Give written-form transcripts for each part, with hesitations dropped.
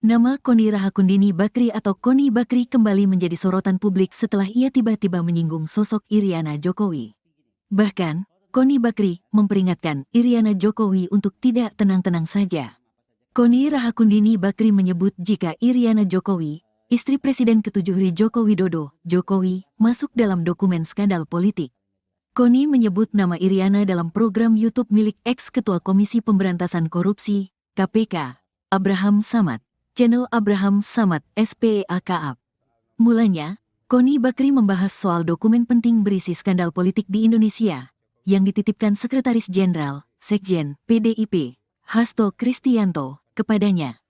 Nama Koni Rahakundini Bakri atau Koni Bakri kembali menjadi sorotan publik setelah ia tiba-tiba menyinggung sosok Iriana Jokowi. Bahkan, Koni Bakri memperingatkan Iriana Jokowi untuk tidak tenang-tenang saja. Koni Rahakundini Bakri menyebut jika Iriana Jokowi, istri Presiden ke-7 Joko Widodo, Jokowi, masuk dalam dokumen skandal politik. Koni menyebut nama Iriana dalam program YouTube milik ex-ketua Komisi Pemberantasan Korupsi, KPK, Abraham Samad. Channel Abraham Samad SPAKAP. Mulanya, Koni Bakri membahas soal dokumen penting berisi skandal politik di Indonesia yang dititipkan Sekretaris Jenderal, Sekjen, PDIP, Hasto Kristianto, kepadanya.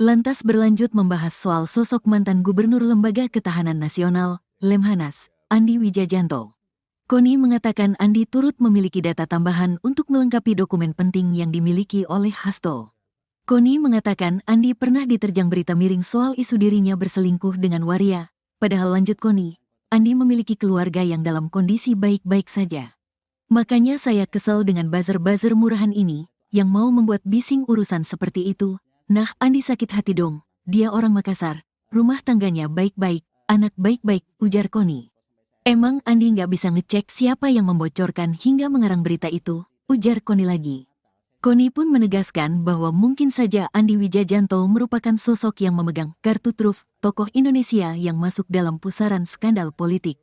Lantas berlanjut membahas soal sosok mantan Gubernur Lembaga Ketahanan Nasional, Lemhanas, Andi Wijajanto. Koni mengatakan Andi turut memiliki data tambahan untuk melengkapi dokumen penting yang dimiliki oleh Hasto. Koni mengatakan Andi pernah diterjang berita miring soal isu dirinya berselingkuh dengan waria, padahal lanjut Koni, Andi memiliki keluarga yang dalam kondisi baik-baik saja. Makanya saya kesel dengan buzzer-buzzer murahan ini, yang mau membuat bising urusan seperti itu. Nah, Andi sakit hati dong, dia orang Makassar, rumah tangganya baik-baik, anak baik-baik, ujar Koni. Emang Andi nggak bisa ngecek siapa yang membocorkan hingga mengarang berita itu, ujar Koni lagi. Koni pun menegaskan bahwa mungkin saja Andi Wijajanto merupakan sosok yang memegang kartu truf tokoh Indonesia yang masuk dalam pusaran skandal politik.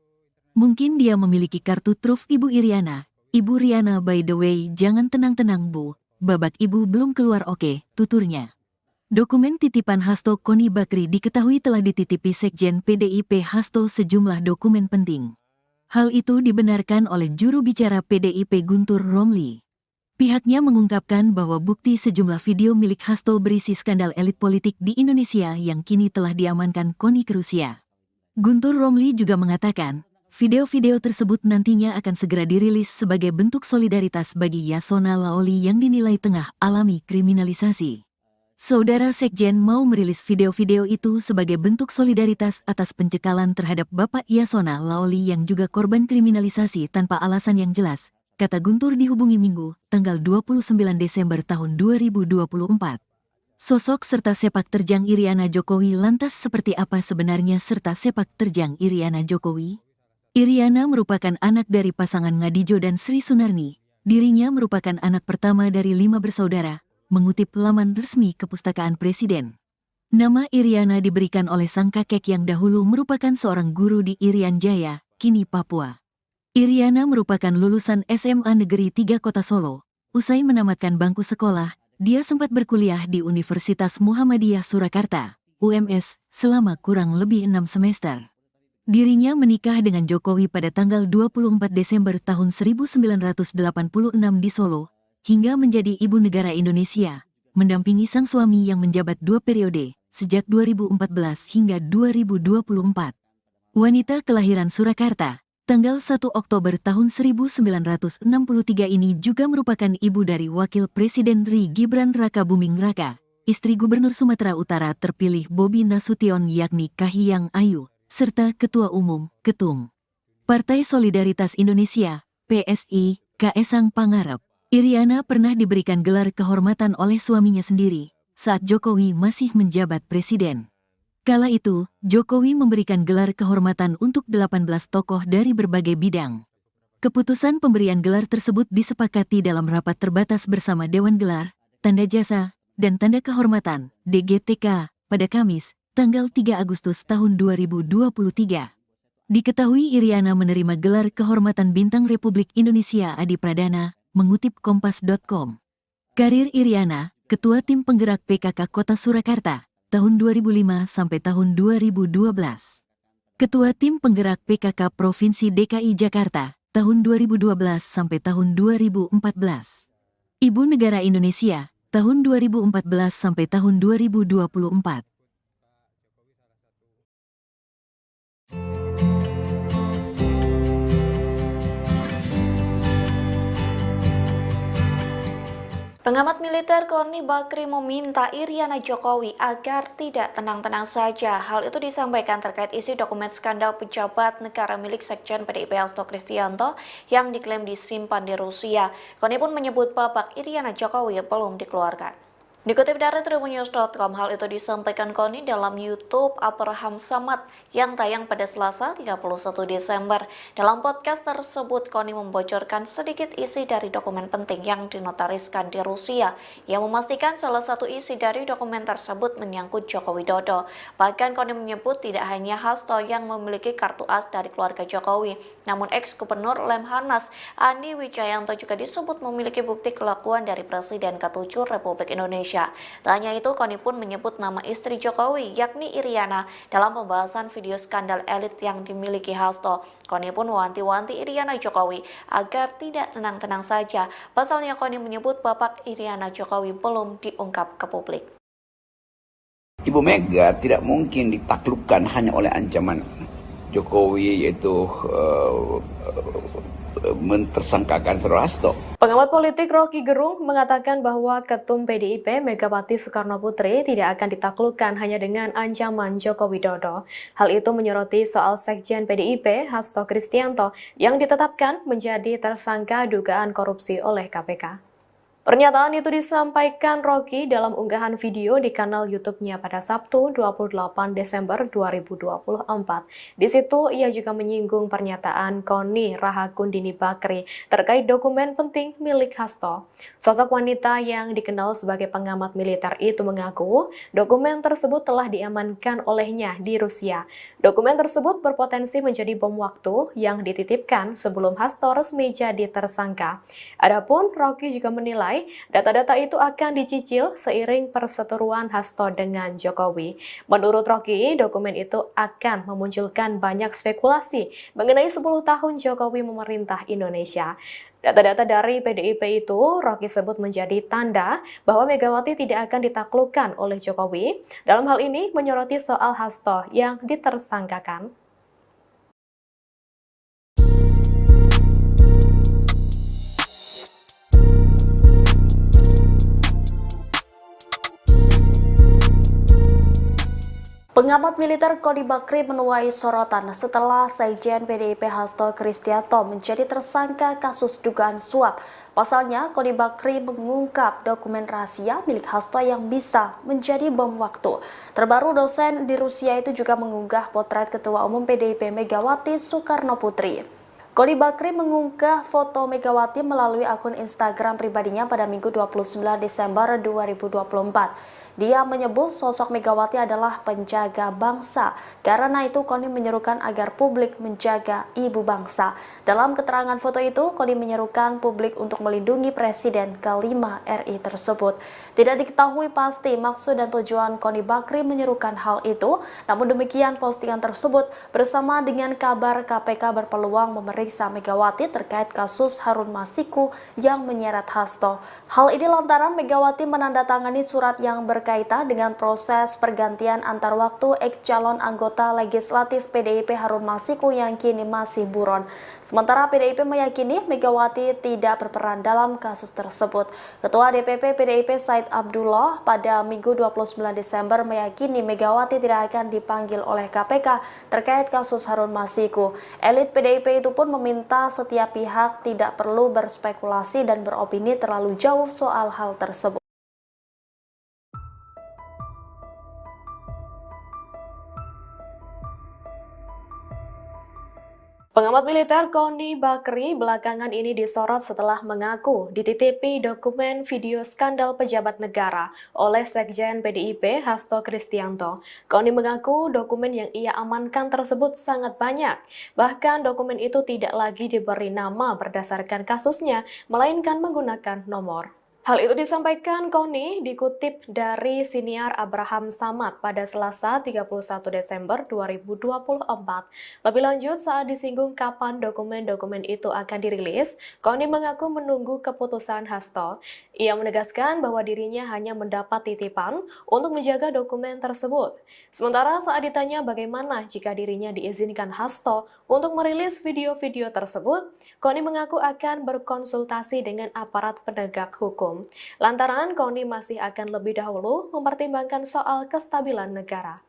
Mungkin dia memiliki kartu truf Ibu Iriana. Ibu Riana by the way, jangan tenang-tenang Bu, babak Ibu belum keluar oke, tuturnya. Dokumen titipan Hasto Koni Bakri diketahui telah dititipi Sekjen PDIP Hasto sejumlah dokumen penting. Hal itu dibenarkan oleh juru bicara PDIP Guntur Romli. Pihaknya mengungkapkan bahwa bukti sejumlah video milik Hasto berisi skandal elit politik di Indonesia yang kini telah diamankan Koni ke Rusia. Guntur Romli juga mengatakan, video-video tersebut nantinya akan segera dirilis sebagai bentuk solidaritas bagi Yasona Laoli yang dinilai tengah alami kriminalisasi. Saudara Sekjen mau merilis video-video itu sebagai bentuk solidaritas atas pencekalan terhadap Bapak Yasona Laoli yang juga korban kriminalisasi tanpa alasan yang jelas, kata Guntur dihubungi Minggu, tanggal 29 Desember tahun 2024. Sosok serta sepak terjang Iriana Jokowi lantas seperti apa sebenarnya serta sepak terjang Iriana Jokowi? Iriana merupakan anak dari pasangan Ngadijo dan Sri Sunarni. Dirinya merupakan anak pertama dari 5 bersaudara, mengutip laman resmi Kepustakaan Presiden. Nama Iriana diberikan oleh sang kakek yang dahulu merupakan seorang guru di Irian Jaya, kini Papua. Iriana merupakan lulusan SMA Negeri 3 Kota Solo. Usai menamatkan bangku sekolah, dia sempat berkuliah di Universitas Muhammadiyah Surakarta, UMS, selama kurang lebih 6 semester. Dirinya menikah dengan Jokowi pada tanggal 24 Desember tahun 1986 di Solo, hingga menjadi ibu negara Indonesia, mendampingi sang suami yang menjabat 2 periode, sejak 2014 hingga 2024. Wanita kelahiran Surakarta, tanggal 1 Oktober tahun 1963 ini juga merupakan ibu dari Wakil Presiden RI Gibran Raka Buming Raka, istri Gubernur Sumatera Utara terpilih Bobi Nasution yakni Kahiyang Ayu, serta Ketua Umum, Ketum Partai Solidaritas Indonesia, PSI, Kaesang Pangarep. Iriana pernah diberikan gelar kehormatan oleh suaminya sendiri, saat Jokowi masih menjabat presiden. Kala itu, Jokowi memberikan gelar kehormatan untuk 18 tokoh dari berbagai bidang. Keputusan pemberian gelar tersebut disepakati dalam rapat terbatas bersama Dewan Gelar, Tanda Jasa, dan Tanda Kehormatan, DGTK, pada Kamis, tanggal 3 Agustus tahun 2023. Diketahui Iriana menerima gelar kehormatan Bintang Republik Indonesia Adi Pradana, mengutip Kompas.com. Karir Iriana, Ketua Tim Penggerak PKK Kota Surakarta, tahun 2005 sampai tahun 2012. Ketua Tim Penggerak PKK Provinsi DKI Jakarta, tahun 2012 sampai tahun 2014. Ibu Negara Indonesia, tahun 2014 sampai tahun 2024. Pengamat militer Koni Bakri meminta Iriana Jokowi agar tidak tenang-tenang saja. Hal itu disampaikan terkait isi dokumen skandal pejabat negara milik Sekjen PDIP Hasto Kristianto yang diklaim disimpan di Rusia. Koni pun menyebut babak Iriana Jokowi belum dikeluarkan. Dikutip dari tribunnews.com, hal itu disampaikan Koni dalam YouTube Abraham Samad yang tayang pada Selasa 31 Desember. Dalam podcast tersebut, Koni membocorkan sedikit isi dari dokumen penting yang dinotariskan di Rusia, yang memastikan salah satu isi dari dokumen tersebut menyangkut Joko Widodo. Bahkan Koni menyebut tidak hanya Hasto yang memiliki kartu as dari keluarga Jokowi, namun ex-gubernur Lemhanas Andi Wijayanto juga disebut memiliki bukti kelakuan dari Presiden ke-7 Republik Indonesia. Tak hanya itu, Koni pun menyebut nama istri Jokowi, yakni Iriana, dalam pembahasan video skandal elit yang dimiliki Hasto. Koni pun mewanti-wanti Iriana Jokowi agar tidak tenang-tenang saja. Pasalnya Koni menyebut bapak Iriana Jokowi belum diungkap ke publik. Ibu Mega tidak mungkin ditaklukkan hanya oleh ancaman Jokowi, yaitu mentersangkakan Saudara Hasto. Pengamat politik Rocky Gerung mengatakan bahwa Ketum PDIP Megawati Soekarnoputri tidak akan ditaklukkan hanya dengan ancaman Joko Widodo. Hal itu menyoroti soal Sekjen PDIP Hasto Kristianto yang ditetapkan menjadi tersangka dugaan korupsi oleh KPK. Pernyataan itu disampaikan Rocky dalam unggahan video di kanal YouTube-nya pada Sabtu 28 Desember 2024. Di situ ia juga menyinggung pernyataan Koni Rahakundini Bakri terkait dokumen penting milik Hasto. Sosok wanita yang dikenal sebagai pengamat militer itu mengaku dokumen tersebut telah diamankan olehnya di Rusia. Dokumen tersebut berpotensi menjadi bom waktu yang dititipkan sebelum Hasto resmi jadi tersangka. Adapun Rocky juga menilai data-data itu akan dicicil seiring perseteruan Hasto dengan Jokowi. Menurut Rocky, dokumen itu akan memunculkan banyak spekulasi mengenai 10 tahun Jokowi memerintah Indonesia. Data-data dari PDIP itu Rocky sebut menjadi tanda bahwa Megawati tidak akan ditaklukkan oleh Jokowi. Dalam hal ini menyoroti soal Hasto yang ditersangkakan. Pengamat militer Koni Bakri menuai sorotan setelah Sekjen PDIP Hasto Kristianto menjadi tersangka kasus dugaan suap. Pasalnya, Koni Bakri mengungkap dokumen rahasia milik Hasto yang bisa menjadi bom waktu. Terbaru, dosen di Rusia itu juga mengunggah potret Ketua Umum PDIP Megawati Soekarnoputri. Koni Bakri mengunggah foto Megawati melalui akun Instagram pribadinya pada Minggu 29 Desember 2024. Dia menyebut sosok Megawati adalah penjaga bangsa. Karena itu, Koni menyerukan agar publik menjaga ibu bangsa. Dalam keterangan foto itu, Koni menyerukan publik untuk melindungi Presiden ke-5 RI tersebut. Tidak diketahui pasti maksud dan tujuan Koni Bakri menyerukan hal itu. Namun demikian, postingan tersebut bersama dengan kabar KPK berpeluang memeriksa Megawati terkait kasus Harun Masiku yang menyeret Hasto. Hal ini lantaran Megawati menandatangani surat yang berkaitan dengan proses pergantian antar waktu ex-calon anggota legislatif PDIP Harun Masiku yang kini masih buron. Sementara PDIP meyakini Megawati tidak berperan dalam kasus tersebut. Ketua DPP PDIP Said Abdullah pada Minggu 29 Desember meyakini Megawati tidak akan dipanggil oleh KPK terkait kasus Harun Masiku. Elit PDIP itu pun meminta setiap pihak tidak perlu berspekulasi dan beropini terlalu jauh soal hal tersebut. Pengamat militer Koni Bakri belakangan ini disorot setelah mengaku dititipi dokumen video skandal pejabat negara oleh Sekjen PDIP Hasto Kristianto. Koni mengaku dokumen yang ia amankan tersebut sangat banyak. Bahkan dokumen itu tidak lagi diberi nama berdasarkan kasusnya, melainkan menggunakan nomor. Hal itu disampaikan Koni dikutip dari siniar Abraham Samad pada Selasa 31 Desember 2024. Lebih lanjut, saat disinggung kapan dokumen-dokumen itu akan dirilis, Koni mengaku menunggu keputusan Hasto. Ia menegaskan bahwa dirinya hanya mendapat titipan untuk menjaga dokumen tersebut. Sementara saat ditanya bagaimana jika dirinya diizinkan Hasto untuk merilis video-video tersebut, Koni mengaku akan berkonsultasi dengan aparat penegak hukum. Lantaran Koni masih akan lebih dahulu mempertimbangkan soal kestabilan negara.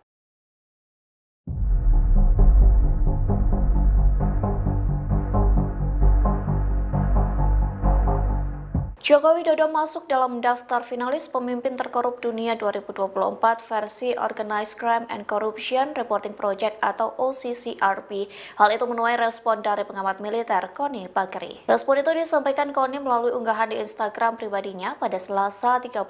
Joko Widodo masuk dalam daftar finalis pemimpin terkorup dunia 2024 versi Organized Crime and Corruption Reporting Project atau OCCRP. Hal itu menuai respon dari pengamat militer Koni Bakri. Respon itu disampaikan Koni melalui unggahan di Instagram pribadinya pada Selasa 31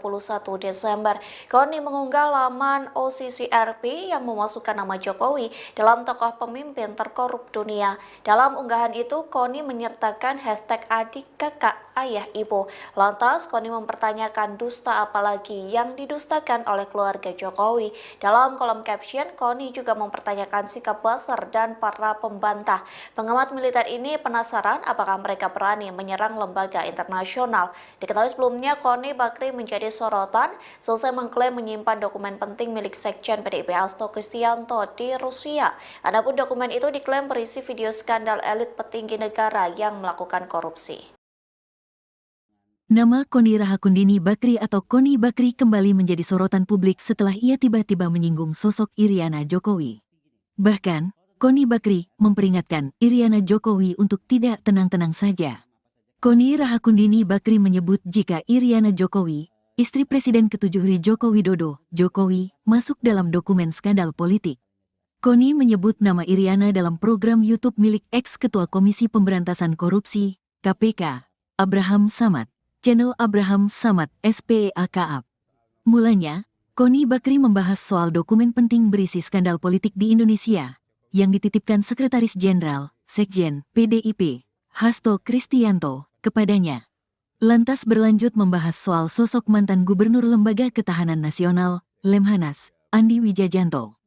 Desember. Koni mengunggah laman OCCRP yang memasukkan nama Jokowi dalam tokoh pemimpin terkorup dunia. Dalam unggahan itu, Koni menyertakan hashtag adik, kakak, ayah, ibu. Lantas, Koni mempertanyakan dusta apalagi yang didustakan oleh keluarga Jokowi. Dalam kolom caption, Koni juga mempertanyakan sikap Buzzer dan para pembantah. Pengamat militer ini penasaran apakah mereka berani menyerang lembaga internasional. Diketahui sebelumnya, Koni Bakri menjadi sorotan selesai mengklaim menyimpan dokumen penting milik Sekjen PDIP Hasto Kristianto di Rusia. Adapun dokumen itu diklaim berisi video skandal elit petinggi negara yang melakukan korupsi. Nama Koni Rahakundini Bakri atau Koni Bakri kembali menjadi sorotan publik setelah ia tiba-tiba menyinggung sosok Iriana Jokowi. Bahkan, Koni Bakri memperingatkan Iriana Jokowi untuk tidak tenang-tenang saja. Koni Rahakundini Bakri menyebut jika Iriana Jokowi, istri Presiden ke-7 Joko Widodo, Jokowi, masuk dalam dokumen skandal politik. Koni menyebut nama Iriana dalam program YouTube milik ex-ketua Komisi Pemberantasan Korupsi, KPK, Abraham Samad. Channel Abraham Samad SPEAKAP. Mulanya, Koni Bakri membahas soal dokumen penting berisi skandal politik di Indonesia yang dititipkan Sekretaris Jenderal, Sekjen, PDIP, Hasto Kristianto, kepadanya. Lantas berlanjut membahas soal sosok mantan Gubernur Lembaga Ketahanan Nasional, Lemhanas, Andi Wijajanto.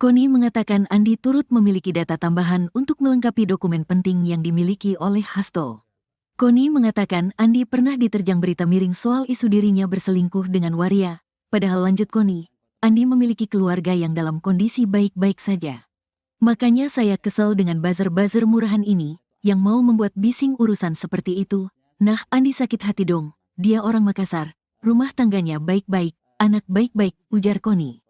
Koni mengatakan Andi turut memiliki data tambahan untuk melengkapi dokumen penting yang dimiliki oleh Hasto. Koni mengatakan Andi pernah diterjang berita miring soal isu dirinya berselingkuh dengan waria, padahal lanjut Koni, Andi memiliki keluarga yang dalam kondisi baik-baik saja. Makanya saya kesel dengan buzzer-buzzer murahan ini, yang mau membuat bising urusan seperti itu. Nah, Andi sakit hati dong, dia orang Makassar, rumah tangganya baik-baik, anak baik-baik, ujar Koni.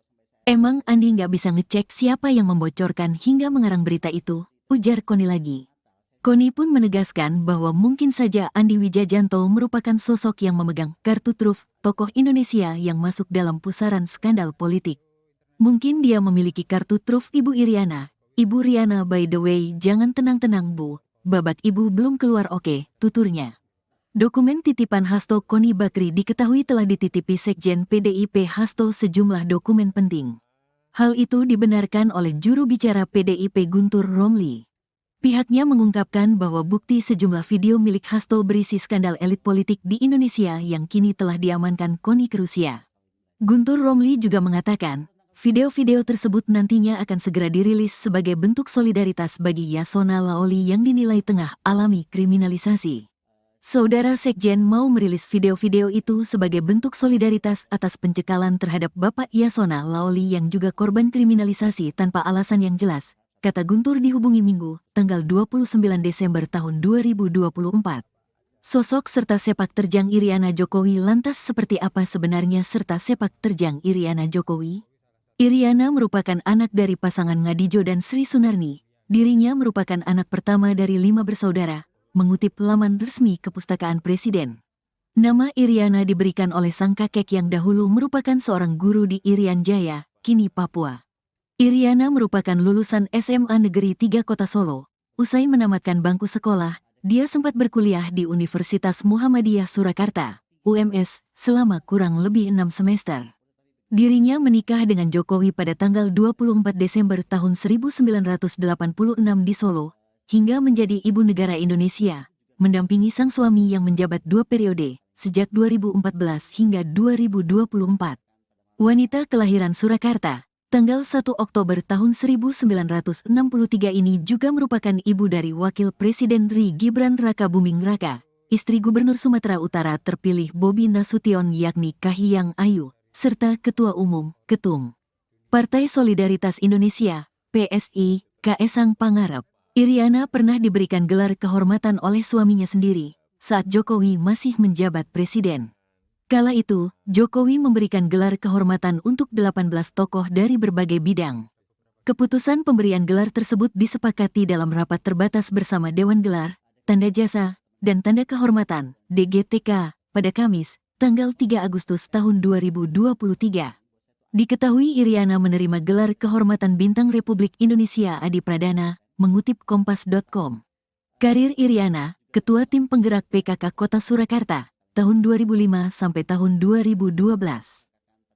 Emang Andi nggak bisa ngecek siapa yang membocorkan hingga mengarang berita itu, ujar Koni lagi. Koni pun menegaskan bahwa mungkin saja Andi Wijajanto merupakan sosok yang memegang kartu truf tokoh Indonesia yang masuk dalam pusaran skandal politik. Mungkin dia memiliki kartu truf Ibu Iriana. Ibu Riana, by the way, jangan tenang-tenang Bu, babak Ibu belum keluar oke, tuturnya. Dokumen titipan Hasto Koni Bakri diketahui telah dititipi Sekjen PDIP Hasto sejumlah dokumen penting. Hal itu dibenarkan oleh juru bicara PDIP Guntur Romli. Pihaknya mengungkapkan bahwa bukti sejumlah video milik Hasto berisi skandal elit politik di Indonesia yang kini telah diamankan Koni ke Rusia. Guntur Romli juga mengatakan, video-video tersebut nantinya akan segera dirilis sebagai bentuk solidaritas bagi Yasona Laoli yang dinilai tengah alami kriminalisasi. Saudara Sekjen mau merilis video-video itu sebagai bentuk solidaritas atas pencekalan terhadap Bapak Yasona Laoli yang juga korban kriminalisasi tanpa alasan yang jelas, kata Guntur dihubungi Minggu, tanggal 29 Desember tahun 2024. Sosok serta sepak terjang Iriana Jokowi lantas seperti apa sebenarnya serta sepak terjang Iriana Jokowi? Iriana merupakan anak dari pasangan Ngadijo dan Sri Sunarni. Dirinya merupakan anak pertama dari 5 bersaudara, mengutip laman resmi Kepustakaan Presiden. Nama Iriana diberikan oleh sang kakek yang dahulu merupakan seorang guru di Irian Jaya, kini Papua. Iriana merupakan lulusan SMA Negeri 3 Kota Solo. Usai menamatkan bangku sekolah, dia sempat berkuliah di Universitas Muhammadiyah Surakarta, UMS, selama kurang lebih 6 semester. Dirinya menikah dengan Jokowi pada tanggal 24 Desember tahun 1986 di Solo, hingga menjadi ibu negara Indonesia, mendampingi sang suami yang menjabat 2 periode, sejak 2014 hingga 2024. Wanita kelahiran Surakarta, tanggal 1 Oktober tahun 1963 ini juga merupakan ibu dari Wakil Presiden RI Gibran Raka Buming Raka, istri Gubernur Sumatera Utara terpilih Bobi Nasution yakni Kahiyang Ayu, serta Ketua Umum, Ketum Partai Solidaritas Indonesia, PSI, Kaesang Pangarep. Iriana pernah diberikan gelar kehormatan oleh suaminya sendiri, saat Jokowi masih menjabat presiden. Kala itu, Jokowi memberikan gelar kehormatan untuk 18 tokoh dari berbagai bidang. Keputusan pemberian gelar tersebut disepakati dalam rapat terbatas bersama Dewan Gelar, Tanda Jasa, dan Tanda Kehormatan, DGTK, pada Kamis, tanggal 3 Agustus tahun 2023. Diketahui Iriana menerima gelar kehormatan Bintang Republik Indonesia Adi Pradana, mengutip Kompas.com. Karir Iriana, Ketua Tim Penggerak PKK Kota Surakarta, tahun 2005 sampai tahun 2012.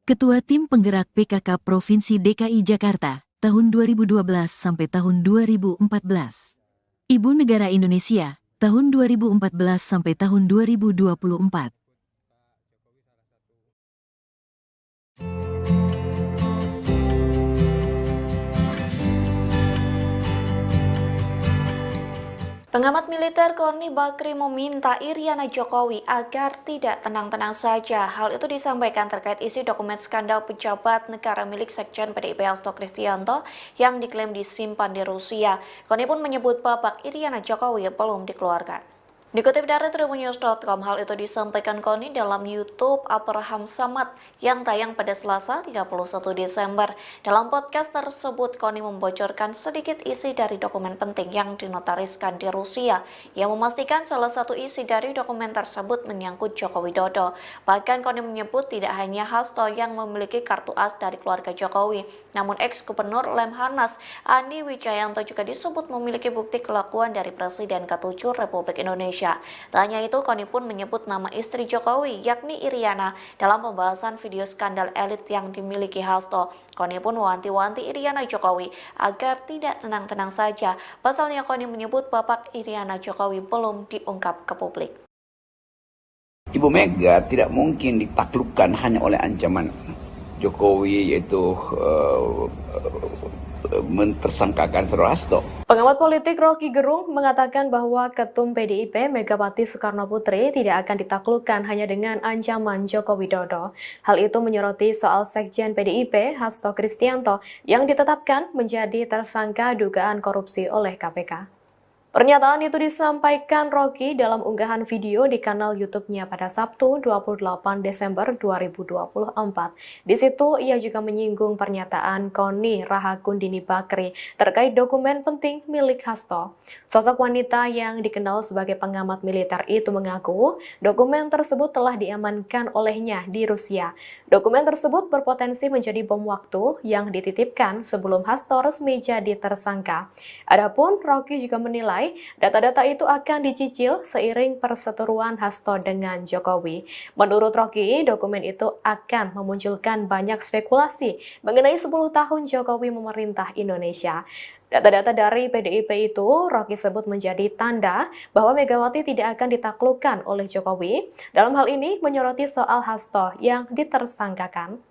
Ketua Tim Penggerak PKK Provinsi DKI Jakarta, tahun 2012 sampai tahun 2014. Ibu Negara Indonesia, tahun 2014 sampai tahun 2024. Pengamat militer Koni Bakri meminta Iriana Jokowi agar tidak tenang-tenang saja. Hal itu disampaikan terkait isi dokumen skandal pejabat negara milik Sekjen PDIP Hasto Kristianto yang diklaim disimpan di Rusia. Koni pun menyebut babak Iriana Jokowi belum dikeluarkan. Dikutip dari tribunnews.com, hal itu disampaikan Koni dalam YouTube Abraham Samad yang tayang pada Selasa 31 Desember. Dalam podcast tersebut, Koni membocorkan sedikit isi dari dokumen penting yang dinotariskan di Rusia, yang memastikan salah satu isi dari dokumen tersebut menyangkut Joko Widodo. Bahkan Koni menyebut tidak hanya Hasto yang memiliki kartu as dari keluarga Jokowi, namun ex-gubernur Lemhanas Andi Wijayanto juga disebut memiliki bukti kelakuan dari Presiden ke-7 Republik Indonesia. Tak hanya itu, Koni pun menyebut nama istri Jokowi, yakni Iriana, dalam pembahasan video skandal elit yang dimiliki Hasto. Koni pun mewanti-wanti Iriana Jokowi agar tidak tenang-tenang saja. Pasalnya Koni menyebut babak Iriana Jokowi belum diungkap ke publik. Ibu Mega tidak mungkin ditaklukkan hanya oleh ancaman Jokowi, yaitu mentersangkakan Saudara Hasto. Pengamat politik Rocky Gerung mengatakan bahwa Ketum PDIP Megawati Soekarno Putri tidak akan ditaklukkan hanya dengan ancaman Joko Widodo. Hal itu menyoroti soal Sekjen PDIP Hasto Kristianto yang ditetapkan menjadi tersangka dugaan korupsi oleh KPK. Pernyataan itu disampaikan Rocky dalam unggahan video di kanal YouTube-nya pada Sabtu 28 Desember 2024. Di situ ia juga menyinggung pernyataan Koni Rahakundini Bakri terkait dokumen penting milik Hasto. Sosok wanita yang dikenal sebagai pengamat militer itu mengaku dokumen tersebut telah diamankan olehnya di Rusia. Dokumen tersebut berpotensi menjadi bom waktu yang dititipkan sebelum Hasto resmi jadi tersangka. Adapun Rocky juga menilai data-data itu akan dicicil seiring perseteruan Hasto dengan Jokowi. Menurut Rocky, dokumen itu akan memunculkan banyak spekulasi mengenai 10 tahun Jokowi memerintah Indonesia. Data-data dari PDIP itu Rocky sebut menjadi tanda bahwa Megawati tidak akan ditaklukkan oleh Jokowi. Dalam hal ini menyoroti soal Hasto yang ditersangkakan.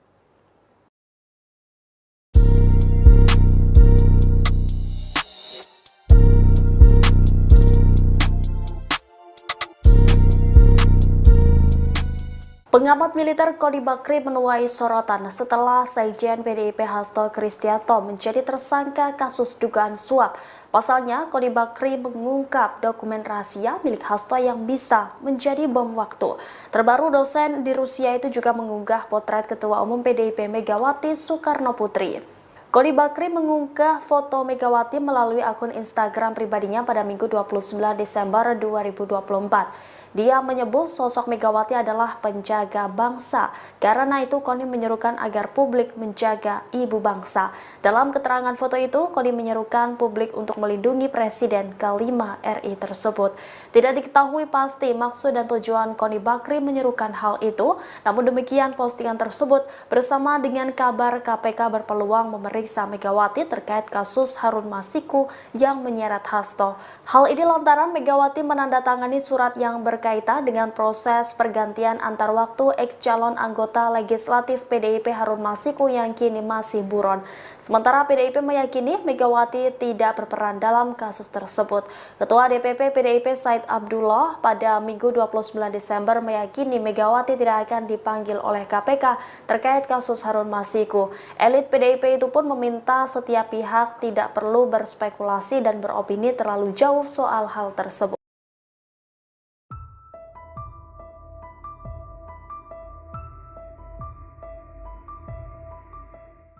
Pengamat militer Koni Bakri menuai sorotan setelah Sekjen PDIP Hasto Kristianto menjadi tersangka kasus dugaan suap. Pasalnya, Koni Bakri mengungkap dokumen rahasia milik Hasto yang bisa menjadi bom waktu. Terbaru, dosen di Rusia itu juga mengunggah potret Ketua Umum PDIP Megawati Soekarno Putri. Koni Bakri mengunggah foto Megawati melalui akun Instagram pribadinya pada Minggu 29 Desember 2024. Dia menyebut sosok Megawati adalah penjaga bangsa. Karena itu, Koni menyerukan agar publik menjaga ibu bangsa. Dalam keterangan foto itu, Koni menyerukan publik untuk melindungi Presiden ke-5 RI tersebut. Tidak diketahui pasti maksud dan tujuan Koni Bakri menyerukan hal itu. Namun demikian, postingan tersebut bersama dengan kabar KPK berpeluang memeriksa Megawati terkait kasus Harun Masiku yang menyeret Hasto. Hal ini lantaran Megawati menandatangani surat yang berkaitan dengan proses pergantian antar waktu ex-calon anggota legislatif PDIP Harun Masiku yang kini masih buron. Sementara PDIP meyakini Megawati tidak berperan dalam kasus tersebut. Ketua DPP PDIP Said Abdullah pada Minggu 29 Desember meyakini Megawati tidak akan dipanggil oleh KPK terkait kasus Harun Masiku. Elit PDIP itu pun meminta setiap pihak tidak perlu berspekulasi dan beropini terlalu jauh soal hal tersebut.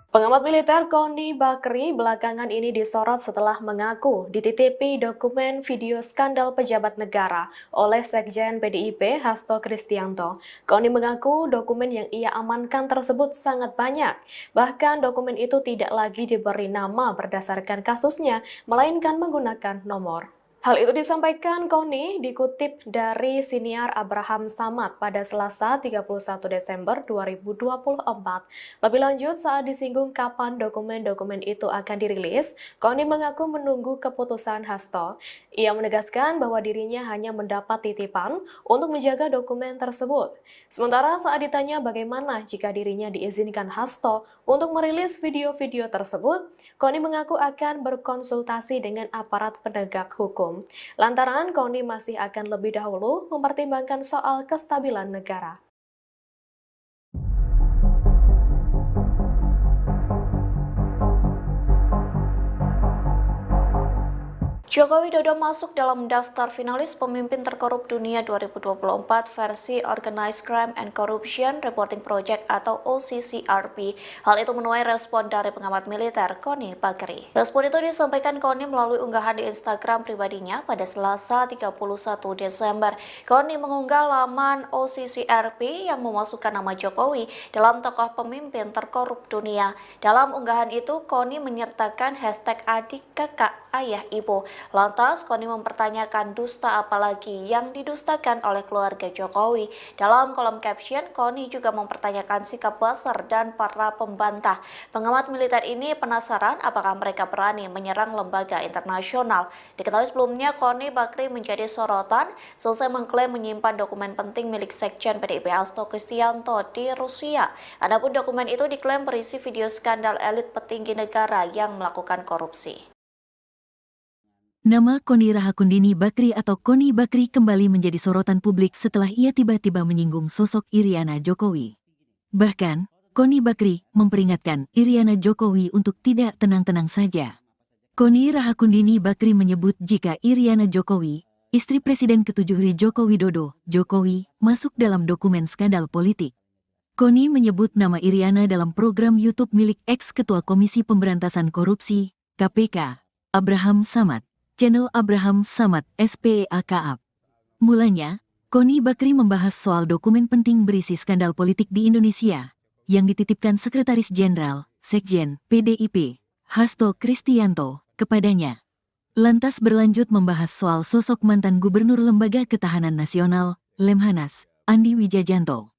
Pengamat militer Koni Bakri belakangan ini disorot setelah mengaku dititipi dokumen video skandal pejabat negara oleh Sekjen PDIP Hasto Kristianto. Koni mengaku dokumen yang ia amankan tersebut sangat banyak. Bahkan dokumen itu tidak lagi diberi nama berdasarkan kasusnya, melainkan menggunakan nomor. Hal itu disampaikan Koni dikutip dari siniar Abraham Samad pada Selasa 31 Desember 2024. Lebih lanjut, saat disinggung kapan dokumen-dokumen itu akan dirilis, Koni mengaku menunggu keputusan Hasto. Ia menegaskan bahwa dirinya hanya mendapat titipan untuk menjaga dokumen tersebut. Sementara saat ditanya bagaimana jika dirinya diizinkan Hasto untuk merilis video-video tersebut, Koni mengaku akan berkonsultasi dengan aparat penegak hukum. Lantaran Koni masih akan lebih dahulu mempertimbangkan soal kestabilan negara. Joko Widodo masuk dalam daftar finalis pemimpin terkorup dunia 2024 versi Organized Crime and Corruption Reporting Project atau OCCRP. Hal itu menuai respon dari pengamat militer Koni Bakri. Respon itu disampaikan Koni melalui unggahan di Instagram pribadinya pada Selasa 31 Desember. Koni mengunggah laman OCCRP yang memasukkan nama Jokowi dalam tokoh pemimpin terkorup dunia. Dalam unggahan itu, Koni menyertakan hashtag adik, kakak, ayah, ibu. Lantas, Koni mempertanyakan dusta apalagi yang didustakan oleh keluarga Jokowi. Dalam kolom caption, Koni juga mempertanyakan sikap Buzzer dan para pembantah. Pengamat militer ini penasaran apakah mereka berani menyerang lembaga internasional. Diketahui sebelumnya, Koni Bakri menjadi sorotan selesai mengklaim menyimpan dokumen penting milik Sekjen PDIP Hasto Kristianto di Rusia. Adapun dokumen itu diklaim berisi video skandal elit petinggi negara yang melakukan korupsi. Nama Koni Rahakundini Bakri atau Koni Bakri kembali menjadi sorotan publik setelah ia tiba-tiba menyinggung sosok Iriana Jokowi. Bahkan, Koni Bakri memperingatkan Iriana Jokowi untuk tidak tenang-tenang saja. Koni Rahakundini Bakri menyebut jika Iriana Jokowi, istri Presiden ke-7 Joko Widodo, Jokowi, masuk dalam dokumen skandal politik. Koni menyebut nama Iriana dalam program YouTube milik ex-ketua Komisi Pemberantasan Korupsi, KPK, Abraham Samad. Channel Abraham Samad SPEAKAP. Mulanya, Koni Bakri membahas soal dokumen penting berisi skandal politik di Indonesia yang dititipkan Sekretaris Jenderal, Sekjen, PDIP, Hasto Kristianto, kepadanya. Lantas berlanjut membahas soal sosok mantan Gubernur Lembaga Ketahanan Nasional, Lemhanas, Andi Wijajanto.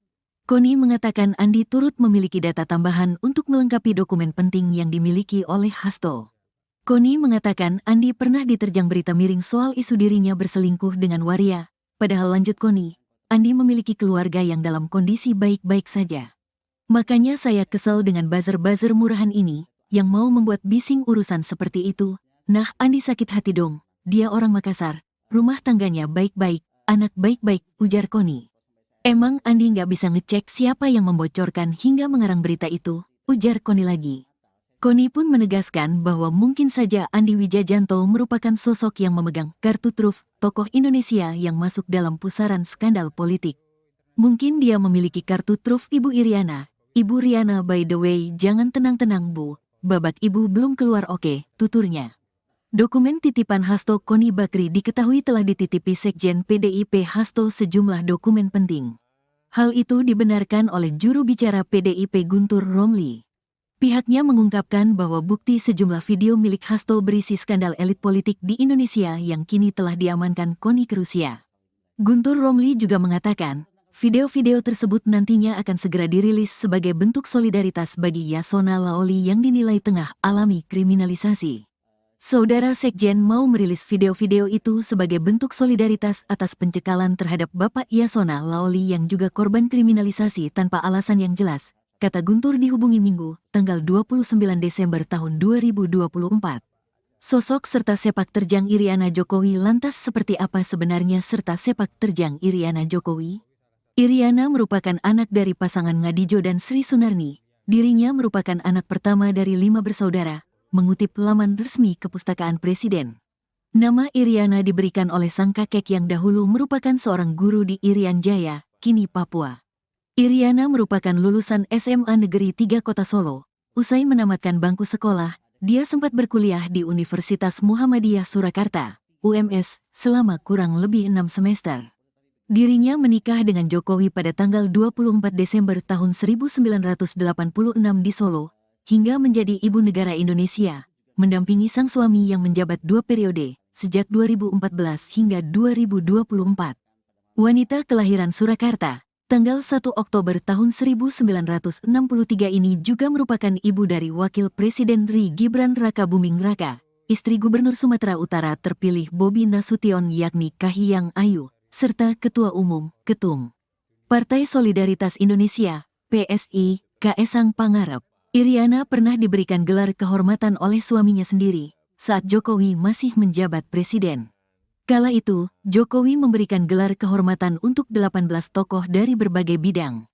Koni mengatakan Andi turut memiliki data tambahan untuk melengkapi dokumen penting yang dimiliki oleh Hasto. Koni mengatakan Andi pernah diterjang berita miring soal isu dirinya berselingkuh dengan waria, padahal lanjut Koni, Andi memiliki keluarga yang dalam kondisi baik-baik saja. Makanya saya kesel dengan buzzer-buzzer murahan ini, yang mau membuat bising urusan seperti itu. Nah, Andi sakit hati dong, dia orang Makassar, rumah tangganya baik-baik, anak baik-baik, ujar Koni. Emang Andi nggak bisa ngecek siapa yang membocorkan hingga mengarang berita itu, ujar Koni lagi. Koni pun menegaskan bahwa mungkin saja Andi Wijajanto merupakan sosok yang memegang kartu truf tokoh Indonesia yang masuk dalam pusaran skandal politik. Mungkin dia memiliki kartu truf Ibu Iriana. Ibu Riana, by the way, jangan tenang-tenang Bu, babak Ibu belum keluar, oke, tuturnya. Dokumen titipan Hasto Koni Bakri diketahui telah dititipi Sekjen PDIP Hasto sejumlah dokumen penting. Hal itu dibenarkan oleh juru bicara PDIP Guntur Romli. Pihaknya mengungkapkan bahwa bukti sejumlah video milik Hasto berisi skandal elit politik di Indonesia yang kini telah diamankan Koni ke Rusia. Guntur Romli juga mengatakan, video-video tersebut nantinya akan segera dirilis sebagai bentuk solidaritas bagi Yasona Laoli yang dinilai tengah alami kriminalisasi. Saudara Sekjen mau merilis video-video itu sebagai bentuk solidaritas atas pencekalan terhadap Bapak Yasona Laoli yang juga korban kriminalisasi tanpa alasan yang jelas, kata Guntur dihubungi Minggu, tanggal 29 Desember tahun 2024. Sosok serta sepak terjang Iriana Jokowi lantas seperti apa sebenarnya serta sepak terjang Iriana Jokowi? Iriana merupakan anak dari pasangan Ngadijo dan Sri Sunarni. Dirinya merupakan anak pertama dari 5 bersaudara, mengutip laman resmi Kepustakaan Presiden. Nama Iriana diberikan oleh sang kakek yang dahulu merupakan seorang guru di Irian Jaya, kini Papua. Iriana merupakan lulusan SMA Negeri 3 Kota Solo, Usai menamatkan bangku sekolah, dia sempat berkuliah di Universitas Muhammadiyah Surakarta, UMS, selama kurang lebih 6 semester. Dirinya menikah dengan Jokowi pada tanggal 24 Desember tahun 1986 di Solo, hingga menjadi ibu negara Indonesia, mendampingi sang suami yang menjabat 2 periode, sejak 2014 hingga 2024. Wanita kelahiran Surakarta, tanggal 1 Oktober tahun 1963 ini juga merupakan ibu dari Wakil Presiden RI Gibran Rakabuming Raka, istri Gubernur Sumatera Utara terpilih Bobi Nasution yakni Kahiyang Ayu, serta Ketua Umum, Ketum Partai Solidaritas Indonesia, PSI, Kaesang Pangarep. Iriana pernah diberikan gelar kehormatan oleh suaminya sendiri, saat Jokowi masih menjabat presiden. Kala itu, Jokowi memberikan gelar kehormatan untuk 18 tokoh dari berbagai bidang.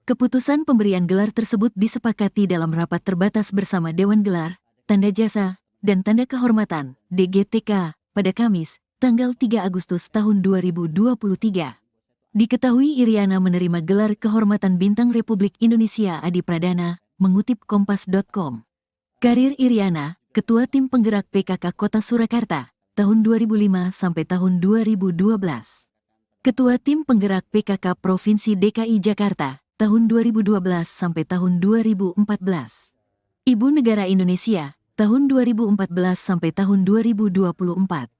Keputusan pemberian gelar tersebut disepakati dalam rapat terbatas bersama Dewan Gelar, Tanda Jasa, dan Tanda Kehormatan, DGTK, pada Kamis, tanggal 3 Agustus tahun 2023. Diketahui Iriana menerima gelar kehormatan Bintang Republik Indonesia Adi Pradana, mengutip Kompas.com. Karir Iriana, Ketua Tim Penggerak PKK Kota Surakarta, tahun 2005 sampai tahun 2012. Ketua Tim Penggerak PKK Provinsi DKI Jakarta, tahun 2012 sampai tahun 2014. Ibu Negara Indonesia, tahun 2014 sampai tahun 2024.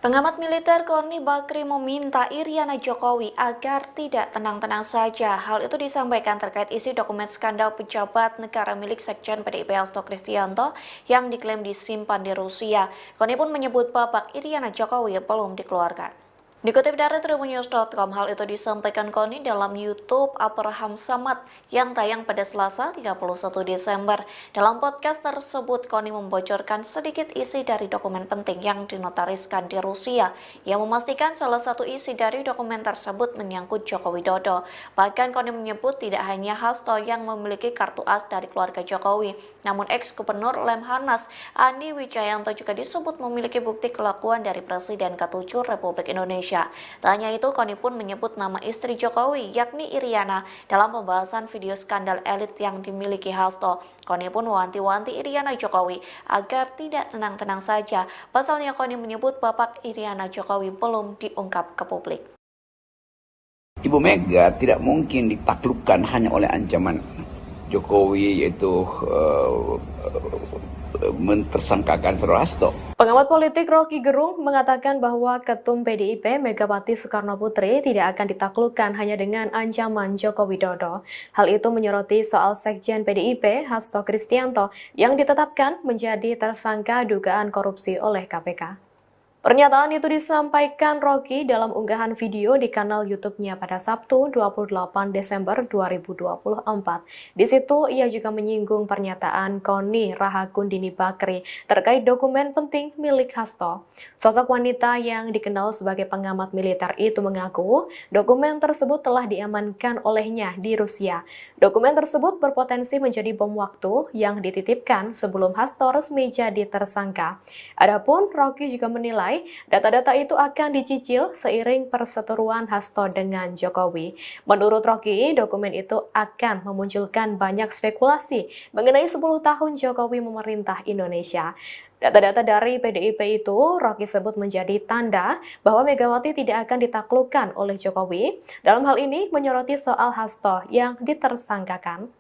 Pengamat militer Koni Bakri meminta Iriana Jokowi agar tidak tenang-tenang saja. Hal itu disampaikan terkait isi dokumen skandal pejabat negara milik Sekjen PDIP Hasto Kristianto yang diklaim disimpan di Rusia. Koni pun menyebut babak Iriana Jokowi belum dikeluarkan. Dikutip dari tribunnews.com, hal itu disampaikan Koni dalam YouTube Abraham Samad yang tayang pada Selasa 31 Desember. Dalam podcast tersebut, Koni membocorkan sedikit isi dari dokumen penting yang dinotariskan di Rusia, yang memastikan salah satu isi dari dokumen tersebut menyangkut Joko Widodo. Bahkan Koni menyebut tidak hanya Hasto yang memiliki kartu as dari keluarga Jokowi, namun ex-gubernur Lemhanas Andi Wijayanto juga disebut memiliki bukti kelakuan dari Presiden ke-7 Republik Indonesia. Tak hanya itu, Koni pun menyebut nama istri Jokowi, yakni Iriana, dalam pembahasan video skandal elit yang dimiliki Hasto. Koni pun mewanti-wanti Iriana Jokowi agar tidak tenang-tenang saja. Pasalnya Koni menyebut babak Iriana Jokowi belum diungkap ke publik. Ibu Mega tidak mungkin ditaklukkan hanya oleh ancaman Jokowi, yaitu mentersangkakan Saudara Hasto. Pengamat politik Rocky Gerung mengatakan bahwa Ketum PDIP Megawati Soekarnoputri tidak akan ditaklukkan hanya dengan ancaman Joko Widodo. Hal itu menyoroti soal Sekjen PDIP Hasto Kristianto yang ditetapkan menjadi tersangka dugaan korupsi oleh KPK. Pernyataan itu disampaikan Rocky dalam unggahan video di kanal YouTube-nya pada Sabtu 28 Desember 2024. Di situ ia juga menyinggung pernyataan Koni Rahakundini Bakri terkait dokumen penting milik Hasto. Sosok wanita yang dikenal sebagai pengamat militer itu mengaku dokumen tersebut telah diamankan olehnya di Rusia. Dokumen tersebut berpotensi menjadi bom waktu yang dititipkan sebelum Hasto resmi jadi tersangka. Adapun Rocky juga menilai data-data itu akan dicicil seiring perseteruan Hasto dengan Jokowi. Menurut Rocky, dokumen itu akan memunculkan banyak spekulasi mengenai 10 tahun Jokowi memerintah Indonesia. Data-data dari PDIP itu Rocky sebut menjadi tanda bahwa Megawati tidak akan ditaklukkan oleh Jokowi. Dalam hal ini menyoroti soal Hasto yang ditersangkakan.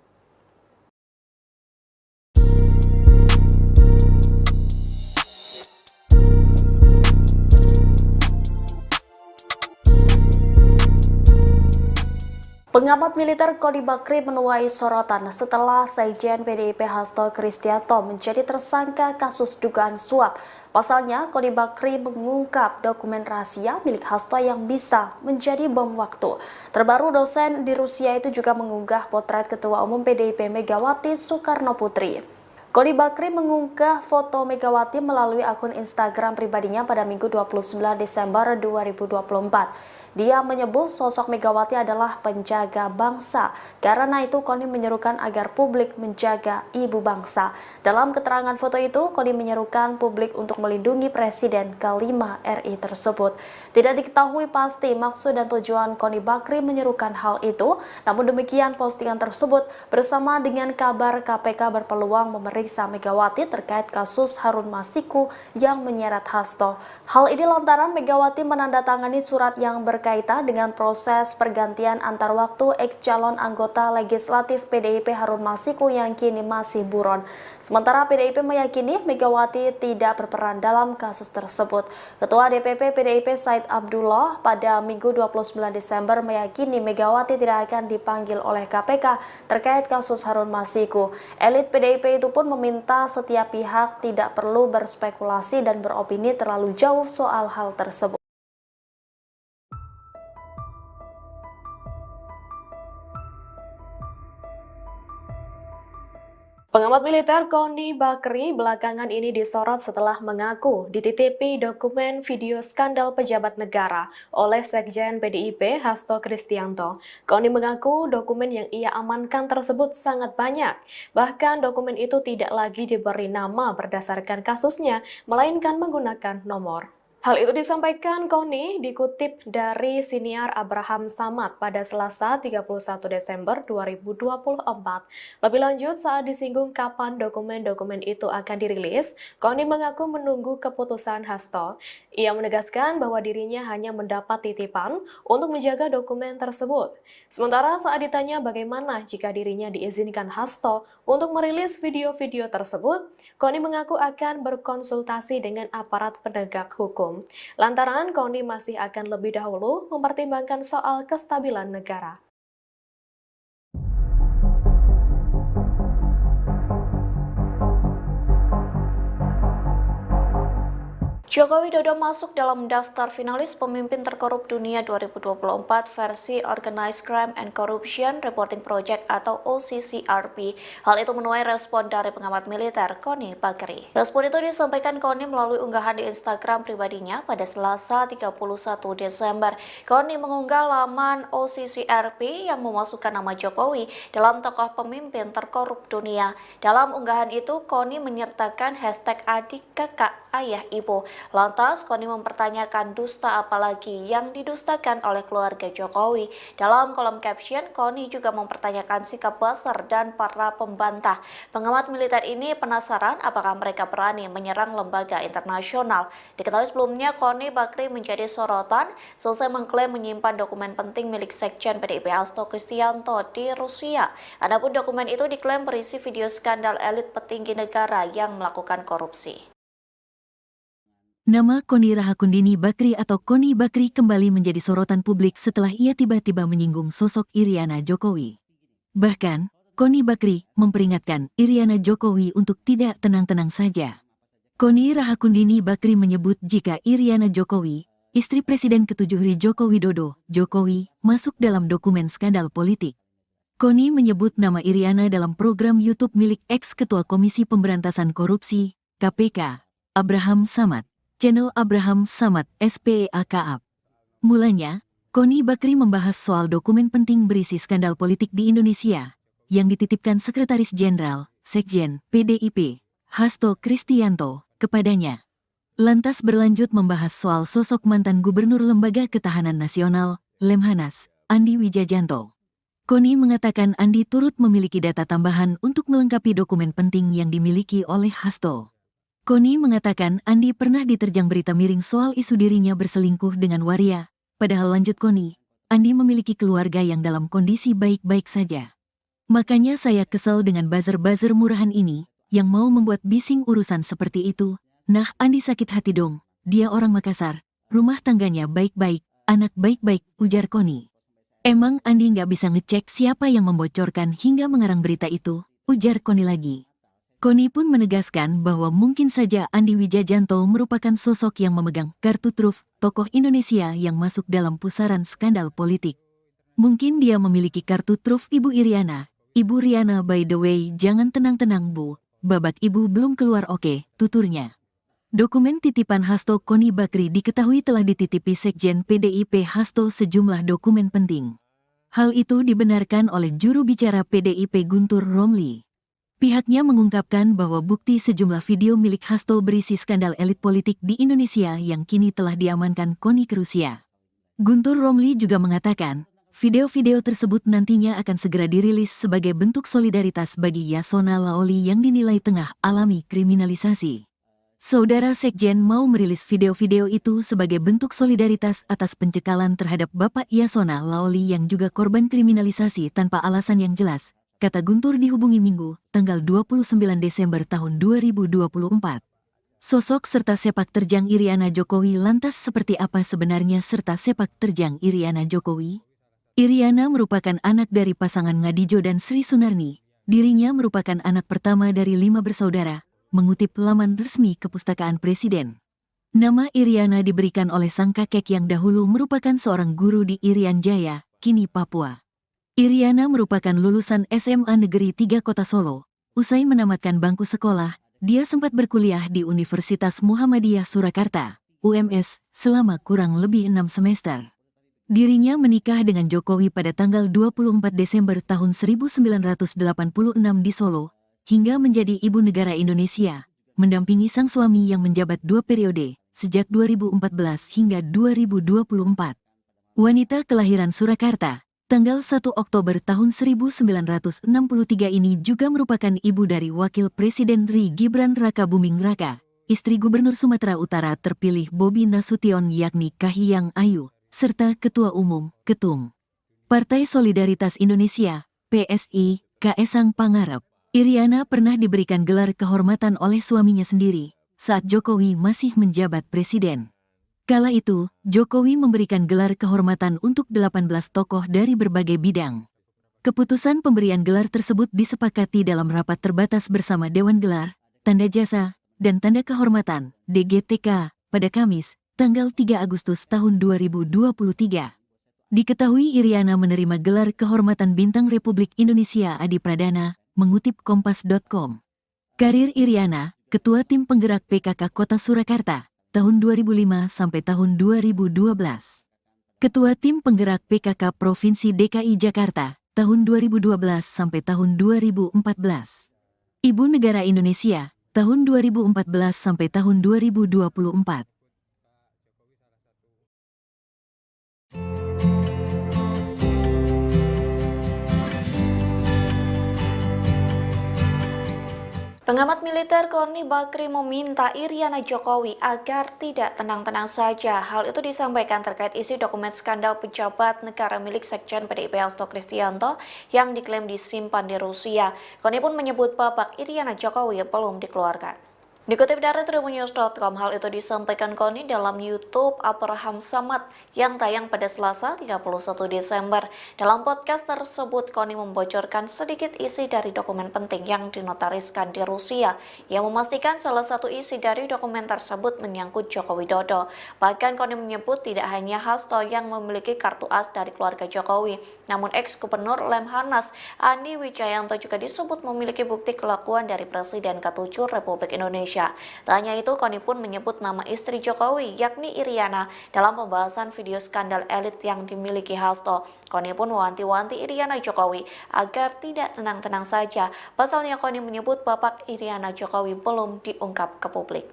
Pengamat militer Koni Bakri menuai sorotan setelah Sekjen PDIP Hasto Kristianto menjadi tersangka kasus dugaan suap. Pasalnya, Koni Bakri mengungkap dokumen rahasia milik Hasto yang bisa menjadi bom waktu. Terbaru, dosen di Rusia itu juga mengunggah potret Ketua Umum PDIP Megawati Soekarnoputri. Koni Bakri mengunggah foto Megawati melalui akun Instagram pribadinya pada Minggu 29 Desember 2024. Dia menyebut sosok Megawati adalah penjaga bangsa. Karena itu Koni menyerukan agar publik menjaga ibu bangsa. Dalam keterangan foto itu, Koni menyerukan publik untuk melindungi Presiden kelima RI tersebut. Tidak diketahui pasti maksud dan tujuan Koni Bakri menyerukan hal itu, namun demikian postingan tersebut bersama dengan kabar KPK berpeluang memeriksa Megawati terkait kasus Harun Masiku yang menyeret Hasto. Hal ini lantaran Megawati menandatangani surat yang berkaitan dengan proses pergantian antar waktu ex-calon anggota legislatif PDIP Harun Masiku yang kini masih buron. Sementara PDIP meyakini Megawati tidak berperan dalam kasus tersebut. Ketua DPP PDIP Said Abdullah pada Minggu 29 Desember meyakini Megawati tidak akan dipanggil oleh KPK terkait kasus Harun Masiku. Elit PDIP itu pun meminta setiap pihak tidak perlu berspekulasi dan beropini terlalu jauh soal hal tersebut. Pengamat militer Koni Bakri belakangan ini disorot setelah mengaku dititipi dokumen video skandal pejabat negara oleh Sekjen PDIP Hasto Kristianto. Koni mengaku dokumen yang ia amankan tersebut sangat banyak. Bahkan dokumen itu tidak lagi diberi nama berdasarkan kasusnya, melainkan menggunakan nomor. Hal itu disampaikan Koni dikutip dari siniar Abraham Samad pada Selasa 31 Desember 2024. Lebih lanjut saat disinggung kapan dokumen-dokumen itu akan dirilis, Koni mengaku menunggu keputusan Hasto. Ia menegaskan bahwa dirinya hanya mendapat titipan untuk menjaga dokumen tersebut. Sementara saat ditanya bagaimana jika dirinya diizinkan Hasto untuk merilis video-video tersebut, Koni mengaku akan berkonsultasi dengan aparat penegak hukum. Lantaran Koni masih akan lebih dahulu mempertimbangkan soal kestabilan negara. Joko Widodo masuk dalam daftar finalis pemimpin terkorup dunia 2024 versi Organized Crime and Corruption Reporting Project atau OCCRP. Hal itu menuai respon dari pengamat militer Koni Bakri. Respon itu disampaikan Koni melalui unggahan di Instagram pribadinya pada Selasa 31 Desember. Koni mengunggah laman OCCRP yang memasukkan nama Jokowi dalam tokoh pemimpin terkorup dunia. Dalam unggahan itu, Koni menyertakan hashtag adik, kakak, ayah, ibu. Lantas, Koni mempertanyakan dusta apalagi yang didustakan oleh keluarga Jokowi. Dalam kolom caption, Koni juga mempertanyakan sikap Buzzer dan para pembantah. Pengamat militer ini penasaran apakah mereka berani menyerang lembaga internasional. Diketahui sebelumnya, Koni Bakri menjadi sorotan selesai mengklaim menyimpan dokumen penting milik Sekjen PDIP Hasto Kristianto di Rusia. Adapun dokumen itu diklaim berisi video skandal elit petinggi negara yang melakukan korupsi. Nama Koni Rahakundini Bakri atau Koni Bakri kembali menjadi sorotan publik setelah ia tiba-tiba menyinggung sosok Iriana Jokowi. Bahkan, Koni Bakri memperingatkan Iriana Jokowi untuk tidak tenang-tenang saja. Koni Rahakundini Bakri menyebut jika Iriana Jokowi, istri Presiden ke-7 Joko Widodo, Jokowi, masuk dalam dokumen skandal politik. Koni menyebut nama Iriana dalam program YouTube milik ex-ketua Komisi Pemberantasan Korupsi, KPK, Abraham Samad. Channel Abraham Samad SPEAKAP. Mulanya, Koni Bakri membahas soal dokumen penting berisi skandal politik di Indonesia yang dititipkan Sekretaris Jenderal, Sekjen, PDIP, Hasto Kristianto, kepadanya. Lantas berlanjut membahas soal sosok mantan Gubernur Lembaga Ketahanan Nasional, Lemhanas, Andi Wijajanto. Koni mengatakan Andi turut memiliki data tambahan untuk melengkapi dokumen penting yang dimiliki oleh Hasto. Koni mengatakan Andi pernah diterjang berita miring soal isu dirinya berselingkuh dengan waria. Padahal lanjut Koni, Andi memiliki keluarga yang dalam kondisi baik-baik saja. Makanya saya kesel dengan buzzer-buzzer murahan ini, yang mau membuat bising urusan seperti itu. Nah, Andi sakit hati dong, dia orang Makassar, rumah tangganya baik-baik, anak baik-baik, ujar Koni. Emang Andi nggak bisa ngecek siapa yang membocorkan hingga mengarang berita itu, ujar Koni lagi. Koni pun menegaskan bahwa mungkin saja Andi Wijajanto merupakan sosok yang memegang kartu truf tokoh Indonesia yang masuk dalam pusaran skandal politik. Mungkin dia memiliki kartu truf Ibu Iriana. Ibu Riana by the way, jangan tenang-tenang Bu, babak ibu belum keluar oke, tuturnya. Dokumen titipan Hasto Koni Bakri diketahui telah dititipi Sekjen PDIP Hasto sejumlah dokumen penting. Hal itu dibenarkan oleh juru bicara PDIP Guntur Romli. Pihaknya mengungkapkan bahwa bukti sejumlah video milik Hasto berisi skandal elit politik di Indonesia yang kini telah diamankan KONI ke Rusia. Guntur Romli juga mengatakan, video-video tersebut nantinya akan segera dirilis sebagai bentuk solidaritas bagi Yasona Laoli yang dinilai tengah alami kriminalisasi. Saudara Sekjen mau merilis video-video itu sebagai bentuk solidaritas atas pencekalan terhadap Bapak Yasona Laoli yang juga korban kriminalisasi tanpa alasan yang jelas, kata Guntur dihubungi Minggu, tanggal 29 Desember tahun 2024. Sosok serta sepak terjang Iriana Jokowi lantas seperti apa sebenarnya serta sepak terjang Iriana Jokowi? Iriana merupakan anak dari pasangan Ngadijo dan Sri Sunarni. Dirinya merupakan anak pertama dari 5 bersaudara, mengutip laman resmi Kepustakaan Presiden. Nama Iriana diberikan oleh sang kakek yang dahulu merupakan seorang guru di Irian Jaya, kini Papua. Iriana merupakan lulusan SMA Negeri 3 Kota Solo. Usai menamatkan bangku sekolah, dia sempat berkuliah di Universitas Muhammadiyah Surakarta, UMS, selama kurang lebih 6 semester. Dirinya menikah dengan Jokowi pada tanggal 24 Desember tahun 1986 di Solo, hingga menjadi ibu negara Indonesia, mendampingi sang suami yang menjabat 2 periode, sejak 2014 hingga 2024. Wanita kelahiran Surakarta, tanggal 1 Oktober tahun 1963 ini juga merupakan ibu dari Wakil Presiden RI Gibran Raka Buming Raka, istri Gubernur Sumatera Utara terpilih Bobi Nasution yakni Kahiyang Ayu, serta Ketua Umum, Ketum Partai Solidaritas Indonesia, PSI, Kaesang Pangarep. Iriana pernah diberikan gelar kehormatan oleh suaminya sendiri saat Jokowi masih menjabat presiden. Kala itu, Jokowi memberikan gelar kehormatan untuk 18 tokoh dari berbagai bidang. Keputusan pemberian gelar tersebut disepakati dalam rapat terbatas bersama Dewan Gelar, Tanda Jasa, dan Tanda Kehormatan, DGTK, pada Kamis, tanggal 3 Agustus tahun 2023. Diketahui Iriana menerima gelar kehormatan Bintang Republik Indonesia Adi Pradana, mengutip Kompas.com. Karir Iriana, Ketua Tim Penggerak PKK Kota Surakarta, tahun 2005 sampai tahun 2012. Ketua Tim Penggerak PKK Provinsi DKI Jakarta, tahun 2012 sampai tahun 2014. Ibu Negara Indonesia, tahun 2014 sampai tahun 2024. Pengamat militer Koni Bakri meminta Iriana Jokowi agar tidak tenang-tenang saja. Hal itu disampaikan terkait isi dokumen skandal pejabat negara milik Sekjen PDIP Hasto Kristianto yang diklaim disimpan di Rusia. Koni pun menyebut babak Iriana Jokowi belum dikeluarkan. Dikutip dari tribunnews.com, hal itu disampaikan Koni dalam YouTube Abraham Samad yang tayang pada Selasa 31 Desember. Dalam podcast tersebut, Koni membocorkan sedikit isi dari dokumen penting yang dinotariskan di Rusia, yang memastikan salah satu isi dari dokumen tersebut menyangkut Joko Widodo. Bahkan Koni menyebut tidak hanya Hasto yang memiliki kartu as dari keluarga Jokowi, namun ex-gubernur Lemhanas Andi Wijayanto juga disebut memiliki bukti kelakuan dari Presiden ke-7 Republik Indonesia. Tak hanya itu, Koni pun menyebut nama istri Jokowi, yakni Iriana, dalam pembahasan video skandal elit yang dimiliki Hasto. Koni pun mewanti-wanti Iriana Jokowi agar tidak tenang-tenang saja. Pasalnya Koni menyebut babak Iriana Jokowi belum diungkap ke publik.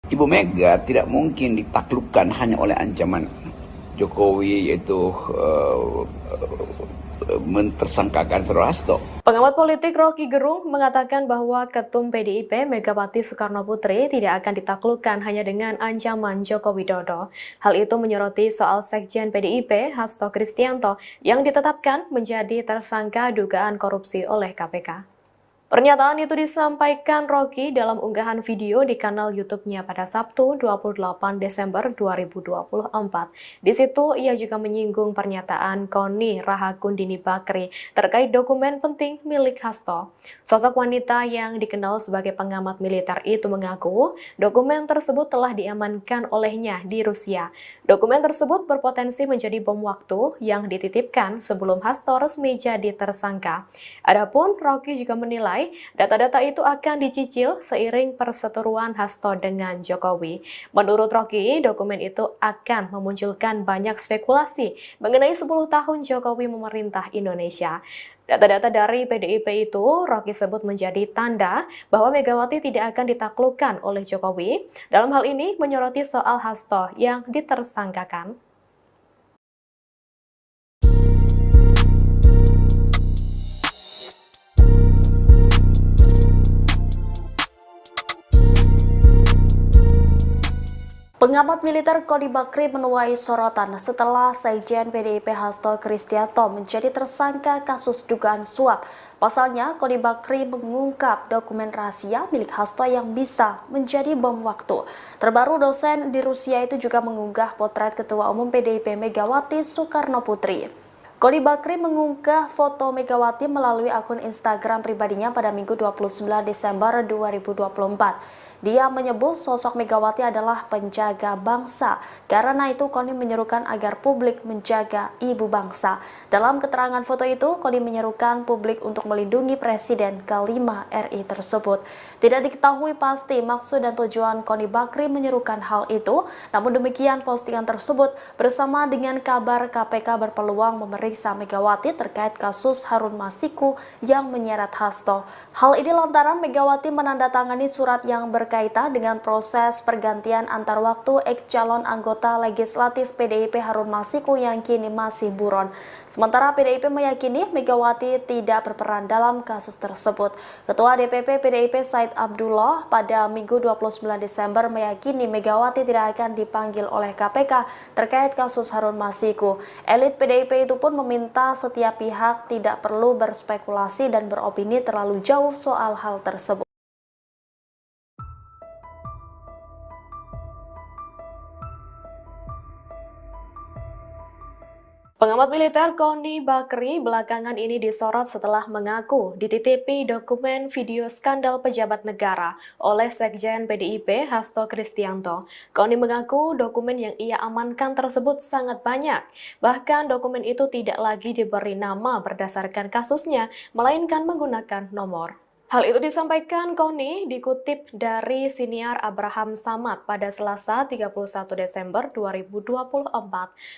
Ibu Mega tidak mungkin ditaklukkan hanya oleh ancaman Jokowi, yaitu mentersangkakan Saudara Hasto. Pengamat politik Rocky Gerung mengatakan bahwa Ketum PDIP Megawati Soekarno Putri tidak akan ditaklukkan hanya dengan ancaman Joko Widodo. Hal itu menyoroti soal Sekjen PDIP Hasto Kristianto yang ditetapkan menjadi tersangka dugaan korupsi oleh KPK. Pernyataan itu disampaikan Rocky dalam unggahan video di kanal YouTube-nya pada Sabtu 28 Desember 2024. Di situ ia juga menyinggung pernyataan Koni Rahakundini Bakri terkait dokumen penting milik Hasto. Sosok wanita yang dikenal sebagai pengamat militer itu mengaku dokumen tersebut telah diamankan olehnya di Rusia. Dokumen tersebut berpotensi menjadi bom waktu yang dititipkan sebelum Hasto resmi jadi tersangka. Adapun Rocky juga menilai menilai data-data itu akan dicicil seiring perseteruan Hasto dengan Jokowi. Menurut Rocky, dokumen itu akan memunculkan banyak spekulasi mengenai 10 tahun Jokowi memerintah Indonesia. Data-data dari PDIP itu Rocky sebut menjadi tanda bahwa Megawati tidak akan ditaklukkan oleh Jokowi. Dalam hal ini menyoroti soal Hasto yang ditersangkakan. Pengamat militer Koni Bakri menuai sorotan setelah Sekjen PDIP Hasto Kristianto menjadi tersangka kasus dugaan suap. Pasalnya, Koni Bakri mengungkap dokumen rahasia milik Hasto yang bisa menjadi bom waktu. Terbaru, dosen di Rusia itu juga mengunggah potret Ketua Umum PDIP Megawati Soekarno Putri. Koni Bakri mengunggah foto Megawati melalui akun Instagram pribadinya pada Minggu 29 Desember 2024. Dia menyebut sosok Megawati adalah penjaga bangsa. Karena itu, Koni menyerukan agar publik menjaga ibu bangsa. Dalam keterangan foto itu, Koni menyerukan publik untuk melindungi Presiden ke-5 RI tersebut. Tidak diketahui pasti maksud dan tujuan Koni Bakri menyerukan hal itu. Namun demikian, postingan tersebut bersama dengan kabar KPK berpeluang memeriksa Megawati terkait kasus Harun Masiku yang menyeret Hasto. Hal ini lantaran Megawati menandatangani surat yang berkaitan dengan proses pergantian antar waktu ex-calon anggota legislatif PDIP Harun Masiku yang kini masih buron. Sementara PDIP meyakini Megawati tidak berperan dalam kasus tersebut. Ketua DPP PDIP Said Abdullah pada Minggu 29 Desember meyakini Megawati tidak akan dipanggil oleh KPK terkait kasus Harun Masiku. Elit PDIP itu pun meminta setiap pihak tidak perlu berspekulasi dan beropini terlalu jauh soal hal tersebut. Pengamat militer Koni Bakri belakangan ini disorot setelah mengaku dititipi dokumen video skandal pejabat negara oleh Sekjen PDIP Hasto Kristianto. Koni mengaku dokumen yang ia amankan tersebut sangat banyak. Bahkan dokumen itu tidak lagi diberi nama berdasarkan kasusnya, melainkan menggunakan nomor. Hal itu disampaikan Koni dikutip dari siniar Abraham Samad pada Selasa 31 Desember 2024.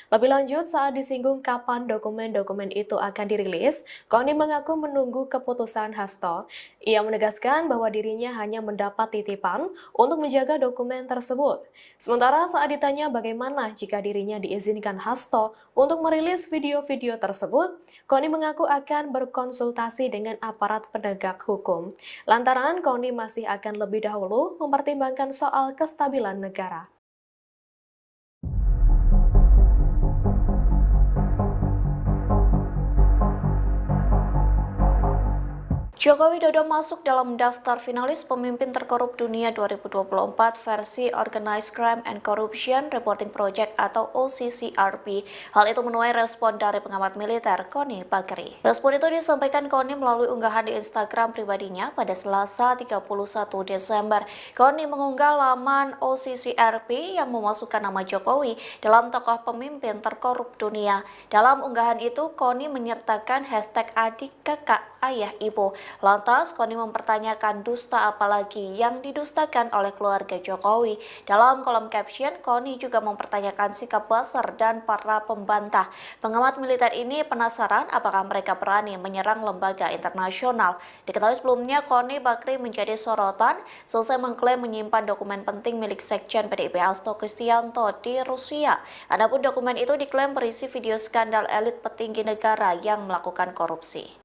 Lebih lanjut, saat disinggung kapan dokumen-dokumen itu akan dirilis, Koni mengaku menunggu keputusan Hasto. Ia menegaskan bahwa dirinya hanya mendapat titipan untuk menjaga dokumen tersebut. Sementara saat ditanya bagaimana jika dirinya diizinkan Hasto untuk merilis video-video tersebut, Koni mengaku akan berkonsultasi dengan aparat penegak hukum. Lantaran Koni masih akan lebih dahulu mempertimbangkan soal kestabilan negara. Joko Widodo masuk dalam daftar finalis pemimpin terkorup dunia 2024 versi Organized Crime and Corruption Reporting Project atau OCCRP. Hal itu menuai respon dari pengamat militer Koni Bakri. Respon itu disampaikan Koni melalui unggahan di Instagram pribadinya pada Selasa 31 Desember. Koni mengunggah laman OCCRP yang memasukkan nama Jokowi dalam tokoh pemimpin terkorup dunia. Dalam unggahan itu, Koni menyertakan hashtag adik, kakak, ayah, ibu. Lantas, Koni mempertanyakan dusta apalagi yang didustakan oleh keluarga Jokowi. Dalam kolom caption, Koni juga mempertanyakan sikap buzzer dan para pembantah. Pengamat militer ini penasaran apakah mereka berani menyerang lembaga internasional. Diketahui sebelumnya, Koni Bakri menjadi sorotan selesai mengklaim menyimpan dokumen penting milik Sekjen PDIP Hasto Kristianto di Rusia. Adapun dokumen itu diklaim berisi video skandal elit petinggi negara yang melakukan korupsi.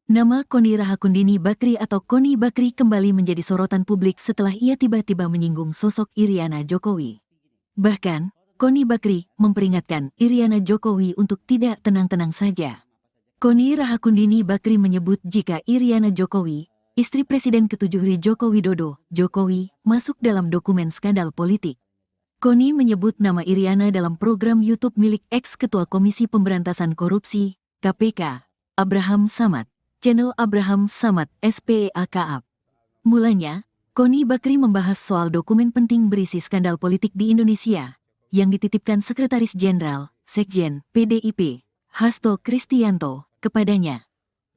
Nama Koni Rahakundini Bakri atau Koni Bakri kembali menjadi sorotan publik setelah ia tiba-tiba menyinggung sosok Iriana Jokowi. Bahkan, Koni Bakri memperingatkan Iriana Jokowi untuk tidak tenang-tenang saja. Koni Rahakundini Bakri menyebut jika Iriana Jokowi, istri Presiden ke-7 Joko Widodo, Jokowi, masuk dalam dokumen skandal politik. Koni menyebut nama Iriana dalam program YouTube milik ex-ketua Komisi Pemberantasan Korupsi, KPK, Abraham Samad. Channel Abraham Samad SPEAKAP. Mulanya, Koni Bakri membahas soal dokumen penting berisi skandal politik di Indonesia yang dititipkan Sekretaris Jenderal, Sekjen, PDIP, Hasto Kristianto, kepadanya.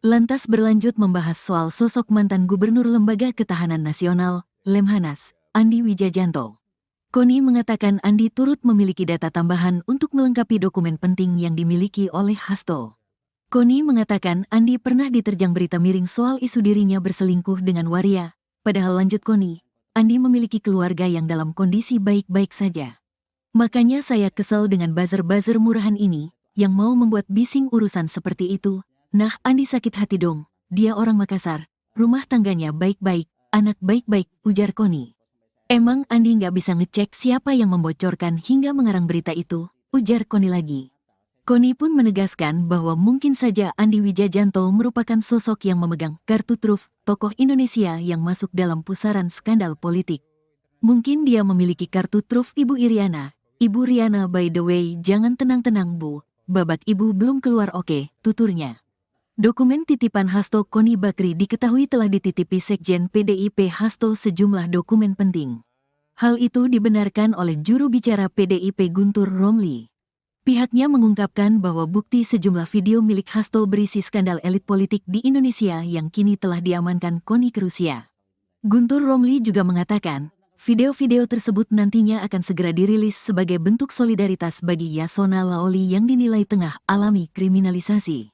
lantas berlanjut membahas soal sosok mantan Gubernur Lembaga Ketahanan Nasional, Lemhanas, Andi Wijajanto. Koni mengatakan Andi turut memiliki data tambahan untuk melengkapi dokumen penting yang dimiliki oleh Hasto. Koni mengatakan Andi pernah diterjang berita miring soal isu dirinya berselingkuh dengan waria, padahal lanjut Koni, Andi memiliki keluarga yang dalam kondisi baik-baik saja. Makanya saya kesal dengan buzzer-buzzer murahan ini, yang mau membuat bising urusan seperti itu. Nah, Andi sakit hati dong, dia orang Makassar, rumah tangganya baik-baik, anak baik-baik, ujar Koni. Emang Andi nggak bisa ngecek siapa yang membocorkan hingga mengarang berita itu, ujar Koni lagi. Koni pun menegaskan bahwa mungkin saja Andi Wijajanto merupakan sosok yang memegang kartu truf tokoh Indonesia yang masuk dalam pusaran skandal politik. Mungkin dia memiliki kartu truf Ibu Iriana. Ibu Riana, by the way, jangan tenang-tenang Bu, babak ibu belum keluar oke, tuturnya. Dokumen titipan Hasto Koni Bakri diketahui telah dititipi Sekjen PDIP Hasto sejumlah dokumen penting. Hal itu dibenarkan oleh juru bicara PDIP Guntur Romli. Pihaknya mengungkapkan bahwa bukti sejumlah video milik Hasto berisi skandal elit politik di Indonesia yang kini telah diamankan Koni ke Rusia. Guntur Romli juga mengatakan, video-video tersebut nantinya akan segera dirilis sebagai bentuk solidaritas bagi Yasona Laoli yang dinilai tengah alami kriminalisasi.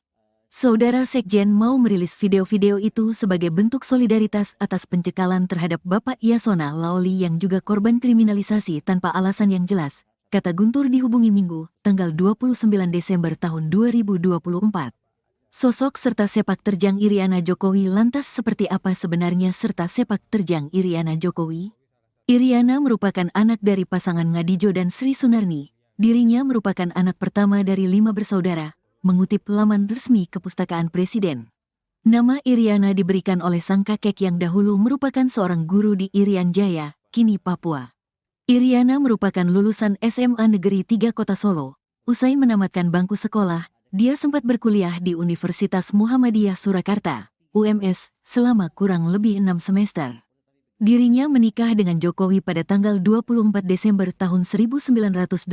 Saudara Sekjen mau merilis video-video itu sebagai bentuk solidaritas atas pencekalan terhadap Bapak Yasona Laoli yang juga korban kriminalisasi tanpa alasan yang jelas, kata Guntur dihubungi Minggu, tanggal 29 Desember tahun 2024. Sosok serta sepak terjang Iriana Jokowi lantas seperti apa sebenarnya serta sepak terjang Iriana Jokowi? Iriana merupakan anak dari pasangan Ngadijo dan Sri Sunarni. Dirinya merupakan anak pertama dari 5 bersaudara, mengutip laman resmi Kepustakaan Presiden. Nama Iriana diberikan oleh sang kakek yang dahulu merupakan seorang guru di Irian Jaya, kini Papua. Iriana merupakan lulusan SMA Negeri 3 Kota Solo. Usai menamatkan bangku sekolah, dia sempat berkuliah di Universitas Muhammadiyah Surakarta, UMS, selama kurang lebih 6 semester. Dirinya menikah dengan Jokowi pada tanggal 24 Desember tahun 1986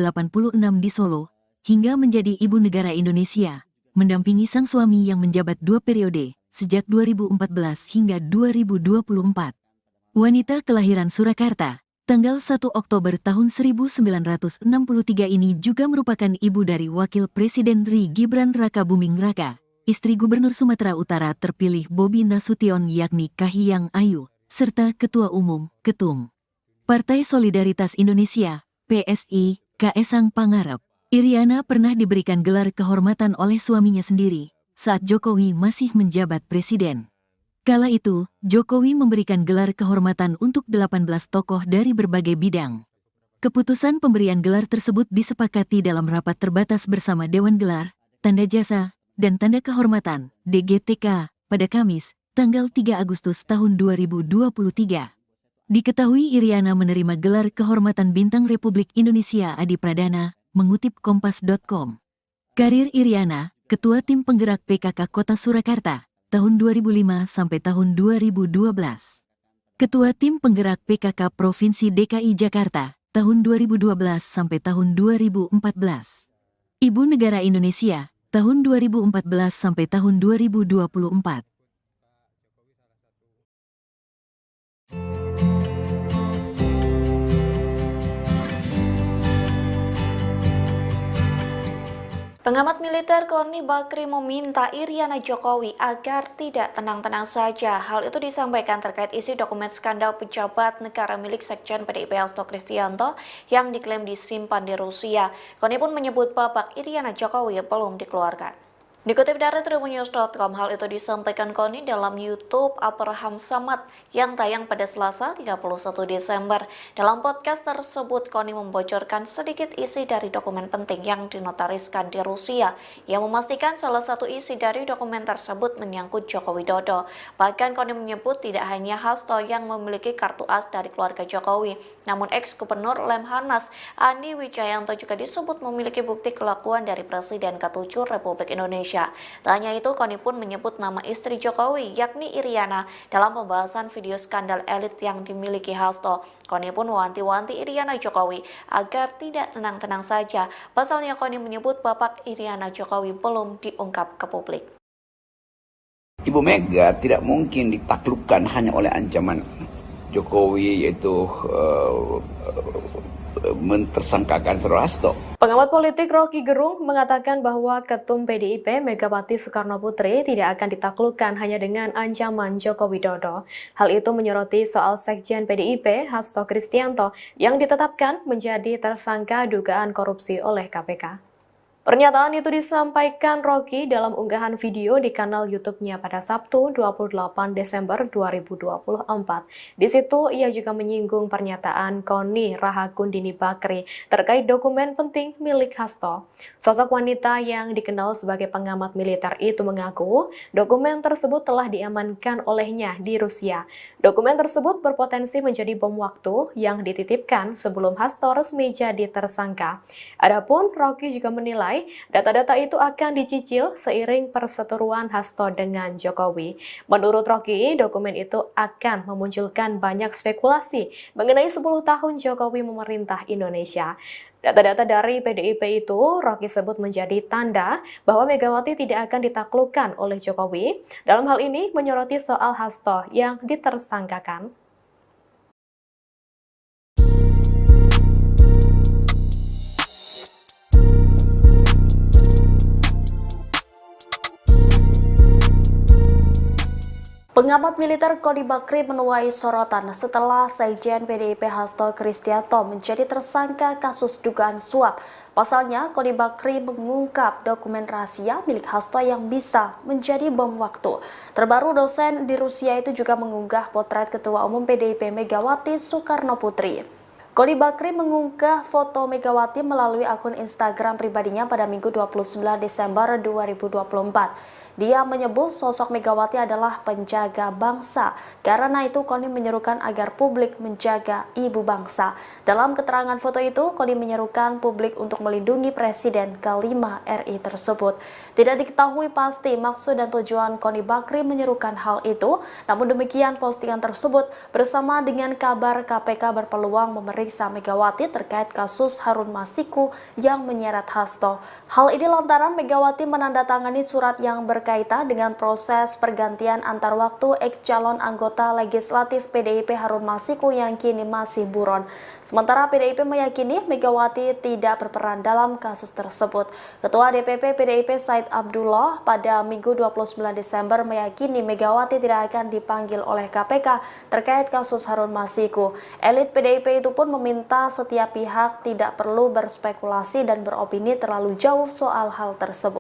di Solo, hingga menjadi ibu negara Indonesia, mendampingi sang suami yang menjabat 2 periode, sejak 2014 hingga 2024. Wanita kelahiran Surakarta, tanggal 1 Oktober tahun 1963 ini juga merupakan ibu dari Wakil Presiden RI Gibran Rakabuming Raka, istri Gubernur Sumatera Utara terpilih Bobi Nasution yakni Kahiyang Ayu, serta Ketua Umum, Ketum Partai Solidaritas Indonesia, PSI, Kaesang Pangarep. Iriana pernah diberikan gelar kehormatan oleh suaminya sendiri saat Jokowi masih menjabat presiden. Kala itu, Jokowi memberikan gelar kehormatan untuk 18 tokoh dari berbagai bidang. Keputusan pemberian gelar tersebut disepakati dalam rapat terbatas bersama Dewan Gelar, Tanda Jasa, dan Tanda Kehormatan, DGTK, pada Kamis, tanggal 3 Agustus tahun 2023. Diketahui Iriana menerima gelar kehormatan Bintang Republik Indonesia Adi Pradana, mengutip Kompas.com. Karir Iriana, Ketua Tim Penggerak PKK Kota Surakarta, tahun 2005 sampai tahun 2012. Ketua Tim Penggerak PKK Provinsi DKI Jakarta, tahun 2012 sampai tahun 2014. Ibu Negara Indonesia, tahun 2014 sampai tahun 2024. Pengamat militer Koni Bakri meminta Iriana Jokowi agar tidak tenang-tenang saja. Hal itu disampaikan terkait isi dokumen skandal pejabat negara milik Sekjen PDIP Hasto Kristianto yang diklaim disimpan di Rusia. Koni pun menyebut babak Iriana Jokowi belum dikeluarkan. Dikutip dari tribunnews.com, hal itu disampaikan Koni dalam YouTube Abraham Samad yang tayang pada Selasa 31 Desember. Dalam podcast tersebut, Koni membocorkan sedikit isi dari dokumen penting yang dinotariskan di Rusia, yang memastikan salah satu isi dari dokumen tersebut menyangkut Joko Widodo. Bahkan Koni menyebut tidak hanya Hasto yang memiliki kartu as dari keluarga Jokowi, namun ex-gubernur Lemhanas Andi Wijayanto juga disebut memiliki bukti kelakuan dari Presiden ke-7 Republik Indonesia. Tak hanya itu, Koni pun menyebut nama istri Jokowi, yakni Iriana, dalam pembahasan video skandal elit yang dimiliki Hasto. Koni pun mewanti-wanti Iriana Jokowi agar tidak tenang-tenang saja. Pasalnya Koni menyebut babak Iriana Jokowi belum diungkap ke publik. Ibu Mega tidak mungkin ditaklukkan hanya oleh ancaman Jokowi, yaitu mentersangkakan Saudara Hasto. Pengamat politik Rocky Gerung mengatakan bahwa Ketum PDIP Megawati Soekarnoputri tidak akan ditaklukkan hanya dengan ancaman Joko Widodo. Hal itu menyoroti soal Sekjen PDIP Hasto Kristianto yang ditetapkan menjadi tersangka dugaan korupsi oleh KPK. Pernyataan itu disampaikan Rocky dalam unggahan video di kanal YouTube-nya pada Sabtu 28 Desember 2024. Di situ ia juga menyinggung pernyataan Koni Rahakundini Bakri terkait dokumen penting milik Hasto. Sosok wanita yang dikenal sebagai pengamat militer itu mengaku dokumen tersebut telah diamankan olehnya di Rusia. Dokumen tersebut berpotensi menjadi bom waktu yang dititipkan sebelum Hasto resmi jadi tersangka. Adapun Rocky juga menilai data-data itu akan dicicil seiring perseteruan Hasto dengan Jokowi. Menurut Rocky, dokumen itu akan memunculkan banyak spekulasi mengenai 10 tahun Jokowi memerintah Indonesia. Data-data dari PDIP itu Rocky sebut menjadi tanda bahwa Megawati tidak akan ditaklukkan oleh Jokowi. Dalam hal ini menyoroti soal Hasto yang ditersangkakan. Pengamat militer Koni Bakri menuai sorotan setelah Sekjen PDIP Hasto Kristianto menjadi tersangka kasus dugaan suap. Pasalnya, Koni Bakri mengungkap dokumen rahasia milik Hasto yang bisa menjadi bom waktu. Terbaru, dosen di Rusia itu juga mengunggah potret Ketua Umum PDIP Megawati Soekarnoputri. Koni Bakri mengunggah foto Megawati melalui akun Instagram pribadinya pada Minggu 29 Desember 2024. Dia menyebut sosok Megawati adalah penjaga bangsa. Karena itu, Koni menyerukan agar publik menjaga ibu bangsa. Dalam keterangan foto itu, Koni menyerukan publik untuk melindungi Presiden ke-5 RI tersebut. Tidak diketahui pasti maksud dan tujuan Koni Bakri menyerukan hal itu. Namun demikian, postingan tersebut bersama dengan kabar KPK berpeluang memeriksa Megawati terkait kasus Harun Masiku yang menyeret Hasto. Hal ini lantaran Megawati menandatangani surat yang berkaitan dengan proses pergantian antar waktu ex-calon anggota legislatif PDIP Harun Masiku yang kini masih buron. Sementara PDIP meyakini Megawati tidak berperan dalam kasus tersebut. Ketua DPP PDIP Said Abdullah pada Minggu 29 Desember meyakini Megawati tidak akan dipanggil oleh KPK terkait kasus Harun Masiku. Elit PDIP itu pun meminta setiap pihak tidak perlu berspekulasi dan beropini terlalu jauh soal hal tersebut.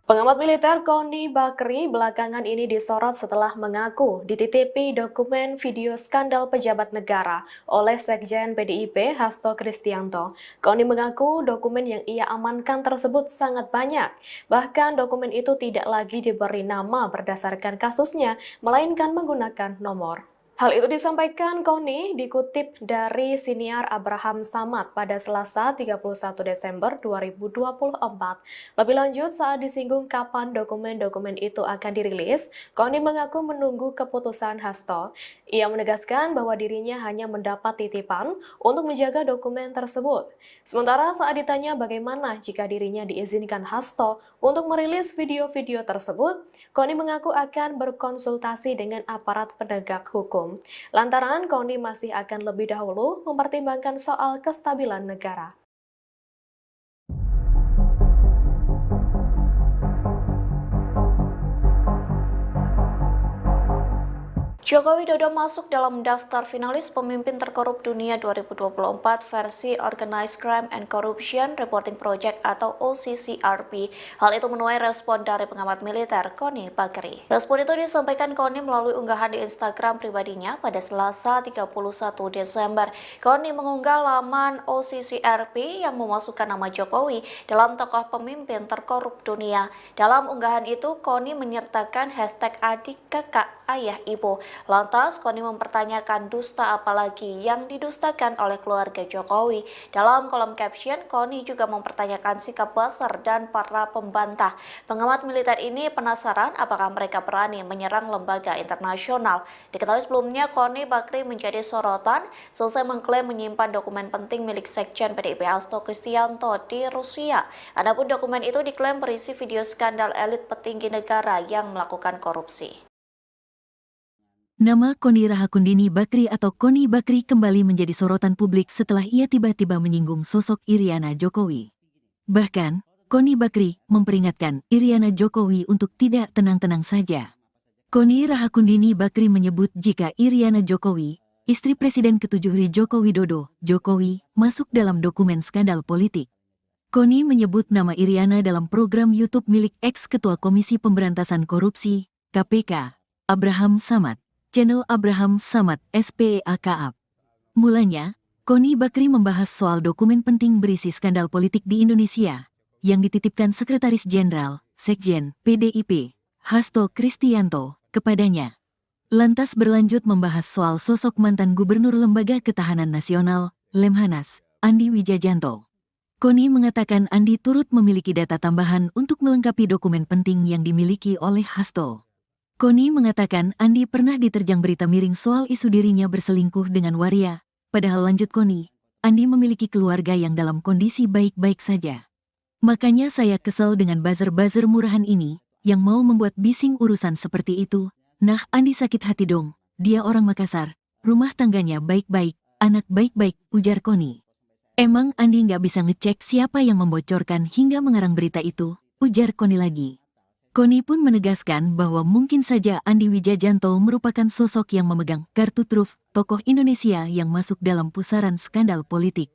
Pengamat militer Koni Bakri belakangan ini disorot setelah mengaku dititipi dokumen video skandal pejabat negara oleh Sekjen PDIP Hasto Kristianto. Koni mengaku dokumen yang ia amankan tersebut sangat banyak. Bahkan dokumen itu tidak lagi diberi nama berdasarkan kasusnya, melainkan menggunakan nomor. Hal itu disampaikan Koni dikutip dari siniar Abraham Samad pada Selasa 31 Desember 2024. Lebih lanjut, saat disinggung kapan dokumen-dokumen itu akan dirilis, Koni mengaku menunggu keputusan Hasto. Ia menegaskan bahwa dirinya hanya mendapat titipan untuk menjaga dokumen tersebut. Sementara saat ditanya bagaimana jika dirinya diizinkan Hasto untuk merilis video-video tersebut, Koni mengaku akan berkonsultasi dengan aparat penegak hukum. Lantaran Koni masih akan lebih dahulu mempertimbangkan soal kestabilan negara. Joko Widodo masuk dalam daftar finalis pemimpin terkorup dunia 2024 versi Organized Crime and Corruption Reporting Project atau OCCRP. Hal itu menuai respon dari pengamat militer Koni Bakri. Respon itu disampaikan Koni melalui unggahan di Instagram pribadinya pada Selasa 31 Desember. Koni mengunggah laman OCCRP yang memasukkan nama Jokowi dalam tokoh pemimpin terkorup dunia. Dalam unggahan itu, Koni menyertakan hashtag adik, kakak, ayah, ibu. Lantas, Koni mempertanyakan dusta apalagi yang didustakan oleh keluarga Jokowi. Dalam kolom caption, Koni juga mempertanyakan sikap Buzzer dan para pembantah. Pengamat militer ini penasaran apakah mereka berani menyerang lembaga internasional. Diketahui sebelumnya, Koni Bakri menjadi sorotan selesai mengklaim menyimpan dokumen penting milik Sekjen PDIP Hasto Kristianto di Rusia. Adapun dokumen itu diklaim berisi video skandal elit petinggi negara yang melakukan korupsi. Nama Koni Rahakundini Bakri atau Koni Bakri kembali menjadi sorotan publik setelah ia tiba-tiba menyinggung sosok Iriana Jokowi. Bahkan, Koni Bakri memperingatkan Iriana Jokowi untuk tidak tenang-tenang saja. Koni Rahakundini Bakri menyebut jika Iriana Jokowi, istri Presiden ke-7 Joko Widodo, Jokowi, masuk dalam dokumen skandal politik. Koni menyebut nama Iriana dalam program YouTube milik ex-ketua Komisi Pemberantasan Korupsi, KPK, Abraham Samad. Channel Abraham Samad SPEAKAP. Mulanya, Koni Bakri membahas soal dokumen penting berisi skandal politik di Indonesia yang dititipkan Sekretaris Jenderal, Sekjen, PDIP, Hasto Kristianto, kepadanya. Lantas berlanjut membahas soal sosok mantan Gubernur Lembaga Ketahanan Nasional, Lemhanas, Andi Wijajanto. Koni mengatakan Andi turut memiliki data tambahan untuk melengkapi dokumen penting yang dimiliki oleh Hasto. Koni mengatakan Andi pernah diterjang berita miring soal isu dirinya berselingkuh dengan waria, padahal lanjut Koni, Andi memiliki keluarga yang dalam kondisi baik-baik saja. Makanya saya kesel dengan buzzer-buzzer murahan ini, yang mau membuat bising urusan seperti itu. Nah, Andi sakit hati dong, dia orang Makassar, rumah tangganya baik-baik, anak baik-baik, ujar Koni. Emang Andi nggak bisa ngecek siapa yang membocorkan hingga mengarang berita itu, ujar Koni lagi. Koni pun menegaskan bahwa mungkin saja Andi Wijajanto merupakan sosok yang memegang kartu truf tokoh Indonesia yang masuk dalam pusaran skandal politik.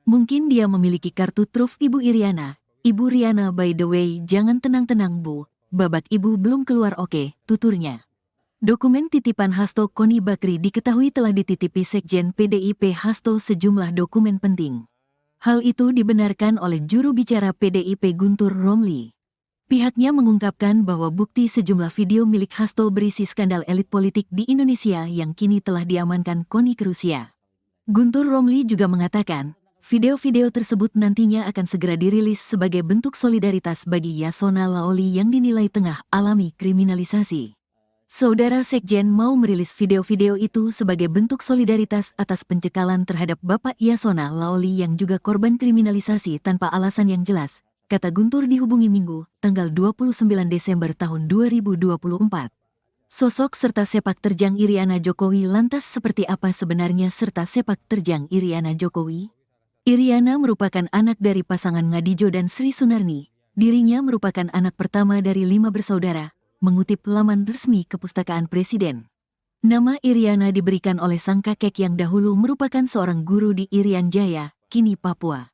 Mungkin dia memiliki kartu truf Ibu Iriana. Ibu Riana by the way, jangan tenang-tenang Bu, babak Ibu belum keluar oke, tuturnya. Dokumen titipan Hasto Koni Bakri diketahui telah dititipi Sekjen PDIP Hasto sejumlah dokumen penting. Hal itu dibenarkan oleh juru bicara PDIP Guntur Romli. Pihaknya mengungkapkan bahwa bukti sejumlah video milik Hasto berisi skandal elit politik di Indonesia yang kini telah diamankan Koni ke Rusia. Guntur Romli juga mengatakan, video-video tersebut nantinya akan segera dirilis sebagai bentuk solidaritas bagi Yasona Laoli yang dinilai tengah alami kriminalisasi. Saudara Sekjen mau merilis video-video itu sebagai bentuk solidaritas atas pencekalan terhadap Bapak Yasona Laoli yang juga korban kriminalisasi tanpa alasan yang jelas, kata Guntur dihubungi Minggu, tanggal 29 Desember tahun 2024. Sosok serta sepak terjang Iriana Jokowi lantas seperti apa sebenarnya serta sepak terjang Iriana Jokowi? Iriana merupakan anak dari pasangan Ngadijo dan Sri Sunarni. Dirinya merupakan anak pertama dari 5 bersaudara, mengutip laman resmi Kepustakaan Presiden. Nama Iriana diberikan oleh sang kakek yang dahulu merupakan seorang guru di Irian Jaya, kini Papua.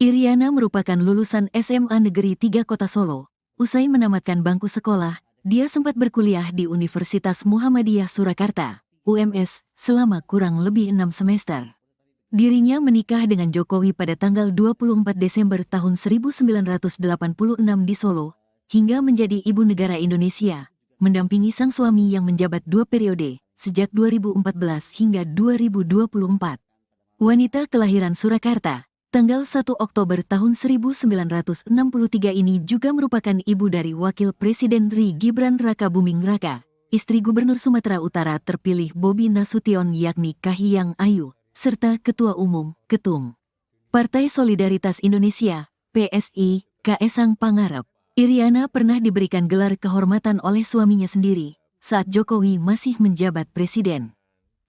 Iriana merupakan lulusan SMA Negeri 3 Kota Solo. Usai menamatkan bangku sekolah, dia sempat berkuliah di Universitas Muhammadiyah Surakarta, UMS, selama kurang lebih 6 semester. Dirinya menikah dengan Jokowi pada tanggal 24 Desember tahun 1986 di Solo, hingga menjadi ibu negara Indonesia, mendampingi sang suami yang menjabat 2 periode, sejak 2014 hingga 2024. Wanita kelahiran Surakarta, tanggal 1 Oktober tahun 1963 ini juga merupakan ibu dari Wakil Presiden RI Gibran Rakabuming Raka, istri Gubernur Sumatera Utara terpilih Bobi Nasution yakni Kahiyang Ayu, serta Ketua Umum, Ketum Partai Solidaritas Indonesia, PSI, Kaesang Pangarep. Iriana pernah diberikan gelar kehormatan oleh suaminya sendiri, saat Jokowi masih menjabat presiden.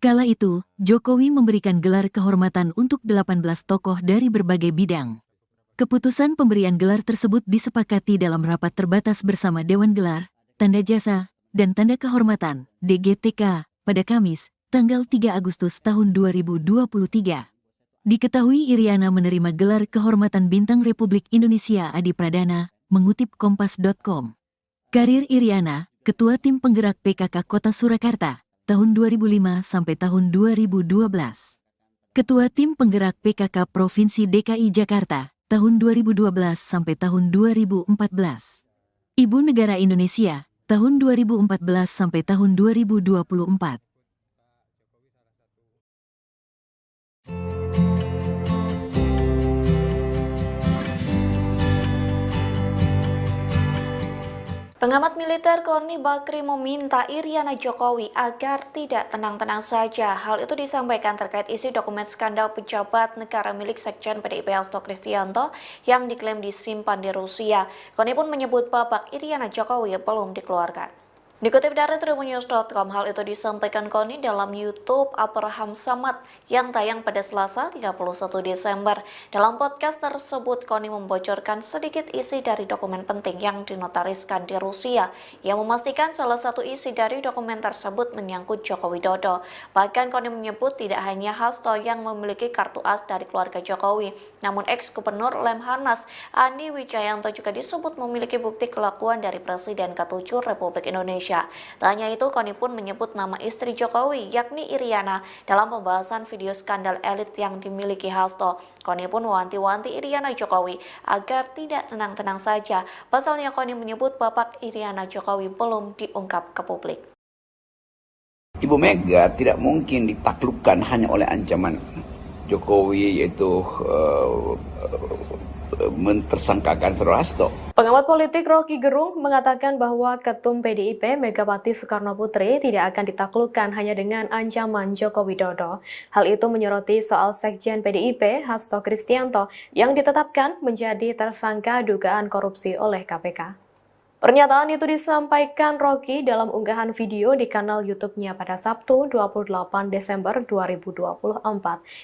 Kala itu, Jokowi memberikan gelar kehormatan untuk 18 tokoh dari berbagai bidang. Keputusan pemberian gelar tersebut disepakati dalam rapat terbatas bersama Dewan Gelar, Tanda Jasa, dan Tanda Kehormatan, DGTK, pada Kamis, tanggal 3 Agustus tahun 2023. Diketahui Iriana menerima gelar kehormatan Bintang Republik Indonesia Adi Pradana, mengutip Kompas.com. Karir Iriana, Ketua Tim Penggerak PKK Kota Surakarta, tahun 2005 sampai tahun 2012. Ketua Tim Penggerak PKK Provinsi DKI Jakarta, tahun 2012 sampai tahun 2014. Ibu Negara Indonesia, tahun 2014 sampai tahun 2024. Pengamat militer Koni Bakri meminta Iriana Jokowi agar tidak tenang-tenang saja. Hal itu disampaikan terkait isi dokumen skandal pejabat negara milik Sekjen PDIP Hasto Kristianto yang diklaim disimpan di Rusia. Koni pun menyebut babak Iriana Jokowi belum dikeluarkan. Dikutip dari tribunnews.com, hal itu disampaikan Koni dalam YouTube Abraham Samad yang tayang pada Selasa 31 Desember. Dalam podcast tersebut, Koni membocorkan sedikit isi dari dokumen penting yang dinotariskan di Rusia, yang memastikan salah satu isi dari dokumen tersebut menyangkut Joko Widodo. Bahkan Koni menyebut tidak hanya Hasto yang memiliki kartu as dari keluarga Jokowi, namun ex-gubernur Lemhanas Andi Wijayanto juga disebut memiliki bukti kelakuan dari Presiden ke-7 Republik Indonesia. Tak hanya itu, Koni pun menyebut nama istri Jokowi, yakni Iriana, dalam pembahasan video skandal elit yang dimiliki Hasto. Koni pun mewanti-wanti Iriana Jokowi agar tidak tenang-tenang saja. Pasalnya Koni menyebut babak Iriana Jokowi belum diungkap ke publik. Ibu Mega tidak mungkin ditaklukkan hanya oleh ancaman Jokowi, yaitu mentersangkakan Saudara Hasto. Pengamat politik Rocky Gerung mengatakan bahwa Ketum PDIP Megawati Soekarno Putri tidak akan ditaklukkan hanya dengan ancaman Joko Widodo. Hal itu menyoroti soal Sekjen PDIP Hasto Kristianto yang ditetapkan menjadi tersangka dugaan korupsi oleh KPK. Pernyataan itu disampaikan Rocky dalam unggahan video di kanal YouTube-nya pada Sabtu 28 Desember 2024.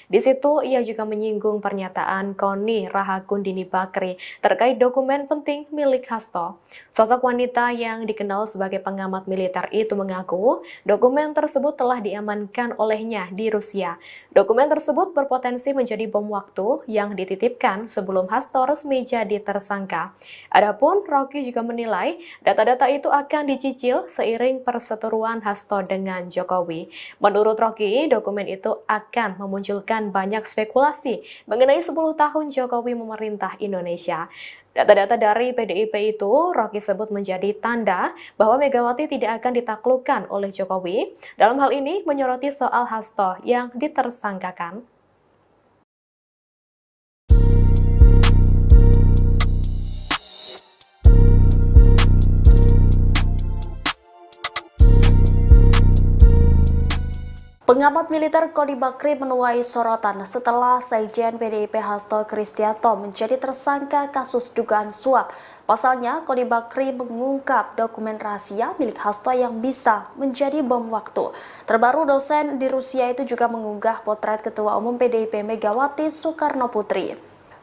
Di situ ia juga menyinggung pernyataan Koni Rahakundini Bakri terkait dokumen penting milik Hasto. Sosok wanita yang dikenal sebagai pengamat militer itu mengaku dokumen tersebut telah diamankan olehnya di Rusia. Dokumen tersebut berpotensi menjadi bom waktu yang dititipkan sebelum Hasto resmi jadi tersangka. Adapun Rocky juga menilai data-data itu akan dicicil seiring perseteruan Hasto dengan Jokowi. Menurut Rocky, dokumen itu akan memunculkan banyak spekulasi mengenai 10 tahun Jokowi memerintah Indonesia. Data-data dari PDIP itu Rocky sebut menjadi tanda bahwa Megawati tidak akan ditaklukkan oleh Jokowi. Dalam hal ini menyoroti soal Hasto yang ditersangkakan. Pengamat militer Koni Bakri menuai sorotan setelah Sekjen PDIP Hasto Kristianto menjadi tersangka kasus dugaan suap. Pasalnya, Koni Bakri mengungkap dokumen rahasia milik Hasto yang bisa menjadi bom waktu. Terbaru, dosen di Rusia itu juga mengunggah potret Ketua Umum PDIP Megawati Soekarno Putri.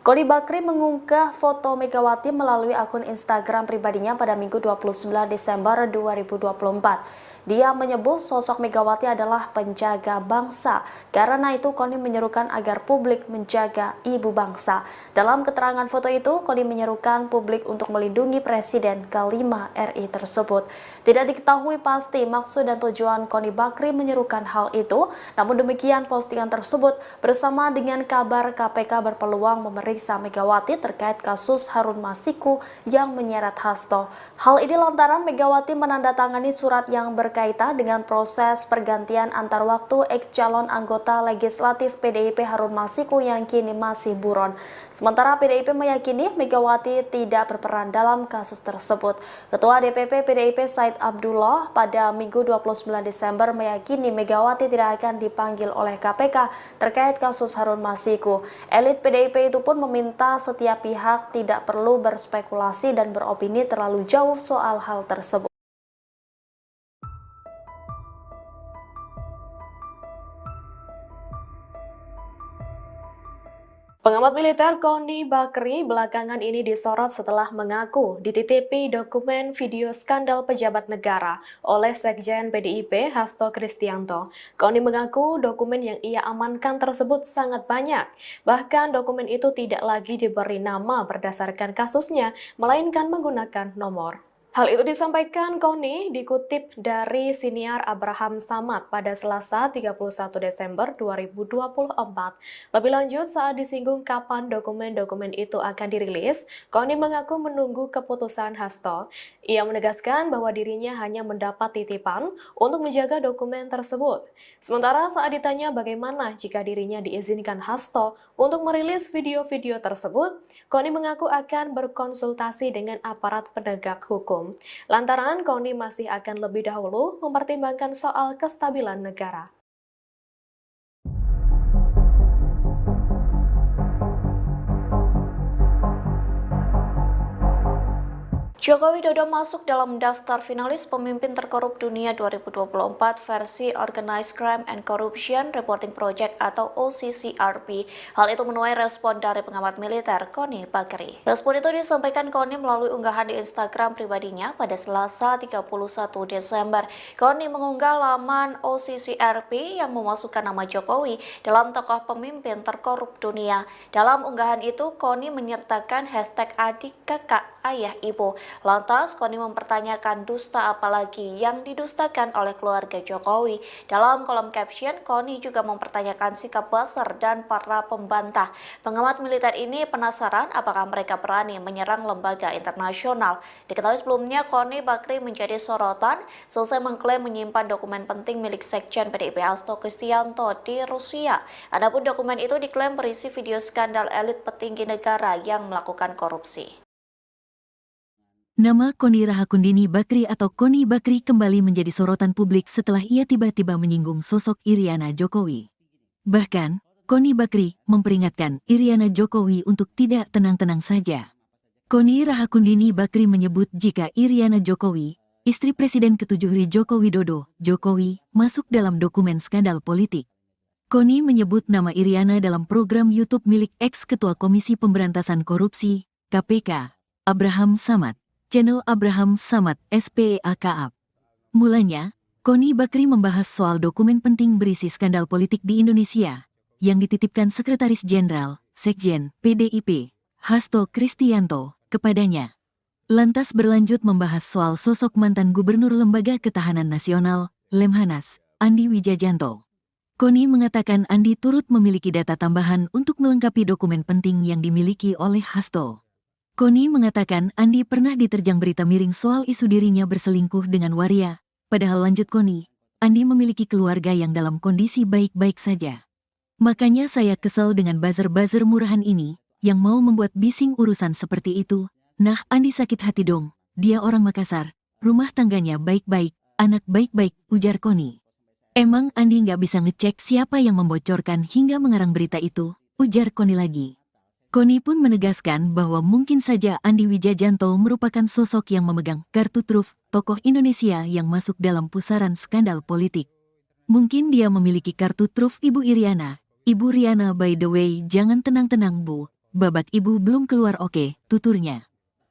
Koni Bakri mengunggah foto Megawati melalui akun Instagram pribadinya pada Minggu 29 Desember 2024. Dia menyebut sosok Megawati adalah penjaga bangsa. Karena itu, Koni menyerukan agar publik menjaga ibu bangsa. Dalam keterangan foto itu, Koni menyerukan publik untuk melindungi Presiden ke-5 RI tersebut. Tidak diketahui pasti maksud dan tujuan Koni Bakri menyerukan hal itu. Namun demikian, postingan tersebut bersama dengan kabar KPK berpeluang memeriksa Megawati terkait kasus Harun Masiku yang menyeret Hasto. Hal ini lantaran Megawati menandatangani surat yang berkaitan dengan proses pergantian antar waktu ex-calon anggota legislatif PDIP Harun Masiku yang kini masih buron. Sementara PDIP meyakini Megawati tidak berperan dalam kasus tersebut. Ketua DPP PDIP Said Abdullah pada Minggu 29 Desember meyakini Megawati tidak akan dipanggil oleh KPK terkait kasus Harun Masiku. Elit PDIP itu pun meminta setiap pihak tidak perlu berspekulasi dan beropini terlalu jauh soal hal tersebut. Pengamat militer Koni Bakri belakangan ini disorot setelah mengaku dititipi dokumen video skandal pejabat negara oleh Sekjen PDIP Hasto Kristianto. Koni mengaku dokumen yang ia amankan tersebut sangat banyak. Bahkan dokumen itu tidak lagi diberi nama berdasarkan kasusnya, melainkan menggunakan nomor. Hal itu disampaikan Koni dikutip dari siniar Abraham Samad pada Selasa 31 Desember 2024. Lebih lanjut, saat disinggung kapan dokumen-dokumen itu akan dirilis, Koni mengaku menunggu keputusan Hasto. Ia menegaskan bahwa dirinya hanya mendapat titipan untuk menjaga dokumen tersebut. Sementara saat ditanya bagaimana jika dirinya diizinkan Hasto untuk merilis video-video tersebut, Koni mengaku akan berkonsultasi dengan aparat penegak hukum. Lantaran Koni masih akan lebih dahulu mempertimbangkan soal kestabilan negara. Joko Widodo masuk dalam daftar finalis pemimpin terkorup dunia 2024 versi Organized Crime and Corruption Reporting Project atau OCCRP. Hal itu menuai respon dari pengamat militer Koni Bakri. Respon itu disampaikan Koni melalui unggahan di Instagram pribadinya pada Selasa 31 Desember. Koni mengunggah laman OCCRP yang memasukkan nama Jokowi dalam tokoh pemimpin terkorup dunia. Dalam unggahan itu, Koni menyertakan hashtag adik, kakak, ayah, ibu. Lantas, Koni mempertanyakan dusta apalagi yang didustakan oleh keluarga Jokowi. Dalam kolom caption, Koni juga mempertanyakan sikap buzzer dan para pembantah. Pengamat militer ini penasaran apakah mereka berani menyerang lembaga internasional. Diketahui sebelumnya, Koni Bakri menjadi sorotan selesai mengklaim menyimpan dokumen penting milik Sekjen PDIP Hasto Kristianto di Rusia. Adapun dokumen itu diklaim berisi video skandal elit petinggi negara yang melakukan korupsi. Nama Koni Rahakundini Bakri atau Koni Bakri kembali menjadi sorotan publik setelah ia tiba-tiba menyinggung sosok Iriana Jokowi. Bahkan, Koni Bakri memperingatkan Iriana Jokowi untuk tidak tenang-tenang saja. Koni Rahakundini Bakri menyebut jika Iriana Jokowi, istri Presiden ke-7 Joko Widodo, Jokowi, masuk dalam dokumen skandal politik. Koni menyebut nama Iriana dalam program YouTube milik ex-ketua Komisi Pemberantasan Korupsi, KPK, Abraham Samad. Channel Abraham Samad SPEAKAP. Mulanya, Koni Bakri membahas soal dokumen penting berisi skandal politik di Indonesia yang dititipkan Sekretaris Jenderal, Sekjen, PDIP, Hasto Kristianto, kepadanya. Lantas berlanjut membahas soal sosok mantan Gubernur Lembaga Ketahanan Nasional, Lemhanas, Andi Wijajanto. Koni mengatakan Andi turut memiliki data tambahan untuk melengkapi dokumen penting yang dimiliki oleh Hasto. Koni mengatakan Andi pernah diterjang berita miring soal isu dirinya berselingkuh dengan waria, padahal lanjut Koni, Andi memiliki keluarga yang dalam kondisi baik-baik saja. Makanya saya kesel dengan buzzer-buzzer murahan ini, yang mau membuat bising urusan seperti itu. Nah, Andi sakit hati dong, dia orang Makassar, rumah tangganya baik-baik, anak baik-baik, ujar Koni. Emang Andi nggak bisa ngecek siapa yang membocorkan hingga mengarang berita itu, ujar Koni lagi. Koni pun menegaskan bahwa mungkin saja Andi Wijajanto merupakan sosok yang memegang kartu truf tokoh Indonesia yang masuk dalam pusaran skandal politik. Mungkin dia memiliki kartu truf Ibu Iriana. Ibu Riana, by the way, jangan tenang-tenang Bu, babak ibu belum keluar, oke, tuturnya.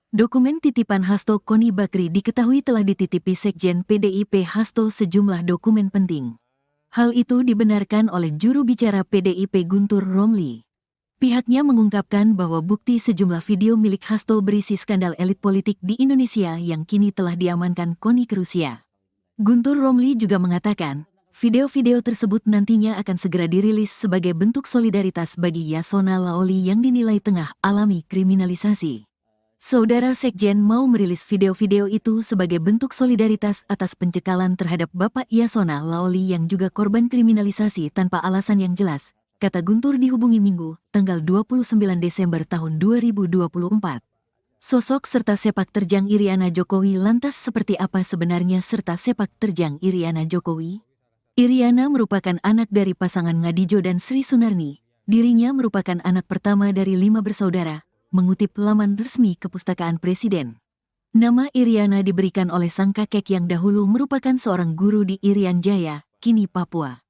Dokumen titipan Hasto Koni Bakri diketahui telah dititipi Sekjen PDIP Hasto sejumlah dokumen penting. Hal itu dibenarkan oleh juru bicara PDIP Guntur Romli. Pihaknya mengungkapkan bahwa bukti sejumlah video milik Hasto berisi skandal elit politik di Indonesia yang kini telah diamankan Koni ke Rusia. Guntur Romli juga mengatakan, video-video tersebut nantinya akan segera dirilis sebagai bentuk solidaritas bagi Yasona Laoli yang dinilai tengah alami kriminalisasi. Saudara Sekjen mau merilis video-video itu sebagai bentuk solidaritas atas pencekalan terhadap Bapak Yasona Laoli yang juga korban kriminalisasi tanpa alasan yang jelas, kata Guntur dihubungi Minggu, tanggal 29 Desember tahun 2024. Sosok serta sepak terjang Iriana Jokowi lantas seperti apa sebenarnya serta sepak terjang Iriana Jokowi? Iriana merupakan anak dari pasangan Ngadijo dan Sri Sunarni. Dirinya merupakan anak pertama dari 5 bersaudara, mengutip laman resmi Kepustakaan Presiden. Nama Iriana diberikan oleh sang kakek yang dahulu merupakan seorang guru di Irian Jaya, kini Papua.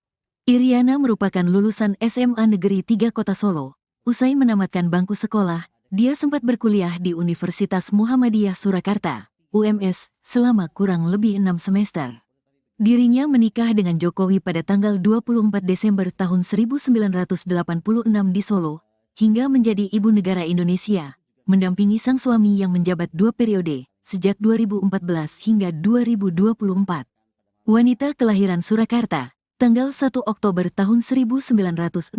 Iriana merupakan lulusan SMA Negeri 3 Kota Solo. Usai menamatkan bangku sekolah, dia sempat berkuliah di Universitas Muhammadiyah Surakarta, UMS, selama kurang lebih 6 semester. Dirinya menikah dengan Jokowi pada tanggal 24 Desember tahun 1986 di Solo, hingga menjadi ibu negara Indonesia, mendampingi sang suami yang menjabat 2 periode, sejak 2014 hingga 2024. Wanita kelahiran Surakarta, tanggal 1 Oktober tahun 1963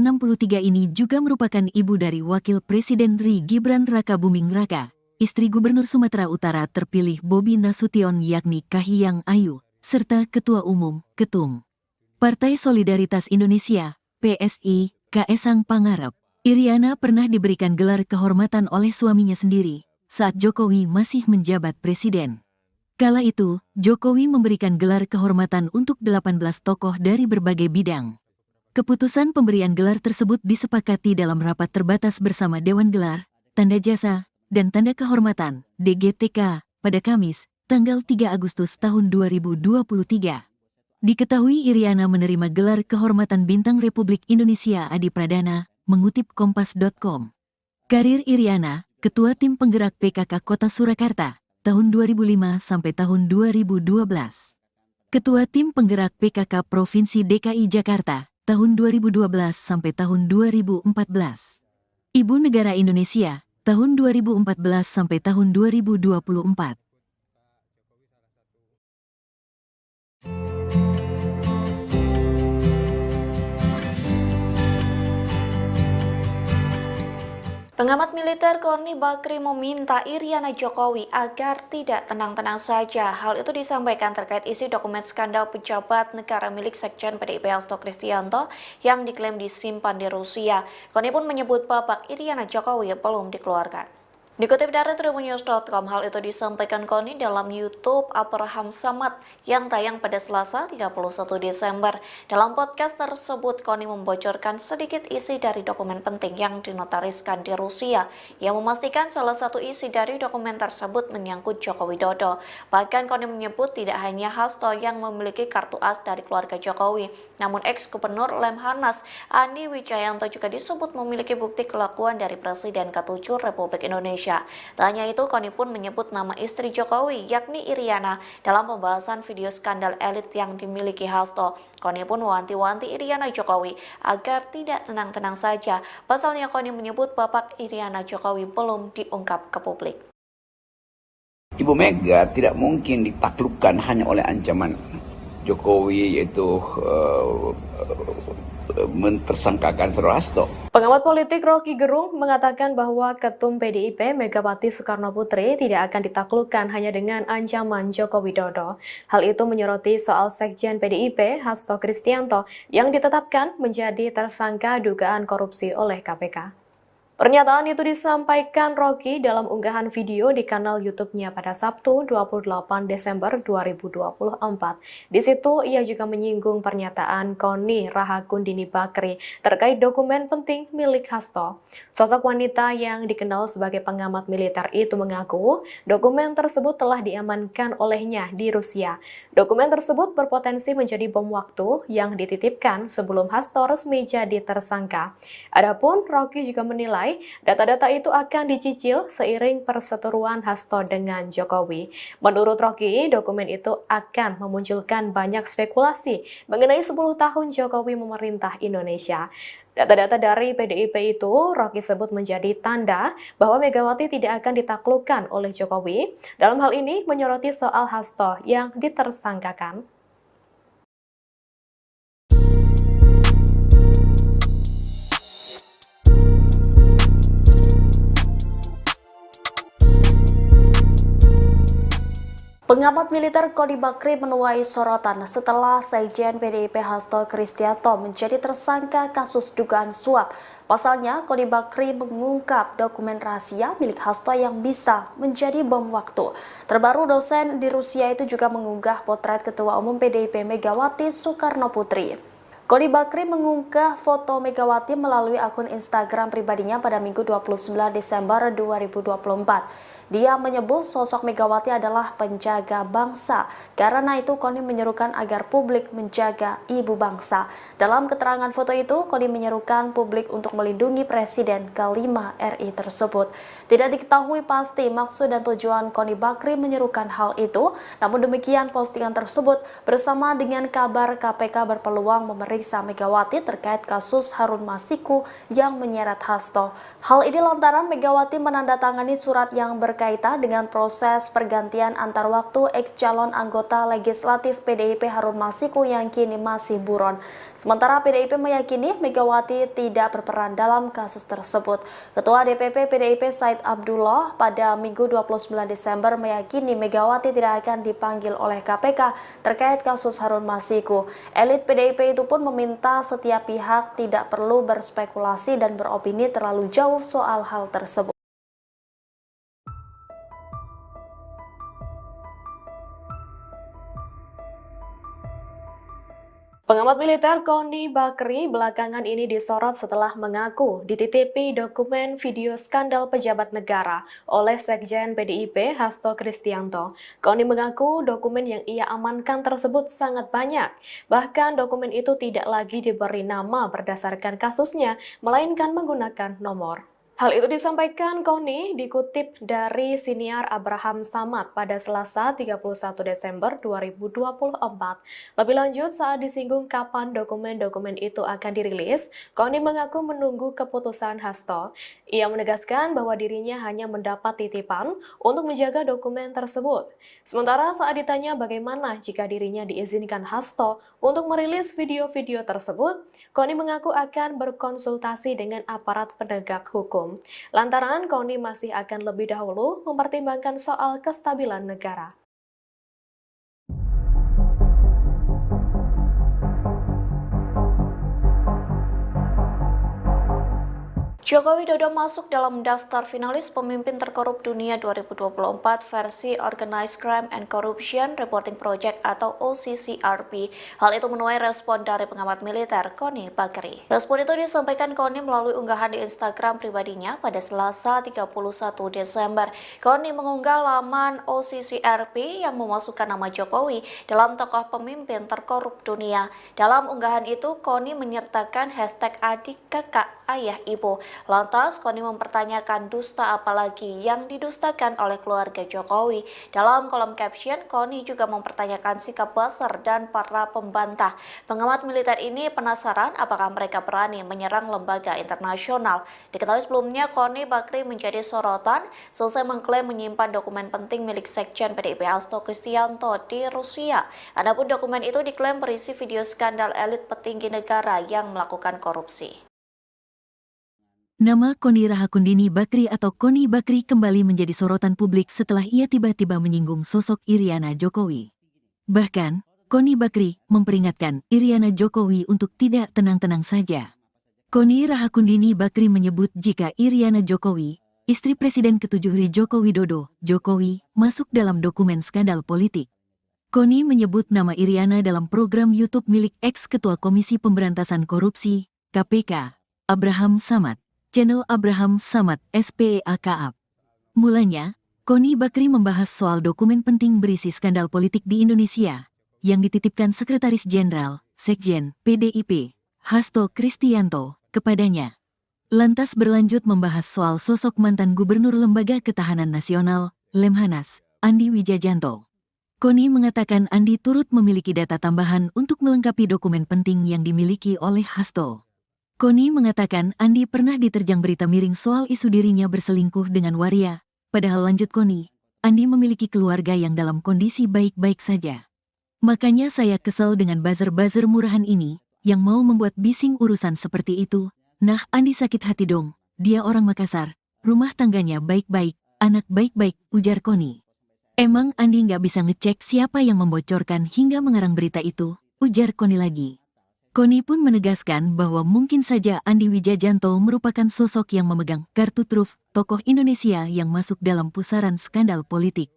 ini juga merupakan ibu dari Wakil Presiden RI Gibran Raka Buming Raka, istri Gubernur Sumatera Utara terpilih Bobi Nasution yakni Kahiyang Ayu, serta Ketua Umum, Ketum Partai Solidaritas Indonesia, PSI, Kaesang Pangarep. Iriana pernah diberikan gelar kehormatan oleh suaminya sendiri saat Jokowi masih menjabat presiden. Kala itu, Jokowi memberikan gelar kehormatan untuk 18 tokoh dari berbagai bidang. Keputusan pemberian gelar tersebut disepakati dalam rapat terbatas bersama Dewan Gelar, Tanda Jasa, dan Tanda Kehormatan, DGTK, pada Kamis, tanggal 3 Agustus tahun 2023. Diketahui Iriana menerima gelar kehormatan Bintang Republik Indonesia Adi Pradana, mengutip Kompas.com. Karir Iriana, Ketua Tim Penggerak PKK Kota Surakarta, tahun 2005 sampai tahun 2012. Ketua Tim Penggerak PKK Provinsi DKI Jakarta, tahun 2012 sampai tahun 2014. Ibu Negara Indonesia, tahun 2014 sampai tahun 2024. Pengamat militer Koni Bakri meminta Iriana Jokowi agar tidak tenang-tenang saja. Hal itu disampaikan terkait isi dokumen skandal pejabat negara milik Sekjen PDIP Hasto Kristianto yang diklaim disimpan di Rusia. Koni pun menyebut babak Iriana Jokowi belum dikeluarkan. Dikutip dari tribunnews.com, hal itu disampaikan Koni dalam YouTube Abraham Samad yang tayang pada Selasa 31 Desember. Dalam podcast tersebut, Koni membocorkan sedikit isi dari dokumen penting yang dinotariskan di Rusia, yang memastikan salah satu isi dari dokumen tersebut menyangkut Joko Widodo. Bahkan Koni menyebut tidak hanya Hasto yang memiliki kartu as dari keluarga Jokowi, namun ex-gubernur Lemhanas Andi Wijayanto juga disebut memiliki bukti kelakuan dari Presiden ke-7 Republik Indonesia. Tak hanya itu, Koni pun menyebut nama istri Jokowi, yakni Iriana, dalam pembahasan video skandal elit yang dimiliki Hasto. Koni pun mewanti-wanti Iriana Jokowi agar tidak tenang-tenang saja. Pasalnya Koni menyebut babak Iriana Jokowi belum diungkap ke publik. Ibu Mega tidak mungkin ditaklukkan hanya oleh ancaman Jokowi, yaitu mentersangkakan Saudara Hasto. Pengamat politik Rocky Gerung mengatakan bahwa Ketum PDIP Megawati Soekarno Putri tidak akan ditaklukkan hanya dengan ancaman Joko Widodo. Hal itu menyoroti soal Sekjen PDIP Hasto Kristianto yang ditetapkan menjadi tersangka dugaan korupsi oleh KPK. Pernyataan itu disampaikan Rocky dalam unggahan video di kanal YouTube-nya pada Sabtu 28 Desember 2024. Di situ ia juga menyinggung pernyataan Koni Rahakundini Bakri terkait dokumen penting milik Hasto. Sosok wanita yang dikenal sebagai pengamat militer itu mengaku dokumen tersebut telah diamankan olehnya di Rusia. Dokumen tersebut berpotensi menjadi bom waktu yang dititipkan sebelum Hasto resmi jadi tersangka. Adapun Rocky juga menilai data-data itu akan dicicil seiring perseteruan Hasto dengan Jokowi. Menurut Rocky, dokumen itu akan memunculkan banyak spekulasi mengenai 10 tahun Jokowi memerintah Indonesia. Data-data dari PDIP itu Rocky sebut menjadi tanda bahwa Megawati tidak akan ditaklukkan oleh Jokowi. Dalam hal ini menyoroti soal Hasto yang ditersangkakan. Pengamat militer Koni Bakri menuai sorotan setelah Sekjen PDIP Hasto Kristianto menjadi tersangka kasus dugaan suap. Pasalnya, Koni Bakri mengungkap dokumen rahasia milik Hasto yang bisa menjadi bom waktu. Terbaru, dosen di Rusia itu juga mengunggah potret Ketua Umum PDIP Megawati Soekarno Putri. Koni Bakri mengunggah foto Megawati melalui akun Instagram pribadinya pada Minggu 29 Desember 2024. Dia menyebut sosok Megawati adalah penjaga bangsa. Karena itu, Koni menyerukan agar publik menjaga ibu bangsa. Dalam keterangan foto itu, Koni menyerukan publik untuk melindungi Presiden ke-5 RI tersebut. Tidak diketahui pasti maksud dan tujuan Koni Bakri menyerukan hal itu, namun demikian postingan tersebut bersama dengan kabar KPK berpeluang memeriksa Megawati terkait kasus Harun Masiku yang menyeret Hasto. Hal ini lantaran Megawati menandatangani surat yang berkaitan dengan proses pergantian antar waktu ex-calon anggota legislatif PDIP Harun Masiku yang kini masih buron. Sementara PDIP meyakini Megawati tidak berperan dalam kasus tersebut. Ketua DPP PDIP Said Abdullah pada Minggu 29 Desember meyakini Megawati tidak akan dipanggil oleh KPK terkait kasus Harun Masiku. Elit PDIP itu pun meminta setiap pihak tidak perlu berspekulasi dan beropini terlalu jauh soal hal tersebut. Pengamat militer Koni Bakri belakangan ini disorot setelah mengaku dititipi dokumen video skandal pejabat negara oleh Sekjen PDIP Hasto Kristianto. Koni mengaku dokumen yang ia amankan tersebut sangat banyak. Bahkan dokumen itu tidak lagi diberi nama berdasarkan kasusnya, melainkan menggunakan nomor. Hal itu disampaikan Koni dikutip dari siniar Abraham Samad pada Selasa 31 Desember 2024. Lebih lanjut, saat disinggung kapan dokumen-dokumen itu akan dirilis, Koni mengaku menunggu keputusan Hasto. Ia menegaskan bahwa dirinya hanya mendapat titipan untuk menjaga dokumen tersebut. Sementara saat ditanya bagaimana jika dirinya diizinkan Hasto untuk merilis video-video tersebut, Koni mengaku akan berkonsultasi dengan aparat penegak hukum. Lantaran Koni masih akan lebih dahulu mempertimbangkan soal kestabilan negara. Joko Widodo masuk dalam daftar finalis pemimpin terkorup dunia 2024 versi Organized Crime and Corruption Reporting Project atau OCCRP. Hal itu menuai respon dari pengamat militer Koni Bakri. Respon itu disampaikan Koni melalui unggahan di Instagram pribadinya pada Selasa 31 Desember. Koni mengunggah laman OCCRP yang memasukkan nama Jokowi dalam tokoh pemimpin terkorup dunia. Dalam unggahan itu, Koni menyertakan hashtag adik, kakak, ayah, ibu. Lantas, Koni mempertanyakan dusta apalagi yang didustakan oleh keluarga Jokowi. Dalam kolom caption, Koni juga mempertanyakan sikap buzzer dan para pembantah. Pengamat militer ini penasaran apakah mereka berani menyerang lembaga internasional. Diketahui sebelumnya, Koni Bakri menjadi sorotan selesai mengklaim menyimpan dokumen penting milik Sekjen PDIP Hasto Kristianto di Rusia. Adapun dokumen itu diklaim berisi video skandal elit petinggi negara yang melakukan korupsi. Nama Koni Rahakundini Bakri atau Koni Bakri kembali menjadi sorotan publik setelah ia tiba-tiba menyinggung sosok Iriana Jokowi. Bahkan, Koni Bakri memperingatkan Iriana Jokowi untuk tidak tenang-tenang saja. Koni Rahakundini Bakri menyebut jika Iriana Jokowi, istri Presiden ke-7 Joko Widodo, Jokowi, masuk dalam dokumen skandal politik. Koni menyebut nama Iriana dalam program YouTube milik ex-ketua Komisi Pemberantasan Korupsi, KPK, Abraham Samad. Channel Abraham Samad SPEAKAP. Mulanya, Koni Bakri membahas soal dokumen penting berisi skandal politik di Indonesia yang dititipkan Sekretaris Jenderal, Sekjen, PDIP, Hasto Kristianto, kepadanya. Lantas berlanjut membahas soal sosok mantan Gubernur Lembaga Ketahanan Nasional, Lemhanas, Andi Wijajanto. Koni mengatakan Andi turut memiliki data tambahan untuk melengkapi dokumen penting yang dimiliki oleh Hasto. Koni mengatakan Andi pernah diterjang berita miring soal isu dirinya berselingkuh dengan waria, padahal lanjut Koni, Andi memiliki keluarga yang dalam kondisi baik-baik saja. Makanya saya kesel dengan buzzer-buzzer murahan ini, yang mau membuat bising urusan seperti itu. Nah, Andi sakit hati dong, dia orang Makassar, rumah tangganya baik-baik, anak baik-baik, ujar Koni. Emang Andi nggak bisa ngecek siapa yang membocorkan hingga mengarang berita itu, ujar Koni lagi. Koni pun menegaskan bahwa mungkin saja Andi Wijajanto merupakan sosok yang memegang kartu truf tokoh Indonesia yang masuk dalam pusaran skandal politik.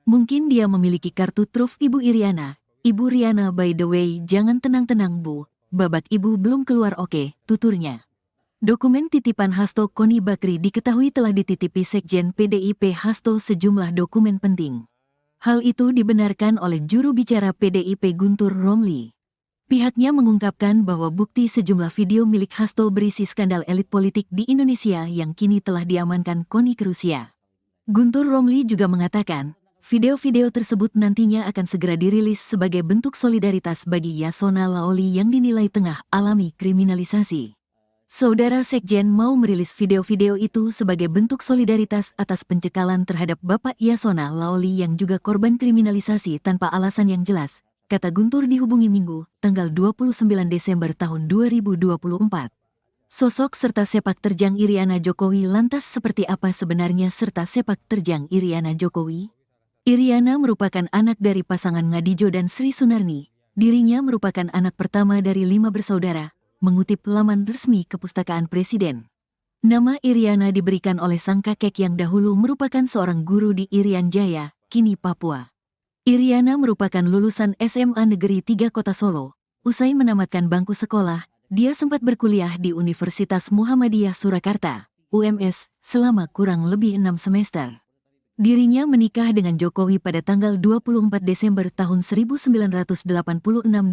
Mungkin dia memiliki kartu truf Ibu Iriana. Ibu Riana, by the way, jangan tenang-tenang Bu, babak Ibu belum keluar, oke, tuturnya. Dokumen titipan Hasto Koni Bakri diketahui telah dititipi Sekjen PDIP Hasto sejumlah dokumen penting. Hal itu dibenarkan oleh juru bicara PDIP Guntur Romli. Pihaknya mengungkapkan bahwa bukti sejumlah video milik Hasto berisi skandal elit politik di Indonesia yang kini telah diamankan KONI ke Rusia. Guntur Romli juga mengatakan, video-video tersebut nantinya akan segera dirilis sebagai bentuk solidaritas bagi Yasona Laoli yang dinilai tengah alami kriminalisasi. Saudara Sekjen mau merilis video-video itu sebagai bentuk solidaritas atas pencekalan terhadap Bapak Yasona Laoli yang juga korban kriminalisasi tanpa alasan yang jelas, kata Guntur dihubungi Minggu, tanggal 29 Desember tahun 2024. Sosok serta sepak terjang Iriana Jokowi lantas seperti apa sebenarnya serta sepak terjang Iriana Jokowi? Iriana merupakan anak dari pasangan Ngadijo dan Sri Sunarni. Dirinya merupakan anak pertama dari 5 bersaudara, mengutip laman resmi Kepustakaan Presiden. Nama Iriana diberikan oleh sang kakek yang dahulu merupakan seorang guru di Irian Jaya, kini Papua. Iriana merupakan lulusan SMA Negeri 3 Kota Solo. Usai menamatkan bangku sekolah, dia sempat berkuliah di Universitas Muhammadiyah Surakarta, UMS, selama kurang lebih 6 semester. Dirinya menikah dengan Jokowi pada tanggal 24 Desember tahun 1986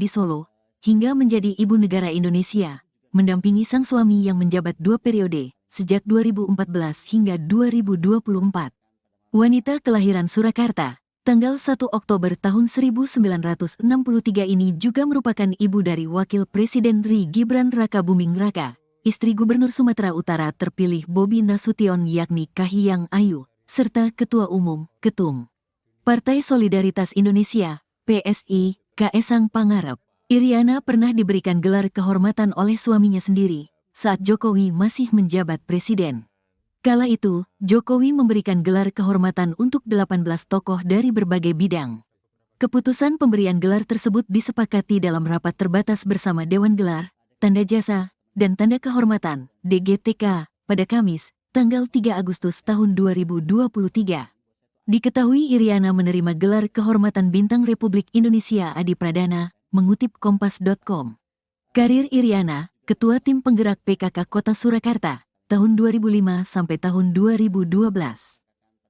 di Solo, hingga menjadi ibu negara Indonesia, mendampingi sang suami yang menjabat 2 periode, sejak 2014 hingga 2024. Wanita kelahiran Surakarta, tanggal 1 Oktober tahun 1963 ini juga merupakan ibu dari Wakil Presiden RI Gibran Raka Buming Raka, istri Gubernur Sumatera Utara terpilih Bobi Nasution yakni Kahiyang Ayu, serta Ketua Umum, Ketum Partai Solidaritas Indonesia, PSI, Kaesang Pangarep. Iriana pernah diberikan gelar kehormatan oleh suaminya sendiri, saat Jokowi masih menjabat presiden. Kala itu, Jokowi memberikan gelar kehormatan untuk 18 tokoh dari berbagai bidang. Keputusan pemberian gelar tersebut disepakati dalam rapat terbatas bersama Dewan Gelar, Tanda Jasa, dan Tanda Kehormatan, DGTK, pada Kamis, tanggal 3 Agustus tahun 2023. Diketahui Iriana menerima gelar kehormatan Bintang Republik Indonesia Adi Pradana, mengutip Kompas.com. Karir Iriana, Ketua Tim Penggerak PKK Kota Surakarta, tahun 2005 sampai tahun 2012.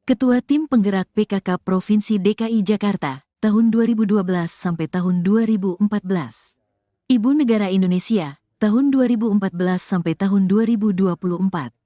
Ketua Tim Penggerak PKK Provinsi DKI Jakarta, tahun 2012 sampai tahun 2014. Ibu Negara Indonesia, tahun 2014 sampai tahun 2024.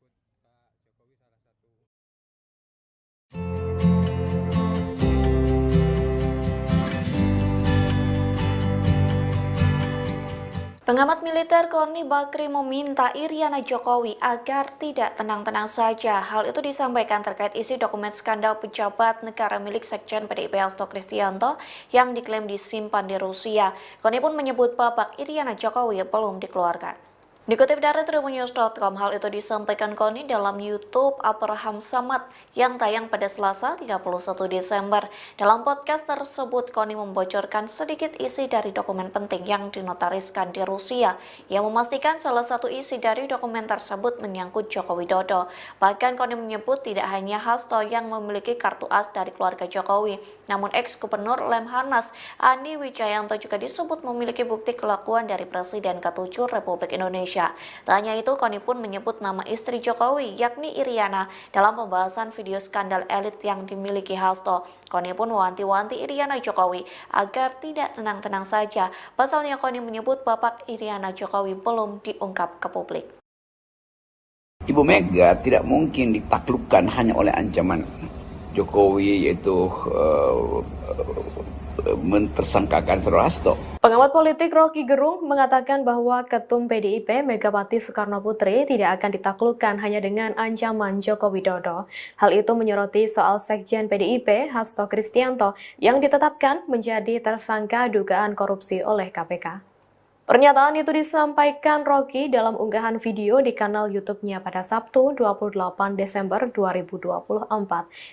Pengamat militer KONI Bakri meminta Iriana Jokowi agar tidak tenang-tenang saja. Hal itu disampaikan terkait isi dokumen skandal pejabat negara milik Sekjen PDIP Hasto Kristianto yang diklaim disimpan di Rusia. KONI pun menyebut babak Iriana Jokowi belum dikeluarkan. Dikutip dari tribunnews.com, hal itu disampaikan KONI dalam YouTube Abraham Samad yang tayang pada Selasa 31 Desember. Dalam podcast tersebut, KONI membocorkan sedikit isi dari dokumen penting yang dinotariskan di Rusia, yang memastikan salah satu isi dari dokumen tersebut menyangkut Joko Widodo. Bahkan KONI menyebut tidak hanya Hasto yang memiliki kartu as dari keluarga Jokowi, namun ex-gubernur Lemhanas Andi Wijayanto juga disebut memiliki bukti kelakuan dari Presiden ke-7 Republik Indonesia. Tak hanya itu, KONI pun menyebut nama istri Jokowi, yakni Iriana, dalam pembahasan video skandal elit yang dimiliki Hasto. KONI pun mewanti-wanti Iriana Jokowi agar tidak tenang-tenang saja. Pasalnya KONI menyebut babak Iriana Jokowi belum diungkap ke publik. Ibu Mega tidak mungkin ditaklukkan hanya oleh ancaman Jokowi, yaitu mentersangkakan Saudara Hasto. Pengamat politik Rocky Gerung mengatakan bahwa Ketum PDIP Megawati Soekarno Putri tidak akan ditaklukkan hanya dengan ancaman Joko Widodo. Hal itu menyoroti soal Sekjen PDIP Hasto Kristianto yang ditetapkan menjadi tersangka dugaan korupsi oleh KPK. Pernyataan itu disampaikan Rocky dalam unggahan video di kanal YouTube-nya pada Sabtu 28 Desember 2024.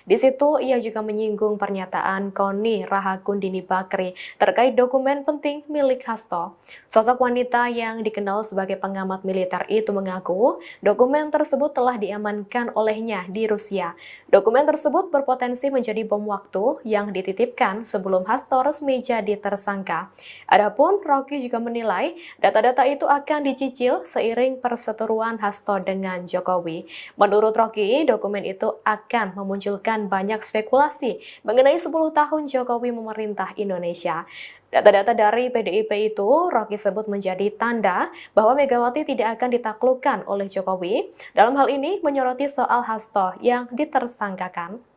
Di situ ia juga menyinggung pernyataan KONI Rahakundini Bakri terkait dokumen penting milik Hasto. Sosok wanita yang dikenal sebagai pengamat militer itu mengaku dokumen tersebut telah diamankan olehnya di Rusia. Dokumen tersebut berpotensi menjadi bom waktu yang dititipkan sebelum Hasto resmi jadi tersangka. Adapun Rocky juga menilai menilai data-data itu akan dicicil seiring perseteruan Hasto dengan Jokowi. Menurut Rocky, dokumen itu akan memunculkan banyak spekulasi mengenai 10 tahun Jokowi memerintah Indonesia. Data-data dari PDIP itu Rocky sebut menjadi tanda bahwa Megawati tidak akan ditaklukkan oleh Jokowi. Dalam hal ini menyoroti soal Hasto yang ditersangkakan.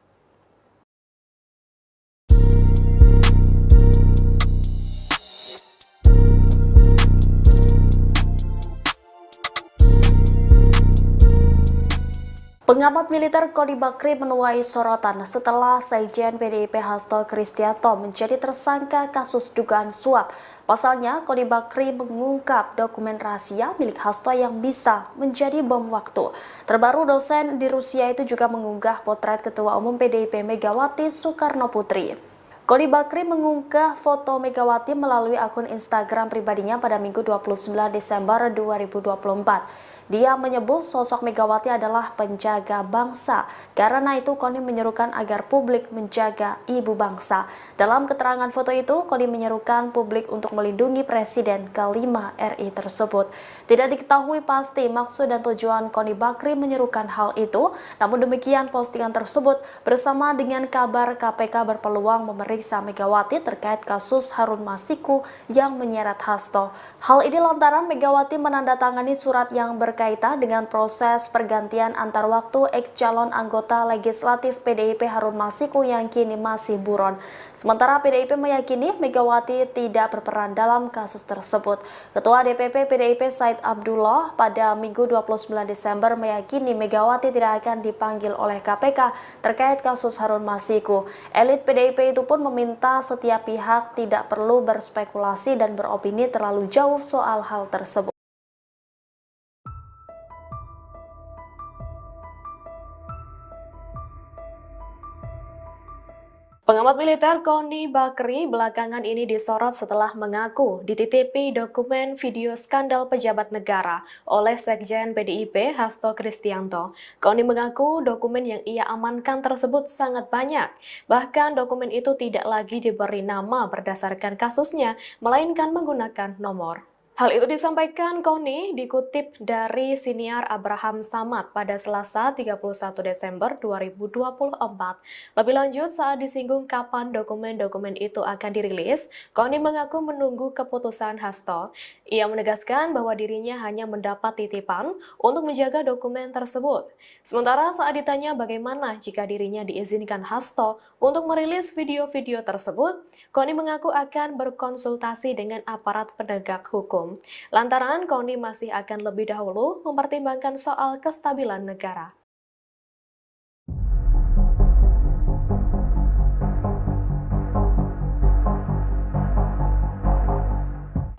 Pengamat militer Koni Bakri menuai sorotan setelah Sekjen PDIP Hasto Kristianto menjadi tersangka kasus dugaan suap. Pasalnya, Koni Bakri mengungkap dokumen rahasia milik Hasto yang bisa menjadi bom waktu. Terbaru, dosen di Rusia itu juga mengunggah potret Ketua Umum PDIP Megawati Soekarno Putri. Koni Bakri mengunggah foto Megawati melalui akun Instagram pribadinya pada Minggu 29 Desember 2024. Dia menyebut sosok Megawati adalah penjaga bangsa. Karena itu, Koni menyerukan agar publik menjaga ibu bangsa. Dalam keterangan foto itu, Koni menyerukan publik untuk melindungi Presiden ke-5 RI tersebut. Tidak diketahui pasti maksud dan tujuan Koni Bakri menyerukan hal itu. Namun demikian, postingan tersebut bersama dengan kabar KPK berpeluang memeriksa Megawati terkait kasus Harun Masiku yang menyeret Hasto. Hal ini lantaran Megawati menandatangani surat yang berkaitan dengan proses pergantian antar waktu ex-calon anggota legislatif PDIP Harun Masiku yang kini masih buron. Sementara PDIP meyakini Megawati tidak berperan dalam kasus tersebut. Ketua DPP PDIP Said Abdullah pada Minggu 29 Desember meyakini Megawati tidak akan dipanggil oleh KPK terkait kasus Harun Masiku. Elit PDIP itu pun meminta setiap pihak tidak perlu berspekulasi dan beropini terlalu jauh soal hal tersebut. Pengamat militer Koni Bakri belakangan ini disorot setelah mengaku dititipi dokumen video skandal pejabat negara oleh Sekjen PDIP Hasto Kristianto. Koni mengaku dokumen yang ia amankan tersebut sangat banyak. Bahkan dokumen itu tidak lagi diberi nama berdasarkan kasusnya, melainkan menggunakan nomor. Hal itu disampaikan Koni dikutip dari siniar Abraham Samad pada Selasa 31 Desember 2024. Lebih lanjut, saat disinggung kapan dokumen-dokumen itu akan dirilis, Koni mengaku menunggu keputusan Hasto. Ia menegaskan bahwa dirinya hanya mendapat titipan untuk menjaga dokumen tersebut. Sementara saat ditanya bagaimana jika dirinya diizinkan Hasto untuk merilis video-video tersebut, Koni mengaku akan berkonsultasi dengan aparat penegak hukum. Lantaran Koni masih akan lebih dahulu mempertimbangkan soal kestabilan negara.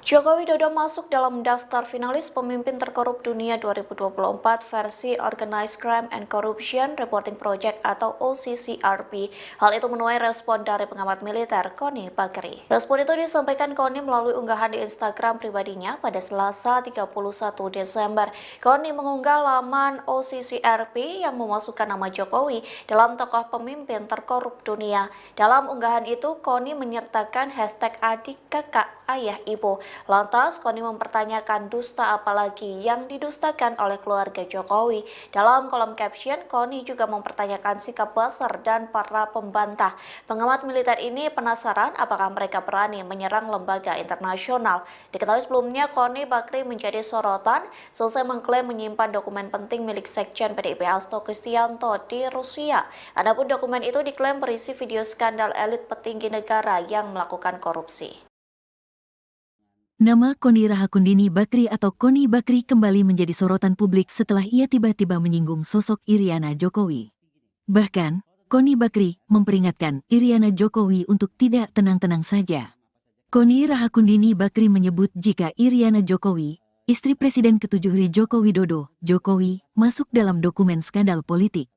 Joko Widodo masuk dalam daftar finalis pemimpin terkorup dunia 2024 versi Organized Crime and Corruption Reporting Project atau OCCRP. Hal itu menuai respon dari pengamat militer Koni Bakri. Respon itu disampaikan Koni melalui unggahan di Instagram pribadinya pada Selasa 31 Desember. Koni mengunggah laman OCCRP yang memasukkan nama Jokowi dalam tokoh pemimpin terkorup dunia. Dalam unggahan itu, Koni menyertakan hashtag adik, kakak, ayah, ibu. Lantas, Koni mempertanyakan dusta apalagi yang didustakan oleh keluarga Jokowi. Dalam kolom caption, Koni juga mempertanyakan sikap Buzzer dan para pembantah. Pengamat militer ini penasaran apakah mereka berani menyerang lembaga internasional. Diketahui sebelumnya, Koni Bakri menjadi sorotan selesai mengklaim menyimpan dokumen penting milik Sekjen PDIP Hasto Kristianto di Rusia. Adapun dokumen itu diklaim berisi video skandal elit petinggi negara yang melakukan korupsi. Nama Koni Rahakundini Bakri atau Koni Bakri kembali menjadi sorotan publik setelah ia tiba-tiba menyinggung sosok Iriana Jokowi. Bahkan, Koni Bakri memperingatkan Iriana Jokowi untuk tidak tenang-tenang saja. Koni Rahakundini Bakri menyebut jika Iriana Jokowi, istri Presiden ke-7 Joko Widodo, Jokowi, masuk dalam dokumen skandal politik.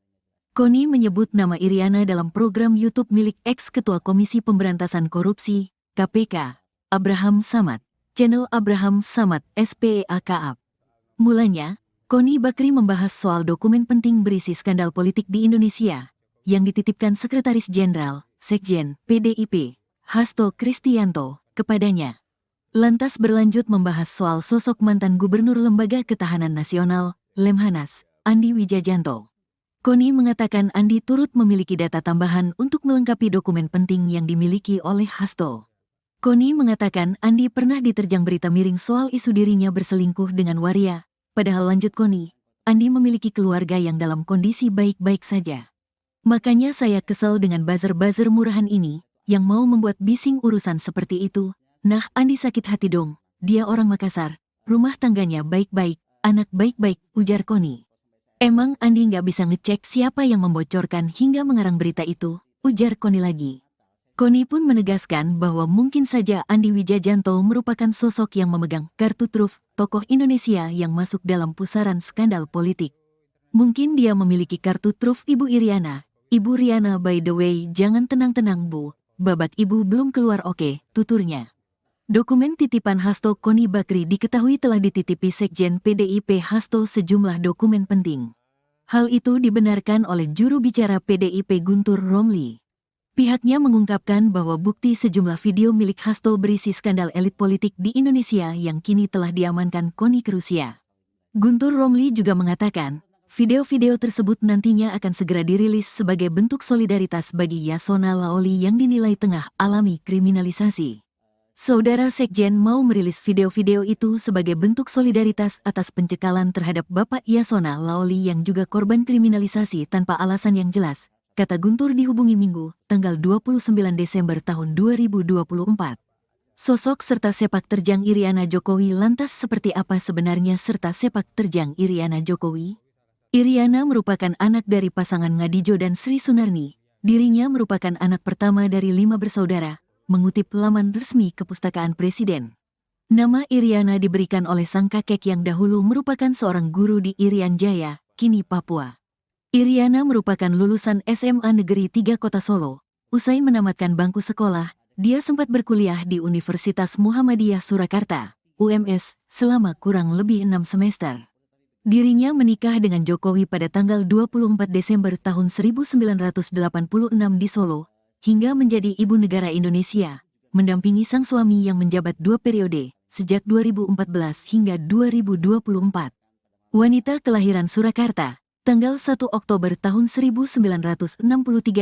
Koni menyebut nama Iriana dalam program YouTube milik ex-ketua Komisi Pemberantasan Korupsi, KPK, Abraham Samad. Channel Abraham Samad SPEAKAP. Mulanya, Koni Bakri membahas soal dokumen penting berisi skandal politik di Indonesia yang dititipkan Sekretaris Jenderal, Sekjen, PDIP, Hasto Kristianto, kepadanya. lantas berlanjut membahas soal sosok mantan Gubernur Lembaga Ketahanan Nasional, Lemhanas, Andi Wijajanto. Koni mengatakan Andi turut memiliki data tambahan untuk melengkapi dokumen penting yang dimiliki oleh Hasto. Koni mengatakan Andi pernah diterjang berita miring soal isu dirinya berselingkuh dengan waria, padahal lanjut Koni, Andi memiliki keluarga yang dalam kondisi baik-baik saja. Makanya saya kesel dengan buzzer-buzzer murahan ini, yang mau membuat bising urusan seperti itu. Nah, Andi sakit hati dong, dia orang Makassar, rumah tangganya baik-baik, anak baik-baik, ujar Koni. Emang Andi nggak bisa ngecek siapa yang membocorkan hingga mengarang berita itu, ujar Koni lagi. Koni pun menegaskan bahwa mungkin saja Andi Wijajanto merupakan sosok yang memegang kartu truf tokoh Indonesia yang masuk dalam pusaran skandal politik. Mungkin dia memiliki kartu truf Ibu Iriana. Ibu Riana, by the way, jangan tenang-tenang Bu, babak ibu belum keluar oke, tuturnya. Dokumen titipan Hasto Koni Bakri diketahui telah dititipi Sekjen PDIP Hasto sejumlah dokumen penting. Hal itu dibenarkan oleh juru bicara PDIP Guntur Romli. Pihaknya mengungkapkan bahwa bukti sejumlah video milik Hasto berisi skandal elit politik di Indonesia yang kini telah diamankan Koni ke Rusia. Guntur Romli juga mengatakan, video-video tersebut nantinya akan segera dirilis sebagai bentuk solidaritas bagi Yasona Laoli yang dinilai tengah alami kriminalisasi. Saudara Sekjen mau merilis video-video itu sebagai bentuk solidaritas atas pencekalan terhadap Bapak Yasona Laoli yang juga korban kriminalisasi tanpa alasan yang jelas, kata Guntur dihubungi Minggu, tanggal 29 Desember tahun 2024. Sosok serta sepak terjang Iriana Jokowi lantas seperti apa sebenarnya serta sepak terjang Iriana Jokowi? Iriana merupakan anak dari pasangan Ngadijo dan Sri Sunarni. Dirinya merupakan anak pertama dari 5 bersaudara, mengutip laman resmi Kepustakaan Presiden. Nama Iriana diberikan oleh sang kakek yang dahulu merupakan seorang guru di Irian Jaya, kini Papua. Iriana merupakan lulusan SMA Negeri 3 Kota Solo. Usai menamatkan bangku sekolah, dia sempat berkuliah di Universitas Muhammadiyah Surakarta, UMS, selama kurang lebih 6 semester. Dirinya menikah dengan Jokowi pada tanggal 24 Desember tahun 1986 di Solo, hingga menjadi ibu negara Indonesia, mendampingi sang suami yang menjabat 2 periode, sejak 2014 hingga 2024. Wanita kelahiran Surakarta, tanggal 1 Oktober tahun 1963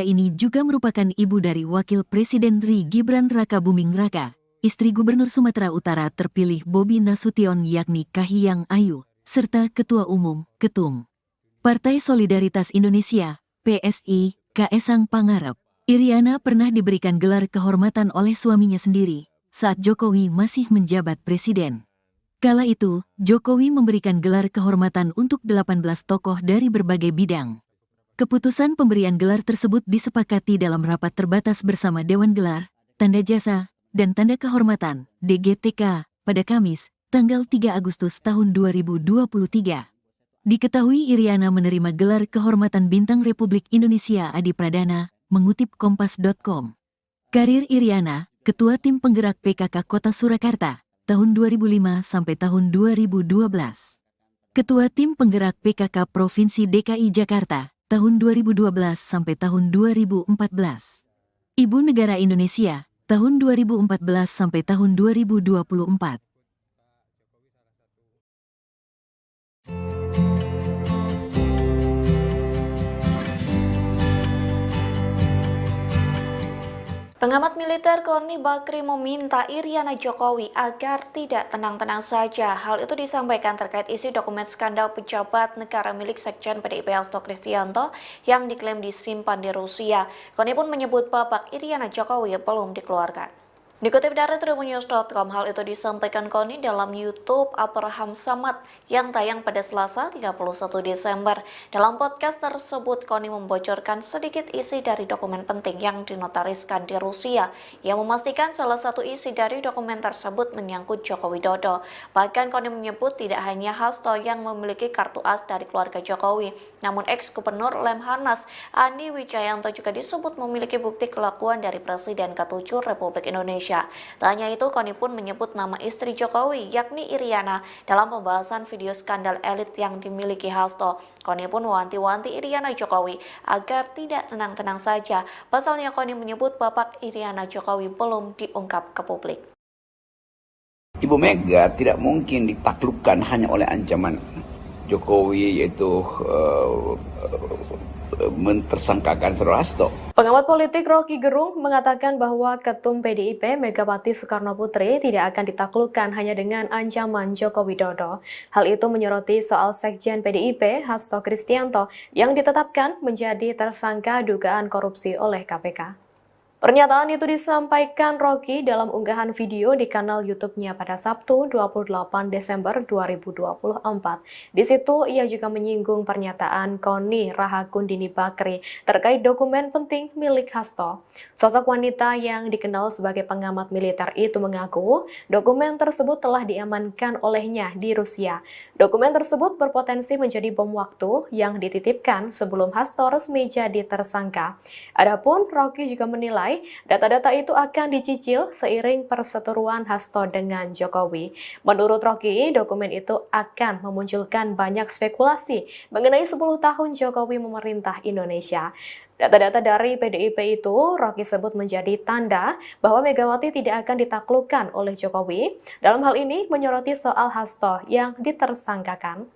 ini juga merupakan ibu dari Wakil Presiden RI Gibran Rakabuming Raka, istri Gubernur Sumatera Utara terpilih Bobi Nasution yakni Kahiyang Ayu, serta Ketua Umum, Ketum Partai Solidaritas Indonesia, PSI, Kaesang Pangarep. Iriana pernah diberikan gelar kehormatan oleh suaminya sendiri saat Jokowi masih menjabat presiden. Kala itu, Jokowi memberikan gelar kehormatan untuk 18 tokoh dari berbagai bidang. Keputusan pemberian gelar tersebut disepakati dalam rapat terbatas bersama Dewan Gelar, Tanda Jasa, dan Tanda Kehormatan, DGTK, pada Kamis, tanggal 3 Agustus tahun 2023. Diketahui Iriana menerima gelar kehormatan Bintang Republik Indonesia Adi Pradana, mengutip Kompas.com. Karir Iriana, Ketua Tim Penggerak PKK Kota Surakarta, tahun 2005 sampai tahun 2012. Ketua Tim Penggerak PKK Provinsi DKI Jakarta, tahun 2012 sampai tahun 2014. Ibu Negara Indonesia, tahun 2014 sampai tahun 2024. Pengamat militer Koni Bakri meminta Iriana Jokowi agar tidak tenang-tenang saja. Hal itu disampaikan terkait isi dokumen skandal pejabat negara milik Sekjen PDIP Hasto Kristianto yang diklaim disimpan di Rusia. Koni pun menyebut babak Iriana Jokowi belum dikeluarkan. Dikutip dari tribunnews.com, hal itu disampaikan Koni dalam YouTube Abraham Samad yang tayang pada Selasa 31 Desember. Dalam podcast tersebut, Koni membocorkan sedikit isi dari dokumen penting yang dinotariskan di Rusia, yang memastikan salah satu isi dari dokumen tersebut menyangkut Joko Widodo. Bahkan Koni menyebut tidak hanya Hasto yang memiliki kartu as dari keluarga Jokowi, namun ex-gubernur Lemhanas Andi Wijayanto juga disebut memiliki bukti kelakuan dari Presiden ke-7 Republik Indonesia. Tak hanya itu, Koni pun menyebut nama istri Jokowi, yakni Iriana, dalam pembahasan video skandal elit yang dimiliki Hasto. Koni pun mewanti-wanti Iriana Jokowi agar tidak tenang-tenang saja. Pasalnya Koni menyebut babak Iriana Jokowi belum diungkap ke publik. Ibu Mega tidak mungkin ditaklukkan hanya oleh ancaman Jokowi, yaitu mentersangkakan Saudara Hasto. Pengamat politik Rocky Gerung mengatakan bahwa Ketum PDIP Megawati Soekarnoputri tidak akan ditaklukkan hanya dengan ancaman Joko Widodo. Hal itu menyoroti soal Sekjen PDIP Hasto Kristianto yang ditetapkan menjadi tersangka dugaan korupsi oleh KPK. Pernyataan itu disampaikan Rocky dalam unggahan video di kanal YouTube-nya pada Sabtu 28 Desember 2024. Di situ ia juga menyinggung pernyataan Koni Rahakundini Bakri terkait dokumen penting milik Hasto. Sosok wanita yang dikenal sebagai pengamat militer itu mengaku dokumen tersebut telah diamankan olehnya di Rusia. Dokumen tersebut berpotensi menjadi bom waktu yang dititipkan sebelum Hasto resmi jadi tersangka. Adapun Rocky juga menilai data-data itu akan dicicil seiring perseteruan Hasto dengan Jokowi. Menurut Rocky, dokumen itu akan memunculkan banyak spekulasi mengenai 10 tahun Jokowi memerintah Indonesia. Data-data dari PDIP itu Rocky sebut menjadi tanda bahwa Megawati tidak akan ditaklukkan oleh Jokowi. Dalam hal ini menyoroti soal Hasto yang ditersangkakan.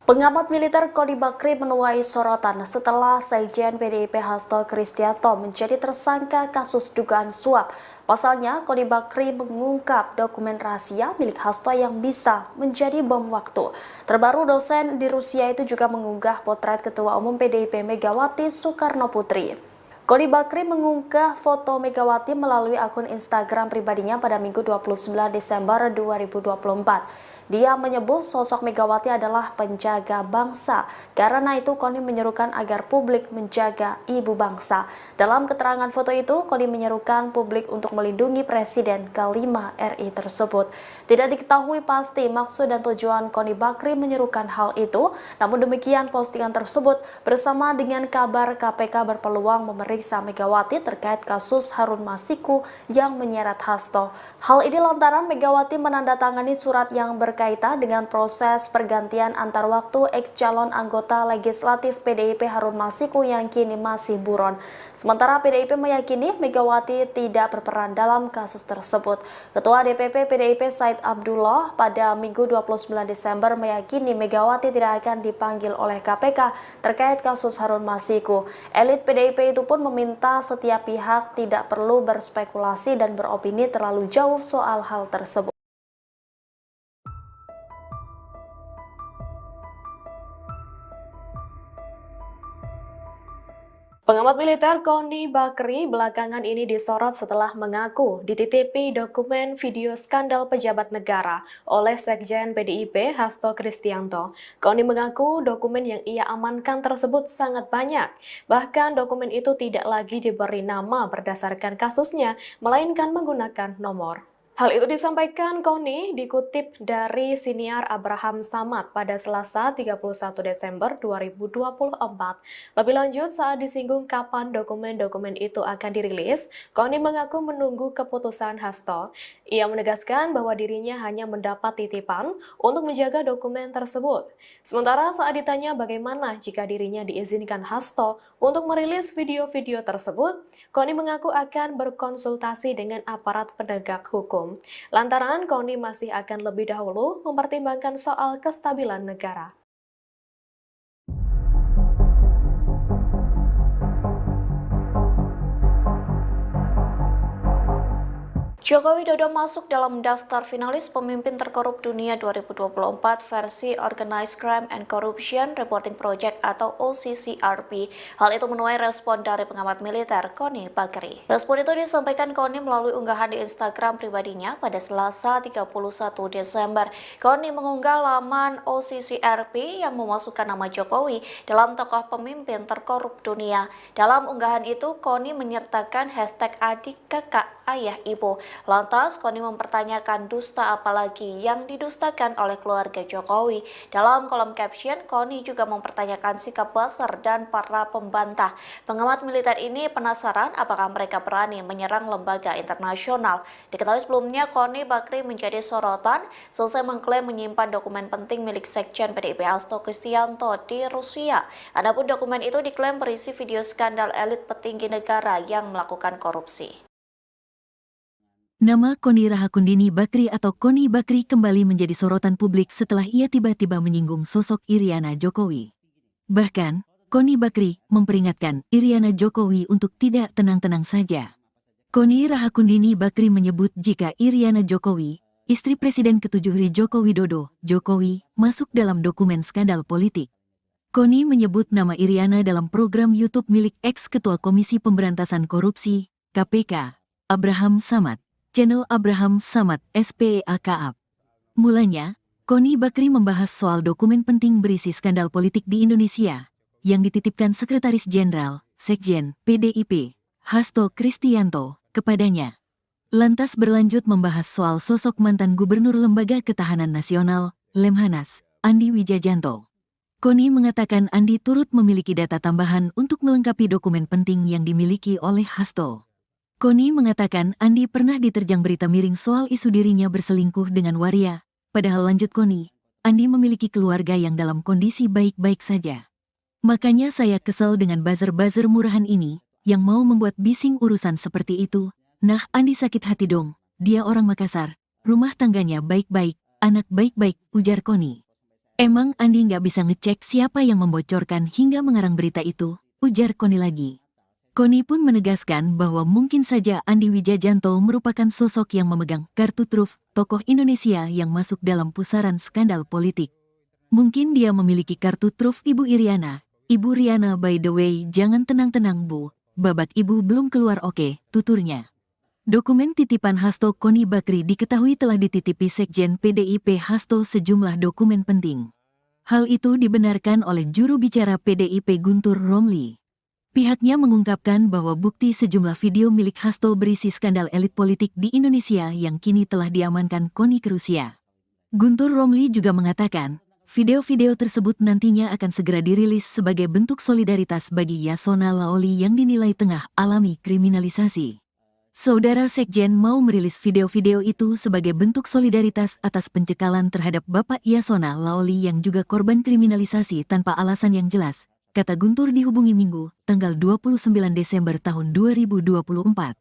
Pengamat militer Koni Bakri menuai sorotan setelah Sekjen PDIP Hasto Kristianto menjadi tersangka kasus dugaan suap. Pasalnya, Koni Bakri mengungkap dokumen rahasia milik Hasto yang bisa menjadi bom waktu. Terbaru, dosen di Rusia itu juga mengunggah potret Ketua Umum PDIP Megawati Soekarnoputri. Koni Bakri mengunggah foto Megawati melalui akun Instagram pribadinya pada Minggu 29 Desember 2024. Dia menyebut sosok Megawati adalah penjaga bangsa. Karena itu, Koni menyerukan agar publik menjaga ibu bangsa. Dalam keterangan foto itu, Koni menyerukan publik untuk melindungi Presiden ke-5 RI tersebut. Tidak diketahui pasti maksud dan tujuan Koni Bakri menyerukan hal itu. Namun demikian, postingan tersebut bersama dengan kabar KPK berpeluang memeriksa Megawati terkait kasus Harun Masiku yang menyeret Hasto. Hal ini lantaran Megawati menandatangani surat yang berkaitan dengan proses pergantian antar waktu ex-calon anggota legislatif PDIP Harun Masiku yang kini masih buron. Sementara PDIP meyakini Megawati tidak berperan dalam kasus tersebut. Ketua DPP PDIP Said Abdullah pada Minggu 29 Desember meyakini Megawati tidak akan dipanggil oleh KPK terkait kasus Harun Masiku. Elit PDIP itu pun meminta setiap pihak tidak perlu berspekulasi dan beropini terlalu jauh soal hal tersebut. Pengamat militer Koni Bakri belakangan ini disorot setelah mengaku dititipi dokumen video skandal pejabat negara oleh Sekjen PDIP Hasto Kristianto. Koni mengaku dokumen yang ia amankan tersebut sangat banyak. Bahkan dokumen itu tidak lagi diberi nama berdasarkan kasusnya, melainkan menggunakan nomor. Hal itu disampaikan Koni dikutip dari siniar Abraham Samad pada Selasa 31 Desember 2024. Lebih lanjut, saat disinggung kapan dokumen-dokumen itu akan dirilis, Koni mengaku menunggu keputusan Hasto. Ia menegaskan bahwa dirinya hanya mendapat titipan untuk menjaga dokumen tersebut. Sementara saat ditanya bagaimana jika dirinya diizinkan Hasto untuk merilis video-video tersebut, Koni mengaku akan berkonsultasi dengan aparat penegak hukum. Lantaran Koni masih akan lebih dahulu mempertimbangkan soal kestabilan negara. Joko Widodo masuk dalam daftar finalis pemimpin terkorup dunia 2024 versi Organized Crime and Corruption Reporting Project atau OCCRP. Hal itu menuai respon dari pengamat militer Koni Bakri. Respon itu disampaikan Koni melalui unggahan di Instagram pribadinya pada Selasa 31 Desember. Koni mengunggah laman OCCRP yang memasukkan nama Jokowi dalam tokoh pemimpin terkorup dunia. Dalam unggahan itu, Koni menyertakan hashtag adik, kakak, ayah, ibu. Lantas, Koni mempertanyakan dusta apalagi yang didustakan oleh keluarga Jokowi. Dalam kolom caption, Koni juga mempertanyakan sikap Buzzer dan para pembantah. Pengamat militer ini penasaran apakah mereka berani menyerang lembaga internasional. Diketahui sebelumnya, Koni Bakri menjadi sorotan selesai mengklaim menyimpan dokumen penting milik Sekjen PDIP Hasto Kristianto di Rusia. Adapun dokumen itu diklaim berisi video skandal elit petinggi negara yang melakukan korupsi. Nama Koni Rahakundini Bakri atau Koni Bakri kembali menjadi sorotan publik setelah ia tiba-tiba menyinggung sosok Iriana Jokowi. Bahkan, Koni Bakri memperingatkan Iriana Jokowi untuk tidak tenang-tenang saja. Koni Rahakundini Bakri menyebut jika Iriana Jokowi, istri Presiden ke-7 Joko Widodo, Jokowi, masuk dalam dokumen skandal politik. Koni menyebut nama Iriana dalam program YouTube milik ex-ketua Komisi Pemberantasan Korupsi, KPK, Abraham Samad. Channel Abraham Samad SPEAKAP. Mulanya, Koni Bakri membahas soal dokumen penting berisi skandal politik di Indonesia yang dititipkan Sekretaris Jenderal, Sekjen, PDIP, Hasto Kristianto, kepadanya. Lantas berlanjut membahas soal sosok mantan Gubernur Lembaga Ketahanan Nasional, Lemhanas, Andi Wijajanto. Koni mengatakan Andi turut memiliki data tambahan untuk melengkapi dokumen penting yang dimiliki oleh Hasto. Koni mengatakan Andi pernah diterjang berita miring soal isu dirinya berselingkuh dengan waria, padahal lanjut Koni, Andi memiliki keluarga yang dalam kondisi baik-baik saja. Makanya saya kesel dengan buzzer-buzzer murahan ini, yang mau membuat bising urusan seperti itu. Nah, Andi sakit hati dong, dia orang Makassar, rumah tangganya baik-baik, anak baik-baik, ujar Koni. Emang Andi nggak bisa ngecek siapa yang membocorkan hingga mengarang berita itu, ujar Koni lagi. Koni pun menegaskan bahwa mungkin saja Andi Wijajanto merupakan sosok yang memegang kartu truf tokoh Indonesia yang masuk dalam pusaran skandal politik. Mungkin dia memiliki kartu truf Ibu Iriana. Ibu Riana, by the way, jangan tenang-tenang Bu, babak Ibu belum keluar oke, tuturnya. Dokumen titipan Hasto Koni Bakri diketahui telah dititipi Sekjen PDIP Hasto sejumlah dokumen penting. Hal itu dibenarkan oleh juru bicara PDIP Guntur Romli. Pihaknya mengungkapkan bahwa bukti sejumlah video milik Hasto berisi skandal elit politik di Indonesia yang kini telah diamankan Koni ke Rusia. Guntur Romli juga mengatakan, video-video tersebut nantinya akan segera dirilis sebagai bentuk solidaritas bagi Yasona Laoli yang dinilai tengah alami kriminalisasi. Saudara Sekjen mau merilis video-video itu sebagai bentuk solidaritas atas pencekalan terhadap Bapak Yasona Laoli yang juga korban kriminalisasi tanpa alasan yang jelas, kata Guntur dihubungi Minggu, tanggal 29 Desember tahun 2024.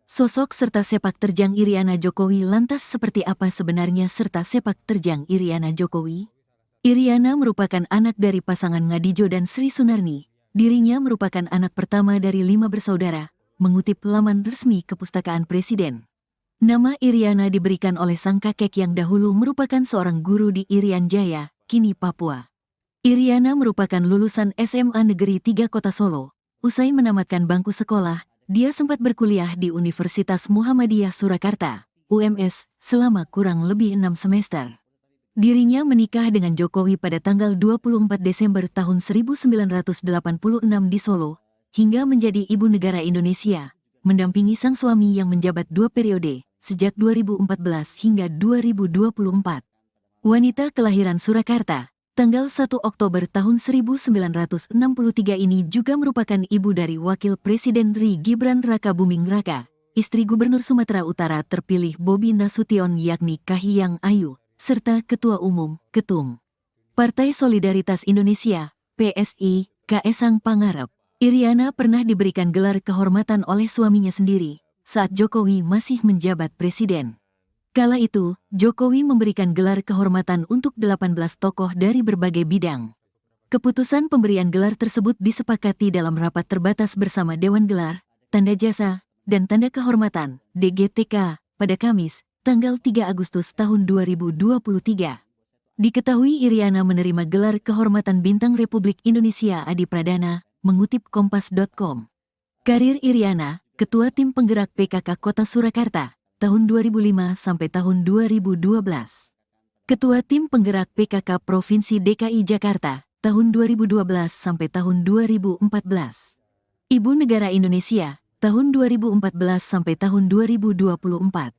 Sosok serta sepak terjang Iriana Jokowi lantas seperti apa sebenarnya serta sepak terjang Iriana Jokowi? Iriana merupakan anak dari pasangan Ngadijo dan Sri Sunarni. Dirinya merupakan anak pertama dari 5 bersaudara, mengutip laman resmi Kepustakaan Presiden. Nama Iriana diberikan oleh sang kakek yang dahulu merupakan seorang guru di Irian Jaya, kini Papua. Iriana merupakan lulusan SMA Negeri 3 Kota Solo. Usai menamatkan bangku sekolah, dia sempat berkuliah di Universitas Muhammadiyah Surakarta, UMS, selama kurang lebih 6 semester. Dirinya menikah dengan Jokowi pada tanggal 24 Desember tahun 1986 di Solo, hingga menjadi ibu negara Indonesia, mendampingi sang suami yang menjabat 2 periode, sejak 2014 hingga 2024. Wanita kelahiran Surakarta, tanggal 1 Oktober tahun 1963 ini juga merupakan ibu dari Wakil Presiden RI Gibran Raka Buming Raka, istri Gubernur Sumatera Utara terpilih Bobi Nasution yakni Kahiyang Ayu, serta Ketua Umum, Ketum Partai Solidaritas Indonesia, PSI, Kaesang Pangarep. Iriana pernah diberikan gelar kehormatan oleh suaminya sendiri, saat Jokowi masih menjabat presiden. Kala itu, Jokowi memberikan gelar kehormatan untuk 18 tokoh dari berbagai bidang. Keputusan pemberian gelar tersebut disepakati dalam rapat terbatas bersama Dewan Gelar, Tanda Jasa, dan Tanda Kehormatan, DGTK, pada Kamis, tanggal 3 Agustus tahun 2023. Diketahui Iriana menerima gelar kehormatan Bintang Republik Indonesia Adi Pradana, mengutip Kompas.com. Karir Iriana, Ketua Tim Penggerak PKK Kota Surakarta, tahun 2005 sampai tahun 2012. Ketua Tim Penggerak PKK Provinsi DKI Jakarta, tahun 2012 sampai tahun 2014. Ibu Negara Indonesia, tahun 2014 sampai tahun 2024.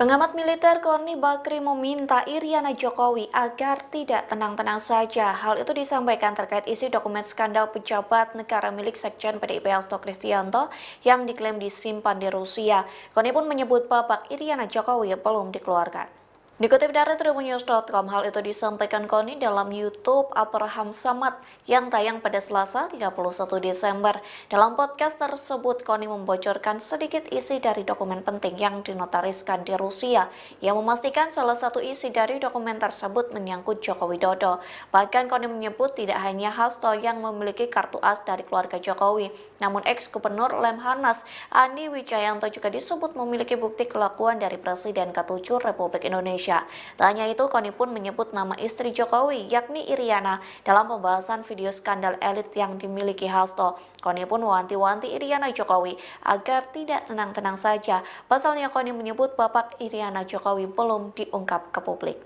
Pengamat militer Koni Bakri meminta Iriana Jokowi agar tidak tenang-tenang saja. Hal itu disampaikan terkait isi dokumen skandal pejabat negara milik Sekjen PDIP Hasto Kristianto yang diklaim disimpan di Rusia. Koni pun menyebut babak Iriana Jokowi belum dikeluarkan. Dikutip dari tribunnews.com, hal itu disampaikan Koni dalam YouTube Abraham Samad yang tayang pada Selasa 31 Desember. Dalam podcast tersebut, Koni membocorkan sedikit isi dari dokumen penting yang dinotariskan di Rusia, yang memastikan salah satu isi dari dokumen tersebut menyangkut Joko Widodo. Bahkan Koni menyebut tidak hanya Hasto yang memiliki kartu as dari keluarga Jokowi, namun ex-gubernur Lemhanas Andi Wijayanto juga disebut memiliki bukti kelakuan dari Presiden ke-7 Republik Indonesia. Tak hanya itu, Koni pun menyebut nama istri Jokowi, yakni Iriana, dalam pembahasan video skandal elit yang dimiliki Hasto. Koni pun mewanti-wanti Iriana Jokowi agar tidak tenang-tenang saja. Pasalnya Koni menyebut babak Iriana Jokowi belum diungkap ke publik.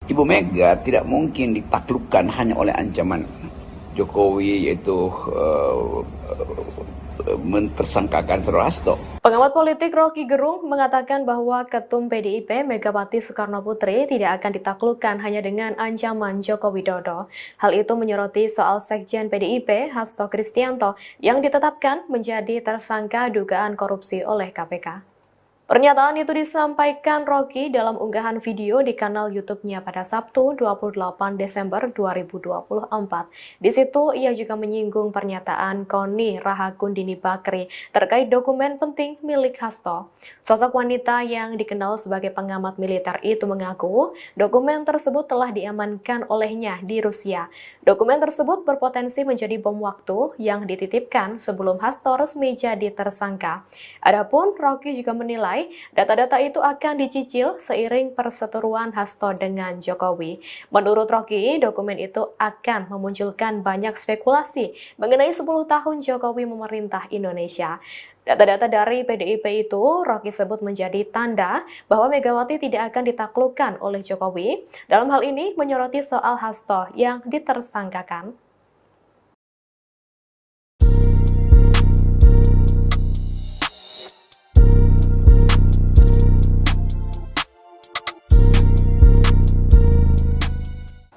Ibu Mega tidak mungkin ditaklukkan hanya oleh ancaman Jokowi, yaitu mentersangkakan Saudara Hasto. Pengamat politik Rocky Gerung mengatakan bahwa Ketum PDIP Megawati Soekarno Putri tidak akan ditaklukkan hanya dengan ancaman Joko Widodo. Hal itu menyoroti soal Sekjen PDIP Hasto Kristianto yang ditetapkan menjadi tersangka dugaan korupsi oleh KPK. Pernyataan itu disampaikan Rocky dalam unggahan video di kanal YouTube-nya pada Sabtu 28 Desember 2024. Di situ ia juga menyinggung pernyataan Koni Rahakundini Bakri terkait dokumen penting milik Hasto. Sosok wanita yang dikenal sebagai pengamat militer itu mengaku dokumen tersebut telah diamankan olehnya di Rusia. Dokumen tersebut berpotensi menjadi bom waktu yang dititipkan sebelum Hasto resmi jadi tersangka. Adapun Rocky juga menilai data-data itu akan dicicil seiring perseteruan Hasto dengan Jokowi. Menurut Rocky, dokumen itu akan memunculkan banyak spekulasi mengenai 10 tahun Jokowi memerintah Indonesia. Data-data dari PDIP itu Rocky sebut menjadi tanda bahwa Megawati tidak akan ditaklukkan oleh Jokowi. Dalam hal ini menyoroti soal Hasto yang ditersangkakan.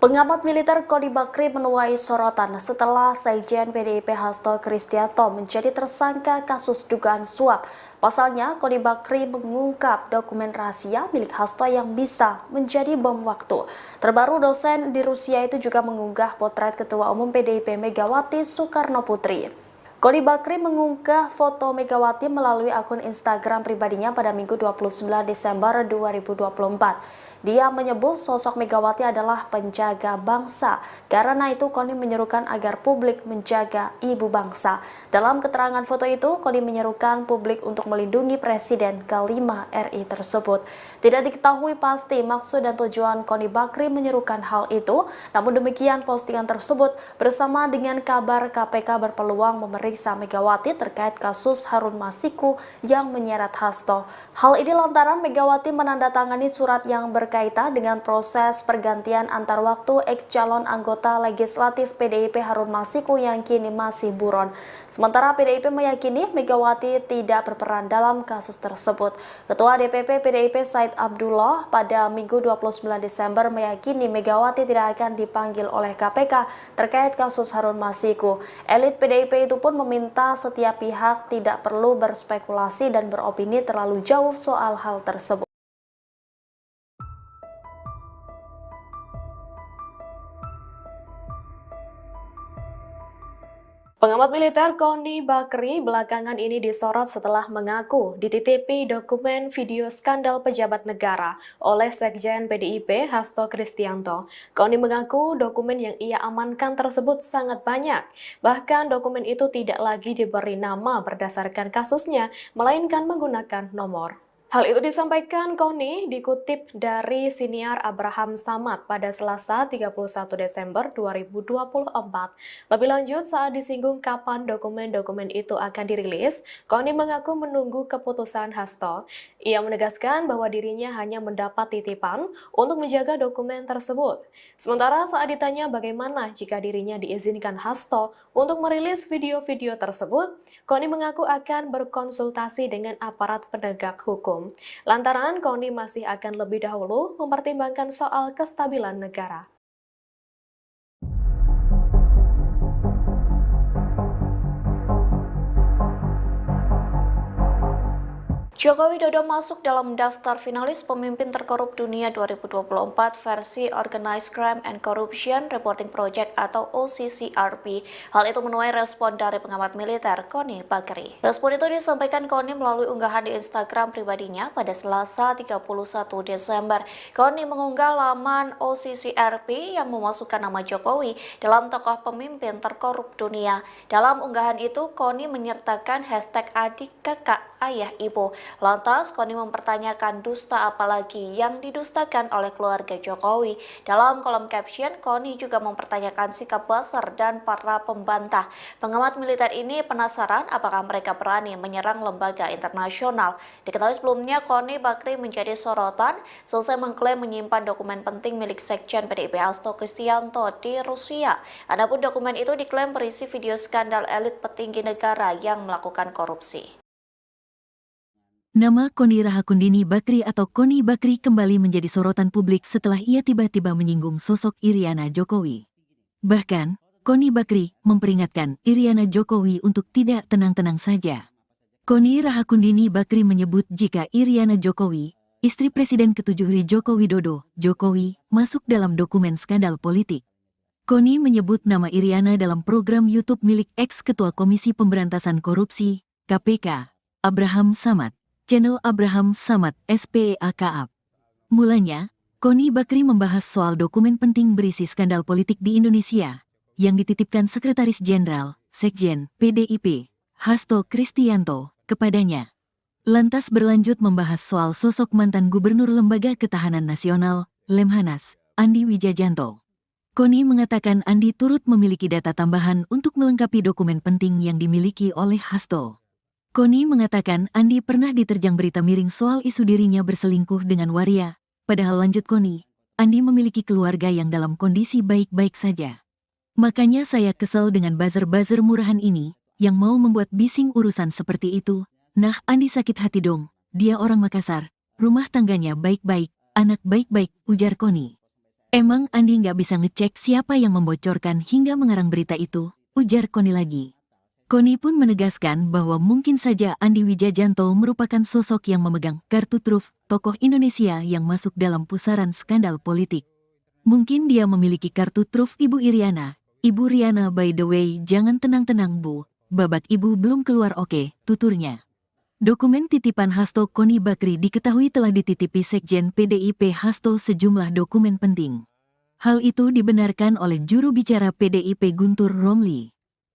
Pengamat militer Koni Bakri menuai sorotan setelah Sekjen PDIP Hasto Kristianto menjadi tersangka kasus dugaan suap. Pasalnya, Koni Bakri mengungkap dokumen rahasia milik Hasto yang bisa menjadi bom waktu. Terbaru, dosen di Rusia itu juga mengunggah potret Ketua Umum PDIP Megawati Soekarno Putri. Koni Bakri mengunggah foto Megawati melalui akun Instagram pribadinya pada Minggu 29 Desember 2024. Dia menyebut sosok Megawati adalah penjaga bangsa. Karena itu Koni menyerukan agar publik menjaga ibu bangsa. Dalam keterangan foto itu, Koni menyerukan publik untuk melindungi Presiden ke-5 RI tersebut. Tidak diketahui pasti maksud dan tujuan Koni Bakri menyerukan hal itu. Namun demikian, postingan tersebut bersama dengan kabar KPK berpeluang memeriksa Megawati terkait kasus Harun Masiku yang menyeret Hasto. Hal ini lantaran Megawati menandatangani surat yang berkaitan dengan proses pergantian antar waktu ex-calon anggota legislatif PDIP Harun Masiku yang kini masih buron. Sementara PDIP meyakini Megawati tidak berperan dalam kasus tersebut. Ketua DPP PDIP Said Abdullah pada Minggu 29 Desember meyakini Megawati tidak akan dipanggil oleh KPK terkait kasus Harun Masiku. Elit PDIP itu pun meminta setiap pihak tidak perlu berspekulasi dan beropini terlalu jauh soal hal tersebut. Pengamat militer Koni Bakri belakangan ini disorot setelah mengaku dititipi dokumen video skandal pejabat negara oleh Sekjen PDIP Hasto Kristianto. Koni mengaku dokumen yang ia amankan tersebut sangat banyak. Bahkan dokumen itu tidak lagi diberi nama berdasarkan kasusnya, melainkan menggunakan nomor. Hal itu disampaikan Koni dikutip dari siniar Abraham Samad pada Selasa 31 Desember 2024. Lebih lanjut, saat disinggung kapan dokumen-dokumen itu akan dirilis, Koni mengaku menunggu keputusan Hasto. Ia menegaskan bahwa dirinya hanya mendapat titipan untuk menjaga dokumen tersebut. Sementara saat ditanya bagaimana jika dirinya diizinkan Hasto untuk merilis video-video tersebut, Koni mengaku akan berkonsultasi dengan aparat penegak hukum. hukum, lantaran KONI masih akan lebih dahulu mempertimbangkan soal kestabilan negara. Joko Widodo masuk dalam daftar finalis pemimpin terkorup dunia 2024 versi Organized Crime and Corruption Reporting Project atau OCCRP. Hal itu menuai respon dari pengamat militer Koni Bakri. Respon itu disampaikan Koni melalui unggahan di Instagram pribadinya pada Selasa 31 Desember. Koni mengunggah laman OCCRP yang memasukkan nama Jokowi dalam tokoh pemimpin terkorup dunia. Dalam unggahan itu, Koni menyertakan hashtag adik, kakak, ayah, ibu. Lantas, Koni mempertanyakan dusta apalagi yang didustakan oleh keluarga Jokowi. Dalam kolom caption, Koni juga mempertanyakan sikap buzzer dan para pembantah. Pengamat militer ini penasaran apakah mereka berani menyerang lembaga internasional. Diketahui sebelumnya, Koni Bakri menjadi sorotan selesai mengklaim menyimpan dokumen penting milik Sekjen PDIP Hasto Kristianto di Rusia. Adapun dokumen itu diklaim berisi video skandal elit petinggi negara yang melakukan korupsi. Nama Koni Rahakundini Bakri atau Koni Bakri kembali menjadi sorotan publik setelah ia tiba-tiba menyinggung sosok Iriana Jokowi. Bahkan, Koni Bakri memperingatkan Iriana Jokowi untuk tidak tenang-tenang saja. Koni Rahakundini Bakri menyebut jika Iriana Jokowi, istri Presiden ke-7 Joko Widodo, Jokowi, masuk dalam dokumen skandal politik. Koni menyebut nama Iriana dalam program YouTube milik ex-ketua Komisi Pemberantasan Korupsi, KPK, Abraham Samad. Channel Abraham Samad SPEAKAP. Mulanya, Koni Bakri membahas soal dokumen penting berisi skandal politik di Indonesia yang dititipkan Sekretaris Jenderal, Sekjen, PDIP, Hasto Kristianto, kepadanya. Lantas berlanjut membahas soal sosok mantan Gubernur Lembaga Ketahanan Nasional, Lemhanas, Andi Wijajanto. Koni mengatakan Andi turut memiliki data tambahan untuk melengkapi dokumen penting yang dimiliki oleh Hasto. Koni mengatakan Andi pernah diterjang berita miring soal isu dirinya berselingkuh dengan waria, padahal lanjut Koni, Andi memiliki keluarga yang dalam kondisi baik-baik saja. Makanya saya kesel dengan buzzer-buzzer murahan ini, yang mau membuat bising urusan seperti itu. Nah, Andi sakit hati dong, dia orang Makassar, rumah tangganya baik-baik, anak baik-baik, ujar Koni. Emang Andi nggak bisa ngecek siapa yang membocorkan hingga mengarang berita itu, ujar Koni lagi. Koni pun menegaskan bahwa mungkin saja Andi Wijajanto merupakan sosok yang memegang kartu truf tokoh Indonesia yang masuk dalam pusaran skandal politik. Mungkin dia memiliki kartu truf Ibu Iriana. Ibu Riana, by the way, jangan tenang-tenang Bu, babak Ibu belum keluar oke, tuturnya. Dokumen titipan Hasto Koni Bakri diketahui telah dititipi Sekjen PDIP Hasto sejumlah dokumen penting. Hal itu dibenarkan oleh juru bicara PDIP Guntur Romli.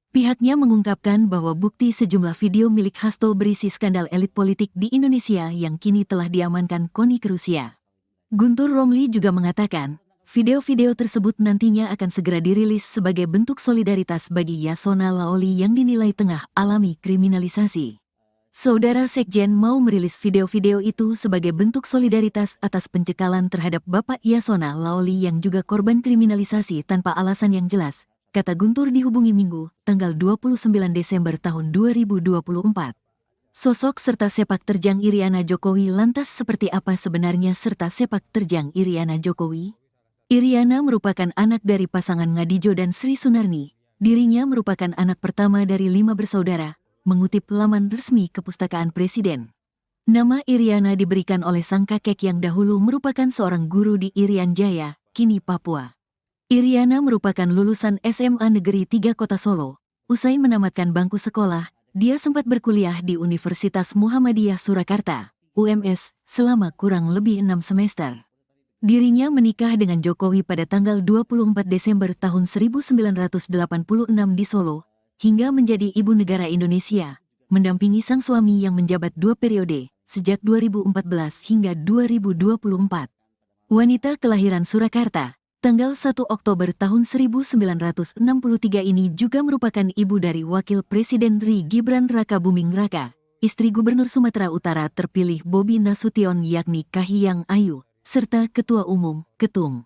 Pihaknya mengungkapkan bahwa bukti sejumlah video milik Hasto berisi skandal elit politik di Indonesia yang kini telah diamankan Koni ke Rusia. Guntur Romli juga mengatakan, video-video tersebut nantinya akan segera dirilis sebagai bentuk solidaritas bagi Yasona Laoli yang dinilai tengah alami kriminalisasi. Saudara Sekjen mau merilis video-video itu sebagai bentuk solidaritas atas pencekalan terhadap Bapak Yasona Laoli yang juga korban kriminalisasi tanpa alasan yang jelas, kata Guntur dihubungi Minggu, tanggal 29 Desember tahun 2024. Sosok serta sepak terjang Iriana Jokowi lantas seperti apa sebenarnya serta sepak terjang Iriana Jokowi? Iriana merupakan anak dari pasangan Ngadijo dan Sri Sunarni. Dirinya merupakan anak pertama dari 5 bersaudara, mengutip laman resmi Kepustakaan Presiden. Nama Iriana diberikan oleh sang kakek yang dahulu merupakan seorang guru di Irian Jaya, kini Papua. Iriana merupakan lulusan SMA Negeri 3 Kota Solo. Usai menamatkan bangku sekolah, dia sempat berkuliah di Universitas Muhammadiyah Surakarta, UMS, selama kurang lebih 6 semester. Dirinya menikah dengan Jokowi pada tanggal 24 Desember tahun 1986 di Solo, hingga menjadi ibu negara Indonesia, mendampingi sang suami yang menjabat 2 periode, sejak 2014 hingga 2024. Wanita kelahiran Surakarta, tanggal 1 Oktober tahun 1963 ini juga merupakan ibu dari Wakil Presiden RI Gibran Rakabuming Raka, istri Gubernur Sumatera Utara terpilih Bobi Nasution yakni Kahiyang Ayu, serta Ketua Umum, Ketum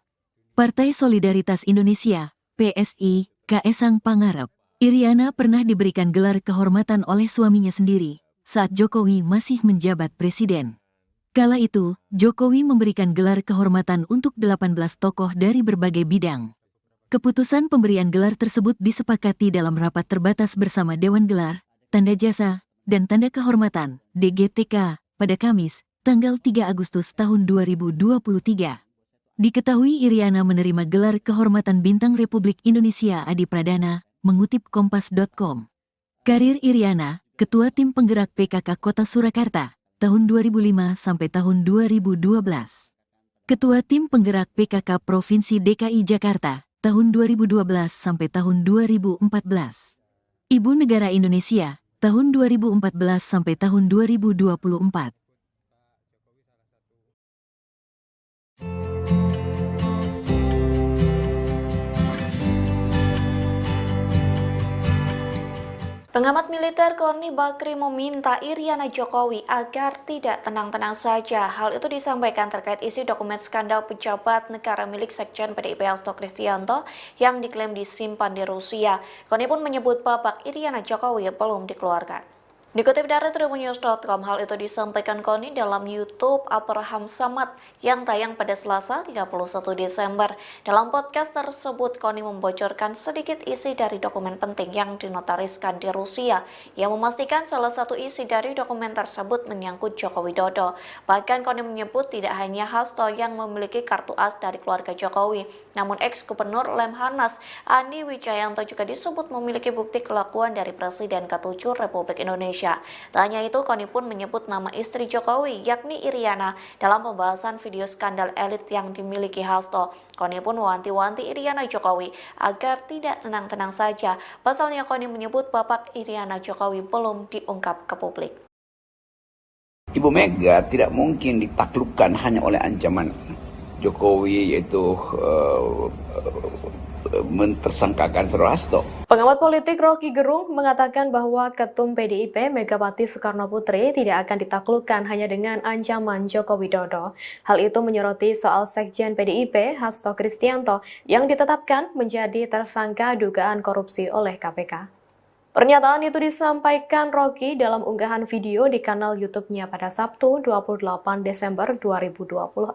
Partai Solidaritas Indonesia, PSI, Kaesang Pangarep. Iriana pernah diberikan gelar kehormatan oleh suaminya sendiri, saat Jokowi masih menjabat presiden. Kala itu, Jokowi memberikan gelar kehormatan untuk 18 tokoh dari berbagai bidang. Keputusan pemberian gelar tersebut disepakati dalam rapat terbatas bersama Dewan Gelar, Tanda Jasa, dan Tanda Kehormatan (DGTK) pada Kamis, tanggal 3 Agustus tahun 2023. Diketahui Iriana menerima gelar kehormatan Bintang Republik Indonesia Adi Pradana, mengutip Kompas.com. Karir Iriana, Ketua Tim Penggerak PKK Kota Surakarta, tahun 2005 sampai tahun 2012. Ketua Tim Penggerak PKK Provinsi DKI Jakarta, tahun 2012 sampai tahun 2014. Ibu Negara Indonesia, tahun 2014 sampai tahun 2024. Pengamat militer Koni Bakri meminta Iriana Jokowi agar tidak tenang-tenang saja. Hal itu disampaikan terkait isi dokumen skandal pejabat negara milik Sekjen PDIP Hasto Kristianto yang diklaim disimpan di Rusia. Koni pun menyebut babak Iriana Jokowi belum dikeluarkan. Dikutip dari tribunnews.com, hal itu disampaikan Koni dalam YouTube Abraham Samad yang tayang pada Selasa 31 Desember. Dalam podcast tersebut, Koni membocorkan sedikit isi dari dokumen penting yang dinotariskan di Rusia, yang memastikan salah satu isi dari dokumen tersebut menyangkut Joko Widodo. Bahkan Koni menyebut tidak hanya Hasto yang memiliki kartu as dari keluarga Jokowi, namun ex-gubernur Lemhanas Andi Wijayanto juga disebut memiliki bukti kelakuan dari Presiden ke-7 Republik Indonesia. Tak hanya itu, Koni pun menyebut nama istri Jokowi, yakni Iriana, dalam pembahasan video skandal elit yang dimiliki Hasto. Koni pun mewanti-wanti Iriana Jokowi agar tidak tenang-tenang saja. Pasalnya Koni menyebut babak Iriana Jokowi belum diungkap ke publik. Ibu Mega tidak mungkin ditaklukkan hanya oleh ancaman Jokowi, yaitu mentersangkakan Saudara Hasto. Pengamat politik Rocky Gerung mengatakan bahwa Ketum PDIP Megawati Soekarno Putri tidak akan ditaklukkan hanya dengan ancaman Joko Widodo. Hal itu menyoroti soal Sekjen PDIP Hasto Kristianto yang ditetapkan menjadi tersangka dugaan korupsi oleh KPK. Pernyataan itu disampaikan Rocky dalam unggahan video di kanal YouTube-nya pada Sabtu 28 Desember 2024.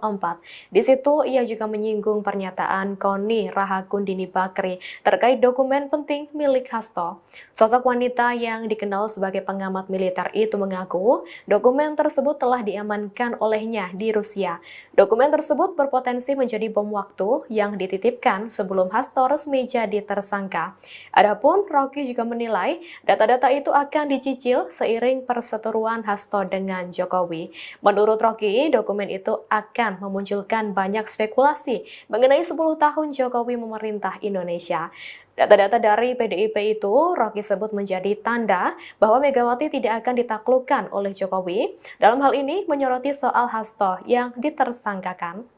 Di situ ia juga menyinggung pernyataan Koni Rahakundini Bakri terkait dokumen penting milik Hasto. Sosok wanita yang dikenal sebagai pengamat militer itu mengaku dokumen tersebut telah diamankan olehnya di Rusia. Dokumen tersebut berpotensi menjadi bom waktu yang dititipkan sebelum Hasto resmi jadi tersangka. Adapun Rocky juga menilai data-data itu akan dicicil seiring perseteruan Hasto dengan Jokowi. Menurut Rocky, dokumen itu akan memunculkan banyak spekulasi mengenai 10 tahun Jokowi memerintah Indonesia. Data-data dari PDIP itu Rocky sebut menjadi tanda bahwa Megawati tidak akan ditaklukkan oleh Jokowi. Dalam hal ini menyoroti soal Hasto yang ditersangkakan.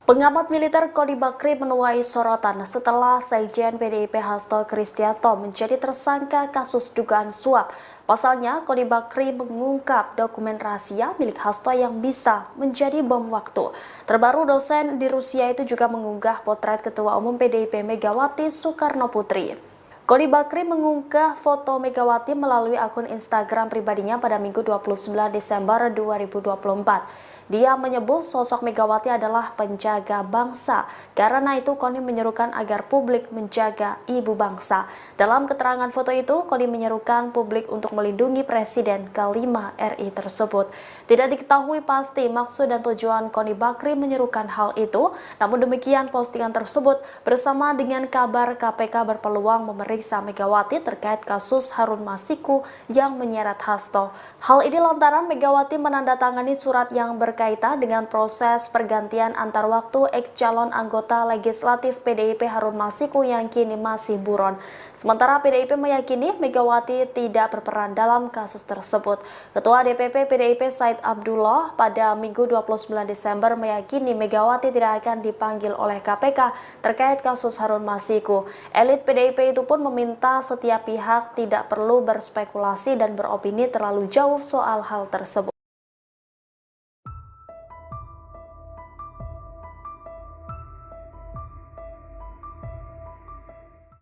Pengamat militer Koni Bakri menuai sorotan setelah Sekjen PDIP Hasto Kristianto menjadi tersangka kasus dugaan suap. Pasalnya, Koni Bakri mengungkap dokumen rahasia milik Hasto yang bisa menjadi bom waktu. Terbaru, dosen di Rusia itu juga mengunggah potret Ketua Umum PDIP Megawati Soekarno Putri. Koni Bakri mengunggah foto Megawati melalui akun Instagram pribadinya pada Minggu 29 Desember 2024. Dia menyebut sosok Megawati adalah penjaga bangsa. Karena itu, Koni menyerukan agar publik menjaga ibu bangsa. Dalam keterangan foto itu, Koni menyerukan publik untuk melindungi Presiden ke-5 RI tersebut. Tidak diketahui pasti maksud dan tujuan Koni Bakri menyerukan hal itu. Namun demikian, postingan tersebut bersama dengan kabar KPK berpeluang memeriksa Megawati terkait kasus Harun Masiku yang menyeret Hasto. Hal ini lantaran Megawati menandatangani surat yang berkaitan dengan proses pergantian antar waktu ex-calon anggota legislatif PDIP Harun Masiku yang kini masih buron. Sementara PDIP meyakini Megawati tidak berperan dalam kasus tersebut. Ketua DPP PDIP Said Abdullah pada Minggu 29 Desember meyakini Megawati tidak akan dipanggil oleh KPK terkait kasus Harun Masiku. Elit PDIP itu pun meminta setiap pihak tidak perlu berspekulasi dan beropini terlalu jauh soal hal tersebut.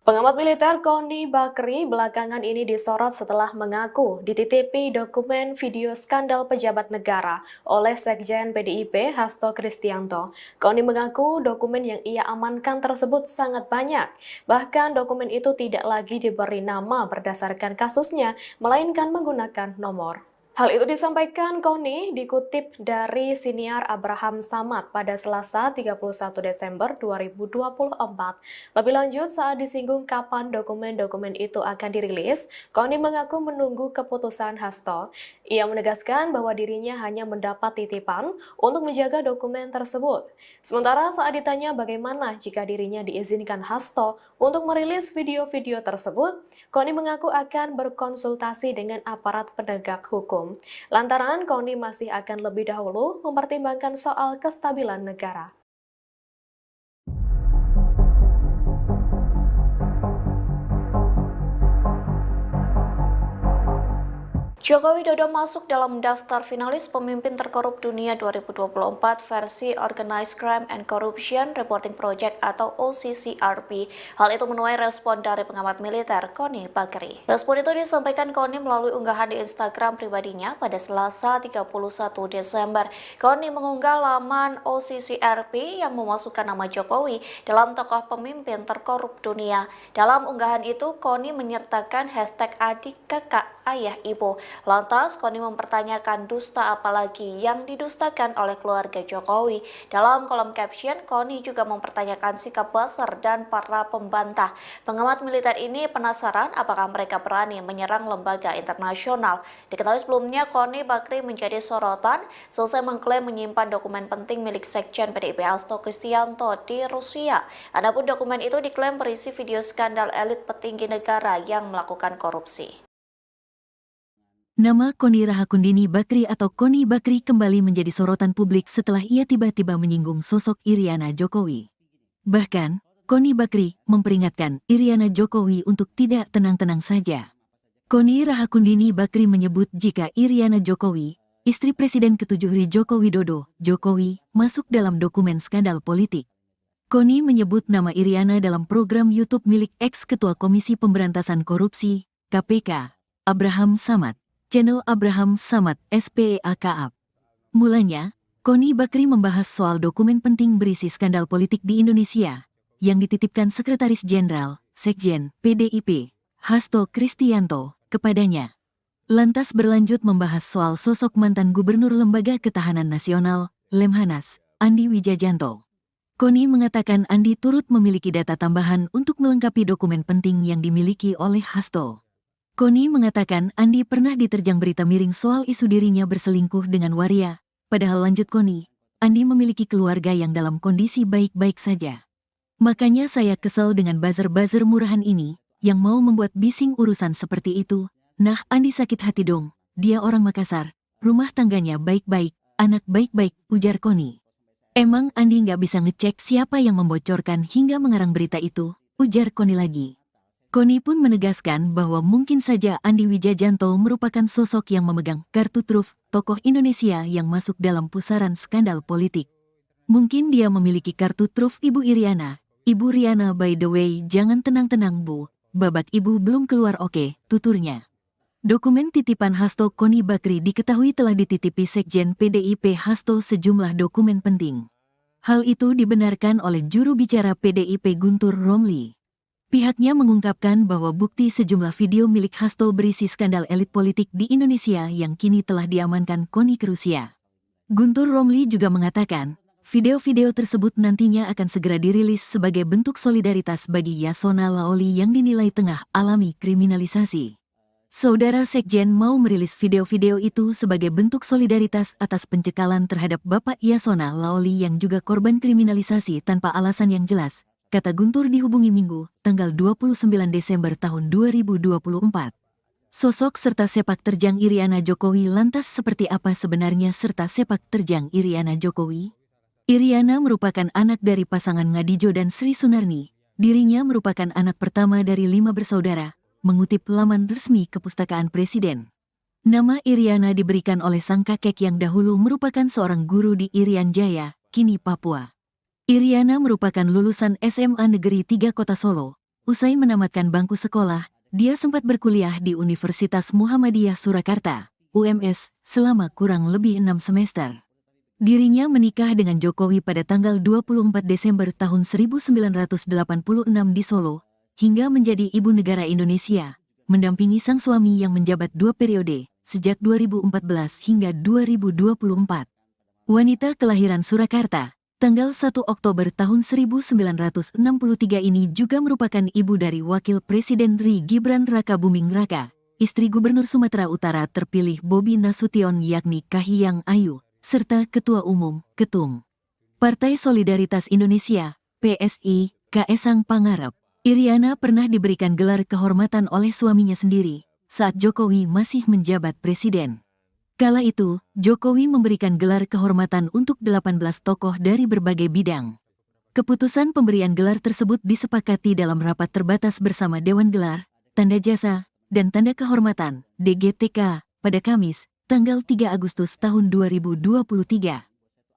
Pengamat militer Koni Bakri belakangan ini disorot setelah mengaku dititipi dokumen video skandal pejabat negara oleh Sekjen PDIP Hasto Kristianto. Koni mengaku dokumen yang ia amankan tersebut sangat banyak. Bahkan dokumen itu tidak lagi diberi nama berdasarkan kasusnya, melainkan menggunakan nomor. Hal itu disampaikan Koni dikutip dari siniar Abraham Samad pada Selasa 31 Desember 2024. Lebih lanjut, saat disinggung kapan dokumen-dokumen itu akan dirilis, Koni mengaku menunggu keputusan Hasto. Ia menegaskan bahwa dirinya hanya mendapat titipan untuk menjaga dokumen tersebut. Sementara saat ditanya bagaimana jika dirinya diizinkan Hasto untuk merilis video-video tersebut, Koni mengaku akan berkonsultasi dengan aparat penegak hukum. Lantaran Koni masih akan lebih dahulu mempertimbangkan soal kestabilan negara. Joko Widodo masuk dalam daftar finalis pemimpin terkorup dunia 2024 versi Organized Crime and Corruption Reporting Project atau OCCRP. Hal itu menuai respon dari pengamat militer Koni Bakri. Respon itu disampaikan Koni melalui unggahan di Instagram pribadinya pada Selasa 31 Desember. Koni mengunggah laman OCCRP yang memasukkan nama Jokowi dalam tokoh pemimpin terkorup dunia. Dalam unggahan itu, Koni menyertakan hashtag adik, kakak, ayah, ibu. Lantas, Koni mempertanyakan dusta apalagi yang didustakan oleh keluarga Jokowi. Dalam kolom caption, Koni juga mempertanyakan sikap buzzer dan para pembantah. Pengamat militer ini penasaran apakah mereka berani menyerang lembaga internasional. Diketahui sebelumnya, Koni Bakri menjadi sorotan selesai mengklaim menyimpan dokumen penting milik Sekjen PDIP Hasto Kristianto di Rusia. Adapun dokumen itu diklaim berisi video skandal elit petinggi negara yang melakukan korupsi. Nama Koni Rahakundini Bakri atau Koni Bakri kembali menjadi sorotan publik setelah ia tiba-tiba menyinggung sosok Iriana Jokowi. Bahkan, Koni Bakri memperingatkan Iriana Jokowi untuk tidak tenang-tenang saja. Koni Rahakundini Bakri menyebut jika Iriana Jokowi, istri Presiden ke-7 Joko Widodo, Jokowi, masuk dalam dokumen skandal politik. Koni menyebut nama Iriana dalam program YouTube milik ex-ketua Komisi Pemberantasan Korupsi, KPK, Abraham Samad. Channel Abraham Samad SPEAKAP. Mulanya, Koni Bakri membahas soal dokumen penting berisi skandal politik di Indonesia yang dititipkan Sekretaris Jenderal, Sekjen, PDIP, Hasto Kristianto, kepadanya. Lantas berlanjut membahas soal sosok mantan Gubernur Lembaga Ketahanan Nasional, Lemhanas, Andi Wijajanto. Koni mengatakan Andi turut memiliki data tambahan untuk melengkapi dokumen penting yang dimiliki oleh Hasto. Koni mengatakan Andi pernah diterjang berita miring soal isu dirinya berselingkuh dengan waria, padahal lanjut Koni, Andi memiliki keluarga yang dalam kondisi baik-baik saja. Makanya saya kesel dengan buzzer-buzzer murahan ini, yang mau membuat bising urusan seperti itu. Nah, Andi sakit hati dong, dia orang Makassar, rumah tangganya baik-baik, anak baik-baik, ujar Koni. Emang Andi nggak bisa ngecek siapa yang membocorkan hingga mengarang berita itu, ujar Koni lagi. Koni pun menegaskan bahwa mungkin saja Andi Wijajanto merupakan sosok yang memegang kartu truf tokoh Indonesia yang masuk dalam pusaran skandal politik. Mungkin dia memiliki kartu truf Ibu Iriana. Ibu Riana, by the way, jangan tenang-tenang Bu, babak Ibu belum keluar oke, tuturnya. Dokumen titipan Hasto Koni Bakri diketahui telah dititipi Sekjen PDIP Hasto sejumlah dokumen penting. Hal itu dibenarkan oleh juru bicara PDIP Guntur Romli. Pihaknya mengungkapkan bahwa bukti sejumlah video milik Hasto berisi skandal elit politik di Indonesia yang kini telah diamankan Koni ke Rusia. Guntur Romli juga mengatakan, video-video tersebut nantinya akan segera dirilis sebagai bentuk solidaritas bagi Yasona Laoli yang dinilai tengah alami kriminalisasi. Saudara Sekjen mau merilis video-video itu sebagai bentuk solidaritas atas pencekalan terhadap Bapak Yasona Laoli yang juga korban kriminalisasi tanpa alasan yang jelas, kata Guntur dihubungi Minggu, tanggal 29 Desember tahun 2024. Sosok serta sepak terjang Iriana Jokowi lantas seperti apa sebenarnya serta sepak terjang Iriana Jokowi? Iriana merupakan anak dari pasangan Ngadijo dan Sri Sunarni. Dirinya merupakan anak pertama dari 5 bersaudara, mengutip laman resmi Kepustakaan Presiden. Nama Iriana diberikan oleh sang kakek yang dahulu merupakan seorang guru di Irian Jaya, kini Papua. Iriana merupakan lulusan SMA Negeri 3 Kota Solo, Usai menamatkan bangku sekolah, dia sempat berkuliah di Universitas Muhammadiyah Surakarta, UMS, selama kurang lebih 6 semester. Dirinya menikah dengan Jokowi pada tanggal 24 Desember tahun 1986 di Solo, hingga menjadi ibu negara Indonesia, mendampingi sang suami yang menjabat 2 periode, sejak 2014 hingga 2024. Wanita kelahiran Surakarta, tanggal 1 Oktober tahun 1963 ini juga merupakan ibu dari Wakil Presiden RI Gibran Raka Buming Raka, istri Gubernur Sumatera Utara terpilih Bobi Nasution yakni Kahiyang Ayu, serta Ketua Umum, Ketum Partai Solidaritas Indonesia, PSI, Kaesang Pangarep. Iriana pernah diberikan gelar kehormatan oleh suaminya sendiri, saat Jokowi masih menjabat presiden. Kala itu, Jokowi memberikan gelar kehormatan untuk 18 tokoh dari berbagai bidang. Keputusan pemberian gelar tersebut disepakati dalam rapat terbatas bersama Dewan Gelar, Tanda Jasa, dan Tanda Kehormatan, DGTK, pada Kamis, tanggal 3 Agustus tahun 2023.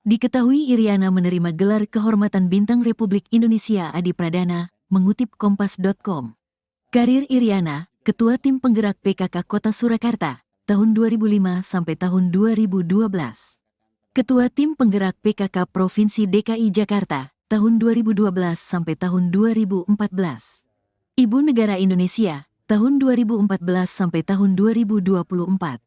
Diketahui Iriana menerima gelar kehormatan Bintang Republik Indonesia Adi Pradana, mengutip Kompas.com. Karir Iriana, Ketua Tim Penggerak PKK Kota Surakarta, tahun 2005 sampai tahun 2012. Ketua Tim Penggerak PKK Provinsi DKI Jakarta, tahun 2012 sampai tahun 2014. Ibu Negara Indonesia, tahun 2014 sampai tahun 2024.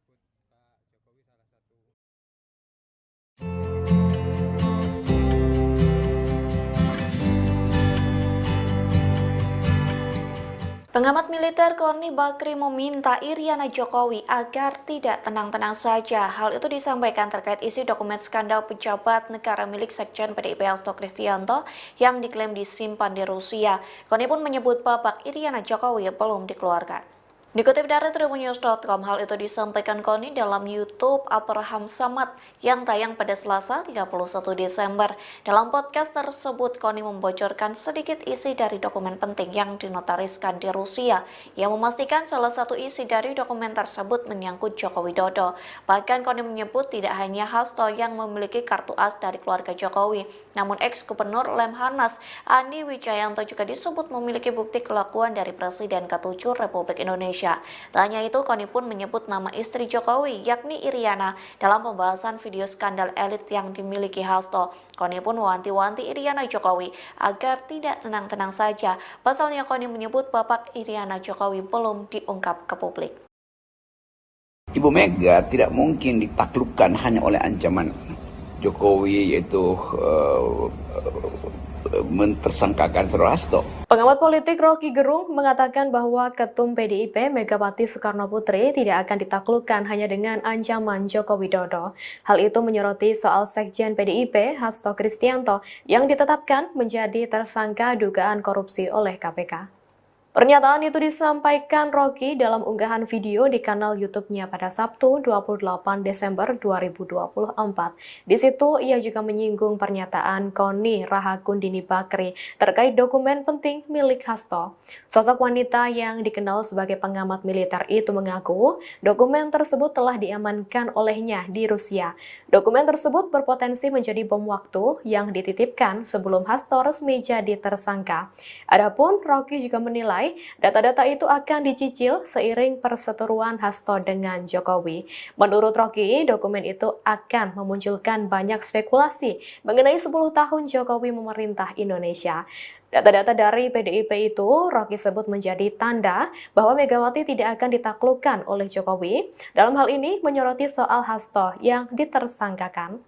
Pengamat militer Koni Bakri meminta Iriana Jokowi agar tidak tenang-tenang saja. Hal itu disampaikan terkait isi dokumen skandal pejabat negara milik Sekjen PDIP Hasto Kristianto yang diklaim disimpan di Rusia. Koni pun menyebut babak Iriana Jokowi belum dikeluarkan. Dikutip dari tribunnews.com, hal itu disampaikan Koni dalam YouTube Abraham Samad yang tayang pada Selasa 31 Desember. Dalam podcast tersebut, Koni membocorkan sedikit isi dari dokumen penting yang dinotariskan di Rusia, yang memastikan salah satu isi dari dokumen tersebut menyangkut Joko Widodo. Bahkan Koni menyebut tidak hanya Hasto yang memiliki kartu as dari keluarga Jokowi, namun ex-gubernur Lemhanas Andi Wijayanto juga disebut memiliki bukti kelakuan dari Presiden ke-7 Republik Indonesia. Tak hanya itu, Koni pun menyebut nama istri Jokowi, yakni Iriana, dalam pembahasan video skandal elit yang dimiliki Hasto. Koni pun mewanti-wanti Iriana Jokowi agar tidak tenang-tenang saja. Pasalnya Koni menyebut babak Iriana Jokowi belum diungkap ke publik. Ibu Mega tidak mungkin ditaklukkan hanya oleh ancaman Jokowi, yaitu mentersangkakan Saudara Hasto. Pengamat politik Rocky Gerung mengatakan bahwa Ketum PDIP Megawati Soekarno Putri tidak akan ditaklukkan hanya dengan ancaman Joko Widodo. Hal itu menyoroti soal Sekjen PDIP Hasto Kristianto yang ditetapkan menjadi tersangka dugaan korupsi oleh KPK. Pernyataan itu disampaikan Rocky dalam unggahan video di kanal YouTube-nya pada Sabtu 28 Desember 2024. Di situ ia juga menyinggung pernyataan Koni Rahakundini Bakri terkait dokumen penting milik Hasto. Sosok wanita yang dikenal sebagai pengamat militer itu mengaku dokumen tersebut telah diamankan olehnya di Rusia. Dokumen tersebut berpotensi menjadi bom waktu yang dititipkan sebelum Hasto resmi jadi tersangka. Adapun Rocky juga menilai data-data itu akan dicicil seiring perseteruan Hasto dengan Jokowi. Menurut Rocky, dokumen itu akan memunculkan banyak spekulasi mengenai 10 tahun Jokowi memerintah Indonesia. Data-data dari PDIP itu Rocky sebut menjadi tanda bahwa Megawati tidak akan ditaklukkan oleh Jokowi. Dalam hal ini menyoroti soal Hasto yang ditersangkakan.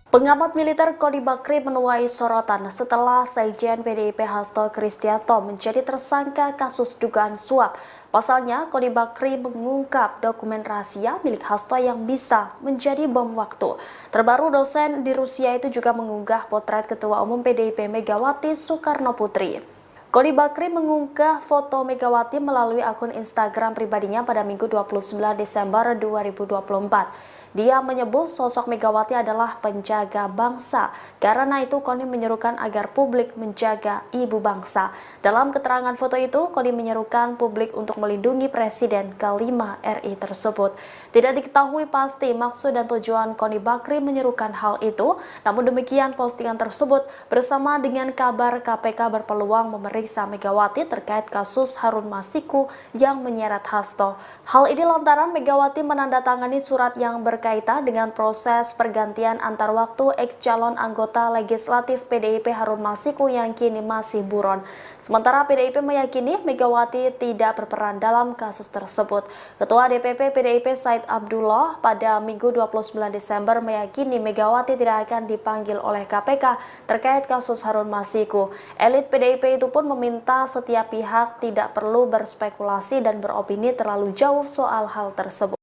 Pengamat militer Koni Bakri menuai sorotan setelah Sekjen PDIP Hasto Kristianto menjadi tersangka kasus dugaan suap. Pasalnya, Koni Bakri mengungkap dokumen rahasia milik Hasto yang bisa menjadi bom waktu. Terbaru, dosen di Rusia itu juga mengunggah potret Ketua Umum PDIP Megawati Soekarno Putri. Koni Bakri mengunggah foto Megawati melalui akun Instagram pribadinya pada Minggu 29 Desember 2024. Dia menyebut sosok Megawati adalah penjaga bangsa. Karena itu Koni menyerukan agar publik menjaga ibu bangsa. Dalam keterangan foto itu, Koni menyerukan publik untuk melindungi Presiden kelima RI tersebut. Tidak diketahui pasti maksud dan tujuan Koni Bakri menyerukan hal itu, namun demikian postingan tersebut bersama dengan kabar KPK berpeluang memeriksa Megawati terkait kasus Harun Masiku yang menyeret Hasto. Hal ini lantaran Megawati menandatangani surat yang berkaitan dengan proses pergantian antar waktu ex-calon anggota legislatif PDIP Harun Masiku yang kini masih buron. Sementara PDIP meyakini Megawati tidak berperan dalam kasus tersebut. Ketua DPP PDIP Said Abdullah pada Minggu 29 Desember meyakini Megawati tidak akan dipanggil oleh KPK terkait kasus Harun Masiku. Elit PDIP itu pun meminta setiap pihak tidak perlu berspekulasi dan beropini terlalu jauh soal hal tersebut.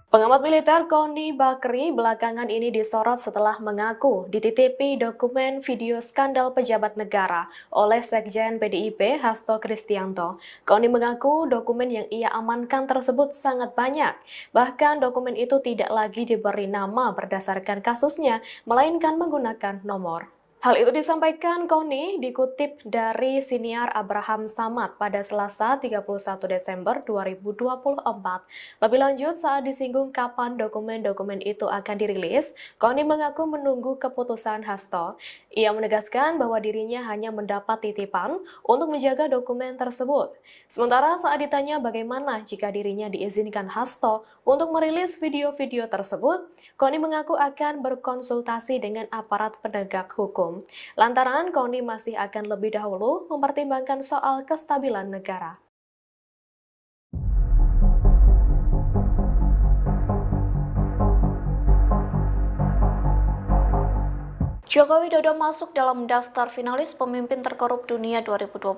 Pengamat militer Koni Bakri belakangan ini disorot setelah mengaku dititipi dokumen video skandal pejabat negara oleh Sekjen PDIP Hasto Kristianto. Koni mengaku dokumen yang ia amankan tersebut sangat banyak. Bahkan dokumen itu tidak lagi diberi nama berdasarkan kasusnya, melainkan menggunakan nomor. Hal itu disampaikan Koni dikutip dari siniar Abraham Samad pada Selasa 31 Desember 2024. Lebih lanjut saat disinggung kapan dokumen-dokumen itu akan dirilis, Koni mengaku menunggu keputusan Hasto. Ia menegaskan bahwa dirinya hanya mendapat titipan untuk menjaga dokumen tersebut. Sementara saat ditanya bagaimana jika dirinya diizinkan Hasto untuk merilis video-video tersebut, Koni mengaku akan berkonsultasi dengan aparat penegak hukum. Lantaran Koni masih akan lebih dahulu mempertimbangkan soal kestabilan negara. Joko Widodo masuk dalam daftar finalis pemimpin terkorup dunia 2024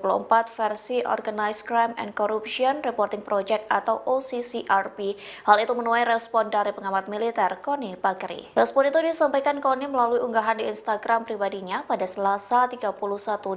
versi Organized Crime and Corruption Reporting Project atau OCCRP. Hal itu menuai respon dari pengamat militer Koni Bakri. Respon itu disampaikan Koni melalui unggahan di Instagram pribadinya pada Selasa 31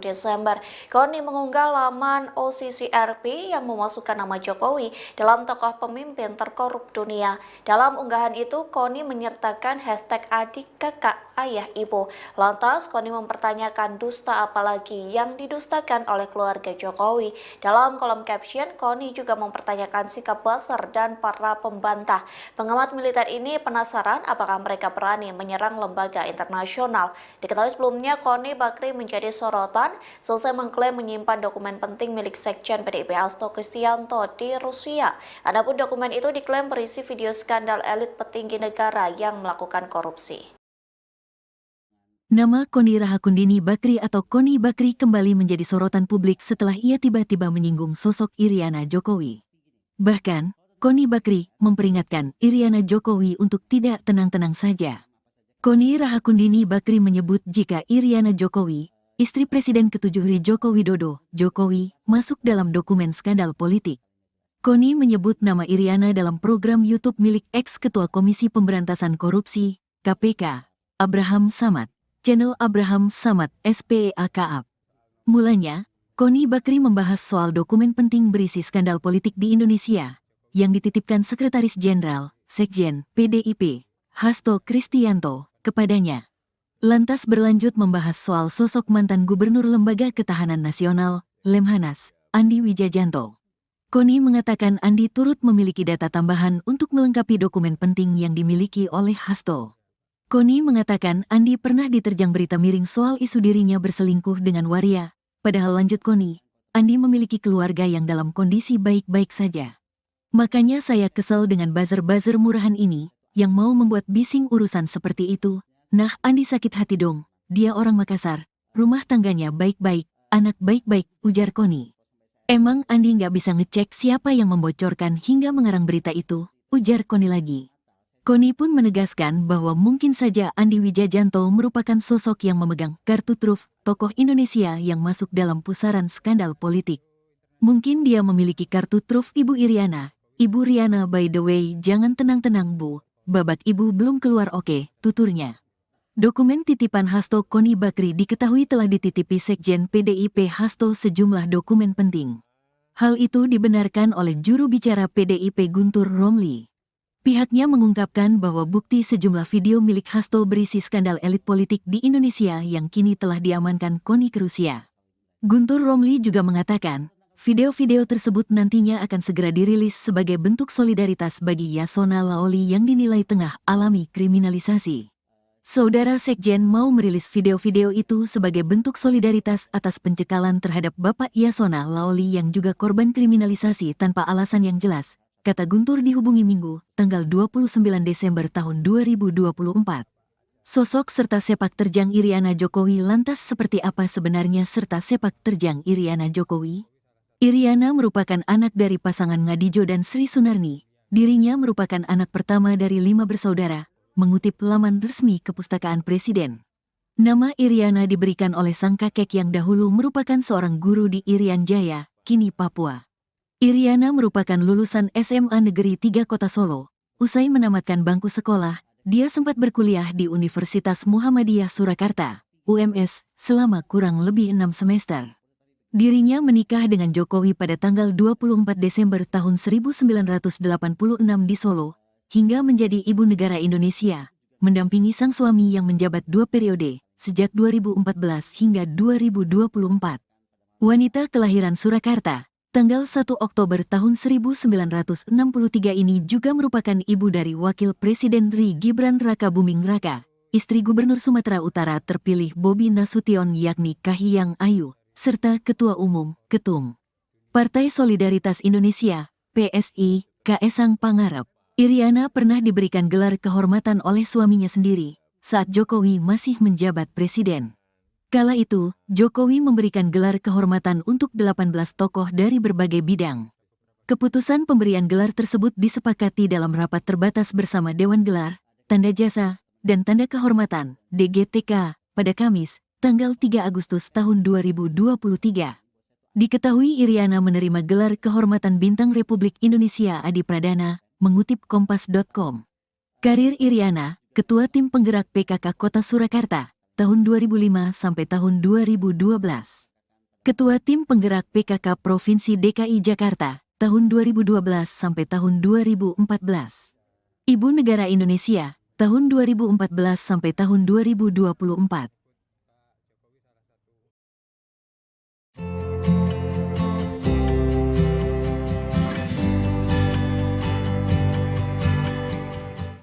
Desember. Koni mengunggah laman OCCRP yang memasukkan nama Jokowi dalam tokoh pemimpin terkorup dunia. Dalam unggahan itu, Koni menyertakan hashtag adik, kakak, ayah, ibu. Lantas, Koni mempertanyakan dusta apalagi yang didustakan oleh keluarga Jokowi. Dalam kolom caption, Koni juga mempertanyakan sikap Buzzer dan para pembantah. Pengamat militer ini penasaran apakah mereka berani menyerang lembaga internasional. Diketahui sebelumnya, Koni Bakri menjadi sorotan selesai mengklaim menyimpan dokumen penting milik Sekjen PDIP Hasto Kristianto di Rusia. Adapun dokumen itu diklaim berisi video skandal elit petinggi negara yang melakukan korupsi. Nama Koni Rahakundini Bakri atau Koni Bakri kembali menjadi sorotan publik setelah ia tiba-tiba menyinggung sosok Iriana Jokowi. Bahkan, Koni Bakri memperingatkan Iriana Jokowi untuk tidak tenang-tenang saja. Koni Rahakundini Bakri menyebut jika Iriana Jokowi, istri Presiden ke-7 Joko Widodo, Jokowi, masuk dalam dokumen skandal politik. Koni menyebut nama Iriana dalam program YouTube milik ex-ketua Komisi Pemberantasan Korupsi, KPK, Abraham Samad. Channel Abraham Samad SPEAKAP. Mulanya, Koni Bakri membahas soal dokumen penting berisi skandal politik di Indonesia yang dititipkan Sekretaris Jenderal, Sekjen, PDIP, Hasto Kristianto, kepadanya. Lantas berlanjut membahas soal sosok mantan Gubernur Lembaga Ketahanan Nasional, Lemhanas, Andi Wijajanto. Koni mengatakan Andi turut memiliki data tambahan untuk melengkapi dokumen penting yang dimiliki oleh Hasto. Koni mengatakan Andi pernah diterjang berita miring soal isu dirinya berselingkuh dengan waria. Padahal lanjut Koni, Andi memiliki keluarga yang dalam kondisi baik-baik saja. Makanya saya kesel dengan buzzer-buzzer murahan ini, yang mau membuat bising urusan seperti itu. Nah, Andi sakit hati dong, dia orang Makassar, rumah tangganya baik-baik, anak baik-baik, ujar Koni. Emang Andi nggak bisa ngecek siapa yang membocorkan hingga mengarang berita itu, ujar Koni lagi. Koni pun menegaskan bahwa mungkin saja Andi Wijajanto merupakan sosok yang memegang kartu truf tokoh Indonesia yang masuk dalam pusaran skandal politik. Mungkin dia memiliki kartu truf Ibu Iriana. Ibu Riana by the way, jangan tenang-tenang Bu, babak Ibu belum keluar oke, tuturnya. Dokumen titipan Hasto Koni Bakri diketahui telah dititipi Sekjen PDIP Hasto sejumlah dokumen penting. Hal itu dibenarkan oleh juru bicara PDIP Guntur Romli. Pihaknya mengungkapkan bahwa bukti sejumlah video milik Hasto berisi skandal elit politik di Indonesia yang kini telah diamankan KONI ke Rusia. Guntur Romli juga mengatakan, video-video tersebut nantinya akan segera dirilis sebagai bentuk solidaritas bagi Yasona Laoli yang dinilai tengah alami kriminalisasi. Saudara Sekjen mau merilis video-video itu sebagai bentuk solidaritas atas pencekalan terhadap Bapak Yasona Laoli yang juga korban kriminalisasi tanpa alasan yang jelas, kata Guntur dihubungi Minggu, tanggal 29 Desember tahun 2024. Sosok serta sepak terjang Iriana Jokowi lantas seperti apa sebenarnya serta sepak terjang Iriana Jokowi? Iriana merupakan anak dari pasangan Ngadijo dan Sri Sunarni. Dirinya merupakan anak pertama dari 5 bersaudara, mengutip laman resmi Kepustakaan Presiden. Nama Iriana diberikan oleh sang kakek yang dahulu merupakan seorang guru di Irian Jaya, kini Papua. Iriana merupakan lulusan SMA Negeri 3 Kota Solo. Usai menamatkan bangku sekolah, dia sempat berkuliah di Universitas Muhammadiyah Surakarta, UMS, selama kurang lebih 6 semester. Dirinya menikah dengan Jokowi pada tanggal 24 Desember tahun 1986 di Solo, hingga menjadi ibu negara Indonesia, mendampingi sang suami yang menjabat 2 periode, sejak 2014 hingga 2024. Wanita kelahiran Surakarta, tanggal 1 Oktober tahun 1963 ini juga merupakan ibu dari Wakil Presiden RI Gibran Raka Buming Raka, istri Gubernur Sumatera Utara terpilih Bobi Nasution yakni Kahiyang Ayu, serta Ketua Umum, Ketum Partai Solidaritas Indonesia, PSI, Kaesang Pangarep. Iriana pernah diberikan gelar kehormatan oleh suaminya sendiri saat Jokowi masih menjabat presiden. Kala itu, Jokowi memberikan gelar kehormatan untuk 18 tokoh dari berbagai bidang. Keputusan pemberian gelar tersebut disepakati dalam rapat terbatas bersama Dewan Gelar, Tanda Jasa, dan Tanda Kehormatan (DGTK) pada Kamis, tanggal 3 Agustus tahun 2023. Diketahui Iriana menerima gelar kehormatan Bintang Republik Indonesia Adi Pradana, mengutip Kompas.com. Karir Iriana, Ketua Tim Penggerak PKK Kota Surakarta, tahun 2005 sampai tahun 2012. Ketua Tim Penggerak PKK Provinsi DKI Jakarta, tahun 2012 sampai tahun 2014. Ibu Negara Indonesia, tahun 2014 sampai tahun 2024.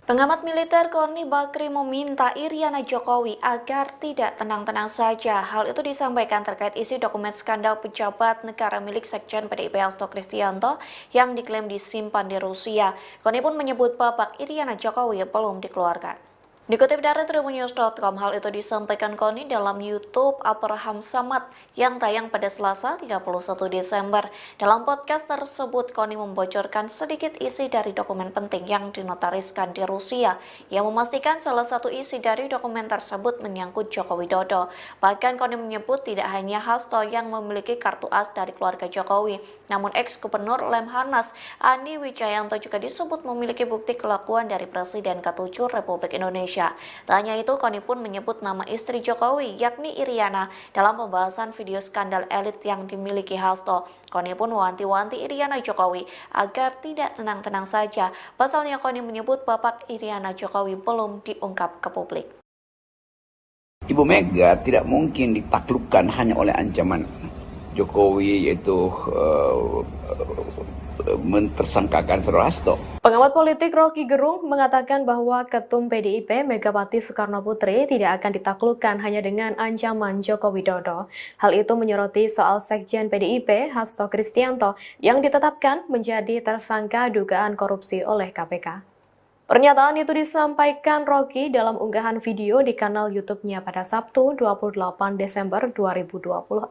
Pengamat militer Koni Bakri meminta Iriana Jokowi agar tidak tenang-tenang saja. Hal itu disampaikan terkait isi dokumen skandal pejabat negara milik Sekjen PDIP Hasto Kristianto yang diklaim disimpan di Rusia. Koni pun menyebut babak Iriana Jokowi belum dikeluarkan. Dikutip dari tribunnews.com, hal itu disampaikan Koni dalam YouTube Abraham Samad yang tayang pada Selasa 31 Desember. Dalam podcast tersebut, Koni membocorkan sedikit isi dari dokumen penting yang dinotariskan di Rusia, yang memastikan salah satu isi dari dokumen tersebut menyangkut Joko Widodo. Bahkan Koni menyebut tidak hanya Hasto yang memiliki kartu as dari keluarga Jokowi, namun ex-gubernur Lemhanas Andi Wijayanto juga disebut memiliki bukti kelakuan dari Presiden ke-7 Republik Indonesia. Tak hanya itu, Koni pun menyebut nama istri Jokowi, yakni Iriana, dalam pembahasan video skandal elit yang dimiliki Hasto. Koni pun mewanti-wanti Iriana Jokowi agar tidak tenang-tenang saja. Pasalnya Koni menyebut babak Iriana Jokowi belum diungkap ke publik. Ibu Mega tidak mungkin ditaklukkan hanya oleh ancaman Jokowi, yaitu mentersangkakan Saudara Hasto. Pengamat politik Rocky Gerung mengatakan bahwa Ketum PDIP Megawati Soekarno Putri tidak akan ditaklukkan hanya dengan ancaman Joko Widodo. Hal itu menyoroti soal Sekjen PDIP Hasto Kristianto yang ditetapkan menjadi tersangka dugaan korupsi oleh KPK. Pernyataan itu disampaikan Rocky dalam unggahan video di kanal YouTube-nya pada Sabtu 28 Desember 2024.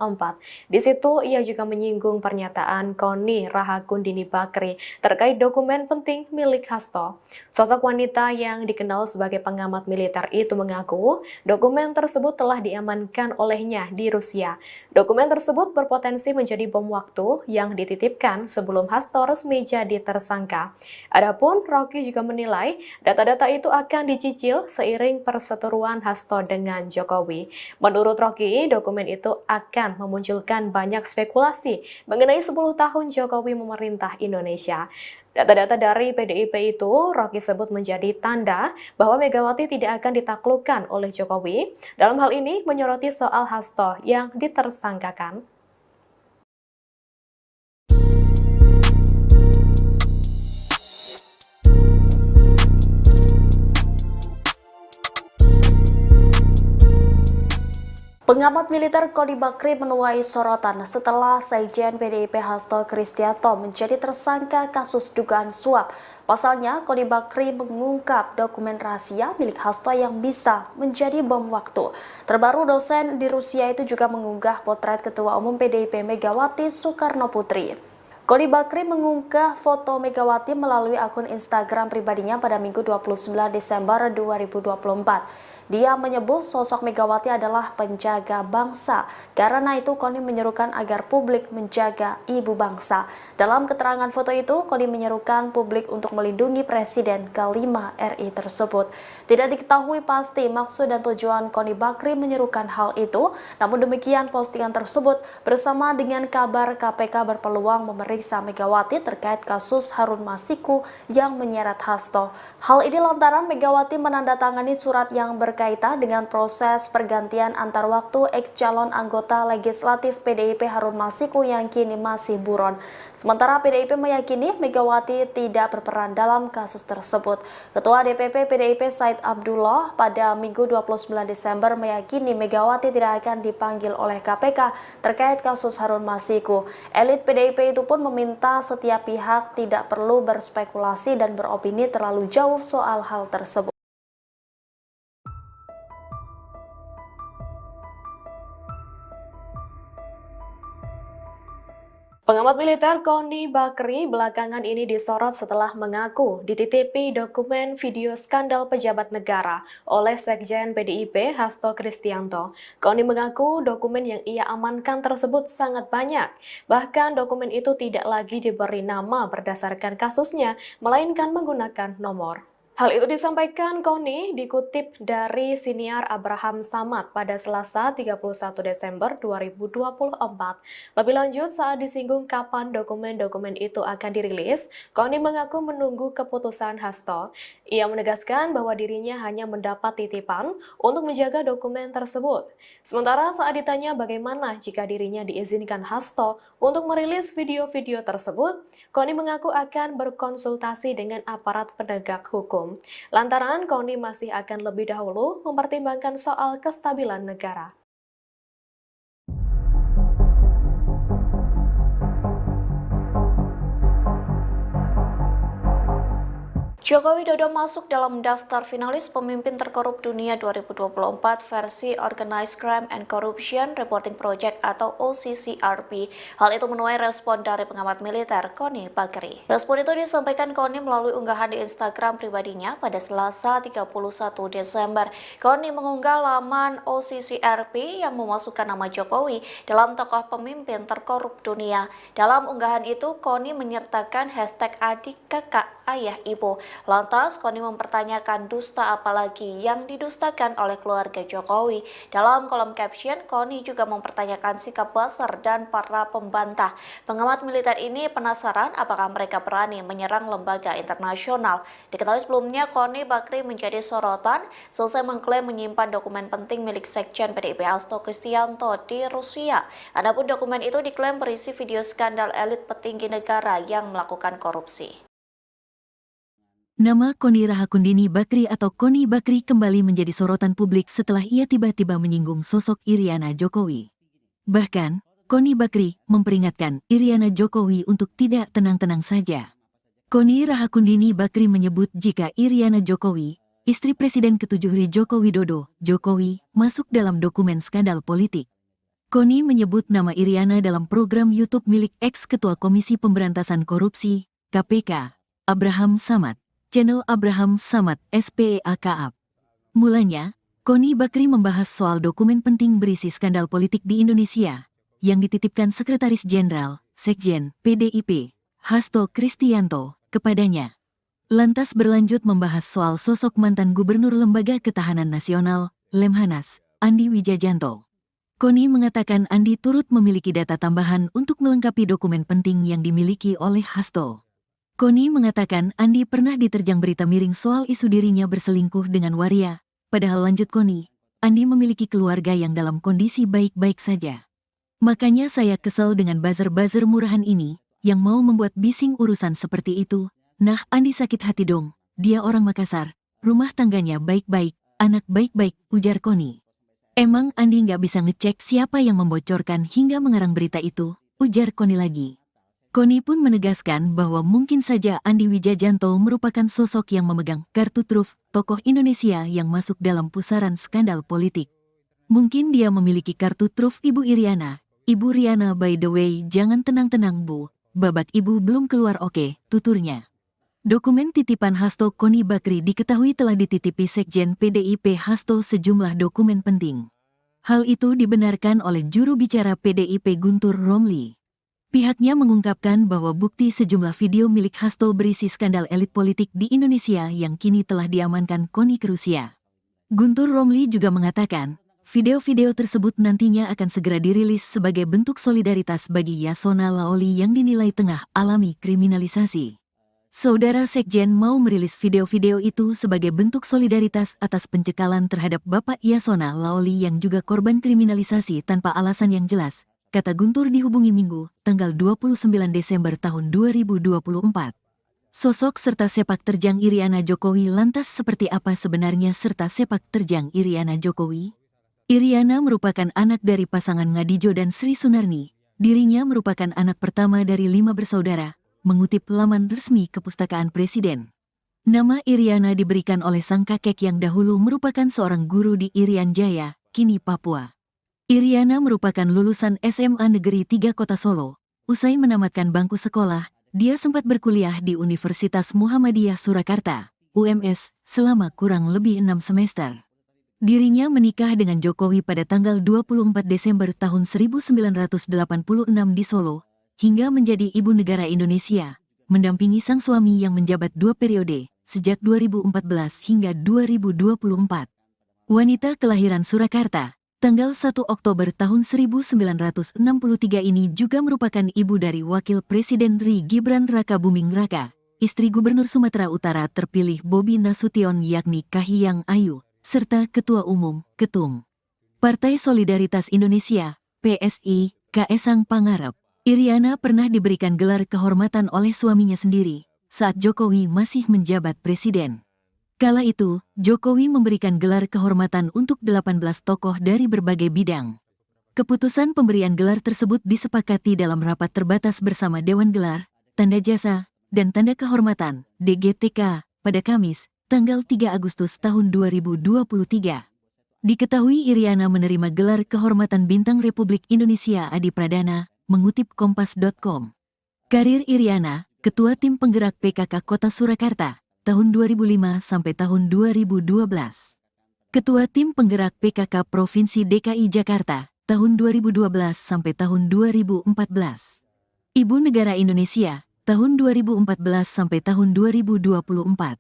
Di situ ia juga menyinggung pernyataan Koni Rahakundini Bakri terkait dokumen penting milik Hasto. Sosok wanita yang dikenal sebagai pengamat militer itu mengaku dokumen tersebut telah diamankan olehnya di Rusia. Dokumen tersebut berpotensi menjadi bom waktu yang dititipkan sebelum Hasto resmi jadi tersangka. Adapun Rocky juga menilai menilai data-data itu akan dicicil seiring perseteruan Hasto dengan Jokowi. Menurut Rocky, dokumen itu akan memunculkan banyak spekulasi mengenai 10 tahun Jokowi memerintah Indonesia. Data-data dari PDIP itu Rocky sebut menjadi tanda bahwa Megawati tidak akan ditaklukkan oleh Jokowi. Dalam hal ini menyoroti soal Hasto yang ditersangkakan. Pengamat militer Koni Bakri menuai sorotan setelah Sekjen PDIP Hasto Kristianto menjadi tersangka kasus dugaan suap. Pasalnya, Koni Bakri mengungkap dokumen rahasia milik Hasto yang bisa menjadi bom waktu. Terbaru, dosen di Rusia itu juga mengunggah potret Ketua Umum PDIP Megawati Soekarno Putri. Koni Bakri mengunggah foto Megawati melalui akun Instagram pribadinya pada Minggu 29 Desember 2024. Dia menyebut sosok Megawati adalah penjaga bangsa. Karena itu, Koni menyerukan agar publik menjaga ibu bangsa. Dalam keterangan foto itu, Koni menyerukan publik untuk melindungi Presiden kelima RI tersebut. Tidak diketahui pasti maksud dan tujuan Koni Bakri menyerukan hal itu. Namun demikian, postingan tersebut bersama dengan kabar KPK berpeluang memeriksa Megawati terkait kasus Harun Masiku yang menyeret Hasto. Hal ini lantaran Megawati menandatangani surat yang berkaitan dengan proses pergantian antar waktu ex-calon anggota legislatif PDIP Harun Masiku yang kini masih buron. Sementara PDIP meyakini Megawati tidak berperan dalam kasus tersebut. Ketua DPP PDIP Said Abdullah pada Minggu 29 Desember meyakini Megawati tidak akan dipanggil oleh KPK terkait kasus Harun Masiku. Elit PDIP itu pun meminta setiap pihak tidak perlu berspekulasi dan beropini terlalu jauh soal hal tersebut. Pengamat militer Koni Bakri belakangan ini disorot setelah mengaku dititipi dokumen video skandal pejabat negara oleh Sekjen PDIP Hasto Kristianto. Koni mengaku dokumen yang ia amankan tersebut sangat banyak. Bahkan dokumen itu tidak lagi diberi nama berdasarkan kasusnya, melainkan menggunakan nomor. Hal itu disampaikan Koni dikutip dari siniar Abraham Samad pada Selasa 31 Desember 2024. Lebih lanjut, saat disinggung kapan dokumen-dokumen itu akan dirilis, Koni mengaku menunggu keputusan Hasto. Ia menegaskan bahwa dirinya hanya mendapat titipan untuk menjaga dokumen tersebut. Sementara saat ditanya bagaimana jika dirinya diizinkan Hasto untuk merilis video-video tersebut, Koni mengaku akan berkonsultasi dengan aparat penegak hukum. Lantaran Koni masih akan lebih dahulu mempertimbangkan soal kestabilan negara. Joko Widodo masuk dalam daftar finalis pemimpin terkorup dunia 2024 versi Organized Crime and Corruption Reporting Project atau OCCRP. Hal itu menuai respon dari pengamat militer Koni Bakri. Respon itu disampaikan Koni melalui unggahan di Instagram pribadinya pada Selasa 31 Desember. Koni mengunggah laman OCCRP yang memasukkan nama Jokowi dalam tokoh pemimpin terkorup dunia. Dalam unggahan itu, Koni menyertakan hashtag adik, kakak, ayah, ibu. Lantas, Koni mempertanyakan dusta apalagi yang didustakan oleh keluarga Jokowi. Dalam kolom caption, Koni juga mempertanyakan sikap buzzer dan para pembantah. Pengamat militer ini penasaran apakah mereka berani menyerang lembaga internasional. Diketahui sebelumnya, Koni Bakri menjadi sorotan selesai mengklaim menyimpan dokumen penting milik Sekjen PDIP Hasto Kristianto di Rusia. Adapun dokumen itu diklaim berisi video skandal elit petinggi negara yang melakukan korupsi. Nama Koni Rahakundini Bakri atau Koni Bakri kembali menjadi sorotan publik setelah ia tiba-tiba menyinggung sosok Iriana Jokowi. Bahkan, Koni Bakri memperingatkan Iriana Jokowi untuk tidak tenang-tenang saja. Koni Rahakundini Bakri menyebut jika Iriana Jokowi, istri Presiden ke-7 Joko Widodo, Jokowi, masuk dalam dokumen skandal politik. Koni menyebut nama Iriana dalam program YouTube milik ex-ketua Komisi Pemberantasan Korupsi, KPK, Abraham Samad. Channel Abraham Samad SPEAKAP. Mulanya, Koni Bakri membahas soal dokumen penting berisi skandal politik di Indonesia yang dititipkan Sekretaris Jenderal, Sekjen, PDIP, Hasto Kristianto, kepadanya. lantas berlanjut membahas soal sosok mantan Gubernur Lembaga Ketahanan Nasional, Lemhanas, Andi Wijajanto. Koni mengatakan Andi turut memiliki data tambahan untuk melengkapi dokumen penting yang dimiliki oleh Hasto. Koni mengatakan Andi pernah diterjang berita miring soal isu dirinya berselingkuh dengan waria, padahal lanjut Koni, Andi memiliki keluarga yang dalam kondisi baik-baik saja. Makanya saya kesel dengan buzzer-buzzer murahan ini, yang mau membuat bising urusan seperti itu. Nah, Andi sakit hati dong, dia orang Makassar, rumah tangganya baik-baik, anak baik-baik, ujar Koni. Emang Andi nggak bisa ngecek siapa yang membocorkan hingga mengarang berita itu, ujar Koni lagi. Koni pun menegaskan bahwa mungkin saja Andi Wijajanto merupakan sosok yang memegang kartu truf tokoh Indonesia yang masuk dalam pusaran skandal politik. Mungkin dia memiliki kartu truf Ibu Iriana. Ibu Riana, by the way, jangan tenang-tenang Bu, babak ibu belum keluar, oke, tuturnya. Dokumen titipan Hasto Koni Bakri diketahui telah dititipi Sekjen PDIP Hasto sejumlah dokumen penting. Hal itu dibenarkan oleh juru bicara PDIP Guntur Romli. Pihaknya mengungkapkan bahwa bukti sejumlah video milik Hasto berisi skandal elit politik di Indonesia yang kini telah diamankan Koni ke Rusia. Guntur Romli juga mengatakan, video-video tersebut nantinya akan segera dirilis sebagai bentuk solidaritas bagi Yasona Laoli yang dinilai tengah alami kriminalisasi. Saudara Sekjen mau merilis video-video itu sebagai bentuk solidaritas atas pencekalan terhadap Bapak Yasona Laoli yang juga korban kriminalisasi tanpa alasan yang jelas, kata Guntur dihubungi Minggu, tanggal 29 Desember tahun 2024. Sosok serta sepak terjang Iriana Jokowi lantas seperti apa sebenarnya serta sepak terjang Iriana Jokowi? Iriana merupakan anak dari pasangan Ngadijo dan Sri Sunarni. Dirinya merupakan anak pertama dari 5 bersaudara, mengutip laman resmi Kepustakaan Presiden. Nama Iriana diberikan oleh sang kakek yang dahulu merupakan seorang guru di Irian Jaya, kini Papua. Iriana merupakan lulusan SMA Negeri 3 Kota Solo. Usai menamatkan bangku sekolah, dia sempat berkuliah di Universitas Muhammadiyah Surakarta, UMS, selama kurang lebih 6 semester. Dirinya menikah dengan Jokowi pada tanggal 24 Desember tahun 1986 di Solo, hingga menjadi ibu negara Indonesia, mendampingi sang suami yang menjabat 2 periode, sejak 2014 hingga 2024. Wanita kelahiran Surakarta, tanggal 1 Oktober tahun 1963 ini juga merupakan ibu dari Wakil Presiden RI Gibran Raka Buming Raka, istri Gubernur Sumatera Utara terpilih Bobi Nasution yakni Kahiyang Ayu, serta Ketua Umum, Ketum Partai Solidaritas Indonesia, PSI, Kaesang Pangarep. Iriana pernah diberikan gelar kehormatan oleh suaminya sendiri, saat Jokowi masih menjabat presiden. Kala itu, Jokowi memberikan gelar kehormatan untuk 18 tokoh dari berbagai bidang. Keputusan pemberian gelar tersebut disepakati dalam rapat terbatas bersama Dewan Gelar, Tanda Jasa, dan Tanda Kehormatan, DGTK, pada Kamis, tanggal 3 Agustus tahun 2023. Diketahui Iriana menerima gelar kehormatan Bintang Republik Indonesia Adi Pradana, mengutip Kompas.com. Karir Iriana, Ketua Tim Penggerak PKK Kota Surakarta, tahun 2005 sampai tahun 2012. Ketua Tim Penggerak PKK Provinsi DKI Jakarta, tahun 2012 sampai tahun 2014. Ibu Negara Indonesia, tahun 2014 sampai tahun 2024.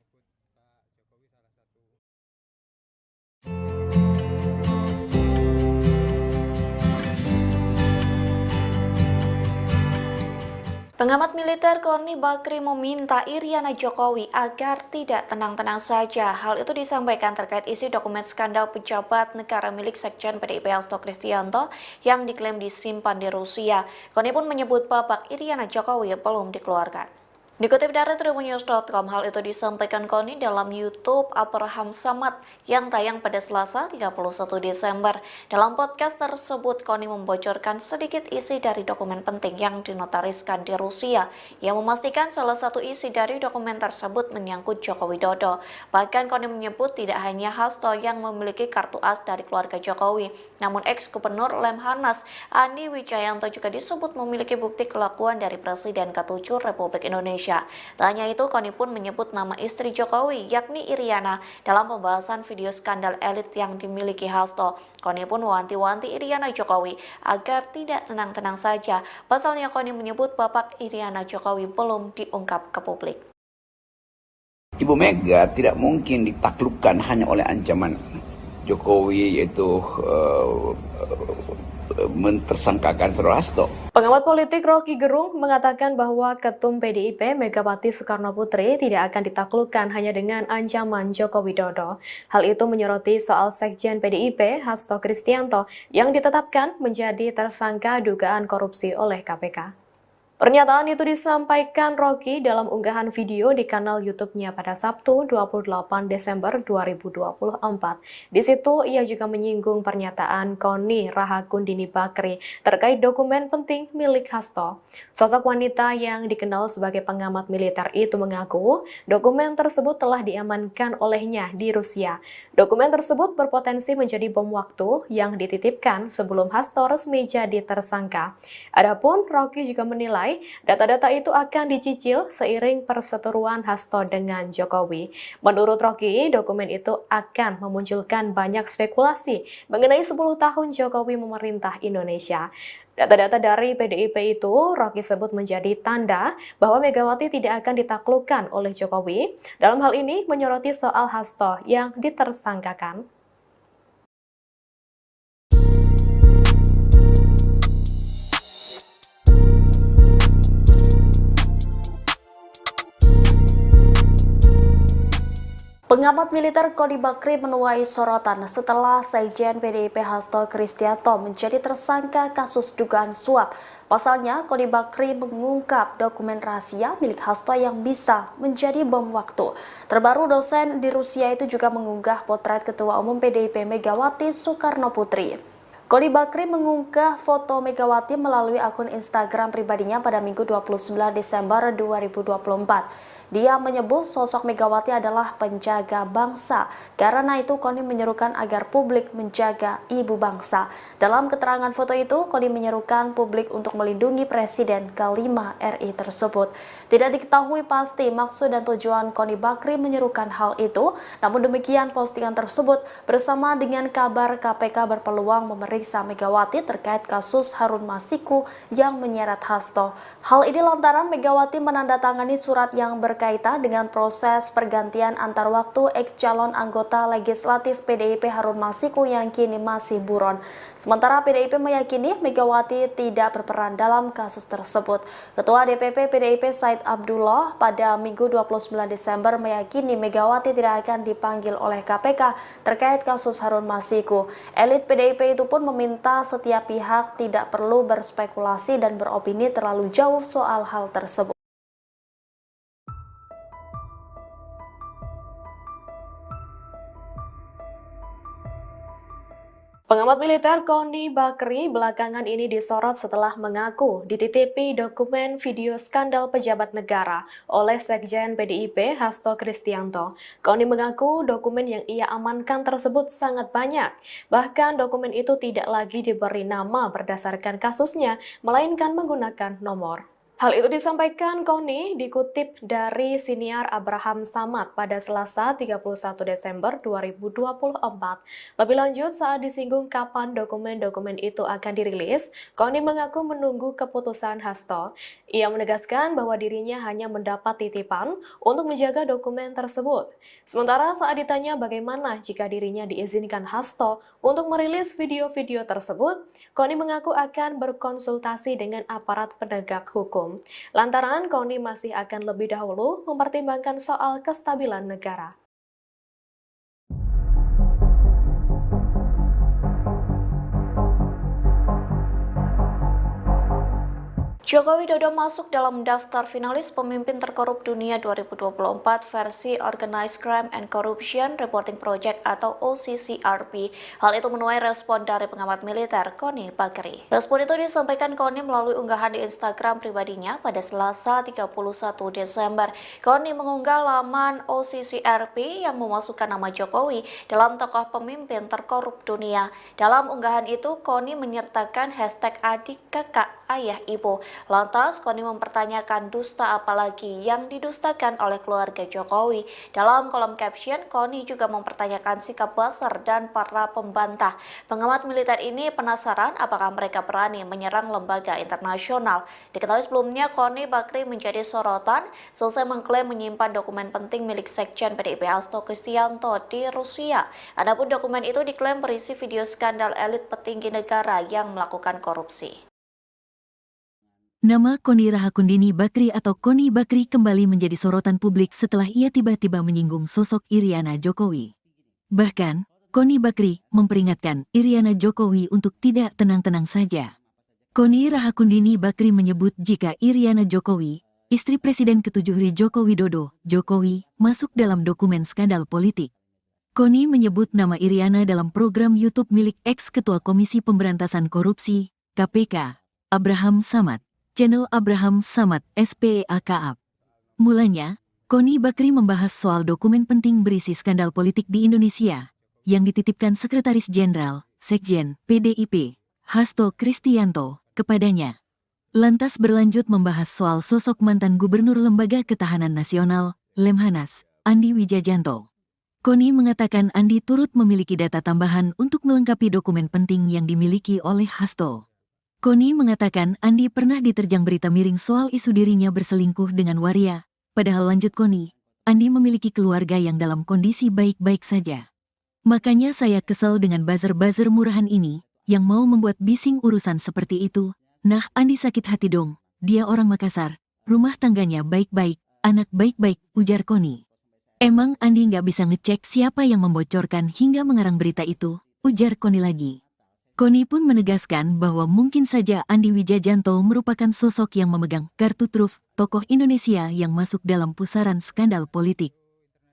Pengamat militer Koni Bakri meminta Iriana Jokowi agar tidak tenang-tenang saja. Hal itu disampaikan terkait isi dokumen skandal pejabat negara milik Sekjen PDIP Hasto Kristianto yang diklaim disimpan di Rusia. Koni pun menyebut babak Iriana Jokowi belum dikeluarkan. Dikutip dari tribunnews.com, hal itu disampaikan Koni dalam YouTube Abraham Samad yang tayang pada Selasa 31 Desember. Dalam podcast tersebut, Koni membocorkan sedikit isi dari dokumen penting yang dinotariskan di Rusia, yang memastikan salah satu isi dari dokumen tersebut menyangkut Joko Widodo. Bahkan Koni menyebut tidak hanya Hasto yang memiliki kartu as dari keluarga Jokowi, namun ex-gubernur Lemhanas Andi Wijajanto juga disebut memiliki bukti kelakuan dari Presiden ke-7 Republik Indonesia. Tak hanya itu, Koni pun menyebut nama istri Jokowi, yakni Iriana, dalam pembahasan video skandal elit yang dimiliki Hasto. Koni pun mewanti-wanti Iriana Jokowi agar tidak tenang-tenang saja. Pasalnya Koni menyebut babak Iriana Jokowi belum diungkap ke publik. Ibu Mega tidak mungkin ditaklukkan hanya oleh ancaman Jokowi, yaitu mentersangkakan Saudara Hasto. Pengamat politik Rocky Gerung mengatakan bahwa Ketum PDIP Megawati Soekarno Putri tidak akan ditaklukkan hanya dengan ancaman Joko Widodo. Hal itu menyoroti soal Sekjen PDIP Hasto Kristianto yang ditetapkan menjadi tersangka dugaan korupsi oleh KPK. Pernyataan itu disampaikan Rocky dalam unggahan video di kanal YouTube-nya pada Sabtu 28 Desember 2024. Di situ ia juga menyinggung pernyataan Koni Rahakundini Bakri terkait dokumen penting milik Hasto. Sosok wanita yang dikenal sebagai pengamat militer itu mengaku dokumen tersebut telah diamankan olehnya di Rusia. Dokumen tersebut berpotensi menjadi bom waktu yang dititipkan sebelum Hasto resmi jadi tersangka. Adapun Rocky juga menilai data-data itu akan dicicil seiring perseteruan Hasto dengan Jokowi. Menurut Rocky, dokumen itu akan memunculkan banyak spekulasi mengenai 10 tahun Jokowi memerintah Indonesia. Data-data dari PDIP itu Rocky sebut menjadi tanda bahwa Megawati tidak akan ditaklukkan oleh Jokowi. Dalam hal ini menyoroti soal Hasto yang ditersangkakan. Pengamat militer Koni Bakri menuai sorotan setelah Sekjen PDIP Hasto Kristianto menjadi tersangka kasus dugaan suap. Pasalnya, Koni Bakri mengungkap dokumen rahasia milik Hasto yang bisa menjadi bom waktu. Terbaru, dosen di Rusia itu juga mengunggah potret Ketua Umum PDIP Megawati Soekarno Putri. Koni Bakri mengunggah foto Megawati melalui akun Instagram pribadinya pada Minggu 29 Desember 2024. Dia menyebut sosok Megawati adalah penjaga bangsa. Karena itu, Koni menyerukan agar publik menjaga ibu bangsa. Dalam keterangan foto itu, Koni menyerukan publik untuk melindungi Presiden ke-5 RI tersebut. Tidak diketahui pasti maksud dan tujuan Koni Bakri menyerukan hal itu. Namun demikian, postingan tersebut bersama dengan kabar KPK berpeluang memeriksa Megawati terkait kasus Harun Masiku yang menyeret Hasto. Hal ini lantaran Megawati menandatangani surat yang berkaitan dengan proses pergantian antar waktu ex-calon anggota legislatif PDIP Harun Masiku yang kini masih buron. Sementara PDIP meyakini Megawati tidak berperan dalam kasus tersebut. Ketua DPP PDIP Said Abdullah pada Minggu 29 Desember meyakini Megawati tidak akan dipanggil oleh KPK terkait kasus Harun Masiku. Elit PDIP itu pun meminta setiap pihak tidak perlu berspekulasi dan beropini terlalu jauh soal hal tersebut. Pengamat militer Koni Bakri belakangan ini disorot setelah mengaku dititipi dokumen video skandal pejabat negara oleh Sekjen PDIP Hasto Kristianto. Koni mengaku dokumen yang ia amankan tersebut sangat banyak. Bahkan dokumen itu tidak lagi diberi nama berdasarkan kasusnya, melainkan menggunakan nomor. Hal itu disampaikan Koni dikutip dari siniar Abraham Samad pada Selasa 31 Desember 2024. Lebih lanjut, saat disinggung kapan dokumen-dokumen itu akan dirilis, Koni mengaku menunggu keputusan Hasto. Ia menegaskan bahwa dirinya hanya mendapat titipan untuk menjaga dokumen tersebut. Sementara saat ditanya bagaimana jika dirinya diizinkan Hasto untuk merilis video-video tersebut, Koni mengaku akan berkonsultasi dengan aparat penegak hukum. Lantaran Koni masih akan lebih dahulu mempertimbangkan soal kestabilan negara. Joko Widodo masuk dalam daftar finalis pemimpin terkorup dunia 2024 versi Organized Crime and Corruption Reporting Project atau OCCRP. Hal itu menuai respon dari pengamat militer Koni Bakri. Respon itu disampaikan Koni melalui unggahan di Instagram pribadinya pada Selasa 31 Desember. Koni mengunggah laman OCCRP yang memasukkan nama Jokowi dalam tokoh pemimpin terkorup dunia. Dalam unggahan itu, Koni menyertakan hashtag adik kakak ayah ibu. Lantas, Koni mempertanyakan dusta apalagi yang didustakan oleh keluarga Jokowi. Dalam kolom caption, Koni juga mempertanyakan sikap Buzzer dan para pembantah. Pengamat militer ini penasaran apakah mereka berani menyerang lembaga internasional. Diketahui sebelumnya, Koni Bakri menjadi sorotan selesai mengklaim menyimpan dokumen penting milik Sekjen PDIP Hasto Kristianto di Rusia. Adapun dokumen itu diklaim berisi video skandal elit petinggi negara yang melakukan korupsi. Nama Koni Rahakundini Bakri atau Koni Bakri kembali menjadi sorotan publik setelah ia tiba-tiba menyinggung sosok Iriana Jokowi. Bahkan, Koni Bakri memperingatkan Iriana Jokowi untuk tidak tenang-tenang saja. Koni Rahakundini Bakri menyebut jika Iriana Jokowi, istri Presiden ke-7 Joko Widodo, Jokowi, masuk dalam dokumen skandal politik. Koni menyebut nama Iriana dalam program YouTube milik ex-ketua Komisi Pemberantasan Korupsi, KPK, Abraham Samad, channel Abraham Samad SPEAKAP. Mulanya, Koni Bakri membahas soal dokumen penting berisi skandal politik di Indonesia, yang dititipkan Sekretaris Jenderal, Sekjen, PDIP, Hasto Kristianto, kepadanya. Lantas berlanjut membahas soal sosok mantan Gubernur Lembaga Ketahanan Nasional, Lemhanas, Andi Wijajanto. Koni mengatakan Andi turut memiliki data tambahan untuk melengkapi dokumen penting yang dimiliki oleh Hasto. Koni mengatakan Andi pernah diterjang berita miring soal isu dirinya berselingkuh dengan waria, padahal lanjut Koni, Andi memiliki keluarga yang dalam kondisi baik-baik saja. Makanya saya kesal dengan buzzer-buzzer murahan ini, yang mau membuat bising urusan seperti itu. Nah, Andi sakit hati dong, dia orang Makassar, rumah tangganya baik-baik, anak baik-baik, ujar Koni. Emang Andi nggak bisa ngecek siapa yang membocorkan hingga mengarang berita itu, ujar Koni lagi. Koni pun menegaskan bahwa mungkin saja Andi Wijajanto merupakan sosok yang memegang kartu truf tokoh Indonesia yang masuk dalam pusaran skandal politik.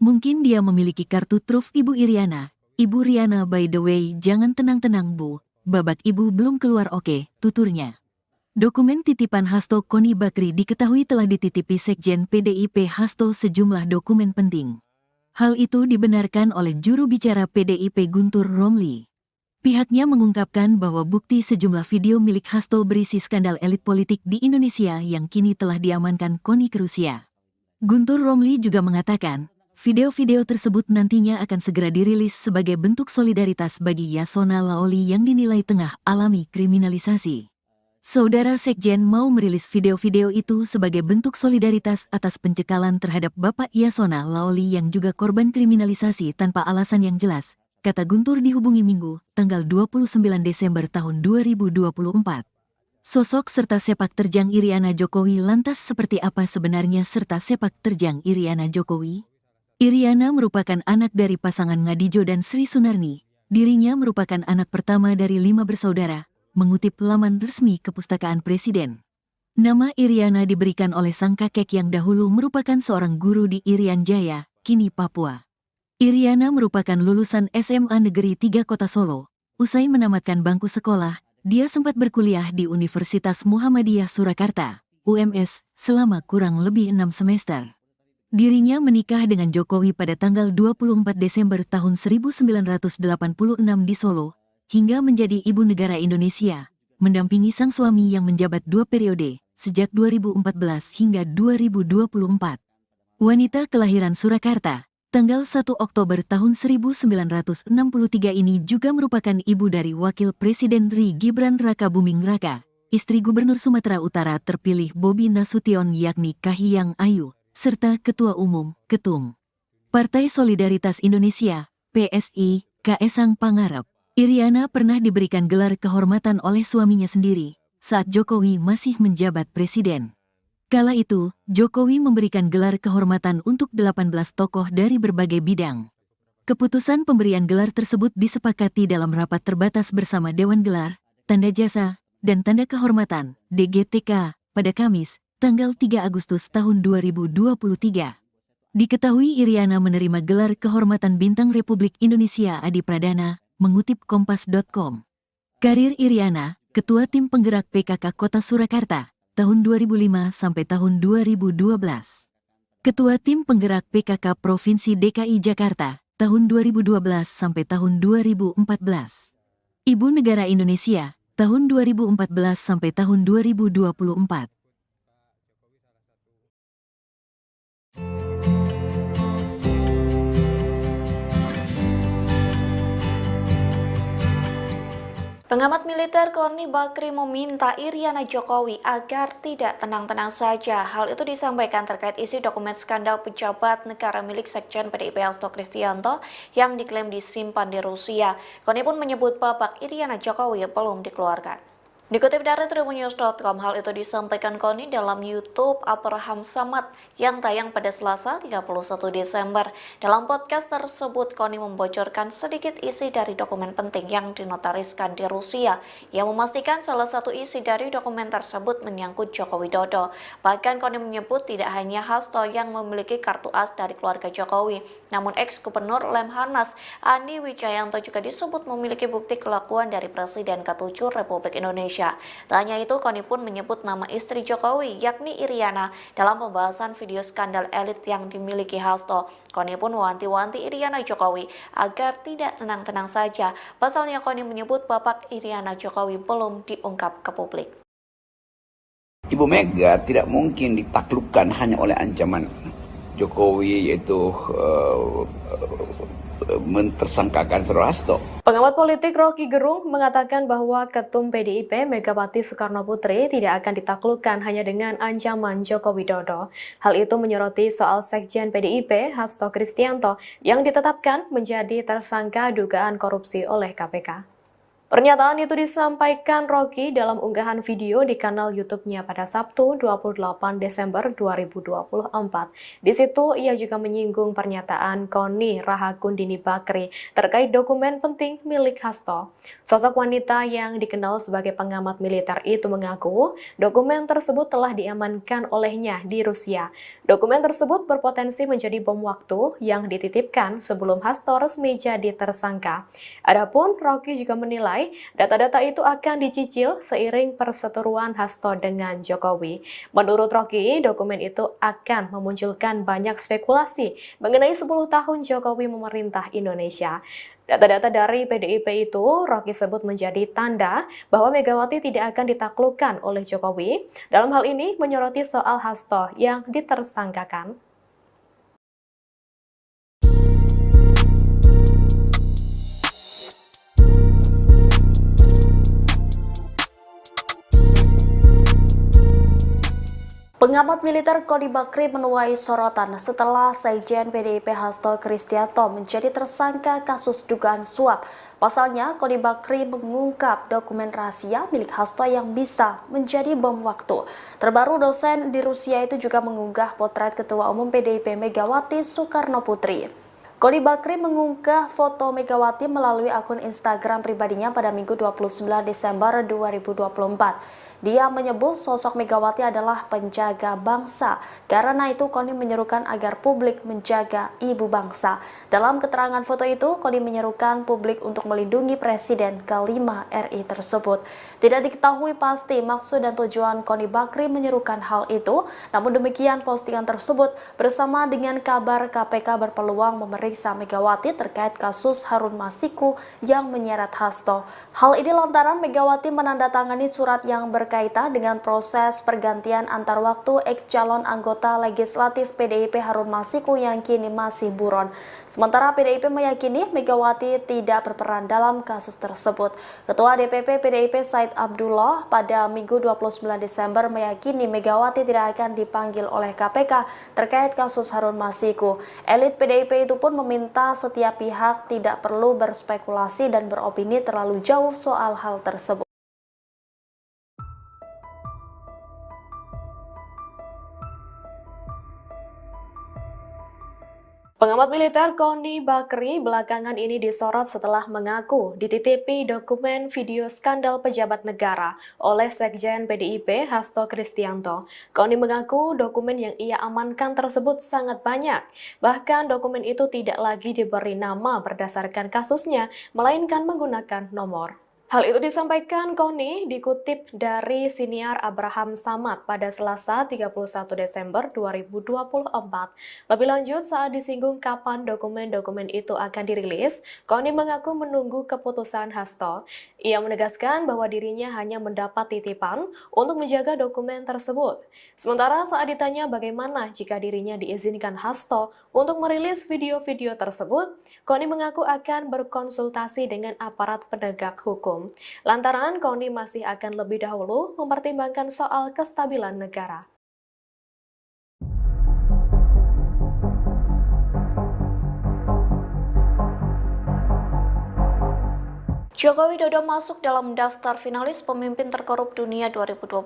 Mungkin dia memiliki kartu truf Ibu Iriana. Ibu Riana by the way, jangan tenang-tenang Bu, babak Ibu belum keluar oke, tuturnya. Dokumen titipan Hasto Koni Bakri diketahui telah dititipi Sekjen PDIP Hasto sejumlah dokumen penting. Hal itu dibenarkan oleh juru bicara PDIP Guntur Romli. Pihaknya mengungkapkan bahwa bukti sejumlah video milik Hasto berisi skandal elit politik di Indonesia yang kini telah diamankan Koni ke Rusia. Guntur Romli juga mengatakan, video-video tersebut nantinya akan segera dirilis sebagai bentuk solidaritas bagi Yasona Laoli yang dinilai tengah alami kriminalisasi. Saudara Sekjen mau merilis video-video itu sebagai bentuk solidaritas atas pencekalan terhadap Bapak Yasona Laoli yang juga korban kriminalisasi tanpa alasan yang jelas, kata Guntur dihubungi Minggu, tanggal 29 Desember tahun 2024. Sosok serta sepak terjang Iriana Jokowi lantas seperti apa sebenarnya serta sepak terjang Iriana Jokowi? Iriana merupakan anak dari pasangan Ngadijo dan Sri Sunarni. Dirinya merupakan anak pertama dari 5 bersaudara. Mengutip laman resmi Kepustakaan Presiden. Nama Iriana diberikan oleh sang kakek yang dahulu merupakan seorang guru di Irian Jaya, kini Papua. Iriana merupakan lulusan SMA Negeri 3 Kota Solo. Usai menamatkan bangku sekolah, dia sempat berkuliah di Universitas Muhammadiyah Surakarta, UMS, selama kurang lebih 6 semester. Dirinya menikah dengan Jokowi pada tanggal 24 Desember tahun 1986 di Solo, hingga menjadi ibu negara Indonesia, mendampingi sang suami yang menjabat 2 periode, sejak 2014 hingga 2024. Wanita kelahiran Surakarta, tanggal 1 Oktober tahun 1963 ini juga merupakan ibu dari Wakil Presiden RI Gibran Rakabuming Raka, istri Gubernur Sumatera Utara terpilih Bobi Nasution yakni Kahiyang Ayu, serta Ketua Umum, Ketum Partai Solidaritas Indonesia, PSI, Kaesang Pangarep. Iriana pernah diberikan gelar kehormatan oleh suaminya sendiri saat Jokowi masih menjabat presiden. Kala itu, Jokowi memberikan gelar kehormatan untuk 18 tokoh dari berbagai bidang. Keputusan pemberian gelar tersebut disepakati dalam rapat terbatas bersama Dewan Gelar, Tanda Jasa, dan Tanda Kehormatan, DGTK, pada Kamis, tanggal 3 Agustus tahun 2023. Diketahui Iriana menerima gelar kehormatan Bintang Republik Indonesia Adi Pradana, mengutip Kompas.com. Karir Iriana, Ketua Tim Penggerak PKK Kota Surakarta, tahun 2005 sampai tahun 2012. Ketua Tim Penggerak PKK Provinsi DKI Jakarta, tahun 2012 sampai tahun 2014. Ibu Negara Indonesia, tahun 2014 sampai tahun 2024. Pengamat militer Koni Bakri meminta Iriana Jokowi agar tidak tenang-tenang saja. Hal itu disampaikan terkait isi dokumen skandal pejabat negara milik Sekjen PDIP Hasto Kristianto yang diklaim disimpan di Rusia. Koni pun menyebut babak Iriana Jokowi belum dikeluarkan. Dikutip dari tribunnews.com, hal itu disampaikan Koni dalam YouTube Abraham Samad yang tayang pada Selasa 31 Desember. Dalam podcast tersebut, Koni membocorkan sedikit isi dari dokumen penting yang dinotariskan di Rusia, yang memastikan salah satu isi dari dokumen tersebut menyangkut Joko Widodo. Bahkan Koni menyebut tidak hanya Hasto yang memiliki kartu as dari keluarga Jokowi, namun ex-gubernur Lemhanas Andi Wijayanto juga disebut memiliki bukti kelakuan dari Presiden ke-7 Republik Indonesia. Tak hanya itu, Koni pun menyebut nama istri Jokowi, yakni Iriana, dalam pembahasan video skandal elit yang dimiliki Hasto. Koni pun mewanti-wanti Iriana Jokowi agar tidak tenang-tenang saja. Pasalnya Koni menyebut babak Iriana Jokowi belum diungkap ke publik. Ibu Mega tidak mungkin ditaklukkan hanya oleh ancaman Jokowi, yaitu mentersangkakan Saudara Hasto. Pengamat politik Rocky Gerung mengatakan bahwa Ketum PDIP Megawati Soekarno Putri tidak akan ditaklukkan hanya dengan ancaman Joko Widodo. Hal itu menyoroti soal Sekjen PDIP Hasto Kristianto yang ditetapkan menjadi tersangka dugaan korupsi oleh KPK. Pernyataan itu disampaikan Rocky dalam unggahan video di kanal YouTube-nya pada Sabtu 28 Desember 2024. Di situ ia juga menyinggung pernyataan Koni Rahakundini Bakri terkait dokumen penting milik Hasto. Sosok wanita yang dikenal sebagai pengamat militer itu mengaku dokumen tersebut telah diamankan olehnya di Rusia. Dokumen tersebut berpotensi menjadi bom waktu yang dititipkan sebelum Hasto resmi jadi tersangka. Adapun Rocky juga menilai data-data itu akan dicicil seiring perseteruan Hasto dengan Jokowi. Menurut Rocky, dokumen itu akan memunculkan banyak spekulasi mengenai 10 tahun Jokowi memerintah Indonesia. Data-data dari PDIP itu Rocky sebut menjadi tanda bahwa Megawati tidak akan ditaklukkan oleh Jokowi. Dalam hal ini menyoroti soal Hasto yang ditersangkakan. Pengamat militer Koni Bakri menuai sorotan setelah Sekjen PDIP Hasto Kristianto menjadi tersangka kasus dugaan suap. Pasalnya, Koni Bakri mengungkap dokumen rahasia milik Hasto yang bisa menjadi bom waktu. Terbaru, dosen di Rusia itu juga mengunggah potret Ketua Umum PDIP Megawati Soekarno Putri. Koni Bakri mengunggah foto Megawati melalui akun Instagram pribadinya pada Minggu 29 Desember 2024. Dia menyebut sosok Megawati adalah penjaga bangsa. Karena itu, Koni menyerukan agar publik menjaga ibu bangsa. Dalam keterangan foto itu, Koni menyerukan publik untuk melindungi Presiden ke-5 RI tersebut. Tidak diketahui pasti maksud dan tujuan Koni Bakri menyerukan hal itu. Namun demikian, postingan tersebut bersama dengan kabar KPK berpeluang memeriksa Megawati terkait kasus Harun Masiku yang menyeret Hasto. Hal ini lantaran Megawati menandatangani surat yang berkaitan dengan proses pergantian antar waktu ex-calon anggota legislatif PDIP Harun Masiku yang kini masih buron. Sementara PDIP meyakini Megawati tidak berperan dalam kasus tersebut. Ketua DPP PDIP Said Abdullah pada Minggu 29 Desember meyakini Megawati tidak akan dipanggil oleh KPK terkait kasus Harun Masiku. Elit PDIP itu pun meminta setiap pihak tidak perlu berspekulasi dan beropini terlalu jauh soal hal tersebut. Pengamat militer Koni Bakri belakangan ini disorot setelah mengaku dititipi dokumen video skandal pejabat negara oleh Sekjen PDIP Hasto Kristianto. Koni mengaku dokumen yang ia amankan tersebut sangat banyak. Bahkan dokumen itu tidak lagi diberi nama berdasarkan kasusnya, melainkan menggunakan nomor. Hal itu disampaikan Koni dikutip dari siniar Abraham Samad pada Selasa 31 Desember 2024. Lebih lanjut, saat disinggung kapan dokumen-dokumen itu akan dirilis, Koni mengaku menunggu keputusan Hasto. Ia menegaskan bahwa dirinya hanya mendapat titipan untuk menjaga dokumen tersebut. Sementara saat ditanya bagaimana jika dirinya diizinkan Hasto untuk merilis video-video tersebut, Koni mengaku akan berkonsultasi dengan aparat penegak hukum. Lantaran Koni masih akan lebih dahulu mempertimbangkan soal kestabilan negara. Joko Widodo masuk dalam daftar finalis pemimpin terkorup dunia 2024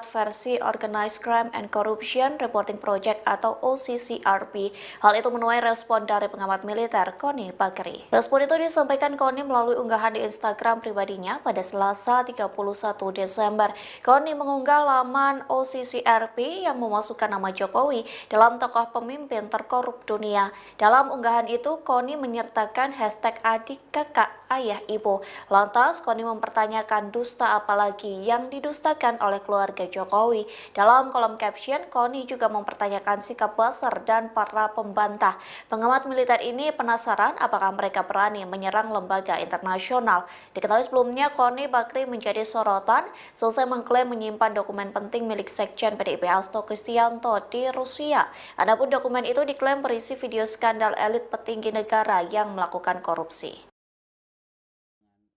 versi Organized Crime and Corruption Reporting Project atau OCCRP. Hal itu menuai respon dari pengamat militer Koni Bakri. Respon itu disampaikan Koni melalui unggahan di Instagram pribadinya pada Selasa 31 Desember. Koni mengunggah laman OCCRP yang memasukkan nama Jokowi dalam tokoh pemimpin terkorup dunia. Dalam unggahan itu, Koni menyertakan hashtag adik, kakak, ayah, ibu. Lantas, Koni mempertanyakan dusta apalagi yang didustakan oleh keluarga Jokowi. Dalam kolom caption, Koni juga mempertanyakan sikap Buzzer dan para pembantah. Pengamat militer ini penasaran apakah mereka berani menyerang lembaga internasional. Diketahui sebelumnya, Koni Bakri menjadi sorotan selesai mengklaim menyimpan dokumen penting milik Sekjen PDIP Hasto Kristianto di Rusia. Adapun dokumen itu diklaim berisi video skandal elit petinggi negara yang melakukan korupsi.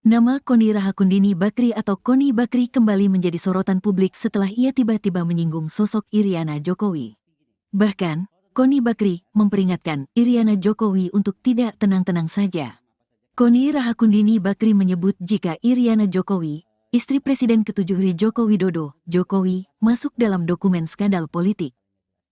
Nama Koni Rahakundini Bakri atau Koni Bakri kembali menjadi sorotan publik setelah ia tiba-tiba menyinggung sosok Iriana Jokowi. Bahkan, Koni Bakri memperingatkan Iriana Jokowi untuk tidak tenang-tenang saja. Koni Rahakundini Bakri menyebut jika Iriana Jokowi, istri Presiden ke-7 Joko Widodo, Jokowi, masuk dalam dokumen skandal politik.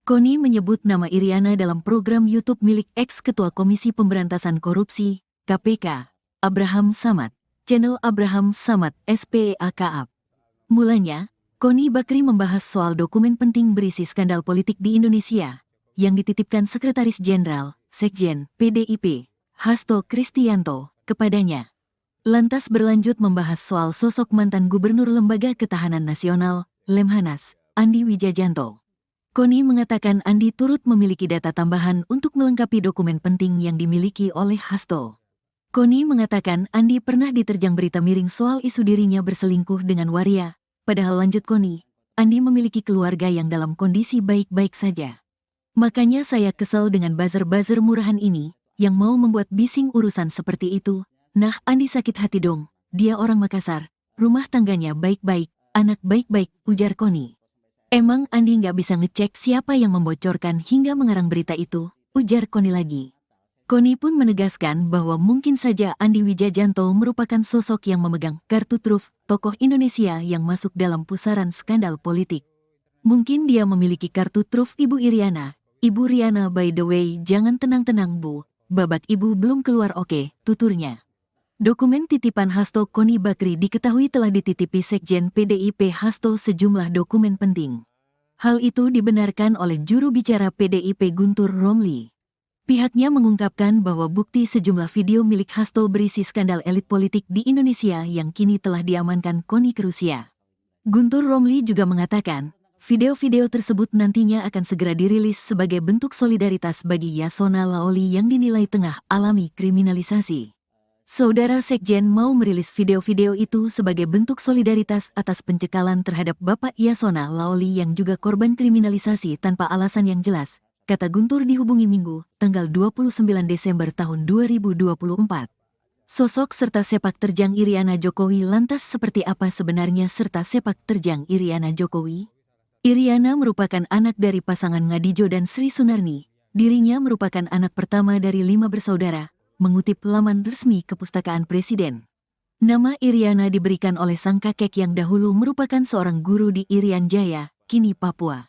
Koni menyebut nama Iriana dalam program YouTube milik ex-ketua Komisi Pemberantasan Korupsi, KPK, Abraham Samad. Channel Abraham Samad SPEAKAP. Mulanya, Koni Bakri membahas soal dokumen penting berisi skandal politik di Indonesia yang dititipkan Sekretaris Jenderal, Sekjen, PDIP, Hasto Kristianto, kepadanya. Lantas berlanjut membahas soal sosok mantan Gubernur Lembaga Ketahanan Nasional, Lemhanas, Andi Wijajanto. Koni mengatakan Andi turut memiliki data tambahan untuk melengkapi dokumen penting yang dimiliki oleh Hasto. Koni mengatakan Andi pernah diterjang berita miring soal isu dirinya berselingkuh dengan waria, padahal lanjut Koni, Andi memiliki keluarga yang dalam kondisi baik-baik saja. Makanya saya kesel dengan buzzer-buzzer murahan ini, yang mau membuat bising urusan seperti itu. Nah, Andi sakit hati dong, dia orang Makassar, rumah tangganya baik-baik, anak baik-baik, ujar Koni. Emang Andi nggak bisa ngecek siapa yang membocorkan hingga mengarang berita itu, ujar Koni lagi. Koni pun menegaskan bahwa mungkin saja Andi Wijajanto merupakan sosok yang memegang kartu truf tokoh Indonesia yang masuk dalam pusaran skandal politik. Mungkin dia memiliki kartu truf Ibu Iriana. Ibu Riana, by the way, jangan tenang-tenang Bu, babak Ibu belum keluar, oke, tuturnya. Dokumen titipan Hasto Koni Bakri diketahui telah dititipi Sekjen PDIP Hasto sejumlah dokumen penting. Hal itu dibenarkan oleh juru bicara PDIP Guntur Romli. Pihaknya mengungkapkan bahwa bukti sejumlah video milik Hasto berisi skandal elit politik di Indonesia yang kini telah diamankan Koni ke Rusia. Guntur Romli juga mengatakan, video-video tersebut nantinya akan segera dirilis sebagai bentuk solidaritas bagi Yasona Laoli yang dinilai tengah alami kriminalisasi. Saudara Sekjen mau merilis video-video itu sebagai bentuk solidaritas atas pencekalan terhadap Bapak Yasona Laoli yang juga korban kriminalisasi tanpa alasan yang jelas, kata Guntur dihubungi Minggu, tanggal 29 Desember tahun 2024. Sosok serta sepak terjang Iriana Jokowi lantas seperti apa sebenarnya serta sepak terjang Iriana Jokowi? Iriana merupakan anak dari pasangan Ngadijo dan Sri Sunarni. Dirinya merupakan anak pertama dari 5 bersaudara, mengutip laman resmi Kepustakaan Presiden. Nama Iriana diberikan oleh sang kakek yang dahulu merupakan seorang guru di Irian Jaya, kini Papua.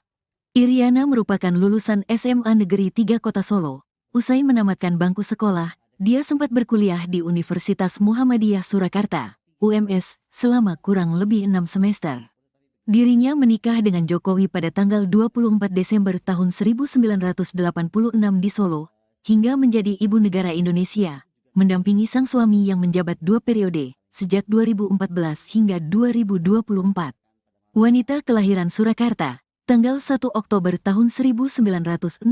Iriana merupakan lulusan SMA Negeri 3 Kota Solo. Usai menamatkan bangku sekolah, dia sempat berkuliah di Universitas Muhammadiyah Surakarta, UMS, selama kurang lebih 6 semester. Dirinya menikah dengan Jokowi pada tanggal 24 Desember tahun 1986 di Solo, hingga menjadi ibu negara Indonesia, mendampingi sang suami yang menjabat 2 periode, sejak 2014 hingga 2024. Wanita kelahiran Surakarta, tanggal 1 Oktober tahun 1963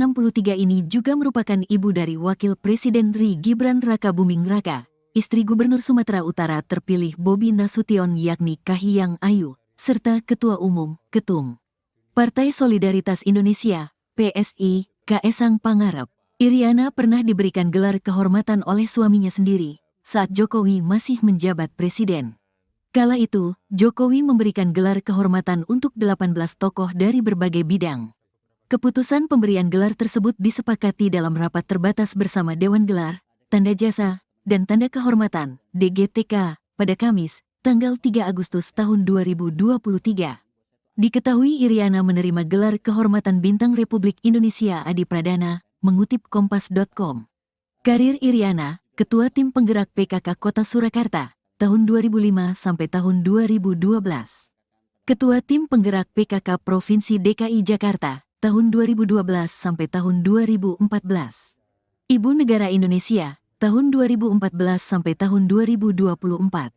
ini juga merupakan ibu dari Wakil Presiden RI Gibran Rakabuming Raka, istri Gubernur Sumatera Utara terpilih Bobi Nasution yakni Kahiyang Ayu, serta Ketua Umum, Ketum Partai Solidaritas Indonesia, PSI, Kaesang Pangarep. Iriana pernah diberikan gelar kehormatan oleh suaminya sendiri saat Jokowi masih menjabat presiden. Kala itu, Jokowi memberikan gelar kehormatan untuk 18 tokoh dari berbagai bidang. Keputusan pemberian gelar tersebut disepakati dalam rapat terbatas bersama Dewan Gelar, Tanda Jasa, dan Tanda Kehormatan, DGTK, pada Kamis, tanggal 3 Agustus tahun 2023. Diketahui Iriana menerima gelar kehormatan Bintang Republik Indonesia Adi Pradana, mengutip Kompas.com. Karir Iriana, Ketua Tim Penggerak PKK Kota Surakarta, tahun 2005 sampai tahun 2012. Ketua Tim Penggerak PKK Provinsi DKI Jakarta, tahun 2012 sampai tahun 2014. Ibu Negara Indonesia, tahun 2014 sampai tahun 2024.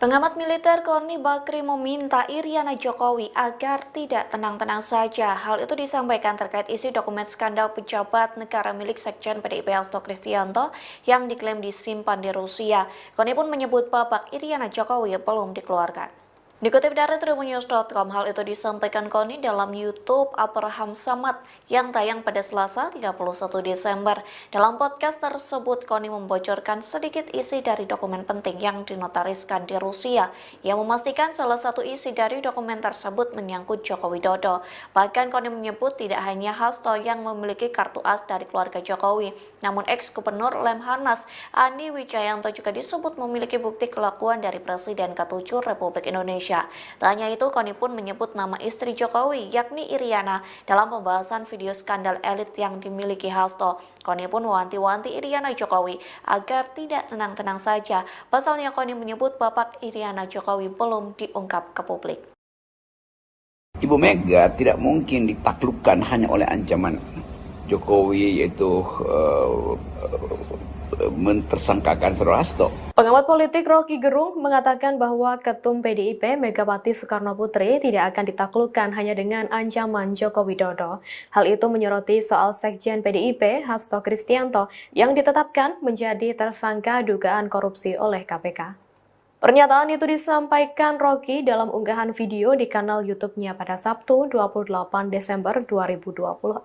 Pengamat militer Koni Bakri meminta Iriana Jokowi agar tidak tenang-tenang saja. Hal itu disampaikan terkait isi dokumen skandal pejabat negara milik Sekjen PDIP Hasto Kristianto yang diklaim disimpan di Rusia. Koni pun menyebut babak Iriana Jokowi belum dikeluarkan. Dikutip dari tribunnews.com, hal itu disampaikan Koni dalam YouTube Abraham Samad yang tayang pada Selasa 31 Desember. Dalam podcast tersebut, Koni membocorkan sedikit isi dari dokumen penting yang dinotariskan di Rusia, yang memastikan salah satu isi dari dokumen tersebut menyangkut Joko Widodo. Bahkan Koni menyebut tidak hanya Hasto yang memiliki kartu as dari keluarga Jokowi, namun ex-gubernur Lemhanas Andi Wijayanto juga disebut memiliki bukti kelakuan dari Presiden ke-7 Republik Indonesia. Tak hanya itu, Koni pun menyebut nama istri Jokowi, yakni Iriana, dalam pembahasan video skandal elit yang dimiliki Hasto. Koni pun mewanti-wanti Iriana Jokowi agar tidak tenang-tenang saja. Pasalnya Koni menyebut babak Iriana Jokowi belum diungkap ke publik. Ibu Mega tidak mungkin ditaklukkan hanya oleh ancaman Jokowi, yaitu mentersangkakan Saudara Hasto. Pengamat politik Rocky Gerung mengatakan bahwa Ketum PDIP Megawati Soekarnoputri tidak akan ditaklukkan hanya dengan ancaman Joko Widodo. Hal itu menyoroti soal Sekjen PDIP Hasto Kristianto yang ditetapkan menjadi tersangka dugaan korupsi oleh KPK. Pernyataan itu disampaikan Rocky dalam unggahan video di kanal YouTube-nya pada Sabtu 28 Desember 2024.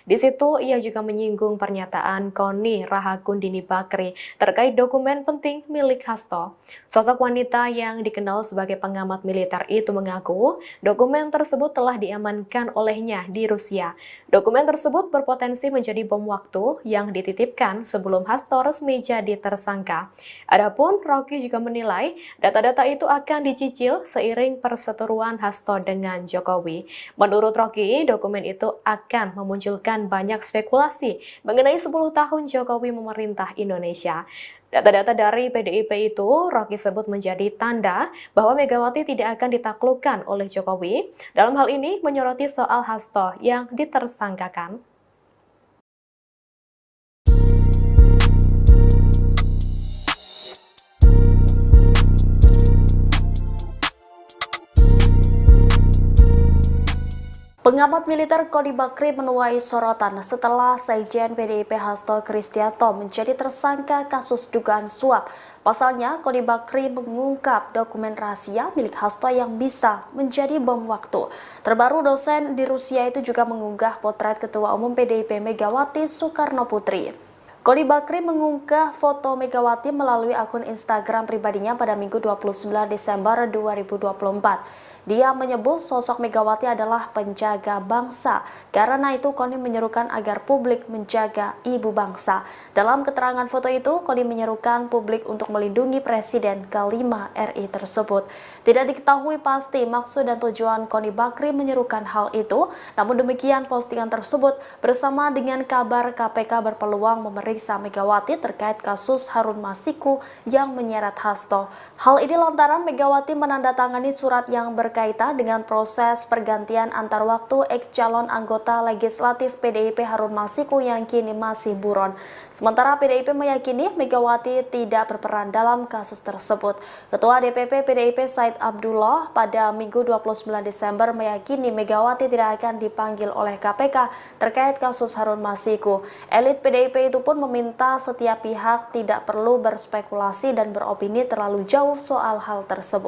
Di situ ia juga menyinggung pernyataan Koni Rahakundini Bakri terkait dokumen penting milik Hasto. Sosok wanita yang dikenal sebagai pengamat militer itu mengaku dokumen tersebut telah diamankan olehnya di Rusia. Dokumen tersebut berpotensi menjadi bom waktu yang dititipkan sebelum Hasto resmi jadi tersangka. Adapun Rocky juga menilai data-data itu akan dicicil seiring perseteruan Hasto dengan Jokowi. Menurut Rocky, dokumen itu akan memunculkan banyak spekulasi mengenai 10 tahun Jokowi memerintah Indonesia. Data-data dari PDIP itu Rocky sebut menjadi tanda bahwa Megawati tidak akan ditaklukkan oleh Jokowi. Dalam hal ini menyoroti soal Hasto yang ditersangkakan. Pengamat militer Koni Bakri menuai sorotan setelah Sekjen PDIP Hasto Kristianto menjadi tersangka kasus dugaan suap. Pasalnya, Koni Bakri mengungkap dokumen rahasia milik Hasto yang bisa menjadi bom waktu. Terbaru, dosen di Rusia itu juga mengunggah potret Ketua Umum PDIP Megawati Soekarnoputri. Koni Bakri mengunggah foto Megawati melalui akun Instagram pribadinya pada Minggu 29 Desember 2024. Dia menyebut sosok Megawati adalah penjaga bangsa. Karena itu, Koni menyerukan agar publik menjaga ibu bangsa. Dalam keterangan foto itu, Koni menyerukan publik untuk melindungi Presiden ke-5 RI tersebut. Tidak diketahui pasti maksud dan tujuan Koni Bakri menyerukan hal itu. Namun demikian, postingan tersebut bersama dengan kabar KPK berpeluang memeriksa Megawati terkait kasus Harun Masiku yang menyeret Hasto. Hal ini lantaran Megawati menandatangani surat yang berkaitan berkaitan dengan proses pergantian antar waktu ex-calon anggota legislatif PDIP Harun Masiku yang kini masih buron. Sementara PDIP meyakini Megawati tidak berperan dalam kasus tersebut. Ketua DPP PDIP Said Abdullah pada Minggu 29 Desember meyakini Megawati tidak akan dipanggil oleh KPK terkait kasus Harun Masiku. Elit PDIP itu pun meminta setiap pihak tidak perlu berspekulasi dan beropini terlalu jauh soal hal tersebut.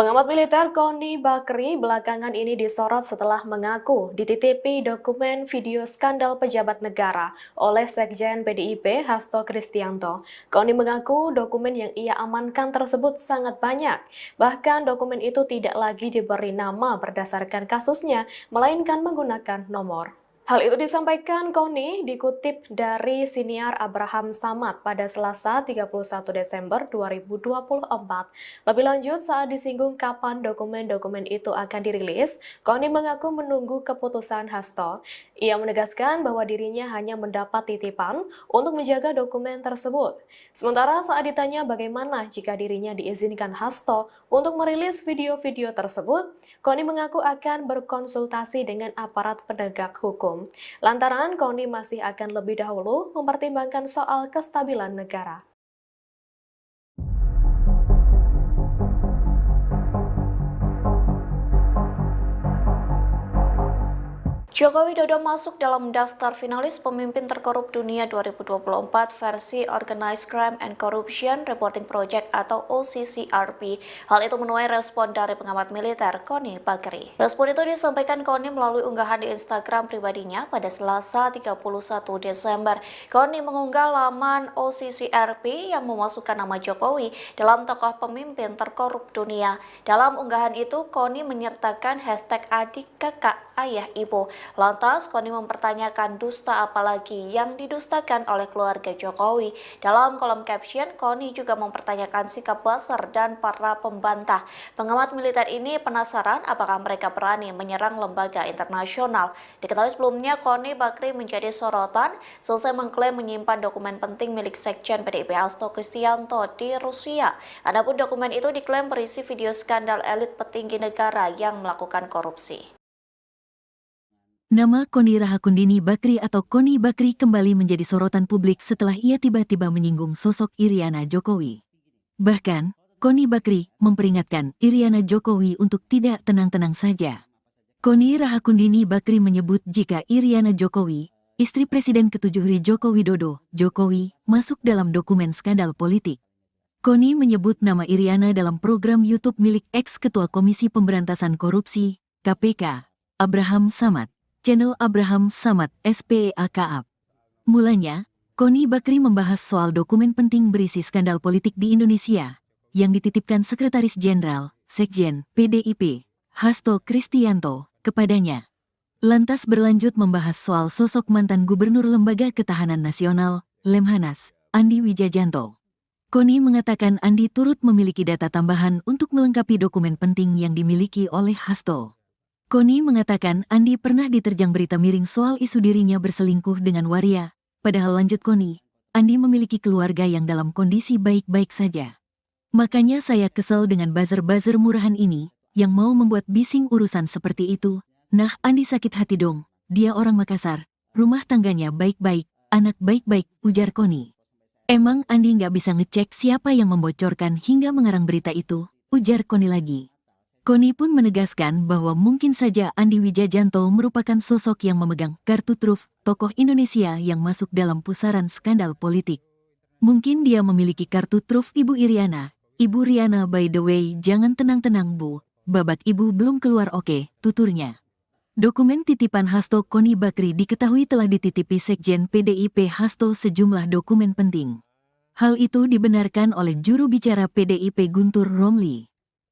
Pengamat militer Koni Bakri belakangan ini disorot setelah mengaku dititipi dokumen video skandal pejabat negara oleh Sekjen PDIP Hasto Kristianto. Koni mengaku dokumen yang ia amankan tersebut sangat banyak. Bahkan dokumen itu tidak lagi diberi nama berdasarkan kasusnya, melainkan menggunakan nomor. Hal itu disampaikan Koni dikutip dari siniar Abraham Samad pada Selasa 31 Desember 2024. Lebih lanjut, saat disinggung kapan dokumen-dokumen itu akan dirilis, Koni mengaku menunggu keputusan Hasto. Ia menegaskan bahwa dirinya hanya mendapat titipan untuk menjaga dokumen tersebut. Sementara saat ditanya bagaimana jika dirinya diizinkan Hasto untuk merilis video-video tersebut, Koni mengaku akan berkonsultasi dengan aparat penegak hukum. Lantaran Koni masih akan lebih dahulu mempertimbangkan soal kestabilan negara. Joko Widodo masuk dalam daftar finalis pemimpin terkorup dunia 2024 versi Organized Crime and Corruption Reporting Project atau OCCRP. Hal itu menuai respon dari pengamat militer Koni Bakri. Respon itu disampaikan Koni melalui unggahan di Instagram pribadinya pada Selasa 31 Desember. Koni mengunggah laman OCCRP yang memasukkan nama Jokowi dalam tokoh pemimpin terkorup dunia. Dalam unggahan itu, Koni menyertakan hashtag adik, kakak, ayah, ibu. Lantas, Koni mempertanyakan dusta apalagi yang didustakan oleh keluarga Jokowi. Dalam kolom caption, Koni juga mempertanyakan sikap buzzer dan para pembantah. Pengamat militer ini penasaran apakah mereka berani menyerang lembaga internasional. Diketahui sebelumnya, Koni Bakri menjadi sorotan selesai mengklaim menyimpan dokumen penting milik Sekjen PDIP Hasto Kristianto di Rusia. Adapun dokumen itu diklaim berisi video skandal elit petinggi negara yang melakukan korupsi. Nama Koni Rahakundini Bakri atau Koni Bakri kembali menjadi sorotan publik setelah ia tiba-tiba menyinggung sosok Iriana Jokowi. Bahkan, Koni Bakri memperingatkan Iriana Jokowi untuk tidak tenang-tenang saja. Koni Rahakundini Bakri menyebut jika Iriana Jokowi, istri Presiden ke-7 Joko Widodo, Jokowi, masuk dalam dokumen skandal politik. Koni menyebut nama Iriana dalam program YouTube milik ex-ketua Komisi Pemberantasan Korupsi, KPK, Abraham Samad. Channel Abraham Samad SPEAKAP. Mulanya, Koni Bakri membahas soal dokumen penting berisi skandal politik di Indonesia yang dititipkan Sekretaris Jenderal, Sekjen, PDIP, Hasto Kristianto, kepadanya. Lantas berlanjut membahas soal sosok mantan Gubernur Lembaga Ketahanan Nasional, Lemhanas, Andi Wijajanto. Koni mengatakan Andi turut memiliki data tambahan untuk melengkapi dokumen penting yang dimiliki oleh Hasto. Koni mengatakan Andi pernah diterjang berita miring soal isu dirinya berselingkuh dengan waria. Padahal lanjut Koni, Andi memiliki keluarga yang dalam kondisi baik-baik saja. Makanya saya kesel dengan buzzer-buzzer murahan ini, yang mau membuat bising urusan seperti itu. Nah, Andi sakit hati dong, dia orang Makassar, rumah tangganya baik-baik, anak baik-baik, ujar Koni. Emang Andi nggak bisa ngecek siapa yang membocorkan hingga mengarang berita itu, ujar Koni lagi. Koni pun menegaskan bahwa mungkin saja Andi Wijajanto merupakan sosok yang memegang kartu truf tokoh Indonesia yang masuk dalam pusaran skandal politik. Mungkin dia memiliki kartu truf Ibu Iriana. Ibu Riana, by the way, jangan tenang-tenang Bu, babak ibu belum keluar, oke, tuturnya. Dokumen titipan Hasto Koni Bakri diketahui telah dititipi Sekjen PDIP Hasto sejumlah dokumen penting. Hal itu dibenarkan oleh juru bicara PDIP Guntur Romli.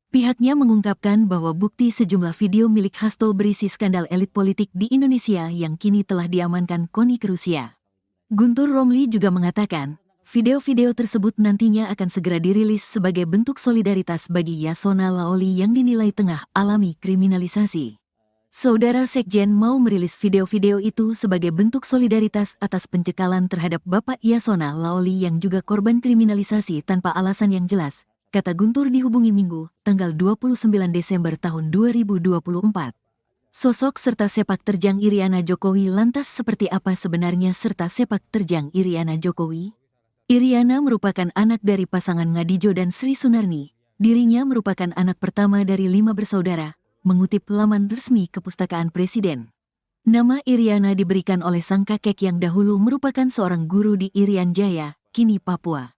Pihaknya mengungkapkan bahwa bukti sejumlah video milik Hasto berisi skandal elit politik di Indonesia yang kini telah diamankan Koni ke Rusia. Guntur Romli juga mengatakan, video-video tersebut nantinya akan segera dirilis sebagai bentuk solidaritas bagi Yasona Laoli yang dinilai tengah alami kriminalisasi. Saudara Sekjen mau merilis video-video itu sebagai bentuk solidaritas atas pencekalan terhadap Bapak Yasona Laoli yang juga korban kriminalisasi tanpa alasan yang jelas, kata Guntur dihubungi Minggu, tanggal 29 Desember tahun 2024. Sosok serta sepak terjang Iriana Jokowi lantas seperti apa sebenarnya serta sepak terjang Iriana Jokowi? Iriana merupakan anak dari pasangan Ngadijo dan Sri Sunarni. Dirinya merupakan anak pertama dari 5 bersaudara, mengutip laman resmi Kepustakaan Presiden. Nama Iriana diberikan oleh sang kakek yang dahulu merupakan seorang guru di Irian Jaya, kini Papua.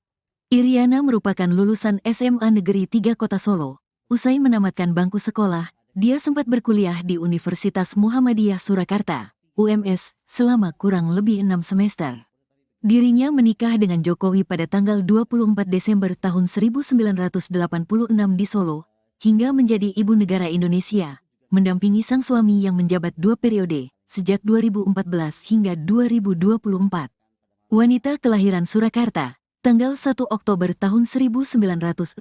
Iriana merupakan lulusan SMA Negeri 3 Kota Solo. Usai menamatkan bangku sekolah, dia sempat berkuliah di Universitas Muhammadiyah Surakarta, UMS, selama kurang lebih 6 semester. Dirinya menikah dengan Jokowi pada tanggal 24 Desember tahun 1986 di Solo, hingga menjadi ibu negara Indonesia, mendampingi sang suami yang menjabat 2 periode, sejak 2014 hingga 2024. Wanita kelahiran Surakarta, tanggal 1 Oktober tahun 1963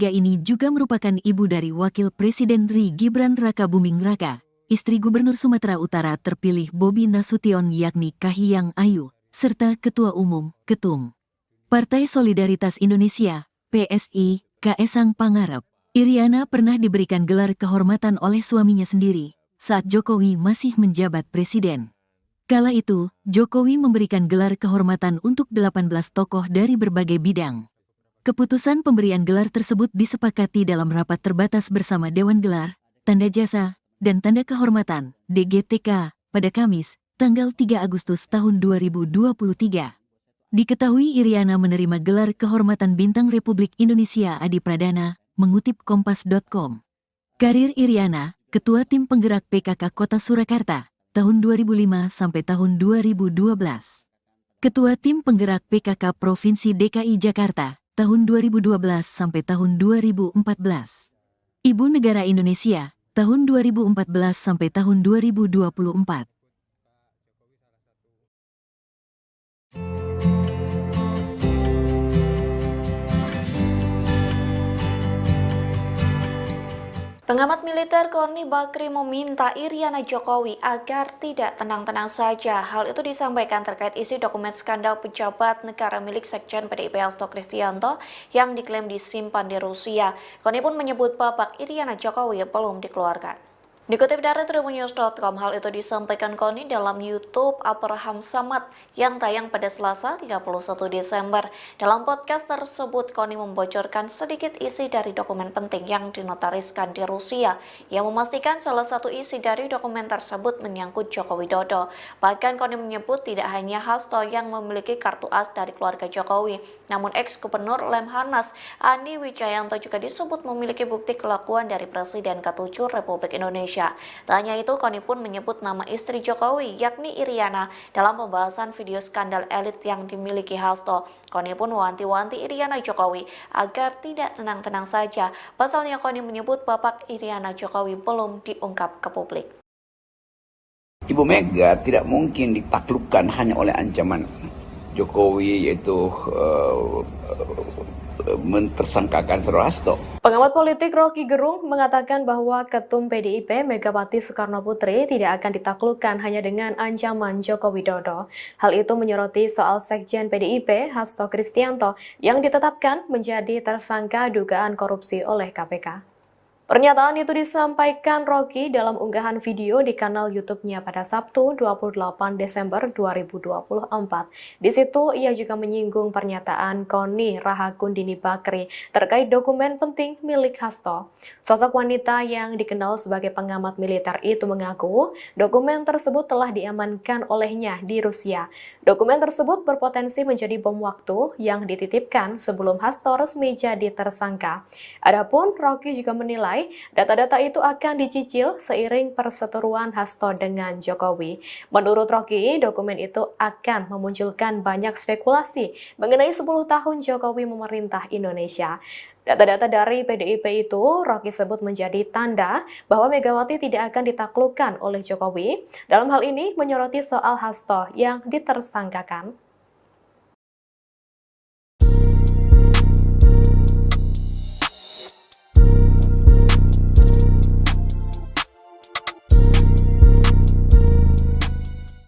ini juga merupakan ibu dari Wakil Presiden RI Gibran Raka Buming Raka, istri Gubernur Sumatera Utara terpilih Bobi Nasution yakni Kahiyang Ayu, serta Ketua Umum, Ketum Partai Solidaritas Indonesia, PSI, Kaesang Pangarep. Iriana pernah diberikan gelar kehormatan oleh suaminya sendiri, saat Jokowi masih menjabat presiden. Kala itu, Jokowi memberikan gelar kehormatan untuk 18 tokoh dari berbagai bidang. Keputusan pemberian gelar tersebut disepakati dalam rapat terbatas bersama Dewan Gelar, Tanda Jasa, dan Tanda Kehormatan, DGTK, pada Kamis, tanggal 3 Agustus tahun 2023. Diketahui Iriana menerima gelar kehormatan Bintang Republik Indonesia Adi Pradana, mengutip Kompas.com. Karir Iriana, Ketua Tim Penggerak PKK Kota Surakarta, tahun 2005 sampai tahun 2012. Ketua Tim Penggerak PKK Provinsi DKI Jakarta, tahun 2012 sampai tahun 2014. Ibu Negara Indonesia, tahun 2014 sampai tahun 2024. Pengamat militer Koni Bakri meminta Iriana Jokowi agar tidak tenang-tenang saja. Hal itu disampaikan terkait isi dokumen skandal pejabat negara milik Sekjen PDIP Hasto Kristianto yang diklaim disimpan di Rusia. Koni pun menyebut babak Iriana Jokowi belum dikeluarkan. Dikutip dari tribunnews.com, hal itu disampaikan Koni dalam YouTube Abraham Samad yang tayang pada Selasa 31 Desember. Dalam podcast tersebut, Koni membocorkan sedikit isi dari dokumen penting yang dinotariskan di Rusia, yang memastikan salah satu isi dari dokumen tersebut menyangkut Joko Widodo. Bahkan Koni menyebut tidak hanya Hasto yang memiliki kartu as dari keluarga Jokowi, namun ex-gubernur Lemhanas Andi Wijayanto juga disebut memiliki bukti kelakuan dari Presiden ke-7 Republik Indonesia. Tak hanya itu, Koni pun menyebut nama istri Jokowi, yakni Iriana, dalam pembahasan video skandal elit yang dimiliki Hasto. Koni pun mewanti-wanti Iriana Jokowi agar tidak tenang-tenang saja. Pasalnya Koni menyebut babak Iriana Jokowi belum diungkap ke publik. Ibu Mega tidak mungkin ditaklukkan hanya oleh ancaman Jokowi, yaitu mentersangkakan Saudara Hasto. Pengamat politik Rocky Gerung mengatakan bahwa Ketum PDIP Megawati Soekarno Putri tidak akan ditaklukkan hanya dengan ancaman Joko Widodo. Hal itu menyoroti soal Sekjen PDIP Hasto Kristianto yang ditetapkan menjadi tersangka dugaan korupsi oleh KPK. Pernyataan itu disampaikan Rocky dalam unggahan video di kanal YouTube-nya pada Sabtu 28 Desember 2024. Di situ ia juga menyinggung pernyataan Koni Rahakundini Bakri terkait dokumen penting milik Hasto. Sosok wanita yang dikenal sebagai pengamat militer itu mengaku dokumen tersebut telah diamankan olehnya di Rusia. Dokumen tersebut berpotensi menjadi bom waktu yang dititipkan sebelum Hasto resmi jadi tersangka. Adapun Rocky juga menilai data-data itu akan dicicil seiring perseteruan Hasto dengan Jokowi. Menurut Rocky, dokumen itu akan memunculkan banyak spekulasi mengenai 10 tahun Jokowi memerintah Indonesia. Data-data dari PDIP itu Rocky sebut menjadi tanda bahwa Megawati tidak akan ditaklukkan oleh Jokowi. Dalam hal ini menyoroti soal Hasto yang ditersangkakan.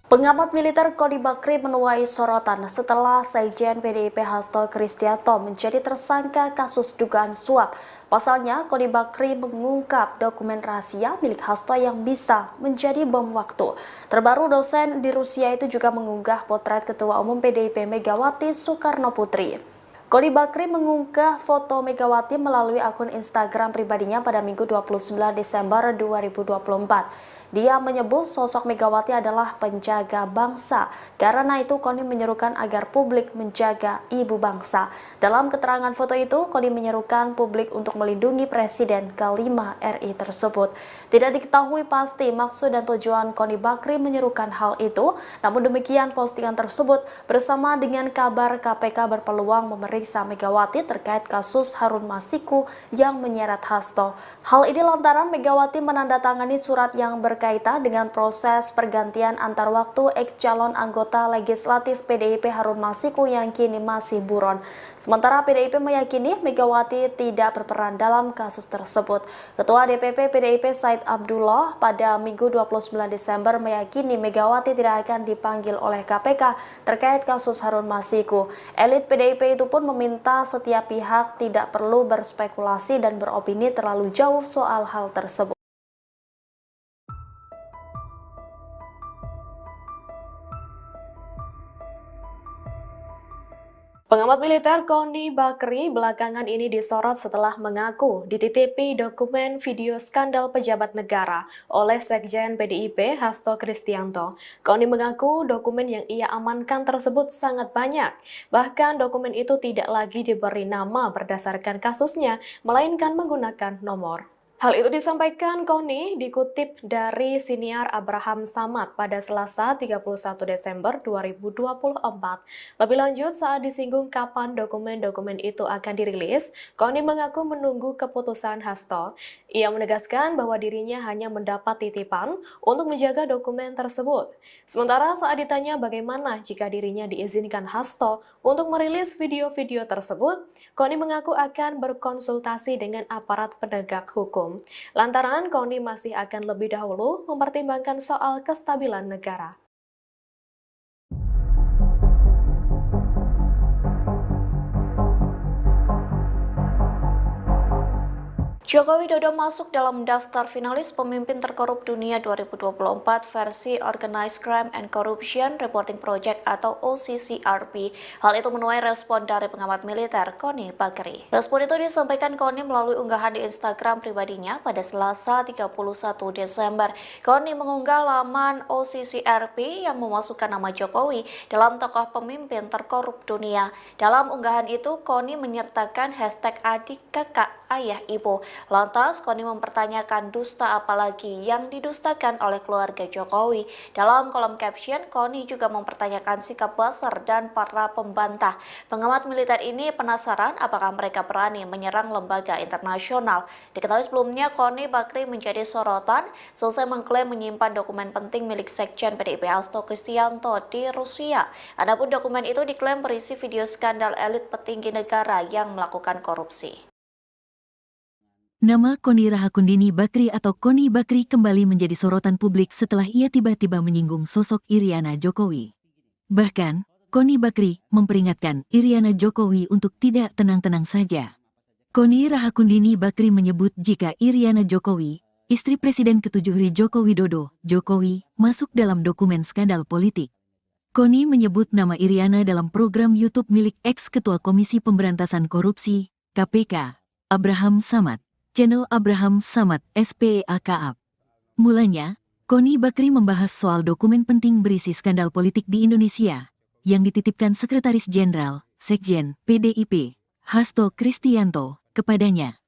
Pengamat militer Koni Bakri menuai sorotan setelah Sekjen PDIP Hasto Kristianto menjadi tersangka kasus dugaan suap. Pasalnya, Koni Bakri mengungkap dokumen rahasia milik Hasto yang bisa menjadi bom waktu. Terbaru, dosen di Rusia itu juga mengunggah potret Ketua Umum PDIP Megawati Soekarno Putri. Koni Bakri mengunggah foto Megawati melalui akun Instagram pribadinya pada Minggu 29 Desember 2024. Dia menyebut sosok Megawati adalah penjaga bangsa. Karena itu, Koni menyerukan agar publik menjaga ibu bangsa. Dalam keterangan foto itu, Koni menyerukan publik untuk melindungi Presiden ke-5 RI tersebut. Tidak diketahui pasti maksud dan tujuan Koni Bakri menyerukan hal itu. Namun demikian, postingan tersebut bersama dengan kabar KPK berpeluang memeriksa Megawati terkait kasus Harun Masiku yang menyeret Hasto. Hal ini lantaran Megawati menandatangani surat yang berkaitan dengan proses pergantian antar waktu ex-calon anggota legislatif PDIP Harun Masiku yang kini masih buron. Sementara PDIP meyakini Megawati tidak berperan dalam kasus tersebut. Ketua DPP PDIP Said Abdullah pada Minggu 29 Desember meyakini Megawati tidak akan dipanggil oleh KPK terkait kasus Harun Masiku. Elit PDIP itu pun meminta setiap pihak tidak perlu berspekulasi dan beropini terlalu jauh soal hal tersebut. Pengamat militer Koni Bakri belakangan ini disorot setelah mengaku dititipi dokumen video skandal pejabat negara oleh Sekjen PDIP Hasto Kristianto. Koni mengaku dokumen yang ia amankan tersebut sangat banyak. Bahkan dokumen itu tidak lagi diberi nama berdasarkan kasusnya, melainkan menggunakan nomor. Hal itu disampaikan Koni dikutip dari siniar Abraham Samad pada Selasa 31 Desember 2024. Lebih lanjut, saat disinggung kapan dokumen-dokumen itu akan dirilis, Koni mengaku menunggu keputusan Hasto. Ia menegaskan bahwa dirinya hanya mendapat titipan untuk menjaga dokumen tersebut. Sementara saat ditanya bagaimana jika dirinya diizinkan Hasto untuk merilis video-video tersebut, Koni mengaku akan berkonsultasi dengan aparat penegak hukum. Lantaran Koni masih akan lebih dahulu mempertimbangkan soal kestabilan negara. Joko Widodo masuk dalam daftar finalis pemimpin terkorup dunia 2024 versi Organized Crime and Corruption Reporting Project atau OCCRP. Hal itu menuai respon dari pengamat militer Koni Bakri. Respon itu disampaikan Koni melalui unggahan di Instagram pribadinya pada Selasa 31 Desember. Koni mengunggah laman OCCRP yang memasukkan nama Jokowi dalam tokoh pemimpin terkorup dunia. Dalam unggahan itu, Koni menyertakan hashtag adik, kakak, ayah, ibu. Lantas, Koni mempertanyakan dusta apalagi yang didustakan oleh keluarga Jokowi. Dalam kolom caption, Koni juga mempertanyakan sikap buzzer dan para pembantah. Pengamat militer ini penasaran apakah mereka berani menyerang lembaga internasional. Diketahui sebelumnya, Koni Bakri menjadi sorotan selesai mengklaim menyimpan dokumen penting milik Sekjen PDIP Hasto Kristianto di Rusia. Adapun dokumen itu diklaim berisi video skandal elit petinggi negara yang melakukan korupsi. Nama Koni Rahakundini Bakri atau Koni Bakri kembali menjadi sorotan publik setelah ia tiba-tiba menyinggung sosok Iriana Jokowi. Bahkan, Koni Bakri memperingatkan Iriana Jokowi untuk tidak tenang-tenang saja. Koni Rahakundini Bakri menyebut jika Iriana Jokowi, istri Presiden ke-7 Joko Widodo, Jokowi, masuk dalam dokumen skandal politik. Koni menyebut nama Iriana dalam program YouTube milik ex-ketua Komisi Pemberantasan Korupsi, KPK, Abraham Samad. Channel Abraham Samad SPEAKAP. Mulanya, Koni Bakri membahas soal dokumen penting berisi skandal politik di Indonesia yang dititipkan Sekretaris Jenderal, Sekjen, PDIP, Hasto Kristianto, kepadanya.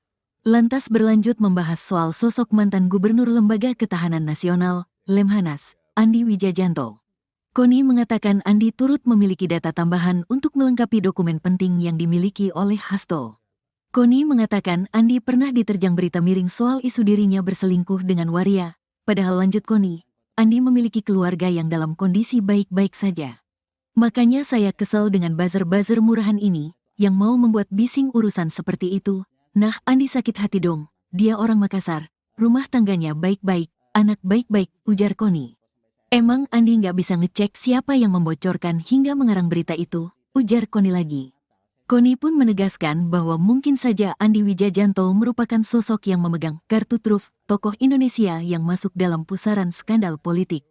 Lantas berlanjut membahas soal sosok mantan Gubernur Lembaga Ketahanan Nasional, Lemhanas, Andi Wijajanto. Koni mengatakan Andi turut memiliki data tambahan untuk melengkapi dokumen penting yang dimiliki oleh Hasto. Koni mengatakan Andi pernah diterjang berita miring soal isu dirinya berselingkuh dengan waria. Padahal lanjut Koni, Andi memiliki keluarga yang dalam kondisi baik-baik saja. Makanya saya kesel dengan buzzer-buzzer murahan ini, yang mau membuat bising urusan seperti itu. Nah, Andi sakit hati dong, dia orang Makassar, rumah tangganya baik-baik, anak baik-baik, ujar Koni. Emang Andi nggak bisa ngecek siapa yang membocorkan hingga mengarang berita itu, ujar Koni lagi. Koni pun menegaskan bahwa mungkin saja Andi Wijajanto merupakan sosok yang memegang kartu truf tokoh Indonesia yang masuk dalam pusaran skandal politik.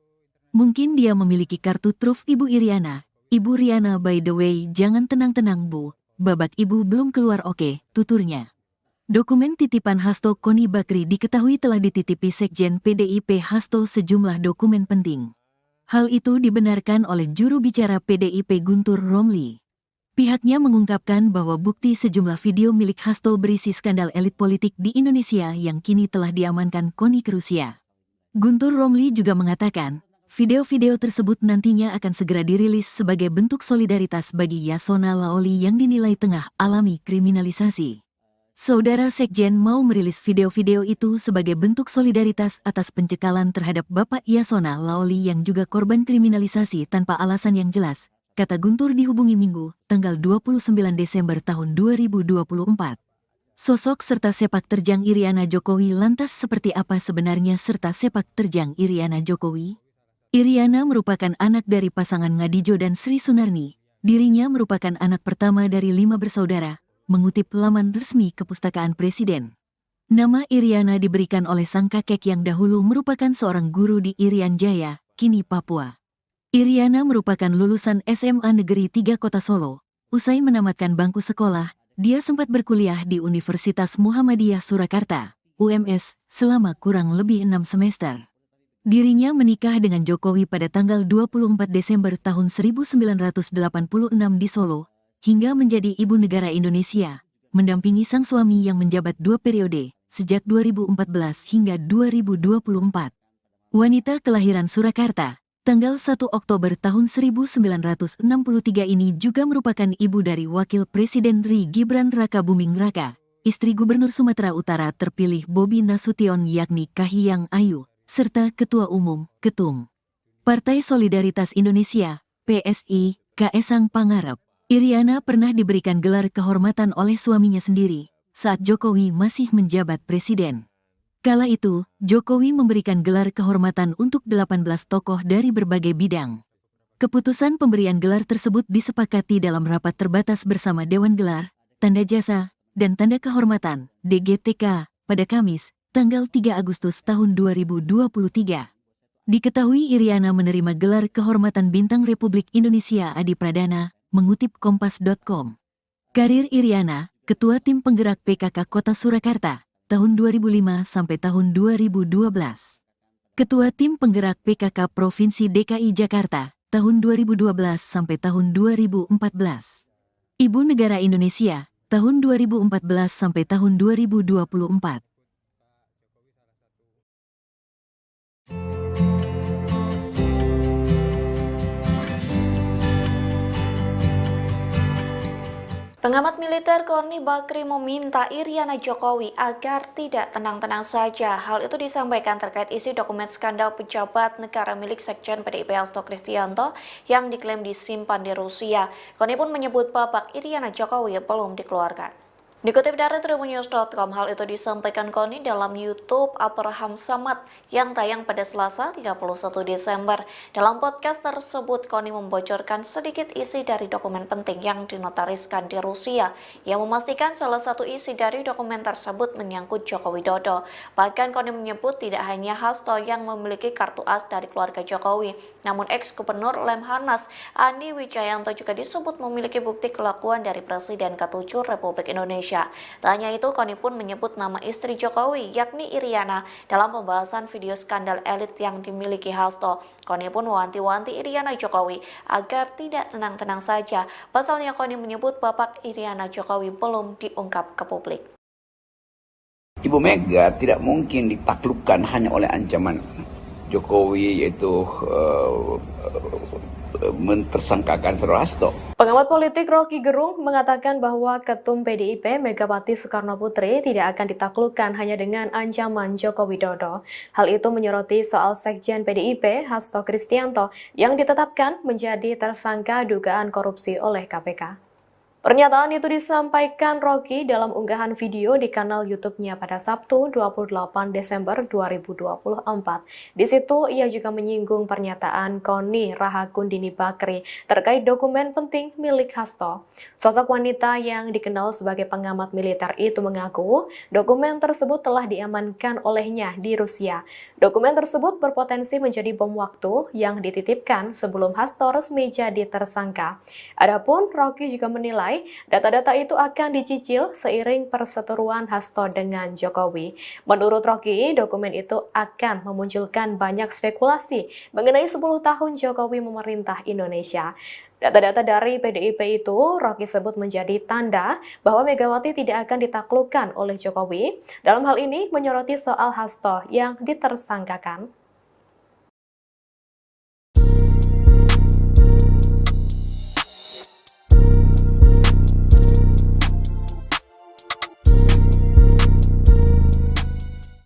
Mungkin dia memiliki kartu truf Ibu Iriana. Ibu Riana, by the way, jangan tenang-tenang Bu, babak Ibu belum keluar, oke, tuturnya. Dokumen titipan Hasto Koni Bakri diketahui telah dititipi Sekjen PDIP Hasto sejumlah dokumen penting. Hal itu dibenarkan oleh juru bicara PDIP Guntur Romli. Pihaknya mengungkapkan bahwa bukti sejumlah video milik Hasto berisi skandal elit politik di Indonesia yang kini telah diamankan Koni ke Rusia. Guntur Romli juga mengatakan, video-video tersebut nantinya akan segera dirilis sebagai bentuk solidaritas bagi Yasona Laoli yang dinilai tengah alami kriminalisasi. Saudara Sekjen mau merilis video-video itu sebagai bentuk solidaritas atas pencekalan terhadap Bapak Yasona Laoli yang juga korban kriminalisasi tanpa alasan yang jelas, kata Guntur dihubungi Minggu, tanggal 29 Desember tahun 2024. Sosok serta sepak terjang Iriana Jokowi lantas seperti apa sebenarnya serta sepak terjang Iriana Jokowi? Iriana merupakan anak dari pasangan Ngadijo dan Sri Sunarni. Dirinya merupakan anak pertama dari 5 bersaudara. Mengutip laman resmi Kepustakaan Presiden. Nama Iriana diberikan oleh sang kakek yang dahulu merupakan seorang guru di Irian Jaya, kini Papua. Iriana merupakan lulusan SMA Negeri 3 Kota Solo. Usai menamatkan bangku sekolah, dia sempat berkuliah di Universitas Muhammadiyah Surakarta, UMS, selama kurang lebih 6 semester. Dirinya menikah dengan Jokowi pada tanggal 24 Desember tahun 1986 di Solo, hingga menjadi ibu negara Indonesia, mendampingi sang suami yang menjabat 2 periode, sejak 2014 hingga 2024. Wanita kelahiran Surakarta, tanggal 1 Oktober tahun 1963 ini juga merupakan ibu dari Wakil Presiden RI Gibran Raka Buming Raka, istri Gubernur Sumatera Utara terpilih Bobi Nasution yakni Kahiyang Ayu, serta Ketua Umum, Ketum Partai Solidaritas Indonesia, PSI, Kaesang Pangarep. Iriana pernah diberikan gelar kehormatan oleh suaminya sendiri saat Jokowi masih menjabat presiden. Kala itu, Jokowi memberikan gelar kehormatan untuk 18 tokoh dari berbagai bidang. Keputusan pemberian gelar tersebut disepakati dalam rapat terbatas bersama Dewan Gelar, Tanda Jasa, dan Tanda Kehormatan, DGTK, pada Kamis, tanggal 3 Agustus tahun 2023. Diketahui Iriana menerima gelar kehormatan Bintang Republik Indonesia Adi Pradana, mengutip Kompas.com. Karir Iriana, Ketua Tim Penggerak PKK Kota Surakarta, tahun 2005 sampai tahun 2012. Ketua Tim Penggerak PKK Provinsi DKI Jakarta, tahun 2012 sampai tahun 2014. Ibu Negara Indonesia, tahun 2014 sampai tahun 2024. Pengamat militer Koni Bakri meminta Iriana Jokowi agar tidak tenang-tenang saja. Hal itu disampaikan terkait isi dokumen skandal pejabat negara milik Sekjen PDIP Hasto Kristianto yang diklaim disimpan di Rusia. Koni pun menyebut babak Iriana Jokowi belum dikeluarkan. Dikutip dari tribunnews.com, hal itu disampaikan Koni dalam YouTube Abraham Samad yang tayang pada Selasa 31 Desember. Dalam podcast tersebut, Koni membocorkan sedikit isi dari dokumen penting yang dinotariskan di Rusia, yang memastikan salah satu isi dari dokumen tersebut menyangkut Joko Widodo. Bahkan Koni menyebut tidak hanya Hasto yang memiliki kartu as dari keluarga Jokowi, namun ex-gubernur Lemhanas Andi Wijayanto juga disebut memiliki bukti kelakuan dari Presiden ke-7 Republik Indonesia. Tak hanya itu, Koni pun menyebut nama istri Jokowi, yakni Iriana, dalam pembahasan video skandal elit yang dimiliki Hasto. Koni pun mewanti-wanti Iriana Jokowi agar tidak tenang-tenang saja. Pasalnya Koni menyebut babak Iriana Jokowi belum diungkap ke publik. Ibu Mega tidak mungkin ditaklukkan hanya oleh ancaman Jokowi, yaitu mentersangkakan Saudara Hasto. Pengamat politik Rocky Gerung mengatakan bahwa Ketum PDIP Megawati Soekarno Putri tidak akan ditaklukkan hanya dengan ancaman Joko Widodo. Hal itu menyoroti soal Sekjen PDIP Hasto Kristianto yang ditetapkan menjadi tersangka dugaan korupsi oleh KPK. Pernyataan itu disampaikan Rocky dalam unggahan video di kanal YouTube-nya pada Sabtu 28 Desember 2024. Di situ ia juga menyinggung pernyataan Koni Rahakundini Bakri terkait dokumen penting milik Hasto. Sosok wanita yang dikenal sebagai pengamat militer itu mengaku dokumen tersebut telah diamankan olehnya di Rusia. Dokumen tersebut berpotensi menjadi bom waktu yang dititipkan sebelum Hasto resmi jadi tersangka. Adapun Rocky juga menilai data-data itu akan dicicil seiring perseteruan Hasto dengan Jokowi. Menurut Rocky, dokumen itu akan memunculkan banyak spekulasi mengenai 10 tahun Jokowi memerintah Indonesia. Data-data dari PDIP itu Rocky sebut menjadi tanda bahwa Megawati tidak akan ditaklukkan oleh Jokowi. Dalam hal ini menyoroti soal Hasto yang ditersangkakan.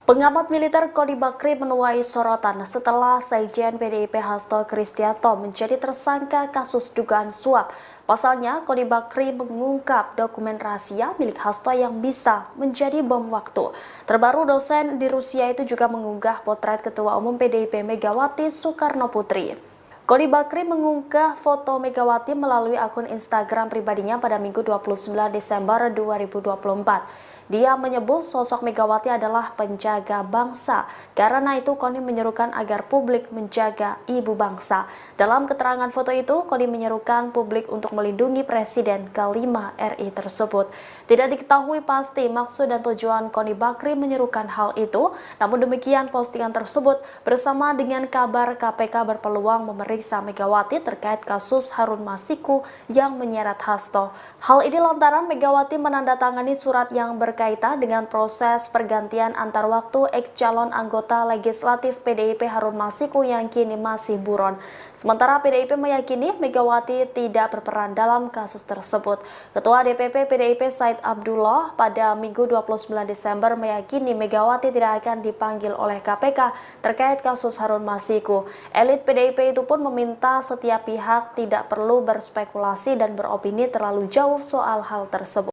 Pengamat militer Koni Bakri menuai sorotan setelah Sekjen PDIP Hasto Kristianto menjadi tersangka kasus dugaan suap. Pasalnya, Koni Bakri mengungkap dokumen rahasia milik Hasto yang bisa menjadi bom waktu. Terbaru, dosen di Rusia itu juga mengunggah potret Ketua Umum PDIP Megawati Soekarno Putri. Koni Bakri mengunggah foto Megawati melalui akun Instagram pribadinya pada Minggu 29 Desember 2024. Dia menyebut sosok Megawati adalah penjaga bangsa. Karena itu, Koni menyerukan agar publik menjaga ibu bangsa. Dalam keterangan foto itu, Koni menyerukan publik untuk melindungi Presiden ke-5 RI tersebut. Tidak diketahui pasti maksud dan tujuan Koni Bakri menyerukan hal itu. Namun demikian, postingan tersebut bersama dengan kabar KPK berpeluang memeriksa Megawati terkait kasus Harun Masiku yang menyeret Hasto. Hal ini lantaran Megawati menandatangani surat yang berkaitan dengan proses pergantian antar waktu ex-calon anggota legislatif PDIP Harun Masiku yang kini masih buron. Sementara PDIP meyakini Megawati tidak berperan dalam kasus tersebut. Ketua DPP PDIP Said Abdullah pada Minggu 29 Desember meyakini Megawati tidak akan dipanggil oleh KPK terkait kasus Harun Masiku. Elit PDIP itu pun meminta setiap pihak tidak perlu berspekulasi dan beropini terlalu jauh soal hal tersebut.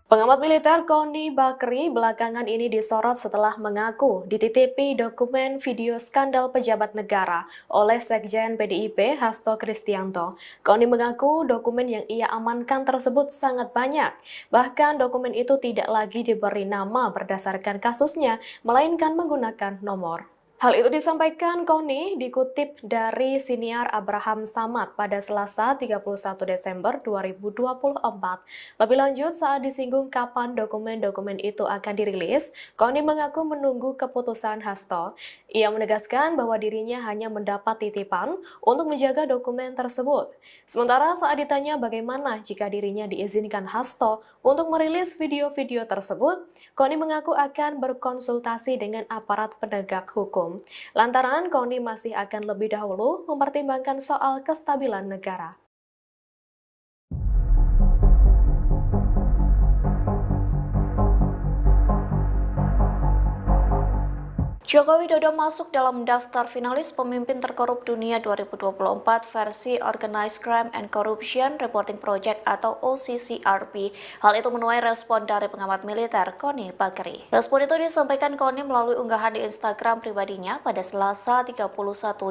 Pengamat militer Koni Bakri belakangan ini disorot setelah mengaku dititipi dokumen video skandal pejabat negara oleh Sekjen PDIP Hasto Kristianto. Koni mengaku dokumen yang ia amankan tersebut sangat banyak. Bahkan dokumen itu tidak lagi diberi nama berdasarkan kasusnya, melainkan menggunakan nomor. Hal itu disampaikan Koni dikutip dari siniar Abraham Samad pada Selasa 31 Desember 2024. Lebih lanjut, saat disinggung kapan dokumen-dokumen itu akan dirilis, Koni mengaku menunggu keputusan Hasto. Ia menegaskan bahwa dirinya hanya mendapat titipan untuk menjaga dokumen tersebut. Sementara saat ditanya bagaimana jika dirinya diizinkan Hasto untuk merilis video-video tersebut, Koni mengaku akan berkonsultasi dengan aparat penegak hukum. Lantaran Koni masih akan lebih dahulu mempertimbangkan soal kestabilan negara. Joko Widodo masuk dalam daftar finalis pemimpin terkorup dunia 2024 versi Organized Crime and Corruption Reporting Project atau OCCRP. Hal itu menuai respon dari pengamat militer Koni Bakri. Respon itu disampaikan Koni melalui unggahan di Instagram pribadinya pada Selasa 31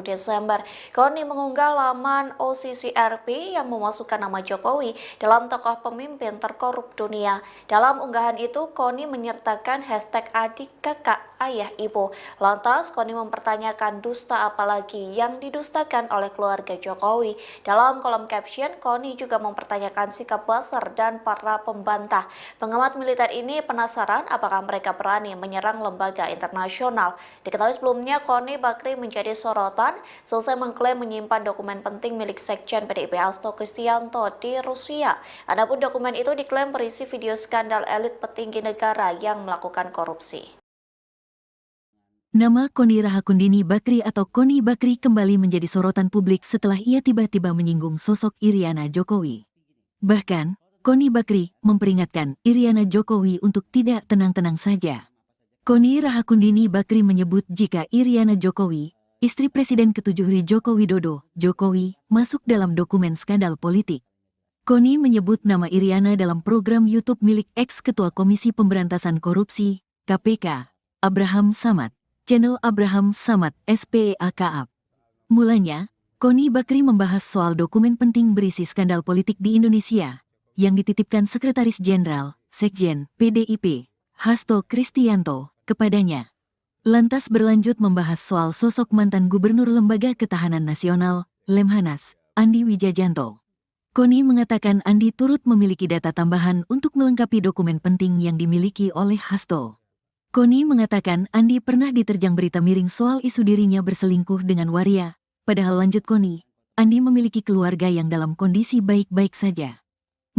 Desember. Koni mengunggah laman OCCRP yang memasukkan nama Jokowi dalam tokoh pemimpin terkorup dunia. Dalam unggahan itu, Koni menyertakan hashtag adik, kakak, ayah, ibu. Lantas, Koni mempertanyakan dusta apalagi yang didustakan oleh keluarga Jokowi. Dalam kolom caption, Koni juga mempertanyakan sikap Buzzer dan para pembantah. Pengamat militer ini penasaran apakah mereka berani menyerang lembaga internasional. Diketahui sebelumnya, Koni Bakri menjadi sorotan selesai mengklaim menyimpan dokumen penting milik Sekjen PDIP Hasto Kristianto di Rusia. Adapun dokumen itu diklaim berisi video skandal elit petinggi negara yang melakukan korupsi. Nama Koni Rahakundini Bakri atau Koni Bakri kembali menjadi sorotan publik setelah ia tiba-tiba menyinggung sosok Iriana Jokowi. Bahkan, Koni Bakri memperingatkan Iriana Jokowi untuk tidak tenang-tenang saja. Koni Rahakundini Bakri menyebut jika Iriana Jokowi, istri Presiden ke-7 Joko Widodo, Jokowi, masuk dalam dokumen skandal politik. Koni menyebut nama Iriana dalam program YouTube milik ex-ketua Komisi Pemberantasan Korupsi, KPK, Abraham Samad, channel Abraham Samad SPEAKAP. Mulanya, Koni Bakri membahas soal dokumen penting berisi skandal politik di Indonesia, yang dititipkan Sekretaris Jenderal, Sekjen, PDIP, Hasto Kristianto, kepadanya. Lantas berlanjut membahas soal sosok mantan Gubernur Lembaga Ketahanan Nasional, Lemhanas, Andi Wijajanto. Koni mengatakan Andi turut memiliki data tambahan untuk melengkapi dokumen penting yang dimiliki oleh Hasto. Koni mengatakan Andi pernah diterjang berita miring soal isu dirinya berselingkuh dengan waria, padahal lanjut Koni, Andi memiliki keluarga yang dalam kondisi baik-baik saja.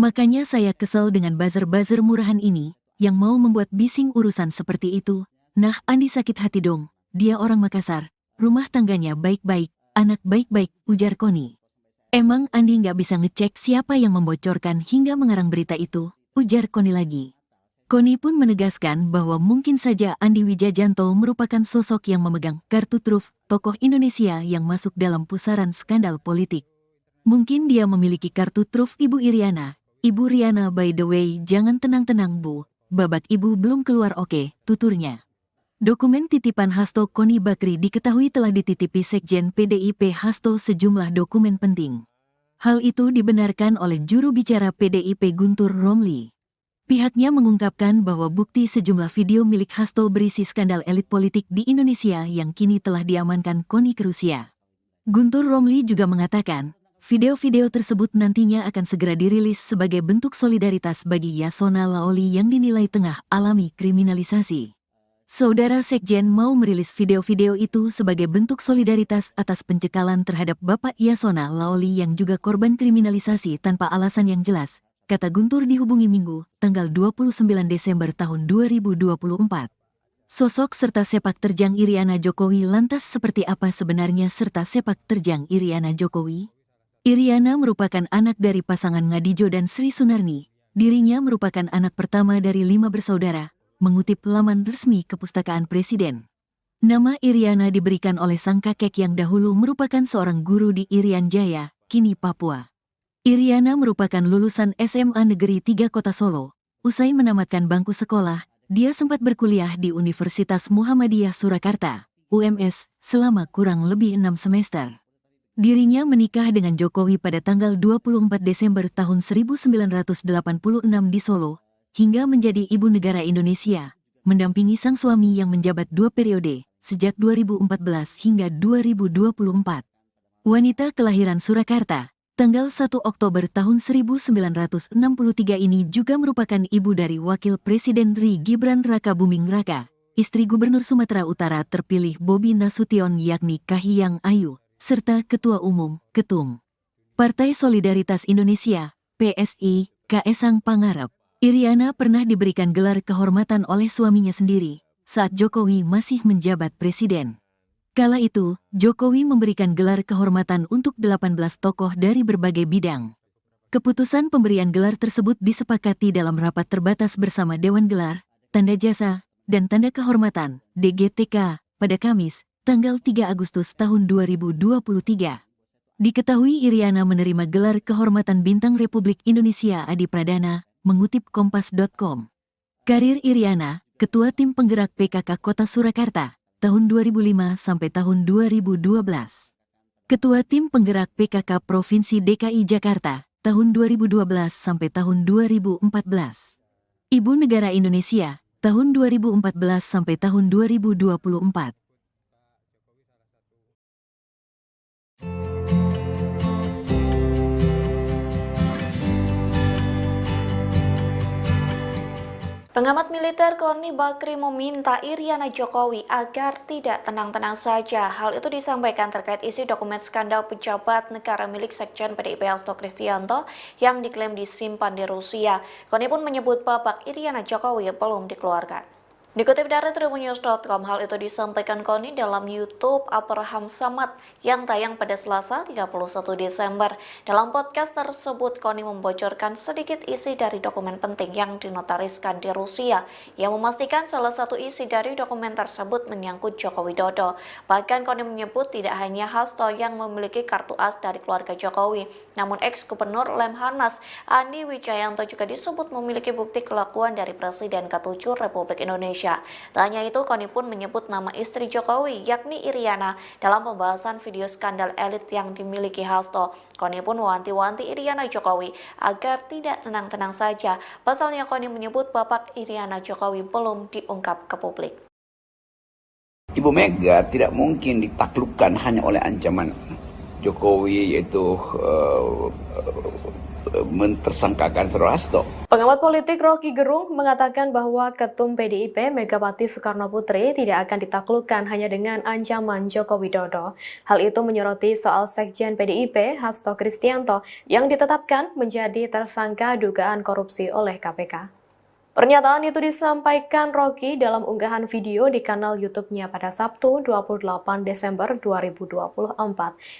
Makanya saya kesel dengan buzzer-buzzer murahan ini, yang mau membuat bising urusan seperti itu. Nah, Andi sakit hati dong, dia orang Makassar, rumah tangganya baik-baik, anak baik-baik, ujar Koni. Emang Andi nggak bisa ngecek siapa yang membocorkan hingga mengarang berita itu, ujar Koni lagi. Koni pun menegaskan bahwa mungkin saja Andi Wijajanto merupakan sosok yang memegang kartu truf tokoh Indonesia yang masuk dalam pusaran skandal politik. Mungkin dia memiliki kartu truf Ibu Iriana. Ibu Riana, by the way, jangan tenang-tenang Bu, babak Ibu belum keluar oke, tuturnya. Dokumen titipan Hasto Koni Bakri diketahui telah dititipi Sekjen PDIP Hasto sejumlah dokumen penting. Hal itu dibenarkan oleh juru bicara PDIP Guntur Romli. Pihaknya mengungkapkan bahwa bukti sejumlah video milik Hasto berisi skandal elit politik di Indonesia yang kini telah diamankan Koni ke Rusia. Guntur Romli juga mengatakan, video-video tersebut nantinya akan segera dirilis sebagai bentuk solidaritas bagi Yasona Laoli yang dinilai tengah alami kriminalisasi. Saudara Sekjen mau merilis video-video itu sebagai bentuk solidaritas atas pencekalan terhadap Bapak Yasona Laoli yang juga korban kriminalisasi tanpa alasan yang jelas, kata Guntur dihubungi Minggu, tanggal 29 Desember tahun 2024. Sosok serta sepak terjang Iriana Jokowi lantas seperti apa sebenarnya serta sepak terjang Iriana Jokowi? Iriana merupakan anak dari pasangan Ngadijo dan Sri Sunarni. Dirinya merupakan anak pertama dari 5 bersaudara. Mengutip laman resmi Kepustakaan Presiden. Nama Iriana diberikan oleh sang kakek yang dahulu merupakan seorang guru di Irian Jaya, kini Papua. Iriana merupakan lulusan SMA Negeri 3 Kota Solo. Usai menamatkan bangku sekolah, dia sempat berkuliah di Universitas Muhammadiyah Surakarta, UMS, selama kurang lebih 6 semester. Dirinya menikah dengan Jokowi pada tanggal 24 Desember tahun 1986 di Solo, hingga menjadi ibu negara Indonesia, mendampingi sang suami yang menjabat 2 periode, sejak 2014 hingga 2024. Wanita kelahiran Surakarta, tanggal 1 Oktober tahun 1963 ini juga merupakan ibu dari Wakil Presiden RI Gibran Rakabuming Raka, istri Gubernur Sumatera Utara terpilih Bobi Nasution yakni Kahiyang Ayu, serta Ketua Umum, Ketum Partai Solidaritas Indonesia, PSI, Kaesang Pangarep. Iriana pernah diberikan gelar kehormatan oleh suaminya sendiri saat Jokowi masih menjabat presiden. Kala itu, Jokowi memberikan gelar kehormatan untuk 18 tokoh dari berbagai bidang. Keputusan pemberian gelar tersebut disepakati dalam rapat terbatas bersama Dewan Gelar, Tanda Jasa, dan Tanda Kehormatan (DGTK) pada Kamis, tanggal 3 Agustus tahun 2023. Diketahui Iriana menerima gelar kehormatan Bintang Republik Indonesia Adi Pradana, mengutip Kompas.com. Karir Iriana, Ketua Tim Penggerak PKK Kota Surakarta, tahun 2005 sampai tahun 2012. Ketua Tim Penggerak PKK Provinsi DKI Jakarta, tahun 2012 sampai tahun 2014. Ibu Negara Indonesia, tahun 2014 sampai tahun 2024. Pengamat militer Koni Bakri meminta Iriana Jokowi agar tidak tenang-tenang saja. Hal itu disampaikan terkait isi dokumen skandal pejabat negara milik Sekjen PDIP Hasto Kristianto yang diklaim disimpan di Rusia. Koni pun menyebut babak Iriana Jokowi belum dikeluarkan. Dikutip dari tribunnews.com, hal itu disampaikan Koni dalam YouTube Abraham Samad yang tayang pada Selasa 31 Desember. Dalam podcast tersebut, Koni membocorkan sedikit isi dari dokumen penting yang dinotariskan di Rusia, yang memastikan salah satu isi dari dokumen tersebut menyangkut Joko Widodo. Bahkan Koni menyebut tidak hanya Hasto yang memiliki kartu as dari keluarga Jokowi, namun ex-gubernur Lemhanas Andi Wijayanto juga disebut memiliki bukti kelakuan dari Presiden ke-7 Republik Indonesia. Tak hanya itu, Koni pun menyebut nama istri Jokowi, yakni Iriana, dalam pembahasan video skandal elit yang dimiliki Hasto. Koni pun mewanti-wanti Iriana Jokowi agar tidak tenang-tenang saja. Pasalnya Koni menyebut bapak Iriana Jokowi belum diungkap ke publik. Ibu Mega tidak mungkin ditaklukkan hanya oleh ancaman Jokowi, yaitu mentersangkakan Saudara Hasto. Pengamat politik Rocky Gerung mengatakan bahwa Ketum PDIP Megawati Soekarno Putri tidak akan ditaklukkan hanya dengan ancaman Joko Widodo. Hal itu menyoroti soal Sekjen PDIP Hasto Kristianto yang ditetapkan menjadi tersangka dugaan korupsi oleh KPK. Pernyataan itu disampaikan Rocky dalam unggahan video di kanal YouTube-nya pada Sabtu 28 Desember 2024.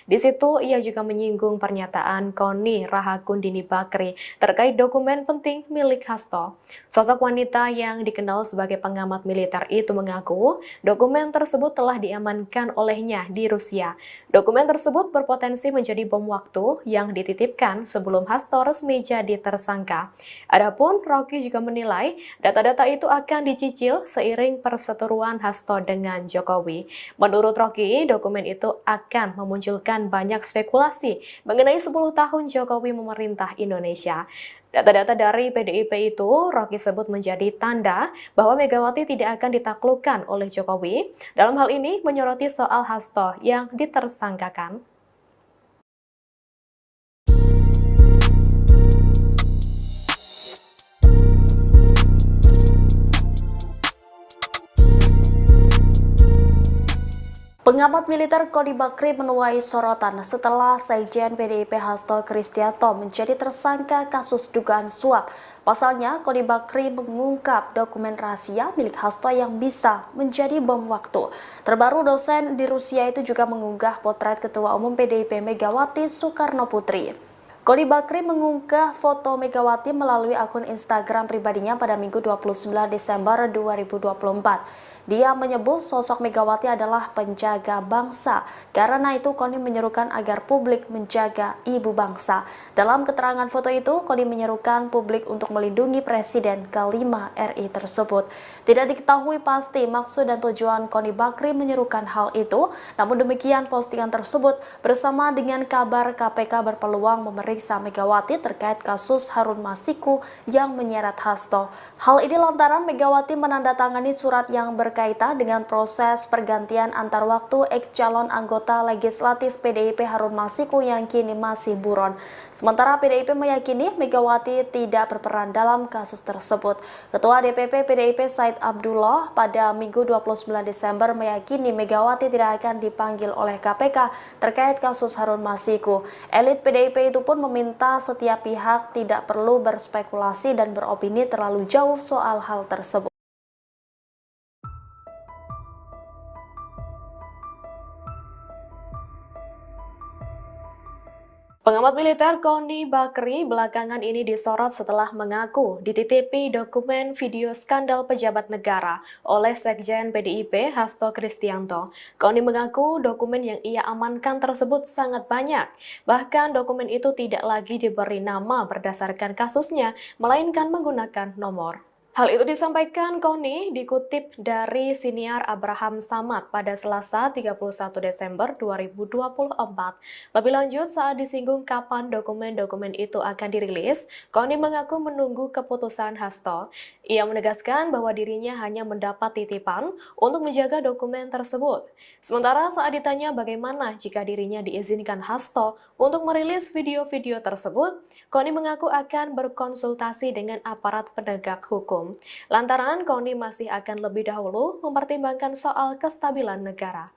Di situ ia juga menyinggung pernyataan Koni Rahakundini Bakri terkait dokumen penting milik Hasto. Sosok wanita yang dikenal sebagai pengamat militer itu mengaku dokumen tersebut telah diamankan olehnya di Rusia. Dokumen tersebut berpotensi menjadi bom waktu yang dititipkan sebelum Hasto resmi jadi tersangka. Adapun Rocky juga menilai data-data itu akan dicicil seiring perseteruan Hasto dengan Jokowi. Menurut Rocky, dokumen itu akan memunculkan banyak spekulasi mengenai 10 tahun Jokowi memerintah Indonesia. Data-data dari PDIP itu Rocky sebut menjadi tanda bahwa Megawati tidak akan ditaklukkan oleh Jokowi. Dalam hal ini menyoroti soal Hasto yang ditersangkakan. Pengamat militer Koni Bakri menuai sorotan setelah Sekjen PDIP Hasto Kristianto menjadi tersangka kasus dugaan suap. Pasalnya, Koni Bakri mengungkap dokumen rahasia milik Hasto yang bisa menjadi bom waktu. Terbaru, dosen di Rusia itu juga mengunggah potret Ketua Umum PDIP Megawati Soekarno Putri. Koni Bakri mengunggah foto Megawati melalui akun Instagram pribadinya pada Minggu 29 Desember 2024. Dia menyebut sosok Megawati adalah penjaga bangsa. Karena itu, Koni menyerukan agar publik menjaga ibu bangsa. Dalam keterangan foto itu, Koni menyerukan publik untuk melindungi Presiden ke-5 RI tersebut. Tidak diketahui pasti maksud dan tujuan Koni Bakri menyerukan hal itu. Namun demikian, postingan tersebut bersama dengan kabar KPK berpeluang memeriksa Megawati terkait kasus Harun Masiku yang menyeret Hasto. Hal ini lantaran Megawati menandatangani surat yang berkaitan dengan proses pergantian antar waktu ex-calon anggota legislatif PDIP Harun Masiku yang kini masih buron. Sementara PDIP meyakini Megawati tidak berperan dalam kasus tersebut. Ketua DPP PDIP Said Abdullah pada Minggu 29 Desember meyakini Megawati tidak akan dipanggil oleh KPK terkait kasus Harun Masiku. Elit PDIP itu pun meminta setiap pihak tidak perlu berspekulasi dan beropini terlalu jauh soal hal tersebut. Pengamat militer Koni Bakri belakangan ini disorot setelah mengaku dititipi dokumen video skandal pejabat negara oleh Sekjen PDIP Hasto Kristianto. Koni mengaku dokumen yang ia amankan tersebut sangat banyak. Bahkan dokumen itu tidak lagi diberi nama berdasarkan kasusnya, melainkan menggunakan nomor. Hal itu disampaikan Koni dikutip dari siniar Abraham Samad pada Selasa 31 Desember 2024. Lebih lanjut, saat disinggung kapan dokumen-dokumen itu akan dirilis, Koni mengaku menunggu keputusan Hasto. Ia menegaskan bahwa dirinya hanya mendapat titipan untuk menjaga dokumen tersebut. Sementara saat ditanya bagaimana jika dirinya diizinkan Hasto untuk merilis video-video tersebut, Koni mengaku akan berkonsultasi dengan aparat penegak hukum. Lantaran Koni masih akan lebih dahulu mempertimbangkan soal kestabilan negara.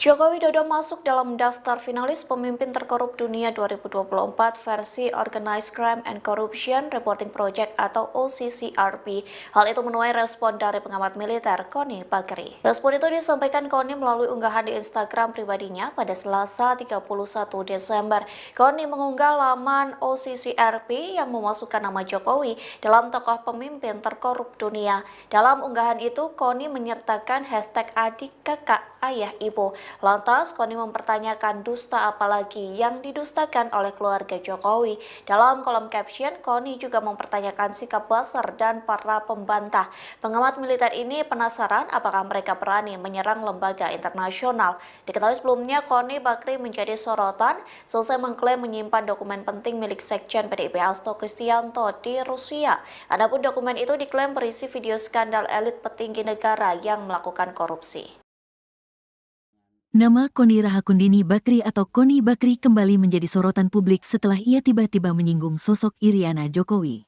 Joko Widodo masuk dalam daftar finalis pemimpin terkorup dunia 2024 versi Organized Crime and Corruption Reporting Project atau OCCRP. Hal itu menuai respon dari pengamat militer Koni Bakri. Respon itu disampaikan Koni melalui unggahan di Instagram pribadinya pada Selasa 31 Desember. Koni mengunggah laman OCCRP yang memasukkan nama Jokowi dalam tokoh pemimpin terkorup dunia. Dalam unggahan itu, Koni menyertakan hashtag adik, kakak, ayah, ibu. Lantas, Koni mempertanyakan dusta apalagi yang didustakan oleh keluarga Jokowi. Dalam kolom caption, Koni juga mempertanyakan sikap Buzzer dan para pembantah. Pengamat militer ini penasaran apakah mereka berani menyerang lembaga internasional. Diketahui sebelumnya, Koni Bakri menjadi sorotan selesai mengklaim menyimpan dokumen penting milik Sekjen PDIP Hasto Kristianto di Rusia. Adapun dokumen itu diklaim berisi video skandal elit petinggi negara yang melakukan korupsi. Nama Koni Rahakundini Bakri atau Koni Bakri kembali menjadi sorotan publik setelah ia tiba-tiba menyinggung sosok Iriana Jokowi.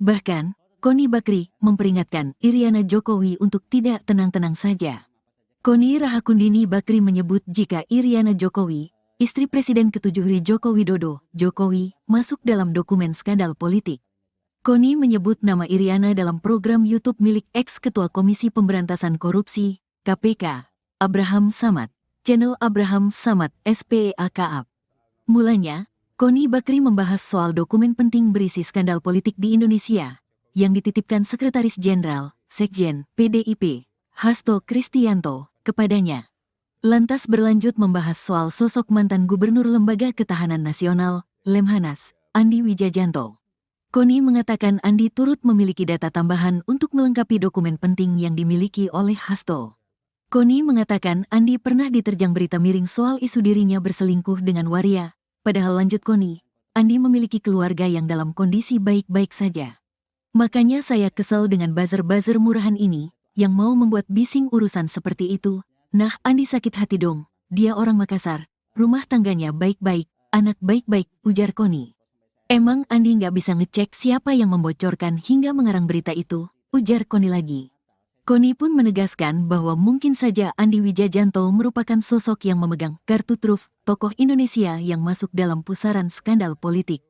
Bahkan, Koni Bakri memperingatkan Iriana Jokowi untuk tidak tenang-tenang saja. Koni Rahakundini Bakri menyebut jika Iriana Jokowi, istri Presiden ke-7 Joko Widodo, Jokowi, masuk dalam dokumen skandal politik. Koni menyebut nama Iriana dalam program YouTube milik ex-ketua Komisi Pemberantasan Korupsi, KPK, Abraham Samad. Channel Abraham Samad SPEAKAP. Mulanya, Koni Bakri membahas soal dokumen penting berisi skandal politik di Indonesia yang dititipkan Sekretaris Jenderal, Sekjen, PDIP, Hasto Kristianto, kepadanya. Lantas berlanjut membahas soal sosok mantan Gubernur Lembaga Ketahanan Nasional, Lemhanas, Andi Wijajanto. Koni mengatakan Andi turut memiliki data tambahan untuk melengkapi dokumen penting yang dimiliki oleh Hasto. Koni mengatakan Andi pernah diterjang berita miring soal isu dirinya berselingkuh dengan waria, padahal lanjut Koni, Andi memiliki keluarga yang dalam kondisi baik-baik saja. Makanya saya kesel dengan buzzer-buzzer murahan ini, yang mau membuat bising urusan seperti itu. Nah, Andi sakit hati dong, dia orang Makassar, rumah tangganya baik-baik, anak baik-baik, ujar Koni. Emang Andi nggak bisa ngecek siapa yang membocorkan hingga mengarang berita itu, ujar Koni lagi. Koni pun menegaskan bahwa mungkin saja Andi Wijajanto merupakan sosok yang memegang kartu truf tokoh Indonesia yang masuk dalam pusaran skandal politik.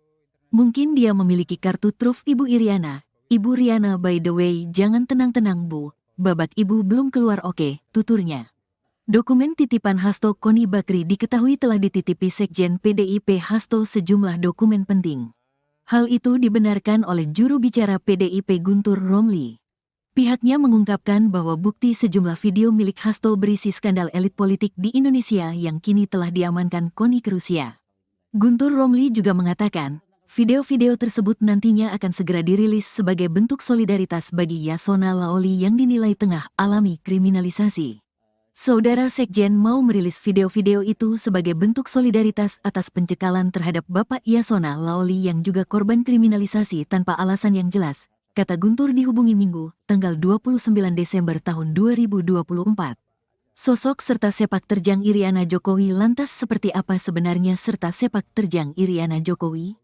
Mungkin dia memiliki kartu truf Ibu Iriana. Ibu Riana, by the way, jangan tenang-tenang Bu, babak Ibu belum keluar oke, tuturnya. Dokumen titipan Hasto Koni Bakri diketahui telah dititipi Sekjen PDIP Hasto sejumlah dokumen penting. Hal itu dibenarkan oleh juru bicara PDIP Guntur Romli. Pihaknya mengungkapkan bahwa bukti sejumlah video milik Hasto berisi skandal elit politik di Indonesia yang kini telah diamankan Koni ke Rusia. Guntur Romli juga mengatakan, video-video tersebut nantinya akan segera dirilis sebagai bentuk solidaritas bagi Yasona Laoli yang dinilai tengah alami kriminalisasi. Saudara Sekjen mau merilis video-video itu sebagai bentuk solidaritas atas pencekalan terhadap Bapak Yasona Laoli yang juga korban kriminalisasi tanpa alasan yang jelas, kata Guntur dihubungi Minggu, tanggal 29 Desember tahun 2024. Sosok serta sepak terjang Iriana Jokowi lantas seperti apa sebenarnya serta sepak terjang Iriana Jokowi?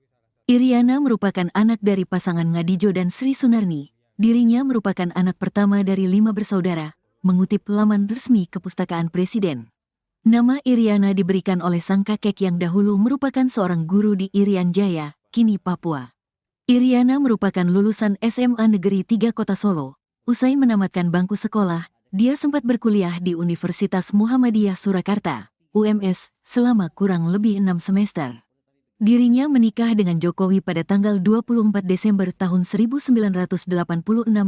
Iriana merupakan anak dari pasangan Ngadijo dan Sri Sunarni. Dirinya merupakan anak pertama dari 5 bersaudara, mengutip laman resmi Kepustakaan Presiden. Nama Iriana diberikan oleh sang kakek yang dahulu merupakan seorang guru di Irian Jaya, kini Papua. Iriana merupakan lulusan SMA Negeri 3 Kota Solo. Usai menamatkan bangku sekolah, dia sempat berkuliah di Universitas Muhammadiyah Surakarta, UMS, selama kurang lebih 6 semester. Dirinya menikah dengan Jokowi pada tanggal 24 Desember tahun 1986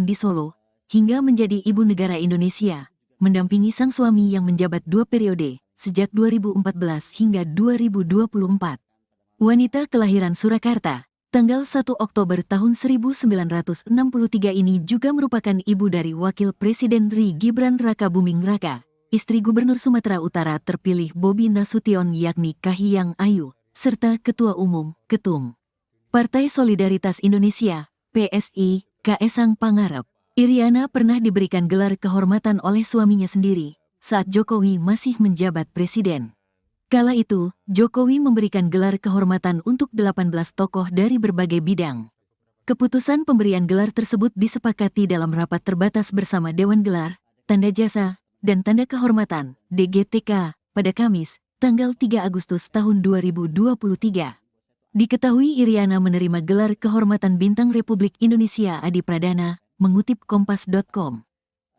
di Solo, hingga menjadi ibu negara Indonesia, mendampingi sang suami yang menjabat 2 periode, sejak 2014 hingga 2024. Wanita kelahiran Surakarta, tanggal 1 Oktober tahun 1963 ini juga merupakan ibu dari Wakil Presiden RI Gibran Raka Buming Raka, istri Gubernur Sumatera Utara terpilih Bobi Nasution yakni Kahiyang Ayu, serta Ketua Umum, Ketum Partai Solidaritas Indonesia, PSI, Kaesang Pangarep. Iriana pernah diberikan gelar kehormatan oleh suaminya sendiri, saat Jokowi masih menjabat presiden. Kala itu, Jokowi memberikan gelar kehormatan untuk 18 tokoh dari berbagai bidang. Keputusan pemberian gelar tersebut disepakati dalam rapat terbatas bersama Dewan Gelar, Tanda Jasa, dan Tanda Kehormatan, DGTK, pada Kamis, tanggal 3 Agustus tahun 2023. Diketahui Iriana menerima gelar kehormatan Bintang Republik Indonesia Adi Pradana, mengutip Kompas.com.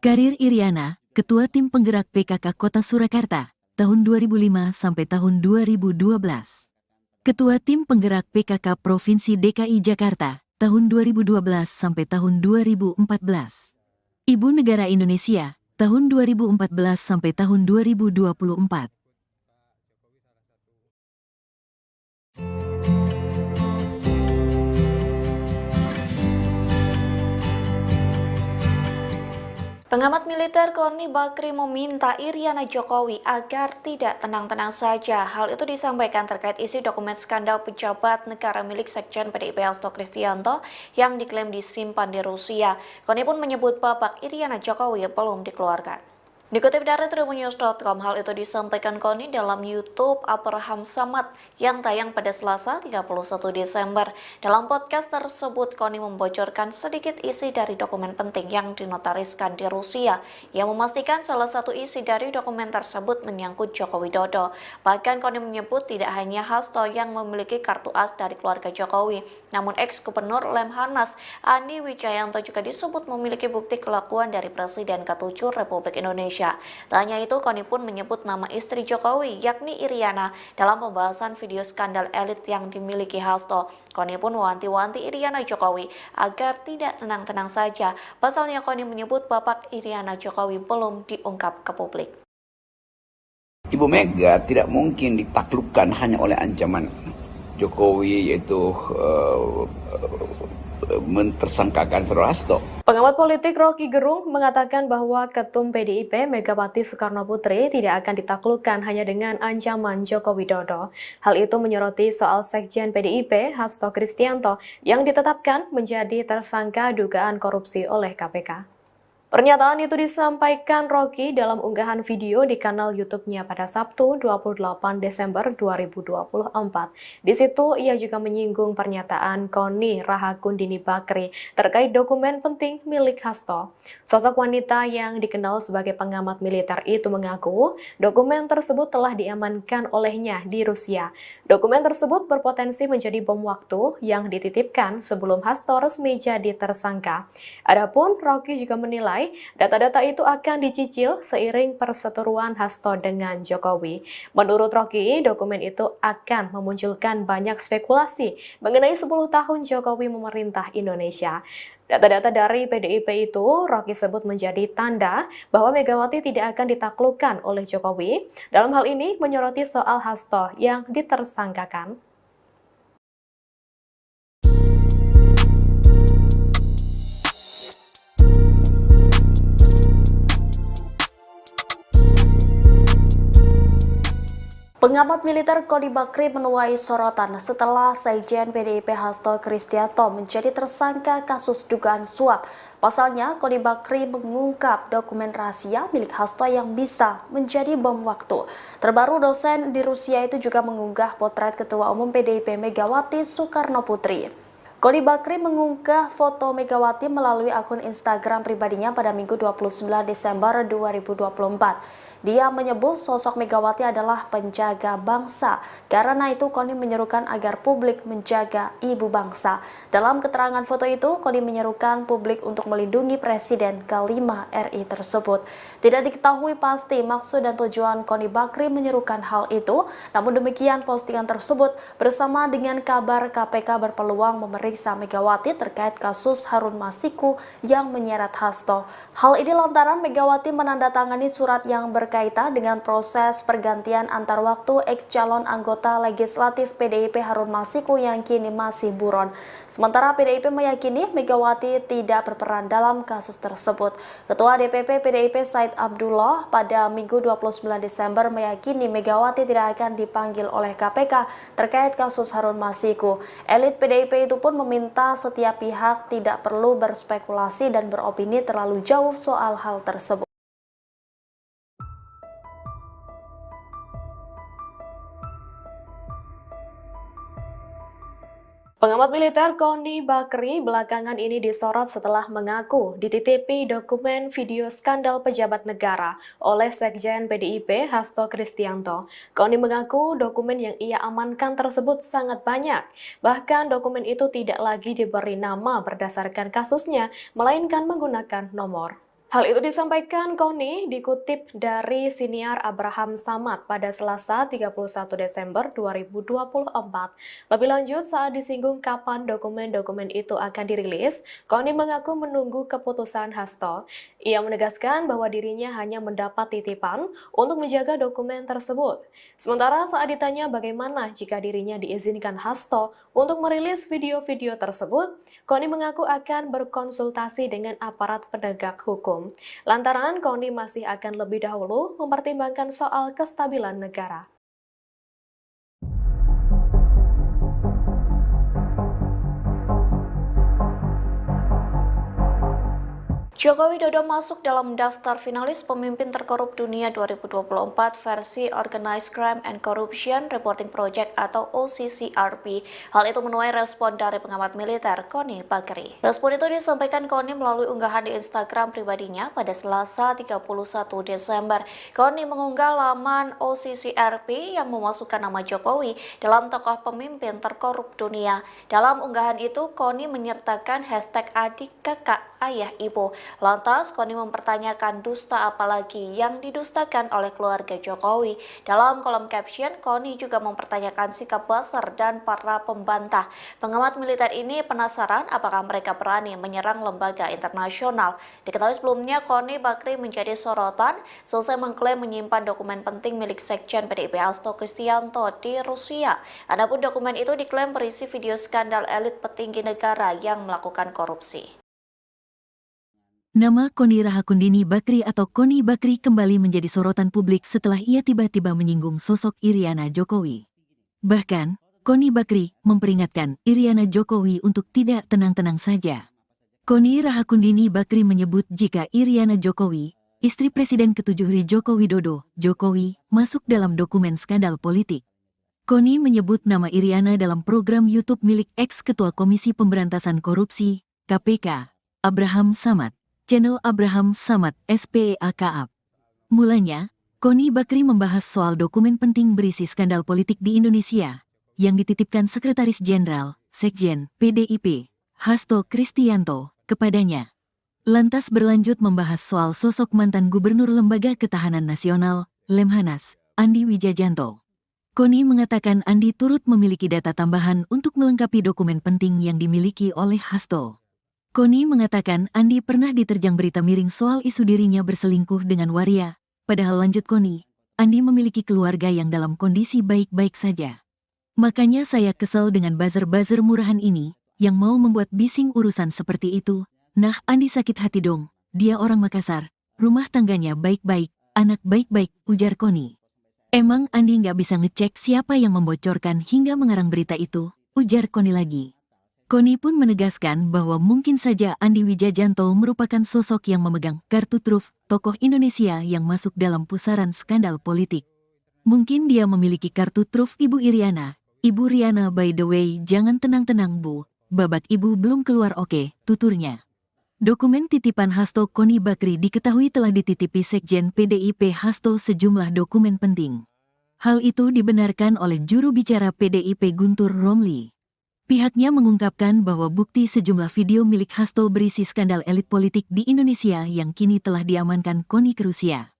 Karir Iriana, Ketua Tim Penggerak PKK Kota Surakarta, tahun 2005 sampai tahun 2012. Ketua Tim Penggerak PKK Provinsi DKI Jakarta, tahun 2012 sampai tahun 2014. Ibu Negara Indonesia, tahun 2014 sampai tahun 2024. Pengamat militer Koni Bakri meminta Iriana Jokowi agar tidak tenang-tenang saja. Hal itu disampaikan terkait isi dokumen skandal pejabat negara milik Sekjen PDIP Hasto Kristianto yang diklaim disimpan di Rusia. Koni pun menyebut babak Iriana Jokowi belum dikeluarkan. Dikutip dari tribunnews.com, hal itu disampaikan Koni dalam YouTube Abraham Samad yang tayang pada Selasa 31 Desember. Dalam podcast tersebut, Koni membocorkan sedikit isi dari dokumen penting yang dinotariskan di Rusia, yang memastikan salah satu isi dari dokumen tersebut menyangkut Joko Widodo. Bahkan Koni menyebut tidak hanya Hasto yang memiliki kartu as dari keluarga Jokowi, namun ex-gubernur Lemhanas Andi Wijayanto juga disebut memiliki bukti kelakuan dari Presiden ke-7 Republik Indonesia. Tak hanya itu, Koni pun menyebut nama istri Jokowi, yakni Iriana, dalam pembahasan video skandal elit yang dimiliki Hasto. Koni pun mewanti-wanti Iriana Jokowi agar tidak tenang-tenang saja. Pasalnya Koni menyebut babak Iriana Jokowi belum diungkap ke publik. Ibu Mega tidak mungkin ditaklukkan hanya oleh ancaman Jokowi, yaitu mentersangkakan Saudara Hasto. Pengamat politik Rocky Gerung mengatakan bahwa Ketum PDIP Megawati Soekarno Putri tidak akan ditaklukkan hanya dengan ancaman Joko Widodo. Hal itu menyoroti soal Sekjen PDIP Hasto Kristianto yang ditetapkan menjadi tersangka dugaan korupsi oleh KPK. Pernyataan itu disampaikan Rocky dalam unggahan video di kanal YouTube-nya pada Sabtu 28 Desember 2024. Di situ ia juga menyinggung pernyataan Koni Rahakundini Bakri terkait dokumen penting milik Hasto. Sosok wanita yang dikenal sebagai pengamat militer itu mengaku dokumen tersebut telah diamankan olehnya di Rusia. Dokumen tersebut berpotensi menjadi bom waktu yang dititipkan sebelum Hasto resmi jadi tersangka. Adapun Rocky juga menilai data-data itu akan dicicil seiring perseteruan Hasto dengan Jokowi. Menurut Rocky, dokumen itu akan memunculkan banyak spekulasi mengenai 10 tahun Jokowi memerintah Indonesia. Data-data dari PDIP itu Rocky sebut menjadi tanda bahwa Megawati tidak akan ditaklukkan oleh Jokowi. Dalam hal ini menyoroti soal Hasto yang ditersangkakan. Pengamat militer Koni Bakri menuai sorotan setelah Sekjen PDIP Hasto Kristianto menjadi tersangka kasus dugaan suap. Pasalnya, Koni Bakri mengungkap dokumen rahasia milik Hasto yang bisa menjadi bom waktu. Terbaru, dosen di Rusia itu juga mengunggah potret Ketua Umum PDIP Megawati Soekarno Putri. Koni Bakri mengunggah foto Megawati melalui akun Instagram pribadinya pada Minggu 29 Desember 2024. Dia menyebut sosok Megawati adalah penjaga bangsa. Karena itu Koni menyerukan agar publik menjaga ibu bangsa. Dalam keterangan foto itu, Koni menyerukan publik untuk melindungi Presiden ke-5 RI tersebut. Tidak diketahui pasti maksud dan tujuan Koni Bakri menyerukan hal itu. Namun demikian, postingan tersebut bersama dengan kabar KPK berpeluang memeriksa Megawati terkait kasus Harun Masiku yang menyeret Hasto. Hal ini lantaran Megawati menandatangani surat yang berkaitan dengan proses pergantian antar waktu ex-calon anggota legislatif PDIP Harun Masiku yang kini masih buron. Sementara PDIP meyakini Megawati tidak berperan dalam kasus tersebut. Ketua DPP PDIP Said Abdullah pada Minggu 29 Desember meyakini Megawati tidak akan dipanggil oleh KPK terkait kasus Harun Masiku. Elit PDIP itu pun meminta setiap pihak tidak perlu berspekulasi dan beropini terlalu jauh soal hal tersebut. Pengamat militer Koni Bakri belakangan ini disorot setelah mengaku dititipi dokumen video skandal pejabat negara oleh Sekjen PDIP Hasto Kristianto. Koni mengaku dokumen yang ia amankan tersebut sangat banyak. Bahkan dokumen itu tidak lagi diberi nama berdasarkan kasusnya, melainkan menggunakan nomor. Hal itu disampaikan Koni dikutip dari siniar Abraham Samad pada Selasa 31 Desember 2024. Lebih lanjut, saat disinggung kapan dokumen-dokumen itu akan dirilis, Koni mengaku menunggu keputusan Hasto. Ia menegaskan bahwa dirinya hanya mendapat titipan untuk menjaga dokumen tersebut. Sementara saat ditanya bagaimana jika dirinya diizinkan Hasto untuk merilis video-video tersebut, Koni mengaku akan berkonsultasi dengan aparat penegak hukum. Lantaran Koni masih akan lebih dahulu mempertimbangkan soal kestabilan negara. Joko Widodo masuk dalam daftar finalis pemimpin terkorup dunia 2024 versi Organized Crime and Corruption Reporting Project atau OCCRP. Hal itu menuai respon dari pengamat militer Koni Bakri. Respon itu disampaikan Koni melalui unggahan di Instagram pribadinya pada Selasa 31 Desember. Koni mengunggah laman OCCRP yang memasukkan nama Jokowi dalam tokoh pemimpin terkorup dunia. Dalam unggahan itu, Koni menyertakan hashtag adik, kakak, ayah, ibu. Lantas, Koni mempertanyakan dusta apalagi yang didustakan oleh keluarga Jokowi. Dalam kolom caption, Koni juga mempertanyakan sikap buzzer dan para pembantah. Pengamat militer ini penasaran apakah mereka berani menyerang lembaga internasional. Diketahui sebelumnya, Koni Bakri menjadi sorotan selesai mengklaim menyimpan dokumen penting milik Sekjen PDIP Hasto Kristianto di Rusia. Adapun dokumen itu diklaim berisi video skandal elit petinggi negara yang melakukan korupsi. Nama Koni Rahakundini Bakri atau Koni Bakri kembali menjadi sorotan publik setelah ia tiba-tiba menyinggung sosok Iriana Jokowi. Bahkan, Koni Bakri memperingatkan Iriana Jokowi untuk tidak tenang-tenang saja. Koni Rahakundini Bakri menyebut jika Iriana Jokowi, istri Presiden ke-7 Joko Widodo, Jokowi, masuk dalam dokumen skandal politik. Koni menyebut nama Iriana dalam program YouTube milik ex-ketua Komisi Pemberantasan Korupsi, KPK, Abraham Samad. Channel Abraham Samad SPEAKAP. Mulanya, Koni Bakri membahas soal dokumen penting berisi skandal politik di Indonesia yang dititipkan Sekretaris Jenderal, Sekjen, PDIP, Hasto Kristianto, kepadanya. Lantas berlanjut membahas soal sosok mantan Gubernur Lembaga Ketahanan Nasional, Lemhanas, Andi Wijajanto. Koni mengatakan Andi turut memiliki data tambahan untuk melengkapi dokumen penting yang dimiliki oleh Hasto. Koni mengatakan Andi pernah diterjang berita miring soal isu dirinya berselingkuh dengan waria, padahal lanjut Koni, Andi memiliki keluarga yang dalam kondisi baik-baik saja. Makanya saya kesel dengan buzzer-buzzer murahan ini, yang mau membuat bising urusan seperti itu. Nah, Andi sakit hati dong, dia orang Makassar, rumah tangganya baik-baik, anak baik-baik, ujar Koni. Emang Andi nggak bisa ngecek siapa yang membocorkan hingga mengarang berita itu, ujar Koni lagi. Koni pun menegaskan bahwa mungkin saja Andi Wijajanto merupakan sosok yang memegang kartu truf tokoh Indonesia yang masuk dalam pusaran skandal politik. Mungkin dia memiliki kartu truf Ibu Iriana. Ibu Riana, by the way, jangan tenang-tenang Bu, babak Ibu belum keluar oke, tuturnya. Dokumen titipan Hasto Koni Bakri diketahui telah dititipi Sekjen PDIP Hasto sejumlah dokumen penting. Hal itu dibenarkan oleh juru bicara PDIP Guntur Romli. Pihaknya mengungkapkan bahwa bukti sejumlah video milik Hasto berisi skandal elit politik di Indonesia yang kini telah diamankan Koni ke Rusia.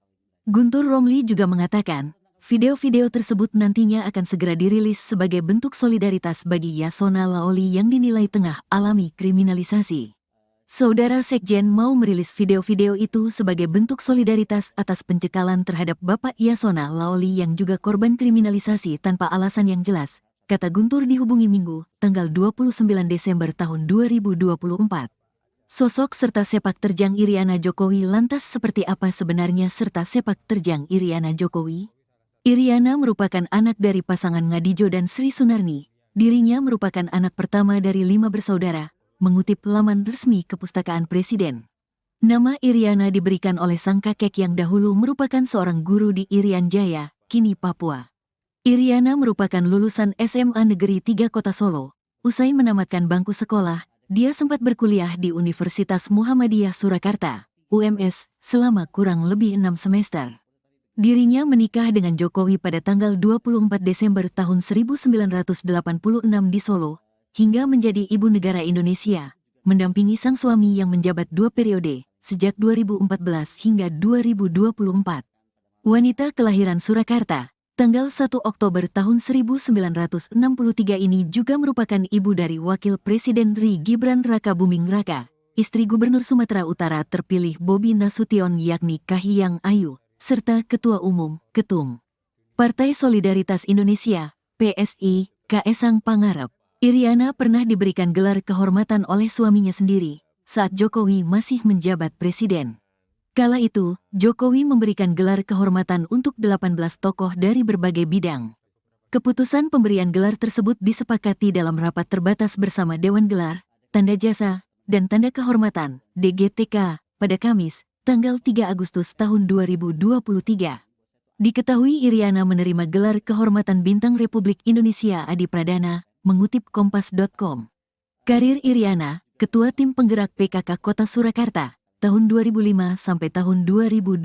Guntur Romli juga mengatakan, video-video tersebut nantinya akan segera dirilis sebagai bentuk solidaritas bagi Yasona Laoli yang dinilai tengah alami kriminalisasi. Saudara Sekjen mau merilis video-video itu sebagai bentuk solidaritas atas pencekalan terhadap Bapak Yasona Laoli yang juga korban kriminalisasi tanpa alasan yang jelas, kata Guntur dihubungi Minggu, tanggal 29 Desember tahun 2024. Sosok serta sepak terjang Iriana Jokowi lantas seperti apa sebenarnya serta sepak terjang Iriana Jokowi? Iriana merupakan anak dari pasangan Ngadijo dan Sri Sunarni. Dirinya merupakan anak pertama dari 5 bersaudara, mengutip laman resmi Kepustakaan Presiden. Nama Iriana diberikan oleh sang kakek yang dahulu merupakan seorang guru di Irian Jaya, kini Papua. Iriana merupakan lulusan SMA Negeri 3 Kota Solo, usai menamatkan bangku sekolah, dia sempat berkuliah di Universitas Muhammadiyah Surakarta, UMS, selama kurang lebih 6 semester. Dirinya menikah dengan Jokowi pada tanggal 24 Desember tahun 1986 di Solo, hingga menjadi ibu negara Indonesia, mendampingi sang suami yang menjabat 2 periode, sejak 2014 hingga 2024. Wanita kelahiran Surakarta, tanggal 1 Oktober tahun 1963 ini juga merupakan ibu dari Wakil Presiden RI Gibran Raka Buming Raka, istri Gubernur Sumatera Utara terpilih Bobi Nasution yakni Kahiyang Ayu, serta Ketua Umum, Ketum Partai Solidaritas Indonesia, PSI, Kaesang Pangarep. Iriana pernah diberikan gelar kehormatan oleh suaminya sendiri, saat Jokowi masih menjabat presiden. Kala itu, Jokowi memberikan gelar kehormatan untuk 18 tokoh dari berbagai bidang. Keputusan pemberian gelar tersebut disepakati dalam rapat terbatas bersama Dewan Gelar, Tanda Jasa, dan Tanda Kehormatan, DGTK, pada Kamis, tanggal 3 Agustus tahun 2023. Diketahui Iriana menerima gelar kehormatan Bintang Republik Indonesia Adi Pradana, mengutip Kompas.com. Karir Iriana, Ketua Tim Penggerak PKK Kota Surakarta, tahun 2005 sampai tahun 2012.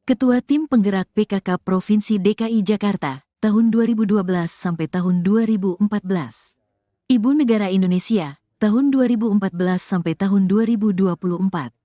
Ketua Tim Penggerak PKK Provinsi DKI Jakarta, tahun 2012 sampai tahun 2014. Ibu Negara Indonesia, tahun 2014 sampai tahun 2024.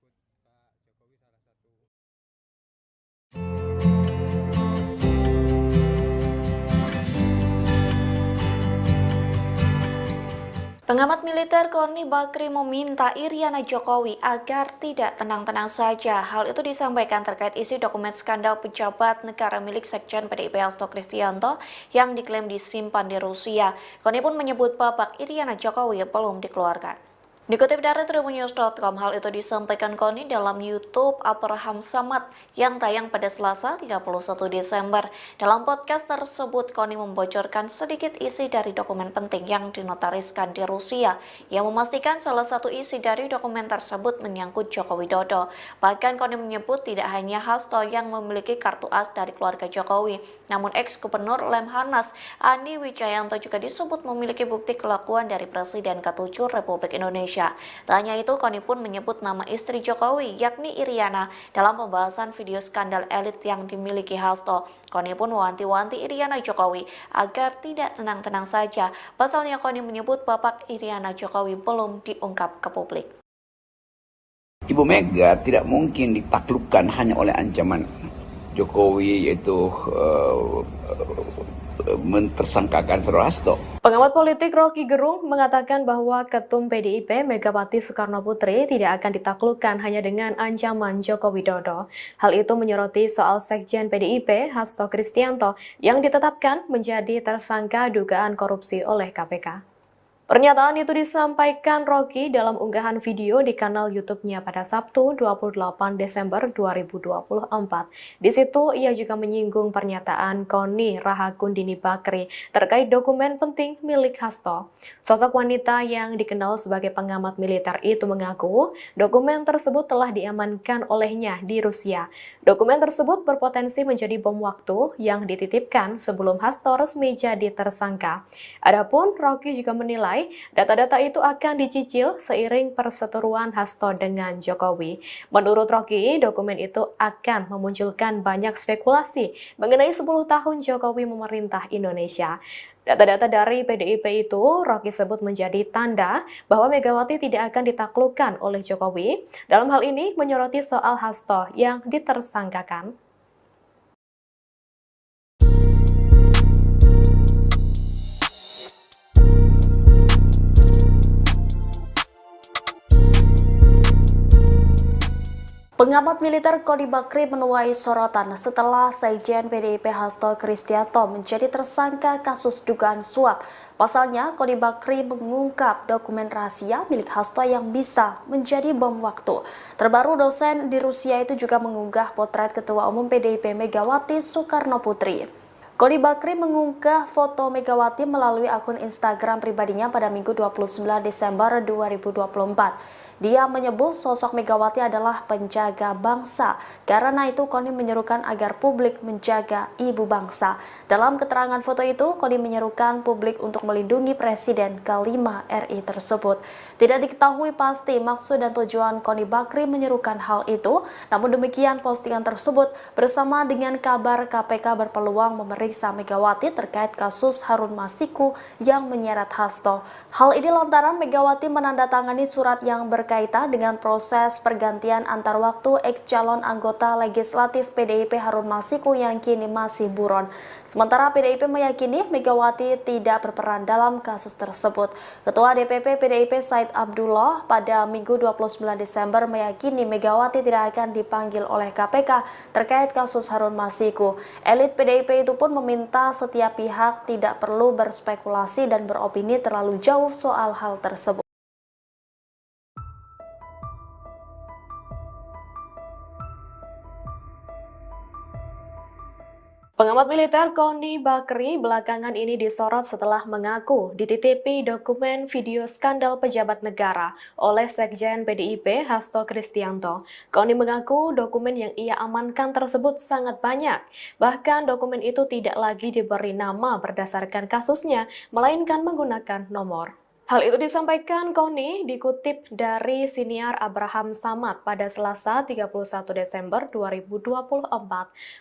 Pengamat militer Koni Bakri meminta Iriana Jokowi agar tidak tenang-tenang saja. Hal itu disampaikan terkait isi dokumen skandal pejabat negara milik Sekjen PDIP Hasto Kristianto yang diklaim disimpan di Rusia. Koni pun menyebut babak Iriana Jokowi belum dikeluarkan. Dikutip dari tribunnews.com, hal itu disampaikan Koni dalam YouTube Abraham Samad yang tayang pada Selasa 31 Desember. Dalam podcast tersebut, Koni membocorkan sedikit isi dari dokumen penting yang dinotariskan di Rusia, yang memastikan salah satu isi dari dokumen tersebut menyangkut Joko Widodo. Bahkan Koni menyebut tidak hanya Hasto yang memiliki kartu as dari keluarga Jokowi, namun ex-gubernur Lemhanas Andi Wijayanto juga disebut memiliki bukti kelakuan dari Presiden ke-7 Republik Indonesia. Tak hanya itu, Koni pun menyebut nama istri Jokowi, yakni Iriana, dalam pembahasan video skandal elit yang dimiliki Hasto. Koni pun mewanti-wanti Iriana Jokowi agar tidak tenang-tenang saja. Pasalnya Koni menyebut babak Iriana Jokowi belum diungkap ke publik. Ibu Mega tidak mungkin ditaklukkan hanya oleh ancaman Jokowi, yaitu mentersangkakan Saudara Hasto. Pengamat politik Rocky Gerung mengatakan bahwa Ketum PDIP Megawati Soekarno Putri tidak akan ditaklukkan hanya dengan ancaman Joko Widodo. Hal itu menyoroti soal Sekjen PDIP Hasto Kristianto yang ditetapkan menjadi tersangka dugaan korupsi oleh KPK. Pernyataan itu disampaikan Rocky dalam unggahan video di kanal YouTube-nya pada Sabtu 28 Desember 2024. Di situ ia juga menyinggung pernyataan Koni Rahakundini Bakri terkait dokumen penting milik Hasto. Sosok wanita yang dikenal sebagai pengamat militer itu mengaku dokumen tersebut telah diamankan olehnya di Rusia. Dokumen tersebut berpotensi menjadi bom waktu yang dititipkan sebelum Hasto resmi jadi tersangka. Adapun Rocky juga menilai data-data itu akan dicicil seiring perseteruan Hasto dengan Jokowi. Menurut Rocky, dokumen itu akan memunculkan banyak spekulasi mengenai 10 tahun Jokowi memerintah Indonesia. Data-data dari PDIP itu Rocky sebut menjadi tanda bahwa Megawati tidak akan ditaklukkan oleh Jokowi. Dalam hal ini menyoroti soal Hasto yang ditersangkakan. Pengamat militer Koni Bakri menuai sorotan setelah Sekjen PDIP Hasto Kristianto menjadi tersangka kasus dugaan suap. Pasalnya, Koni Bakri mengungkap dokumen rahasia milik Hasto yang bisa menjadi bom waktu. Terbaru, dosen di Rusia itu juga mengunggah potret Ketua Umum PDIP Megawati Soekarno Putri. Koni Bakri mengunggah foto Megawati melalui akun Instagram pribadinya pada Minggu 29 Desember 2024. Dia menyebut sosok Megawati adalah penjaga bangsa. Karena itu Koni menyerukan agar publik menjaga ibu bangsa. Dalam keterangan foto itu, Koni menyerukan publik untuk melindungi Presiden ke-5 RI tersebut. Tidak diketahui pasti maksud dan tujuan Koni Bakri menyerukan hal itu, namun demikian postingan tersebut bersama dengan kabar KPK berpeluang memeriksa Megawati terkait kasus Harun Masiku yang menyeret Hasto. Hal ini lantaran Megawati menandatangani surat yang berkaitan dengan proses pergantian antar waktu ex-calon anggota legislatif PDIP Harun Masiku yang kini masih buron. Sementara PDIP meyakini Megawati tidak berperan dalam kasus tersebut. Ketua DPP PDIP Said Abdullah pada Minggu 29 Desember meyakini Megawati tidak akan dipanggil oleh KPK terkait kasus Harun Masiku. Elit PDIP itu pun meminta setiap pihak tidak perlu berspekulasi dan beropini terlalu jauh soal hal tersebut. Pengamat militer Koni Bakri belakangan ini disorot setelah mengaku dititipi dokumen video skandal pejabat negara oleh Sekjen PDIP Hasto Kristianto. Koni mengaku dokumen yang ia amankan tersebut sangat banyak. Bahkan dokumen itu tidak lagi diberi nama berdasarkan kasusnya, melainkan menggunakan nomor. Hal itu disampaikan Koni dikutip dari siniar Abraham Samad pada Selasa 31 Desember 2024.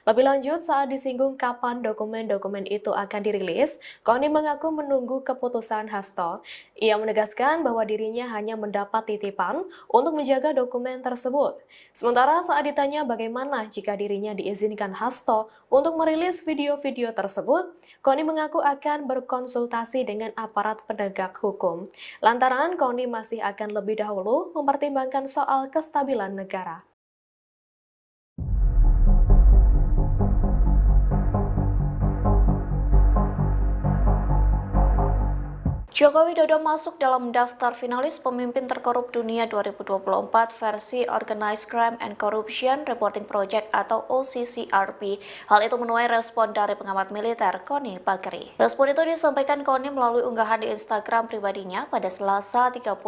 Lebih lanjut, saat disinggung kapan dokumen-dokumen itu akan dirilis, Koni mengaku menunggu keputusan Hasto. Ia menegaskan bahwa dirinya hanya mendapat titipan untuk menjaga dokumen tersebut. Sementara saat ditanya bagaimana jika dirinya diizinkan Hasto untuk merilis video-video tersebut, Koni mengaku akan berkonsultasi dengan aparat penegak hukum. Lantaran Koni masih akan lebih dahulu mempertimbangkan soal kestabilan negara. Joko Widodo masuk dalam daftar finalis pemimpin terkorup dunia 2024 versi Organized Crime and Corruption Reporting Project atau OCCRP. Hal itu menuai respon dari pengamat militer Koni Bakri. Respon itu disampaikan Koni melalui unggahan di Instagram pribadinya pada Selasa 31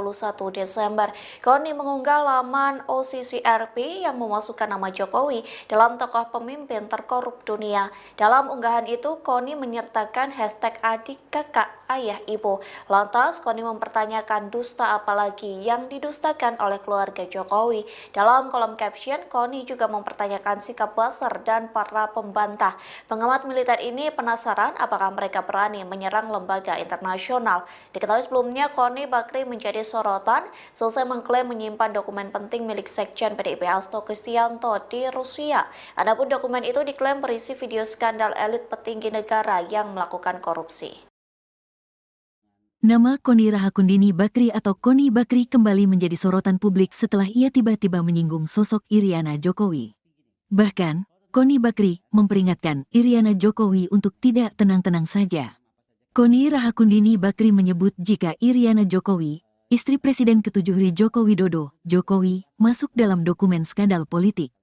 Desember. Koni mengunggah laman OCCRP yang memasukkan nama Jokowi dalam tokoh pemimpin terkorup dunia. Dalam unggahan itu, Koni menyertakan hashtag adik, kakak, ayah, ibu. Lantas, Koni mempertanyakan dusta apalagi yang didustakan oleh keluarga Jokowi. Dalam kolom caption, Koni juga mempertanyakan sikap buzzer dan para pembantah. Pengamat militer ini penasaran apakah mereka berani menyerang lembaga internasional. Diketahui sebelumnya, Koni Bakri menjadi sorotan selesai mengklaim menyimpan dokumen penting milik Sekjen PDIP Hasto Kristianto di Rusia. Adapun dokumen itu diklaim berisi video skandal elit petinggi negara yang melakukan korupsi. Nama Koni Rahakundini Bakri atau Koni Bakri kembali menjadi sorotan publik setelah ia tiba-tiba menyinggung sosok Iriana Jokowi. Bahkan, Koni Bakri memperingatkan Iriana Jokowi untuk tidak tenang-tenang saja. Koni Rahakundini Bakri menyebut jika Iriana Jokowi, istri Presiden ke-7 Joko Widodo, Jokowi, masuk dalam dokumen skandal politik.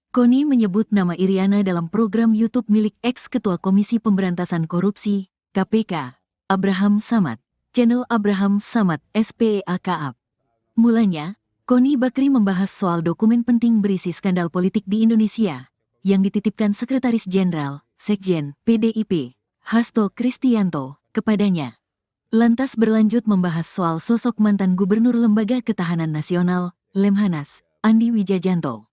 Koni menyebut nama Iriana dalam program YouTube milik ex-ketua Komisi Pemberantasan Korupsi, KPK, Abraham Samad. Channel Abraham Samad SPEAKAP. Mulanya, Koni Bakri membahas soal dokumen penting berisi skandal politik di Indonesia yang dititipkan Sekretaris Jenderal, Sekjen, PDIP, Hasto Kristianto, kepadanya. Lantas berlanjut membahas soal sosok mantan Gubernur Lembaga Ketahanan Nasional, Lemhanas, Andi Wijajanto.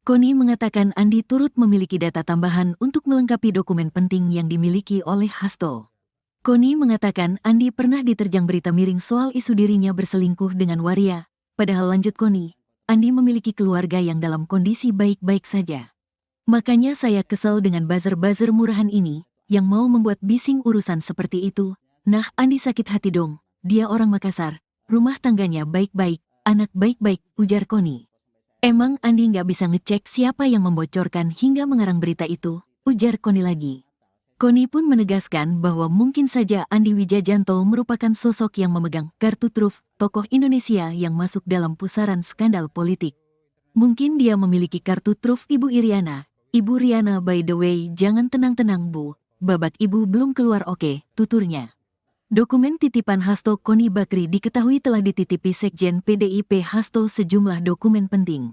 Koni mengatakan Andi turut memiliki data tambahan untuk melengkapi dokumen penting yang dimiliki oleh Hasto. Koni mengatakan Andi pernah diterjang berita miring soal isu dirinya berselingkuh dengan waria, padahal lanjut Koni, Andi memiliki keluarga yang dalam kondisi baik-baik saja. Makanya saya kesel dengan buzzer-buzzer murahan ini, yang mau membuat bising urusan seperti itu. Nah, Andi sakit hati dong, dia orang Makassar, rumah tangganya baik-baik, anak baik-baik, ujar Koni. Emang Andi nggak bisa ngecek siapa yang membocorkan hingga mengarang berita itu, ujar Koni lagi. Koni pun menegaskan bahwa mungkin saja Andi Wijajanto merupakan sosok yang memegang kartu truf tokoh Indonesia yang masuk dalam pusaran skandal politik. Mungkin dia memiliki kartu truf Ibu Iriana. Ibu Riana by the way jangan tenang-tenang Bu, babak Ibu belum keluar oke, tuturnya. Dokumen titipan Hasto Koni Bakri diketahui telah dititipi Sekjen PDIP Hasto sejumlah dokumen penting.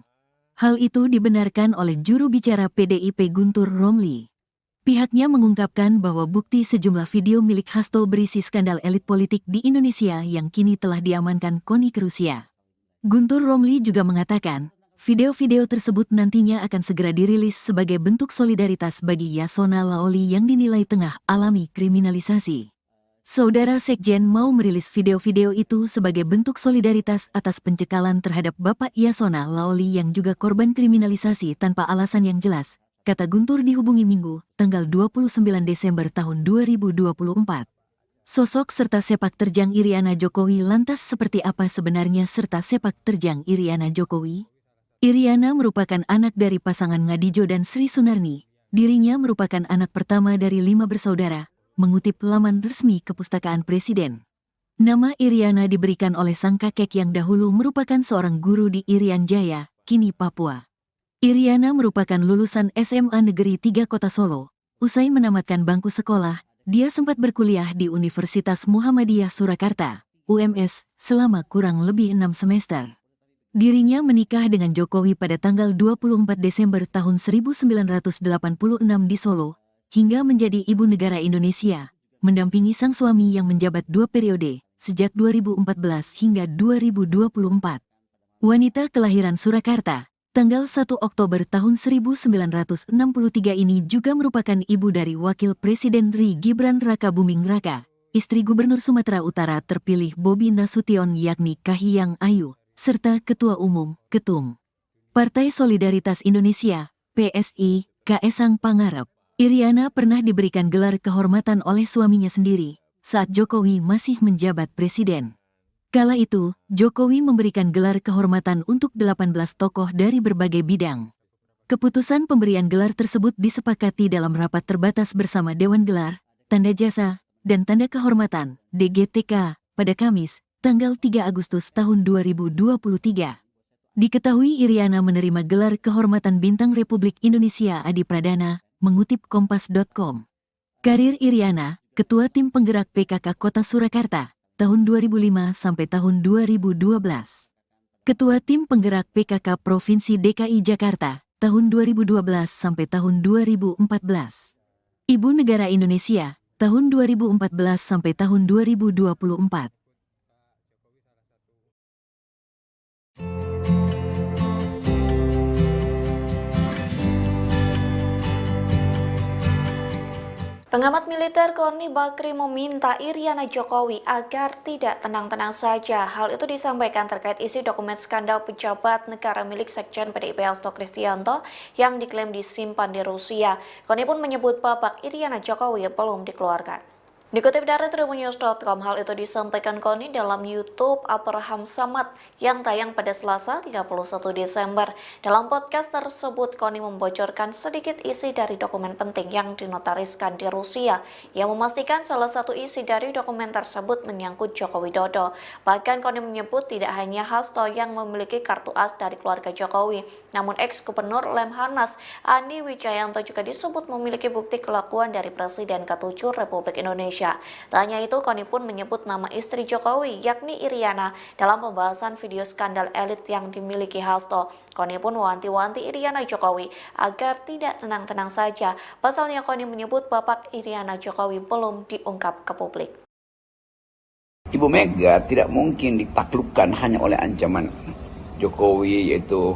Hal itu dibenarkan oleh juru bicara PDIP Guntur Romli. Pihaknya mengungkapkan bahwa bukti sejumlah video milik Hasto berisi skandal elit politik di Indonesia yang kini telah diamankan Koni ke Rusia. Guntur Romli juga mengatakan, video-video tersebut nantinya akan segera dirilis sebagai bentuk solidaritas bagi Yasona Laoli yang dinilai tengah alami kriminalisasi. Saudara Sekjen mau merilis video-video itu sebagai bentuk solidaritas atas pencekalan terhadap Bapak Yasona Laoli yang juga korban kriminalisasi tanpa alasan yang jelas, kata Guntur dihubungi Minggu, tanggal 29 Desember tahun 2024. Sosok serta sepak terjang Iriana Jokowi lantas seperti apa sebenarnya serta sepak terjang Iriana Jokowi? Iriana merupakan anak dari pasangan Ngadijo dan Sri Sunarni. Dirinya merupakan anak pertama dari 5 bersaudara, mengutip laman resmi Kepustakaan Presiden. Nama Iriana diberikan oleh sang kakek yang dahulu merupakan seorang guru di Irian Jaya, kini Papua. Iriana merupakan lulusan SMA Negeri 3 Kota Solo. Usai menamatkan bangku sekolah, dia sempat berkuliah di Universitas Muhammadiyah Surakarta, UMS, selama kurang lebih 6 semester. Dirinya menikah dengan Jokowi pada tanggal 24 Desember tahun 1986 di Solo, hingga menjadi ibu negara Indonesia, mendampingi sang suami yang menjabat 2 periode, sejak 2014 hingga 2024. Wanita kelahiran Surakarta, tanggal 1 Oktober tahun 1963 ini juga merupakan ibu dari Wakil Presiden RI Gibran Rakabuming Raka, istri Gubernur Sumatera Utara terpilih Bobi Nasution yakni Kahiyang Ayu, serta Ketua Umum, Ketum Partai Solidaritas Indonesia, PSI, Kaesang Pangarep. Iriana pernah diberikan gelar kehormatan oleh suaminya sendiri saat Jokowi masih menjabat presiden. Kala itu, Jokowi memberikan gelar kehormatan untuk 18 tokoh dari berbagai bidang. Keputusan pemberian gelar tersebut disepakati dalam rapat terbatas bersama Dewan Gelar, Tanda Jasa, dan Tanda Kehormatan, DGTK, pada Kamis, tanggal 3 Agustus tahun 2023. Diketahui Iriana menerima gelar kehormatan Bintang Republik Indonesia Adi Pradana, mengutip Kompas.com. Karir Iriana, Ketua Tim Penggerak PKK Kota Surakarta, tahun 2005 sampai tahun 2012. Ketua Tim Penggerak PKK Provinsi DKI Jakarta, tahun 2012 sampai tahun 2014. Ibu Negara Indonesia, tahun 2014 sampai tahun 2024. Pengamat militer Koni Bakri meminta Iriana Jokowi agar tidak tenang-tenang saja. Hal itu disampaikan terkait isi dokumen skandal pejabat negara milik Sekjen PDIP Hasto Kristianto yang diklaim disimpan di Rusia. Koni pun menyebut babak Iriana Jokowi belum dikeluarkan. Dikutip dari tribunnews.com, hal itu disampaikan Koni dalam YouTube Abraham Samad yang tayang pada Selasa 31 Desember. Dalam podcast tersebut, Koni membocorkan sedikit isi dari dokumen penting yang dinotariskan di Rusia, yang memastikan salah satu isi dari dokumen tersebut menyangkut Joko Widodo. Bahkan Koni menyebut tidak hanya Hasto yang memiliki kartu as dari keluarga Jokowi, namun ex-gubernur Lemhanas Andi Wijayanto juga disebut memiliki bukti kelakuan dari Presiden ke-7 Republik Indonesia. Tak hanya itu, Koni pun menyebut nama istri Jokowi, yakni Iriana, dalam pembahasan video skandal elit yang dimiliki Hasto. Koni pun mewanti-wanti Iriana Jokowi agar tidak tenang-tenang saja. Pasalnya Koni menyebut babak Iriana Jokowi belum diungkap ke publik. Ibu Mega tidak mungkin ditaklukkan hanya oleh ancaman Jokowi, yaitu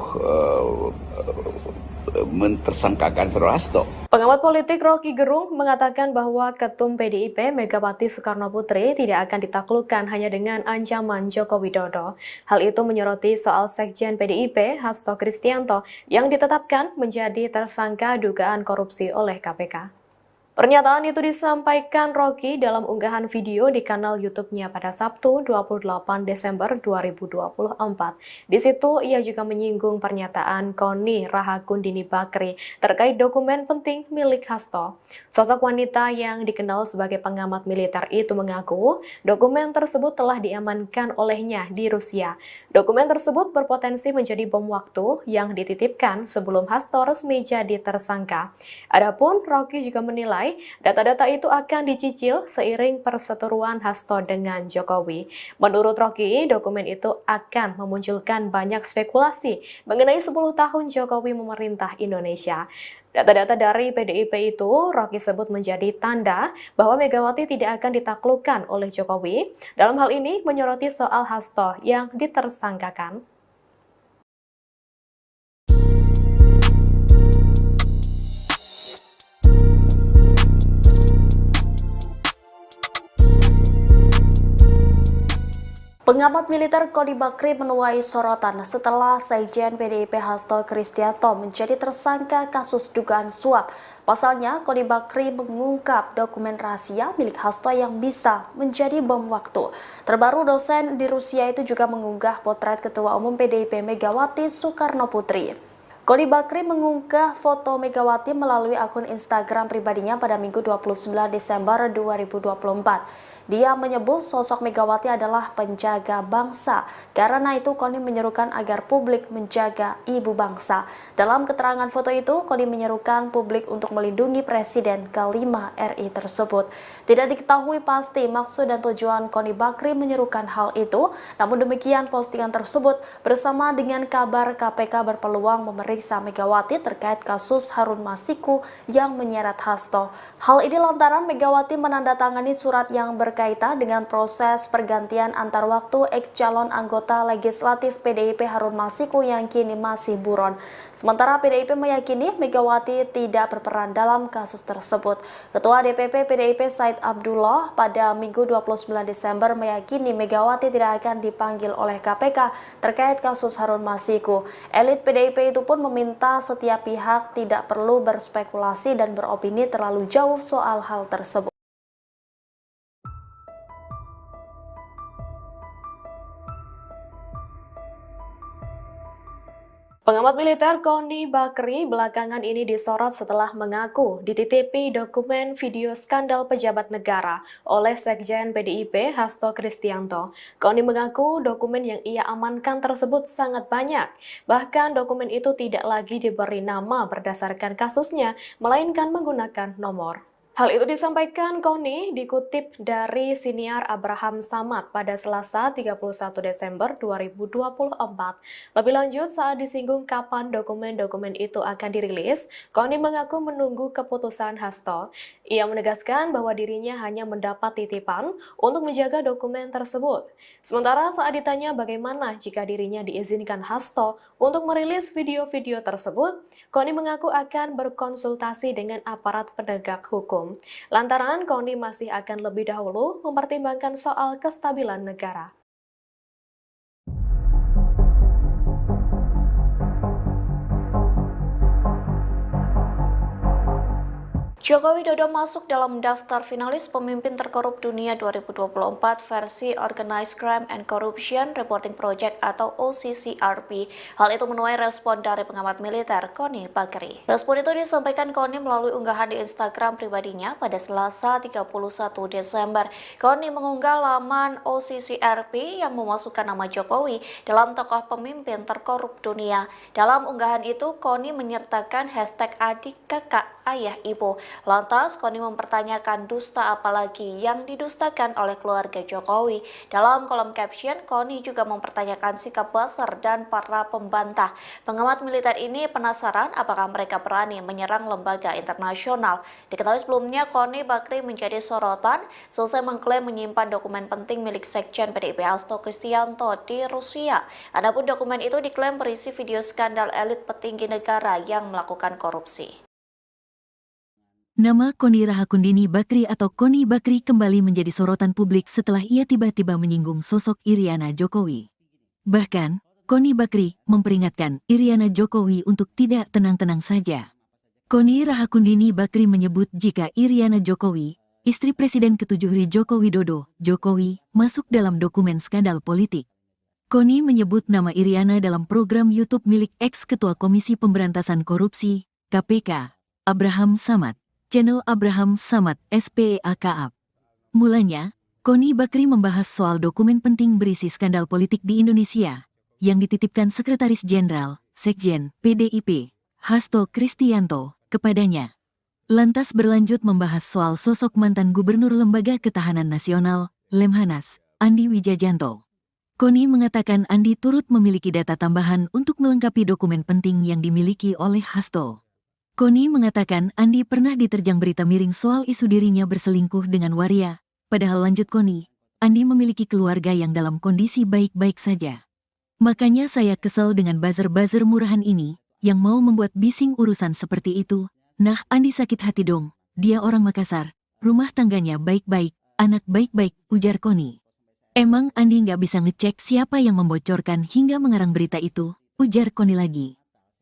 mentersangkakan Saudara Hasto. Pengamat politik Rocky Gerung mengatakan bahwa Ketum PDIP Megawati Soekarno Putri tidak akan ditaklukkan hanya dengan ancaman Joko Widodo. Hal itu menyoroti soal Sekjen PDIP Hasto Kristianto yang ditetapkan menjadi tersangka dugaan korupsi oleh KPK. Pernyataan itu disampaikan Rocky dalam unggahan video di kanal YouTube-nya pada Sabtu 28 Desember 2024. Di situ ia juga menyinggung pernyataan Koni Rahakundini Bakri terkait dokumen penting milik Hasto. Sosok wanita yang dikenal sebagai pengamat militer itu mengaku dokumen tersebut telah diamankan olehnya di Rusia. Dokumen tersebut berpotensi menjadi bom waktu yang dititipkan sebelum Hasto resmi jadi tersangka. Adapun Rocky juga menilai menilai data-data itu akan dicicil seiring perseteruan Hasto dengan Jokowi. Menurut Rocky, dokumen itu akan memunculkan banyak spekulasi mengenai 10 tahun Jokowi memerintah Indonesia. Data-data dari PDIP itu Rocky sebut menjadi tanda bahwa Megawati tidak akan ditaklukkan oleh Jokowi. Dalam hal ini menyoroti soal Hasto yang ditersangkakan. Pengamat militer Koni Bakri menuai sorotan setelah Sekjen PDIP Hasto Kristianto menjadi tersangka kasus dugaan suap. Pasalnya, Koni Bakri mengungkap dokumen rahasia milik Hasto yang bisa menjadi bom waktu. Terbaru, dosen di Rusia itu juga mengunggah potret Ketua Umum PDIP Megawati Soekarno Putri. Koni Bakri mengunggah foto Megawati melalui akun Instagram pribadinya pada Minggu 29 Desember 2024. Dia menyebut sosok Megawati adalah penjaga bangsa. Karena itu, Koni menyerukan agar publik menjaga ibu bangsa. Dalam keterangan foto itu, Koni menyerukan publik untuk melindungi Presiden ke-5 RI tersebut. Tidak diketahui pasti maksud dan tujuan Koni Bakri menyerukan hal itu. Namun demikian, postingan tersebut bersama dengan kabar KPK berpeluang memeriksa Megawati terkait kasus Harun Masiku yang menyeret Hasto. Hal ini lantaran Megawati menandatangani surat yang berkaitan dengan proses pergantian antar waktu ex-calon anggota legislatif PDIP Harun Masiku yang kini masih buron. Sementara PDIP meyakini Megawati tidak berperan dalam kasus tersebut. Ketua DPP PDIP Said Abdullah pada Minggu 29 Desember meyakini Megawati tidak akan dipanggil oleh KPK terkait kasus Harun Masiku. Elit PDIP itu pun meminta setiap pihak tidak perlu berspekulasi dan beropini terlalu jauh soal hal tersebut. Pengamat militer Koni Bakri belakangan ini disorot setelah mengaku dititipi dokumen video skandal pejabat negara oleh Sekjen PDIP Hasto Kristianto. Koni mengaku dokumen yang ia amankan tersebut sangat banyak. Bahkan dokumen itu tidak lagi diberi nama berdasarkan kasusnya, melainkan menggunakan nomor. Hal itu disampaikan Koni dikutip dari siniar Abraham Samad pada Selasa 31 Desember 2024. Lebih lanjut, saat disinggung kapan dokumen-dokumen itu akan dirilis, Koni mengaku menunggu keputusan Hasto. Ia menegaskan bahwa dirinya hanya mendapat titipan untuk menjaga dokumen tersebut. Sementara saat ditanya bagaimana jika dirinya diizinkan Hasto untuk merilis video-video tersebut, Koni mengaku akan berkonsultasi dengan aparat penegak hukum. Lantaran Koni masih akan lebih dahulu mempertimbangkan soal kestabilan negara. Joko Widodo masuk dalam daftar finalis pemimpin terkorup dunia 2024 versi Organized Crime and Corruption Reporting Project atau OCCRP. Hal itu menuai respon dari pengamat militer Koni Bakri. Respon itu disampaikan Koni melalui unggahan di Instagram pribadinya pada Selasa 31 Desember. Koni mengunggah laman OCCRP yang memasukkan nama Jokowi dalam tokoh pemimpin terkorup dunia. Dalam unggahan itu, Koni menyertakan hashtag adik, kakak, ayah, ibu. Lantas, Koni mempertanyakan dusta apalagi yang didustakan oleh keluarga Jokowi. Dalam kolom caption, Koni juga mempertanyakan sikap Buzzer dan para pembantah. Pengamat militer ini penasaran apakah mereka berani menyerang lembaga internasional. Diketahui sebelumnya, Koni Bakri menjadi sorotan selesai mengklaim menyimpan dokumen penting milik Sekjen PDIP Hasto Kristianto di Rusia. Adapun dokumen itu diklaim berisi video skandal elit petinggi negara yang melakukan korupsi. Nama Koni Rahakundini Bakri atau Koni Bakri kembali menjadi sorotan publik setelah ia tiba-tiba menyinggung sosok Iriana Jokowi. Bahkan, Koni Bakri memperingatkan Iriana Jokowi untuk tidak tenang-tenang saja. Koni Rahakundini Bakri menyebut jika Iriana Jokowi, istri Presiden ke-7 Joko Widodo, Jokowi, masuk dalam dokumen skandal politik. Koni menyebut nama Iriana dalam program YouTube milik ex-Ketua Komisi Pemberantasan Korupsi, KPK, Abraham Samad. Channel Abraham Samad SPEAKAP. Mulanya, Koni Bakri membahas soal dokumen penting berisi skandal politik di Indonesia yang dititipkan Sekretaris Jenderal, Sekjen, PDIP, Hasto Kristianto, kepadanya. lantas berlanjut membahas soal sosok mantan Gubernur Lembaga Ketahanan Nasional, Lemhanas, Andi Wijajanto. Koni mengatakan Andi turut memiliki data tambahan untuk melengkapi dokumen penting yang dimiliki oleh Hasto. Koni mengatakan Andi pernah diterjang berita miring soal isu dirinya berselingkuh dengan waria, padahal lanjut Koni, Andi memiliki keluarga yang dalam kondisi baik-baik saja. Makanya saya kesel dengan buzzer-buzzer murahan ini, yang mau membuat bising urusan seperti itu. Nah, Andi sakit hati dong, dia orang Makassar, rumah tangganya baik-baik, anak baik-baik, ujar Koni. Emang Andi nggak bisa ngecek siapa yang membocorkan hingga mengarang berita itu, ujar Koni lagi.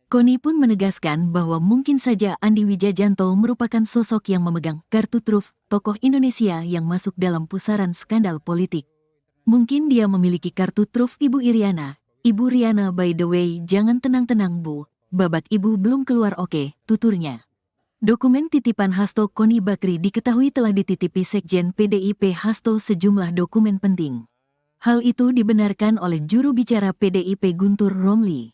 Koni pun menegaskan bahwa mungkin saja Andi Wijajanto merupakan sosok yang memegang kartu truf tokoh Indonesia yang masuk dalam pusaran skandal politik. Mungkin dia memiliki kartu truf Ibu Iriana. Ibu Riana, by the way, jangan tenang-tenang Bu, babak ibu belum keluar oke, tuturnya. Dokumen titipan Hasto Koni Bakri diketahui telah dititipi Sekjen PDIP Hasto sejumlah dokumen penting. Hal itu dibenarkan oleh juru bicara PDIP Guntur Romli.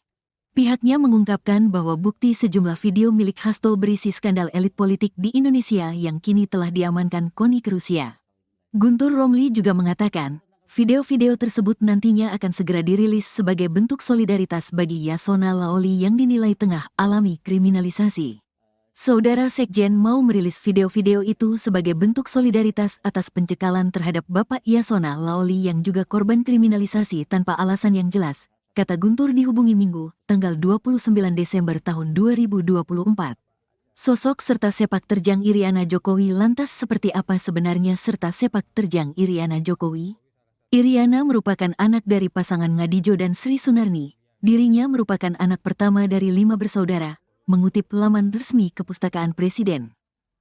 Pihaknya mengungkapkan bahwa bukti sejumlah video milik Hasto berisi skandal elit politik di Indonesia yang kini telah diamankan Koni ke Rusia. Guntur Romli juga mengatakan, video-video tersebut nantinya akan segera dirilis sebagai bentuk solidaritas bagi Yasona Laoli yang dinilai tengah alami kriminalisasi. Saudara Sekjen mau merilis video-video itu sebagai bentuk solidaritas atas pencekalan terhadap Bapak Yasona Laoli yang juga korban kriminalisasi tanpa alasan yang jelas, kata Guntur dihubungi Minggu, tanggal 29 Desember tahun 2024. Sosok serta sepak terjang Iriana Jokowi lantas seperti apa sebenarnya serta sepak terjang Iriana Jokowi? Iriana merupakan anak dari pasangan Ngadijo dan Sri Sunarni. Dirinya merupakan anak pertama dari 5 bersaudara. Mengutip laman resmi Kepustakaan Presiden.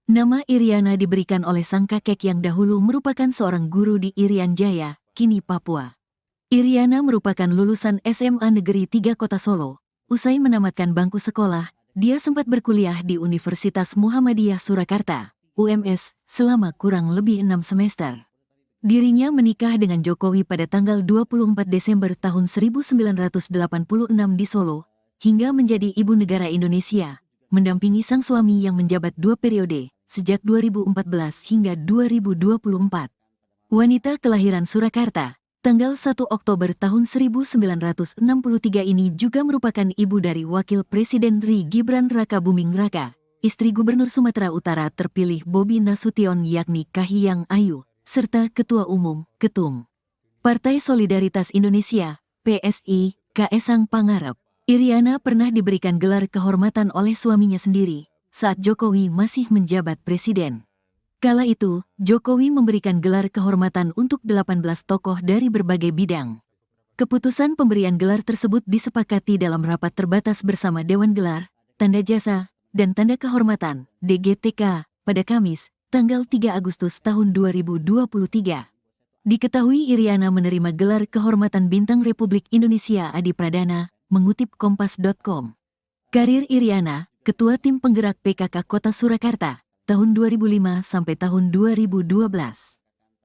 Nama Iriana diberikan oleh sang kakek yang dahulu merupakan seorang guru di Irian Jaya, kini Papua. Iriana merupakan lulusan SMA Negeri 3 Kota Solo. Usai menamatkan bangku sekolah, dia sempat berkuliah di Universitas Muhammadiyah Surakarta, UMS, selama kurang lebih 6 semester. Dirinya menikah dengan Jokowi pada tanggal 24 Desember tahun 1986 di Solo, hingga menjadi ibu negara Indonesia, mendampingi sang suami yang menjabat 2 periode, sejak 2014 hingga 2024. Wanita kelahiran Surakarta, tanggal 1 Oktober tahun 1963 ini juga merupakan ibu dari Wakil Presiden RI Gibran Raka Buming Raka, istri Gubernur Sumatera Utara terpilih Bobi Nasution yakni Kahiyang Ayu, serta Ketua Umum, Ketum Partai Solidaritas Indonesia, PSI, Kaesang Pangarep. Iriana pernah diberikan gelar kehormatan oleh suaminya sendiri saat Jokowi masih menjabat presiden. Kala itu, Jokowi memberikan gelar kehormatan untuk 18 tokoh dari berbagai bidang. Keputusan pemberian gelar tersebut disepakati dalam rapat terbatas bersama Dewan Gelar, Tanda Jasa, dan Tanda Kehormatan (DGTK) pada Kamis, tanggal 3 Agustus tahun 2023. Diketahui Iriana menerima gelar kehormatan Bintang Republik Indonesia Adi Pradana, mengutip Kompas.com. Karir Iriana, Ketua Tim Penggerak PKK Kota Surakarta, tahun 2005 sampai tahun 2012.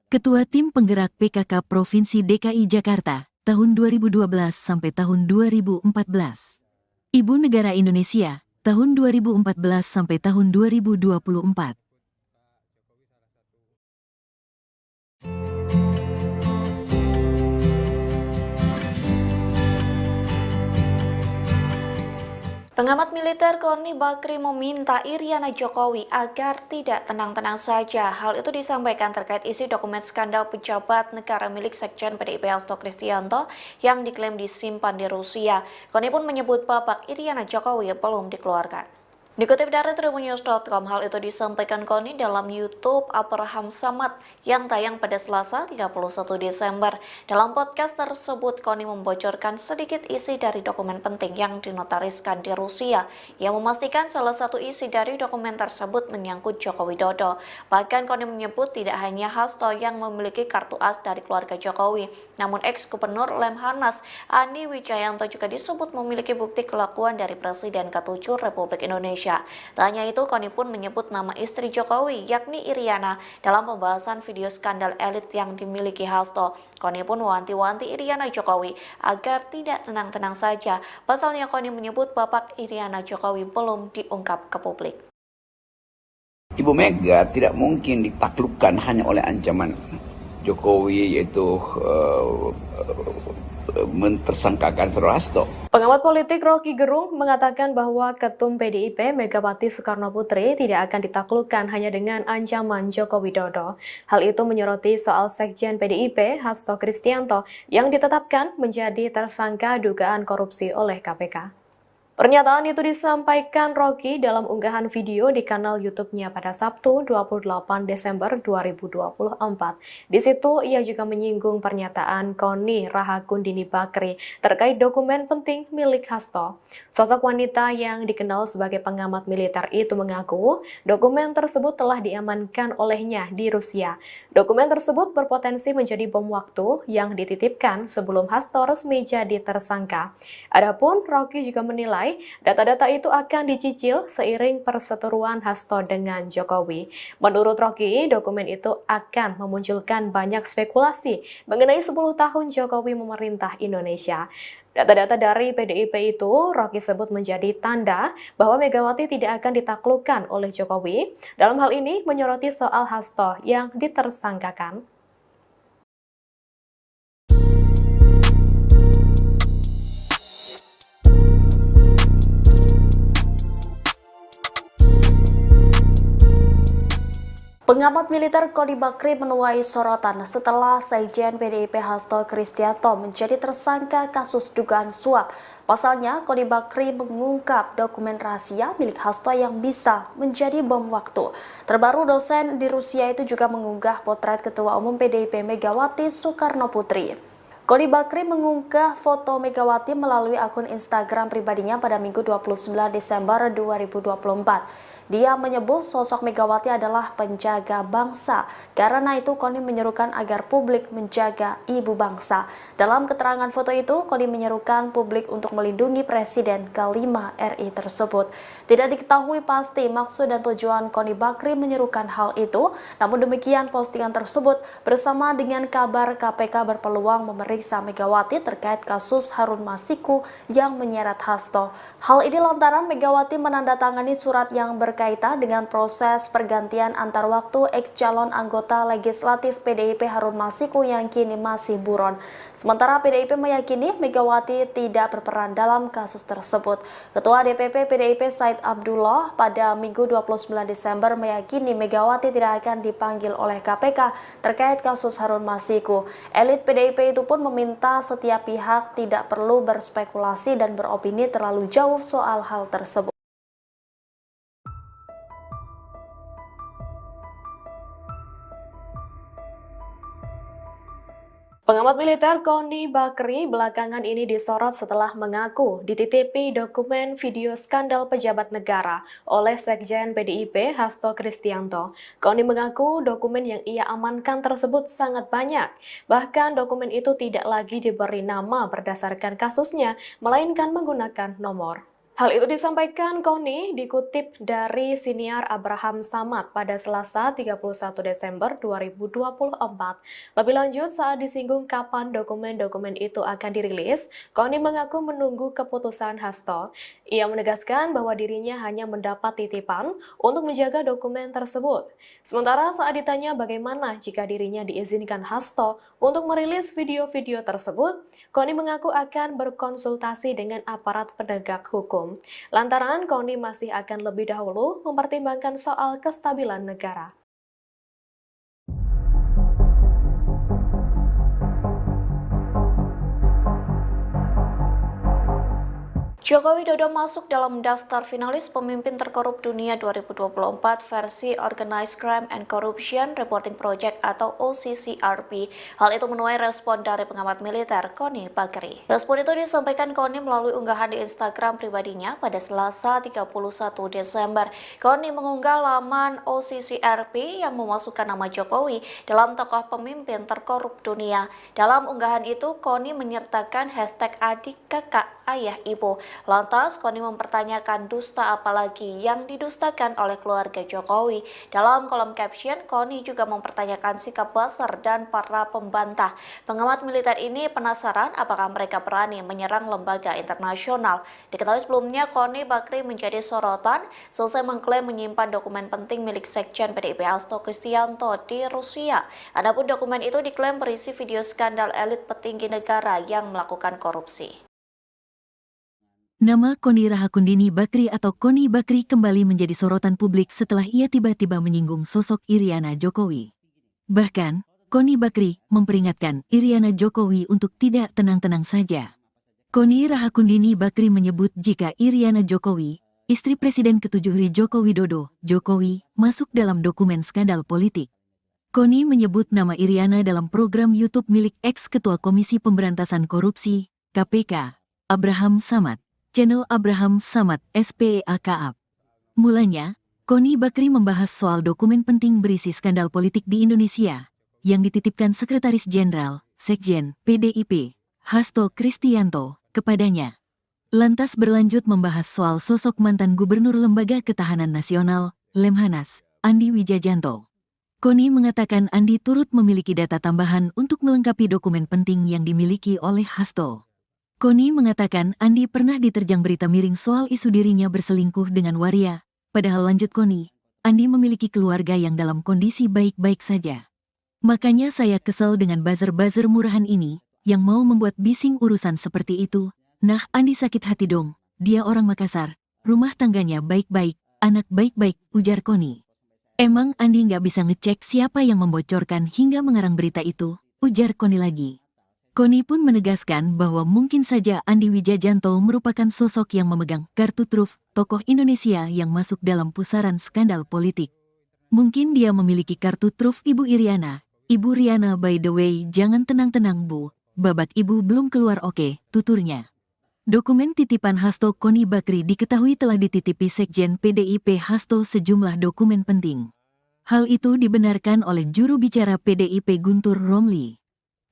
Ketua Tim Penggerak PKK Provinsi DKI Jakarta, tahun 2012 sampai tahun 2014. Ibu Negara Indonesia, tahun 2014 sampai tahun 2024. Pengamat militer Koni Bakri meminta Iriana Jokowi agar tidak tenang-tenang saja. Hal itu disampaikan terkait isi dokumen skandal pejabat negara milik Sekjen PDIP Hasto Kristianto yang diklaim disimpan di Rusia. Koni pun menyebut babak Iriana Jokowi belum dikeluarkan. Dikutip dari tribunnews.com, hal itu disampaikan Koni dalam YouTube Abraham Samad yang tayang pada Selasa 31 Desember. Dalam podcast tersebut, Koni membocorkan sedikit isi dari dokumen penting yang dinotariskan di Rusia, yang memastikan salah satu isi dari dokumen tersebut menyangkut Joko Widodo. Bahkan Koni menyebut tidak hanya Hasto yang memiliki kartu as dari keluarga Jokowi, namun ex-gubernur Lemhanas Andi Wijajanto juga disebut memiliki bukti kelakuan dari Presiden ke-7 Republik Indonesia. Tak hanya itu, Koni pun menyebut nama istri Jokowi, yakni Iriana, dalam pembahasan video skandal elit yang dimiliki Hasto. Koni pun mewanti-wanti Iriana Jokowi agar tidak tenang-tenang saja. Pasalnya Koni menyebut babak Iriana Jokowi belum diungkap ke publik. Ibu Mega tidak mungkin ditaklukkan hanya oleh ancaman Jokowi, yaitu mentersangkakan Saudara Hasto. Pengamat politik Rocky Gerung mengatakan bahwa Ketum PDIP Megawati Soekarno Putri tidak akan ditaklukkan hanya dengan ancaman Joko Widodo. Hal itu menyoroti soal Sekjen PDIP Hasto Kristianto yang ditetapkan menjadi tersangka dugaan korupsi oleh KPK. Pernyataan itu disampaikan Rocky dalam unggahan video di kanal YouTube-nya pada Sabtu 28 Desember 2024. Di situ ia juga menyinggung pernyataan Koni Rahakundini Bakri terkait dokumen penting milik Hasto. Sosok wanita yang dikenal sebagai pengamat militer itu mengaku dokumen tersebut telah diamankan olehnya di Rusia. Dokumen tersebut berpotensi menjadi bom waktu yang dititipkan sebelum Hasto resmi jadi tersangka. Adapun Rocky juga menilai data-data itu akan dicicil seiring perseteruan Hasto dengan Jokowi. Menurut Rocky, dokumen itu akan memunculkan banyak spekulasi mengenai 10 tahun Jokowi memerintah Indonesia. Data-data dari PDIP itu Rocky sebut menjadi tanda bahwa Megawati tidak akan ditaklukkan oleh Jokowi. Dalam hal ini menyoroti soal Hasto yang ditersangkakan. Pengamat militer Koni Bakri menuai sorotan setelah Sekjen PDIP Hasto Kristianto menjadi tersangka kasus dugaan suap. Pasalnya, Koni Bakri mengungkap dokumen rahasia milik Hasto yang bisa menjadi bom waktu. Terbaru, dosen di Rusia itu juga mengunggah potret Ketua Umum PDIP Megawati Soekarno Putri. Koni Bakri mengunggah foto Megawati melalui akun Instagram pribadinya pada Minggu 29 Desember 2024. Dia menyebut sosok Megawati adalah penjaga bangsa. Karena itu Koni menyerukan agar publik menjaga ibu bangsa. Dalam keterangan foto itu, Koni menyerukan publik untuk melindungi Presiden kelima RI tersebut. Tidak diketahui pasti maksud dan tujuan Koni Bakri menyerukan hal itu. Namun demikian postingan tersebut bersama dengan kabar KPK berpeluang memeriksa Megawati terkait kasus Harun Masiku yang menyeret Hasto. Hal ini lantaran Megawati menandatangani surat yang berkaitan dengan proses pergantian antar waktu ex-calon anggota legislatif PDIP Harun Masiku yang kini masih buron. Sementara PDIP meyakini Megawati tidak berperan dalam kasus tersebut. Ketua DPP PDIP Said Abdullah pada Minggu 29 Desember meyakini Megawati tidak akan dipanggil oleh KPK terkait kasus Harun Masiku. Elit PDIP itu pun meminta setiap pihak tidak perlu berspekulasi dan beropini terlalu jauh soal hal tersebut. Pengamat militer Koni Bakri belakangan ini disorot setelah mengaku dititipi dokumen video skandal pejabat negara oleh Sekjen PDIP Hasto Kristianto. Koni mengaku dokumen yang ia amankan tersebut sangat banyak. Bahkan dokumen itu tidak lagi diberi nama berdasarkan kasusnya, melainkan menggunakan nomor. Hal itu disampaikan Koni dikutip dari siniar Abraham Samad pada Selasa 31 Desember 2024. Lebih lanjut saat disinggung kapan dokumen-dokumen itu akan dirilis, Koni mengaku menunggu keputusan Hasto. Ia menegaskan bahwa dirinya hanya mendapat titipan untuk menjaga dokumen tersebut. Sementara saat ditanya bagaimana jika dirinya diizinkan Hasto untuk merilis video-video tersebut, Koni mengaku akan berkonsultasi dengan aparat penegak hukum. Lantaran Koni masih akan lebih dahulu mempertimbangkan soal kestabilan negara. Joko Widodo masuk dalam daftar finalis pemimpin terkorup dunia 2024 versi Organized Crime and Corruption Reporting Project atau OCCRP. Hal itu menuai respon dari pengamat militer Koni Bakri. Respon itu disampaikan Koni melalui unggahan di Instagram pribadinya pada Selasa 31 Desember. Koni mengunggah laman OCCRP yang memasukkan nama Jokowi dalam tokoh pemimpin terkorup dunia. Dalam unggahan itu, Koni menyertakan hashtag adik kakak ayah ibu. Lantas Koni mempertanyakan dusta apalagi yang didustakan oleh keluarga Jokowi. Dalam kolom caption, Koni juga mempertanyakan sikap buzzer dan para pembantah. Pengamat militer ini penasaran apakah mereka berani menyerang lembaga internasional. Diketahui sebelumnya Koni Bakri menjadi sorotan selesai mengklaim menyimpan dokumen penting milik Sekjen PDIP Hasto Kristianto di Rusia. Adapun dokumen itu diklaim berisi video skandal elit petinggi negara yang melakukan korupsi. Nama Koni Rahakundini Bakri atau Koni Bakri kembali menjadi sorotan publik setelah ia tiba-tiba menyinggung sosok Iriana Jokowi. Bahkan, Koni Bakri memperingatkan Iriana Jokowi untuk tidak tenang-tenang saja. Koni Rahakundini Bakri menyebut jika Iriana Jokowi, istri Presiden ke-7 Joko Widodo, Jokowi, masuk dalam dokumen skandal politik. Koni menyebut nama Iriana dalam program YouTube milik ex-ketua Komisi Pemberantasan Korupsi, KPK, Abraham Samad, channel Abraham Samad SPEAKAP. Mulanya, Koni Bakri membahas soal dokumen penting berisi skandal politik di Indonesia, yang dititipkan Sekretaris Jenderal, Sekjen, PDIP, Hasto Kristianto, kepadanya. Lantas berlanjut membahas soal sosok mantan Gubernur Lembaga Ketahanan Nasional, Lemhanas, Andi Wijajanto. Koni mengatakan Andi turut memiliki data tambahan untuk melengkapi dokumen penting yang dimiliki oleh Hasto. Koni mengatakan Andi pernah diterjang berita miring soal isu dirinya berselingkuh dengan waria, padahal lanjut Koni, Andi memiliki keluarga yang dalam kondisi baik-baik saja. Makanya saya kesal dengan buzzer-buzzer murahan ini, yang mau membuat bising urusan seperti itu. Nah, Andi sakit hati dong, dia orang Makassar, rumah tangganya baik-baik, anak baik-baik, ujar Koni. Emang Andi nggak bisa ngecek siapa yang membocorkan hingga mengarang berita itu, ujar Koni lagi. Koni pun menegaskan bahwa mungkin saja Andi Wijajanto merupakan sosok yang memegang kartu truf tokoh Indonesia yang masuk dalam pusaran skandal politik. Mungkin dia memiliki kartu truf Ibu Iriana. Ibu Riana by the way, jangan tenang-tenang Bu, babak Ibu belum keluar oke, tuturnya. Dokumen titipan Hasto Koni Bakri diketahui telah dititipi Sekjen PDIP Hasto sejumlah dokumen penting. Hal itu dibenarkan oleh juru bicara PDIP Guntur Romli.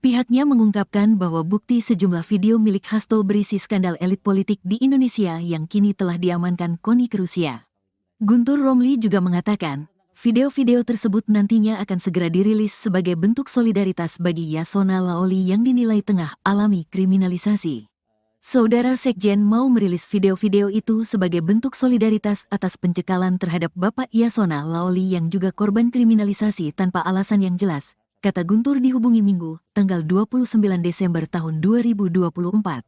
Pihaknya mengungkapkan bahwa bukti sejumlah video milik Hasto berisi skandal elit politik di Indonesia yang kini telah diamankan Koni ke Rusia. Guntur Romli juga mengatakan, video-video tersebut nantinya akan segera dirilis sebagai bentuk solidaritas bagi Yasona Laoli yang dinilai tengah alami kriminalisasi. Saudara Sekjen mau merilis video-video itu sebagai bentuk solidaritas atas pencekalan terhadap Bapak Yasona Laoli yang juga korban kriminalisasi tanpa alasan yang jelas, kata Guntur dihubungi Minggu, tanggal 29 Desember tahun 2024.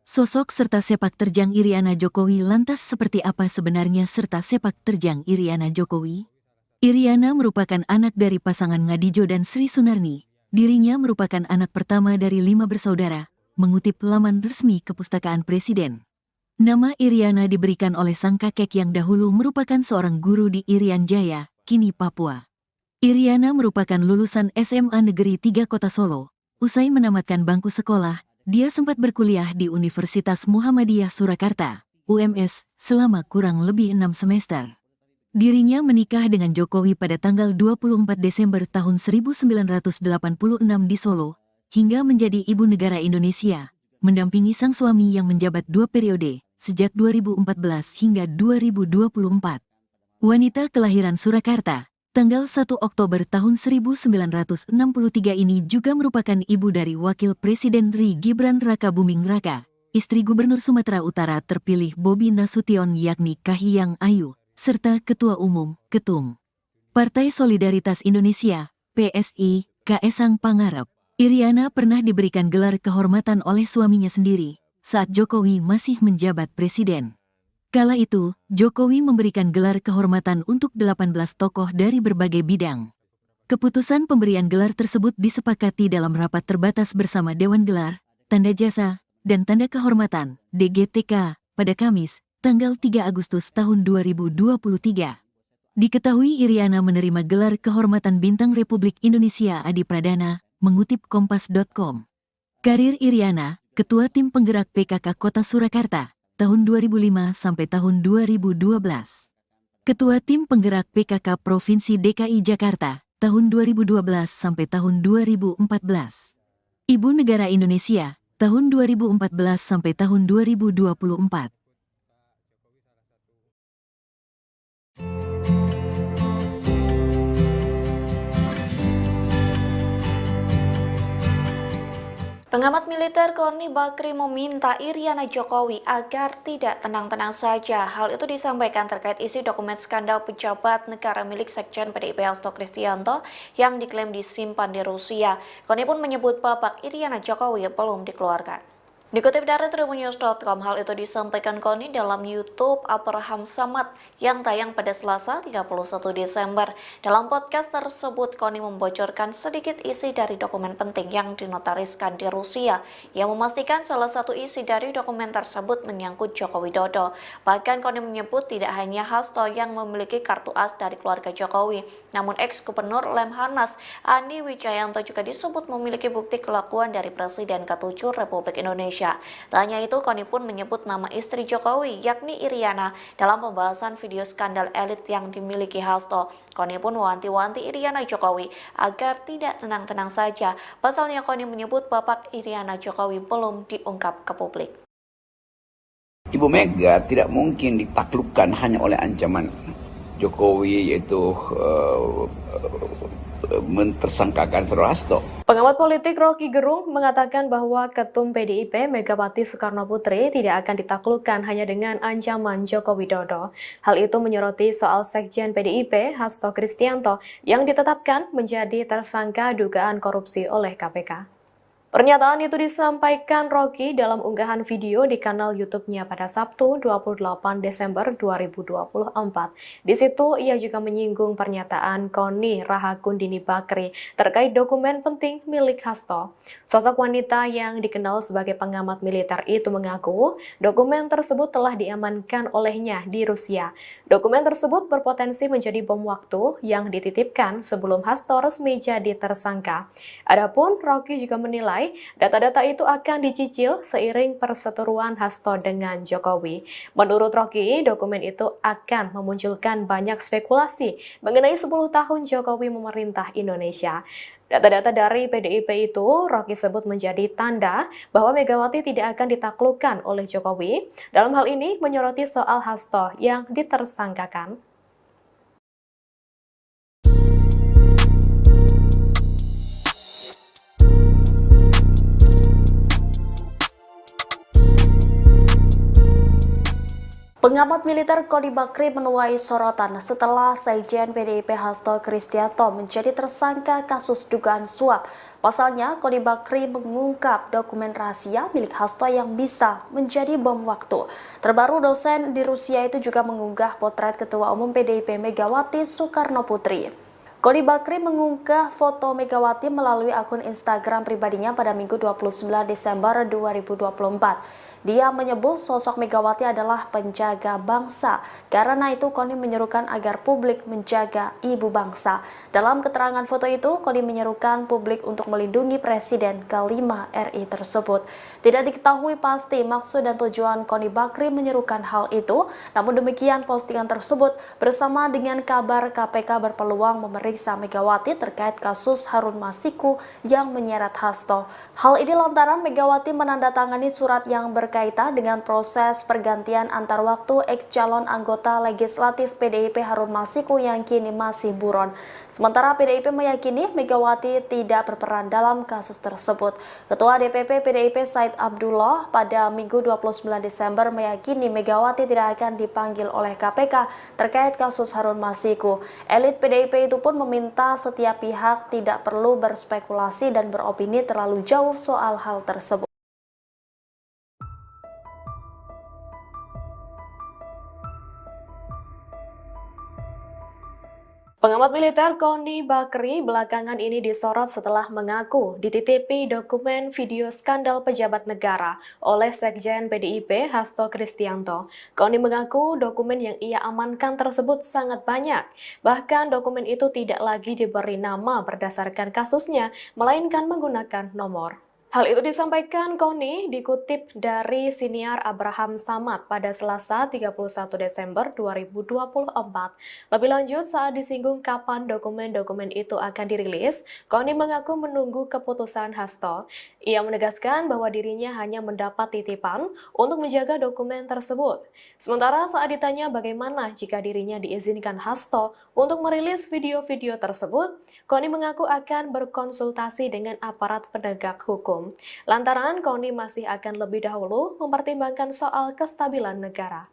Sosok serta sepak terjang Iriana Jokowi lantas seperti apa sebenarnya serta sepak terjang Iriana Jokowi? Iriana merupakan anak dari pasangan Ngadijo dan Sri Sunarni. Dirinya merupakan anak pertama dari 5 bersaudara. Mengutip laman resmi Kepustakaan Presiden. Nama Iriana diberikan oleh sang kakek yang dahulu merupakan seorang guru di Irian Jaya, kini Papua. Iriana merupakan lulusan SMA Negeri 3 Kota Solo. Usai menamatkan bangku sekolah, dia sempat berkuliah di Universitas Muhammadiyah Surakarta, UMS, selama kurang lebih 6 semester. Dirinya menikah dengan Jokowi pada tanggal 24 Desember tahun 1986 di Solo, hingga menjadi ibu negara Indonesia, mendampingi sang suami yang menjabat 2 periode, sejak 2014 hingga 2024. Wanita kelahiran Surakarta, tanggal 1 Oktober tahun 1963 ini juga merupakan ibu dari Wakil Presiden RI Gibran Raka Buming Raka, istri Gubernur Sumatera Utara terpilih Bobi Nasution yakni Kahiyang Ayu, serta Ketua Umum, Ketum Partai Solidaritas Indonesia, PSI, Kaesang Pangarep. Iriana pernah diberikan gelar kehormatan oleh suaminya sendiri saat Jokowi masih menjabat presiden. Kala itu, Jokowi memberikan gelar kehormatan untuk 18 tokoh dari berbagai bidang. Keputusan pemberian gelar tersebut disepakati dalam rapat terbatas bersama Dewan Gelar, Tanda Jasa, dan Tanda Kehormatan, DGTK, pada Kamis, tanggal 3 Agustus tahun 2023. Diketahui Iriana menerima gelar kehormatan Bintang Republik Indonesia Adi Pradana, mengutip Kompas.com. Karir Iriana, Ketua Tim Penggerak PKK Kota Surakarta, tahun 2005 sampai tahun 2012. Ketua Tim Penggerak PKK Provinsi DKI Jakarta, tahun 2012 sampai tahun 2014. Ibu Negara Indonesia, tahun 2014 sampai tahun 2024. Pengamat militer Koni Bakri meminta Iriana Jokowi agar tidak tenang-tenang saja. Hal itu disampaikan terkait isi dokumen skandal pejabat negara milik Sekjen PDIP Hasto Kristianto yang diklaim disimpan di Rusia. Koni pun menyebut babak Iriana Jokowi belum dikeluarkan. Dikutip dari tribunnews.com, hal itu disampaikan Koni dalam YouTube Abraham Samad yang tayang pada Selasa 31 Desember. Dalam podcast tersebut, Koni membocorkan sedikit isi dari dokumen penting yang dinotariskan di Rusia, yang memastikan salah satu isi dari dokumen tersebut menyangkut Joko Widodo. Bahkan Koni menyebut tidak hanya Hasto yang memiliki kartu as dari keluarga Jokowi, namun ex-gubernur Lemhanas Andi Wijayanto juga disebut memiliki bukti kelakuan dari Presiden ke-7 Republik Indonesia. Tak hanya itu, Koni pun menyebut nama istri Jokowi, yakni Iriana, dalam pembahasan video skandal elit yang dimiliki Hasto. Koni pun mewanti-wanti Iriana Jokowi agar tidak tenang-tenang saja. Pasalnya Koni menyebut babak Iriana Jokowi belum diungkap ke publik. Ibu Mega tidak mungkin ditaklukkan hanya oleh ancaman Jokowi, yaitu mentersangkakan Saudara Hasto. Pengamat politik Rocky Gerung mengatakan bahwa Ketum PDIP Megawati Soekarno Putri tidak akan ditaklukkan hanya dengan ancaman Joko Widodo. Hal itu menyoroti soal Sekjen PDIP Hasto Kristianto yang ditetapkan menjadi tersangka dugaan korupsi oleh KPK. Pernyataan itu disampaikan Rocky dalam unggahan video di kanal YouTube-nya pada Sabtu 28 Desember 2024. Di situ ia juga menyinggung pernyataan Koni Rahakundini Bakri terkait dokumen penting milik Hasto. Sosok wanita yang dikenal sebagai pengamat militer itu mengaku dokumen tersebut telah diamankan olehnya di Rusia. Dokumen tersebut berpotensi menjadi bom waktu yang dititipkan sebelum Hasto resmi jadi tersangka. Adapun Rocky juga menilai data-data itu akan dicicil seiring perseteruan Hasto dengan Jokowi. Menurut Rocky, dokumen itu akan memunculkan banyak spekulasi mengenai 10 tahun Jokowi memerintah Indonesia. Data-data dari PDIP itu Rocky sebut menjadi tanda bahwa Megawati tidak akan ditaklukkan oleh Jokowi. Dalam hal ini menyoroti soal Hasto yang ditersangkakan. Pengamat militer Koni Bakri menuai sorotan setelah Sekjen PDIP Hasto Kristianto menjadi tersangka kasus dugaan suap. Pasalnya, Koni Bakri mengungkap dokumen rahasia milik Hasto yang bisa menjadi bom waktu. Terbaru, dosen di Rusia itu juga mengunggah potret Ketua Umum PDIP Megawati Soekarno Putri. Koni Bakri mengunggah foto Megawati melalui akun Instagram pribadinya pada Minggu 29 Desember 2024. Dia menyebut sosok Megawati adalah penjaga bangsa. Karena itu, Koni menyerukan agar publik menjaga ibu bangsa. Dalam keterangan foto itu, Koni menyerukan publik untuk melindungi Presiden ke-5 RI tersebut. Tidak diketahui pasti maksud dan tujuan Koni Bakri menyerukan hal itu. Namun demikian, postingan tersebut bersama dengan kabar KPK berpeluang memeriksa Megawati terkait kasus Harun Masiku yang menyeret Hasto. Hal ini lantaran Megawati menandatangani surat yang berkaitan dengan proses pergantian antar waktu ex-calon anggota legislatif PDIP Harun Masiku yang kini masih buron. Sementara PDIP meyakini Megawati tidak berperan dalam kasus tersebut. Ketua DPP PDIP Said Abdullah pada Minggu 29 Desember meyakini Megawati tidak akan dipanggil oleh KPK terkait kasus Harun Masiku. Elit PDIP itu pun meminta setiap pihak tidak perlu berspekulasi dan beropini terlalu jauh soal hal tersebut. Pengamat militer Koni Bakri belakangan ini disorot setelah mengaku dititipi dokumen video skandal pejabat negara oleh Sekjen PDIP Hasto Kristianto. Koni mengaku dokumen yang ia amankan tersebut sangat banyak. Bahkan dokumen itu tidak lagi diberi nama berdasarkan kasusnya, melainkan menggunakan nomor. Hal itu disampaikan Koni dikutip dari siniar Abraham Samad pada Selasa 31 Desember 2024. Lebih lanjut, saat disinggung kapan dokumen-dokumen itu akan dirilis, Koni mengaku menunggu keputusan Hasto. Ia menegaskan bahwa dirinya hanya mendapat titipan untuk menjaga dokumen tersebut. Sementara saat ditanya bagaimana jika dirinya diizinkan Hasto untuk merilis video-video tersebut, Koni mengaku akan berkonsultasi dengan aparat penegak hukum. Lantaran Koni masih akan lebih dahulu mempertimbangkan soal kestabilan negara.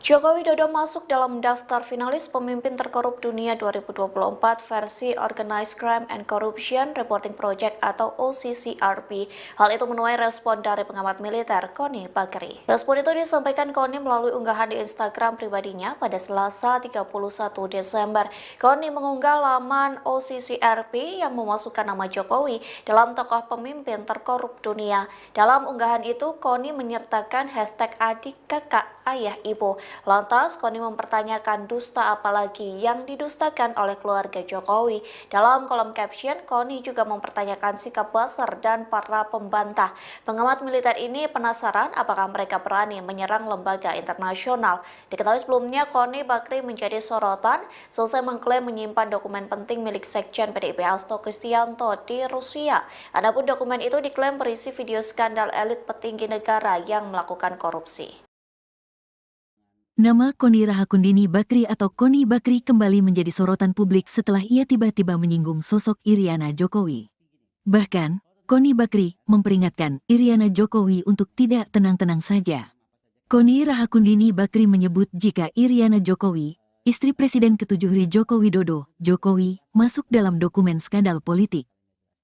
Joko Widodo masuk dalam daftar finalis pemimpin terkorup dunia 2024 versi Organized Crime and Corruption Reporting Project atau OCCRP. Hal itu menuai respon dari pengamat militer Koni Bakri. Respon itu disampaikan Koni melalui unggahan di Instagram pribadinya pada Selasa 31 Desember. Koni mengunggah laman OCCRP yang memasukkan nama Jokowi dalam tokoh pemimpin terkorup dunia. Dalam unggahan itu, Koni menyertakan hashtag adik, kakak, ayah, ibu. Lantas, Koni mempertanyakan dusta apalagi yang didustakan oleh keluarga Jokowi. Dalam kolom caption, Koni juga mempertanyakan sikap Buzzer dan para pembantah. Pengamat militer ini penasaran apakah mereka berani menyerang lembaga internasional. Diketahui sebelumnya, Koni Bakri menjadi sorotan selesai mengklaim menyimpan dokumen penting milik Sekjen PDIP Hasto Kristianto di Rusia. Adapun dokumen itu diklaim berisi video skandal elit petinggi negara yang melakukan korupsi. Nama Koni Rahakundini Bakri atau Koni Bakri kembali menjadi sorotan publik setelah ia tiba-tiba menyinggung sosok Iriana Jokowi. Bahkan, Koni Bakri memperingatkan Iriana Jokowi untuk tidak tenang-tenang saja. Koni Rahakundini Bakri menyebut jika Iriana Jokowi, istri Presiden ke-7 Joko Widodo, Jokowi, masuk dalam dokumen skandal politik.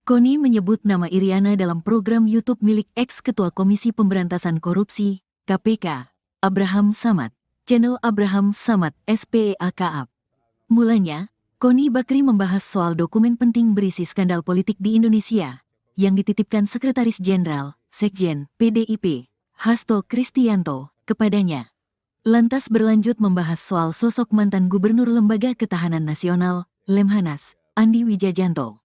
Koni menyebut nama Iriana dalam program YouTube milik ex-ketua Komisi Pemberantasan Korupsi, KPK, Abraham Samad. Channel Abraham Samad SPEAKAP. Mulanya, Koni Bakri membahas soal dokumen penting berisi skandal politik di Indonesia yang dititipkan Sekretaris Jenderal, Sekjen, PDIP, Hasto Kristianto, kepadanya. Lantas berlanjut membahas soal sosok mantan Gubernur Lembaga Ketahanan Nasional, Lemhanas, Andi Wijajanto.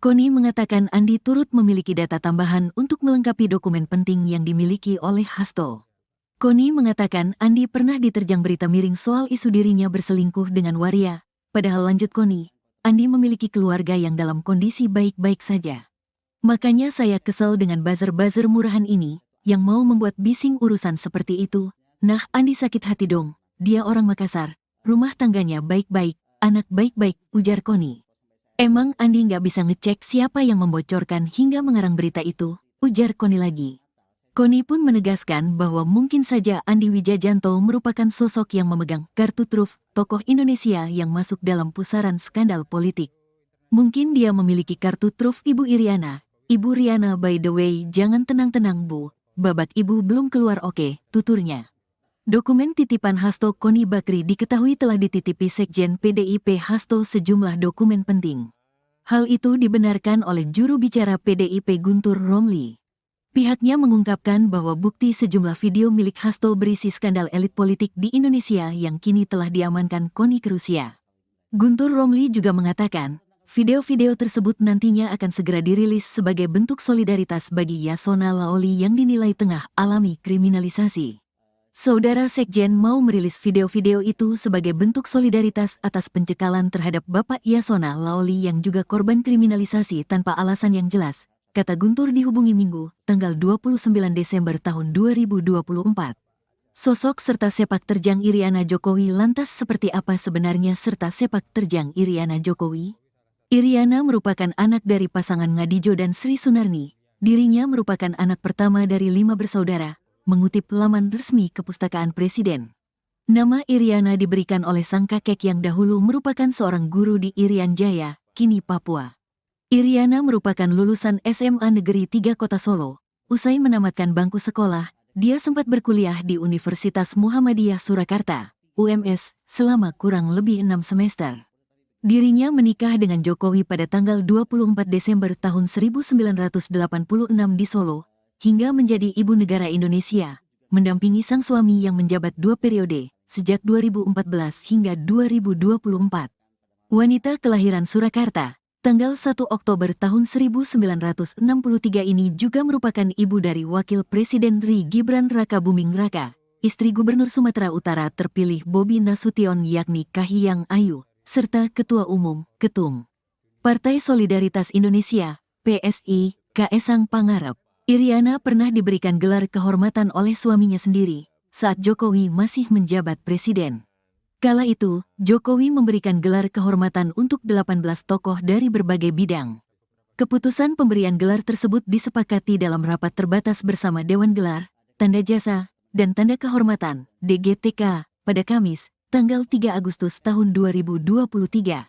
Koni mengatakan Andi turut memiliki data tambahan untuk melengkapi dokumen penting yang dimiliki oleh Hasto. Koni mengatakan Andi pernah diterjang berita miring soal isu dirinya berselingkuh dengan waria, padahal lanjut Koni, Andi memiliki keluarga yang dalam kondisi baik-baik saja. Makanya saya kesel dengan buzzer-buzzer murahan ini, yang mau membuat bising urusan seperti itu. Nah, Andi sakit hati dong, dia orang Makassar, rumah tangganya baik-baik, anak baik-baik, ujar Koni. Emang Andi nggak bisa ngecek siapa yang membocorkan hingga mengarang berita itu, ujar Koni lagi. Koni pun menegaskan bahwa mungkin saja Andi Wijajanto merupakan sosok yang memegang kartu truf tokoh Indonesia yang masuk dalam pusaran skandal politik. Mungkin dia memiliki kartu truf Ibu Iriana. Ibu Riana, by the way, jangan tenang-tenang Bu, babak Ibu belum keluar oke, tuturnya. Dokumen titipan Hasto Koni Bakri diketahui telah dititipi Sekjen PDIP Hasto sejumlah dokumen penting. Hal itu dibenarkan oleh juru bicara PDIP Guntur Romli. Pihaknya mengungkapkan bahwa bukti sejumlah video milik Hasto berisi skandal elit politik di Indonesia yang kini telah diamankan Koni ke Rusia. Guntur Romli juga mengatakan, video-video tersebut nantinya akan segera dirilis sebagai bentuk solidaritas bagi Yasona Laoli yang dinilai tengah alami kriminalisasi. Saudara Sekjen mau merilis video-video itu sebagai bentuk solidaritas atas pencekalan terhadap Bapak Yasona Laoli yang juga korban kriminalisasi tanpa alasan yang jelas, kata Guntur dihubungi Minggu, tanggal 29 Desember tahun 2024. Sosok serta sepak terjang Iriana Jokowi lantas seperti apa sebenarnya serta sepak terjang Iriana Jokowi? Iriana merupakan anak dari pasangan Ngadijo dan Sri Sunarni. Dirinya merupakan anak pertama dari 5 bersaudara, mengutip laman resmi Kepustakaan Presiden. Nama Iriana diberikan oleh sang kakek yang dahulu merupakan seorang guru di Irian Jaya, kini Papua. Iriana merupakan lulusan SMA Negeri 3 Kota Solo. Usai menamatkan bangku sekolah, dia sempat berkuliah di Universitas Muhammadiyah Surakarta, UMS, selama kurang lebih 6 semester. Dirinya menikah dengan Jokowi pada tanggal 24 Desember tahun 1986 di Solo, hingga menjadi ibu negara Indonesia, mendampingi sang suami yang menjabat 2 periode, sejak 2014 hingga 2024. Wanita kelahiran Surakarta, tanggal 1 Oktober tahun 1963 ini juga merupakan ibu dari Wakil Presiden RI Gibran Raka Buming Raka, istri Gubernur Sumatera Utara terpilih Bobi Nasution yakni Kahiyang Ayu, serta Ketua Umum, Ketum Partai Solidaritas Indonesia, PSI, Kaesang Pangarep. Iriana pernah diberikan gelar kehormatan oleh suaminya sendiri saat Jokowi masih menjabat presiden. Kala itu, Jokowi memberikan gelar kehormatan untuk 18 tokoh dari berbagai bidang. Keputusan pemberian gelar tersebut disepakati dalam rapat terbatas bersama Dewan Gelar, Tanda Jasa, dan Tanda Kehormatan, DGTK, pada Kamis, tanggal 3 Agustus tahun 2023.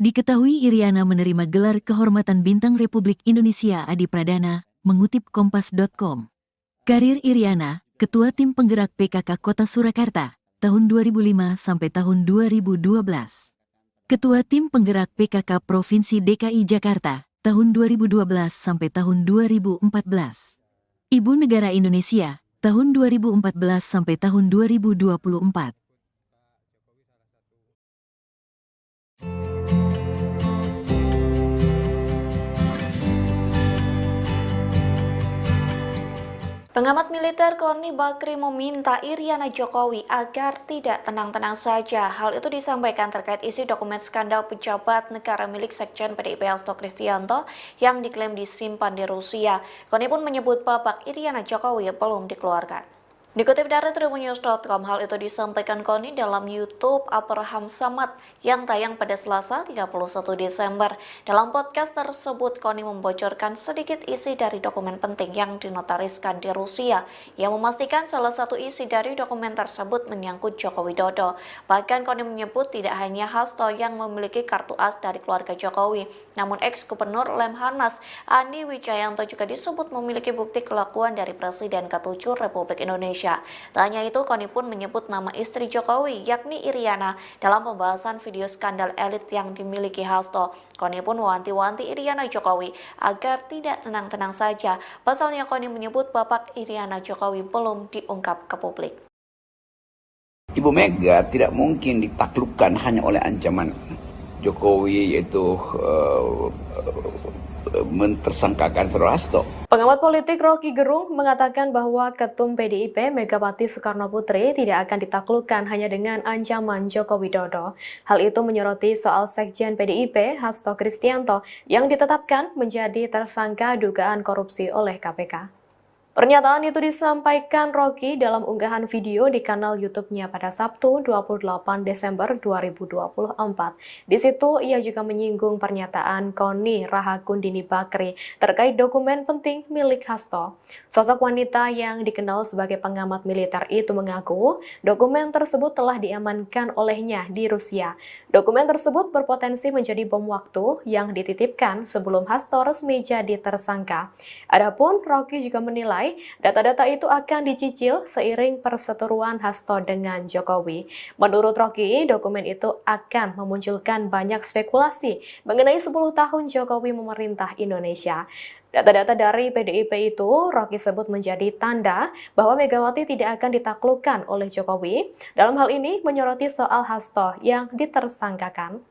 Diketahui Iriana menerima gelar kehormatan Bintang Republik Indonesia Adi Pradana, mengutip Kompas.com. Karir Iriana, Ketua Tim Penggerak PKK Kota Surakarta, tahun 2005 sampai tahun 2012. Ketua Tim Penggerak PKK Provinsi DKI Jakarta, tahun 2012 sampai tahun 2014. Ibu Negara Indonesia, tahun 2014 sampai tahun 2024. Pengamat militer Koni Bakri meminta Iriana Jokowi agar tidak tenang-tenang saja. Hal itu disampaikan terkait isi dokumen skandal pejabat negara milik Sekjen PDIP Hasto Kristianto yang diklaim disimpan di Rusia. Koni pun menyebut babak Iriana Jokowi belum dikeluarkan. Dikutip dari tribunnews.com, hal itu disampaikan Koni dalam YouTube Abraham Samad yang tayang pada Selasa 31 Desember. Dalam podcast tersebut, Koni membocorkan sedikit isi dari dokumen penting yang dinotariskan di Rusia, yang memastikan salah satu isi dari dokumen tersebut menyangkut Joko Widodo. Bahkan Koni menyebut tidak hanya Hasto yang memiliki kartu as dari keluarga Jokowi, namun ex-gubernur Lemhanas Andi Wijayanto juga disebut memiliki bukti kelakuan dari Presiden ke-7 Republik Indonesia. Tak hanya itu, Koni pun menyebut nama istri Jokowi, yakni Iriana, dalam pembahasan video skandal elit yang dimiliki Hasto. Koni pun mewanti-wanti Iriana Jokowi agar tidak tenang-tenang saja. Pasalnya Koni menyebut babak Iriana Jokowi belum diungkap ke publik. Ibu Mega tidak mungkin ditaklukkan hanya oleh ancaman Jokowi, yaitu mentersangkakan Saudara Hasto. Pengamat politik Rocky Gerung mengatakan bahwa Ketum PDIP Megawati Soekarno Putri tidak akan ditaklukkan hanya dengan ancaman Joko Widodo. Hal itu menyoroti soal Sekjen PDIP Hasto Kristianto yang ditetapkan menjadi tersangka dugaan korupsi oleh KPK. Pernyataan itu disampaikan Rocky dalam unggahan video di kanal YouTube-nya pada Sabtu 28 Desember 2024. Di situ ia juga menyinggung pernyataan Koni Rahakundini Bakri terkait dokumen penting milik Hasto. Sosok wanita yang dikenal sebagai pengamat militer itu mengaku dokumen tersebut telah diamankan olehnya di Rusia. Dokumen tersebut berpotensi menjadi bom waktu yang dititipkan sebelum Hasto resmi jadi tersangka. Adapun Rocky juga menilai data-data itu akan dicicil seiring perseteruan Hasto dengan Jokowi. Menurut Rocky, dokumen itu akan memunculkan banyak spekulasi mengenai 10 tahun Jokowi memerintah Indonesia. Data-data dari PDIP itu Rocky sebut menjadi tanda bahwa Megawati tidak akan ditaklukkan oleh Jokowi. Dalam hal ini menyoroti soal Hasto yang ditersangkakan.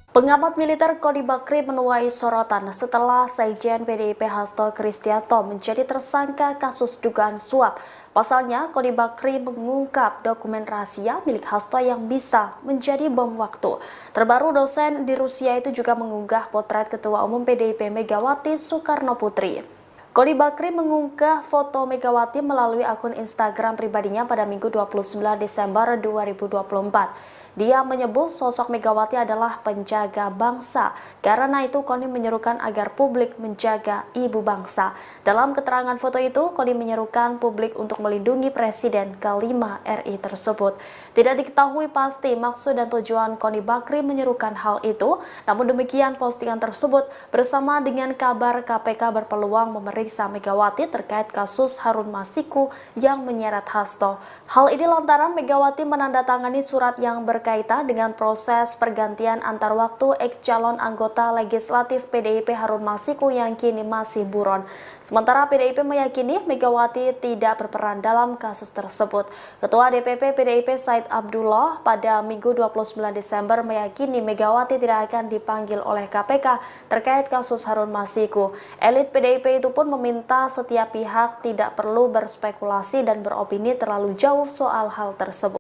Pengamat militer Koni Bakri menuai sorotan setelah Sekjen PDIP Hasto Kristianto menjadi tersangka kasus dugaan suap. Pasalnya, Koni Bakri mengungkap dokumen rahasia milik Hasto yang bisa menjadi bom waktu. Terbaru, dosen di Rusia itu juga mengunggah potret Ketua Umum PDIP Megawati Soekarno Putri. Koni Bakri mengunggah foto Megawati melalui akun Instagram pribadinya pada Minggu 29 Desember 2024. Dia menyebut sosok Megawati adalah penjaga bangsa. Karena itu, Koni menyerukan agar publik menjaga ibu bangsa. Dalam keterangan foto itu, Koni menyerukan publik untuk melindungi Presiden ke-5 RI tersebut. Tidak diketahui pasti maksud dan tujuan Koni Bakri menyerukan hal itu. Namun demikian, postingan tersebut bersama dengan kabar KPK berpeluang memeriksa Megawati terkait kasus Harun Masiku yang menyeret Hasto. Hal ini lantaran Megawati menandatangani surat yang berkaitan dengan proses pergantian antar waktu ex-calon anggota legislatif PDIP Harun Masiku yang kini masih buron. Sementara PDIP meyakini Megawati tidak berperan dalam kasus tersebut. Ketua DPP PDIP Said Abdullah pada Minggu 29 Desember meyakini Megawati tidak akan dipanggil oleh KPK terkait kasus Harun Masiku. Elit PDIP itu pun meminta setiap pihak tidak perlu berspekulasi dan beropini terlalu jauh soal hal tersebut.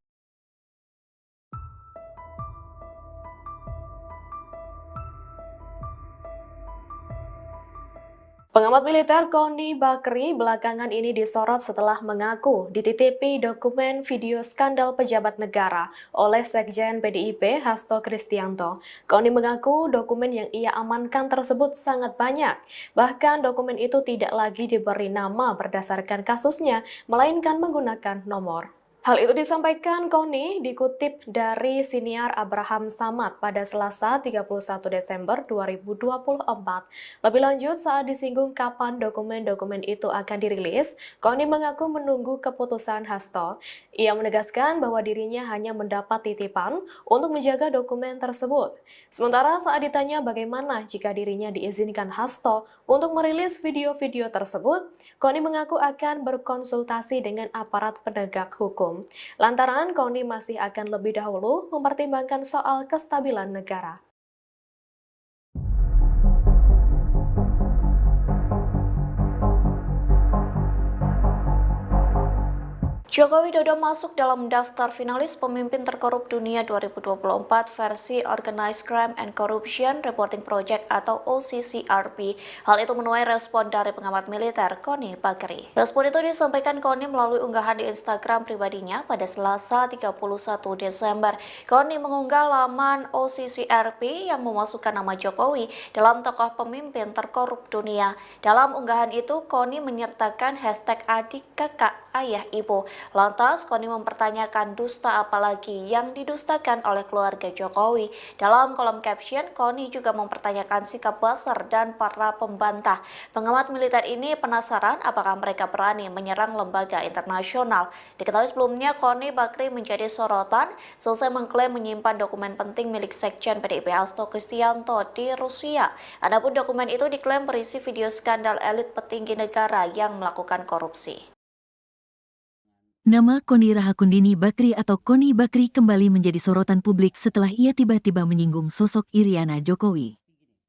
Pengamat militer Koni Bakri belakangan ini disorot setelah mengaku dititipi dokumen video skandal pejabat negara oleh Sekjen PDIP Hasto Kristianto. Koni mengaku dokumen yang ia amankan tersebut sangat banyak. Bahkan dokumen itu tidak lagi diberi nama berdasarkan kasusnya, melainkan menggunakan nomor. Hal itu disampaikan Koni dikutip dari siniar Abraham Samad pada Selasa 31 Desember 2024. Lebih lanjut saat disinggung kapan dokumen-dokumen itu akan dirilis, Koni mengaku menunggu keputusan Hasto. Ia menegaskan bahwa dirinya hanya mendapat titipan untuk menjaga dokumen tersebut. Sementara saat ditanya bagaimana jika dirinya diizinkan Hasto untuk merilis video-video tersebut, Koni mengaku akan berkonsultasi dengan aparat penegak hukum. Lantaran Koni masih akan lebih dahulu mempertimbangkan soal kestabilan negara. Joko Widodo masuk dalam daftar finalis pemimpin terkorup dunia 2024 versi Organized Crime and Corruption Reporting Project atau OCCRP. Hal itu menuai respon dari pengamat militer Koni Bakri. Respon itu disampaikan Koni melalui unggahan di Instagram pribadinya pada Selasa 31 Desember. Koni mengunggah laman OCCRP yang memasukkan nama Jokowi dalam tokoh pemimpin terkorup dunia. Dalam unggahan itu, Koni menyertakan hashtag adik, kakak, ayah, ibu. Lantas, Koni mempertanyakan dusta apalagi yang didustakan oleh keluarga Jokowi. Dalam kolom caption, Koni juga mempertanyakan sikap Buzzer dan para pembantah. Pengamat militer ini penasaran apakah mereka berani menyerang lembaga internasional. Diketahui sebelumnya, Koni Bakri menjadi sorotan selesai mengklaim menyimpan dokumen penting milik Sekjen PDIP Hasto Kristianto di Rusia. Adapun dokumen itu diklaim berisi video skandal elit petinggi negara yang melakukan korupsi. Nama Koni Rahakundini Bakri atau Koni Bakri kembali menjadi sorotan publik setelah ia tiba-tiba menyinggung sosok Iriana Jokowi.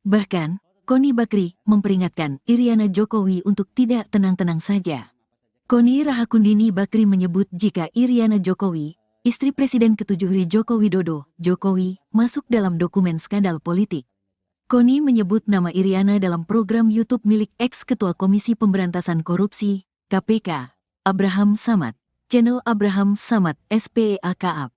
Bahkan, Koni Bakri memperingatkan Iriana Jokowi untuk tidak tenang-tenang saja. Koni Rahakundini Bakri menyebut jika Iriana Jokowi, istri Presiden ke-7 Joko Widodo, Jokowi, masuk dalam dokumen skandal politik. Koni menyebut nama Iriana dalam program YouTube milik ex-ketua Komisi Pemberantasan Korupsi, KPK, Abraham Samad. Channel Abraham Samad SPEAKAP.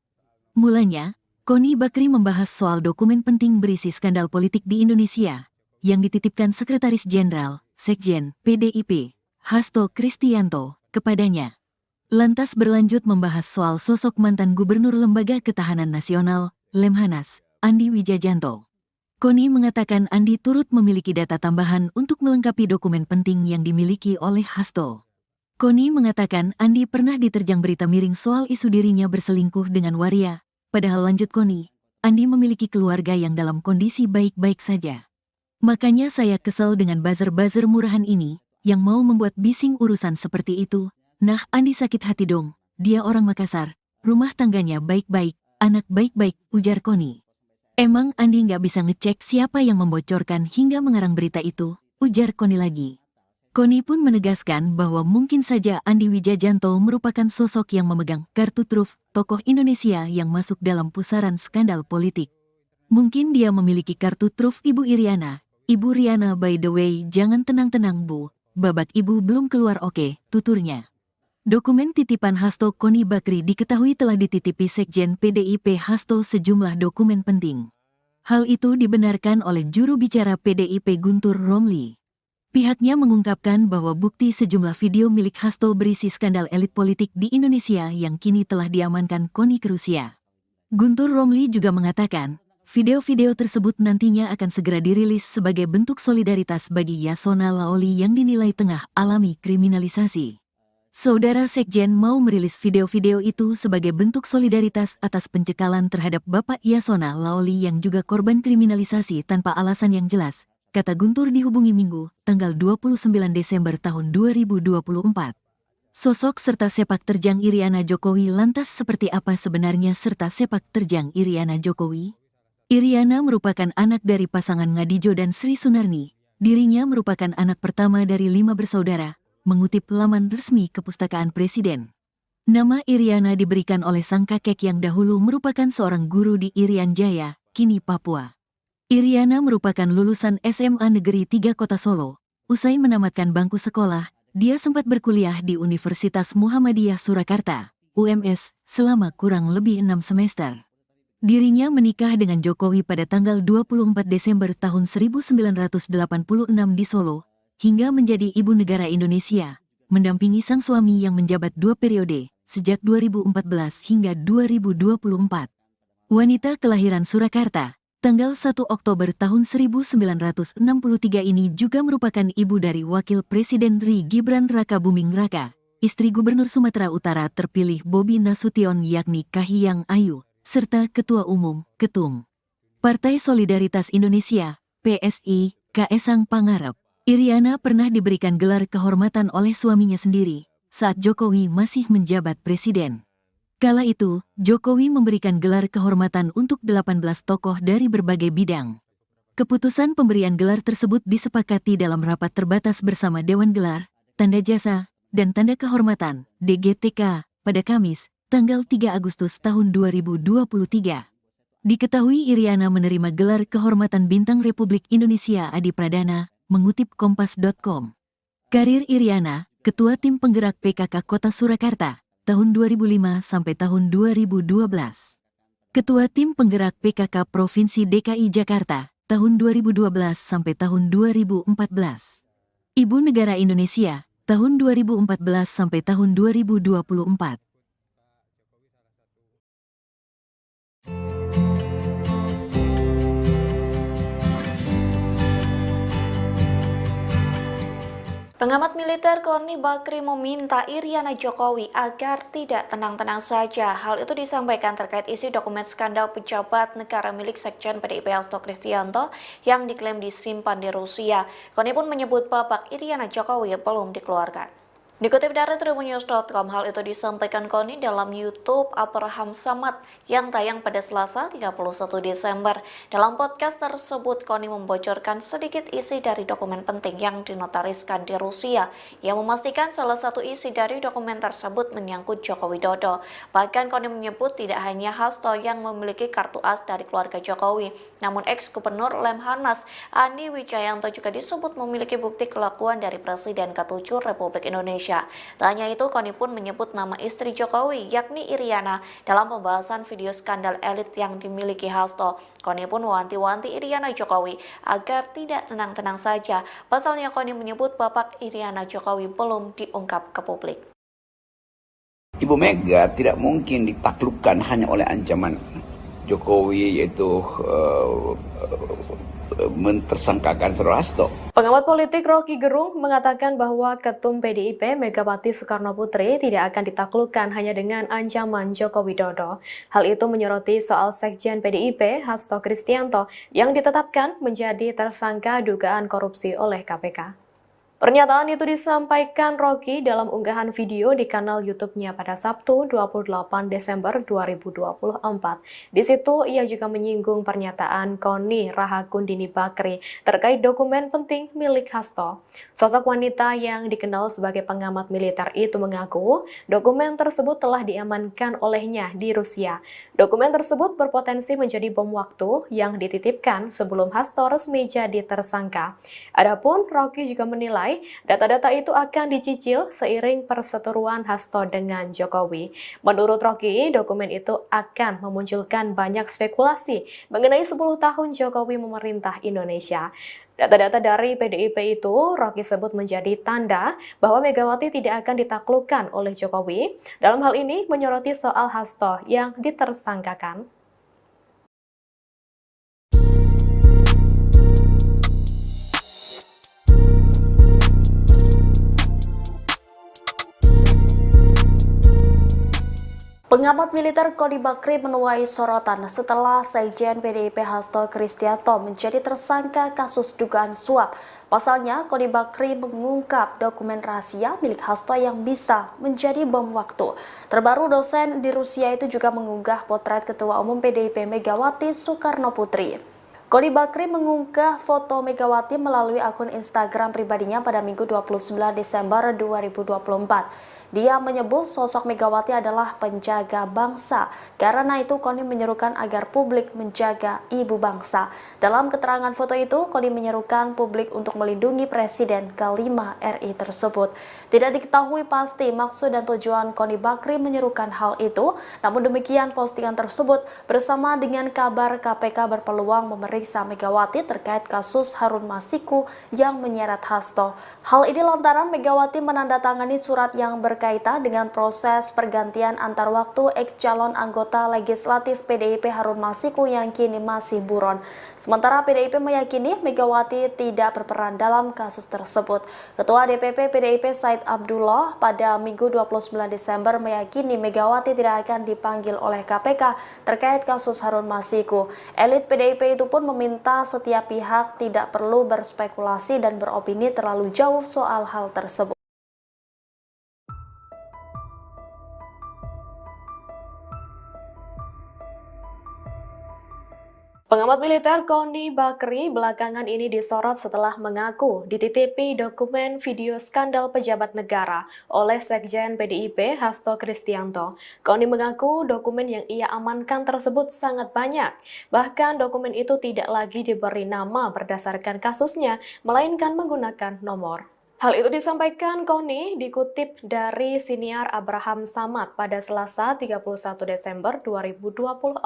Mulanya, Koni Bakri membahas soal dokumen penting berisi skandal politik di Indonesia yang dititipkan Sekretaris Jenderal, Sekjen, PDIP, Hasto Kristianto, kepadanya. Lantas berlanjut membahas soal sosok mantan Gubernur Lembaga Ketahanan Nasional, Lemhanas, Andi Wijajanto. Koni mengatakan Andi turut memiliki data tambahan untuk melengkapi dokumen penting yang dimiliki oleh Hasto. Koni mengatakan Andi pernah diterjang berita miring soal isu dirinya berselingkuh dengan waria, padahal lanjut Koni, Andi memiliki keluarga yang dalam kondisi baik-baik saja. Makanya saya kesel dengan buzzer-buzzer murahan ini, yang mau membuat bising urusan seperti itu. Nah, Andi sakit hati dong, dia orang Makassar, rumah tangganya baik-baik, anak baik-baik, ujar Koni. Emang Andi nggak bisa ngecek siapa yang membocorkan hingga mengarang berita itu, ujar Koni lagi. Koni pun menegaskan bahwa mungkin saja Andi Wijajanto merupakan sosok yang memegang kartu truf tokoh Indonesia yang masuk dalam pusaran skandal politik. Mungkin dia memiliki kartu truf Ibu Iriana. Ibu Riana by the way, jangan tenang-tenang Bu, babak Ibu belum keluar oke, tuturnya. Dokumen titipan Hasto Koni Bakri diketahui telah dititipi Sekjen PDIP Hasto sejumlah dokumen penting. Hal itu dibenarkan oleh juru bicara PDIP Guntur Romli. Pihaknya mengungkapkan bahwa bukti sejumlah video milik Hasto berisi skandal elit politik di Indonesia yang kini telah diamankan Koni ke Rusia. Guntur Romli juga mengatakan, video-video tersebut nantinya akan segera dirilis sebagai bentuk solidaritas bagi Yasona Laoli yang dinilai tengah alami kriminalisasi. Saudara Sekjen mau merilis video-video itu sebagai bentuk solidaritas atas pencekalan terhadap Bapak Yasona Laoli yang juga korban kriminalisasi tanpa alasan yang jelas, kata Guntur dihubungi Minggu, tanggal 29 Desember tahun 2024. Sosok serta sepak terjang Iriana Jokowi lantas seperti apa sebenarnya serta sepak terjang Iriana Jokowi? Iriana merupakan anak dari pasangan Ngadijo dan Sri Sunarni. Dirinya merupakan anak pertama dari 5 bersaudara, mengutip laman resmi Kepustakaan Presiden. Nama Iriana diberikan oleh sang kakek yang dahulu merupakan seorang guru di Irian Jaya, kini Papua. Iriana merupakan lulusan SMA Negeri 3 Kota Solo. Usai menamatkan bangku sekolah, dia sempat berkuliah di Universitas Muhammadiyah Surakarta, UMS, selama kurang lebih 6 semester. Dirinya menikah dengan Jokowi pada tanggal 24 Desember tahun 1986 di Solo, hingga menjadi ibu negara Indonesia, mendampingi sang suami yang menjabat 2 periode, sejak 2014 hingga 2024. Wanita kelahiran Surakarta, tanggal 1 Oktober tahun 1963 ini juga merupakan ibu dari Wakil Presiden RI Gibran Rakabuming Raka, istri Gubernur Sumatera Utara terpilih Bobi Nasution yakni Kahiyang Ayu, serta Ketua Umum, Ketum Partai Solidaritas Indonesia, PSI, Kaesang Pangarep. Iriana pernah diberikan gelar kehormatan oleh suaminya sendiri saat Jokowi masih menjabat presiden. Kala itu, Jokowi memberikan gelar kehormatan untuk 18 tokoh dari berbagai bidang. Keputusan pemberian gelar tersebut disepakati dalam rapat terbatas bersama Dewan Gelar, Tanda Jasa, dan Tanda Kehormatan, DGTK, pada Kamis, tanggal 3 Agustus tahun 2023. Diketahui Iriana menerima gelar kehormatan Bintang Republik Indonesia Adi Pradana, mengutip Kompas.com. Karir Iriana, Ketua Tim Penggerak PKK Kota Surakarta, tahun 2005 sampai tahun 2012. Ketua Tim Penggerak PKK Provinsi DKI Jakarta, tahun 2012 sampai tahun 2014. Ibu Negara Indonesia, tahun 2014 sampai tahun 2024. Pengamat militer Koni Bakri meminta Iriana Jokowi agar tidak tenang-tenang saja. Hal itu disampaikan terkait isi dokumen skandal pejabat negara milik Sekjen PDIP Hasto Kristianto yang diklaim disimpan di Rusia. Koni pun menyebut babak Iriana Jokowi belum dikeluarkan. Dikutip dari tribunnews.com, hal itu disampaikan Koni dalam YouTube Abraham Samad yang tayang pada Selasa 31 Desember. Dalam podcast tersebut, Koni membocorkan sedikit isi dari dokumen penting yang dinotariskan di Rusia, yang memastikan salah satu isi dari dokumen tersebut menyangkut Joko Widodo. Bahkan Koni menyebut tidak hanya Hasto yang memiliki kartu as dari keluarga Jokowi, namun ex-gubernur Lemhanas Andi Wijayanto juga disebut memiliki bukti kelakuan dari Presiden ke-7 Republik Indonesia. Tak hanya itu, Koni pun menyebut nama istri Jokowi, yakni Iriana, dalam pembahasan video skandal elit yang dimiliki Hasto. Koni pun mewanti-wanti Iriana Jokowi agar tidak tenang-tenang saja. Pasalnya Koni menyebut babak Iriana Jokowi belum diungkap ke publik. Ibu Mega tidak mungkin ditaklukkan hanya oleh ancaman Jokowi, yaitu mentersangkakan Saudara Hasto. Pengamat politik Rocky Gerung mengatakan bahwa Ketum PDIP Megawati Soekarnoputri tidak akan ditaklukkan hanya dengan ancaman Joko Widodo. Hal itu menyoroti soal Sekjen PDIP Hasto Kristianto yang ditetapkan menjadi tersangka dugaan korupsi oleh KPK. Pernyataan itu disampaikan Rocky dalam unggahan video di kanal YouTube-nya pada Sabtu 28 Desember 2024. Di situ ia juga menyinggung pernyataan Koni Rahakundini Bakri terkait dokumen penting milik Hasto. Sosok wanita yang dikenal sebagai pengamat militer itu mengaku dokumen tersebut telah diamankan olehnya di Rusia. Dokumen tersebut berpotensi menjadi bom waktu yang dititipkan sebelum Hasto resmi jadi tersangka. Adapun Rocky juga menilai data-data itu akan dicicil seiring perseteruan Hasto dengan Jokowi. Menurut Rocky, dokumen itu akan memunculkan banyak spekulasi mengenai 10 tahun Jokowi memerintah Indonesia. Data-data dari PDIP itu Rocky sebut menjadi tanda bahwa Megawati tidak akan ditaklukkan oleh Jokowi. Dalam hal ini menyoroti soal Hasto yang ditersangkakan. Pengamat militer Koni Bakri menuai sorotan setelah Sekjen PDIP Hasto Kristianto menjadi tersangka kasus dugaan suap. Pasalnya, Koni Bakri mengungkap dokumen rahasia milik Hasto yang bisa menjadi bom waktu. Terbaru, dosen di Rusia itu juga mengunggah potret Ketua Umum PDIP Megawati Soekarno Putri. Koni Bakri mengunggah foto Megawati melalui akun Instagram pribadinya pada Minggu 29 Desember 2024. Dia menyebut sosok Megawati adalah penjaga bangsa. Karena itu, Koni menyerukan agar publik menjaga ibu bangsa. Dalam keterangan foto itu, Koni menyerukan publik untuk melindungi Presiden ke-5 RI tersebut. Tidak diketahui pasti maksud dan tujuan Koni Bakri menyerukan hal itu. Namun demikian, postingan tersebut bersama dengan kabar KPK berpeluang memeriksa Megawati terkait kasus Harun Masiku yang menyeret Hasto. Hal ini lantaran Megawati menandatangani surat yang berkaitan dengan proses pergantian antar waktu ex-calon anggota legislatif PDIP Harun Masiku yang kini masih buron. Sementara PDIP meyakini Megawati tidak berperan dalam kasus tersebut. Ketua DPP PDIP Said Abdullah pada Minggu 29 Desember meyakini Megawati tidak akan dipanggil oleh KPK terkait kasus Harun Masiku. Elit PDIP itu pun meminta setiap pihak tidak perlu berspekulasi dan beropini terlalu jauh soal hal tersebut. Pengamat militer Koni Bakri belakangan ini disorot setelah mengaku dititipi dokumen video skandal pejabat negara oleh Sekjen PDIP Hasto Kristianto. Koni mengaku dokumen yang ia amankan tersebut sangat banyak. Bahkan dokumen itu tidak lagi diberi nama berdasarkan kasusnya, melainkan menggunakan nomor. Hal itu disampaikan Koni dikutip dari siniar Abraham Samad pada Selasa 31 Desember 2024.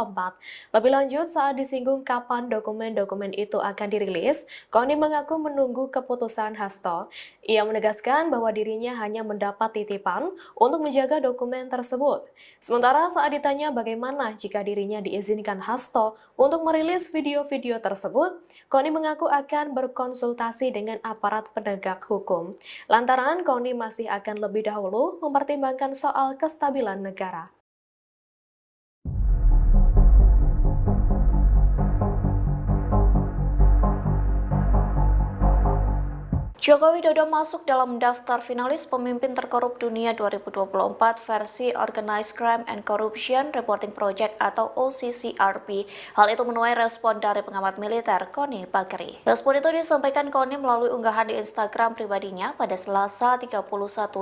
Lebih lanjut, saat disinggung kapan dokumen-dokumen itu akan dirilis, Koni mengaku menunggu keputusan Hasto. Ia menegaskan bahwa dirinya hanya mendapat titipan untuk menjaga dokumen tersebut. Sementara saat ditanya bagaimana jika dirinya diizinkan Hasto untuk merilis video-video tersebut, Koni mengaku akan berkonsultasi dengan aparat penegak hukum. Lantaran Koni masih akan lebih dahulu mempertimbangkan soal kestabilan negara. Joko Widodo masuk dalam daftar finalis pemimpin terkorup dunia 2024 versi Organized Crime and Corruption Reporting Project atau OCCRP. Hal itu menuai respon dari pengamat militer Koni Bakri. Respon itu disampaikan Koni melalui unggahan di Instagram pribadinya pada Selasa 31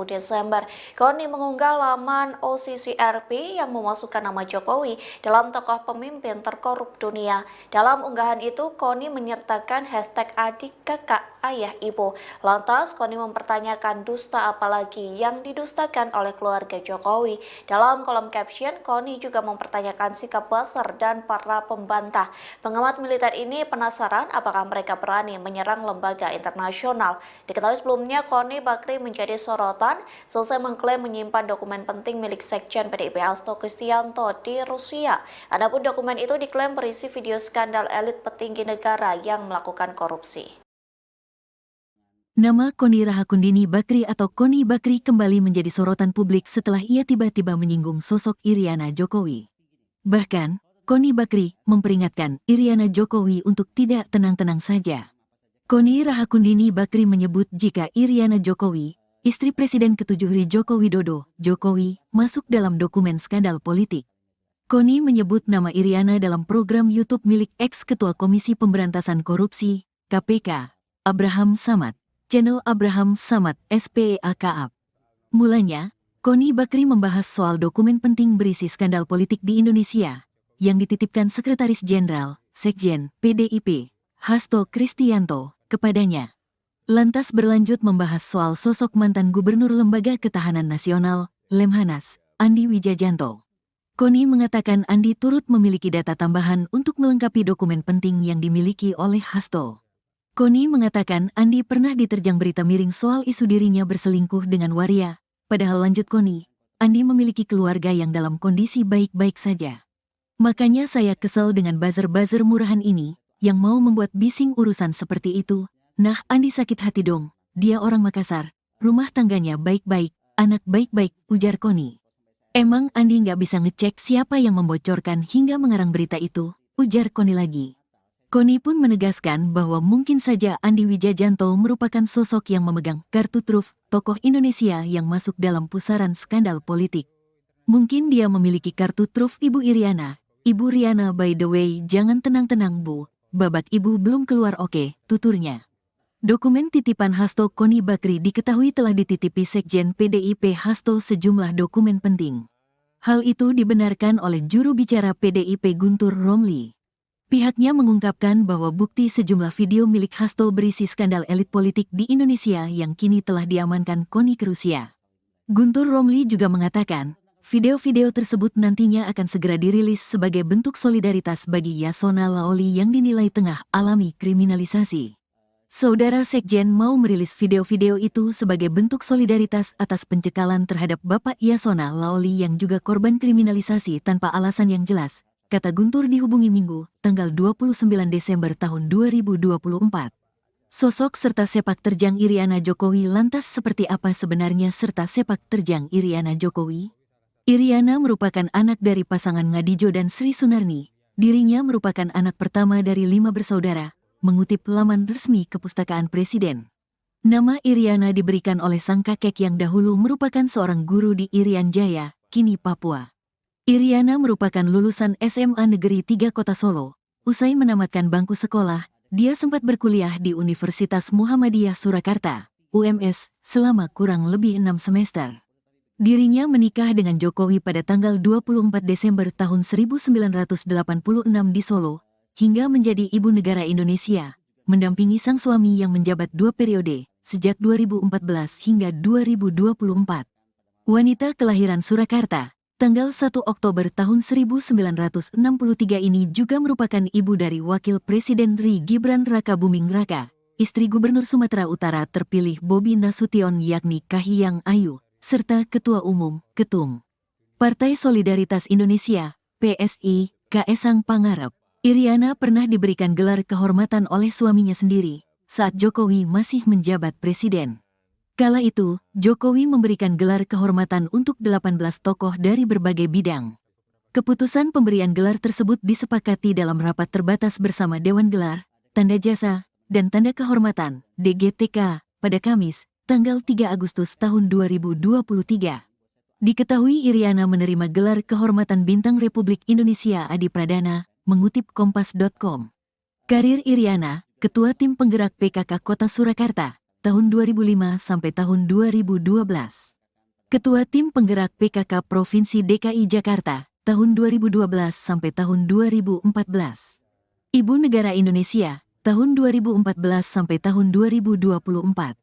Desember. Koni mengunggah laman OCCRP yang memasukkan nama Jokowi dalam tokoh pemimpin terkorup dunia. Dalam unggahan itu, Koni menyertakan hashtag adik, kakak, ayah, ibu. Lantas, Koni mempertanyakan dusta apalagi yang didustakan oleh keluarga Jokowi. Dalam kolom caption, Koni juga mempertanyakan sikap buzzer dan para pembantah. Pengamat militer ini penasaran apakah mereka berani menyerang lembaga internasional. Diketahui sebelumnya, Koni Bakri menjadi sorotan selesai mengklaim menyimpan dokumen penting milik Sekjen PDIP Hasto Kristianto di Rusia. Adapun dokumen itu diklaim berisi video skandal elit petinggi negara yang melakukan korupsi. Nama Koni Rahakundini Bakri atau Koni Bakri kembali menjadi sorotan publik setelah ia tiba-tiba menyinggung sosok Iriana Jokowi. Bahkan, Koni Bakri memperingatkan Iriana Jokowi untuk tidak tenang-tenang saja. Koni Rahakundini Bakri menyebut jika Iriana Jokowi, istri Presiden ke-7 Joko Widodo, Jokowi, masuk dalam dokumen skandal politik. Koni menyebut nama Iriana dalam program YouTube milik ex-ketua Komisi Pemberantasan Korupsi, KPK, Abraham Samad. Channel Abraham Samad SPEAKAP. Mulanya, Koni Bakri membahas soal dokumen penting berisi skandal politik di Indonesia yang dititipkan Sekretaris Jenderal, Sekjen, PDIP, Hasto Kristianto, kepadanya. Lantas berlanjut membahas soal sosok mantan Gubernur Lembaga Ketahanan Nasional, Lemhanas, Andi Wijajanto. Koni mengatakan Andi turut memiliki data tambahan untuk melengkapi dokumen penting yang dimiliki oleh Hasto. Koni mengatakan Andi pernah diterjang berita miring soal isu dirinya berselingkuh dengan waria. Padahal lanjut Koni, Andi memiliki keluarga yang dalam kondisi baik-baik saja. Makanya saya kesel dengan buzzer-buzzer murahan ini, yang mau membuat bising urusan seperti itu. Nah, Andi sakit hati dong, dia orang Makassar, rumah tangganya baik-baik, anak baik-baik, ujar Koni. Emang Andi nggak bisa ngecek siapa yang membocorkan hingga mengarang berita itu, ujar Koni lagi. Koni pun menegaskan bahwa mungkin saja Andi Wijajanto merupakan sosok yang memegang kartu truf tokoh Indonesia yang masuk dalam pusaran skandal politik. Mungkin dia memiliki kartu truf Ibu Iriana. Ibu Riana, by the way, jangan tenang-tenang Bu, babak ibu belum keluar, oke, tuturnya. Dokumen titipan Hasto Koni Bakri diketahui telah dititipi Sekjen PDIP Hasto sejumlah dokumen penting. Hal itu dibenarkan oleh juru bicara PDIP Guntur Romli. Pihaknya mengungkapkan bahwa bukti sejumlah video milik Hasto berisi skandal elit politik di Indonesia yang kini telah diamankan Koni ke Rusia. Guntur Romli juga mengatakan, video-video tersebut nantinya akan segera dirilis sebagai bentuk solidaritas bagi Yasona Laoli yang dinilai tengah alami kriminalisasi. Saudara Sekjen mau merilis video-video itu sebagai bentuk solidaritas atas pencekalan terhadap Bapak Yasona Laoli yang juga korban kriminalisasi tanpa alasan yang jelas, kata Guntur dihubungi Minggu, tanggal 29 Desember tahun 2024. Sosok serta sepak terjang Iriana Jokowi lantas seperti apa sebenarnya serta sepak terjang Iriana Jokowi? Iriana merupakan anak dari pasangan Ngadijo dan Sri Sunarni. Dirinya merupakan anak pertama dari 5 bersaudara, mengutip laman resmi Kepustakaan Presiden. Nama Iriana diberikan oleh sang kakek yang dahulu merupakan seorang guru di Irian Jaya, kini Papua. Iriana merupakan lulusan SMA Negeri 3 Kota Solo. Usai menamatkan bangku sekolah, dia sempat berkuliah di Universitas Muhammadiyah Surakarta, UMS, selama kurang lebih 6 semester. Dirinya menikah dengan Jokowi pada tanggal 24 Desember tahun 1986 di Solo, hingga menjadi ibu negara Indonesia, mendampingi sang suami yang menjabat 2 periode, sejak 2014 hingga 2024. Wanita kelahiran Surakarta, tanggal 1 Oktober tahun 1963 ini juga merupakan ibu dari Wakil Presiden RI Gibran Raka Buming Raka, istri Gubernur Sumatera Utara terpilih Bobi Nasution yakni Kahiyang Ayu, serta Ketua Umum, Ketum Partai Solidaritas Indonesia, PSI, Kaesang Pangarep. Iriana pernah diberikan gelar kehormatan oleh suaminya sendiri saat Jokowi masih menjabat presiden. Kala itu, Jokowi memberikan gelar kehormatan untuk 18 tokoh dari berbagai bidang. Keputusan pemberian gelar tersebut disepakati dalam rapat terbatas bersama Dewan Gelar, Tanda Jasa, dan Tanda Kehormatan, DGTK, pada Kamis, tanggal 3 Agustus tahun 2023. Diketahui Iriana menerima gelar kehormatan Bintang Republik Indonesia Adi Pradana, mengutip Kompas.com. Karir Iriana, Ketua Tim Penggerak PKK Kota Surakarta, tahun 2005 sampai tahun 2012. Ketua Tim Penggerak PKK Provinsi DKI Jakarta, tahun 2012 sampai tahun 2014. Ibu Negara Indonesia, tahun 2014 sampai tahun 2024.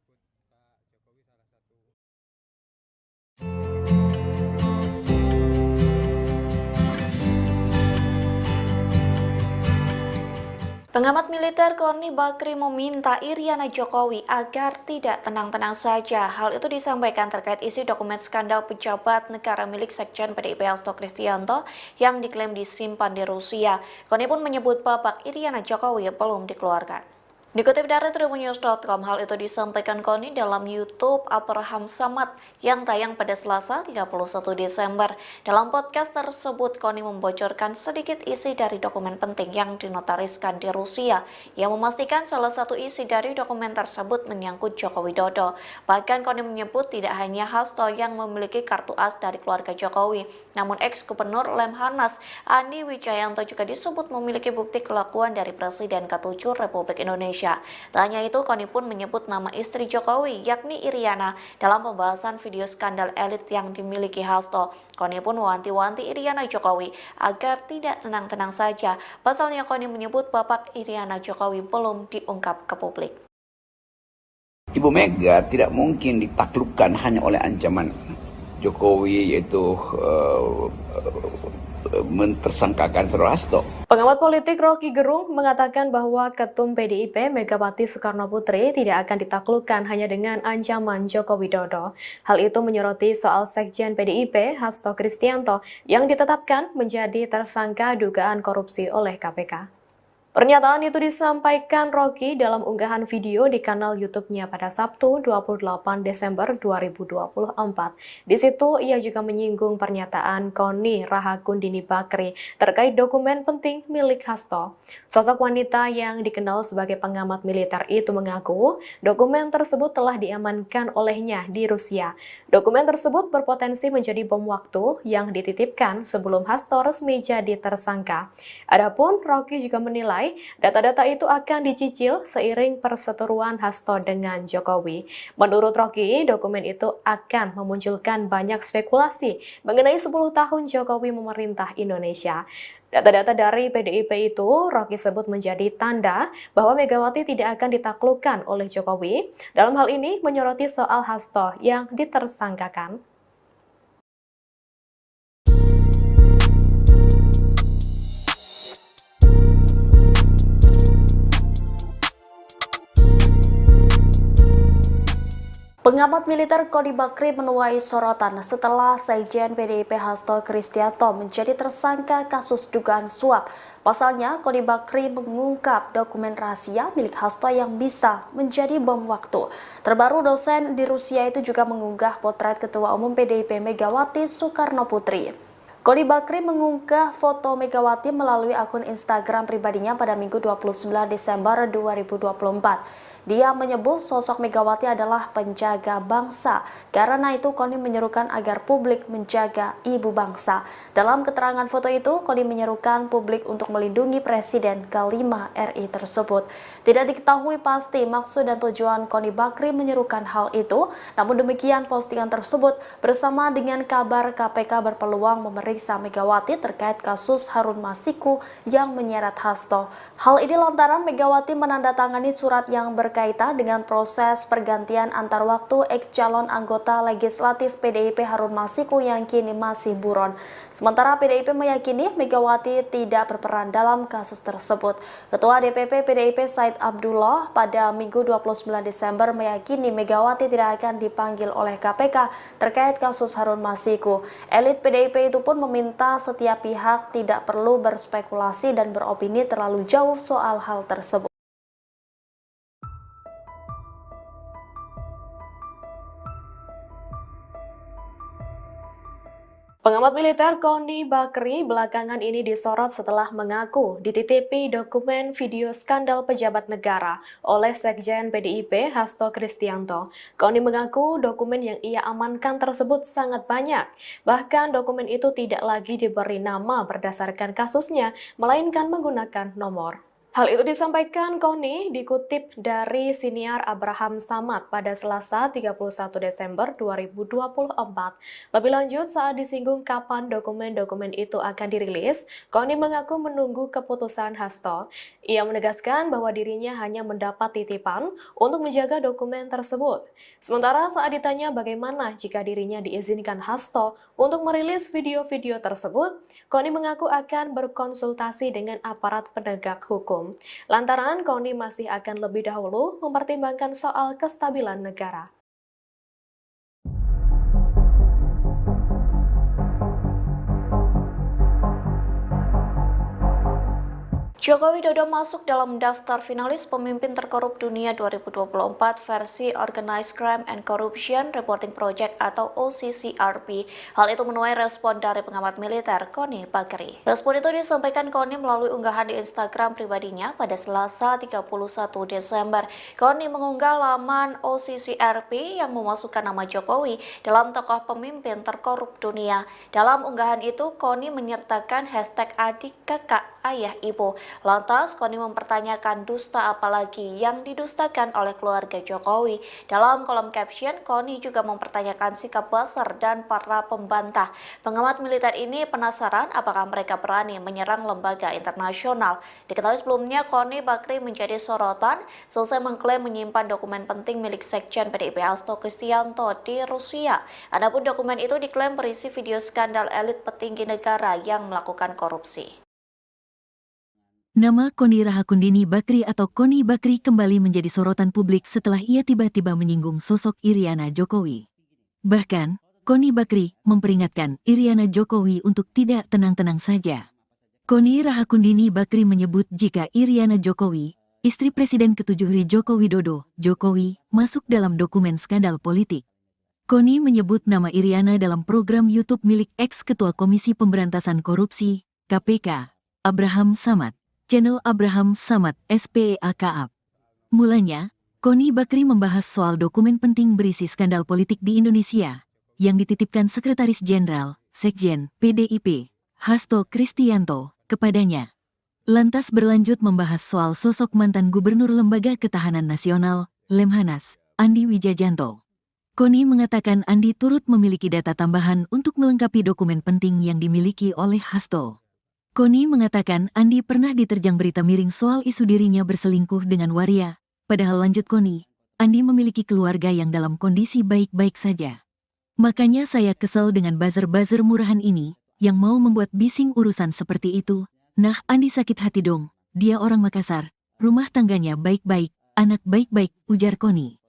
Pengamat militer Koni Bakri meminta Iriana Jokowi agar tidak tenang-tenang saja. Hal itu disampaikan terkait isi dokumen skandal pejabat negara milik Sekjen PDIP Hasto Kristianto yang diklaim disimpan di Rusia. Koni pun menyebut babak Iriana Jokowi belum dikeluarkan. Dikutip dari tribunnews.com, hal itu disampaikan Koni dalam YouTube Abraham Samad yang tayang pada Selasa 31 Desember. Dalam podcast tersebut, Koni membocorkan sedikit isi dari dokumen penting yang dinotariskan di Rusia, yang memastikan salah satu isi dari dokumen tersebut menyangkut Joko Widodo. Bahkan Koni menyebut tidak hanya Hasto yang memiliki kartu as dari keluarga Jokowi, namun ex-gubernur Lemhanas Andi Wijayanto juga disebut memiliki bukti kelakuan dari Presiden ke-7 Republik Indonesia. Tak hanya itu, Koni pun menyebut nama istri Jokowi, yakni Iriana, dalam pembahasan video skandal elit yang dimiliki Hasto. Koni pun mewanti-wanti Iriana Jokowi agar tidak tenang-tenang saja. Pasalnya Koni menyebut babak Iriana Jokowi belum diungkap ke publik. Ibu Mega tidak mungkin ditaklukkan hanya oleh ancaman Jokowi, yaitu mentersangkakan Saudara Hasto. Pengamat politik Rocky Gerung mengatakan bahwa Ketum PDIP Megawati Soekarno Putri tidak akan ditaklukkan hanya dengan ancaman Joko Widodo. Hal itu menyoroti soal Sekjen PDIP Hasto Kristianto yang ditetapkan menjadi tersangka dugaan korupsi oleh KPK. Pernyataan itu disampaikan Rocky dalam unggahan video di kanal YouTube-nya pada Sabtu 28 Desember 2024. Di situ ia juga menyinggung pernyataan Koni Rahakundini Bakri terkait dokumen penting milik Hasto. Sosok wanita yang dikenal sebagai pengamat militer itu mengaku dokumen tersebut telah diamankan olehnya di Rusia. Dokumen tersebut berpotensi menjadi bom waktu yang dititipkan sebelum Hasto resmi jadi tersangka. Adapun Rocky juga menilai data-data itu akan dicicil seiring perseteruan Hasto dengan Jokowi. Menurut Rocky, dokumen itu akan memunculkan banyak spekulasi mengenai 10 tahun Jokowi memerintah Indonesia. Data-data dari PDIP itu Rocky sebut menjadi tanda bahwa Megawati tidak akan ditaklukkan oleh Jokowi. Dalam hal ini menyoroti soal Hasto yang ditersangkakan. Pengamat militer Koni Bakri menuai sorotan setelah Sekjen PDIP Hasto Kristianto menjadi tersangka kasus dugaan suap. Pasalnya, Koni Bakri mengungkap dokumen rahasia milik Hasto yang bisa menjadi bom waktu. Terbaru, dosen di Rusia itu juga mengunggah potret Ketua Umum PDIP Megawati Soekarno Putri. Koni Bakri mengunggah foto Megawati melalui akun Instagram pribadinya pada Minggu 29 Desember 2024. Dia menyebut sosok Megawati adalah penjaga bangsa. Karena itu, Koni menyerukan agar publik menjaga ibu bangsa. Dalam keterangan foto itu, Koni menyerukan publik untuk melindungi Presiden ke-5 RI tersebut. Tidak diketahui pasti maksud dan tujuan Koni Bakri menyerukan hal itu. Namun demikian, postingan tersebut bersama dengan kabar KPK berpeluang memeriksa Megawati terkait kasus Harun Masiku yang menyeret Hasto. Hal ini lantaran Megawati menandatangani surat yang berkaitan dengan proses pergantian antar waktu ex-calon anggota legislatif PDIP Harun Masiku yang kini masih buron. Sementara PDIP meyakini Megawati tidak berperan dalam kasus tersebut. Ketua DPP PDIP Said Abdullah pada Minggu 29 Desember meyakini Megawati tidak akan dipanggil oleh KPK terkait kasus Harun Masiku. Elit PDIP itu pun meminta setiap pihak tidak perlu berspekulasi dan beropini terlalu jauh soal hal tersebut. Pengamat militer Koni Bakri belakangan ini disorot setelah mengaku dititipi dokumen video skandal pejabat negara oleh Sekjen PDIP Hasto Kristianto. Koni mengaku dokumen yang ia amankan tersebut sangat banyak. Bahkan dokumen itu tidak lagi diberi nama berdasarkan kasusnya, melainkan menggunakan nomor. Hal itu disampaikan Koni dikutip dari siniar Abraham Samad pada Selasa 31 Desember 2024. Lebih lanjut, saat disinggung kapan dokumen-dokumen itu akan dirilis, Koni mengaku menunggu keputusan Hasto. Ia menegaskan bahwa dirinya hanya mendapat titipan untuk menjaga dokumen tersebut. Sementara saat ditanya bagaimana jika dirinya diizinkan Hasto untuk merilis video-video tersebut, Koni mengaku akan berkonsultasi dengan aparat penegak hukum. Lantaran Koni masih akan lebih dahulu mempertimbangkan soal kestabilan negara. Joko Widodo masuk dalam daftar finalis pemimpin terkorup dunia 2024 versi Organized Crime and Corruption Reporting Project atau OCCRP. Hal itu menuai respon dari pengamat militer Koni Bakri. Respon itu disampaikan Koni melalui unggahan di Instagram pribadinya pada Selasa 31 Desember. Koni mengunggah laman OCCRP yang memasukkan nama Jokowi dalam tokoh pemimpin terkorup dunia. Dalam unggahan itu, Koni menyertakan hashtag adik, kakak, ayah, ibu. Lantas, Koni mempertanyakan dusta apalagi yang didustakan oleh keluarga Jokowi. Dalam kolom caption, Koni juga mempertanyakan sikap Buzzer dan para pembantah. Pengamat militer ini penasaran apakah mereka berani menyerang lembaga internasional. Diketahui sebelumnya, Koni Bakri menjadi sorotan selesai mengklaim menyimpan dokumen penting milik Sekjen PDIP Hasto Kristianto di Rusia. Adapun dokumen itu diklaim berisi video skandal elit petinggi negara yang melakukan korupsi. Nama Koni Rahakundini Bakri atau Koni Bakri kembali menjadi sorotan publik setelah ia tiba-tiba menyinggung sosok Iriana Jokowi. Bahkan, Koni Bakri memperingatkan Iriana Jokowi untuk tidak tenang-tenang saja. Koni Rahakundini Bakri menyebut jika Iriana Jokowi, istri Presiden ke-7 Joko Widodo, Jokowi, masuk dalam dokumen skandal politik. Koni menyebut nama Iriana dalam program YouTube milik ex-ketua Komisi Pemberantasan Korupsi, KPK, Abraham Samad, channel Abraham Samad SPEAKAP. Mulanya, Koni Bakri membahas soal dokumen penting berisi skandal politik di Indonesia, yang dititipkan Sekretaris Jenderal, Sekjen, PDIP, Hasto Kristianto, kepadanya. Lantas berlanjut membahas soal sosok mantan Gubernur Lembaga Ketahanan Nasional, Lemhanas, Andi Wijajanto. Koni mengatakan Andi turut memiliki data tambahan untuk melengkapi dokumen penting yang dimiliki oleh Hasto. Koni mengatakan Andi pernah diterjang berita miring soal isu dirinya berselingkuh dengan waria, padahal lanjut Koni, Andi memiliki keluarga yang dalam kondisi baik-baik saja. Makanya saya kesel dengan buzzer-buzzer murahan ini, yang mau membuat bising urusan seperti itu. Nah, Andi sakit hati dong, dia orang Makassar, rumah tangganya baik-baik, anak baik-baik, ujar Koni.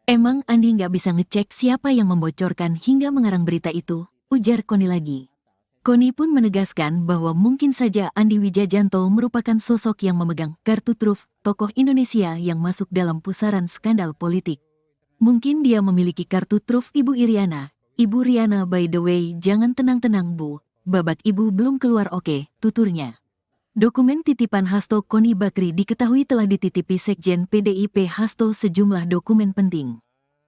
Emang Andi nggak bisa ngecek siapa yang membocorkan hingga mengarang berita itu, ujar Koni lagi. Koni pun menegaskan bahwa mungkin saja Andi Wijajanto merupakan sosok yang memegang kartu truf tokoh Indonesia yang masuk dalam pusaran skandal politik. Mungkin dia memiliki kartu truf Ibu Iriana. Ibu Riana, by the way, jangan tenang-tenang Bu. Babak ibu belum keluar, oke, tuturnya. Dokumen titipan Hasto Koni Bakri diketahui telah dititipi Sekjen PDIP Hasto sejumlah dokumen penting.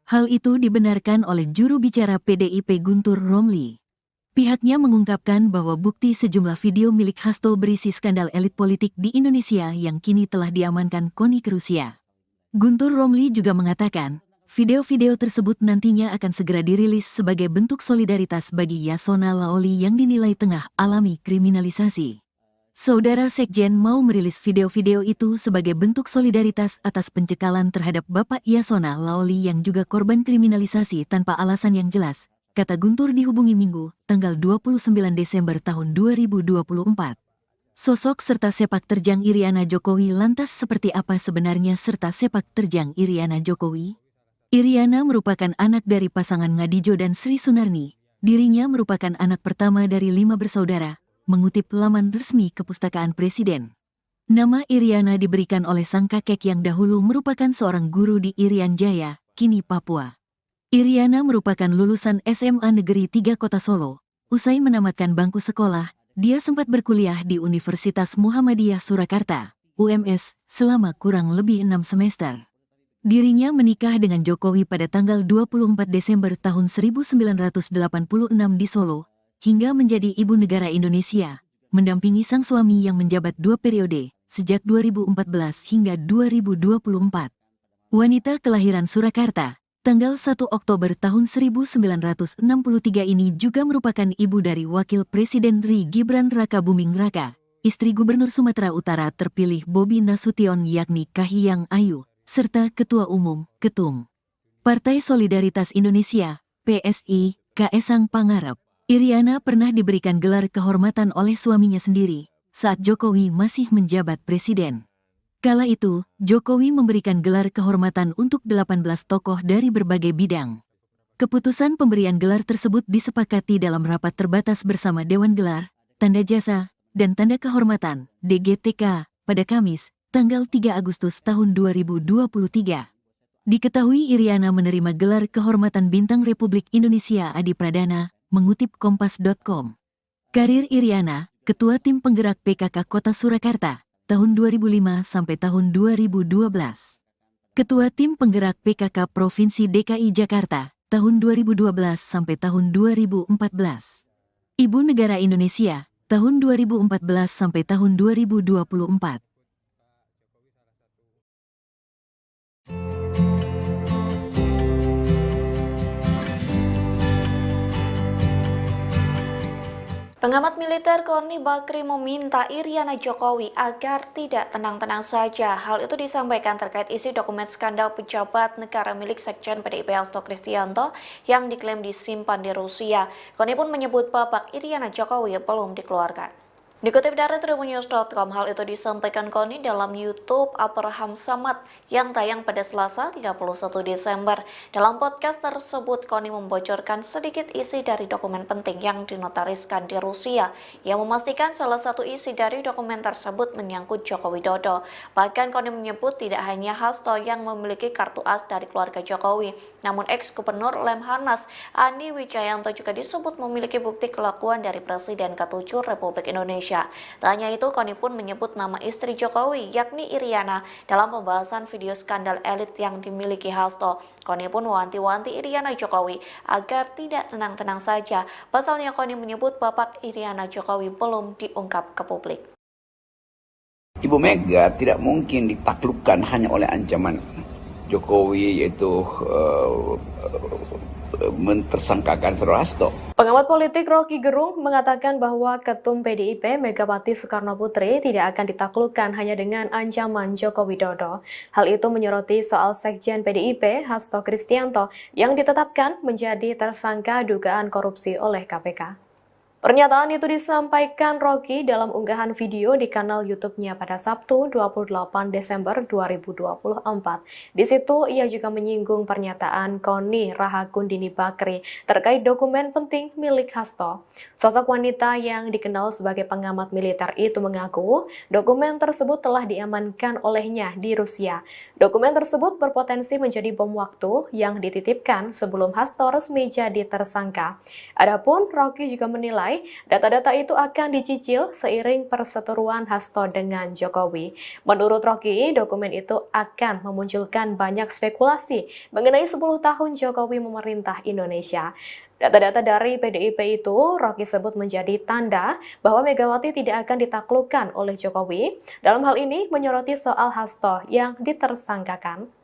Hal itu dibenarkan oleh juru bicara PDIP Guntur Romli. Pihaknya mengungkapkan bahwa bukti sejumlah video milik Hasto berisi skandal elit politik di Indonesia yang kini telah diamankan Koni ke Rusia. Guntur Romli juga mengatakan, video-video tersebut nantinya akan segera dirilis sebagai bentuk solidaritas bagi Yasona Laoli yang dinilai tengah alami kriminalisasi. Saudara Sekjen mau merilis video-video itu sebagai bentuk solidaritas atas pencekalan terhadap Bapak Yasona Laoli yang juga korban kriminalisasi tanpa alasan yang jelas, kata Guntur dihubungi Minggu, tanggal 29 Desember tahun 2024. Sosok serta sepak terjang Iriana Jokowi lantas seperti apa sebenarnya serta sepak terjang Iriana Jokowi? Iriana merupakan anak dari pasangan Ngadijo dan Sri Sunarni. Dirinya merupakan anak pertama dari 5 bersaudara, mengutip laman resmi Kepustakaan Presiden. Nama Iriana diberikan oleh sang kakek yang dahulu merupakan seorang guru di Irian Jaya, kini Papua. Iriana merupakan lulusan SMA Negeri 3 Kota Solo. Usai menamatkan bangku sekolah, dia sempat berkuliah di Universitas Muhammadiyah Surakarta, UMS, selama kurang lebih 6 semester. Dirinya menikah dengan Jokowi pada tanggal 24 Desember tahun 1986 di Solo, hingga menjadi ibu negara Indonesia, mendampingi sang suami yang menjabat 2 periode, sejak 2014 hingga 2024. Wanita kelahiran Surakarta, tanggal 1 Oktober tahun 1963 ini juga merupakan ibu dari Wakil Presiden RI Gibran Rakabuming Raka, istri Gubernur Sumatera Utara terpilih Bobi Nasution yakni Kahiyang Ayu, serta Ketua Umum, Ketum Partai Solidaritas Indonesia, PSI, Kaesang Pangarep. Iriana pernah diberikan gelar kehormatan oleh suaminya sendiri, saat Jokowi masih menjabat presiden. Kala itu, Jokowi memberikan gelar kehormatan untuk 18 tokoh dari berbagai bidang. Keputusan pemberian gelar tersebut disepakati dalam rapat terbatas bersama Dewan Gelar, Tanda Jasa, dan Tanda Kehormatan, DGTK, pada Kamis, tanggal 3 Agustus tahun 2023. Diketahui Iriana menerima gelar kehormatan Bintang Republik Indonesia Adi Pradana, mengutip Kompas.com. Karir Iriana, Ketua Tim Penggerak PKK Kota Surakarta, tahun 2005 sampai tahun 2012. Ketua Tim Penggerak PKK Provinsi DKI Jakarta, tahun 2012 sampai tahun 2014. Ibu Negara Indonesia, tahun 2014 sampai tahun 2024. Pengamat militer Koni Bakri meminta Iriana Jokowi agar tidak tenang-tenang saja. Hal itu disampaikan terkait isi dokumen skandal pejabat negara milik Sekjen PDIP Hasto Kristianto yang diklaim disimpan di Rusia. Koni pun menyebut babak Iriana Jokowi belum dikeluarkan. Dikutip dari tribunnews.com, hal itu disampaikan Koni dalam YouTube Abraham Samad yang tayang pada Selasa 31 Desember. Dalam podcast tersebut, Koni membocorkan sedikit isi dari dokumen penting yang dinotariskan di Rusia, yang memastikan salah satu isi dari dokumen tersebut menyangkut Joko Widodo. Bahkan Koni menyebut tidak hanya Hasto yang memiliki kartu as dari keluarga Jokowi, namun ex-gubernur Lemhanas Andi Wijayanto juga disebut memiliki bukti kelakuan dari Presiden ke-7 Republik Indonesia. Tak hanya itu, Koni pun menyebut nama istri Jokowi, yakni Iriana, dalam pembahasan video skandal elit yang dimiliki Hasto. Koni pun mewanti-wanti Iriana Jokowi agar tidak tenang-tenang saja. Pasalnya Koni menyebut bapak Iriana Jokowi belum diungkap ke publik. Ibu Mega tidak mungkin ditaklukkan hanya oleh ancaman Jokowi, yaitu mentersangkakan Saudara Hasto. Pengamat politik Rocky Gerung mengatakan bahwa Ketum PDIP Megawati Soekarno Putri tidak akan ditaklukkan hanya dengan ancaman Joko Widodo. Hal itu menyoroti soal Sekjen PDIP Hasto Kristianto yang ditetapkan menjadi tersangka dugaan korupsi oleh KPK. Pernyataan itu disampaikan Rocky dalam unggahan video di kanal YouTube-nya pada Sabtu 28 Desember 2024. Di situ ia juga menyinggung pernyataan Koni Rahakundini Bakri terkait dokumen penting milik Hasto. Sosok wanita yang dikenal sebagai pengamat militer itu mengaku dokumen tersebut telah diamankan olehnya di Rusia. Dokumen tersebut berpotensi menjadi bom waktu yang dititipkan sebelum Hasto resmi jadi tersangka. Adapun Rocky juga menilai data-data itu akan dicicil seiring perseteruan Hasto dengan Jokowi. Menurut Rocky, dokumen itu akan memunculkan banyak spekulasi mengenai 10 tahun Jokowi memerintah Indonesia. Data-data dari PDIP itu Rocky sebut menjadi tanda bahwa Megawati tidak akan ditaklukkan oleh Jokowi. Dalam hal ini menyoroti soal Hasto yang ditersangkakan.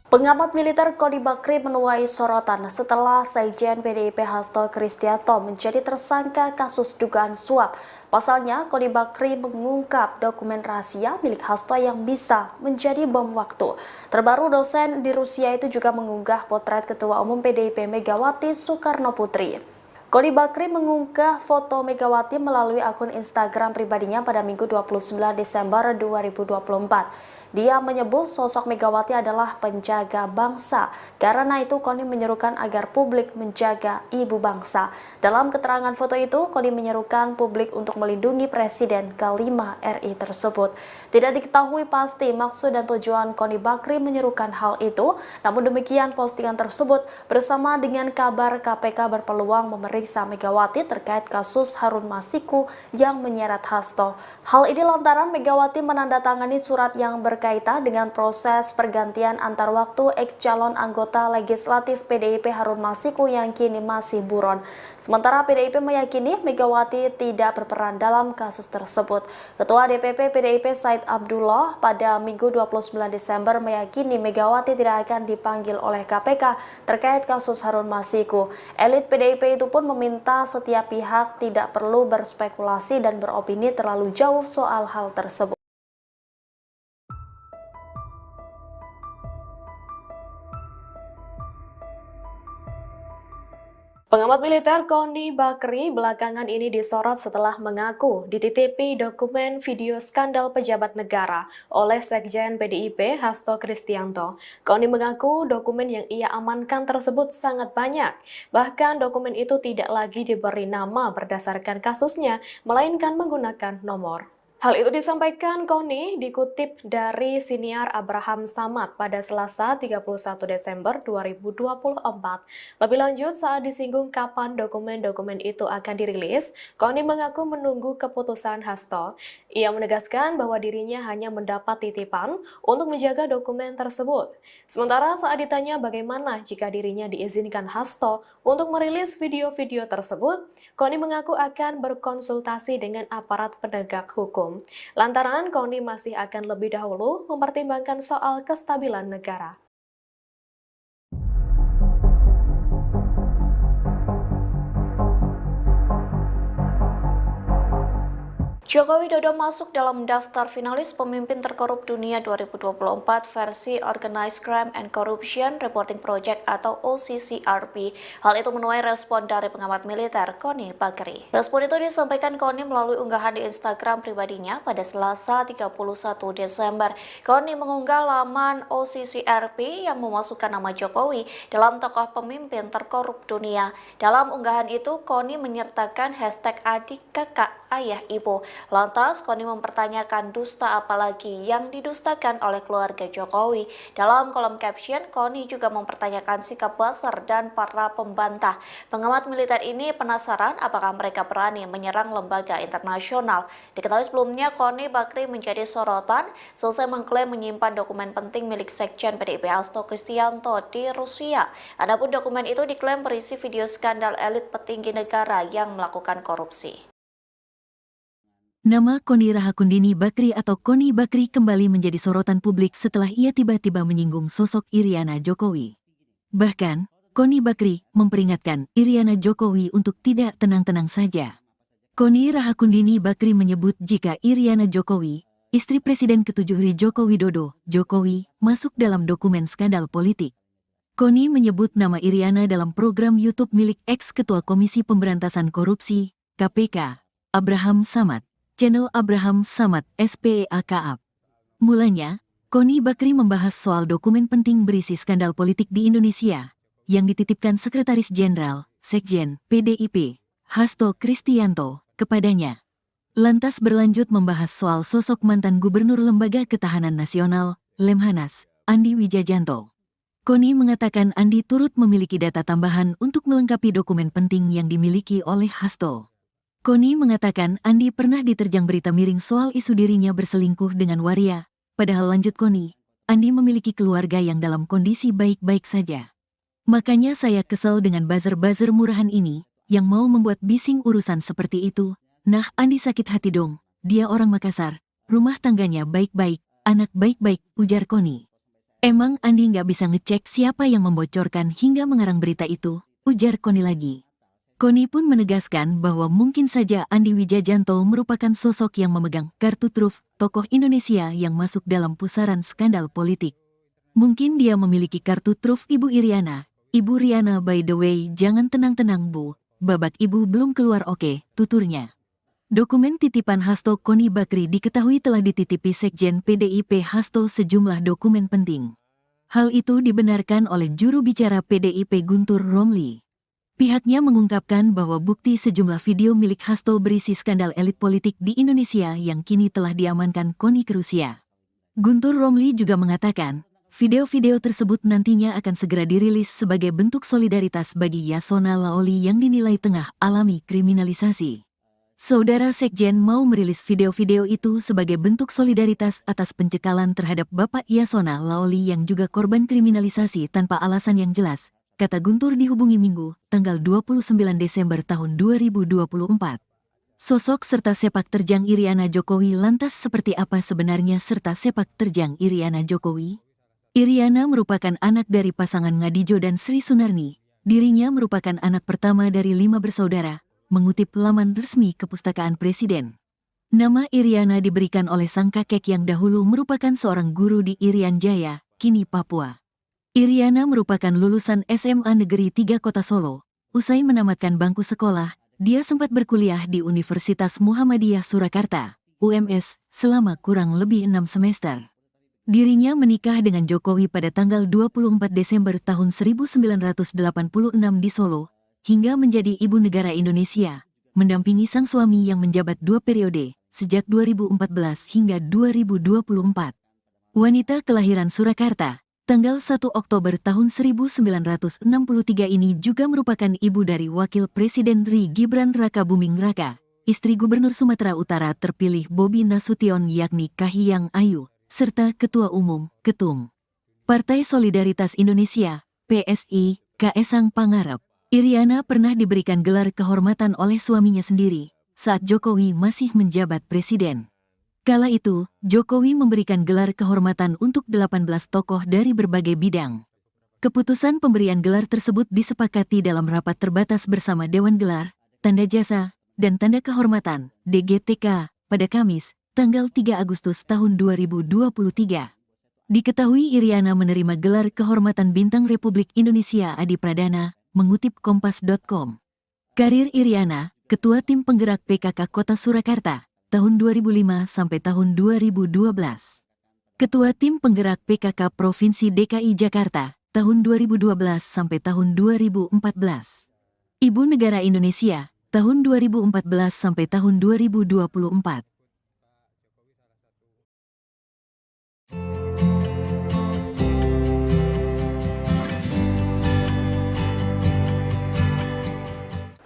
Pengamat militer Koni Bakri menuai sorotan setelah Sekjen PDIP Hasto Kristianto menjadi tersangka kasus dugaan suap. Pasalnya, Koni Bakri mengungkap dokumen rahasia milik Hasto yang bisa menjadi bom waktu. Terbaru, dosen di Rusia itu juga mengunggah potret Ketua Umum PDIP Megawati Soekarno Putri. Koni Bakri mengunggah foto Megawati melalui akun Instagram pribadinya pada Minggu 29 Desember 2024. Dia menyebut sosok Megawati adalah penjaga bangsa. Karena itu, Koni menyerukan agar publik menjaga ibu bangsa. Dalam keterangan foto itu, Koni menyerukan publik untuk melindungi Presiden ke-5 RI tersebut. Tidak diketahui pasti maksud dan tujuan Koni Bakri menyerukan hal itu. Namun demikian, postingan tersebut bersama dengan kabar KPK berpeluang memeriksa Megawati terkait kasus Harun Masiku yang menyeret Hasto. Hal ini lantaran Megawati menandatangani surat yang berkaitan dengan proses pergantian antar waktu ex-calon anggota legislatif PDIP Harun Masiku yang kini masih buron. Sementara PDIP meyakini Megawati tidak berperan dalam kasus tersebut. Ketua DPP PDIP Said Abdullah pada Minggu 29 Desember meyakini Megawati tidak akan dipanggil oleh KPK terkait kasus Harun Masiku. Elit PDIP itu pun meminta setiap pihak tidak perlu berspekulasi dan beropini terlalu jauh soal hal tersebut. Pengamat militer Koni Bakri belakangan ini disorot setelah mengaku dititipi dokumen video skandal pejabat negara oleh Sekjen PDIP Hasto Kristianto. Koni mengaku dokumen yang ia amankan tersebut sangat banyak. Bahkan dokumen itu tidak lagi diberi nama berdasarkan kasusnya, melainkan menggunakan nomor. Hal itu disampaikan Koni dikutip dari siniar Abraham Samad pada Selasa 31 Desember 2024. Lebih lanjut, saat disinggung kapan dokumen-dokumen itu akan dirilis, Koni mengaku menunggu keputusan Hasto. Ia menegaskan bahwa dirinya hanya mendapat titipan untuk menjaga dokumen tersebut. Sementara saat ditanya bagaimana jika dirinya diizinkan Hasto untuk merilis video-video tersebut, Koni mengaku akan berkonsultasi dengan aparat penegak hukum. Lantaran Koni masih akan lebih dahulu mempertimbangkan soal kestabilan negara. Joko Widodo masuk dalam daftar finalis pemimpin terkorup dunia 2024 versi Organized Crime and Corruption Reporting Project atau OCCRP. Hal itu menuai respon dari pengamat militer Koni Bakri. Respon itu disampaikan Koni melalui unggahan di Instagram pribadinya pada Selasa 31 Desember. Koni mengunggah laman OCCRP yang memasukkan nama Jokowi dalam tokoh pemimpin terkorup dunia. Dalam unggahan itu, Koni menyertakan hashtag adik, kakak, ayah, ibu. Lantas, Koni mempertanyakan dusta apalagi yang didustakan oleh keluarga Jokowi. Dalam kolom caption, Koni juga mempertanyakan sikap Buzzer dan para pembantah. Pengamat militer ini penasaran apakah mereka berani menyerang lembaga internasional. Diketahui sebelumnya, Koni Bakri menjadi sorotan selesai mengklaim menyimpan dokumen penting milik Sekjen PDIP Hasto Kristianto di Rusia. Adapun dokumen itu diklaim berisi video skandal elit petinggi negara yang melakukan korupsi. Nama Koni Rahakundini Bakri atau Koni Bakri kembali menjadi sorotan publik setelah ia tiba-tiba menyinggung sosok Iriana Jokowi. Bahkan, Koni Bakri memperingatkan Iriana Jokowi untuk tidak tenang-tenang saja. Koni Rahakundini Bakri menyebut jika Iriana Jokowi, istri Presiden ke-7 Joko Widodo, Jokowi, masuk dalam dokumen skandal politik. Koni menyebut nama Iriana dalam program YouTube milik ex-ketua Komisi Pemberantasan Korupsi, KPK, Abraham Samad. Channel Abraham Samad SPEAKAP. Mulanya, Koni Bakri membahas soal dokumen penting berisi skandal politik di Indonesia yang dititipkan Sekretaris Jenderal, Sekjen, PDIP, Hasto Kristianto, kepadanya. Lantas berlanjut membahas soal sosok mantan Gubernur Lembaga Ketahanan Nasional, Lemhanas, Andi Wijajanto. Koni mengatakan Andi turut memiliki data tambahan untuk melengkapi dokumen penting yang dimiliki oleh Hasto. Koni mengatakan Andi pernah diterjang berita miring soal isu dirinya berselingkuh dengan waria, padahal lanjut Koni, Andi memiliki keluarga yang dalam kondisi baik-baik saja. Makanya saya kesel dengan buzzer-buzzer murahan ini, yang mau membuat bising urusan seperti itu. Nah, Andi sakit hati dong, dia orang Makassar, rumah tangganya baik-baik, anak baik-baik, ujar Koni. Emang Andi nggak bisa ngecek siapa yang membocorkan hingga mengarang berita itu, ujar Koni lagi. Koni pun menegaskan bahwa mungkin saja Andi Wijajanto merupakan sosok yang memegang kartu truf tokoh Indonesia yang masuk dalam pusaran skandal politik. Mungkin dia memiliki kartu truf Ibu Iriana. Ibu Riana, by the way, jangan tenang-tenang Bu, babak Ibu belum keluar, oke, tuturnya. Dokumen titipan Hasto Koni Bakri diketahui telah dititipi Sekjen PDIP Hasto sejumlah dokumen penting. Hal itu dibenarkan oleh juru bicara PDIP Guntur Romli. Pihaknya mengungkapkan bahwa bukti sejumlah video milik Hasto berisi skandal elit politik di Indonesia yang kini telah diamankan Koni ke Rusia. Guntur Romli juga mengatakan, video-video tersebut nantinya akan segera dirilis sebagai bentuk solidaritas bagi Yasona Laoli yang dinilai tengah alami kriminalisasi. Saudara Sekjen mau merilis video-video itu sebagai bentuk solidaritas atas pencekalan terhadap Bapak Yasona Laoli yang juga korban kriminalisasi tanpa alasan yang jelas, kata Guntur dihubungi Minggu, tanggal 29 Desember tahun 2024. Sosok serta sepak terjang Iriana Jokowi lantas seperti apa sebenarnya serta sepak terjang Iriana Jokowi? Iriana merupakan anak dari pasangan Ngadijo dan Sri Sunarni. Dirinya merupakan anak pertama dari 5 bersaudara, mengutip laman resmi Kepustakaan Presiden. Nama Iriana diberikan oleh sang kakek yang dahulu merupakan seorang guru di Irian Jaya, kini Papua. Iriana merupakan lulusan SMA Negeri 3 Kota Solo. Usai menamatkan bangku sekolah, dia sempat berkuliah di Universitas Muhammadiyah Surakarta, UMS, selama kurang lebih 6 semester. Dirinya menikah dengan Jokowi pada tanggal 24 Desember tahun 1986 di Solo, hingga menjadi ibu negara Indonesia, mendampingi sang suami yang menjabat 2 periode, sejak 2014 hingga 2024. Wanita kelahiran Surakarta, tanggal 1 Oktober tahun 1963 ini juga merupakan ibu dari Wakil Presiden RI Gibran Rakabuming Raka, istri Gubernur Sumatera Utara terpilih Bobi Nasution yakni Kahiyang Ayu, serta Ketua Umum, Ketum Partai Solidaritas Indonesia, PSI, Kaesang Pangarep. Iriana pernah diberikan gelar kehormatan oleh suaminya sendiri, saat Jokowi masih menjabat presiden. Kala itu, Jokowi memberikan gelar kehormatan untuk 18 tokoh dari berbagai bidang. Keputusan pemberian gelar tersebut disepakati dalam rapat terbatas bersama Dewan Gelar, Tanda Jasa, dan Tanda Kehormatan, DGTK, pada Kamis, tanggal 3 Agustus tahun 2023. Diketahui Iriana menerima gelar kehormatan Bintang Republik Indonesia Adi Pradana, mengutip Kompas.com. Karir Iriana, Ketua Tim Penggerak PKK Kota Surakarta, tahun 2005 sampai tahun 2012. Ketua Tim Penggerak PKK Provinsi DKI Jakarta, tahun 2012 sampai tahun 2014. Ibu Negara Indonesia, tahun 2014 sampai tahun 2024.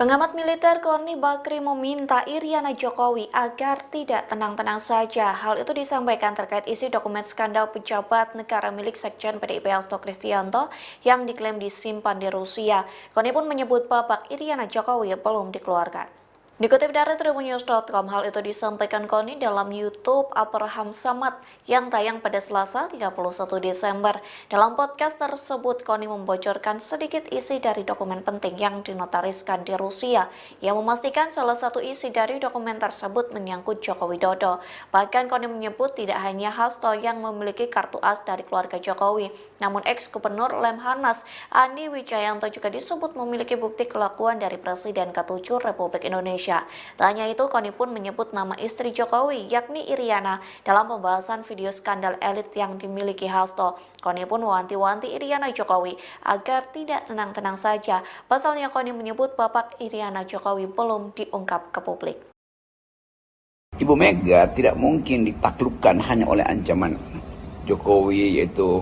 Pengamat militer Koni Bakri meminta Iriana Jokowi agar tidak tenang-tenang saja. Hal itu disampaikan terkait isi dokumen skandal pejabat negara milik Sekjen PDIP Hasto Kristianto yang diklaim disimpan di Rusia. Koni pun menyebut babak Iriana Jokowi belum dikeluarkan. Dikutip dari tribunnews.com, hal itu disampaikan Koni dalam YouTube Abraham Samad yang tayang pada Selasa 31 Desember. Dalam podcast tersebut, Koni membocorkan sedikit isi dari dokumen penting yang dinotariskan di Rusia, yang memastikan salah satu isi dari dokumen tersebut menyangkut Joko Widodo. Bahkan Koni menyebut tidak hanya Hasto yang memiliki kartu as dari keluarga Jokowi, namun ex-gubernur Lemhanas Andi Wijayanto juga disebut memiliki bukti kelakuan dari Presiden ke-7 Republik Indonesia. Tak hanya itu, Koni pun menyebut nama istri Jokowi, yakni Iriana, dalam pembahasan video skandal elit yang dimiliki Hasto. Koni pun mewanti-wanti Iriana Jokowi agar tidak tenang-tenang saja. Pasalnya Koni menyebut babak Iriana Jokowi belum diungkap ke publik. Ibu Mega tidak mungkin ditaklukkan hanya oleh ancaman Jokowi, yaitu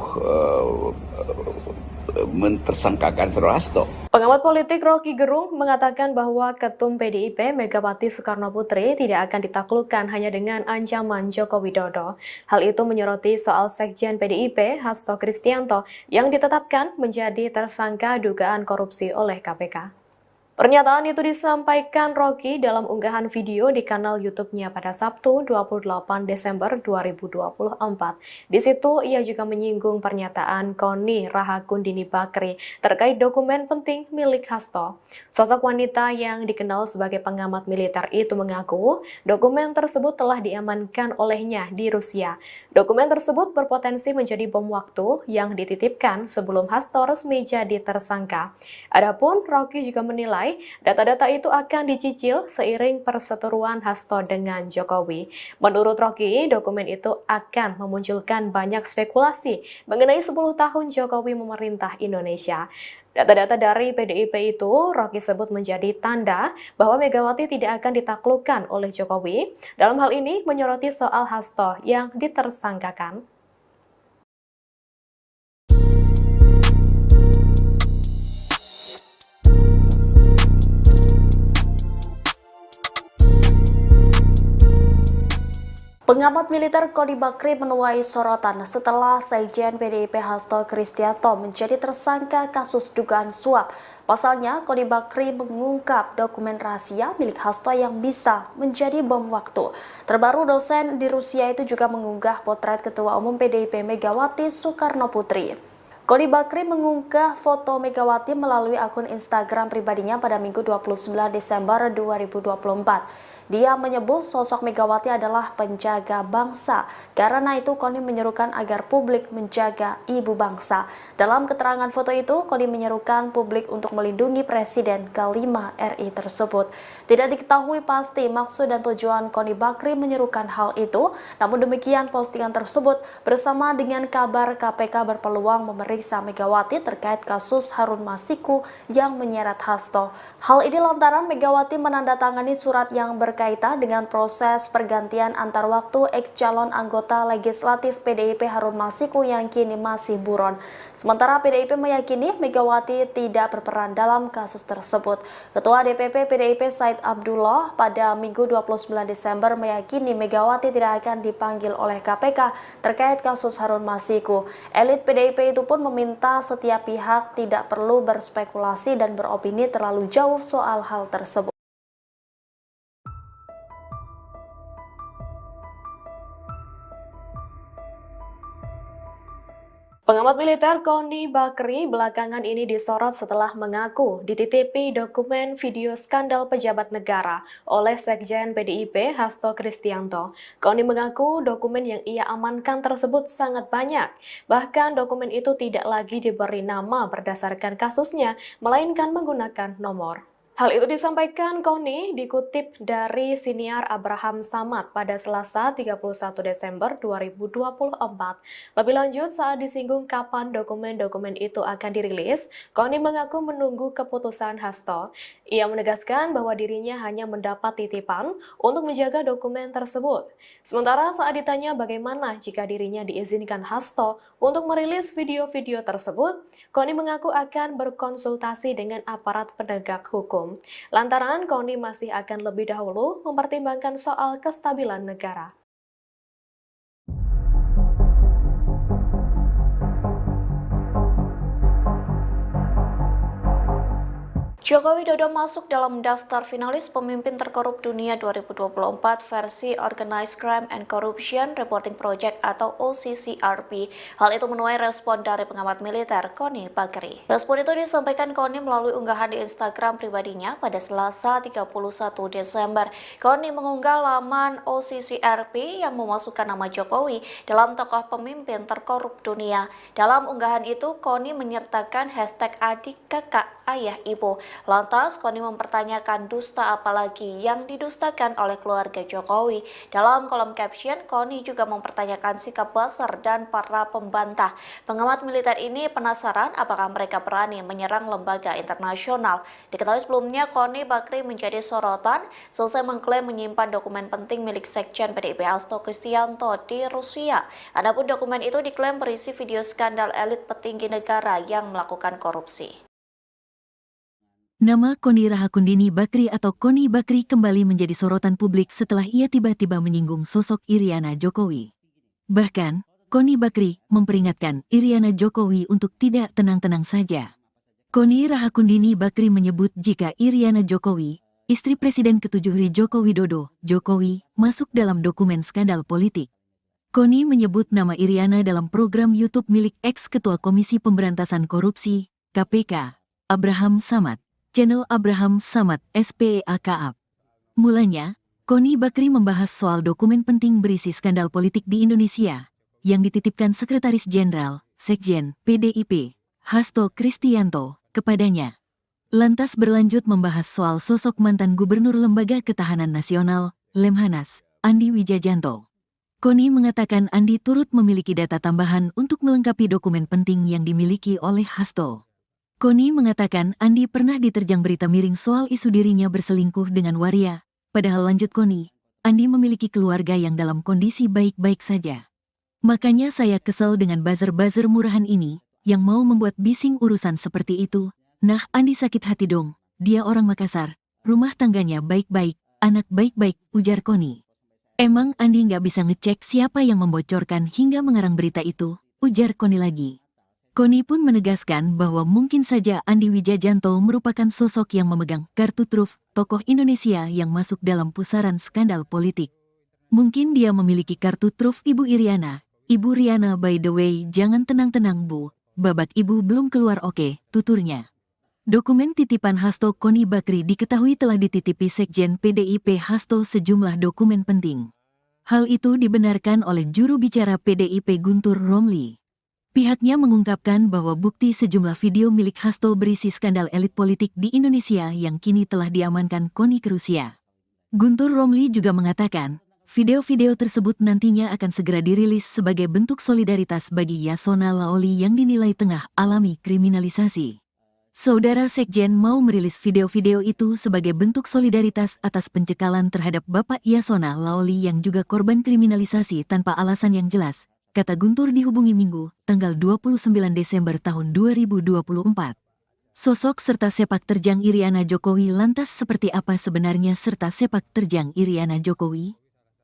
mentersangkakan Saudara Hasto. Pengamat politik Rocky Gerung mengatakan bahwa Ketum PDIP Megawati Soekarnoputri tidak akan ditaklukkan hanya dengan ancaman Joko Widodo. Hal itu menyoroti soal Sekjen PDIP Hasto Kristianto yang ditetapkan menjadi tersangka dugaan korupsi oleh KPK. Pernyataan itu disampaikan Rocky dalam unggahan video di kanal YouTube-nya pada Sabtu 28 Desember 2024. Di situ ia juga menyinggung pernyataan Koni Rahakundini Bakri terkait dokumen penting milik Hasto. Sosok wanita yang dikenal sebagai pengamat militer itu mengaku dokumen tersebut telah diamankan olehnya di Rusia. Dokumen tersebut berpotensi menjadi bom waktu yang dititipkan sebelum Hasto resmi jadi tersangka. Adapun Rocky juga menilai data-data itu akan dicicil seiring perseteruan Hasto dengan Jokowi. Menurut Rocky, dokumen itu akan memunculkan banyak spekulasi mengenai 10 tahun Jokowi memerintah Indonesia. Data-data dari PDIP itu Rocky sebut menjadi tanda bahwa Megawati tidak akan ditaklukkan oleh Jokowi. Dalam hal ini menyoroti soal Hasto yang ditersangkakan. Pengamat militer Koni Bakri menuai sorotan setelah Sekjen PDIP Hasto Kristianto menjadi tersangka kasus dugaan suap. Pasalnya, Koni Bakri mengungkap dokumen rahasia milik Hasto yang bisa menjadi bom waktu. Terbaru, dosen di Rusia itu juga mengunggah potret Ketua Umum PDIP Megawati Soekarnoputri. Koni Bakri mengunggah foto Megawati melalui akun Instagram pribadinya pada Minggu 29 Desember 2024. Dia menyebut sosok Megawati adalah penjaga bangsa. Karena itu, Koni menyerukan agar publik menjaga ibu bangsa. Dalam keterangan foto itu, Koni menyerukan publik untuk melindungi Presiden ke-5 RI tersebut. Tidak diketahui pasti maksud dan tujuan Koni Bakri menyerukan hal itu. Namun demikian, postingan tersebut bersama dengan kabar KPK berpeluang memeriksa Megawati terkait kasus Harun Masiku yang menyeret Hasto. Hal ini lantaran Megawati menandatangani surat yang berkaitan dengan proses pergantian antar waktu ex-calon anggota legislatif PDIP Harun Masiku yang kini masih buron. Sementara PDIP meyakini Megawati tidak berperan dalam kasus tersebut. Ketua DPP PDIP Said Abdullah pada Minggu 29 Desember meyakini Megawati tidak akan dipanggil oleh KPK terkait kasus Harun Masiku. Elit PDIP itu pun meminta setiap pihak tidak perlu berspekulasi dan beropini terlalu jauh soal hal tersebut. Pengamat militer Koni Bakri belakangan ini disorot setelah mengaku dititipi dokumen video skandal pejabat negara oleh Sekjen PDIP Hasto Kristianto. Koni mengaku dokumen yang ia amankan tersebut sangat banyak. Bahkan dokumen itu tidak lagi diberi nama berdasarkan kasusnya, melainkan menggunakan nomor. Hal itu disampaikan Koni dikutip dari siniar Abraham Samad pada Selasa 31 Desember 2024. Lebih lanjut, saat disinggung kapan dokumen-dokumen itu akan dirilis, Koni mengaku menunggu keputusan Hasto. Ia menegaskan bahwa dirinya hanya mendapat titipan untuk menjaga dokumen tersebut. Sementara saat ditanya bagaimana jika dirinya diizinkan Hasto untuk merilis video-video tersebut, Koni mengaku akan berkonsultasi dengan aparat penegak hukum. Lantaran Koni masih akan lebih dahulu mempertimbangkan soal kestabilan negara. Joko Widodo masuk dalam daftar finalis pemimpin terkorup dunia 2024 versi Organized Crime and Corruption Reporting Project atau OCCRP. Hal itu menuai respon dari pengamat militer Koni Bakri. Respon itu disampaikan Koni melalui unggahan di Instagram pribadinya pada Selasa 31 Desember. Koni mengunggah laman OCCRP yang memasukkan nama Jokowi dalam tokoh pemimpin terkorup dunia. Dalam unggahan itu, Koni menyertakan hashtag adik, kakak, ayah, ibu. Lantas, Koni mempertanyakan dusta apalagi yang didustakan oleh keluarga Jokowi. Dalam kolom caption, Koni juga mempertanyakan sikap Buzzer dan para pembantah. Pengamat militer ini penasaran apakah mereka berani menyerang lembaga internasional. Diketahui sebelumnya, Koni Bakri menjadi sorotan selesai mengklaim menyimpan dokumen penting milik Sekjen PDIP Hasto Kristianto di Rusia. Adapun dokumen itu diklaim berisi video skandal elit petinggi negara yang melakukan korupsi. Nama Koni Rahakundini Bakri atau Koni Bakri kembali menjadi sorotan publik setelah ia tiba-tiba menyinggung sosok Iriana Jokowi. Bahkan, Koni Bakri memperingatkan Iriana Jokowi untuk tidak tenang-tenang saja. Koni Rahakundini Bakri menyebut jika Iriana Jokowi, istri Presiden ke-7 Joko Widodo, Jokowi, masuk dalam dokumen skandal politik. Koni menyebut nama Iriana dalam program YouTube milik ex-ketua Komisi Pemberantasan Korupsi, KPK, Abraham Samad. Channel Abraham Samad SPEAKAP. Mulanya, Koni Bakri membahas soal dokumen penting berisi skandal politik di Indonesia yang dititipkan Sekretaris Jenderal, Sekjen, PDIP, Hasto Kristianto, kepadanya. Lantas berlanjut membahas soal sosok mantan Gubernur Lembaga Ketahanan Nasional, Lemhanas, Andi Wijajanto. Koni mengatakan Andi turut memiliki data tambahan untuk melengkapi dokumen penting yang dimiliki oleh Hasto. Koni mengatakan Andi pernah diterjang berita miring soal isu dirinya berselingkuh dengan waria. Padahal lanjut Koni, Andi memiliki keluarga yang dalam kondisi baik-baik saja. Makanya saya kesel dengan buzzer-buzzer murahan ini, yang mau membuat bising urusan seperti itu. Nah, Andi sakit hati dong, dia orang Makassar, rumah tangganya baik-baik, anak baik-baik, ujar Koni. Emang Andi nggak bisa ngecek siapa yang membocorkan hingga mengarang berita itu, ujar Koni lagi. Koni pun menegaskan bahwa mungkin saja Andi Wijajanto merupakan sosok yang memegang kartu truf tokoh Indonesia yang masuk dalam pusaran skandal politik. Mungkin dia memiliki kartu truf Ibu Iriana. Ibu Riana by the way, jangan tenang-tenang Bu, babak ibu belum keluar oke, tuturnya. Dokumen titipan Hasto Koni Bakri diketahui telah dititipi Sekjen PDIP Hasto sejumlah dokumen penting. Hal itu dibenarkan oleh juru bicara PDIP Guntur Romli. Pihaknya mengungkapkan bahwa bukti sejumlah video milik Hasto berisi skandal elit politik di Indonesia yang kini telah diamankan Koni ke Rusia. Guntur Romli juga mengatakan, video-video tersebut nantinya akan segera dirilis sebagai bentuk solidaritas bagi Yasona Laoli yang dinilai tengah alami kriminalisasi. Saudara Sekjen mau merilis video-video itu sebagai bentuk solidaritas atas pencekalan terhadap Bapak Yasona Laoli yang juga korban kriminalisasi tanpa alasan yang jelas, kata Guntur dihubungi Minggu, tanggal 29 Desember tahun 2024. Sosok serta sepak terjang Iriana Jokowi lantas seperti apa sebenarnya serta sepak terjang Iriana Jokowi?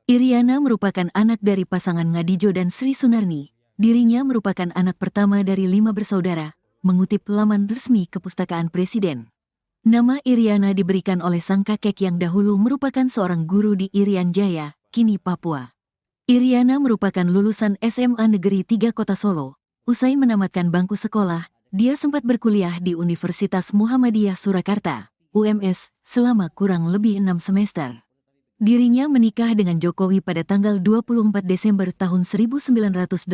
Iriana merupakan anak dari pasangan Ngadijo dan Sri Sunarni. Dirinya merupakan anak pertama dari 5 bersaudara, mengutip laman resmi Kepustakaan Presiden. Nama Iriana diberikan oleh sang kakek yang dahulu merupakan seorang guru di Irian Jaya, kini Papua. Iriana merupakan lulusan SMA Negeri 3 Kota Solo, usai menamatkan bangku sekolah, dia sempat berkuliah di Universitas Muhammadiyah Surakarta, UMS, selama kurang lebih 6 semester. Dirinya menikah dengan Jokowi pada tanggal 24 Desember tahun 1986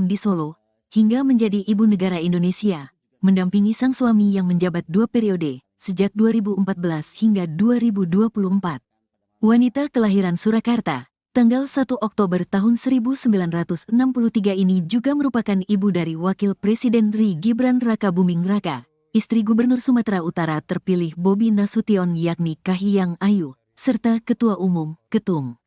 di Solo, hingga menjadi ibu negara Indonesia, mendampingi sang suami yang menjabat 2 periode, sejak 2014 hingga 2024. Wanita kelahiran Surakarta, tanggal 1 Oktober tahun 1963 ini juga merupakan ibu dari Wakil Presiden RI Gibran Rakabuming Raka, istri Gubernur Sumatera Utara terpilih Bobi Nasution yakni Kahiyang Ayu, serta Ketua Umum, Ketum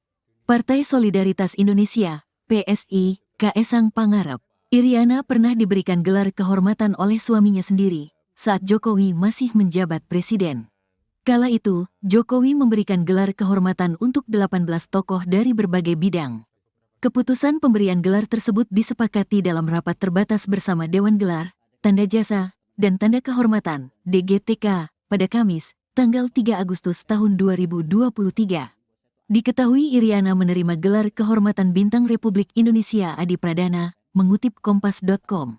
Partai Solidaritas Indonesia, PSI, Kaesang Pangarep. Iriana pernah diberikan gelar kehormatan oleh suaminya sendiri, saat Jokowi masih menjabat presiden. Kala itu, Jokowi memberikan gelar kehormatan untuk 18 tokoh dari berbagai bidang. Keputusan pemberian gelar tersebut disepakati dalam rapat terbatas bersama Dewan Gelar, Tanda Jasa, dan Tanda Kehormatan, DGTK, pada Kamis, tanggal 3 Agustus tahun 2023. Diketahui Iriana menerima gelar kehormatan Bintang Republik Indonesia Adi Pradana, mengutip Kompas.com.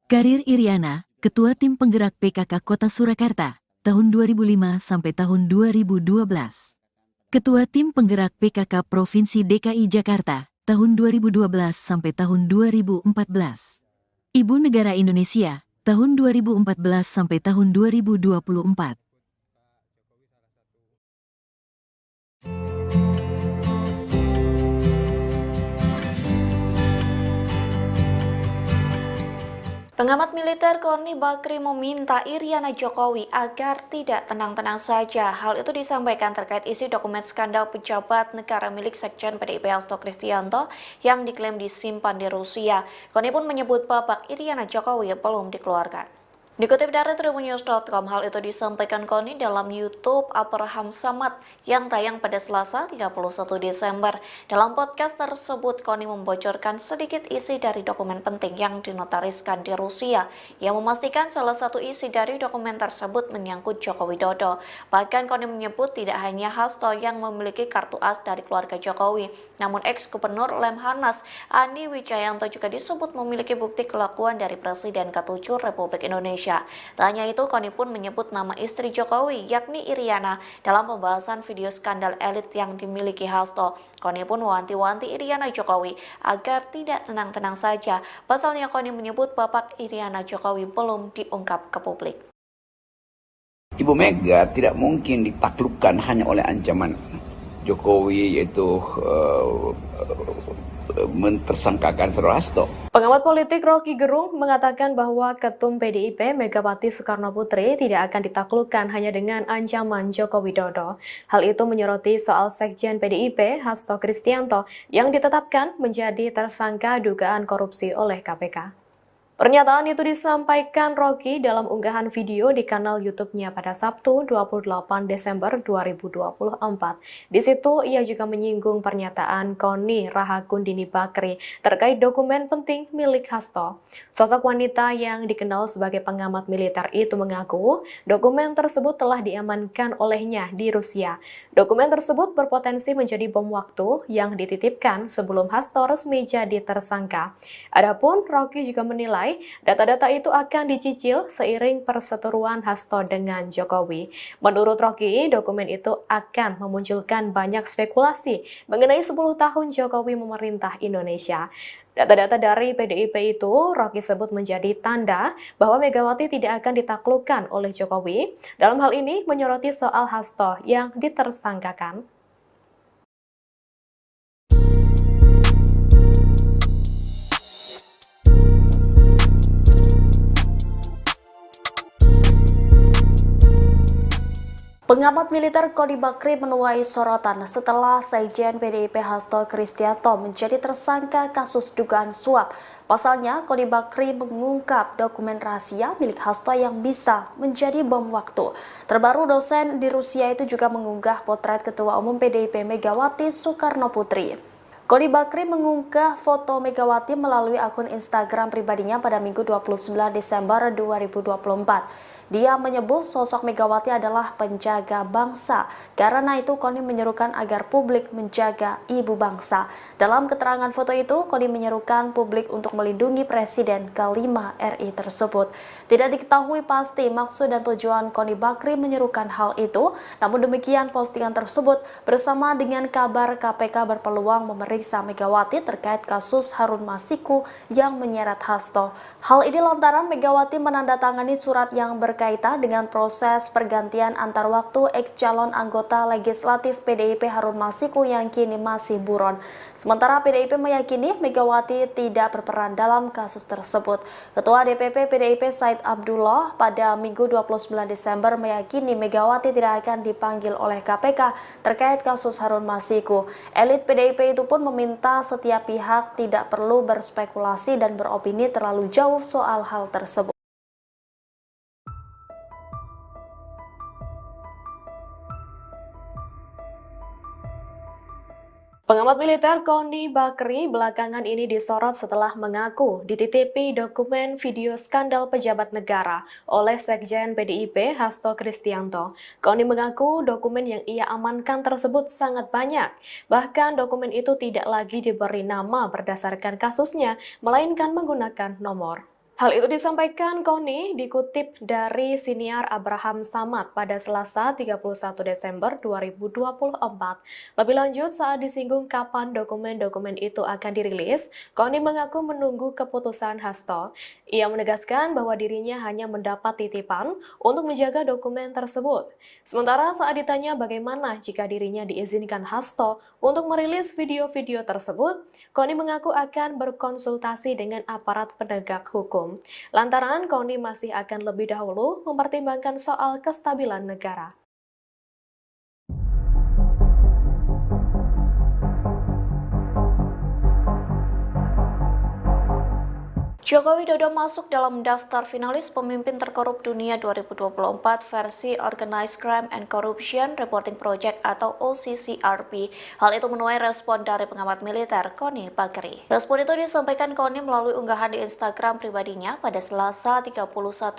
Karir Iriana, Ketua Tim Penggerak PKK Kota Surakarta, tahun 2005 sampai tahun 2012. Ketua Tim Penggerak PKK Provinsi DKI Jakarta, tahun 2012 sampai tahun 2014. Ibu Negara Indonesia, tahun 2014 sampai tahun 2024. Pengamat militer Koni Bakri meminta Iriana Jokowi agar tidak tenang-tenang saja. Hal itu disampaikan terkait isi dokumen skandal pejabat negara milik Sekjen PDIP Hasto Kristianto yang diklaim disimpan di Rusia. Koni pun menyebut babak Iriana Jokowi belum dikeluarkan. Dikutip dari tribunnews.com, hal itu disampaikan Koni dalam YouTube Abraham Samad yang tayang pada Selasa 31 Desember. Dalam podcast tersebut, Koni membocorkan sedikit isi dari dokumen penting yang dinotariskan di Rusia, yang memastikan salah satu isi dari dokumen tersebut menyangkut Joko Widodo. Bahkan Koni menyebut tidak hanya Hasto yang memiliki kartu as dari keluarga Jokowi, namun ex-gubernur Lemhanas Andi Wijayanto juga disebut memiliki bukti kelakuan dari Presiden ke-7 Republik Indonesia. Tak hanya itu, Koni pun menyebut nama istri Jokowi, yakni Iriana, dalam pembahasan video skandal elit yang dimiliki Hasto. Koni pun mewanti-wanti Iriana Jokowi agar tidak tenang-tenang saja. Pasalnya Koni menyebut babak Iriana Jokowi belum diungkap ke publik. Ibu Mega tidak mungkin ditaklukkan hanya oleh ancaman Jokowi, yaitu mentersangkakan Saudara Hasto. Pengamat politik Rocky Gerung mengatakan bahwa Ketum PDIP Megawati Soekarno Putri tidak akan ditaklukkan hanya dengan ancaman Joko Widodo. Hal itu menyoroti soal Sekjen PDIP Hasto Kristianto yang ditetapkan menjadi tersangka dugaan korupsi oleh KPK. Pernyataan itu disampaikan Rocky dalam unggahan video di kanal YouTube-nya pada Sabtu 28 Desember 2024. Di situ ia juga menyinggung pernyataan Koni Rahakundini Bakri terkait dokumen penting milik Hasto. Sosok wanita yang dikenal sebagai pengamat militer itu mengaku dokumen tersebut telah diamankan olehnya di Rusia. Dokumen tersebut berpotensi menjadi bom waktu yang dititipkan sebelum Hasto resmi jadi tersangka. Adapun Rocky juga menilai data-data itu akan dicicil seiring perseteruan Hasto dengan Jokowi. Menurut Rocky, dokumen itu akan memunculkan banyak spekulasi mengenai 10 tahun Jokowi memerintah Indonesia. Data-data dari PDIP itu Rocky sebut menjadi tanda bahwa Megawati tidak akan ditaklukkan oleh Jokowi. Dalam hal ini menyoroti soal Hasto yang ditersangkakan. Pengamat militer Koni Bakri menuai sorotan setelah Sekjen PDIP Hasto Kristianto menjadi tersangka kasus dugaan suap. Pasalnya, Koni Bakri mengungkap dokumen rahasia milik Hasto yang bisa menjadi bom waktu. Terbaru, dosen di Rusia itu juga mengunggah potret Ketua Umum PDIP Megawati Soekarno Putri. Koni Bakri mengunggah foto Megawati melalui akun Instagram pribadinya pada Minggu 29 Desember 2024. Dia menyebut sosok Megawati adalah penjaga bangsa. Karena itu Koni menyerukan agar publik menjaga ibu bangsa. Dalam keterangan foto itu, Koni menyerukan publik untuk melindungi Presiden ke-5 RI tersebut. Tidak diketahui pasti maksud dan tujuan Koni Bakri menyerukan hal itu, namun demikian postingan tersebut bersama dengan kabar KPK berpeluang memeriksa Megawati terkait kasus Harun Masiku yang menyeret Hasto. Hal ini lantaran Megawati menandatangani surat yang berkaitan dengan proses pergantian antar waktu ex-calon anggota legislatif PDIP Harun Masiku yang kini masih buron. Sementara PDIP meyakini Megawati tidak berperan dalam kasus tersebut. Ketua DPP PDIP Said Abdullah pada Minggu 29 Desember meyakini Megawati tidak akan dipanggil oleh KPK terkait kasus Harun Masiku. Elit PDIP itu pun meminta setiap pihak tidak perlu berspekulasi dan beropini terlalu jauh soal hal tersebut. Pengamat militer Koni Bakri belakangan ini disorot setelah mengaku dititipi dokumen video skandal pejabat negara oleh Sekjen PDIP Hasto Kristianto. Koni mengaku dokumen yang ia amankan tersebut sangat banyak. Bahkan dokumen itu tidak lagi diberi nama berdasarkan kasusnya, melainkan menggunakan nomor. Hal itu disampaikan Koni dikutip dari siniar Abraham Samad pada Selasa 31 Desember 2024. Lebih lanjut, saat disinggung kapan dokumen-dokumen itu akan dirilis, Koni mengaku menunggu keputusan Hasto. Ia menegaskan bahwa dirinya hanya mendapat titipan untuk menjaga dokumen tersebut. Sementara saat ditanya bagaimana jika dirinya diizinkan Hasto untuk merilis video-video tersebut, Koni mengaku akan berkonsultasi dengan aparat penegak hukum. Lantaran Koni masih akan lebih dahulu mempertimbangkan soal kestabilan negara. Joko Widodo masuk dalam daftar finalis pemimpin terkorup dunia 2024 versi Organized Crime and Corruption Reporting Project atau OCCRP. Hal itu menuai respon dari pengamat militer Koni Bakri. Respon itu disampaikan Koni melalui unggahan di Instagram pribadinya pada Selasa 31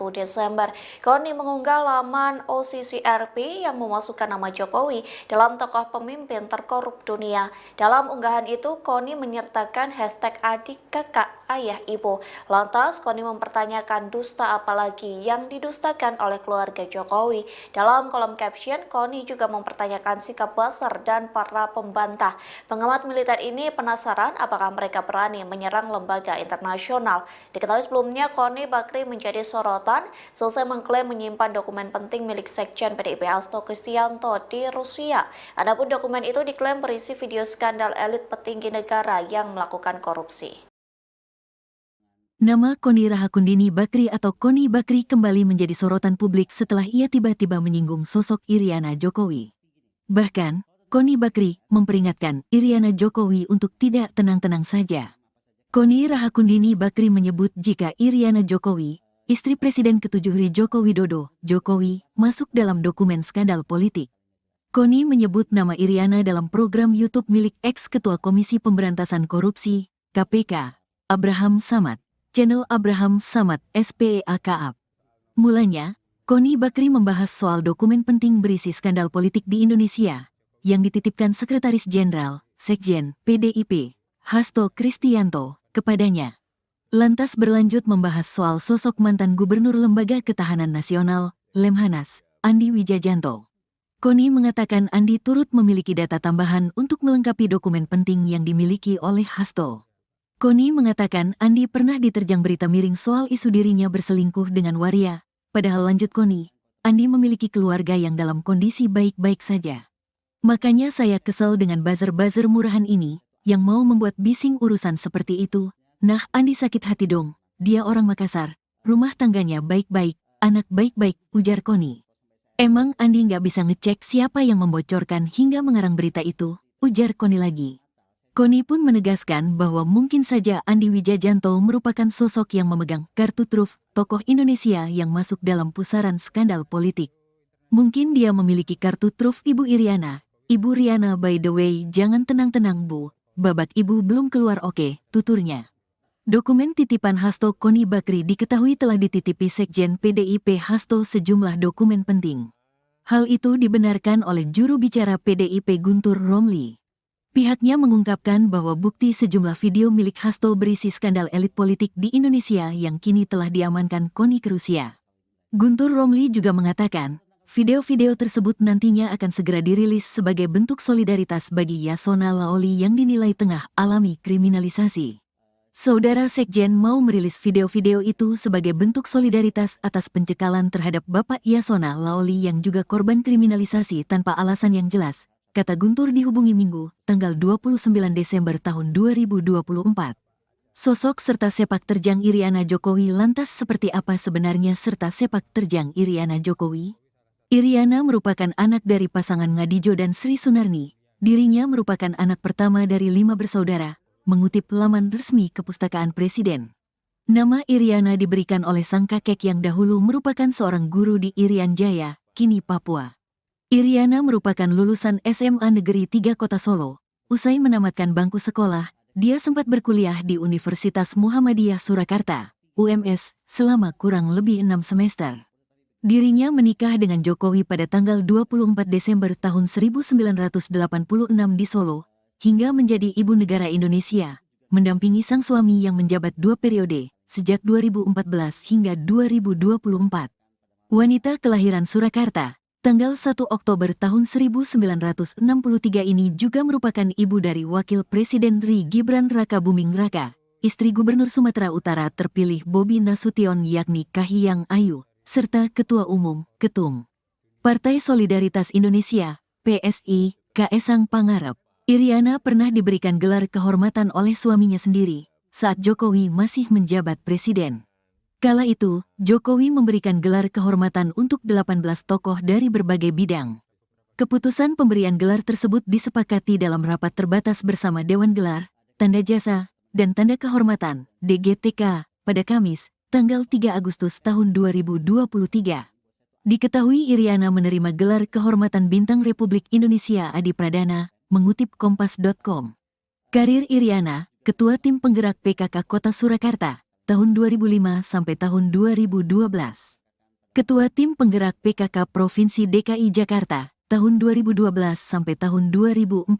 Desember. Koni mengunggah laman OCCRP yang memasukkan nama Jokowi dalam tokoh pemimpin terkorup dunia. Dalam unggahan itu, Koni menyertakan hashtag adik, kakak, ayah, ibu. Lantas, Koni mempertanyakan dusta apalagi yang didustakan oleh keluarga Jokowi. Dalam kolom caption, Koni juga mempertanyakan sikap Buzzer dan para pembantah. Pengamat militer ini penasaran apakah mereka berani menyerang lembaga internasional. Diketahui sebelumnya, Koni Bakri menjadi sorotan selesai mengklaim menyimpan dokumen penting milik Sekjen PDIP Hasto Kristianto di Rusia. Adapun dokumen itu diklaim berisi video skandal elit petinggi negara yang melakukan korupsi. Nama Koni Rahakundini Bakri atau Koni Bakri kembali menjadi sorotan publik setelah ia tiba-tiba menyinggung sosok Iriana Jokowi. Bahkan, Koni Bakri memperingatkan Iriana Jokowi untuk tidak tenang-tenang saja. Koni Rahakundini Bakri menyebut jika Iriana Jokowi, istri Presiden ke-7 Joko Widodo, Jokowi, masuk dalam dokumen skandal politik. Koni menyebut nama Iriana dalam program YouTube milik ex-ketua Komisi Pemberantasan Korupsi, KPK, Abraham Samad. Channel Abraham Samad SPEAKAP. Mulanya, Koni Bakri membahas soal dokumen penting berisi skandal politik di Indonesia yang dititipkan Sekretaris Jenderal, Sekjen, PDIP, Hasto Kristianto, kepadanya. Lantas berlanjut membahas soal sosok mantan Gubernur Lembaga Ketahanan Nasional, Lemhanas, Andi Wijajanto. Koni mengatakan Andi turut memiliki data tambahan untuk melengkapi dokumen penting yang dimiliki oleh Hasto. Koni mengatakan Andi pernah diterjang berita miring soal isu dirinya berselingkuh dengan waria. Padahal lanjut Koni, Andi memiliki keluarga yang dalam kondisi baik-baik saja. Makanya saya kesel dengan buzzer-buzzer murahan ini, yang mau membuat bising urusan seperti itu. Nah, Andi sakit hati dong, dia orang Makassar, rumah tangganya baik-baik, anak baik-baik, ujar Koni. Emang Andi nggak bisa ngecek siapa yang membocorkan hingga mengarang berita itu, ujar Koni lagi. Koni pun menegaskan bahwa mungkin saja Andi Wijajanto merupakan sosok yang memegang kartu truf tokoh Indonesia yang masuk dalam pusaran skandal politik. Mungkin dia memiliki kartu truf Ibu Iriana. Ibu Riana by the way, jangan tenang-tenang Bu, babak Ibu belum keluar oke, tuturnya. Dokumen titipan Hasto Koni Bakri diketahui telah dititipi Sekjen PDIP Hasto sejumlah dokumen penting. Hal itu dibenarkan oleh juru bicara PDIP Guntur Romli. Pihaknya mengungkapkan bahwa bukti sejumlah video milik Hasto berisi skandal elit politik di Indonesia yang kini telah diamankan KONI ke Rusia. Guntur Romli juga mengatakan, video-video tersebut nantinya akan segera dirilis sebagai bentuk solidaritas bagi Yasona Laoli yang dinilai tengah alami kriminalisasi. Saudara Sekjen mau merilis video-video itu sebagai bentuk solidaritas atas pencekalan terhadap Bapak Yasona Laoli yang juga korban kriminalisasi tanpa alasan yang jelas, kata Guntur dihubungi Minggu, tanggal 29 Desember tahun 2024. Sosok serta sepak terjang Iriana Jokowi lantas seperti apa sebenarnya serta sepak terjang Iriana Jokowi? Iriana merupakan anak dari pasangan Ngadijo dan Sri Sunarni. Dirinya merupakan anak pertama dari 5 bersaudara. Mengutip laman resmi Kepustakaan Presiden. Nama Iriana diberikan oleh sang kakek yang dahulu merupakan seorang guru di Irian Jaya, kini Papua. Iriana merupakan lulusan SMA Negeri 3 Kota Solo. Usai menamatkan bangku sekolah, dia sempat berkuliah di Universitas Muhammadiyah Surakarta, UMS, selama kurang lebih 6 semester. Dirinya menikah dengan Jokowi pada tanggal 24 Desember tahun 1986 di Solo, hingga menjadi ibu negara Indonesia, mendampingi sang suami yang menjabat 2 periode, sejak 2014 hingga 2024. Wanita kelahiran Surakarta, tanggal 1 Oktober tahun 1963 ini juga merupakan ibu dari Wakil Presiden RI Gibran Raka Buming Raka, istri Gubernur Sumatera Utara terpilih Bobi Nasution yakni Kahiyang Ayu, serta Ketua Umum, Ketum Partai Solidaritas Indonesia, PSI, Kaesang Pangarep. Iriana pernah diberikan gelar kehormatan oleh suaminya sendiri saat Jokowi masih menjabat presiden. Kala itu, Jokowi memberikan gelar kehormatan untuk 18 tokoh dari berbagai bidang. Keputusan pemberian gelar tersebut disepakati dalam rapat terbatas bersama Dewan Gelar, Tanda Jasa, dan Tanda Kehormatan, DGTK, pada Kamis, tanggal 3 Agustus tahun 2023. Diketahui Iriana menerima gelar kehormatan Bintang Republik Indonesia Adi Pradana, mengutip Kompas.com. Karir Iriana, Ketua Tim Penggerak PKK Kota Surakarta, tahun 2005 sampai tahun 2012. Ketua Tim Penggerak PKK Provinsi DKI Jakarta, tahun 2012 sampai tahun 2014.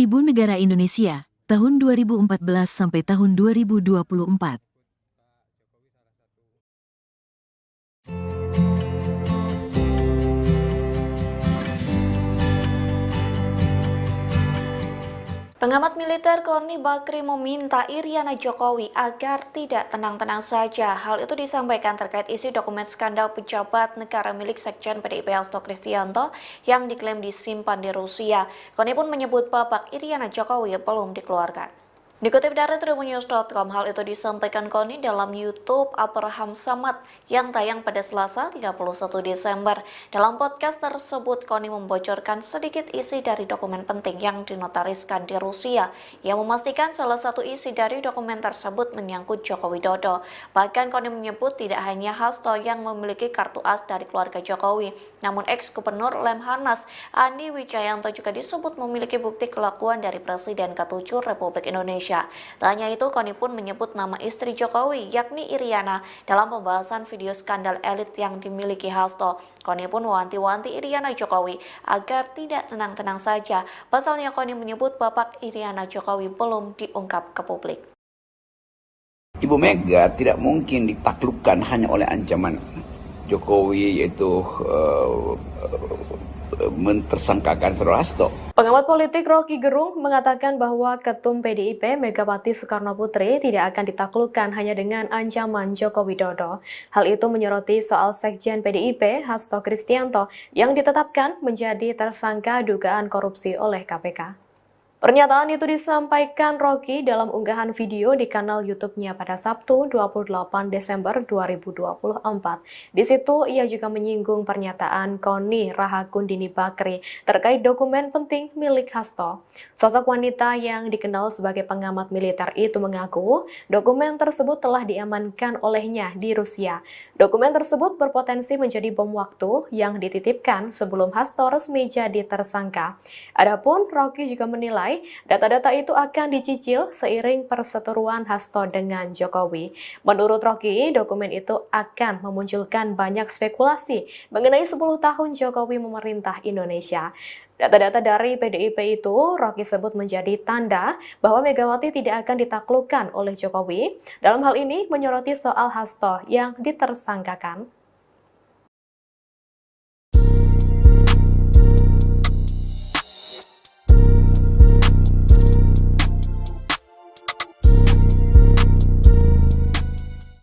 Ibu Negara Indonesia, tahun 2014 sampai tahun 2024. Pengamat militer KONI Bakri meminta Iriana Jokowi agar tidak tenang-tenang saja. Hal itu disampaikan terkait isi dokumen skandal pejabat negara milik Sekjen PDIP Hasto Kristianto yang diklaim disimpan di Rusia. KONI pun menyebut babak Iriana Jokowi belum dikeluarkan. Dikutip dari tribunnews.com, hal itu disampaikan KONI dalam YouTube Abraham Samad yang tayang pada Selasa 31 Desember. Dalam podcast tersebut, KONI membocorkan sedikit isi dari dokumen penting yang dinotariskan di Rusia, yang memastikan salah satu isi dari dokumen tersebut menyangkut Joko Widodo. Bahkan KONI menyebut tidak hanya Hasto yang memiliki kartu as dari keluarga Jokowi, namun ex-gubernur Lemhanas Andi Wijayanto juga disebut memiliki bukti kelakuan dari Presiden ke-7 Republik Indonesia. Tak hanya itu, KONI pun menyebut nama istri Jokowi, yakni Iriana, dalam pembahasan video skandal elit yang dimiliki Hasto. KONI pun mewanti-wanti Iriana Jokowi agar tidak tenang-tenang saja. Pasalnya KONI menyebut babak Iriana Jokowi belum diungkap ke publik. Ibu Mega tidak mungkin ditaklukkan hanya oleh ancaman Jokowi, yaitu mentersangkakan Saudara Hasto. Pengamat politik Rocky Gerung mengatakan bahwa Ketum PDIP Megawati Soekarno Putri tidak akan ditaklukkan hanya dengan ancaman Joko Widodo. Hal itu menyoroti soal Sekjen PDIP Hasto Kristianto yang ditetapkan menjadi tersangka dugaan korupsi oleh KPK. Pernyataan itu disampaikan Rocky dalam unggahan video di kanal YouTube-nya pada Sabtu 28 Desember 2024. Di situ ia juga menyinggung pernyataan KONI Rahakundini Bakri terkait dokumen penting milik Hasto. Sosok wanita yang dikenal sebagai pengamat militer itu mengaku dokumen tersebut telah diamankan olehnya di Rusia. Dokumen tersebut berpotensi menjadi bom waktu yang dititipkan sebelum Hasto resmi jadi tersangka. Adapun Rocky juga menilai menilai data-data itu akan dicicil seiring perseteruan Hasto dengan Jokowi. Menurut Rocky, dokumen itu akan memunculkan banyak spekulasi mengenai 10 tahun Jokowi memerintah Indonesia. Data-data dari PDIP itu Rocky sebut menjadi tanda bahwa Megawati tidak akan ditaklukkan oleh Jokowi. Dalam hal ini menyoroti soal Hasto yang ditersangkakan.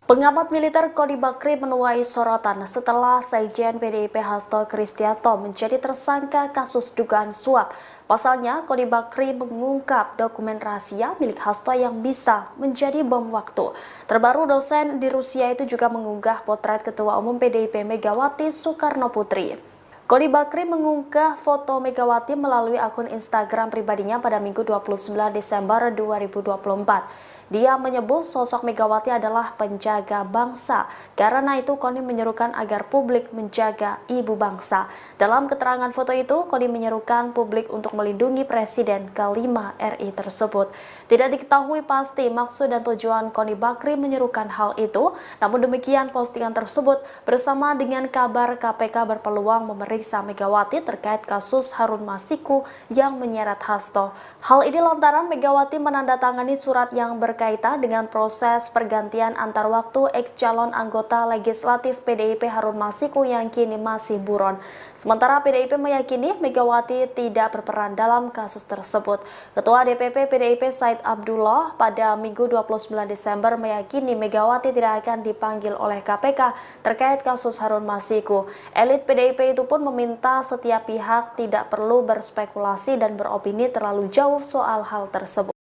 Pengamat militer Koni Bakri menuai sorotan setelah Sekjen PDIP Hasto Kristianto menjadi tersangka kasus dugaan suap. Pasalnya, Koni Bakri mengungkap dokumen rahasia milik Hasto yang bisa menjadi bom waktu. Terbaru, dosen di Rusia itu juga mengunggah potret Ketua Umum PDIP Megawati Soekarno Putri. Koni Bakri mengunggah foto Megawati melalui akun Instagram pribadinya pada Minggu 29 Desember 2024. Dia menyebut sosok Megawati adalah penjaga bangsa. Karena itu, Koni menyerukan agar publik menjaga ibu bangsa. Dalam keterangan foto itu, Koni menyerukan publik untuk melindungi Presiden ke-5 RI tersebut. Tidak diketahui pasti maksud dan tujuan Koni Bakri menyerukan hal itu. Namun demikian, postingan tersebut bersama dengan kabar KPK berpeluang memeriksa Megawati terkait kasus Harun Masiku yang menyeret Hasto. Hal ini lantaran Megawati menandatangani surat yang berkaitan dengan proses pergantian antar waktu ex-calon anggota legislatif PDIP Harun Masiku yang kini masih buron. Sementara PDIP meyakini Megawati tidak berperan dalam kasus tersebut. Ketua DPP PDIP Said Abdullah pada Minggu 29 Desember meyakini Megawati tidak akan dipanggil oleh KPK terkait kasus Harun Masiku. Elit PDIP itu pun meminta setiap pihak tidak perlu berspekulasi dan beropini terlalu jauh soal hal tersebut.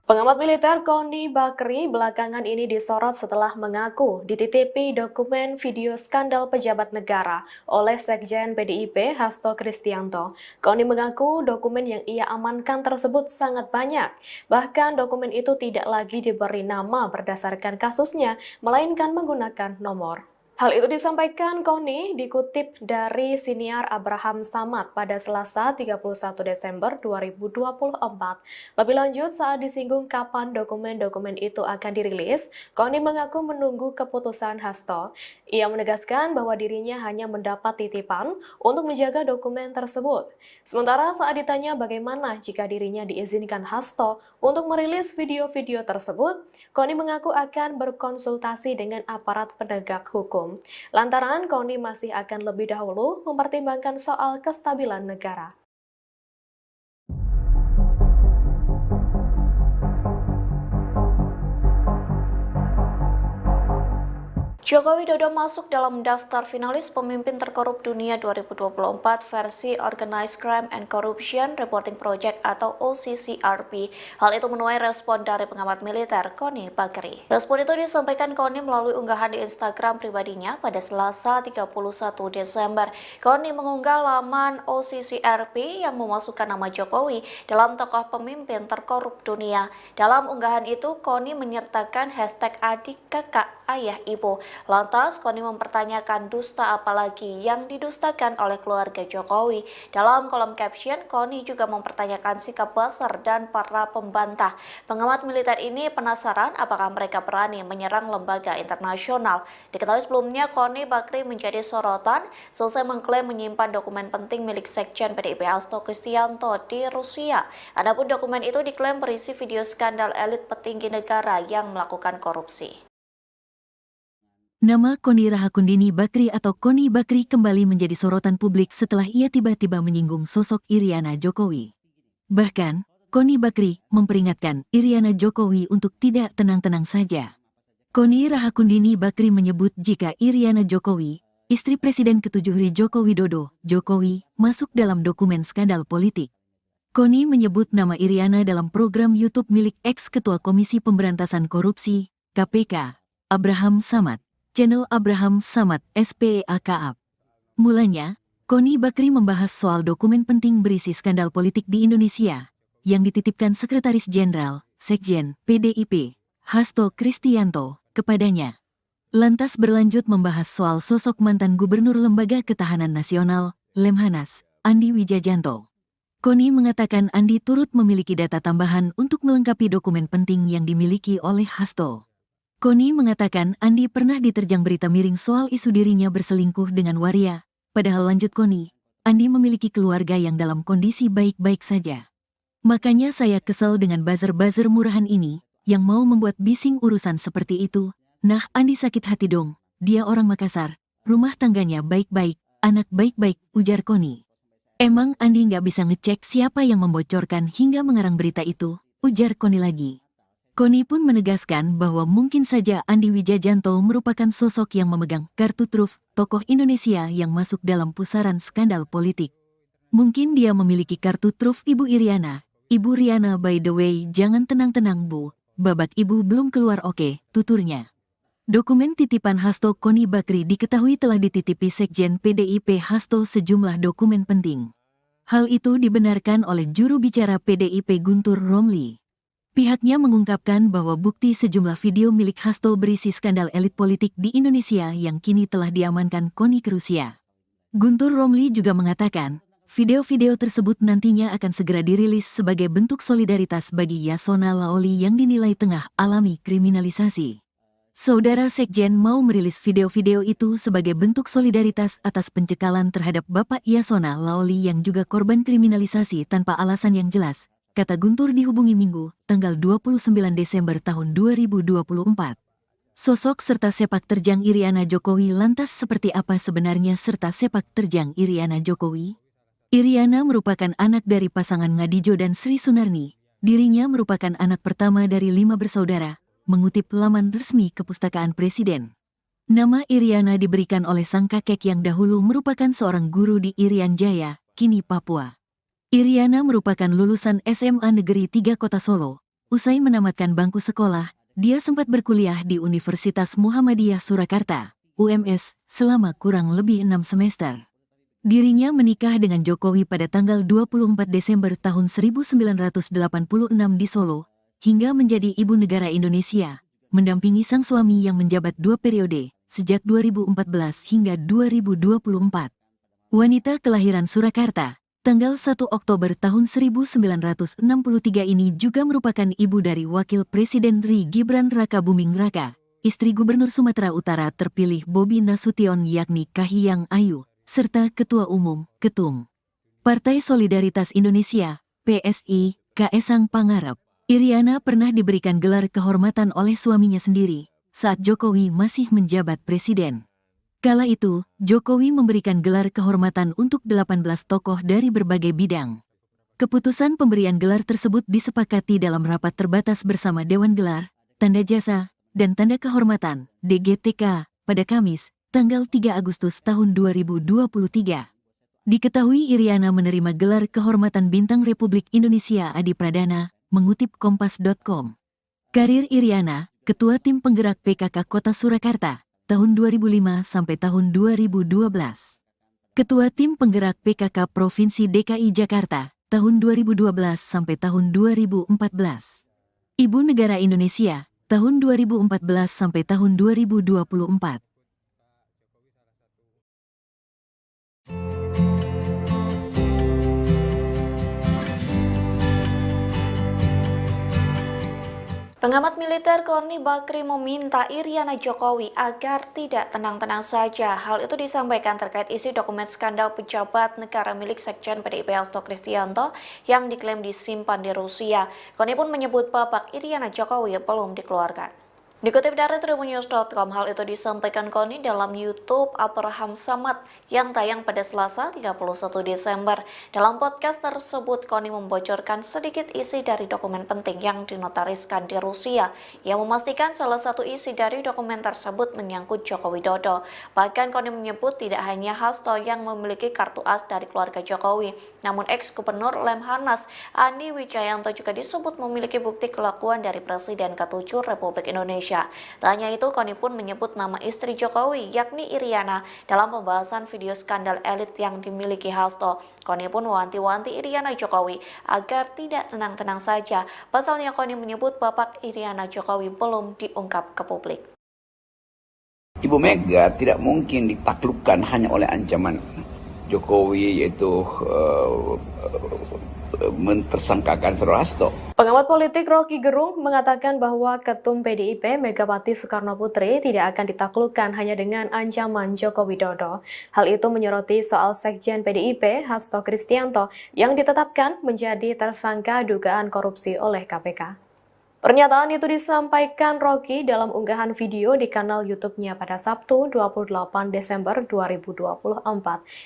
Pengamat militer Koni Bakri belakangan ini disorot setelah mengaku dititipi dokumen video skandal pejabat negara oleh Sekjen PDIP Hasto Kristianto. Koni mengaku dokumen yang ia amankan tersebut sangat banyak. Bahkan dokumen itu tidak lagi diberi nama berdasarkan kasusnya, melainkan menggunakan nomor. Hal itu disampaikan Koni dikutip dari siniar Abraham Samad pada Selasa 31 Desember 2024. Lebih lanjut, saat disinggung kapan dokumen-dokumen itu akan dirilis, Koni mengaku menunggu keputusan Hasto. Ia menegaskan bahwa dirinya hanya mendapat titipan untuk menjaga dokumen tersebut. Sementara saat ditanya bagaimana jika dirinya diizinkan Hasto untuk merilis video-video tersebut, Koni mengaku akan berkonsultasi dengan aparat penegak hukum. Lantaran Koni masih akan lebih dahulu mempertimbangkan soal kestabilan negara. Joko Widodo masuk dalam daftar finalis pemimpin terkorup dunia 2024 versi Organized Crime and Corruption Reporting Project atau OCCRP. Hal itu menuai respon dari pengamat militer Koni Bakri. Respon itu disampaikan Koni melalui unggahan di Instagram pribadinya pada Selasa 31 Desember. Koni mengunggah laman OCCRP yang memasukkan nama Jokowi dalam tokoh pemimpin terkorup dunia. Dalam unggahan itu, Koni menyertakan hashtag adik, kakak, ayah, ibu. Lantas, Koni mempertanyakan dusta apalagi yang didustakan oleh keluarga Jokowi. Dalam kolom caption, Koni juga mempertanyakan sikap Buzzer dan para pembantah. Pengamat militer ini penasaran apakah mereka berani menyerang lembaga internasional. Diketahui sebelumnya, Koni Bakri menjadi sorotan selesai mengklaim menyimpan dokumen penting milik Sekjen PDIP Hasto Kristianto di Rusia. Adapun dokumen itu diklaim berisi video skandal elit petinggi negara yang melakukan korupsi. Nama Koni Rahakundini Bakri atau Koni Bakri kembali menjadi sorotan publik setelah ia tiba-tiba menyinggung sosok Iriana Jokowi. Bahkan, Koni Bakri memperingatkan Iriana Jokowi untuk tidak tenang-tenang saja. Koni Rahakundini Bakri menyebut jika Iriana Jokowi, istri Presiden ke-7 Joko Widodo, Jokowi, masuk dalam dokumen skandal politik. Koni menyebut nama Iriana dalam program YouTube milik ex-ketua Komisi Pemberantasan Korupsi, KPK, Abraham Samad. Channel Abraham Samad SPEAKAP. Mulanya, Koni Bakri membahas soal dokumen penting berisi skandal politik di Indonesia yang dititipkan Sekretaris Jenderal, Sekjen, PDIP, Hasto Kristianto, kepadanya. lantas berlanjut membahas soal sosok mantan Gubernur Lembaga Ketahanan Nasional, Lemhanas, Andi Wijajanto. Koni mengatakan Andi turut memiliki data tambahan untuk melengkapi dokumen penting yang dimiliki oleh Hasto. Koni mengatakan Andi pernah diterjang berita miring soal isu dirinya berselingkuh dengan waria, padahal lanjut Koni, Andi memiliki keluarga yang dalam kondisi baik-baik saja. Makanya saya kesel dengan buzzer-buzzer murahan ini, yang mau membuat bising urusan seperti itu. Nah, Andi sakit hati dong, dia orang Makassar, rumah tangganya baik-baik, anak baik-baik, ujar Koni. Emang Andi nggak bisa ngecek siapa yang membocorkan hingga mengarang berita itu, ujar Koni lagi. Koni pun menegaskan bahwa mungkin saja Andi Wijajanto merupakan sosok yang memegang kartu truf tokoh Indonesia yang masuk dalam pusaran skandal politik. Mungkin dia memiliki kartu truf Ibu Iriana. Ibu Riana, by the way, jangan tenang-tenang Bu, babak Ibu belum keluar oke, tuturnya. Dokumen titipan Hasto Koni Bakri diketahui telah dititipi Sekjen PDIP Hasto sejumlah dokumen penting. Hal itu dibenarkan oleh juru bicara PDIP Guntur Romli. Pihaknya mengungkapkan bahwa bukti sejumlah video milik Hasto berisi skandal elit politik di Indonesia yang kini telah diamankan Koni ke Rusia. Guntur Romli juga mengatakan, video-video tersebut nantinya akan segera dirilis sebagai bentuk solidaritas bagi Yasona Laoli yang dinilai tengah alami kriminalisasi. Saudara Sekjen mau merilis video-video itu sebagai bentuk solidaritas atas pencekalan terhadap Bapak Yasona Laoli yang juga korban kriminalisasi tanpa alasan yang jelas, kata Guntur dihubungi Minggu, tanggal 29 Desember tahun 2024. Sosok serta sepak terjang Iriana Jokowi lantas seperti apa sebenarnya serta sepak terjang Iriana Jokowi? Iriana merupakan anak dari pasangan Ngadijo dan Sri Sunarni. Dirinya merupakan anak pertama dari 5 bersaudara. Mengutip laman resmi Kepustakaan Presiden. Nama Iriana diberikan oleh sang kakek yang dahulu merupakan seorang guru di Irian Jaya, kini Papua. Iriana merupakan lulusan SMA Negeri 3 Kota Solo. Usai menamatkan bangku sekolah, dia sempat berkuliah di Universitas Muhammadiyah Surakarta, UMS, selama kurang lebih 6 semester. Dirinya menikah dengan Jokowi pada tanggal 24 Desember tahun 1986 di Solo, hingga menjadi ibu negara Indonesia, mendampingi sang suami yang menjabat 2 periode, sejak 2014 hingga 2024. Wanita kelahiran Surakarta, tanggal 1 Oktober tahun 1963 ini juga merupakan ibu dari Wakil Presiden RI Gibran Rakabuming Raka, istri Gubernur Sumatera Utara terpilih Bobi Nasution yakni Kahiyang Ayu, serta Ketua Umum, Ketum Partai Solidaritas Indonesia, PSI, Kaesang Pangarep. Iriana pernah diberikan gelar kehormatan oleh suaminya sendiri saat Jokowi masih menjabat presiden. Kala itu, Jokowi memberikan gelar kehormatan untuk 18 tokoh dari berbagai bidang. Keputusan pemberian gelar tersebut disepakati dalam rapat terbatas bersama Dewan Gelar, Tanda Jasa, dan Tanda Kehormatan, DGTK, pada Kamis, tanggal 3 Agustus tahun 2023. Diketahui Iriana menerima gelar kehormatan Bintang Republik Indonesia Adi Pradana, mengutip Kompas.com. Karir Iriana, Ketua Tim Penggerak PKK Kota Surakarta, tahun 2005 sampai tahun 2012. Ketua Tim Penggerak PKK Provinsi DKI Jakarta, tahun 2012 sampai tahun 2014. Ibu Negara Indonesia, tahun 2014 sampai tahun 2024. Pengamat militer Koni Bakri meminta Iriana Jokowi agar tidak tenang-tenang saja. Hal itu disampaikan terkait isi dokumen skandal pejabat negara milik Sekjen PDIP Hasto Kristianto yang diklaim disimpan di Rusia. Koni pun menyebut babak Iriana Jokowi belum dikeluarkan. Dikutip dari tribunnews.com, hal itu disampaikan Koni dalam YouTube Abraham Samad yang tayang pada Selasa 31 Desember. Dalam podcast tersebut, Koni membocorkan sedikit isi dari dokumen penting yang dinotariskan di Rusia, yang memastikan salah satu isi dari dokumen tersebut menyangkut Joko Widodo. Bahkan Koni menyebut tidak hanya Hasto yang memiliki kartu as dari keluarga Jokowi, namun ex-gubernur Lemhanas Andi Wijajanto juga disebut memiliki bukti kelakuan dari Presiden ke-7 Republik Indonesia. Tak hanya itu, Koni pun menyebut nama istri Jokowi, yakni Iriana, dalam pembahasan video skandal elit yang dimiliki Hasto. Koni pun mewanti-wanti Iriana Jokowi agar tidak tenang-tenang saja. Pasalnya Koni menyebut babak Iriana Jokowi belum diungkap ke publik. Ibu Mega tidak mungkin ditaklukkan hanya oleh ancaman Jokowi, yaitu mentersangkakan Saudara Hasto. Pengamat politik Rocky Gerung mengatakan bahwa Ketum PDIP Megawati Soekarno Putri tidak akan ditaklukkan hanya dengan ancaman Joko Widodo. Hal itu menyoroti soal Sekjen PDIP Hasto Kristianto yang ditetapkan menjadi tersangka dugaan korupsi oleh KPK. Pernyataan itu disampaikan Rocky dalam unggahan video di kanal YouTube-nya pada Sabtu 28 Desember 2024.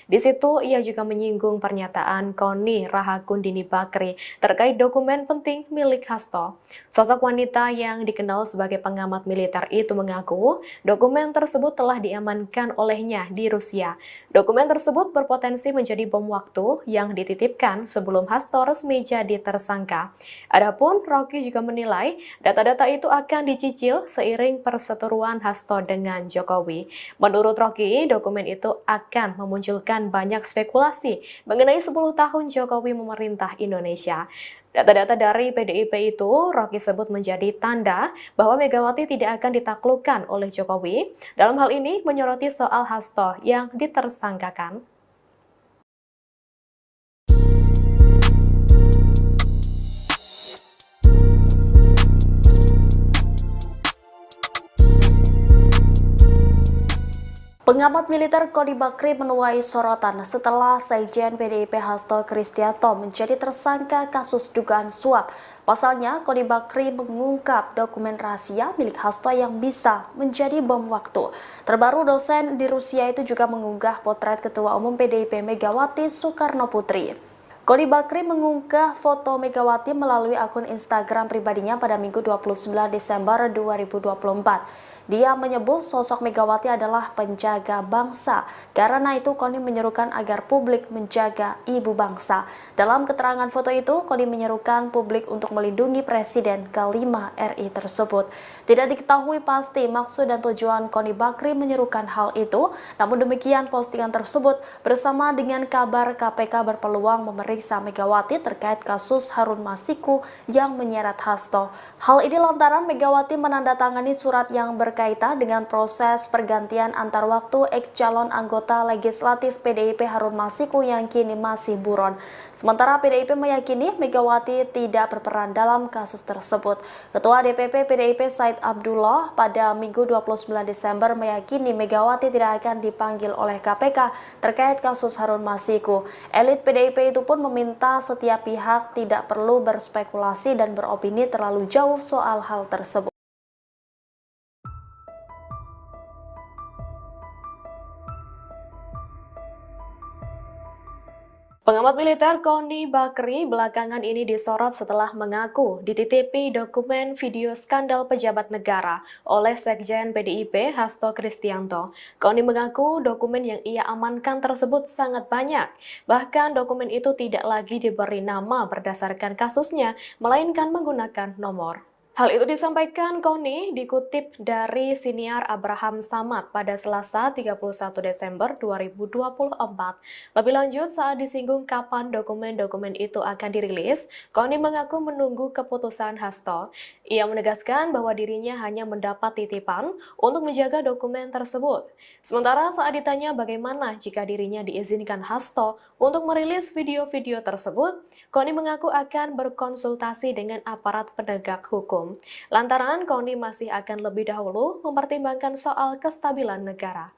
Di situ ia juga menyinggung pernyataan Koni Rahakundini Bakri terkait dokumen penting milik Hasto. Sosok wanita yang dikenal sebagai pengamat militer itu mengaku dokumen tersebut telah diamankan olehnya di Rusia. Dokumen tersebut berpotensi menjadi bom waktu yang dititipkan sebelum Hasto resmi jadi tersangka. Adapun Rocky juga menilai data-data itu akan dicicil seiring perseteruan Hasto dengan Jokowi. Menurut Rocky, dokumen itu akan memunculkan banyak spekulasi mengenai 10 tahun Jokowi memerintah Indonesia. Data-data dari PDIP itu Rocky sebut menjadi tanda bahwa Megawati tidak akan ditaklukkan oleh Jokowi. Dalam hal ini menyoroti soal Hasto yang ditersangkakan. Pengamat militer Koni Bakri menuai sorotan setelah Sekjen PDIP Hasto Kristianto menjadi tersangka kasus dugaan suap. Pasalnya, Koni Bakri mengungkap dokumen rahasia milik Hasto yang bisa menjadi bom waktu. Terbaru, dosen di Rusia itu juga mengunggah potret Ketua Umum PDIP Megawati Soekarno Putri. Koni Bakri mengunggah foto Megawati melalui akun Instagram pribadinya pada Minggu 29 Desember 2024. Dia menyebut sosok Megawati adalah penjaga bangsa. Karena itu, Koni menyerukan agar publik menjaga ibu bangsa. Dalam keterangan foto itu, Koni menyerukan publik untuk melindungi Presiden ke-5 RI tersebut. Tidak diketahui pasti maksud dan tujuan Koni Bakri menyerukan hal itu. Namun demikian, postingan tersebut bersama dengan kabar KPK berpeluang memeriksa Megawati terkait kasus Harun Masiku yang menyeret Hasto. Hal ini lantaran Megawati menandatangani surat yang berkaitan dengan proses pergantian antar waktu ex-calon anggota legislatif PDIP Harun Masiku yang kini masih buron. Sementara PDIP meyakini Megawati tidak berperan dalam kasus tersebut. Ketua DPP PDIP Said Abdullah pada Minggu 29 Desember meyakini Megawati tidak akan dipanggil oleh KPK terkait kasus Harun Masiku. Elit PDIP itu pun meminta setiap pihak tidak perlu berspekulasi dan beropini terlalu jauh soal hal tersebut. Pengamat militer Koni Bakri belakangan ini disorot setelah mengaku dititipi dokumen video skandal pejabat negara oleh Sekjen PDIP Hasto Kristianto. Koni mengaku dokumen yang ia amankan tersebut sangat banyak. Bahkan dokumen itu tidak lagi diberi nama berdasarkan kasusnya, melainkan menggunakan nomor. Hal itu disampaikan Koni dikutip dari siniar Abraham Samad pada Selasa 31 Desember 2024. Lebih lanjut, saat disinggung kapan dokumen-dokumen itu akan dirilis, Koni mengaku menunggu keputusan Hasto. Ia menegaskan bahwa dirinya hanya mendapat titipan untuk menjaga dokumen tersebut. Sementara saat ditanya bagaimana jika dirinya diizinkan Hasto untuk merilis video-video tersebut, Koni mengaku akan berkonsultasi dengan aparat penegak hukum. Lantaran Koni masih akan lebih dahulu mempertimbangkan soal kestabilan negara.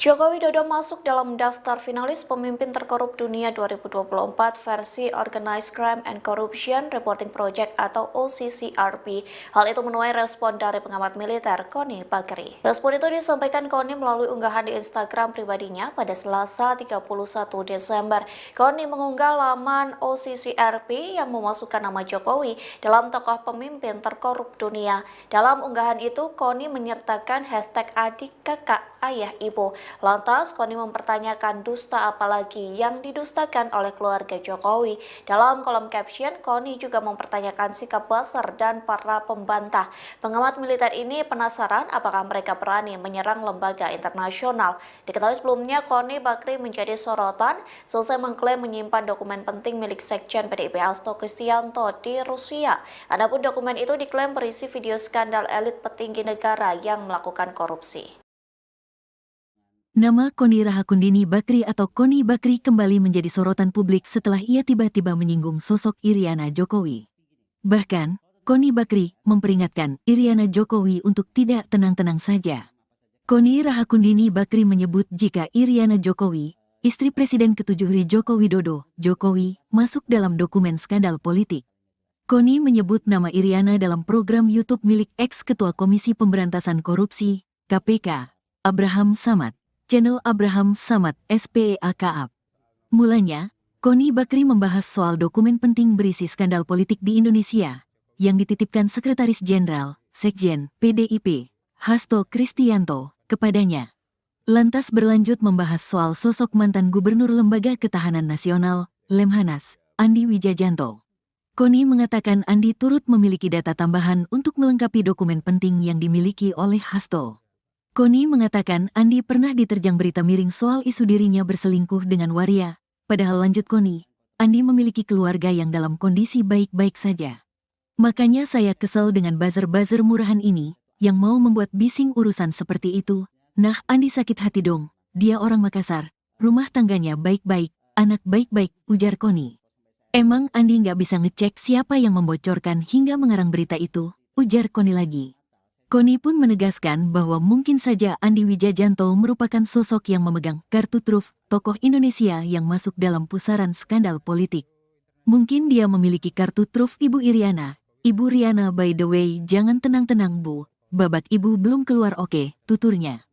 Joko Widodo masuk dalam daftar finalis pemimpin terkorup dunia 2024 versi Organized Crime and Corruption Reporting Project atau OCCRP. Hal itu menuai respon dari pengamat militer Koni Bakri. Respon itu disampaikan Koni melalui unggahan di Instagram pribadinya pada Selasa 31 Desember. Koni mengunggah laman OCCRP yang memasukkan nama Jokowi dalam tokoh pemimpin terkorup dunia. Dalam unggahan itu, Koni menyertakan hashtag adik kakak ayah ibu. Lantas Koni mempertanyakan dusta apalagi yang didustakan oleh keluarga Jokowi. Dalam kolom caption, Koni juga mempertanyakan sikap Buzzer dan para pembantah. Pengamat militer ini penasaran apakah mereka berani menyerang lembaga internasional. Diketahui sebelumnya Koni Bakri menjadi sorotan selesai mengklaim menyimpan dokumen penting milik Sekjen PDIP Hasto Kristianto di Rusia. Adapun dokumen itu diklaim berisi video skandal elit petinggi negara yang melakukan korupsi. Nama Koni Rahakundini Bakri atau Koni Bakri kembali menjadi sorotan publik setelah ia tiba-tiba menyinggung sosok Iriana Jokowi. Bahkan, Koni Bakri memperingatkan Iriana Jokowi untuk tidak tenang-tenang saja. Koni Rahakundini Bakri menyebut jika Iriana Jokowi, istri Presiden ke-7 Joko Widodo, Jokowi, masuk dalam dokumen skandal politik. Koni menyebut nama Iriana dalam program YouTube milik ex-ketua Komisi Pemberantasan Korupsi, KPK, Abraham Samad, channel Abraham Samad SPEAKAP. Mulanya, Koni Bakri membahas soal dokumen penting berisi skandal politik di Indonesia, yang dititipkan Sekretaris Jenderal, Sekjen, PDIP, Hasto Kristianto, kepadanya. Lantas berlanjut membahas soal sosok mantan Gubernur Lembaga Ketahanan Nasional, Lemhanas, Andi Wijajanto. Koni mengatakan Andi turut memiliki data tambahan untuk melengkapi dokumen penting yang dimiliki oleh Hasto. Koni mengatakan Andi pernah diterjang berita miring soal isu dirinya berselingkuh dengan waria, padahal lanjut Koni, Andi memiliki keluarga yang dalam kondisi baik-baik saja. Makanya saya kesel dengan buzzer-buzzer murahan ini, yang mau membuat bising urusan seperti itu. Nah, Andi sakit hati dong, dia orang Makassar, rumah tangganya baik-baik, anak baik-baik, ujar Koni. Emang Andi nggak bisa ngecek siapa yang membocorkan hingga mengarang berita itu, ujar Koni lagi. Koni pun menegaskan bahwa mungkin saja Andi Wijajanto merupakan sosok yang memegang kartu truf tokoh Indonesia yang masuk dalam pusaran skandal politik. Mungkin dia memiliki kartu truf Ibu Iriana. Ibu Riana, by the way, jangan tenang-tenang Bu, babak ibu belum keluar oke, tuturnya.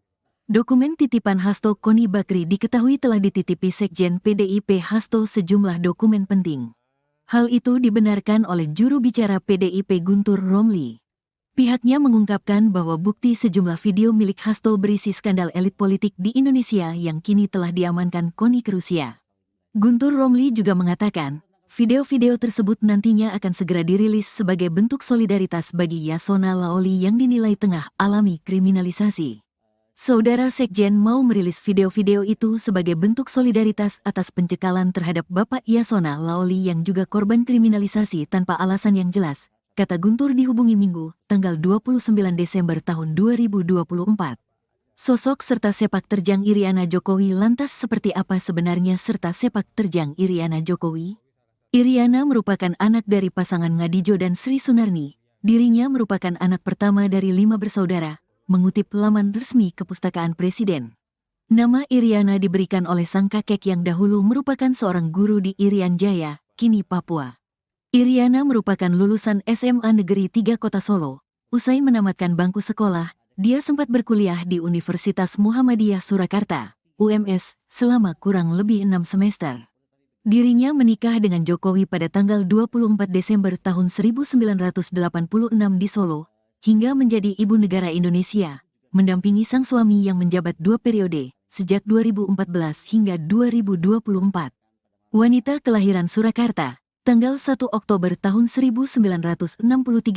Dokumen titipan Hasto Koni Bakri diketahui telah dititipi Sekjen PDIP Hasto sejumlah dokumen penting. Hal itu dibenarkan oleh juru bicara PDIP Guntur Romli. Pihaknya mengungkapkan bahwa bukti sejumlah video milik Hasto berisi skandal elit politik di Indonesia yang kini telah diamankan Koni ke Rusia. Guntur Romli juga mengatakan, video-video tersebut nantinya akan segera dirilis sebagai bentuk solidaritas bagi Yasona Laoli yang dinilai tengah alami kriminalisasi. Saudara Sekjen mau merilis video-video itu sebagai bentuk solidaritas atas pencekalan terhadap Bapak Yasona Laoli yang juga korban kriminalisasi tanpa alasan yang jelas, kata Guntur dihubungi Minggu, tanggal 29 Desember tahun 2024. Sosok serta sepak terjang Iriana Jokowi lantas seperti apa sebenarnya serta sepak terjang Iriana Jokowi? Iriana merupakan anak dari pasangan Ngadijo dan Sri Sunarni. Dirinya merupakan anak pertama dari 5 bersaudara. Mengutip laman resmi Kepustakaan Presiden. Nama Iriana diberikan oleh sang kakek yang dahulu merupakan seorang guru di Irian Jaya, kini Papua. Iriana merupakan lulusan SMA Negeri 3 Kota Solo. Usai menamatkan bangku sekolah, dia sempat berkuliah di Universitas Muhammadiyah Surakarta, UMS, selama kurang lebih 6 semester. Dirinya menikah dengan Jokowi pada tanggal 24 Desember tahun 1986 di Solo, hingga menjadi ibu negara Indonesia, mendampingi sang suami yang menjabat 2 periode, sejak 2014 hingga 2024. Wanita kelahiran Surakarta, tanggal 1 Oktober tahun 1963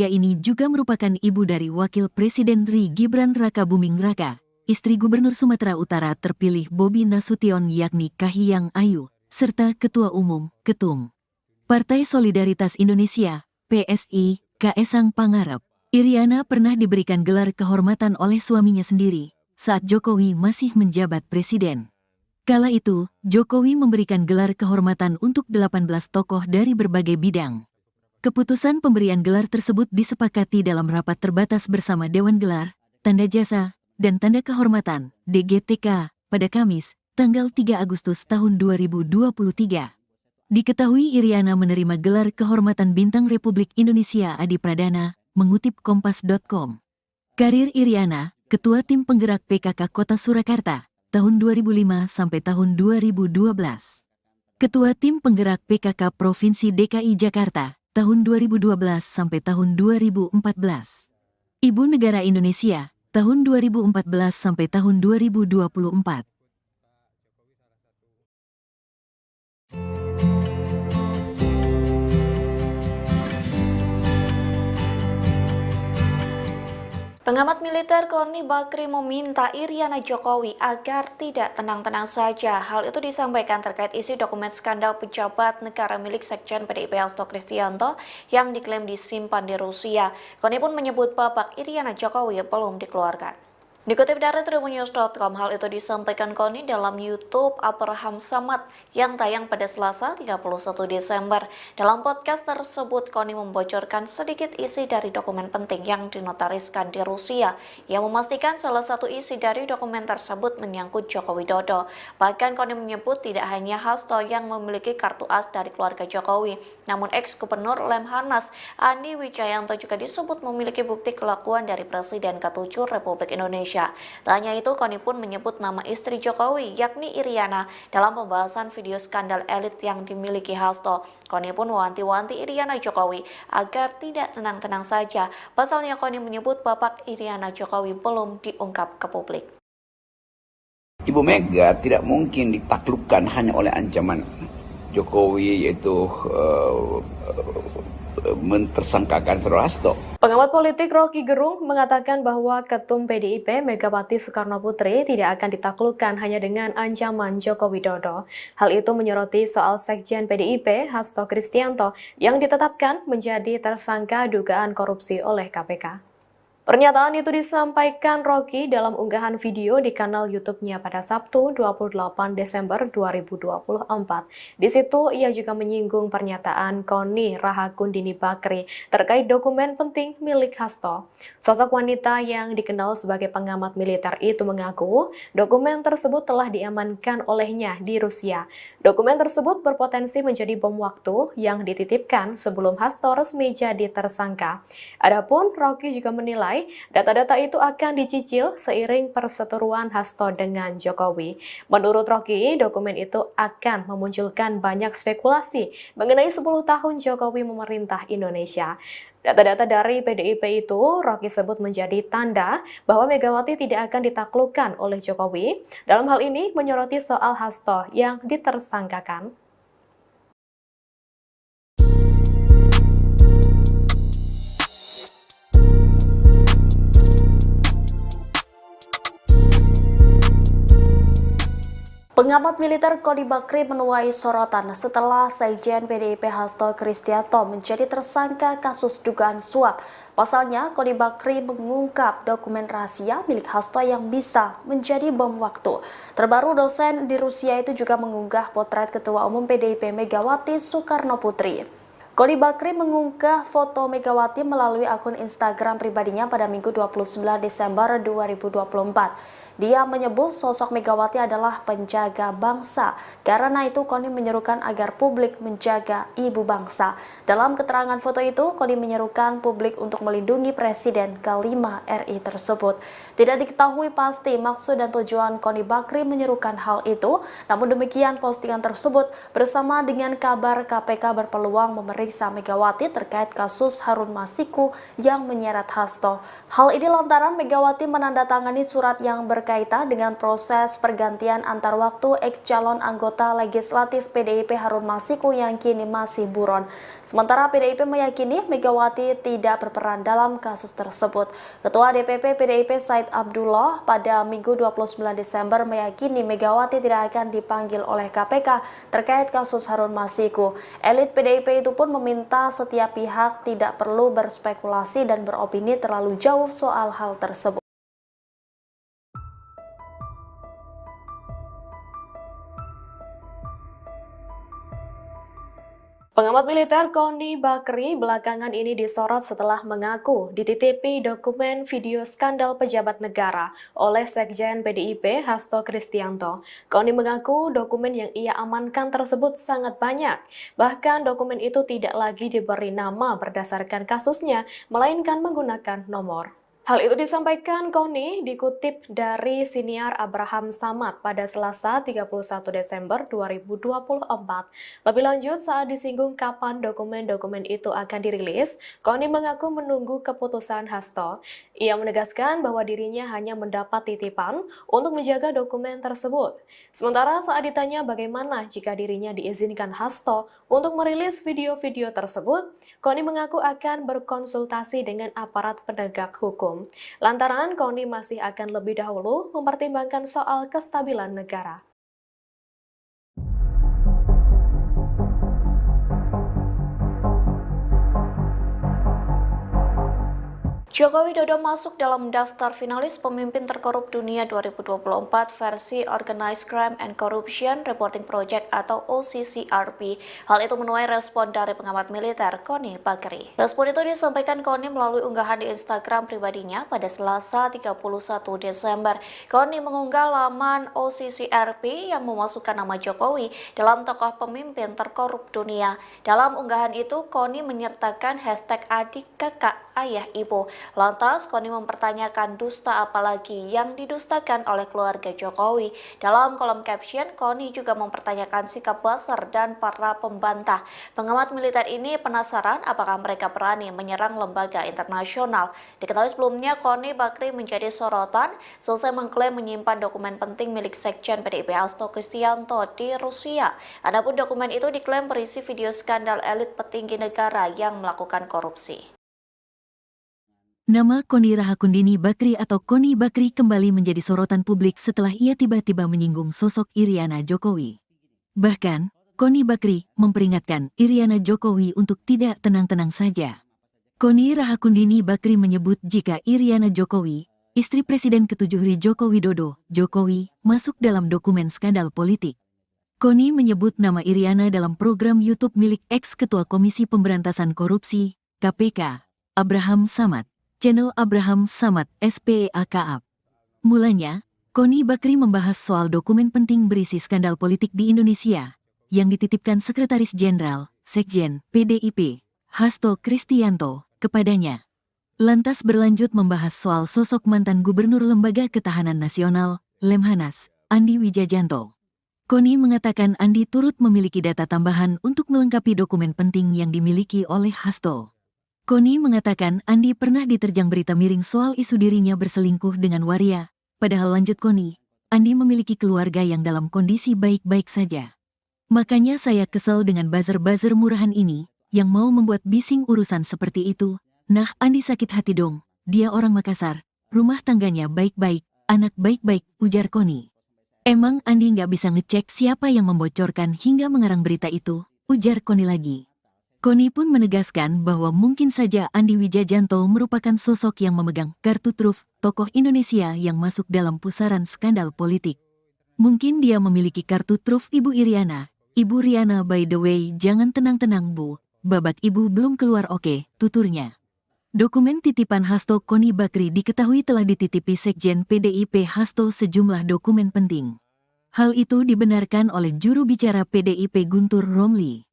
ini juga merupakan ibu dari Wakil Presiden RI Gibran Raka Buming Raka, istri Gubernur Sumatera Utara terpilih Bobi Nasution yakni Kahiyang Ayu, serta Ketua Umum, Ketum Partai Solidaritas Indonesia, PSI, Kaesang Pangarep. Iriana pernah diberikan gelar kehormatan oleh suaminya sendiri saat Jokowi masih menjabat presiden. Kala itu, Jokowi memberikan gelar kehormatan untuk 18 tokoh dari berbagai bidang. Keputusan pemberian gelar tersebut disepakati dalam rapat terbatas bersama Dewan Gelar, Tanda Jasa, dan Tanda Kehormatan, DGTK, pada Kamis, tanggal 3 Agustus tahun 2023. Diketahui Iriana menerima gelar kehormatan Bintang Republik Indonesia Adi Pradana, mengutip Kompas.com. Karir Iriana, Ketua Tim Penggerak PKK Kota Surakarta, tahun 2005 sampai tahun 2012. Ketua Tim Penggerak PKK Provinsi DKI Jakarta, tahun 2012 sampai tahun 2014. Ibu Negara Indonesia, tahun 2014 sampai tahun 2024. Pengamat militer Koni Bakri meminta Iriana Jokowi agar tidak tenang-tenang saja. Hal itu disampaikan terkait isi dokumen skandal pejabat negara milik Sekjen PDIP Hasto Kristianto yang diklaim disimpan di Rusia. Koni pun menyebut babak Iriana Jokowi belum dikeluarkan. Dikutip dari tribunnews.com, hal itu disampaikan Koni dalam YouTube Abraham Samad yang tayang pada Selasa 31 Desember. Dalam podcast tersebut, Koni membocorkan sedikit isi dari dokumen penting yang dinotariskan di Rusia, yang memastikan salah satu isi dari dokumen tersebut menyangkut Joko Widodo. Bahkan Koni menyebut tidak hanya Hasto yang memiliki kartu as dari keluarga Jokowi, namun ex-gubernur Lemhanas Andi Wijayanto juga disebut memiliki bukti kelakuan dari Presiden ke-7 Republik Indonesia. Tak hanya itu, Koni pun menyebut nama istri Jokowi, yakni Iriana, dalam pembahasan video skandal elit yang dimiliki Hasto. Koni pun mewanti-wanti Iriana Jokowi agar tidak tenang-tenang saja. Pasalnya Koni menyebut babak Iriana Jokowi belum diungkap ke publik. Ibu Mega tidak mungkin ditaklukkan hanya oleh ancaman Jokowi, yaitu mentersangkakan Saudara Hasto. Pengamat politik Rocky Gerung mengatakan bahwa Ketum PDIP Megawati Soekarno Putri tidak akan ditaklukkan hanya dengan ancaman Joko Widodo. Hal itu menyoroti soal Sekjen PDIP Hasto Kristianto yang ditetapkan menjadi tersangka dugaan korupsi oleh KPK. Pernyataan itu disampaikan Rocky dalam unggahan video di kanal YouTube-nya pada Sabtu 28 Desember 2024. Di situ ia juga menyinggung pernyataan Koni Rahakundini Bakri terkait dokumen penting milik Hasto. Sosok wanita yang dikenal sebagai pengamat militer itu mengaku dokumen tersebut telah diamankan olehnya di Rusia. Dokumen tersebut berpotensi menjadi bom waktu yang dititipkan sebelum Hasto resmi jadi tersangka. Adapun Rocky juga menilai data-data itu akan dicicil seiring perseteruan Hasto dengan Jokowi. Menurut Rocky, dokumen itu akan memunculkan banyak spekulasi mengenai 10 tahun Jokowi memerintah Indonesia. Data-data dari PDIP itu Rocky sebut menjadi tanda bahwa Megawati tidak akan ditaklukkan oleh Jokowi. Dalam hal ini menyoroti soal Hasto yang ditersangkakan. Pengamat militer Koni Bakri menuai sorotan setelah Sekjen PDIP Hasto Kristianto menjadi tersangka kasus dugaan suap. Pasalnya, Koni Bakri mengungkap dokumen rahasia milik Hasto yang bisa menjadi bom waktu. Terbaru, dosen di Rusia itu juga mengunggah potret Ketua Umum PDIP Megawati Soekarno Putri. Koni Bakri mengunggah foto Megawati melalui akun Instagram pribadinya pada Minggu 29 Desember 2024. Dia menyebut sosok Megawati adalah penjaga bangsa. Karena itu, Koni menyerukan agar publik menjaga ibu bangsa. Dalam keterangan foto itu, Koni menyerukan publik untuk melindungi Presiden ke-5 RI tersebut. Tidak diketahui pasti maksud dan tujuan Koni Bakri menyerukan hal itu. Namun demikian, postingan tersebut bersama dengan kabar KPK berpeluang memeriksa Megawati terkait kasus Harun Masiku yang menyeret Hasto. Hal ini lantaran Megawati menandatangani surat yang berkaitan dengan proses pergantian antar waktu ex-calon anggota legislatif PDIP Harun Masiku yang kini masih buron. Sementara PDIP meyakini Megawati tidak berperan dalam kasus tersebut. Ketua DPP PDIP Said Abdullah pada Minggu 29 Desember meyakini Megawati tidak akan dipanggil oleh KPK terkait kasus Harun Masiku. Elit PDIP itu pun meminta setiap pihak tidak perlu berspekulasi dan beropini terlalu jauh soal hal tersebut. Pengamat militer Koni Bakri belakangan ini disorot setelah mengaku dititipi dokumen video skandal pejabat negara oleh Sekjen PDIP Hasto Kristianto. Koni mengaku dokumen yang ia amankan tersebut sangat banyak. Bahkan dokumen itu tidak lagi diberi nama berdasarkan kasusnya, melainkan menggunakan nomor. Hal itu disampaikan Koni dikutip dari siniar Abraham Samad pada Selasa 31 Desember 2024. Lebih lanjut, saat disinggung kapan dokumen-dokumen itu akan dirilis, Koni mengaku menunggu keputusan Hasto. Ia menegaskan bahwa dirinya hanya mendapat titipan untuk menjaga dokumen tersebut. Sementara saat ditanya bagaimana jika dirinya diizinkan Hasto untuk merilis video-video tersebut, Koni mengaku akan berkonsultasi dengan aparat penegak hukum. Lantaran Koni masih akan lebih dahulu mempertimbangkan soal kestabilan negara. Joko Widodo masuk dalam daftar finalis pemimpin terkorup dunia 2024 versi Organized Crime and Corruption Reporting Project atau OCCRP. Hal itu menuai respon dari pengamat militer Koni Bakri. Respon itu disampaikan Koni melalui unggahan di Instagram pribadinya pada Selasa 31 Desember. Koni mengunggah laman OCCRP yang memasukkan nama Jokowi dalam tokoh pemimpin terkorup dunia. Dalam unggahan itu, Koni menyertakan hashtag adik, kakak, ayah, ibu. Lantas, Koni mempertanyakan dusta apalagi yang didustakan oleh keluarga Jokowi. Dalam kolom caption, Koni juga mempertanyakan sikap Buzzer dan para pembantah. Pengamat militer ini penasaran apakah mereka berani menyerang lembaga internasional. Diketahui sebelumnya, Koni Bakri menjadi sorotan selesai mengklaim menyimpan dokumen penting milik Sekjen PDIP Hasto Kristianto di Rusia. Adapun dokumen itu diklaim berisi video skandal elit petinggi negara yang melakukan korupsi. Nama Koni Rahakundini Bakri atau Koni Bakri kembali menjadi sorotan publik setelah ia tiba-tiba menyinggung sosok Iriana Jokowi. Bahkan, Koni Bakri memperingatkan Iriana Jokowi untuk tidak tenang-tenang saja. Koni Rahakundini Bakri menyebut jika Iriana Jokowi, istri Presiden ke-7 Joko Widodo, Jokowi, masuk dalam dokumen skandal politik. Koni menyebut nama Iriana dalam program YouTube milik ex-ketua Komisi Pemberantasan Korupsi, KPK, Abraham Samad. Channel Abraham Samad SPEAKAP. Mulanya, Koni Bakri membahas soal dokumen penting berisi skandal politik di Indonesia yang dititipkan Sekretaris Jenderal, Sekjen, PDIP, Hasto Kristianto, kepadanya. Lantas berlanjut membahas soal sosok mantan Gubernur Lembaga Ketahanan Nasional, Lemhanas, Andi Wijajanto. Koni mengatakan Andi turut memiliki data tambahan untuk melengkapi dokumen penting yang dimiliki oleh Hasto. Koni mengatakan Andi pernah diterjang berita miring soal isu dirinya berselingkuh dengan waria, padahal lanjut Koni, Andi memiliki keluarga yang dalam kondisi baik-baik saja. Makanya saya kesel dengan buzzer-buzzer murahan ini, yang mau membuat bising urusan seperti itu. Nah, Andi sakit hati dong, dia orang Makassar, rumah tangganya baik-baik, anak baik-baik, ujar Koni. Emang Andi nggak bisa ngecek siapa yang membocorkan hingga mengarang berita itu, ujar Koni lagi. Koni pun menegaskan bahwa mungkin saja Andi Wijajanto merupakan sosok yang memegang kartu truf tokoh Indonesia yang masuk dalam pusaran skandal politik. Mungkin dia memiliki kartu truf Ibu Iriana. Ibu Riana, by the way, jangan tenang-tenang Bu, babak Ibu belum keluar oke, tuturnya. Dokumen titipan Hasto Koni Bakri diketahui telah dititipi Sekjen PDIP Hasto sejumlah dokumen penting. Hal itu dibenarkan oleh juru bicara PDIP Guntur Romli.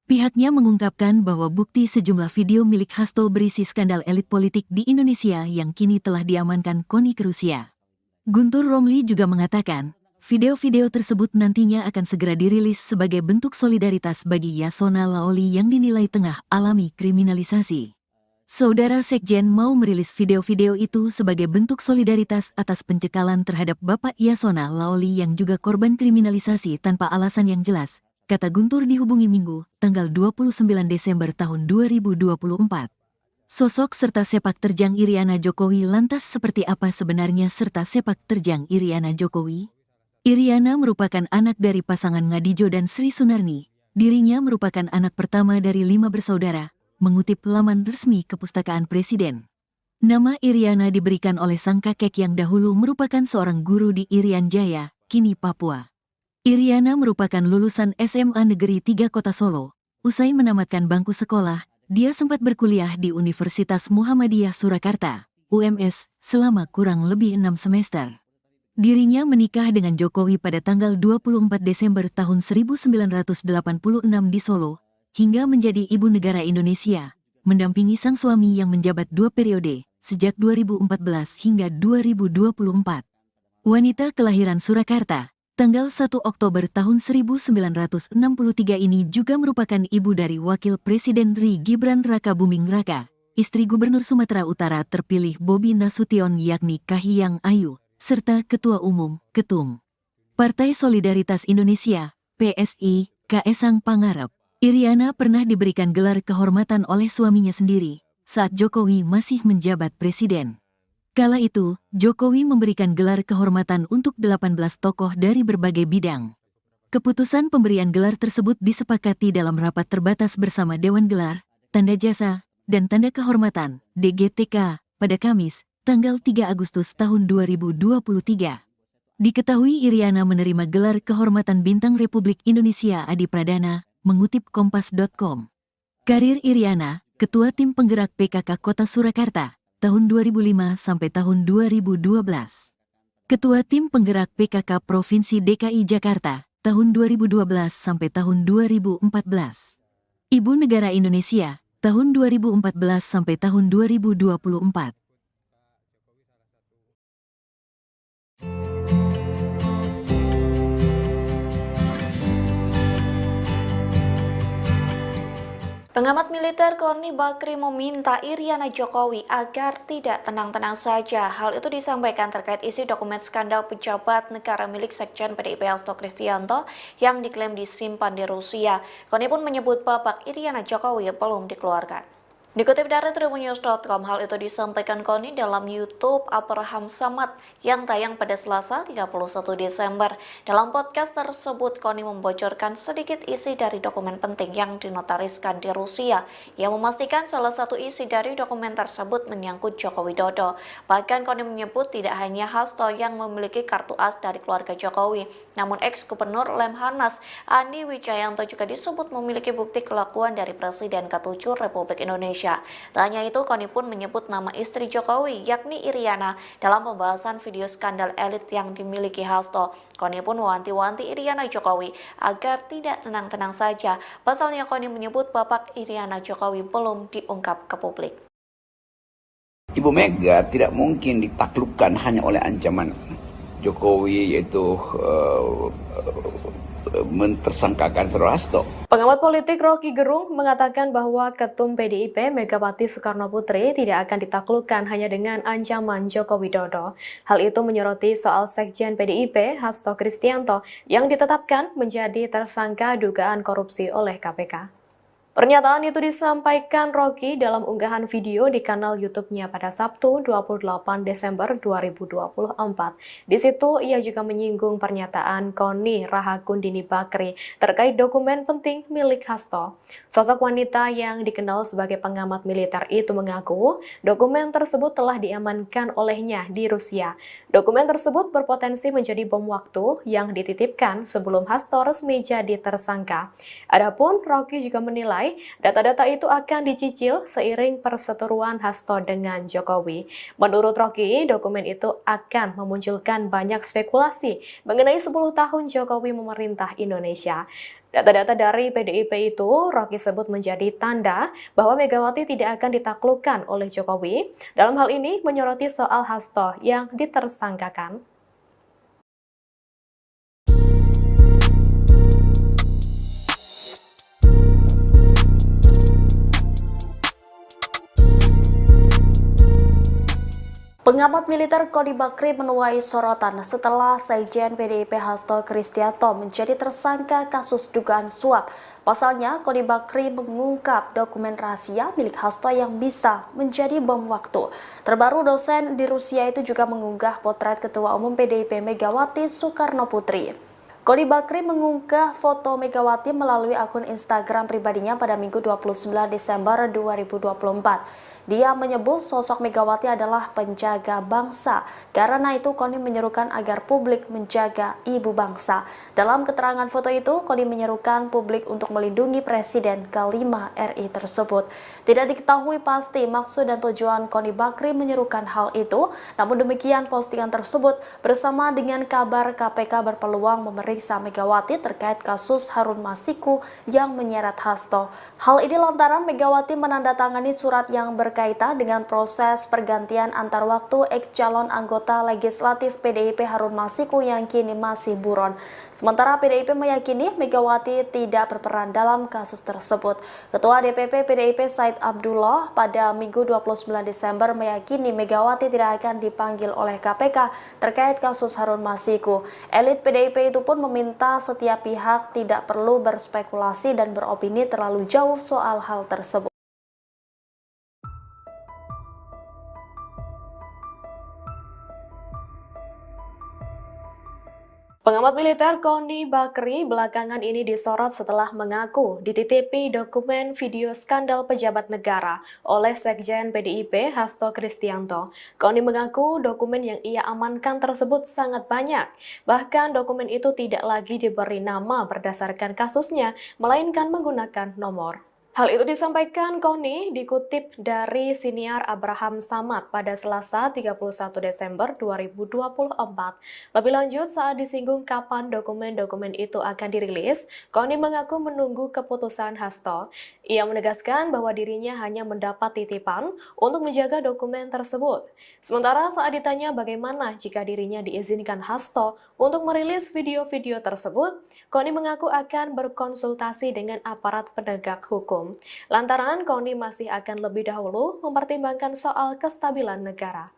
Pihaknya mengungkapkan bahwa bukti sejumlah video milik Hasto berisi skandal elit politik di Indonesia yang kini telah diamankan Koni ke Rusia. Guntur Romli juga mengatakan, video-video tersebut nantinya akan segera dirilis sebagai bentuk solidaritas bagi Yasona Laoli yang dinilai tengah alami kriminalisasi. Saudara Sekjen mau merilis video-video itu sebagai bentuk solidaritas atas pencekalan terhadap Bapak Yasona Laoli yang juga korban kriminalisasi tanpa alasan yang jelas, kata Guntur dihubungi Minggu, tanggal 29 Desember tahun 2024. Sosok serta sepak terjang Iriana Jokowi lantas seperti apa sebenarnya serta sepak terjang Iriana Jokowi? Iriana merupakan anak dari pasangan Ngadijo dan Sri Sunarni. Dirinya merupakan anak pertama dari 5 bersaudara, mengutip laman resmi Kepustakaan Presiden. Nama Iriana diberikan oleh sang kakek yang dahulu merupakan seorang guru di Irian Jaya, kini Papua. Iriana merupakan lulusan SMA Negeri 3 Kota Solo. Usai menamatkan bangku sekolah, dia sempat berkuliah di Universitas Muhammadiyah Surakarta, UMS, selama kurang lebih 6 semester. Dirinya menikah dengan Jokowi pada tanggal 24 Desember tahun 1986 di Solo, hingga menjadi ibu negara Indonesia, mendampingi sang suami yang menjabat 2 periode, sejak 2014 hingga 2024. Wanita kelahiran Surakarta, tanggal 1 Oktober tahun 1963 ini juga merupakan ibu dari Wakil Presiden RI Gibran Rakabuming Raka, istri Gubernur Sumatera Utara terpilih Bobi Nasution yakni Kahiyang Ayu, serta Ketua Umum, Ketum Partai Solidaritas Indonesia, PSI, Kaesang Pangarep. Iriana pernah diberikan gelar kehormatan oleh suaminya sendiri saat Jokowi masih menjabat presiden. Kala itu, Jokowi memberikan gelar kehormatan untuk 18 tokoh dari berbagai bidang. Keputusan pemberian gelar tersebut disepakati dalam rapat terbatas bersama Dewan Gelar, Tanda Jasa, dan Tanda Kehormatan, DGTK, pada Kamis, tanggal 3 Agustus tahun 2023. Diketahui Iriana menerima gelar kehormatan Bintang Republik Indonesia Adi Pradana, mengutip Kompas.com. Karir Iriana, Ketua Tim Penggerak PKK Kota Surakarta, tahun 2005 sampai tahun 2012. Ketua Tim Penggerak PKK Provinsi DKI Jakarta, tahun 2012 sampai tahun 2014. Ibu Negara Indonesia, tahun 2014 sampai tahun 2024. Pengamat militer Koni Bakri meminta Iriana Jokowi agar tidak tenang-tenang saja. Hal itu disampaikan terkait isi dokumen skandal pejabat negara milik Sekjen PDIP Hasto Kristianto yang diklaim disimpan di Rusia. Koni pun menyebut babak Iriana Jokowi belum dikeluarkan. Dikutip dari tribunnews.com, hal itu disampaikan Koni dalam YouTube Abraham Samad yang tayang pada Selasa 31 Desember. Dalam podcast tersebut, Koni membocorkan sedikit isi dari dokumen penting yang dinotariskan di Rusia, yang memastikan salah satu isi dari dokumen tersebut menyangkut Joko Widodo. Bahkan Koni menyebut tidak hanya Hasto yang memiliki kartu as dari keluarga Jokowi, namun ex-gubernur Lemhanas Andi Wijayanto juga disebut memiliki bukti kelakuan dari Presiden ke-7 Republik Indonesia. Tak hanya itu, Koni pun menyebut nama istri Jokowi, yakni Iriana, dalam pembahasan video skandal elit yang dimiliki Hasto. Koni pun mewanti-wanti Iriana Jokowi agar tidak tenang-tenang saja. Pasalnya Koni menyebut babak Iriana Jokowi belum diungkap ke publik. Ibu Mega tidak mungkin ditaklukkan hanya oleh ancaman Jokowi, yaitu mentersangkakan Saudara Hasto. Pengamat politik Rocky Gerung mengatakan bahwa Ketum PDIP Megawati Soekarno Putri tidak akan ditaklukkan hanya dengan ancaman Joko Widodo. Hal itu menyoroti soal Sekjen PDIP Hasto Kristianto yang ditetapkan menjadi tersangka dugaan korupsi oleh KPK. Pernyataan itu disampaikan Rocky dalam unggahan video di kanal YouTube-nya pada Sabtu 28 Desember 2024. Di situ ia juga menyinggung pernyataan Koni Rahakundini Bakri terkait dokumen penting milik Hasto. Sosok wanita yang dikenal sebagai pengamat militer itu mengaku dokumen tersebut telah diamankan olehnya di Rusia. Dokumen tersebut berpotensi menjadi bom waktu yang dititipkan sebelum Hasto resmi jadi tersangka. Adapun Rocky juga menilai data-data itu akan dicicil seiring perseteruan Hasto dengan Jokowi. Menurut Rocky, dokumen itu akan memunculkan banyak spekulasi mengenai 10 tahun Jokowi memerintah Indonesia. Data-data dari PDIP itu Rocky sebut menjadi tanda bahwa Megawati tidak akan ditaklukkan oleh Jokowi. Dalam hal ini menyoroti soal Hasto yang ditersangkakan. Pengamat militer Koni Bakri menuai sorotan setelah Sekjen PDIP Hasto Kristianto menjadi tersangka kasus dugaan suap. Pasalnya, Koni Bakri mengungkap dokumen rahasia milik Hasto yang bisa menjadi bom waktu. Terbaru, dosen di Rusia itu juga mengunggah potret Ketua Umum PDIP Megawati Soekarno Putri. Koni Bakri mengunggah foto Megawati melalui akun Instagram pribadinya pada Minggu 29 Desember 2024. Dia menyebut sosok Megawati adalah penjaga bangsa. Karena itu, Koni menyerukan agar publik menjaga ibu bangsa. Dalam keterangan foto itu, Koni menyerukan publik untuk melindungi Presiden ke-5 RI tersebut. Tidak diketahui pasti maksud dan tujuan Koni Bakri menyerukan hal itu. Namun demikian, postingan tersebut bersama dengan kabar KPK berpeluang memeriksa Megawati terkait kasus Harun Masiku yang menyeret Hasto. Hal ini lantaran Megawati menandatangani surat yang berkaitan dengan proses pergantian antar waktu ex-calon anggota legislatif PDIP Harun Masiku yang kini masih buron. Sementara PDIP meyakini Megawati tidak berperan dalam kasus tersebut. Ketua DPP PDIP Said Abdullah pada Minggu 29 Desember meyakini Megawati tidak akan dipanggil oleh KPK terkait kasus Harun Masiku. Elit PDIP itu pun meminta setiap pihak tidak perlu berspekulasi dan beropini terlalu jauh soal hal tersebut. Pengamat militer Koni Bakri belakangan ini disorot setelah mengaku dititipi dokumen video skandal pejabat negara oleh Sekjen PDIP Hasto Kristianto. Koni mengaku dokumen yang ia amankan tersebut sangat banyak. Bahkan dokumen itu tidak lagi diberi nama berdasarkan kasusnya, melainkan menggunakan nomor. Hal itu disampaikan Koni dikutip dari siniar Abraham Samad pada Selasa 31 Desember 2024. Lebih lanjut, saat disinggung kapan dokumen-dokumen itu akan dirilis, Koni mengaku menunggu keputusan Hasto. Ia menegaskan bahwa dirinya hanya mendapat titipan untuk menjaga dokumen tersebut. Sementara saat ditanya bagaimana jika dirinya diizinkan Hasto untuk merilis video-video tersebut, Koni mengaku akan berkonsultasi dengan aparat penegak hukum. Lantaran Koni masih akan lebih dahulu mempertimbangkan soal kestabilan negara.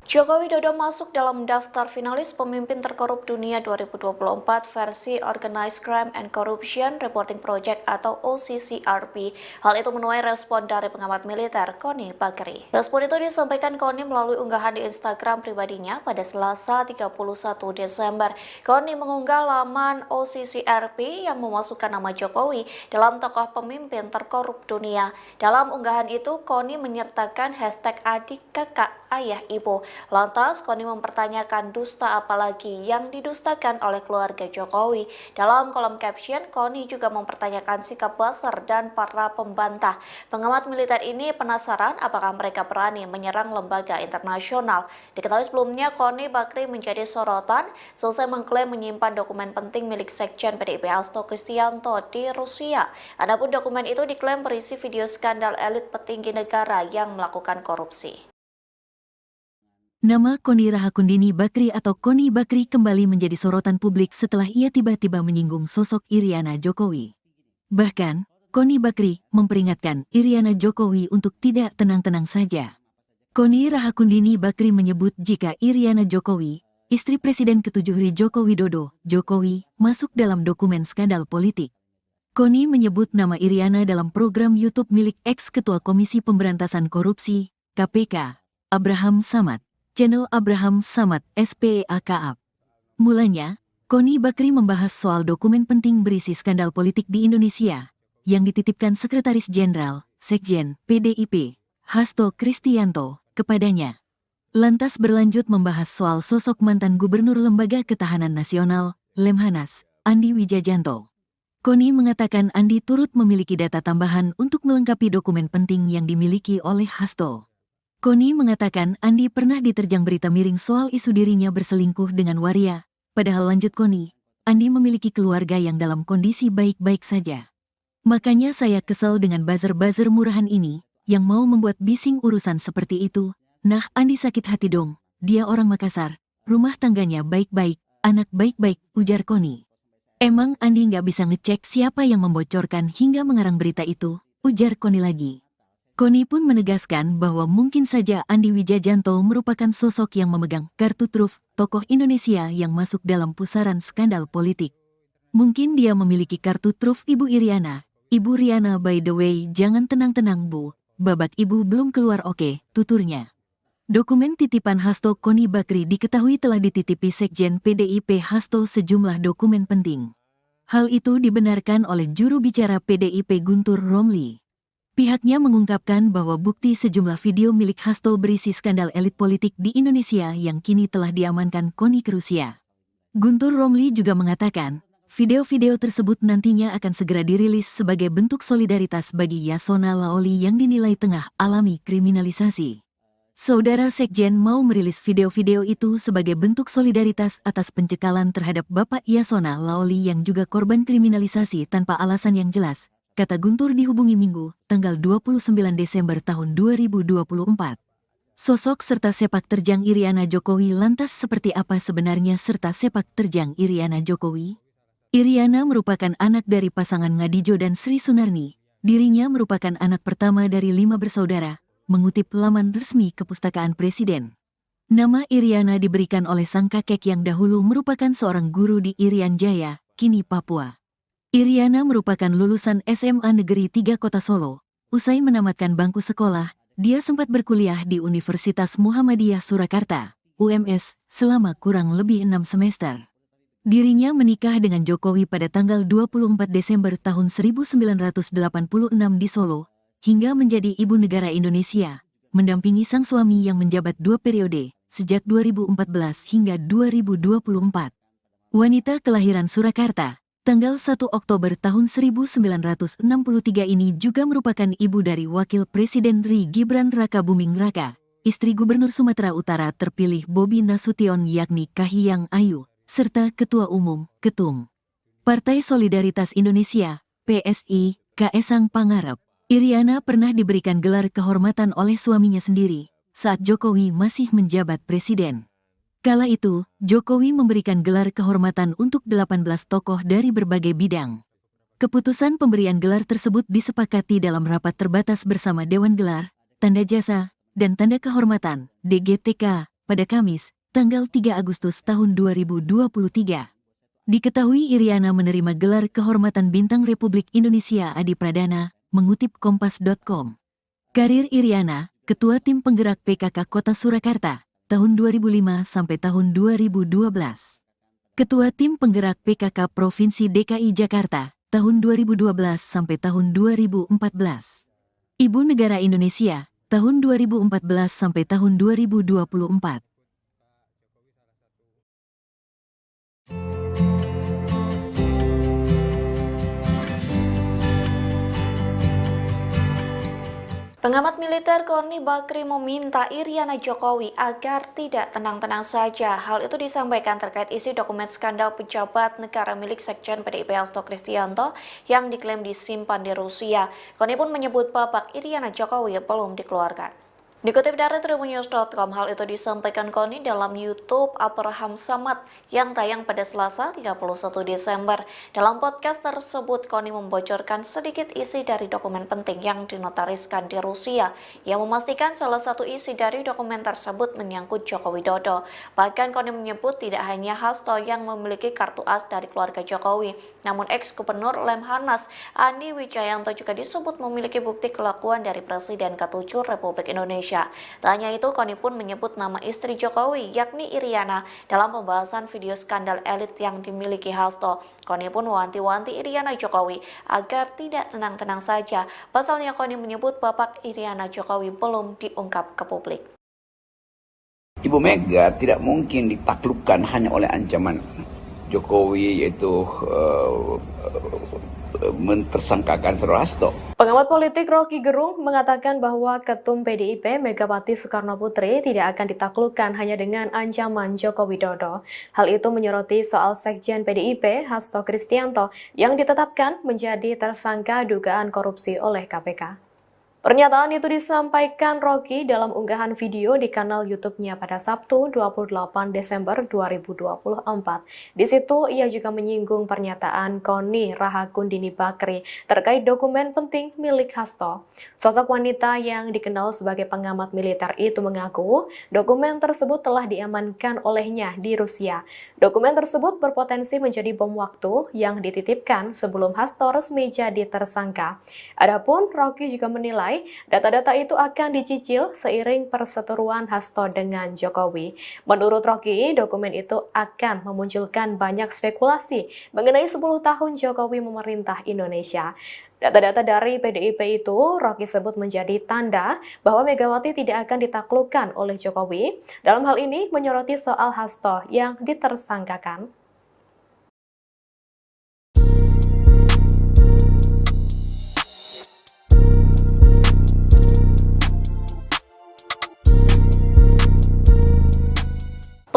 Joko Widodo masuk dalam daftar finalis pemimpin terkorup dunia 2024 versi Organized Crime and Corruption Reporting Project atau OCCRP. Hal itu menuai respon dari pengamat militer Koni Bakri. Respon itu disampaikan Koni melalui unggahan di Instagram pribadinya pada Selasa 31 Desember. Koni mengunggah laman OCCRP yang memasukkan nama Jokowi dalam tokoh pemimpin terkorup dunia. Dalam unggahan itu, Koni menyertakan hashtag adik, kakak, ayah, ibu. Lantas, Koni mempertanyakan dusta apalagi yang didustakan oleh keluarga Jokowi. Dalam kolom caption, Koni juga mempertanyakan sikap buzzer dan para pembantah. Pengamat militer ini penasaran apakah mereka berani menyerang lembaga internasional. Diketahui sebelumnya, Koni Bakri menjadi sorotan selesai mengklaim menyimpan dokumen penting milik Sekjen PDIP Hasto Kristianto di Rusia. Adapun dokumen itu diklaim berisi video skandal elit petinggi negara yang melakukan korupsi. Nama Koni Rahakundini Bakri atau Koni Bakri kembali menjadi sorotan publik setelah ia tiba-tiba menyinggung sosok Iriana Jokowi. Bahkan, Koni Bakri memperingatkan Iriana Jokowi untuk tidak tenang-tenang saja. Koni Rahakundini Bakri menyebut jika Iriana Jokowi, istri Presiden ke-7 Joko Widodo, Jokowi, masuk dalam dokumen skandal politik. Koni menyebut nama Iriana dalam program YouTube milik ex-ketua Komisi Pemberantasan Korupsi, KPK, Abraham Samad. Channel Abraham Samad SPEAKAP. Mulanya, Koni Bakri membahas soal dokumen penting berisi skandal politik di Indonesia yang dititipkan Sekretaris Jenderal, Sekjen, PDIP, Hasto Kristianto, kepadanya. Lantas berlanjut membahas soal sosok mantan Gubernur Lembaga Ketahanan Nasional, Lemhanas, Andi Wijajanto. Koni mengatakan Andi turut memiliki data tambahan untuk melengkapi dokumen penting yang dimiliki oleh Hasto. Koni mengatakan Andi pernah diterjang berita miring soal isu dirinya berselingkuh dengan waria, padahal lanjut Koni, Andi memiliki keluarga yang dalam kondisi baik-baik saja. Makanya saya kesel dengan buzzer-buzzer murahan ini, yang mau membuat bising urusan seperti itu. Nah, Andi sakit hati dong, dia orang Makassar, rumah tangganya baik-baik, anak baik-baik, ujar Koni. Emang Andi nggak bisa ngecek siapa yang membocorkan hingga mengarang berita itu, ujar Koni lagi. Koni pun menegaskan bahwa mungkin saja Andi Wijajanto merupakan sosok yang memegang kartu truf tokoh Indonesia yang masuk dalam pusaran skandal politik. Mungkin dia memiliki kartu truf Ibu Iriana. Ibu Riana, by the way, jangan tenang-tenang Bu, babak Ibu belum keluar oke, tuturnya. Dokumen titipan Hasto Koni Bakri diketahui telah dititipi Sekjen PDIP Hasto sejumlah dokumen penting. Hal itu dibenarkan oleh juru bicara PDIP Guntur Romli. Pihaknya mengungkapkan bahwa bukti sejumlah video milik Hasto berisi skandal elit politik di Indonesia yang kini telah diamankan Koni ke Rusia. Guntur Romli juga mengatakan, video-video tersebut nantinya akan segera dirilis sebagai bentuk solidaritas bagi Yasona Laoli yang dinilai tengah alami kriminalisasi. Saudara Sekjen mau merilis video-video itu sebagai bentuk solidaritas atas pencekalan terhadap Bapak Yasona Laoli yang juga korban kriminalisasi tanpa alasan yang jelas, kata Guntur dihubungi Minggu, tanggal 29 Desember tahun 2024. Sosok serta sepak terjang Iriana Jokowi lantas seperti apa sebenarnya serta sepak terjang Iriana Jokowi? Iriana merupakan anak dari pasangan Ngadijo dan Sri Sunarni. Dirinya merupakan anak pertama dari 5 bersaudara, mengutip laman resmi Kepustakaan Presiden. Nama Iriana diberikan oleh sang kakek yang dahulu merupakan seorang guru di Irian Jaya, kini Papua. Iriana merupakan lulusan SMA Negeri 3 Kota Solo. Usai menamatkan bangku sekolah, dia sempat berkuliah di Universitas Muhammadiyah Surakarta, UMS, selama kurang lebih 6 semester. Dirinya menikah dengan Jokowi pada tanggal 24 Desember tahun 1986 di Solo, hingga menjadi ibu negara Indonesia, mendampingi sang suami yang menjabat 2 periode, sejak 2014 hingga 2024. Wanita kelahiran Surakarta, tanggal 1 Oktober tahun 1963 ini juga merupakan ibu dari Wakil Presiden RI Gibran Rakabuming Raka, istri Gubernur Sumatera Utara terpilih Bobi Nasution yakni Kahiyang Ayu, serta Ketua Umum, Ketum Partai Solidaritas Indonesia, PSI, Kaesang Pangarep. Iriana pernah diberikan gelar kehormatan oleh suaminya sendiri saat Jokowi masih menjabat presiden. Kala itu, Jokowi memberikan gelar kehormatan untuk 18 tokoh dari berbagai bidang. Keputusan pemberian gelar tersebut disepakati dalam rapat terbatas bersama Dewan Gelar, Tanda Jasa, dan Tanda Kehormatan, DGTK, pada Kamis, tanggal 3 Agustus tahun 2023. Diketahui Iriana menerima gelar kehormatan Bintang Republik Indonesia Adi Pradana, mengutip Kompas.com. Karir Iriana, Ketua Tim Penggerak PKK Kota Surakarta, tahun 2005 sampai tahun 2012. Ketua Tim Penggerak PKK Provinsi DKI Jakarta, tahun 2012 sampai tahun 2014. Ibu Negara Indonesia, tahun 2014 sampai tahun 2024. Pengamat militer Koni Bakri meminta Iriana Jokowi agar tidak tenang-tenang saja. Hal itu disampaikan terkait isi dokumen skandal pejabat negara milik Sekjen PDIP Hasto Kristianto yang diklaim disimpan di Rusia. Koni pun menyebut babak Iriana Jokowi belum dikeluarkan. Dikutip dari tribunnews.com, hal itu disampaikan Koni dalam YouTube Abraham Samad yang tayang pada Selasa 31 Desember. Dalam podcast tersebut, Koni membocorkan sedikit isi dari dokumen penting yang dinotariskan di Rusia, yang memastikan salah satu isi dari dokumen tersebut menyangkut Joko Widodo. Bahkan Koni menyebut tidak hanya Hasto yang memiliki kartu as dari keluarga Jokowi, namun ex-gubernur Lemhanas Andi Wijayanto juga disebut memiliki bukti kelakuan dari Presiden ke-7 Republik Indonesia. Tak hanya itu, Koni pun menyebut nama istri Jokowi, yakni Iriana, dalam pembahasan video skandal elit yang dimiliki Hasto. Koni pun mewanti-wanti Iriana Jokowi agar tidak tenang-tenang saja. Pasalnya Koni menyebut babak Iriana Jokowi belum diungkap ke publik. Ibu Mega tidak mungkin ditaklukkan hanya oleh ancaman Jokowi, yaitu mentersangkakan Saudara Hasto. Pengamat politik Rocky Gerung mengatakan bahwa Ketum PDIP Megawati Soekarno Putri tidak akan ditaklukkan hanya dengan ancaman Joko Widodo. Hal itu menyoroti soal Sekjen PDIP Hasto Kristianto yang ditetapkan menjadi tersangka dugaan korupsi oleh KPK. Pernyataan itu disampaikan Rocky dalam unggahan video di kanal YouTube-nya pada Sabtu 28 Desember 2024. Di situ ia juga menyinggung pernyataan Koni Rahakundini Bakri terkait dokumen penting milik Hasto. Sosok wanita yang dikenal sebagai pengamat militer itu mengaku dokumen tersebut telah diamankan olehnya di Rusia. Dokumen tersebut berpotensi menjadi bom waktu yang dititipkan sebelum Hasto resmi jadi tersangka. Adapun Rocky juga menilai data-data itu akan dicicil seiring perseteruan Hasto dengan Jokowi. Menurut Rocky, dokumen itu akan memunculkan banyak spekulasi mengenai 10 tahun Jokowi memerintah Indonesia. Data-data dari PDIP itu Rocky sebut menjadi tanda bahwa Megawati tidak akan ditaklukkan oleh Jokowi. Dalam hal ini menyoroti soal Hasto yang ditersangkakan.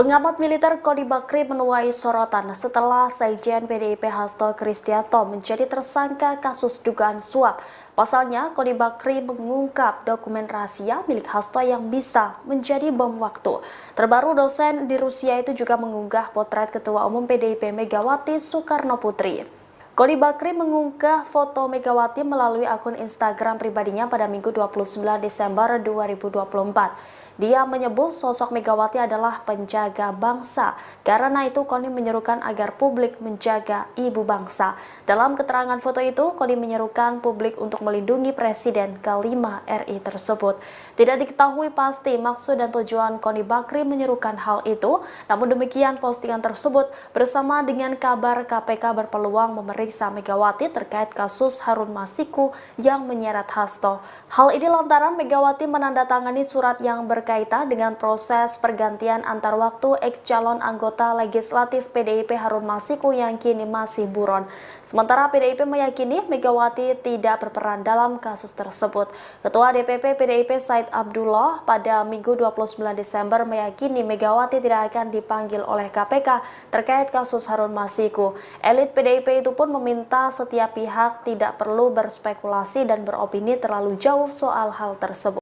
Pengamat militer Koni Bakri menuai sorotan setelah Sekjen PDIP Hasto Kristianto menjadi tersangka kasus dugaan suap. Pasalnya, Koni Bakri mengungkap dokumen rahasia milik Hasto yang bisa menjadi bom waktu. Terbaru, dosen di Rusia itu juga mengunggah potret Ketua Umum PDIP Megawati Soekarno Putri. Koni Bakri mengunggah foto Megawati melalui akun Instagram pribadinya pada Minggu 29 Desember 2024. Dia menyebut sosok Megawati adalah penjaga bangsa. Karena itu, Koni menyerukan agar publik menjaga ibu bangsa. Dalam keterangan foto itu, Koni menyerukan publik untuk melindungi Presiden ke-5 RI tersebut. Tidak diketahui pasti maksud dan tujuan Koni Bakri menyerukan hal itu. Namun demikian, postingan tersebut bersama dengan kabar KPK berpeluang memeriksa Megawati terkait kasus Harun Masiku yang menyeret Hasto. Hal ini lantaran Megawati menandatangani surat yang berkaitan dengan proses pergantian antar waktu ex-calon anggota legislatif PDIP Harun Masiku yang kini masih buron. Sementara PDIP meyakini Megawati tidak berperan dalam kasus tersebut. Ketua DPP PDIP Said Abdullah pada Minggu 29 Desember meyakini Megawati tidak akan dipanggil oleh KPK terkait kasus Harun Masiku. Elit PDIP itu pun meminta setiap pihak tidak perlu berspekulasi dan beropini terlalu jauh soal hal tersebut.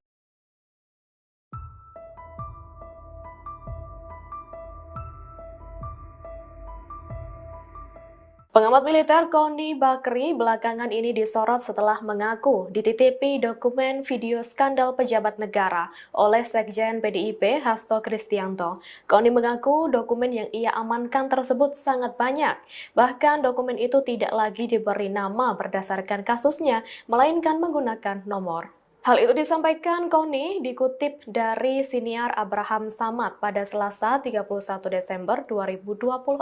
Pengamat militer Koni Bakri belakangan ini disorot setelah mengaku dititipi dokumen video skandal pejabat negara oleh Sekjen PDIP Hasto Kristianto. Koni mengaku dokumen yang ia amankan tersebut sangat banyak. Bahkan dokumen itu tidak lagi diberi nama berdasarkan kasusnya, melainkan menggunakan nomor. Hal itu disampaikan Koni dikutip dari siniar Abraham Samad pada Selasa 31 Desember 2024.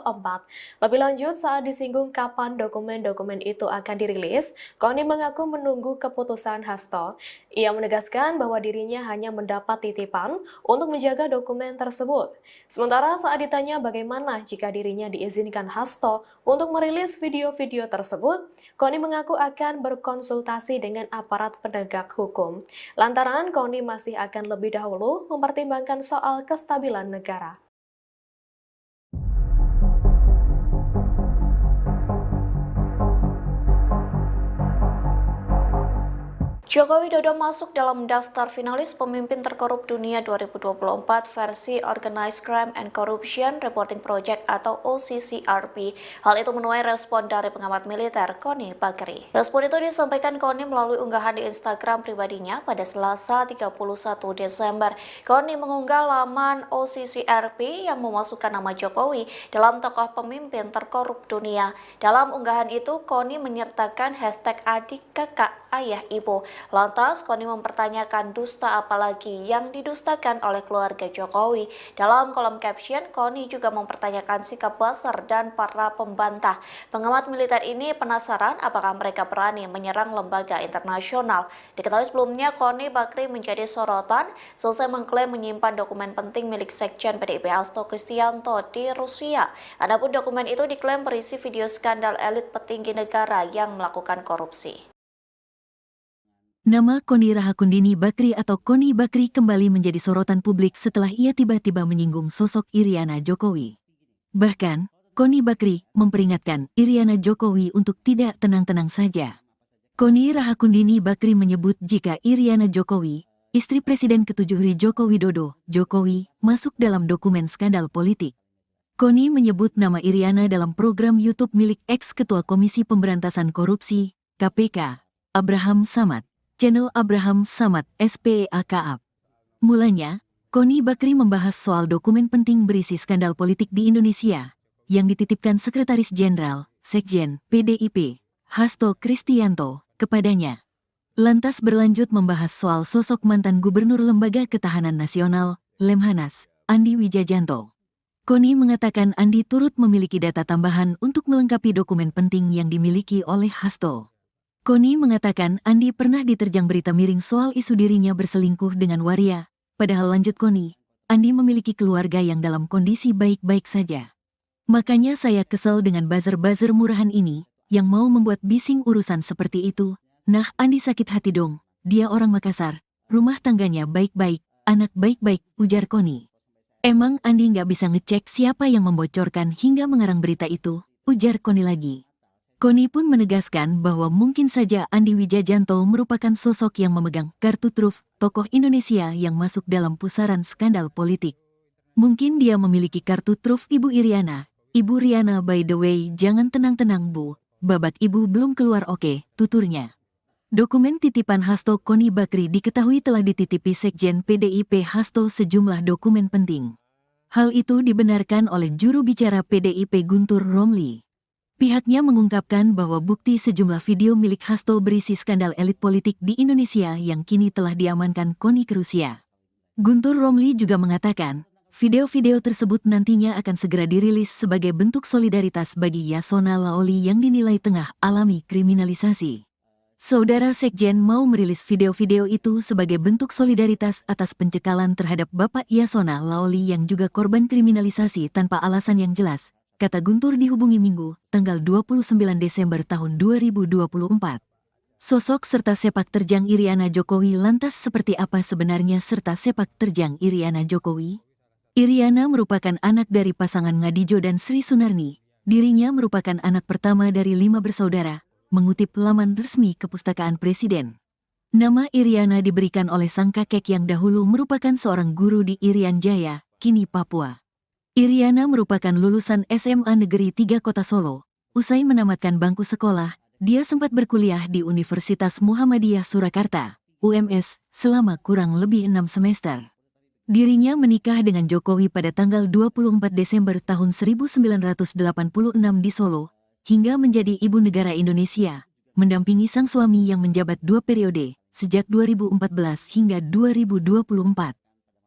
Lebih lanjut, saat disinggung kapan dokumen-dokumen itu akan dirilis, Koni mengaku menunggu keputusan Hasto. Ia menegaskan bahwa dirinya hanya mendapat titipan untuk menjaga dokumen tersebut. Sementara saat ditanya bagaimana jika dirinya diizinkan Hasto untuk merilis video-video tersebut, Koni mengaku akan berkonsultasi dengan aparat penegak hukum. Lantaran Koni masih akan lebih dahulu mempertimbangkan soal kestabilan negara. Joko Widodo masuk dalam daftar finalis pemimpin terkorup dunia 2024 versi Organized Crime and Corruption Reporting Project atau OCCRP. Hal itu menuai respon dari pengamat militer Koni Bakri. Respon itu disampaikan Koni melalui unggahan di Instagram pribadinya pada Selasa 31 Desember. Koni mengunggah laman OCCRP yang memasukkan nama Jokowi dalam tokoh pemimpin terkorup dunia. Dalam unggahan itu, Koni menyertakan hashtag adik, kakak, ayah, ibu. Lantas, Koni mempertanyakan dusta apalagi yang didustakan oleh keluarga Jokowi. Dalam kolom caption, Koni juga mempertanyakan sikap Buzzer dan para pembantah. Pengamat militer ini penasaran apakah mereka berani menyerang lembaga internasional. Diketahui sebelumnya, Koni Bakri menjadi sorotan selesai mengklaim menyimpan dokumen penting milik Sekjen PDIP Hasto Kristianto di Rusia. Adapun dokumen itu diklaim berisi video skandal elit petinggi negara yang melakukan korupsi. Nama Koni Rahakundini Bakri atau Koni Bakri kembali menjadi sorotan publik setelah ia tiba-tiba menyinggung sosok Iriana Jokowi. Bahkan, Koni Bakri memperingatkan Iriana Jokowi untuk tidak tenang-tenang saja. Koni Rahakundini Bakri menyebut jika Iriana Jokowi, istri Presiden ke-7 Joko Widodo, Jokowi, masuk dalam dokumen skandal politik. Koni menyebut nama Iriana dalam program YouTube milik ex-ketua Komisi Pemberantasan Korupsi, KPK, Abraham Samad. Channel Abraham Samad SPEAKAP. Mulanya, Koni Bakri membahas soal dokumen penting berisi skandal politik di Indonesia yang dititipkan Sekretaris Jenderal, Sekjen, PDIP, Hasto Kristianto, kepadanya. Lantas berlanjut membahas soal sosok mantan Gubernur Lembaga Ketahanan Nasional, Lemhanas, Andi Wijajanto. Koni mengatakan Andi turut memiliki data tambahan untuk melengkapi dokumen penting yang dimiliki oleh Hasto. Koni mengatakan Andi pernah diterjang berita miring soal isu dirinya berselingkuh dengan waria, padahal lanjut Koni, Andi memiliki keluarga yang dalam kondisi baik-baik saja. Makanya saya kesel dengan buzzer-buzzer murahan ini, yang mau membuat bising urusan seperti itu. Nah, Andi sakit hati dong, dia orang Makassar, rumah tangganya baik-baik, anak baik-baik, ujar Koni. Emang Andi nggak bisa ngecek siapa yang membocorkan hingga mengarang berita itu, ujar Koni lagi. Koni pun menegaskan bahwa mungkin saja Andi Wijajanto merupakan sosok yang memegang kartu truf tokoh Indonesia yang masuk dalam pusaran skandal politik. Mungkin dia memiliki kartu truf Ibu Iriana. Ibu Riana, by the way, jangan tenang-tenang Bu, babak Ibu belum keluar, oke, tuturnya. Dokumen titipan Hasto Koni Bakri diketahui telah dititipi Sekjen PDIP Hasto sejumlah dokumen penting. Hal itu dibenarkan oleh juru bicara PDIP Guntur Romli. Pihaknya mengungkapkan bahwa bukti sejumlah video milik Hasto berisi skandal elit politik di Indonesia yang kini telah diamankan Koni ke Rusia. Guntur Romli juga mengatakan, video-video tersebut nantinya akan segera dirilis sebagai bentuk solidaritas bagi Yasona Laoli yang dinilai tengah alami kriminalisasi. Saudara Sekjen mau merilis video-video itu sebagai bentuk solidaritas atas pencekalan terhadap Bapak Yasona Laoli yang juga korban kriminalisasi tanpa alasan yang jelas, kata Guntur dihubungi Minggu, tanggal 29 Desember tahun 2024. Sosok serta sepak terjang Iriana Jokowi lantas seperti apa sebenarnya serta sepak terjang Iriana Jokowi? Iriana merupakan anak dari pasangan Ngadijo dan Sri Sunarni. Dirinya merupakan anak pertama dari 5 bersaudara, mengutip laman resmi Kepustakaan Presiden. Nama Iriana diberikan oleh sang kakek yang dahulu merupakan seorang guru di Irian Jaya, kini Papua. Iriana merupakan lulusan SMA Negeri 3 Kota Solo. Usai menamatkan bangku sekolah, dia sempat berkuliah di Universitas Muhammadiyah Surakarta, UMS, selama kurang lebih 6 semester. Dirinya menikah dengan Jokowi pada tanggal 24 Desember tahun 1986 di Solo, hingga menjadi ibu negara Indonesia, mendampingi sang suami yang menjabat 2 periode, sejak 2014 hingga 2024.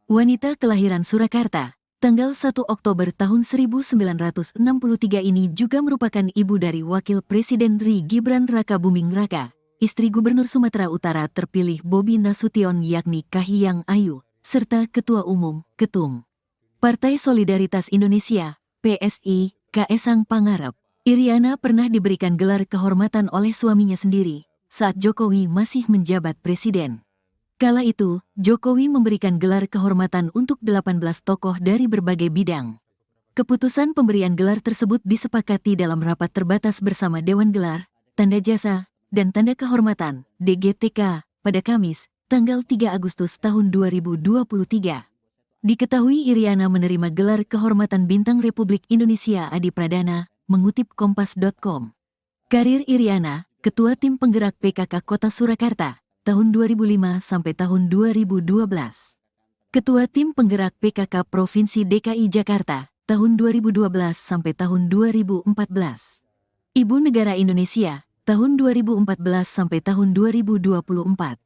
Wanita kelahiran Surakarta, tanggal 1 Oktober tahun 1963 ini juga merupakan ibu dari Wakil Presiden RI Gibran Raka Buming Raka, istri Gubernur Sumatera Utara terpilih Bobi Nasution yakni Kahiyang Ayu, serta Ketua Umum, Ketum Partai Solidaritas Indonesia, PSI, Kaesang Pangarep. Iriana pernah diberikan gelar kehormatan oleh suaminya sendiri, saat Jokowi masih menjabat presiden. Kala itu, Jokowi memberikan gelar kehormatan untuk 18 tokoh dari berbagai bidang. Keputusan pemberian gelar tersebut disepakati dalam rapat terbatas bersama Dewan Gelar, Tanda Jasa, dan Tanda Kehormatan, DGTK, pada Kamis, tanggal 3 Agustus tahun 2023. Diketahui Iriana menerima gelar kehormatan Bintang Republik Indonesia Adi Pradana, mengutip Kompas.com. Karir Iriana, Ketua Tim Penggerak PKK Kota Surakarta, tahun 2005 sampai tahun 2012. Ketua Tim Penggerak PKK Provinsi DKI Jakarta, tahun 2012 sampai tahun 2014. Ibu Negara Indonesia, tahun 2014 sampai tahun 2024.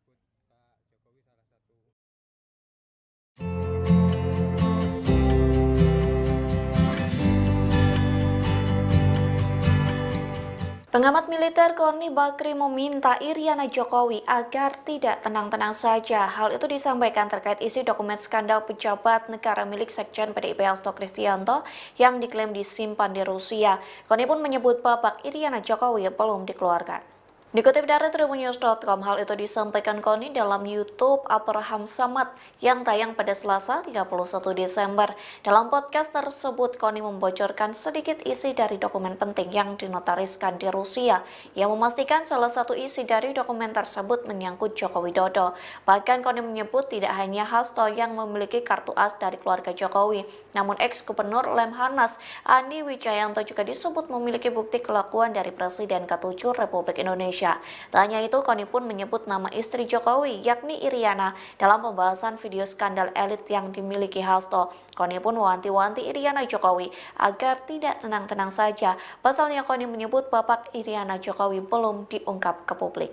Pengamat militer Koni Bakri meminta Iriana Jokowi agar tidak tenang-tenang saja. Hal itu disampaikan terkait isi dokumen skandal pejabat negara milik Sekjen PDIP Hasto Kristianto yang diklaim disimpan di Rusia. Koni pun menyebut babak Iriana Jokowi belum dikeluarkan. Dikutip dari tribunnews.com, hal itu disampaikan Koni dalam YouTube Abraham Samad yang tayang pada Selasa 31 Desember. Dalam podcast tersebut, Koni membocorkan sedikit isi dari dokumen penting yang dinotariskan di Rusia, yang memastikan salah satu isi dari dokumen tersebut menyangkut Joko Widodo. Bahkan Koni menyebut tidak hanya Hasto yang memiliki kartu as dari keluarga Jokowi, namun ex-gubernur Lemhanas Andi Wijayanto juga disebut memiliki bukti kelakuan dari Presiden ke-7 Republik Indonesia. Tak hanya itu, Koni pun menyebut nama istri Jokowi, yakni Iriana, dalam pembahasan video skandal elit yang dimiliki Hasto. Koni pun mewanti-wanti Iriana Jokowi agar tidak tenang-tenang saja. Pasalnya Koni menyebut babak Iriana Jokowi belum diungkap ke publik.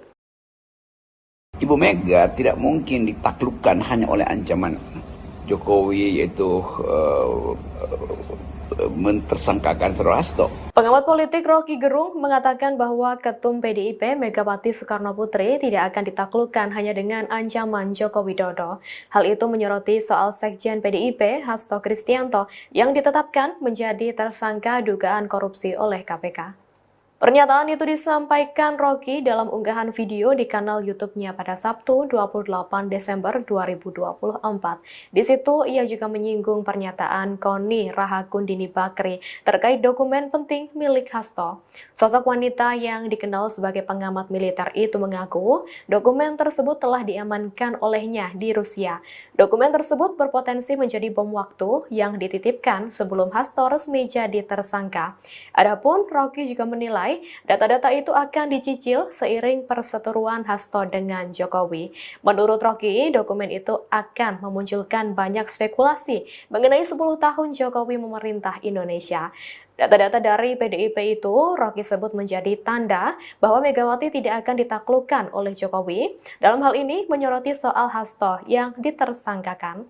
Ibu Mega tidak mungkin ditaklukkan hanya oleh ancaman Jokowi, yaitu mentersangkakan Saudara Hasto. Pengamat politik Rocky Gerung mengatakan bahwa Ketum PDIP Megawati Soekarno Putri tidak akan ditaklukkan hanya dengan ancaman Joko Widodo. Hal itu menyoroti soal Sekjen PDIP Hasto Kristianto yang ditetapkan menjadi tersangka dugaan korupsi oleh KPK. Pernyataan itu disampaikan Rocky dalam unggahan video di kanal YouTube-nya pada Sabtu 28 Desember 2024. Di situ ia juga menyinggung pernyataan Koni Rahakundini Bakri terkait dokumen penting milik Hasto. Sosok wanita yang dikenal sebagai pengamat militer itu mengaku dokumen tersebut telah diamankan olehnya di Rusia. Dokumen tersebut berpotensi menjadi bom waktu yang dititipkan sebelum Hasto resmi jadi tersangka. Adapun Rocky juga menilai data-data itu akan dicicil seiring perseteruan Hasto dengan Jokowi. Menurut Rocky, dokumen itu akan memunculkan banyak spekulasi mengenai 10 tahun Jokowi memerintah Indonesia. Data-data dari PDIP itu Rocky sebut menjadi tanda bahwa Megawati tidak akan ditaklukkan oleh Jokowi. Dalam hal ini menyoroti soal Hasto yang ditersangkakan.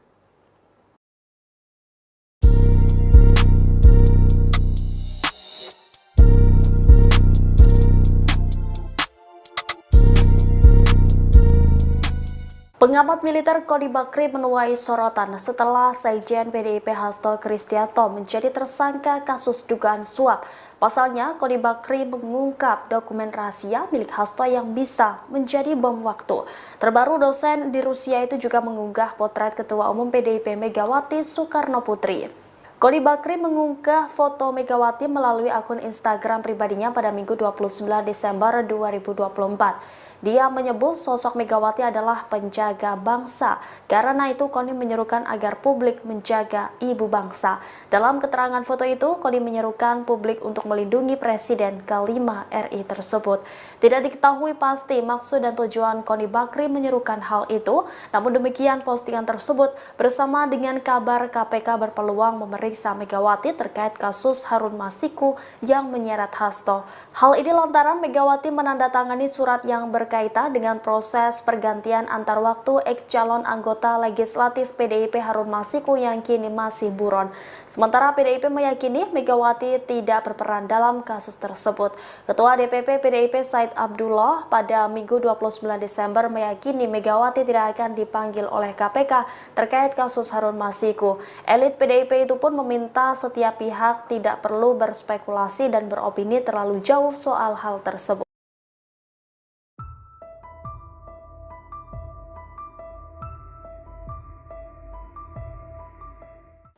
Pengamat militer Koni Bakri menuai sorotan setelah Sekjen PDIP Hasto Kristianto menjadi tersangka kasus dugaan suap. Pasalnya, Koni Bakri mengungkap dokumen rahasia milik Hasto yang bisa menjadi bom waktu. Terbaru, dosen di Rusia itu juga mengunggah potret Ketua Umum PDIP Megawati Soekarno Putri. Koni Bakri mengunggah foto Megawati melalui akun Instagram pribadinya pada Minggu 29 Desember 2024. Dia menyebut sosok Megawati adalah penjaga bangsa. Karena itu Koni menyerukan agar publik menjaga ibu bangsa. Dalam keterangan foto itu, Koni menyerukan publik untuk melindungi Presiden kelima RI tersebut. Tidak diketahui pasti maksud dan tujuan Koni Bakri menyerukan hal itu. Namun demikian postingan tersebut bersama dengan kabar KPK berpeluang memeriksa Megawati terkait kasus Harun Masiku yang menyeret Hasto. Hal ini lantaran Megawati menandatangani surat yang berkaitan dengan proses pergantian antar waktu ex-calon anggota legislatif PDIP Harun Masiku yang kini masih buron. Sementara PDIP meyakini Megawati tidak berperan dalam kasus tersebut. Ketua DPP PDIP Said Abdullah pada Minggu 29 Desember meyakini Megawati tidak akan dipanggil oleh KPK terkait kasus Harun Masiku. Elit PDIP itu pun meminta setiap pihak tidak perlu berspekulasi dan beropini terlalu jauh soal hal tersebut.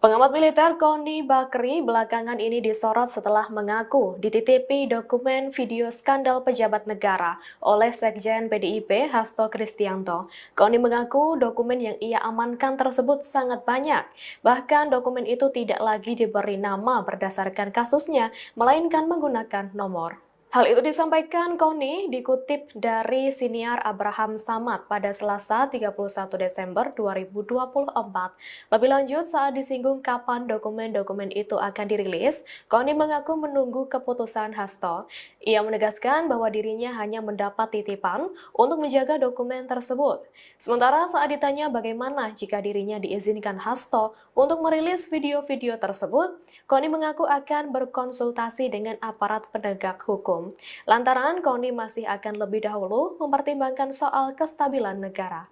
Pengamat militer Koni Bakri belakangan ini disorot setelah mengaku dititipi dokumen video skandal pejabat negara oleh Sekjen PDIP Hasto Kristianto. Koni mengaku dokumen yang ia amankan tersebut sangat banyak. Bahkan dokumen itu tidak lagi diberi nama berdasarkan kasusnya, melainkan menggunakan nomor. Hal itu disampaikan Koni dikutip dari siniar Abraham Samad pada Selasa 31 Desember 2024. Lebih lanjut saat disinggung kapan dokumen-dokumen itu akan dirilis, Koni mengaku menunggu keputusan Hasto. Ia menegaskan bahwa dirinya hanya mendapat titipan untuk menjaga dokumen tersebut. Sementara saat ditanya bagaimana jika dirinya diizinkan Hasto untuk merilis video-video tersebut, Koni mengaku akan berkonsultasi dengan aparat penegak hukum. Lantaran Koni masih akan lebih dahulu mempertimbangkan soal kestabilan negara.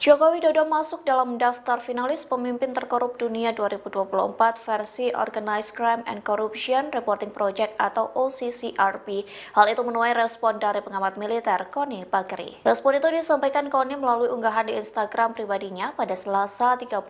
Joko Widodo masuk dalam daftar finalis pemimpin terkorup dunia 2024 versi Organized Crime and Corruption Reporting Project atau OCCRP. Hal itu menuai respon dari pengamat militer Koni Bakri. Respon itu disampaikan Koni melalui unggahan di Instagram pribadinya pada Selasa 31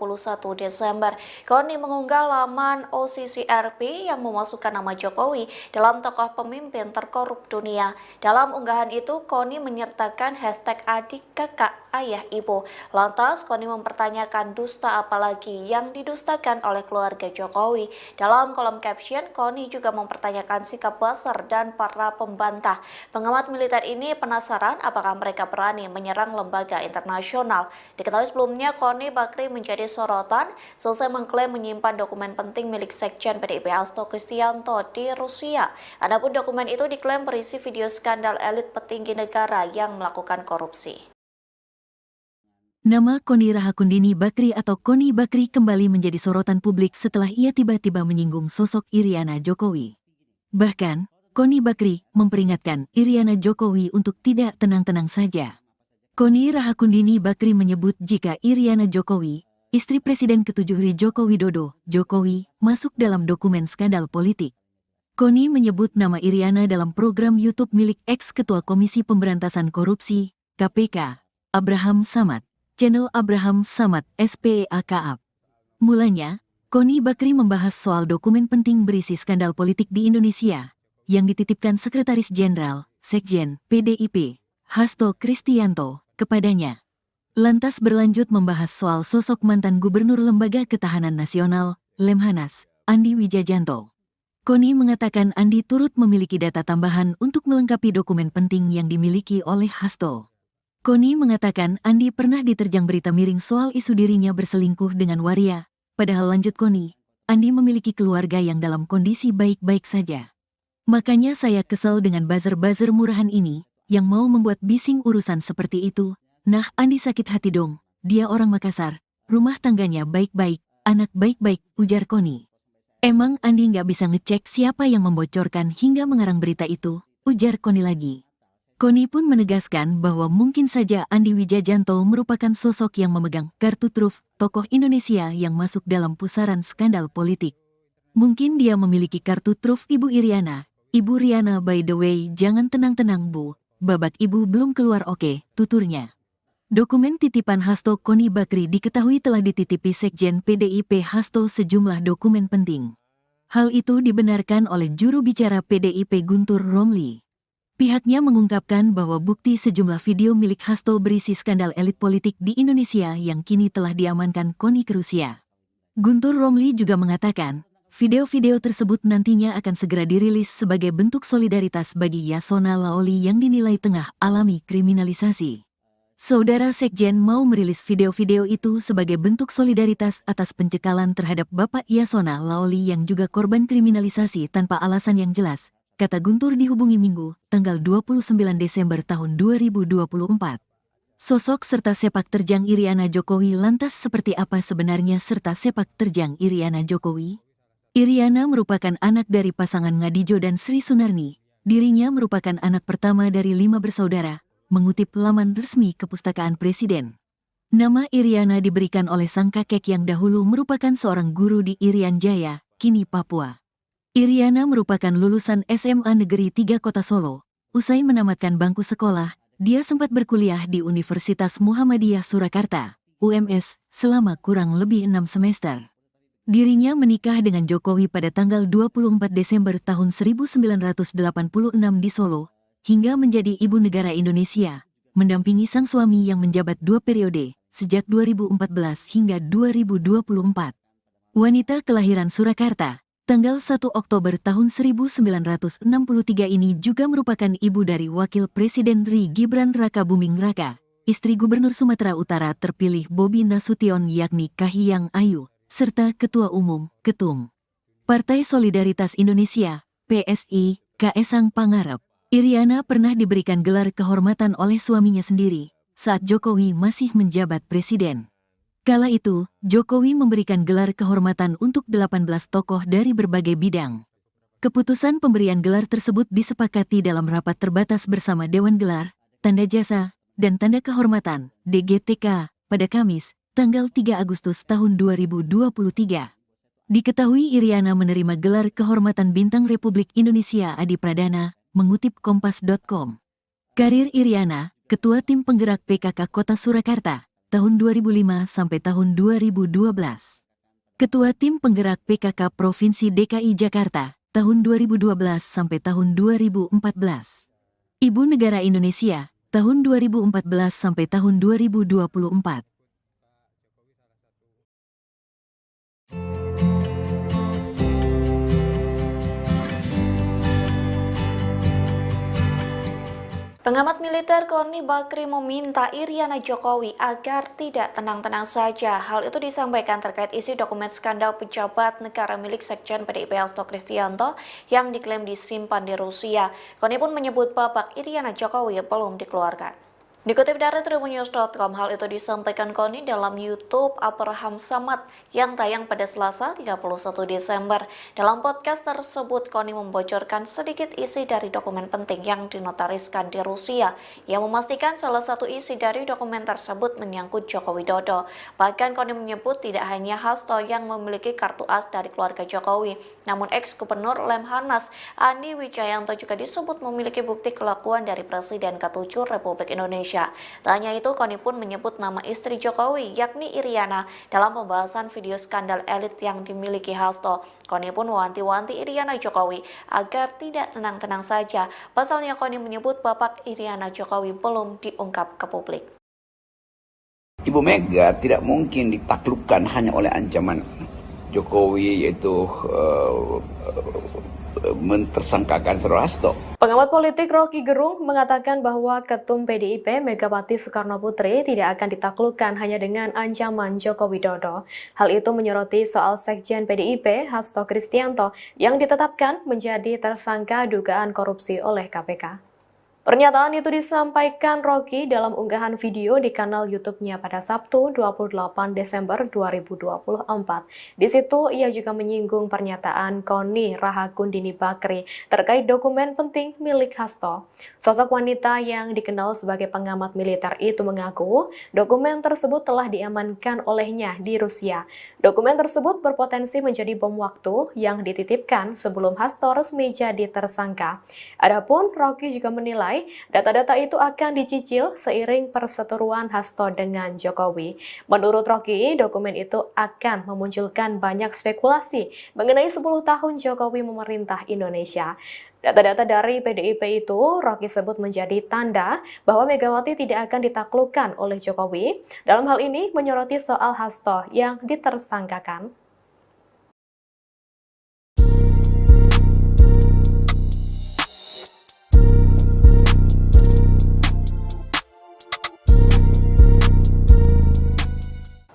Desember. Koni mengunggah laman OCCRP yang memasukkan nama Jokowi dalam tokoh pemimpin terkorup dunia. Dalam unggahan itu, Koni menyertakan hashtag adik, kakak, ayah, ibu. Lantas, Koni mempertanyakan dusta apalagi yang didustakan oleh keluarga Jokowi. Dalam kolom caption, Koni juga mempertanyakan sikap buzzer dan para pembantah. Pengamat militer ini penasaran apakah mereka berani menyerang lembaga internasional. Diketahui sebelumnya, Koni Bakri menjadi sorotan selesai mengklaim menyimpan dokumen penting milik Sekjen PDIP Hasto Kristianto di Rusia. Adapun dokumen itu diklaim berisi video skandal elit petinggi negara yang melakukan korupsi. Nama Koni Rahakundini Bakri atau Koni Bakri kembali menjadi sorotan publik setelah ia tiba-tiba menyinggung sosok Iriana Jokowi. Bahkan, Koni Bakri memperingatkan Iriana Jokowi untuk tidak tenang-tenang saja. Koni Rahakundini Bakri menyebut jika Iriana Jokowi, istri Presiden ke-7 Joko Widodo, Jokowi, masuk dalam dokumen skandal politik. Koni menyebut nama Iriana dalam program YouTube milik ex-ketua Komisi Pemberantasan Korupsi, KPK, Abraham Samad, channel Abraham Samad SPEAKAP. Mulanya, Koni Bakri membahas soal dokumen penting berisi skandal politik di Indonesia, yang dititipkan Sekretaris Jenderal, Sekjen, PDIP, Hasto Kristianto, kepadanya. Lantas berlanjut membahas soal sosok mantan Gubernur Lembaga Ketahanan Nasional, Lemhanas, Andi Wijajanto. Koni mengatakan Andi turut memiliki data tambahan untuk melengkapi dokumen penting yang dimiliki oleh Hasto. Koni mengatakan Andi pernah diterjang berita miring soal isu dirinya berselingkuh dengan waria, padahal lanjut Koni, Andi memiliki keluarga yang dalam kondisi baik-baik saja. Makanya saya kesel dengan buzzer-buzzer murahan ini, yang mau membuat bising urusan seperti itu. Nah, Andi sakit hati dong, dia orang Makassar, rumah tangganya baik-baik, anak baik-baik, ujar Koni. Emang Andi nggak bisa ngecek siapa yang membocorkan hingga mengarang berita itu, ujar Koni lagi. Koni pun menegaskan bahwa mungkin saja Andi Wijajanto merupakan sosok yang memegang kartu truf tokoh Indonesia yang masuk dalam pusaran skandal politik. Mungkin dia memiliki kartu truf Ibu Iriana. Ibu Riana, by the way, jangan tenang-tenang Bu, babak Ibu belum keluar oke, tuturnya. Dokumen titipan Hasto Koni Bakri diketahui telah dititipi Sekjen PDIP Hasto sejumlah dokumen penting. Hal itu dibenarkan oleh juru bicara PDIP Guntur Romli. Pihaknya mengungkapkan bahwa bukti sejumlah video milik Hasto berisi skandal elit politik di Indonesia yang kini telah diamankan Koni ke Rusia. Guntur Romli juga mengatakan, video-video tersebut nantinya akan segera dirilis sebagai bentuk solidaritas bagi Yasona Laoli yang dinilai tengah alami kriminalisasi. Saudara Sekjen mau merilis video-video itu sebagai bentuk solidaritas atas pencekalan terhadap Bapak Yasona Laoli yang juga korban kriminalisasi tanpa alasan yang jelas, kata Guntur dihubungi Minggu, tanggal 29 Desember tahun 2024. Sosok serta sepak terjang Iriana Jokowi lantas seperti apa sebenarnya serta sepak terjang Iriana Jokowi? Iriana merupakan anak dari pasangan Ngadijo dan Sri Sunarni. Dirinya merupakan anak pertama dari 5 bersaudara, mengutip laman resmi Kepustakaan Presiden. Nama Iriana diberikan oleh sang kakek yang dahulu merupakan seorang guru di Irian Jaya, kini Papua. Iriana merupakan lulusan SMA Negeri 3 Kota Solo. Usai menamatkan bangku sekolah, dia sempat berkuliah di Universitas Muhammadiyah Surakarta, UMS, selama kurang lebih 6 semester. Dirinya menikah dengan Jokowi pada tanggal 24 Desember tahun 1986 di Solo, hingga menjadi ibu negara Indonesia, mendampingi sang suami yang menjabat 2 periode, sejak 2014 hingga 2024. Wanita kelahiran Surakarta, tanggal 1 Oktober tahun 1963 ini juga merupakan ibu dari Wakil Presiden RI Gibran Raka Buming Raka, istri Gubernur Sumatera Utara terpilih Bobi Nasution yakni Kahiyang Ayu, serta Ketua Umum, Ketum Partai Solidaritas Indonesia, PSI, Kaesang Pangarep. Iriana pernah diberikan gelar kehormatan oleh suaminya sendiri saat Jokowi masih menjabat presiden. Kala itu, Jokowi memberikan gelar kehormatan untuk 18 tokoh dari berbagai bidang. Keputusan pemberian gelar tersebut disepakati dalam rapat terbatas bersama Dewan Gelar, Tanda Jasa, dan Tanda Kehormatan, DGTK, pada Kamis, tanggal 3 Agustus tahun 2023. Diketahui Iriana menerima gelar kehormatan Bintang Republik Indonesia Adi Pradana, mengutip Kompas.com. Karir Iriana, Ketua Tim Penggerak PKK Kota Surakarta, tahun 2005 sampai tahun 2012. Ketua Tim Penggerak PKK Provinsi DKI Jakarta, tahun 2012 sampai tahun 2014. Ibu Negara Indonesia, tahun 2014 sampai tahun 2024. Pengamat militer Koni Bakri meminta Iriana Jokowi agar tidak tenang-tenang saja. Hal itu disampaikan terkait isi dokumen skandal pejabat negara milik Sekjen PDIP Hasto Kristianto yang diklaim disimpan di Rusia. Koni pun menyebut babak Iriana Jokowi belum dikeluarkan. Dikutip dari tribunnews.com, hal itu disampaikan Koni dalam YouTube Abraham Samad yang tayang pada Selasa 31 Desember. Dalam podcast tersebut, Koni membocorkan sedikit isi dari dokumen penting yang dinotariskan di Rusia, yang memastikan salah satu isi dari dokumen tersebut menyangkut Joko Widodo. Bahkan Koni menyebut tidak hanya Hasto yang memiliki kartu as dari keluarga Jokowi, namun ex-gubernur Lemhanas Andi Wijayanto juga disebut memiliki bukti kelakuan dari Presiden ke-7 Republik Indonesia. Tak hanya itu, Koni pun menyebut nama istri Jokowi, yakni Iriana, dalam pembahasan video skandal elit yang dimiliki Hasto. Koni pun mewanti-wanti Iriana Jokowi agar tidak tenang-tenang saja. Pasalnya Koni menyebut bapak Iriana Jokowi belum diungkap ke publik. Ibu Mega tidak mungkin ditaklukkan hanya oleh ancaman Jokowi, yaitu mentersangkakan Saudara Hasto. Pengamat politik Rocky Gerung mengatakan bahwa Ketum PDIP Megawati Soekarno Putri tidak akan ditaklukkan hanya dengan ancaman Joko Widodo. Hal itu menyoroti soal Sekjen PDIP Hasto Kristianto yang ditetapkan menjadi tersangka dugaan korupsi oleh KPK. Pernyataan itu disampaikan Rocky dalam unggahan video di kanal YouTube-nya pada Sabtu 28 Desember 2024. Di situ ia juga menyinggung pernyataan Koni Rahakundini Bakri terkait dokumen penting milik Hasto. Sosok wanita yang dikenal sebagai pengamat militer itu mengaku dokumen tersebut telah diamankan olehnya di Rusia. Dokumen tersebut berpotensi menjadi bom waktu yang dititipkan sebelum Hasto resmi jadi tersangka. Adapun Rocky juga menilai data-data itu akan dicicil seiring perseteruan Hasto dengan Jokowi. Menurut Rocky, dokumen itu akan memunculkan banyak spekulasi mengenai 10 tahun Jokowi memerintah Indonesia. Data-data dari PDIP itu Rocky sebut menjadi tanda bahwa Megawati tidak akan ditaklukkan oleh Jokowi. Dalam hal ini menyoroti soal Hasto yang ditersangkakan.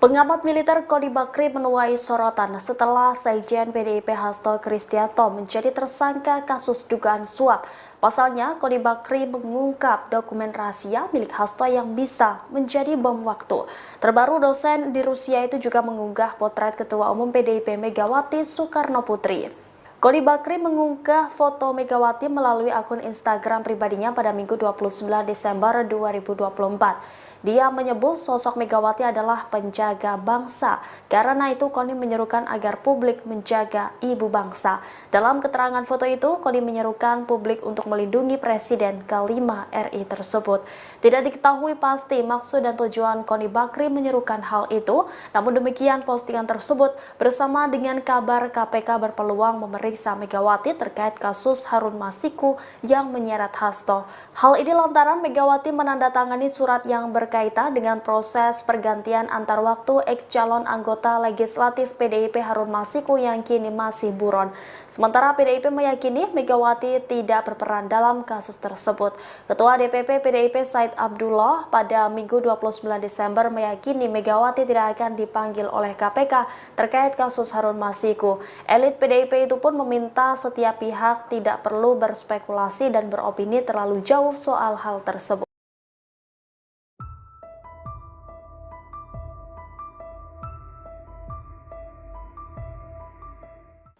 Pengamat militer Koni Bakri menuai sorotan setelah Sekjen PDIP Hasto Kristianto menjadi tersangka kasus dugaan suap. Pasalnya, Koni Bakri mengungkap dokumen rahasia milik Hasto yang bisa menjadi bom waktu. Terbaru, dosen di Rusia itu juga mengunggah potret Ketua Umum PDIP Megawati Soekarno Putri. Koni Bakri mengunggah foto Megawati melalui akun Instagram pribadinya pada Minggu 29 Desember 2024. Dia menyebut sosok Megawati adalah penjaga bangsa. Karena itu, Koni menyerukan agar publik menjaga ibu bangsa. Dalam keterangan foto itu, Koni menyerukan publik untuk melindungi Presiden ke-5 RI tersebut. Tidak diketahui pasti maksud dan tujuan Koni Bakri menyerukan hal itu. Namun demikian, postingan tersebut bersama dengan kabar KPK berpeluang memeriksa Megawati terkait kasus Harun Masiku yang menyeret Hasto. Hal ini lantaran Megawati menandatangani surat yang berkaitan dengan proses pergantian antar waktu ex-calon anggota legislatif PDIP Harun Masiku yang kini masih buron. Sementara PDIP meyakini Megawati tidak berperan dalam kasus tersebut. Ketua DPP PDIP Said Abdullah pada Minggu 29 Desember meyakini Megawati tidak akan dipanggil oleh KPK terkait kasus Harun Masiku. Elit PDIP itu pun meminta setiap pihak tidak perlu berspekulasi dan beropini terlalu jauh soal hal tersebut.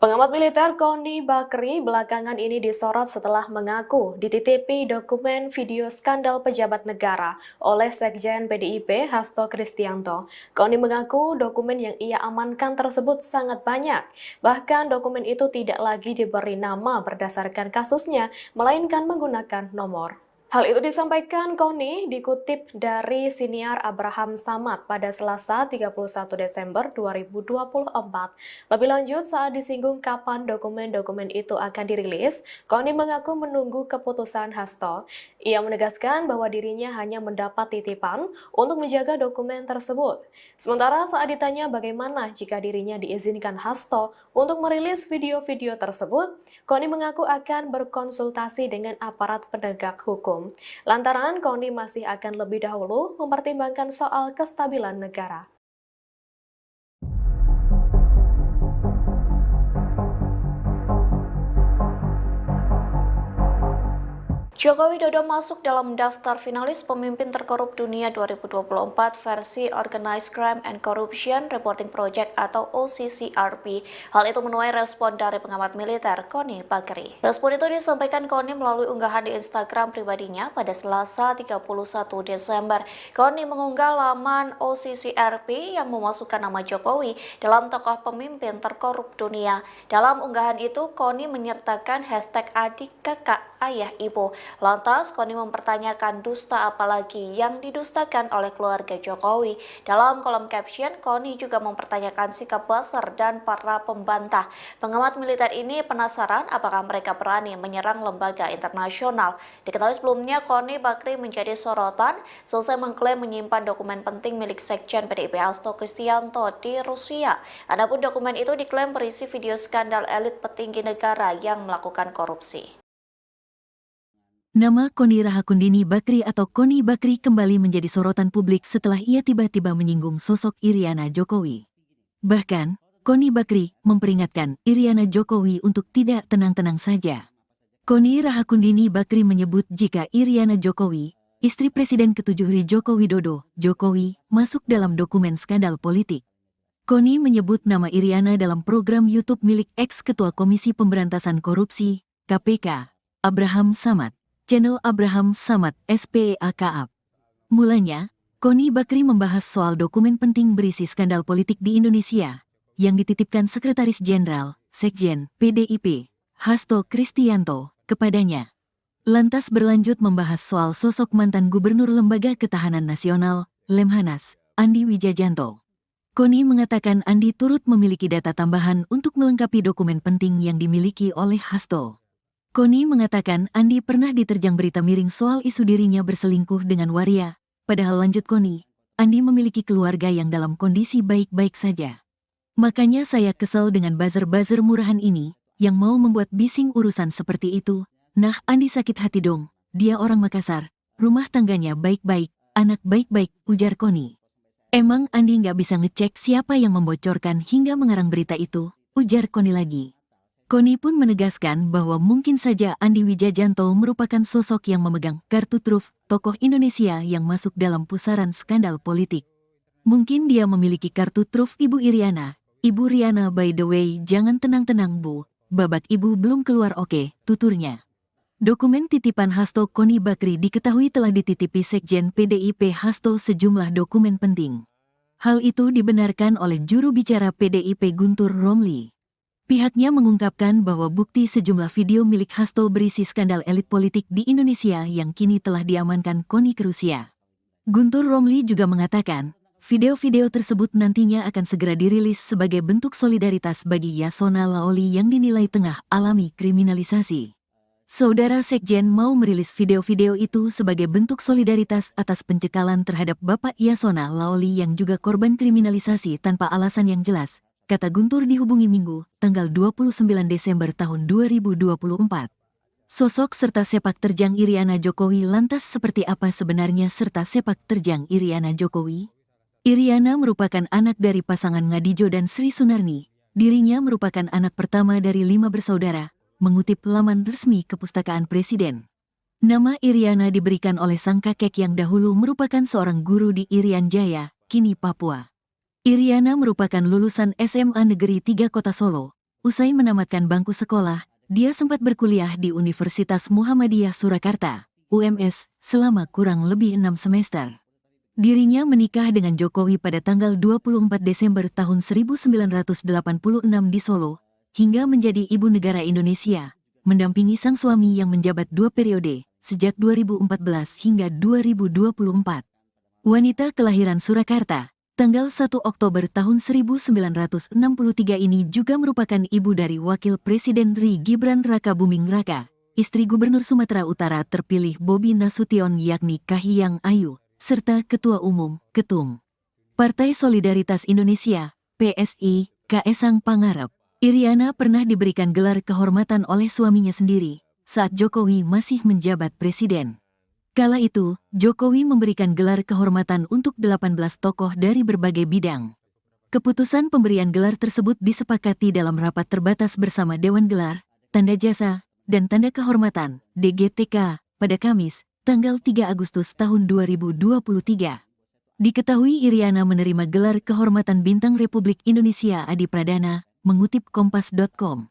Pengamat militer Koni Bakri belakangan ini disorot setelah mengaku dititipi dokumen video skandal pejabat negara oleh Sekjen PDIP Hasto Kristianto. Koni mengaku dokumen yang ia amankan tersebut sangat banyak. Bahkan dokumen itu tidak lagi diberi nama berdasarkan kasusnya, melainkan menggunakan nomor. Hal itu disampaikan Koni dikutip dari siniar Abraham Samad pada Selasa 31 Desember 2024. Lebih lanjut, saat disinggung kapan dokumen-dokumen itu akan dirilis, Koni mengaku menunggu keputusan Hasto. Ia menegaskan bahwa dirinya hanya mendapat titipan untuk menjaga dokumen tersebut. Sementara saat ditanya bagaimana jika dirinya diizinkan Hasto untuk merilis video-video tersebut, Koni mengaku akan berkonsultasi dengan aparat penegak hukum. Lantaran Koni masih akan lebih dahulu mempertimbangkan soal kestabilan negara. Joko Widodo masuk dalam daftar finalis pemimpin terkorup dunia 2024 versi Organized Crime and Corruption Reporting Project atau OCCRP. Hal itu menuai respon dari pengamat militer Koni Bakri. Respon itu disampaikan Koni melalui unggahan di Instagram pribadinya pada Selasa 31 Desember. Koni mengunggah laman OCCRP yang memasukkan nama Jokowi dalam tokoh pemimpin terkorup dunia. Dalam unggahan itu, Koni menyertakan hashtag adik, kakak, ayah, ibu. Lantas, Koni mempertanyakan dusta apalagi yang didustakan oleh keluarga Jokowi. Dalam kolom caption, Koni juga mempertanyakan sikap Buzzer dan para pembantah. Pengamat militer ini penasaran apakah mereka berani menyerang lembaga internasional. Diketahui sebelumnya, Koni Bakri menjadi sorotan selesai mengklaim menyimpan dokumen penting milik Sekjen PDIP Hasto Kristianto di Rusia. Adapun dokumen itu diklaim berisi video skandal elit petinggi negara yang melakukan korupsi. Nama Koni Rahakundini Bakri atau Koni Bakri kembali menjadi sorotan publik setelah ia tiba-tiba menyinggung sosok Iriana Jokowi. Bahkan, Koni Bakri memperingatkan Iriana Jokowi untuk tidak tenang-tenang saja. Koni Rahakundini Bakri menyebut jika Iriana Jokowi, istri Presiden ke-7 Joko Widodo, Jokowi, masuk dalam dokumen skandal politik. Koni menyebut nama Iriana dalam program YouTube milik ex-ketua Komisi Pemberantasan Korupsi, KPK, Abraham Samad. Channel Abraham Samad SPEAKAP. Mulanya, Koni Bakri membahas soal dokumen penting berisi skandal politik di Indonesia yang dititipkan Sekretaris Jenderal, Sekjen, PDIP, Hasto Kristianto, kepadanya. Lantas berlanjut membahas soal sosok mantan Gubernur Lembaga Ketahanan Nasional, Lemhanas, Andi Wijajanto. Koni mengatakan Andi turut memiliki data tambahan untuk melengkapi dokumen penting yang dimiliki oleh Hasto. Koni mengatakan Andi pernah diterjang berita miring soal isu dirinya berselingkuh dengan waria, padahal lanjut Koni, Andi memiliki keluarga yang dalam kondisi baik-baik saja. Makanya saya kesel dengan buzzer-buzzer murahan ini, yang mau membuat bising urusan seperti itu. Nah, Andi sakit hati dong, dia orang Makassar, rumah tangganya baik-baik, anak baik-baik, ujar Koni. Emang Andi nggak bisa ngecek siapa yang membocorkan hingga mengarang berita itu, ujar Koni lagi. Koni pun menegaskan bahwa mungkin saja Andi Wijajanto merupakan sosok yang memegang kartu truf tokoh Indonesia yang masuk dalam pusaran skandal politik. Mungkin dia memiliki kartu truf Ibu Iriana. Ibu Riana, by the way, jangan tenang-tenang Bu, babak Ibu belum keluar oke, tuturnya. Dokumen titipan Hasto Koni Bakri diketahui telah dititipi Sekjen PDIP Hasto sejumlah dokumen penting. Hal itu dibenarkan oleh juru bicara PDIP Guntur Romli. Pihaknya mengungkapkan bahwa bukti sejumlah video milik Hasto berisi skandal elit politik di Indonesia yang kini telah diamankan Koni ke Rusia. Guntur Romli juga mengatakan, video-video tersebut nantinya akan segera dirilis sebagai bentuk solidaritas bagi Yasona Laoli yang dinilai tengah alami kriminalisasi. Saudara Sekjen mau merilis video-video itu sebagai bentuk solidaritas atas pencekalan terhadap Bapak Yasona Laoli yang juga korban kriminalisasi tanpa alasan yang jelas, kata Guntur dihubungi Minggu, tanggal 29 Desember tahun 2024. Sosok serta sepak terjang Iriana Jokowi lantas seperti apa sebenarnya serta sepak terjang Iriana Jokowi? Iriana merupakan anak dari pasangan Ngadijo dan Sri Sunarni. Dirinya merupakan anak pertama dari 5 bersaudara, mengutip laman resmi Kepustakaan Presiden. Nama Iriana diberikan oleh sang kakek yang dahulu merupakan seorang guru di Irian Jaya, kini Papua. Iriana merupakan lulusan SMA Negeri 3 Kota Solo. Usai menamatkan bangku sekolah, dia sempat berkuliah di Universitas Muhammadiyah Surakarta, UMS, selama kurang lebih 6 semester. Dirinya menikah dengan Jokowi pada tanggal 24 Desember tahun 1986 di Solo, hingga menjadi ibu negara Indonesia, mendampingi sang suami yang menjabat 2 periode, sejak 2014 hingga 2024. Wanita kelahiran Surakarta, tanggal 1 Oktober tahun 1963 ini juga merupakan ibu dari Wakil Presiden RI Gibran Rakabuming Raka, istri Gubernur Sumatera Utara terpilih Bobi Nasution yakni Kahiyang Ayu, serta Ketua Umum, Ketum Partai Solidaritas Indonesia, PSI, Kaesang Pangarep. Iriana pernah diberikan gelar kehormatan oleh suaminya sendiri, saat Jokowi masih menjabat presiden. Kala itu, Jokowi memberikan gelar kehormatan untuk 18 tokoh dari berbagai bidang. Keputusan pemberian gelar tersebut disepakati dalam rapat terbatas bersama Dewan Gelar, Tanda Jasa, dan Tanda Kehormatan, DGTK, pada Kamis, tanggal 3 Agustus tahun 2023. Diketahui Iriana menerima gelar kehormatan Bintang Republik Indonesia Adi Pradana, mengutip kompas.com.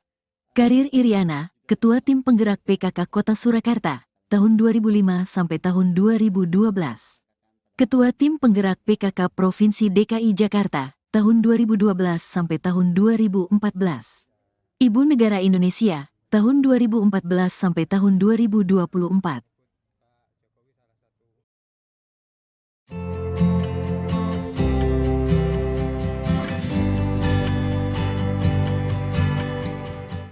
Karir Iriana, Ketua Tim Penggerak PKK Kota Surakarta, tahun 2005 sampai tahun 2012. Ketua Tim Penggerak PKK Provinsi DKI Jakarta, tahun 2012 sampai tahun 2014. Ibu Negara Indonesia, tahun 2014 sampai tahun 2024.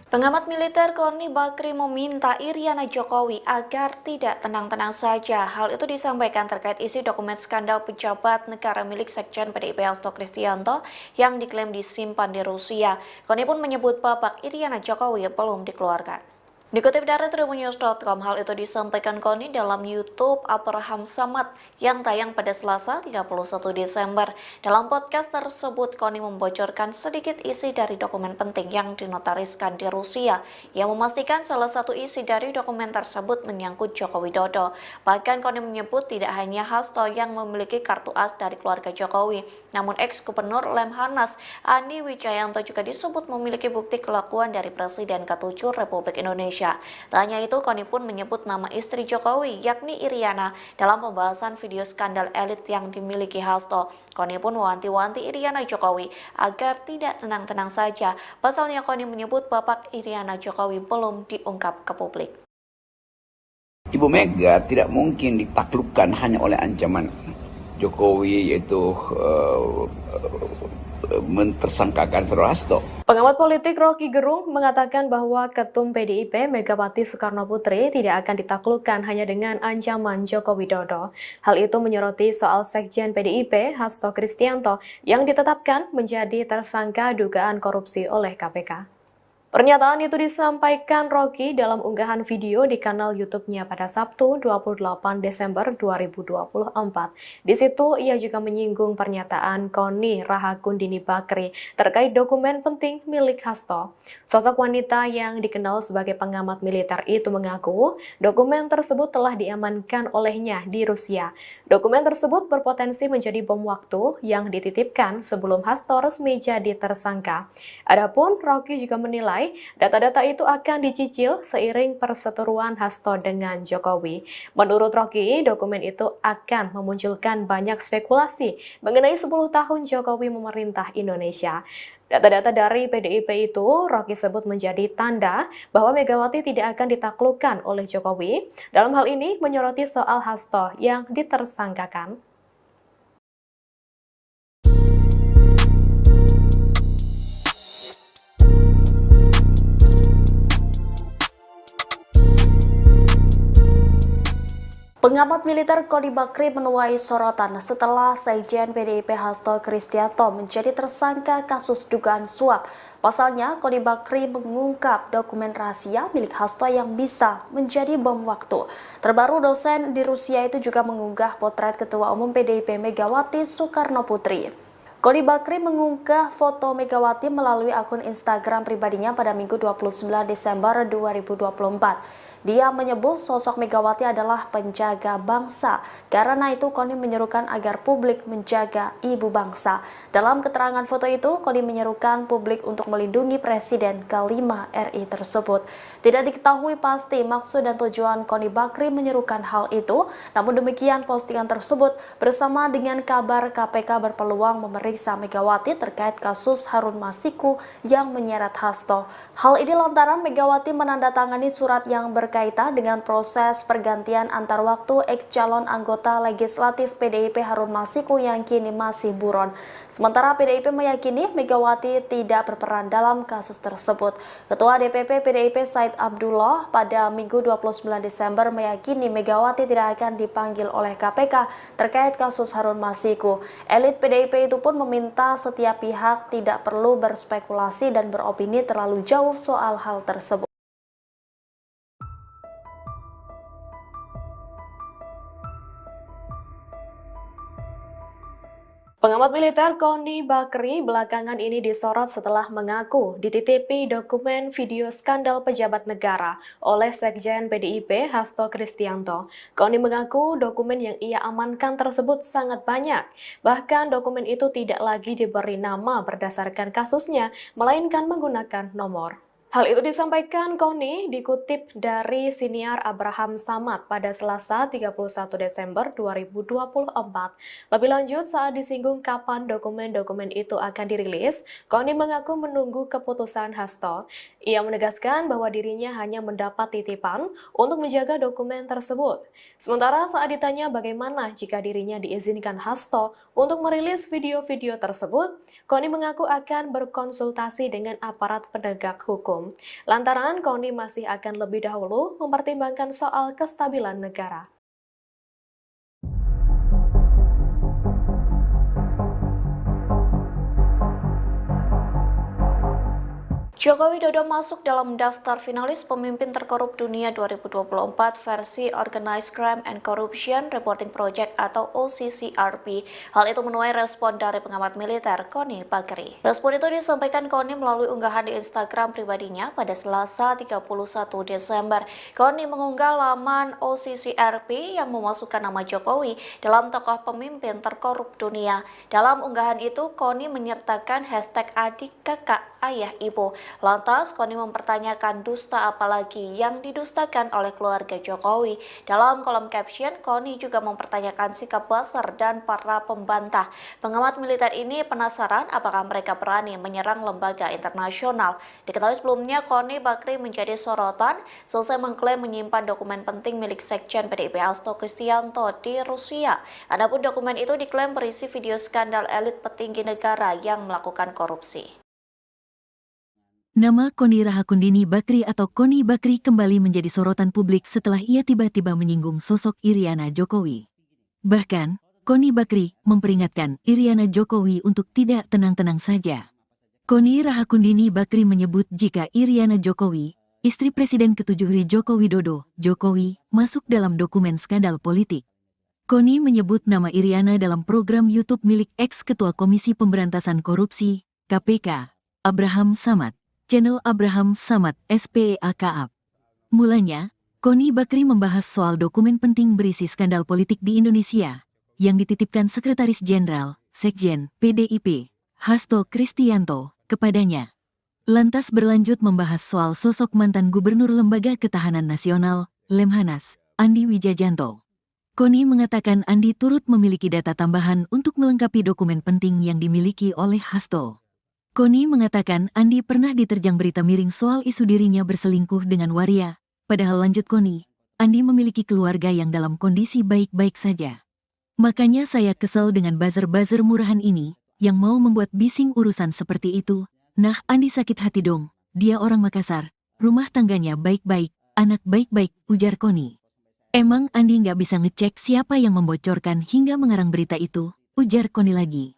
Pengamat militer Koni Bakri meminta Iriana Jokowi agar tidak tenang-tenang saja. Hal itu disampaikan terkait isi dokumen skandal pejabat negara milik Sekjen PDIP Hasto Kristianto yang diklaim disimpan di Rusia. Koni pun menyebut babak Iriana Jokowi belum dikeluarkan. Dikutip dari tribunnews.com, hal itu disampaikan Koni dalam YouTube Abraham Samad yang tayang pada Selasa 31 Desember. Dalam podcast tersebut, Koni membocorkan sedikit isi dari dokumen penting yang dinotariskan di Rusia, yang memastikan salah satu isi dari dokumen tersebut menyangkut Joko Widodo. Bahkan Koni menyebut tidak hanya Hasto yang memiliki kartu as dari keluarga Jokowi, namun ex-gubernur Lemhanas Andi Wijayanto juga disebut memiliki bukti kelakuan dari Presiden ke-7 Republik Indonesia. Tak hanya itu, Koni pun menyebut nama istri Jokowi, yakni Iriana, dalam pembahasan video skandal elit yang dimiliki Hasto. Koni pun mewanti-wanti Iriana Jokowi agar tidak tenang-tenang saja. Pasalnya Koni menyebut babak Iriana Jokowi belum diungkap ke publik. Ibu Mega tidak mungkin ditaklukkan hanya oleh ancaman Jokowi, yaitu mentersangkakan Saudara Hasto. Pengamat politik Rocky Gerung mengatakan bahwa Ketum PDIP Megawati Soekarno Putri tidak akan ditaklukkan hanya dengan ancaman Joko Widodo. Hal itu menyoroti soal Sekjen PDIP Hasto Kristianto yang ditetapkan menjadi tersangka dugaan korupsi oleh KPK. Pernyataan itu disampaikan Rocky dalam unggahan video di kanal YouTube-nya pada Sabtu 28 Desember 2024. Di situ ia juga menyinggung pernyataan Koni Rahakundini Bakri terkait dokumen penting milik Hasto. Sosok wanita yang dikenal sebagai pengamat militer itu mengaku dokumen tersebut telah diamankan olehnya di Rusia. Dokumen tersebut berpotensi menjadi bom waktu yang dititipkan sebelum Hasto resmi jadi tersangka. Adapun Rocky juga menilai data-data itu akan dicicil seiring perseteruan Hasto dengan Jokowi. Menurut Rocky, dokumen itu akan memunculkan banyak spekulasi mengenai 10 tahun Jokowi memerintah Indonesia. Data-data dari PDIP itu Rocky sebut menjadi tanda bahwa Megawati tidak akan ditaklukkan oleh Jokowi. Dalam hal ini menyoroti soal Hasto yang ditersangkakan. Pengamat militer Koni Bakri menuai sorotan setelah Sekjen PDIP Hasto Kristianto menjadi tersangka kasus dugaan suap. Pasalnya, Koni Bakri mengungkap dokumen rahasia milik Hasto yang bisa menjadi bom waktu. Terbaru, dosen di Rusia itu juga mengunggah potret Ketua Umum PDIP Megawati Soekarno Putri. Koni Bakri mengunggah foto Megawati melalui akun Instagram pribadinya pada Minggu 29 Desember 2024. Dia menyebut sosok Megawati adalah penjaga bangsa. Karena itu, Koni menyerukan agar publik menjaga ibu bangsa. Dalam keterangan foto itu, Koni menyerukan publik untuk melindungi Presiden ke-5 RI tersebut. Tidak diketahui pasti maksud dan tujuan Koni Bakri menyerukan hal itu. Namun demikian, postingan tersebut bersama dengan kabar KPK berpeluang memeriksa Megawati terkait kasus Harun Masiku yang menyeret Hasto. Hal ini lantaran Megawati menandatangani surat yang berkaitan dengan proses pergantian antar waktu ex-calon anggota legislatif PDIP Harun Masiku yang kini masih buron. Sementara PDIP meyakini Megawati tidak berperan dalam kasus tersebut. Ketua DPP PDIP Said Abdullah pada Minggu 29 Desember meyakini Megawati tidak akan dipanggil oleh KPK terkait kasus Harun Masiku. Elit PDIP itu pun meminta setiap pihak tidak perlu berspekulasi dan beropini terlalu jauh soal hal tersebut. Pengamat militer Koni Bakri belakangan ini disorot setelah mengaku dititipi dokumen video skandal pejabat negara oleh Sekjen PDIP Hasto Kristianto. Koni mengaku dokumen yang ia amankan tersebut sangat banyak. Bahkan dokumen itu tidak lagi diberi nama berdasarkan kasusnya, melainkan menggunakan nomor. Hal itu disampaikan Koni dikutip dari siniar Abraham Samad pada Selasa 31 Desember 2024. Lebih lanjut, saat disinggung kapan dokumen-dokumen itu akan dirilis, Koni mengaku menunggu keputusan Hasto. Ia menegaskan bahwa dirinya hanya mendapat titipan untuk menjaga dokumen tersebut. Sementara saat ditanya bagaimana jika dirinya diizinkan Hasto untuk merilis video-video tersebut, Koni mengaku akan berkonsultasi dengan aparat penegak hukum. Lantaran Koni masih akan lebih dahulu mempertimbangkan soal kestabilan negara. Joko Widodo masuk dalam daftar finalis pemimpin terkorup dunia 2024 versi Organized Crime and Corruption Reporting Project atau OCCRP. Hal itu menuai respon dari pengamat militer Koni Bakri. Respon itu disampaikan Koni melalui unggahan di Instagram pribadinya pada Selasa 31 Desember. Koni mengunggah laman OCCRP yang memasukkan nama Jokowi dalam tokoh pemimpin terkorup dunia. Dalam unggahan itu, Koni menyertakan hashtag adik, kakak, ayah, ibu. Lantas, Koni mempertanyakan dusta apalagi yang didustakan oleh keluarga Jokowi. Dalam kolom caption, Koni juga mempertanyakan sikap Buzzer dan para pembantah. Pengamat militer ini penasaran apakah mereka berani menyerang lembaga internasional. Diketahui sebelumnya, Koni Bakri menjadi sorotan selesai mengklaim menyimpan dokumen penting milik Sekjen PDIP Hasto Kristianto di Rusia. Adapun dokumen itu diklaim berisi video skandal elit petinggi negara yang melakukan korupsi. Nama Koni Rahakundini Bakri atau Koni Bakri kembali menjadi sorotan publik setelah ia tiba-tiba menyinggung sosok Iriana Jokowi. Bahkan, Koni Bakri memperingatkan Iriana Jokowi untuk tidak tenang-tenang saja. Koni Rahakundini Bakri menyebut jika Iriana Jokowi, istri Presiden ke-7 Joko Widodo, Jokowi, masuk dalam dokumen skandal politik. Koni menyebut nama Iriana dalam program YouTube milik ex-ketua Komisi Pemberantasan Korupsi, KPK, Abraham Samad. Channel Abraham Samad SPEAKAP. Mulanya, Koni Bakri membahas soal dokumen penting berisi skandal politik di Indonesia yang dititipkan Sekretaris Jenderal, Sekjen, PDIP, Hasto Kristianto, kepadanya. Lantas berlanjut membahas soal sosok mantan Gubernur Lembaga Ketahanan Nasional, Lemhanas, Andi Wijajanto. Koni mengatakan Andi turut memiliki data tambahan untuk melengkapi dokumen penting yang dimiliki oleh Hasto. Koni mengatakan Andi pernah diterjang berita miring soal isu dirinya berselingkuh dengan waria, padahal lanjut Koni, Andi memiliki keluarga yang dalam kondisi baik-baik saja. Makanya saya kesel dengan buzzer-buzzer murahan ini, yang mau membuat bising urusan seperti itu. Nah, Andi sakit hati dong, dia orang Makassar, rumah tangganya baik-baik, anak baik-baik, ujar Koni. Emang Andi nggak bisa ngecek siapa yang membocorkan hingga mengarang berita itu, ujar Koni lagi.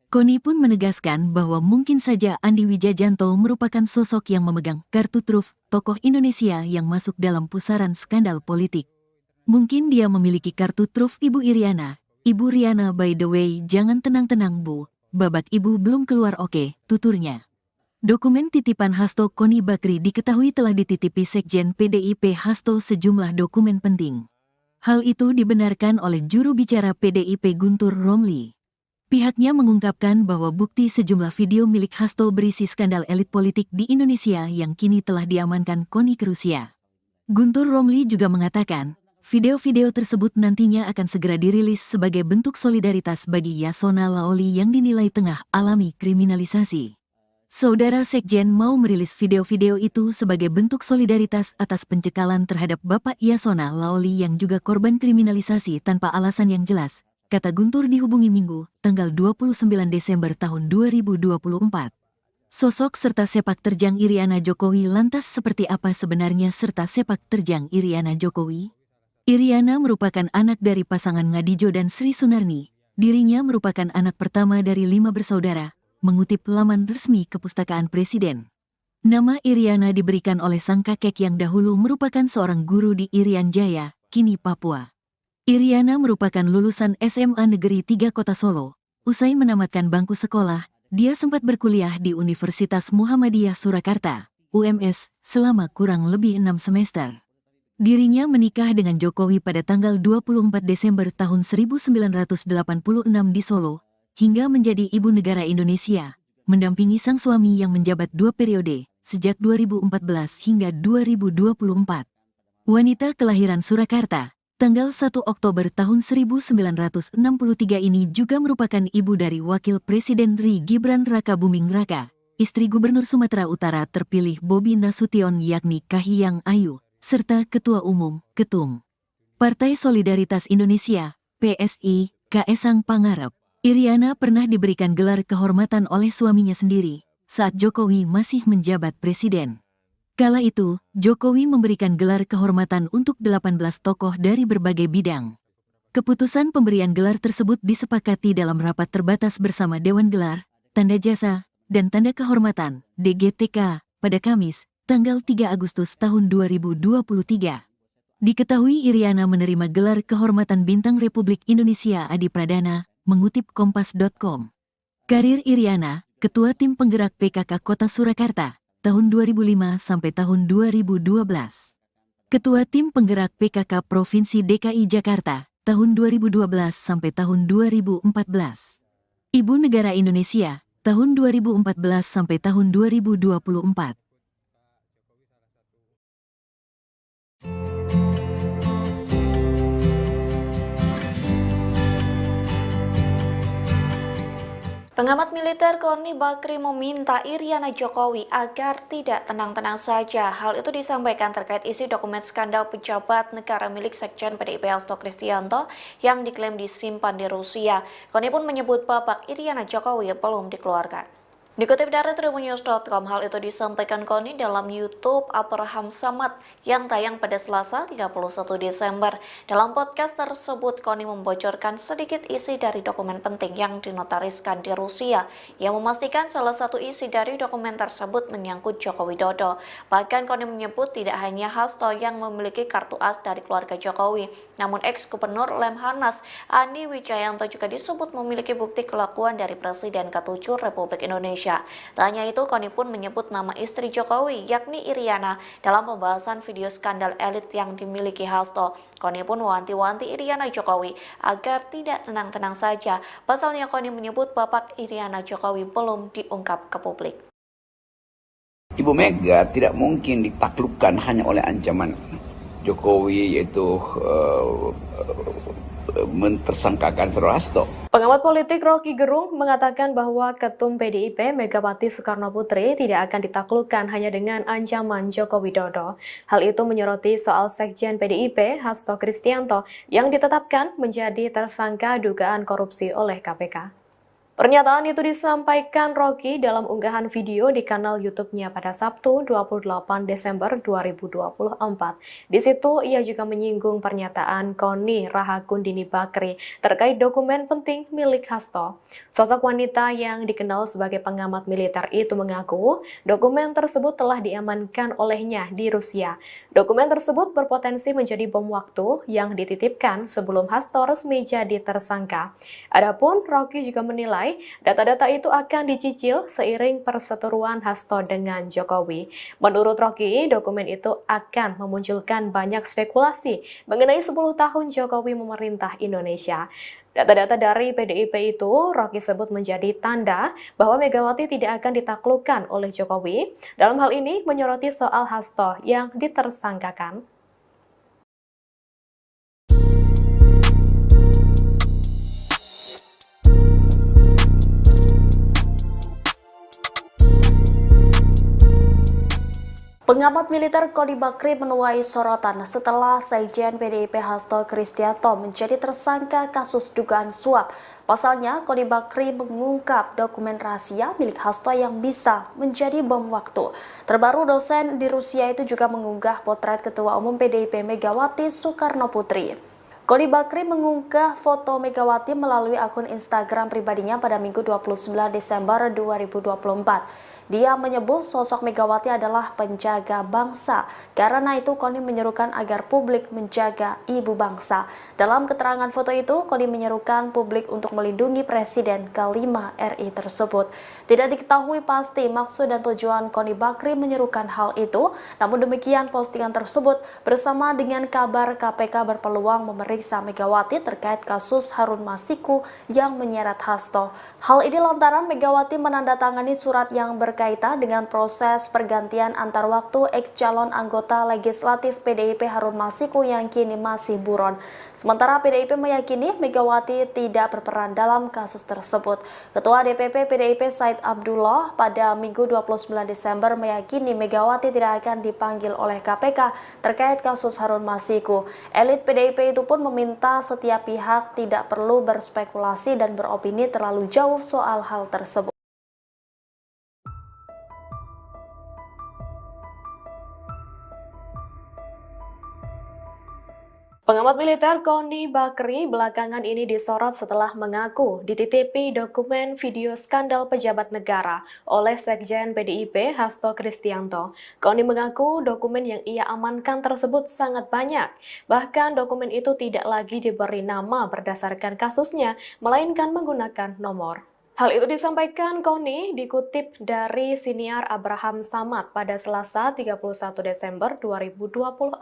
Koni pun menegaskan bahwa mungkin saja Andi Wijajanto merupakan sosok yang memegang kartu truf tokoh Indonesia yang masuk dalam pusaran skandal politik. Mungkin dia memiliki kartu truf Ibu Iriana. Ibu Riana, by the way, jangan tenang-tenang Bu, babak Ibu belum keluar oke, tuturnya. Dokumen titipan Hasto Koni Bakri diketahui telah dititipi Sekjen PDIP Hasto sejumlah dokumen penting. Hal itu dibenarkan oleh juru bicara PDIP Guntur Romli. Pihaknya mengungkapkan bahwa bukti sejumlah video milik Hasto berisi skandal elit politik di Indonesia yang kini telah diamankan Koni ke Rusia. Guntur Romli juga mengatakan, video-video tersebut nantinya akan segera dirilis sebagai bentuk solidaritas bagi Yasona Laoli yang dinilai tengah alami kriminalisasi. Saudara Sekjen mau merilis video-video itu sebagai bentuk solidaritas atas pencekalan terhadap Bapak Yasona Laoli yang juga korban kriminalisasi tanpa alasan yang jelas, kata Guntur dihubungi Minggu, tanggal 29 Desember tahun 2024. Sosok serta sepak terjang Iriana Jokowi lantas seperti apa sebenarnya serta sepak terjang Iriana Jokowi? Iriana merupakan anak dari pasangan Ngadijo dan Sri Sunarni. Dirinya merupakan anak pertama dari 5 bersaudara, mengutip laman resmi Kepustakaan Presiden. Nama Iriana diberikan oleh sang kakek yang dahulu merupakan seorang guru di Irian Jaya, kini Papua. Iriana merupakan lulusan SMA Negeri 3 Kota Solo, usai menamatkan bangku sekolah, dia sempat berkuliah di Universitas Muhammadiyah Surakarta, UMS, selama kurang lebih 6 semester. Dirinya menikah dengan Jokowi pada tanggal 24 Desember tahun 1986 di Solo, hingga menjadi ibu negara Indonesia, mendampingi sang suami yang menjabat 2 periode, sejak 2014 hingga 2024. Wanita kelahiran Surakarta, tanggal 1 Oktober tahun 1963 ini juga merupakan ibu dari Wakil Presiden RI Gibran Raka Buming Raka, istri Gubernur Sumatera Utara terpilih Bobi Nasution yakni Kahiyang Ayu, serta Ketua Umum, Ketum Partai Solidaritas Indonesia, PSI, Kaesang Pangarep. Iriana pernah diberikan gelar kehormatan oleh suaminya sendiri, saat Jokowi masih menjabat presiden. Kala itu, Jokowi memberikan gelar kehormatan untuk 18 tokoh dari berbagai bidang. Keputusan pemberian gelar tersebut disepakati dalam rapat terbatas bersama Dewan Gelar, Tanda Jasa, dan Tanda Kehormatan, DGTK, pada Kamis, tanggal 3 Agustus tahun 2023. Diketahui Iriana menerima gelar kehormatan Bintang Republik Indonesia Adi Pradana, mengutip Kompas.com. Karir Iriana, Ketua Tim Penggerak PKK Kota Surakarta, tahun 2005 sampai tahun 2012. Ketua Tim Penggerak PKK Provinsi DKI Jakarta, tahun 2012 sampai tahun 2014. Ibu Negara Indonesia, tahun 2014 sampai tahun 2024. Pengamat militer Koni Bakri meminta Iriana Jokowi agar tidak tenang-tenang saja. Hal itu disampaikan terkait isi dokumen skandal pejabat negara milik Sekjen PDIP Hasto Kristianto yang diklaim disimpan di Rusia. Koni pun menyebut babak Iriana Jokowi belum dikeluarkan. Dikutip dari tribunnews.com, hal itu disampaikan Koni dalam YouTube Abraham Samad yang tayang pada Selasa 31 Desember. Dalam podcast tersebut, Koni membocorkan sedikit isi dari dokumen penting yang dinotariskan di Rusia, yang memastikan salah satu isi dari dokumen tersebut menyangkut Joko Widodo. Bahkan Koni menyebut tidak hanya Hasto yang memiliki kartu as dari keluarga Jokowi, namun ex-gubernur Lemhanas Andi Wijayanto juga disebut memiliki bukti kelakuan dari Presiden ke-7 Republik Indonesia. Tak hanya itu, Koni pun menyebut nama istri Jokowi, yakni Iriana, dalam pembahasan video skandal elit yang dimiliki Hasto. Koni pun mewanti-wanti Iriana Jokowi agar tidak tenang-tenang saja. Pasalnya Koni menyebut babak Iriana Jokowi belum diungkap ke publik. Ibu Mega tidak mungkin ditaklukkan hanya oleh ancaman Jokowi, yaitu mentersangkakan Saudara Hasto. Pengamat politik Rocky Gerung mengatakan bahwa Ketum PDIP Megawati Soekarno Putri tidak akan ditaklukkan hanya dengan ancaman Joko Widodo. Hal itu menyoroti soal Sekjen PDIP Hasto Kristianto yang ditetapkan menjadi tersangka dugaan korupsi oleh KPK. Pernyataan itu disampaikan Rocky dalam unggahan video di kanal YouTube-nya pada Sabtu 28 Desember 2024. Di situ ia juga menyinggung pernyataan Koni Rahakundini Bakri terkait dokumen penting milik Hasto. Sosok wanita yang dikenal sebagai pengamat militer itu mengaku dokumen tersebut telah diamankan olehnya di Rusia. Dokumen tersebut berpotensi menjadi bom waktu yang dititipkan sebelum Hasto resmi jadi tersangka. Adapun Rocky juga menilai data-data itu akan dicicil seiring perseteruan Hasto dengan Jokowi. Menurut Rocky, dokumen itu akan memunculkan banyak spekulasi mengenai 10 tahun Jokowi memerintah Indonesia. Data-data dari PDIP itu Rocky sebut menjadi tanda bahwa Megawati tidak akan ditaklukkan oleh Jokowi. Dalam hal ini menyoroti soal Hasto yang ditersangkakan. Pengamat militer Koni Bakri menuai sorotan setelah Sekjen PDIP Hasto Kristianto menjadi tersangka kasus dugaan suap. Pasalnya, Koni Bakri mengungkap dokumen rahasia milik Hasto yang bisa menjadi bom waktu. Terbaru, dosen di Rusia itu juga mengunggah potret Ketua Umum PDIP Megawati Soekarno Putri. Koni Bakri mengunggah foto Megawati melalui akun Instagram pribadinya pada Minggu 29 Desember 2024. Dia menyebut sosok Megawati adalah penjaga bangsa. Karena itu Koni menyerukan agar publik menjaga ibu bangsa. Dalam keterangan foto itu, Koni menyerukan publik untuk melindungi Presiden ke-5 RI tersebut. Tidak diketahui pasti maksud dan tujuan Koni Bakri menyerukan hal itu, namun demikian postingan tersebut bersama dengan kabar KPK berpeluang memeriksa Megawati terkait kasus Harun Masiku yang menyeret Hasto. Hal ini lantaran Megawati menandatangani surat yang berkaitan dengan proses pergantian antar waktu ex-calon anggota legislatif PDIP Harun Masiku yang kini masih buron. Sementara PDIP meyakini Megawati tidak berperan dalam kasus tersebut. Ketua DPP PDIP Said Abdullah pada Minggu 29 Desember meyakini Megawati tidak akan dipanggil oleh KPK terkait kasus Harun Masiku. Elit PDIP itu pun meminta setiap pihak tidak perlu berspekulasi dan beropini terlalu jauh soal hal tersebut. Pengamat militer Koni Bakri belakangan ini disorot setelah mengaku dititipi dokumen video skandal pejabat negara oleh Sekjen PDIP Hasto Kristianto. Koni mengaku dokumen yang ia amankan tersebut sangat banyak. Bahkan dokumen itu tidak lagi diberi nama berdasarkan kasusnya, melainkan menggunakan nomor. Hal itu disampaikan Koni dikutip dari siniar Abraham Samad pada Selasa 31 Desember 2024.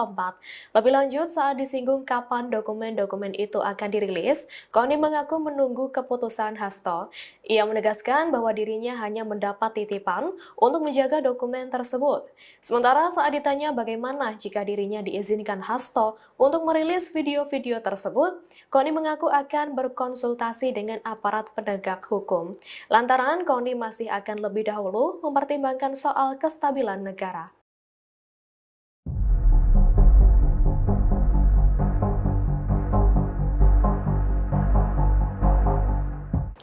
Lebih lanjut saat disinggung kapan dokumen-dokumen itu akan dirilis, Koni mengaku menunggu keputusan Hasto. Ia menegaskan bahwa dirinya hanya mendapat titipan untuk menjaga dokumen tersebut. Sementara saat ditanya bagaimana jika dirinya diizinkan Hasto untuk merilis video-video tersebut, Koni mengaku akan berkonsultasi dengan aparat penegak hukum. Lantaran Koni masih akan lebih dahulu mempertimbangkan soal kestabilan negara.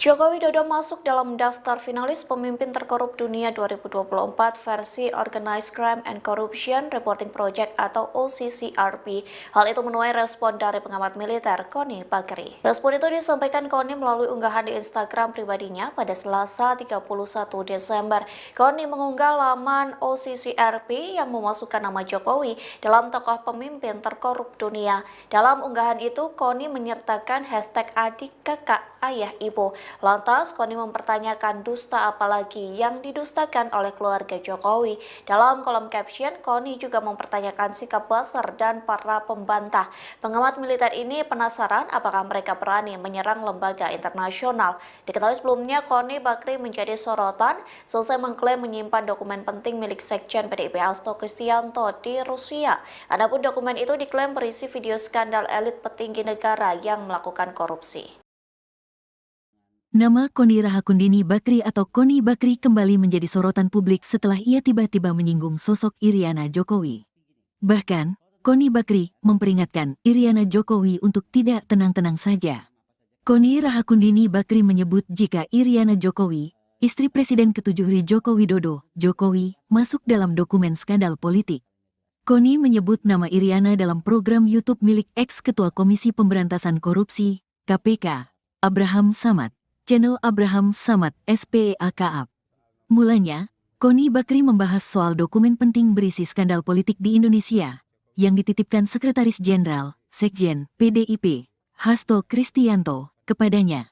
Joko Widodo masuk dalam daftar finalis pemimpin terkorup dunia 2024 versi Organized Crime and Corruption Reporting Project atau OCCRP. Hal itu menuai respon dari pengamat militer Koni Bakri. Respon itu disampaikan Koni melalui unggahan di Instagram pribadinya pada Selasa 31 Desember. Koni mengunggah laman OCCRP yang memasukkan nama Jokowi dalam tokoh pemimpin terkorup dunia. Dalam unggahan itu, Koni menyertakan hashtag adik, kakak, ayah, ibu. Lantas, Koni mempertanyakan dusta apalagi yang didustakan oleh keluarga Jokowi. Dalam kolom caption, Koni juga mempertanyakan sikap buzzer dan para pembantah. Pengamat militer ini penasaran apakah mereka berani menyerang lembaga internasional. Diketahui sebelumnya, Koni Bakri menjadi sorotan selesai mengklaim menyimpan dokumen penting milik Sekjen PDIP Hasto Kristianto di Rusia. Adapun dokumen itu diklaim berisi video skandal elit petinggi negara yang melakukan korupsi. Nama Koni Rahakundini Bakri atau Koni Bakri kembali menjadi sorotan publik setelah ia tiba-tiba menyinggung sosok Iriana Jokowi. Bahkan, Koni Bakri memperingatkan Iriana Jokowi untuk tidak tenang-tenang saja. Koni Rahakundini Bakri menyebut jika Iriana Jokowi, istri Presiden ke-7 Joko Widodo, Jokowi, masuk dalam dokumen skandal politik. Koni menyebut nama Iriana dalam program YouTube milik ex-ketua Komisi Pemberantasan Korupsi, KPK, Abraham Samad. Channel Abraham Samad SPEAKAP. Mulanya, Koni Bakri membahas soal dokumen penting berisi skandal politik di Indonesia yang dititipkan Sekretaris Jenderal, Sekjen, PDIP, Hasto Kristianto, kepadanya.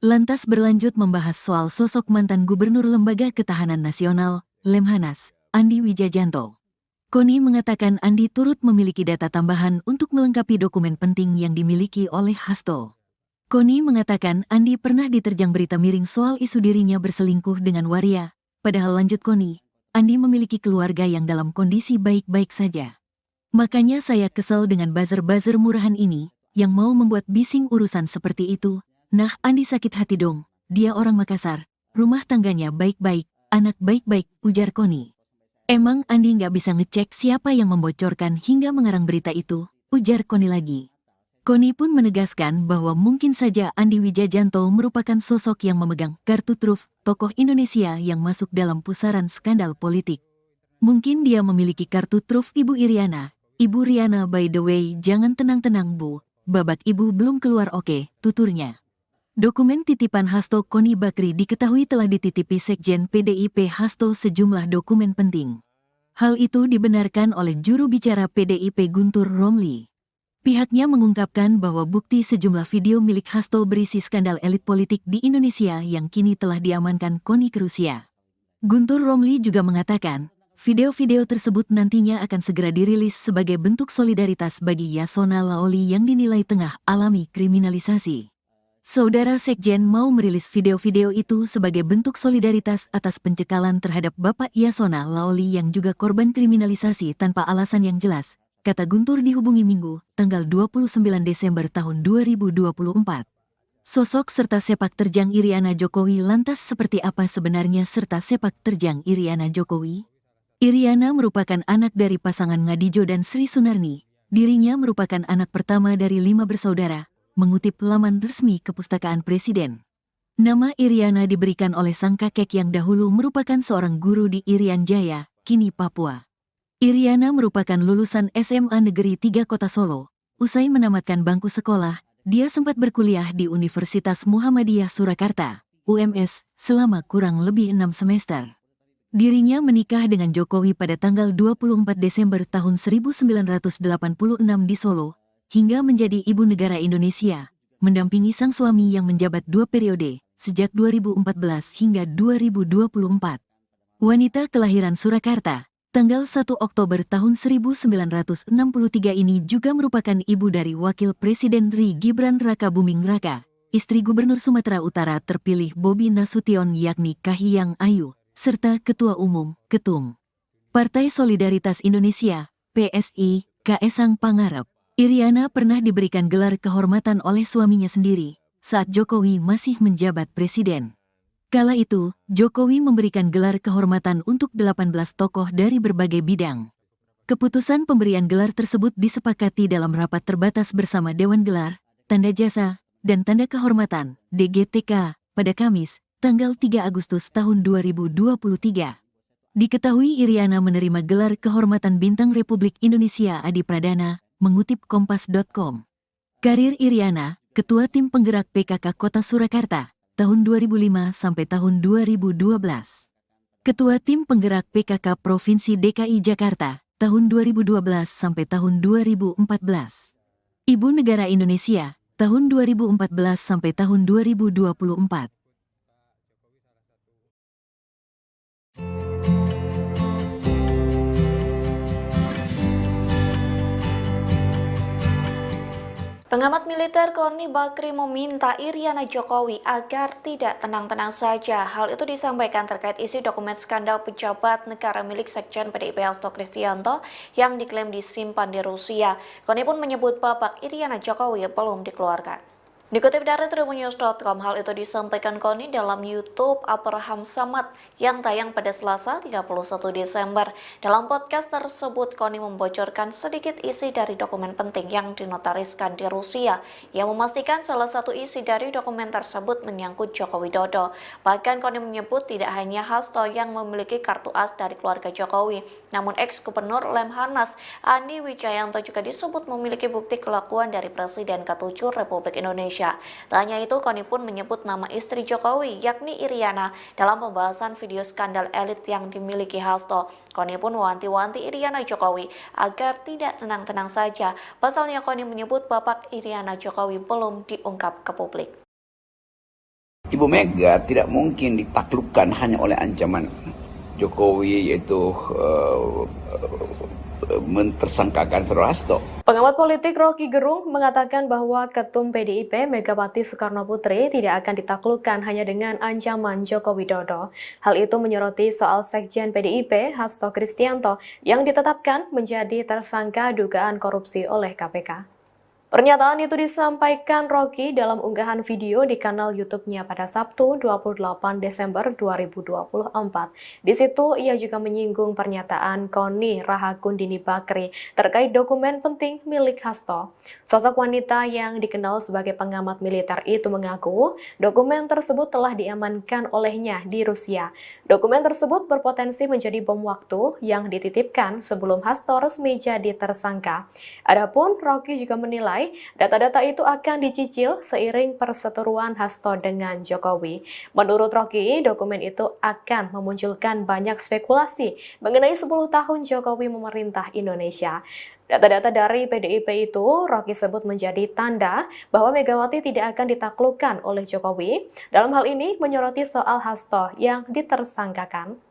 Lantas berlanjut membahas soal sosok mantan Gubernur Lembaga Ketahanan Nasional, Lemhanas, Andi Wijajanto. Koni mengatakan Andi turut memiliki data tambahan untuk melengkapi dokumen penting yang dimiliki oleh Hasto. Koni mengatakan Andi pernah diterjang berita miring soal isu dirinya berselingkuh dengan waria. Padahal lanjut Koni, Andi memiliki keluarga yang dalam kondisi baik-baik saja. Makanya saya kesel dengan buzzer-buzzer murahan ini, yang mau membuat bising urusan seperti itu. Nah, Andi sakit hati dong, dia orang Makassar, rumah tangganya baik-baik, anak baik-baik, ujar Koni. Emang Andi nggak bisa ngecek siapa yang membocorkan hingga mengarang berita itu, ujar Koni lagi. Koni pun menegaskan bahwa mungkin saja Andi Wijajanto merupakan sosok yang memegang kartu truf tokoh Indonesia yang masuk dalam pusaran skandal politik. Mungkin dia memiliki kartu truf Ibu Iriana. Ibu Riana by the way, jangan tenang-tenang Bu, babak ibu belum keluar oke, tuturnya. Dokumen titipan Hasto Koni Bakri diketahui telah dititipi Sekjen PDIP Hasto sejumlah dokumen penting. Hal itu dibenarkan oleh juru bicara PDIP Guntur Romli. Pihaknya mengungkapkan bahwa bukti sejumlah video milik Hasto berisi skandal elit politik di Indonesia yang kini telah diamankan KONI ke Rusia. Guntur Romli juga mengatakan, video-video tersebut nantinya akan segera dirilis sebagai bentuk solidaritas bagi Yasona Laoli yang dinilai tengah alami kriminalisasi. Saudara Sekjen mau merilis video-video itu sebagai bentuk solidaritas atas pencekalan terhadap Bapak Yasona Laoli yang juga korban kriminalisasi tanpa alasan yang jelas, kata Guntur dihubungi Minggu, tanggal 29 Desember tahun 2024. Sosok serta sepak terjang Iriana Jokowi lantas seperti apa sebenarnya serta sepak terjang Iriana Jokowi? Iriana merupakan anak dari pasangan Ngadijo dan Sri Sunarni. Dirinya merupakan anak pertama dari 5 bersaudara, mengutip laman resmi Kepustakaan Presiden. Nama Iriana diberikan oleh sang kakek yang dahulu merupakan seorang guru di Irian Jaya, kini Papua. Iriana merupakan lulusan SMA Negeri 3 Kota Solo. Usai menamatkan bangku sekolah, dia sempat berkuliah di Universitas Muhammadiyah Surakarta, UMS, selama kurang lebih 6 semester. Dirinya menikah dengan Jokowi pada tanggal 24 Desember tahun 1986 di Solo, hingga menjadi ibu negara Indonesia, mendampingi sang suami yang menjabat 2 periode, sejak 2014 hingga 2024. Wanita kelahiran Surakarta, tanggal 1 Oktober tahun 1963 ini juga merupakan ibu dari Wakil Presiden RI Gibran Raka Buming Raka, istri Gubernur Sumatera Utara terpilih Bobi Nasution yakni Kahiyang Ayu, serta Ketua Umum, Ketum Partai Solidaritas Indonesia, PSI, Kaesang Pangarep. Iriana pernah diberikan gelar kehormatan oleh suaminya sendiri saat Jokowi masih menjabat presiden. Kala itu, Jokowi memberikan gelar kehormatan untuk 18 tokoh dari berbagai bidang. Keputusan pemberian gelar tersebut disepakati dalam rapat terbatas bersama Dewan Gelar, Tanda Jasa, dan Tanda Kehormatan, DGTK, pada Kamis, tanggal 3 Agustus tahun 2023. Diketahui Iriana menerima gelar kehormatan Bintang Republik Indonesia Adi Pradana, mengutip Kompas.com. Karir Iriana, Ketua Tim Penggerak PKK Kota Surakarta, tahun 2005 sampai tahun 2012. Ketua Tim Penggerak PKK Provinsi DKI Jakarta, tahun 2012 sampai tahun 2014. Ibu Negara Indonesia, tahun 2014 sampai tahun 2024. Pengamat militer Koni Bakri meminta Iriana Jokowi agar tidak tenang-tenang saja. Hal itu disampaikan terkait isi dokumen skandal pejabat negara milik Sekjen PDIP Hasto Kristianto yang diklaim disimpan di Rusia. Koni pun menyebut babak Iriana Jokowi belum dikeluarkan. Dikutip dari tribunnews.com, hal itu disampaikan Koni dalam YouTube Abraham Samad yang tayang pada Selasa 31 Desember. Dalam podcast tersebut, Koni membocorkan sedikit isi dari dokumen penting yang dinotariskan di Rusia, yang memastikan salah satu isi dari dokumen tersebut menyangkut Joko Widodo. Bahkan Koni menyebut tidak hanya Hasto yang memiliki kartu as dari keluarga Jokowi, namun ex-gubernur Lemhanas Andi Wijayanto juga disebut memiliki bukti kelakuan dari Presiden ke-7 Republik Indonesia. Tak hanya itu, Koni pun menyebut nama istri Jokowi, yakni Iriana, dalam pembahasan video skandal elit yang dimiliki Hasto. Koni pun mewanti-wanti Iriana Jokowi agar tidak tenang-tenang saja. Pasalnya Koni menyebut babak Iriana Jokowi belum diungkap ke publik. Ibu Mega tidak mungkin ditaklukkan hanya oleh ancaman Jokowi, yaitu mentersangkakan Saudara Hasto. Pengamat politik Rocky Gerung mengatakan bahwa Ketum PDIP Megawati Soekarno Putri tidak akan ditaklukkan hanya dengan ancaman Joko Widodo. Hal itu menyoroti soal Sekjen PDIP Hasto Kristianto yang ditetapkan menjadi tersangka dugaan korupsi oleh KPK. Pernyataan itu disampaikan Rocky dalam unggahan video di kanal YouTube-nya pada Sabtu 28 Desember 2024. Di situ ia juga menyinggung pernyataan Koni Rahakundini Bakri terkait dokumen penting milik Hasto. Sosok wanita yang dikenal sebagai pengamat militer itu mengaku dokumen tersebut telah diamankan olehnya di Rusia. Dokumen tersebut berpotensi menjadi bom waktu yang dititipkan sebelum Hasto resmi jadi tersangka. Adapun Rocky juga menilai menilai data-data itu akan dicicil seiring perseteruan Hasto dengan Jokowi. Menurut Rocky, dokumen itu akan memunculkan banyak spekulasi mengenai 10 tahun Jokowi memerintah Indonesia. Data-data dari PDIP itu, Rocky sebut menjadi tanda bahwa Megawati tidak akan ditaklukkan oleh Jokowi. Dalam hal ini menyoroti soal Hasto yang ditersangkakan.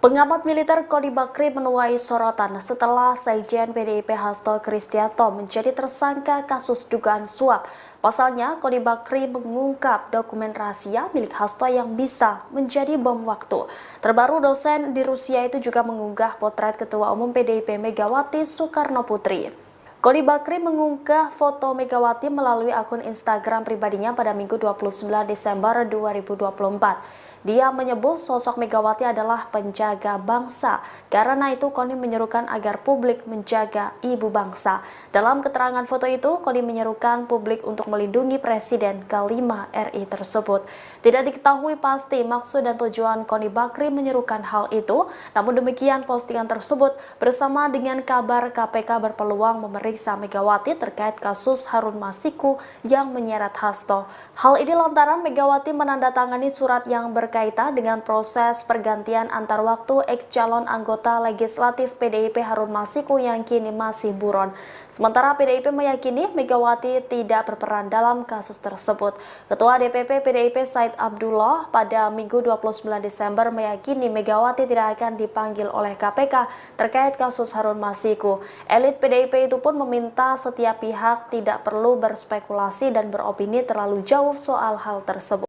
Pengamat militer Koni Bakri menuai sorotan setelah Sekjen PDIP Hasto Kristianto menjadi tersangka kasus dugaan suap. Pasalnya, Koni Bakri mengungkap dokumen rahasia milik Hasto yang bisa menjadi bom waktu. Terbaru, dosen di Rusia itu juga mengunggah potret Ketua Umum PDIP Megawati Soekarno Putri. Koni Bakri mengunggah foto Megawati melalui akun Instagram pribadinya pada Minggu 29 Desember 2024. Dia menyebut sosok Megawati adalah penjaga bangsa. Karena itu, Koni menyerukan agar publik menjaga ibu bangsa. Dalam keterangan foto itu, Koni menyerukan publik untuk melindungi Presiden ke-5 RI tersebut. Tidak diketahui pasti maksud dan tujuan Koni Bakri menyerukan hal itu. Namun demikian, postingan tersebut bersama dengan kabar KPK berpeluang memeriksa Megawati terkait kasus Harun Masiku yang menyeret Hasto. Hal ini lantaran Megawati menandatangani surat yang berkaitan dengan proses pergantian antar waktu ex-calon anggota legislatif PDIP Harun Masiku yang kini masih buron. Sementara PDIP meyakini Megawati tidak berperan dalam kasus tersebut. Ketua DPP PDIP Said Abdullah pada Minggu 29 Desember meyakini Megawati tidak akan dipanggil oleh KPK terkait kasus Harun Masiku. Elit PDIP itu pun meminta setiap pihak tidak perlu berspekulasi dan beropini terlalu jauh soal hal tersebut.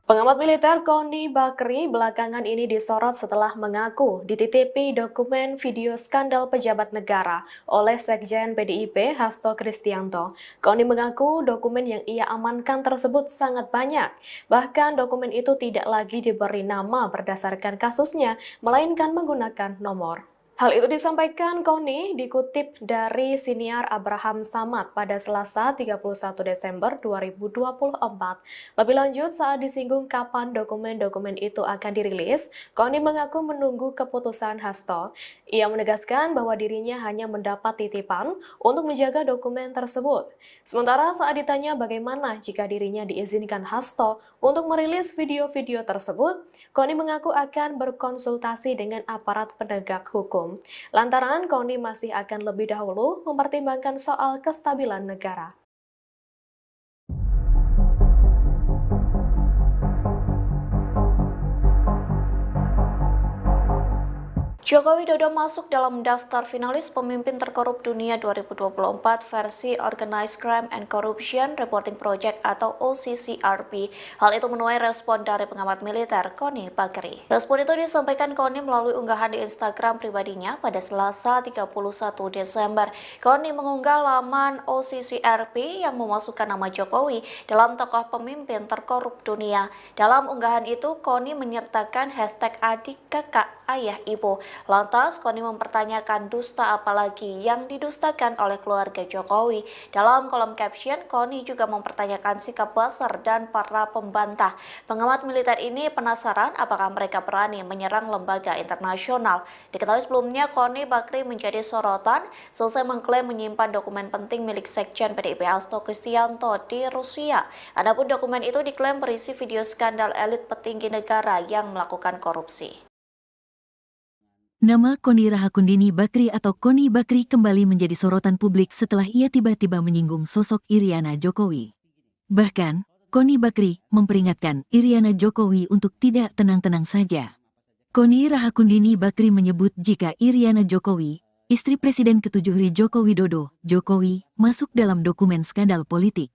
Pengamat militer Koni Bakri belakangan ini disorot setelah mengaku dititipi dokumen video skandal pejabat negara oleh Sekjen PDIP Hasto Kristianto. Koni mengaku dokumen yang ia amankan tersebut sangat banyak. Bahkan dokumen itu tidak lagi diberi nama berdasarkan kasusnya, melainkan menggunakan nomor. Hal itu disampaikan Koni dikutip dari siniar Abraham Samad pada Selasa 31 Desember 2024. Lebih lanjut, saat disinggung kapan dokumen-dokumen itu akan dirilis, Koni mengaku menunggu keputusan Hasto. Ia menegaskan bahwa dirinya hanya mendapat titipan untuk menjaga dokumen tersebut. Sementara saat ditanya bagaimana jika dirinya diizinkan Hasto untuk merilis video-video tersebut, Koni mengaku akan berkonsultasi dengan aparat penegak hukum. Lantaran Koni masih akan lebih dahulu mempertimbangkan soal kestabilan negara. Joko Widodo masuk dalam daftar finalis pemimpin terkorup dunia 2024 versi Organized Crime and Corruption Reporting Project atau OCCRP. Hal itu menuai respon dari pengamat militer Koni Bakri. Respon itu disampaikan Koni melalui unggahan di Instagram pribadinya pada Selasa 31 Desember. Koni mengunggah laman OCCRP yang memasukkan nama Jokowi dalam tokoh pemimpin terkorup dunia. Dalam unggahan itu, Koni menyertakan hashtag adik, kakak, ayah, ibu. Lantas, Koni mempertanyakan dusta apalagi yang didustakan oleh keluarga Jokowi. Dalam kolom caption, Koni juga mempertanyakan sikap Buzzer dan para pembantah. Pengamat militer ini penasaran apakah mereka berani menyerang lembaga internasional. Diketahui sebelumnya, Koni Bakri menjadi sorotan selesai mengklaim menyimpan dokumen penting milik Sekjen PDIP Hasto Kristianto di Rusia. Adapun dokumen itu diklaim berisi video skandal elit petinggi negara yang melakukan korupsi. Nama Koni Rahakundini Bakri atau Koni Bakri kembali menjadi sorotan publik setelah ia tiba-tiba menyinggung sosok Iriana Jokowi. Bahkan, Koni Bakri memperingatkan Iriana Jokowi untuk tidak tenang-tenang saja. Koni Rahakundini Bakri menyebut jika Iriana Jokowi, istri Presiden ke-7 Joko Widodo, Jokowi, masuk dalam dokumen skandal politik.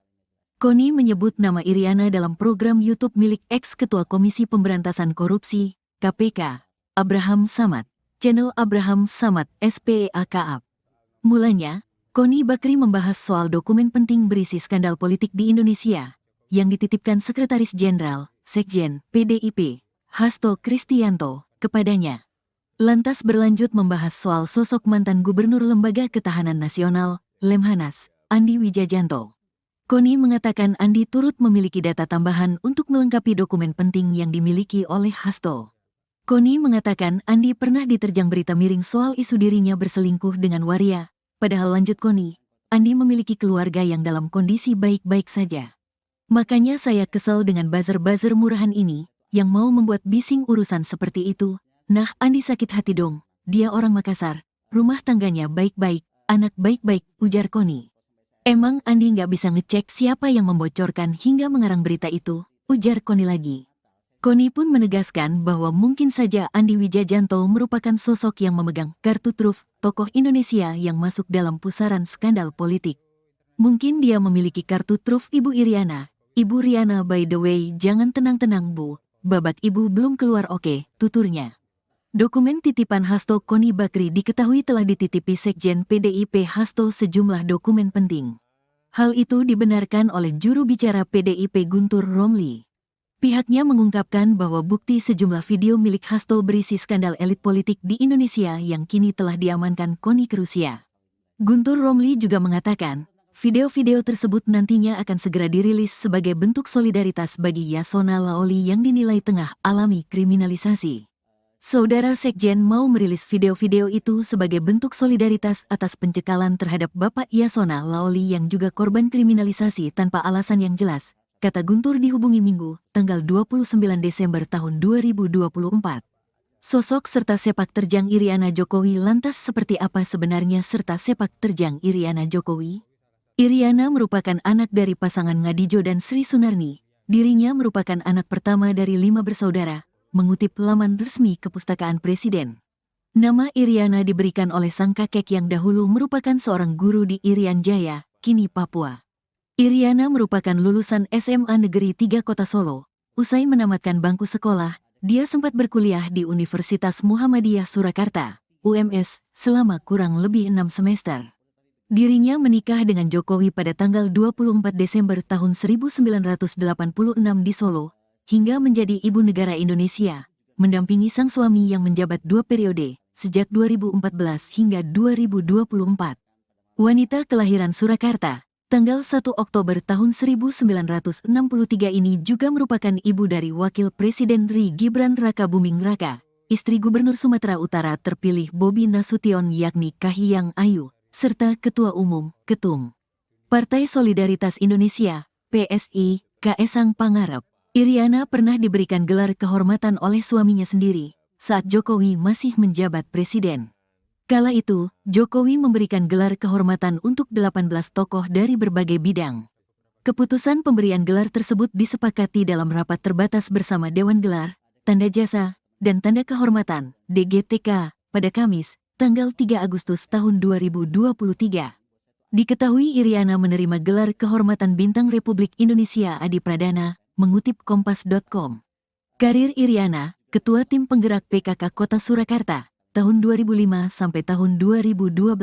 Koni menyebut nama Iriana dalam program YouTube milik ex-ketua Komisi Pemberantasan Korupsi, KPK, Abraham Samad. Channel Abraham Samad SPEAKAP. Mulanya, Koni Bakri membahas soal dokumen penting berisi skandal politik di Indonesia yang dititipkan Sekretaris Jenderal, Sekjen, PDIP, Hasto Kristianto, kepadanya. lantas berlanjut membahas soal sosok mantan Gubernur Lembaga Ketahanan Nasional, Lemhanas, Andi Wijajanto. Koni mengatakan Andi turut memiliki data tambahan untuk melengkapi dokumen penting yang dimiliki oleh Hasto. Koni mengatakan Andi pernah diterjang berita miring soal isu dirinya berselingkuh dengan waria, padahal lanjut Koni, Andi memiliki keluarga yang dalam kondisi baik-baik saja. Makanya saya kesal dengan buzzer-buzzer murahan ini, yang mau membuat bising urusan seperti itu. Nah, Andi sakit hati dong, dia orang Makassar, rumah tangganya baik-baik, anak baik-baik, ujar Koni. Emang Andi nggak bisa ngecek siapa yang membocorkan hingga mengarang berita itu, ujar Koni lagi. Koni pun menegaskan bahwa mungkin saja Andi Wijajanto merupakan sosok yang memegang kartu truf tokoh Indonesia yang masuk dalam pusaran skandal politik. Mungkin dia memiliki kartu truf Ibu Iriana. Ibu Riana, by the way, jangan tenang-tenang Bu, babak Ibu belum keluar, oke, tuturnya. Dokumen titipan Hasto Koni Bakri diketahui telah dititipi Sekjen PDIP Hasto sejumlah dokumen penting. Hal itu dibenarkan oleh juru bicara PDIP Guntur Romli. Pihaknya mengungkapkan bahwa bukti sejumlah video milik Hasto berisi skandal elit politik di Indonesia yang kini telah diamankan Koni ke Rusia. Guntur Romli juga mengatakan, video-video tersebut nantinya akan segera dirilis sebagai bentuk solidaritas bagi Yasona Laoli yang dinilai tengah alami kriminalisasi. Saudara Sekjen mau merilis video-video itu sebagai bentuk solidaritas atas pencekalan terhadap Bapak Yasona Laoli yang juga korban kriminalisasi tanpa alasan yang jelas, kata Guntur dihubungi Minggu, tanggal 29 Desember tahun 2024. Sosok serta sepak terjang Iriana Jokowi lantas seperti apa sebenarnya serta sepak terjang Iriana Jokowi? Iriana merupakan anak dari pasangan Ngadijo dan Sri Sunarni. Dirinya merupakan anak pertama dari 5 bersaudara, mengutip laman resmi Kepustakaan Presiden. Nama Iriana diberikan oleh sang kakek yang dahulu merupakan seorang guru di Irian Jaya, kini Papua. Iriana merupakan lulusan SMA Negeri 3 Kota Solo. Usai menamatkan bangku sekolah, dia sempat berkuliah di Universitas Muhammadiyah Surakarta, UMS, selama kurang lebih 6 semester. Dirinya menikah dengan Jokowi pada tanggal 24 Desember tahun 1986 di Solo, hingga menjadi ibu negara Indonesia, mendampingi sang suami yang menjabat 2 periode, sejak 2014 hingga 2024. Wanita kelahiran Surakarta, tanggal 1 Oktober tahun 1963 ini juga merupakan ibu dari Wakil Presiden RI Gibran Rakabuming Raka, istri Gubernur Sumatera Utara terpilih Bobi Nasution yakni Kahiyang Ayu, serta Ketua Umum, Ketum Partai Solidaritas Indonesia, PSI, Kaesang Pangarep. Iriana pernah diberikan gelar kehormatan oleh suaminya sendiri saat Jokowi masih menjabat presiden. Kala itu, Jokowi memberikan gelar kehormatan untuk 18 tokoh dari berbagai bidang. Keputusan pemberian gelar tersebut disepakati dalam rapat terbatas bersama Dewan Gelar, Tanda Jasa, dan Tanda Kehormatan, DGTK, pada Kamis, tanggal 3 Agustus tahun 2023. Diketahui Iriana menerima gelar kehormatan Bintang Republik Indonesia Adi Pradana, mengutip Kompas.com. Karir Iriana, Ketua Tim Penggerak PKK Kota Surakarta, tahun 2005 sampai tahun 2012.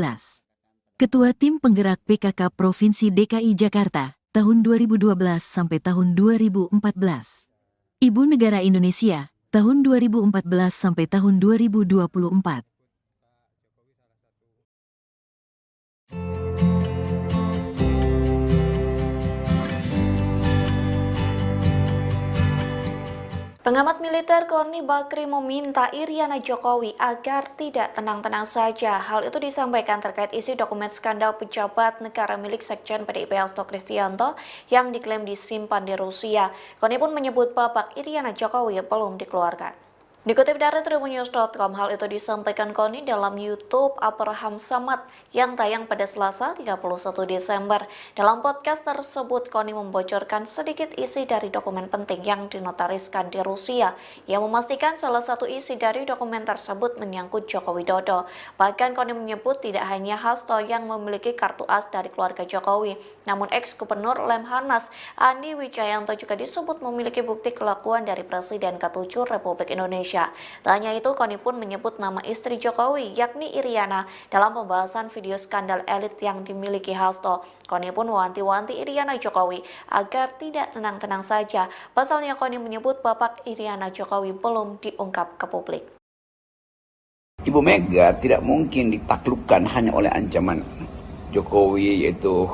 Ketua Tim Penggerak PKK Provinsi DKI Jakarta, tahun 2012 sampai tahun 2014. Ibu Negara Indonesia, tahun 2014 sampai tahun 2024. Pengamat militer Koni Bakri meminta Iriana Jokowi agar tidak tenang-tenang saja. Hal itu disampaikan terkait isi dokumen skandal pejabat negara milik Sekjen PDIP Hasto Kristianto yang diklaim disimpan di Rusia. Koni pun menyebut babak Iriana Jokowi belum dikeluarkan. Dikutip dari tribunnews.com, hal itu disampaikan Koni dalam YouTube Abraham Samad yang tayang pada Selasa 31 Desember. Dalam podcast tersebut, Koni membocorkan sedikit isi dari dokumen penting yang dinotariskan di Rusia, yang memastikan salah satu isi dari dokumen tersebut menyangkut Joko Widodo. Bahkan Koni menyebut tidak hanya Hasto yang memiliki kartu as dari keluarga Jokowi, namun ex-gubernur Lemhanas Andi Wijayanto juga disebut memiliki bukti kelakuan dari Presiden ke-7 Republik Indonesia. Tak hanya itu, Koni pun menyebut nama istri Jokowi, yakni Iriana, dalam pembahasan video skandal elit yang dimiliki Hasto. Koni pun mewanti-wanti Iriana Jokowi agar tidak tenang-tenang saja. Pasalnya Koni menyebut babak Iriana Jokowi belum diungkap ke publik. Ibu Mega tidak mungkin ditaklukkan hanya oleh ancaman Jokowi, yaitu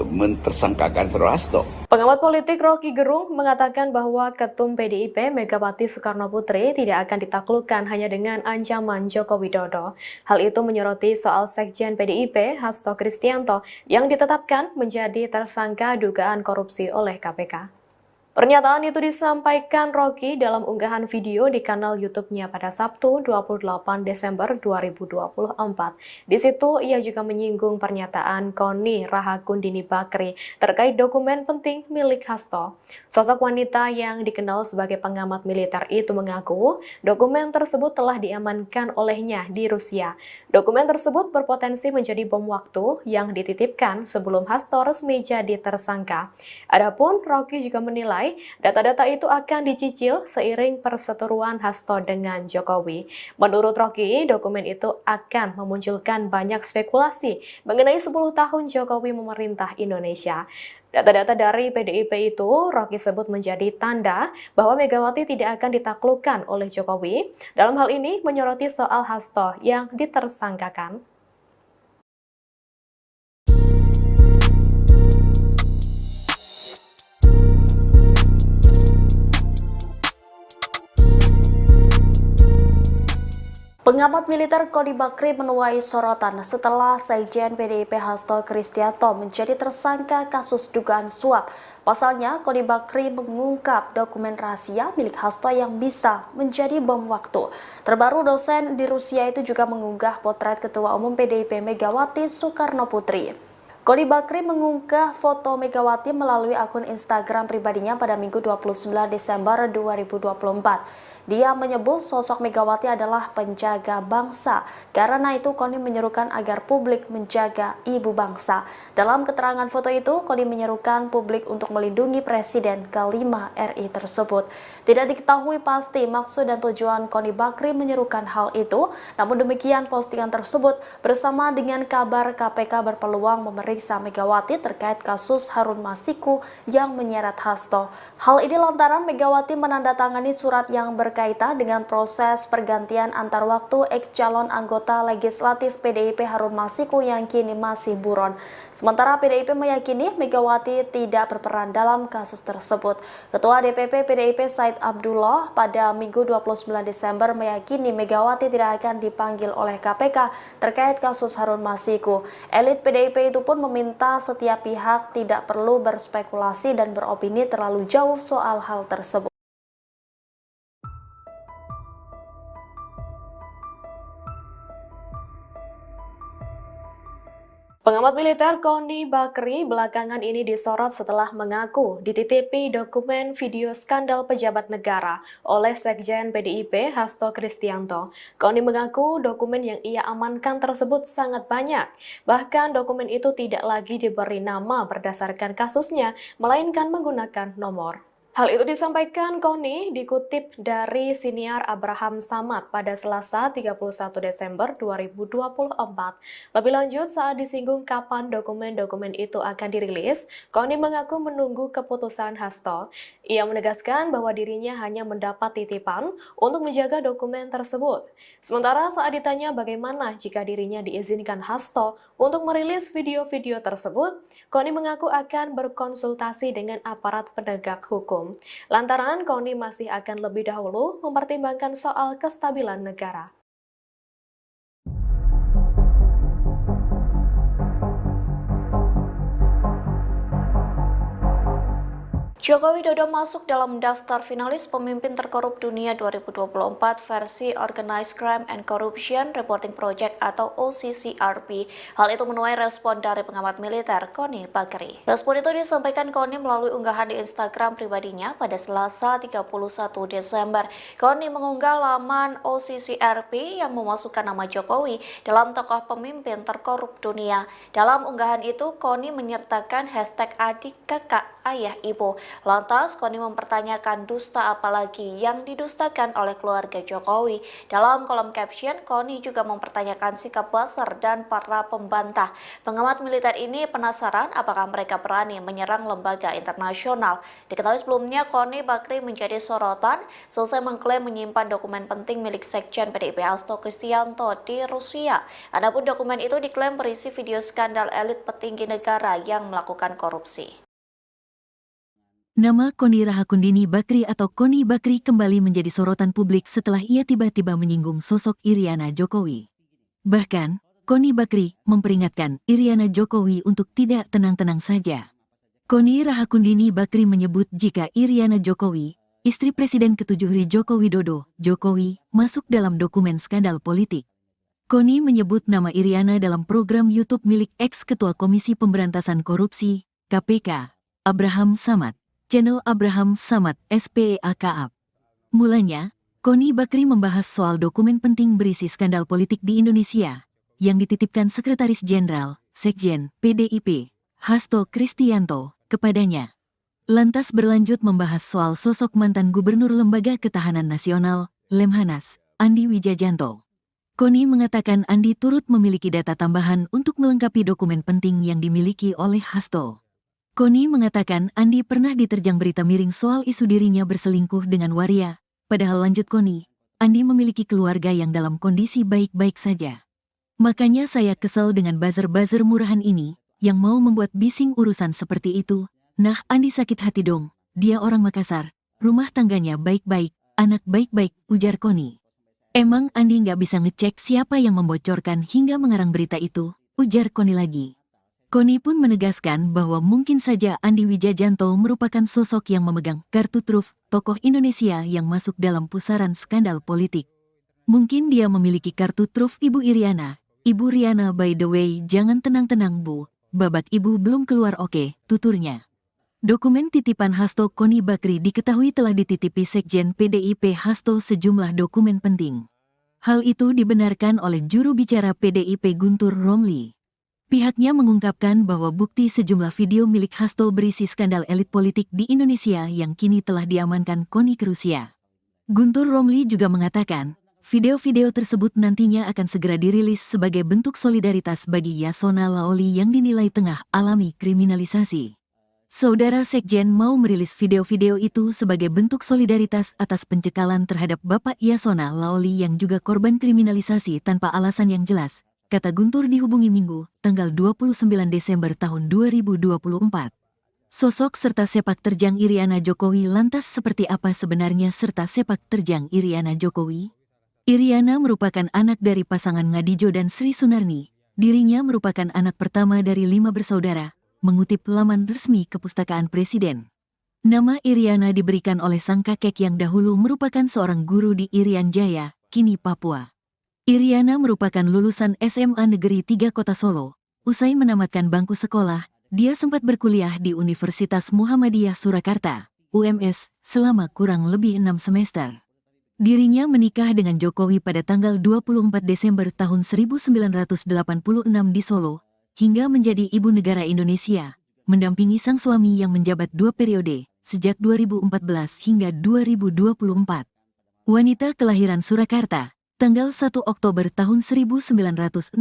mentersangkakan Saudara Hasto. Pengamat politik Rocky Gerung mengatakan bahwa Ketum PDIP Megawati Soekarnoputri tidak akan ditaklukkan hanya dengan ancaman Joko Widodo. Hal itu menyoroti soal Sekjen PDIP Hasto Kristianto yang ditetapkan menjadi tersangka dugaan korupsi oleh KPK. Pernyataan itu disampaikan Rocky dalam unggahan video di kanal YouTube-nya pada Sabtu 28 Desember 2024. Di situ ia juga menyinggung pernyataan Koni Rahakundini Bakri terkait dokumen penting milik Hasto. Sosok wanita yang dikenal sebagai pengamat militer itu mengaku dokumen tersebut telah diamankan olehnya di Rusia. Dokumen tersebut berpotensi menjadi bom waktu yang dititipkan sebelum Hasto resmi jadi tersangka. Adapun Rocky juga menilai data-data itu akan dicicil seiring perseteruan Hasto dengan Jokowi. Menurut Rocky, dokumen itu akan memunculkan banyak spekulasi mengenai 10 tahun Jokowi memerintah Indonesia. Data-data dari PDIP itu Rocky sebut menjadi tanda bahwa Megawati tidak akan ditaklukkan oleh Jokowi. Dalam hal ini menyoroti soal Hasto yang ditersangkakan. Pengamat militer Koni Bakri menuai sorotan setelah Sekjen PDIP Hasto Kristianto menjadi tersangka kasus dugaan suap. Pasalnya, Koni Bakri mengungkap dokumen rahasia milik Hasto yang bisa menjadi bom waktu. Terbaru, dosen di Rusia itu juga mengunggah potret Ketua Umum PDIP Megawati Soekarnoputri. Koni Bakri mengunggah foto Megawati melalui akun Instagram pribadinya pada Minggu 29 Desember 2024. Dia menyebut sosok Megawati adalah penjaga bangsa. Karena itu, Koni menyerukan agar publik menjaga ibu bangsa. Dalam keterangan foto itu, Koni menyerukan publik untuk melindungi Presiden ke-5 RI tersebut. Tidak diketahui pasti maksud dan tujuan Koni Bakri menyerukan hal itu. Namun demikian, postingan tersebut bersama dengan kabar KPK berpeluang memeriksa Megawati terkait kasus Harun Masiku yang menyeret Hasto. Hal ini lantaran Megawati menandatangani surat yang berkaitan dengan proses pergantian antar waktu ex-calon anggota legislatif PDIP Harun Masiku yang kini masih buron. Sementara PDIP meyakini Megawati tidak berperan dalam kasus tersebut. Ketua DPP PDIP Said Abdullah pada Minggu 29 Desember meyakini Megawati tidak akan dipanggil oleh KPK terkait kasus Harun Masiku. Elit PDIP itu pun meminta setiap pihak tidak perlu berspekulasi dan beropini terlalu jauh soal hal tersebut. Pengamat militer Koni Bakri belakangan ini disorot setelah mengaku dititipi dokumen video skandal pejabat negara oleh Sekjen PDIP Hasto Kristianto. Koni mengaku dokumen yang ia amankan tersebut sangat banyak. Bahkan dokumen itu tidak lagi diberi nama berdasarkan kasusnya, melainkan menggunakan nomor. Hal itu disampaikan Koni dikutip dari siniar Abraham Samad pada Selasa 31 Desember 2024. Lebih lanjut, saat disinggung kapan dokumen-dokumen itu akan dirilis, Koni mengaku menunggu keputusan Hasto. Ia menegaskan bahwa dirinya hanya mendapat titipan untuk menjaga dokumen tersebut. Sementara saat ditanya bagaimana jika dirinya diizinkan Hasto untuk merilis video-video tersebut, Koni mengaku akan berkonsultasi dengan aparat penegak hukum. Lantaran Koni masih akan lebih dahulu mempertimbangkan soal kestabilan negara. Joko Widodo masuk dalam daftar finalis pemimpin terkorup dunia 2024 versi Organized Crime and Corruption Reporting Project atau OCCRP. Hal itu menuai respon dari pengamat militer Koni Bakri. Respon itu disampaikan Koni melalui unggahan di Instagram pribadinya pada Selasa 31 Desember. Koni mengunggah laman OCCRP yang memasukkan nama Jokowi dalam tokoh pemimpin terkorup dunia. Dalam unggahan itu, Koni menyertakan hashtag adik kakak ayah ibu. Lantas, Koni mempertanyakan dusta apalagi yang didustakan oleh keluarga Jokowi. Dalam kolom caption, Koni juga mempertanyakan sikap Buzzer dan para pembantah. Pengamat militer ini penasaran apakah mereka berani menyerang lembaga internasional. Diketahui sebelumnya, Koni Bakri menjadi sorotan selesai mengklaim menyimpan dokumen penting milik Sekjen PDIP Hasto Kristianto di Rusia. Adapun dokumen itu diklaim berisi video skandal elit petinggi negara yang melakukan korupsi. Nama Koni Rahakundini Bakri atau Koni Bakri kembali menjadi sorotan publik setelah ia tiba-tiba menyinggung sosok Iriana Jokowi. Bahkan, Koni Bakri memperingatkan Iriana Jokowi untuk tidak tenang-tenang saja. Koni Rahakundini Bakri menyebut jika Iriana Jokowi, istri Presiden ke-7 Joko Widodo, Jokowi, masuk dalam dokumen skandal politik. Koni menyebut nama Iriana dalam program YouTube milik ex-ketua Komisi Pemberantasan Korupsi, KPK, Abraham Samad, channel Abraham Samad SPEAKAP. Mulanya, Koni Bakri membahas soal dokumen penting berisi skandal politik di Indonesia, yang dititipkan Sekretaris Jenderal, Sekjen, PDIP, Hasto Kristianto, kepadanya. Lantas berlanjut membahas soal sosok mantan Gubernur Lembaga Ketahanan Nasional, Lemhanas, Andi Wijajanto. Koni mengatakan Andi turut memiliki data tambahan untuk melengkapi dokumen penting yang dimiliki oleh Hasto. Koni mengatakan Andi pernah diterjang berita miring soal isu dirinya berselingkuh dengan waria, padahal lanjut Koni, Andi memiliki keluarga yang dalam kondisi baik-baik saja. Makanya saya kesel dengan buzzer-buzzer murahan ini, yang mau membuat bising urusan seperti itu. Nah, Andi sakit hati dong, dia orang Makassar, rumah tangganya baik-baik, anak baik-baik, ujar Koni. Emang Andi nggak bisa ngecek siapa yang membocorkan hingga mengarang berita itu, ujar Koni lagi. Koni pun menegaskan bahwa mungkin saja Andi Wijajanto merupakan sosok yang memegang kartu truf tokoh Indonesia yang masuk dalam pusaran skandal politik. Mungkin dia memiliki kartu truf Ibu Iriana. Ibu Riana, by the way, jangan tenang-tenang Bu, babak Ibu belum keluar oke, tuturnya. Dokumen titipan Hasto Koni Bakri diketahui telah dititipi Sekjen PDIP Hasto sejumlah dokumen penting. Hal itu dibenarkan oleh juru bicara PDIP Guntur Romli. Pihaknya mengungkapkan bahwa bukti sejumlah video milik Hasto berisi skandal elit politik di Indonesia yang kini telah diamankan Koni ke Rusia. Guntur Romli juga mengatakan, video-video tersebut nantinya akan segera dirilis sebagai bentuk solidaritas bagi Yasona Laoli yang dinilai tengah alami kriminalisasi. Saudara Sekjen mau merilis video-video itu sebagai bentuk solidaritas atas pencekalan terhadap Bapak Yasona Laoli yang juga korban kriminalisasi tanpa alasan yang jelas, kata Guntur dihubungi Minggu, tanggal 29 Desember tahun 2024. Sosok serta sepak terjang Iriana Jokowi lantas seperti apa sebenarnya serta sepak terjang Iriana Jokowi? Iriana merupakan anak dari pasangan Ngadijo dan Sri Sunarni. Dirinya merupakan anak pertama dari 5 bersaudara. Mengutip laman resmi Kepustakaan Presiden. Nama Iriana diberikan oleh sang kakek yang dahulu merupakan seorang guru di Irian Jaya, kini Papua. Iriana merupakan lulusan SMA Negeri 3 Kota Solo. Usai menamatkan bangku sekolah, dia sempat berkuliah di Universitas Muhammadiyah Surakarta, UMS, selama kurang lebih 6 semester. Dirinya menikah dengan Jokowi pada tanggal 24 Desember tahun 1986 di Solo, hingga menjadi ibu negara Indonesia, mendampingi sang suami yang menjabat 2 periode, sejak 2014 hingga 2024. Wanita kelahiran Surakarta, tanggal 1 Oktober tahun 1963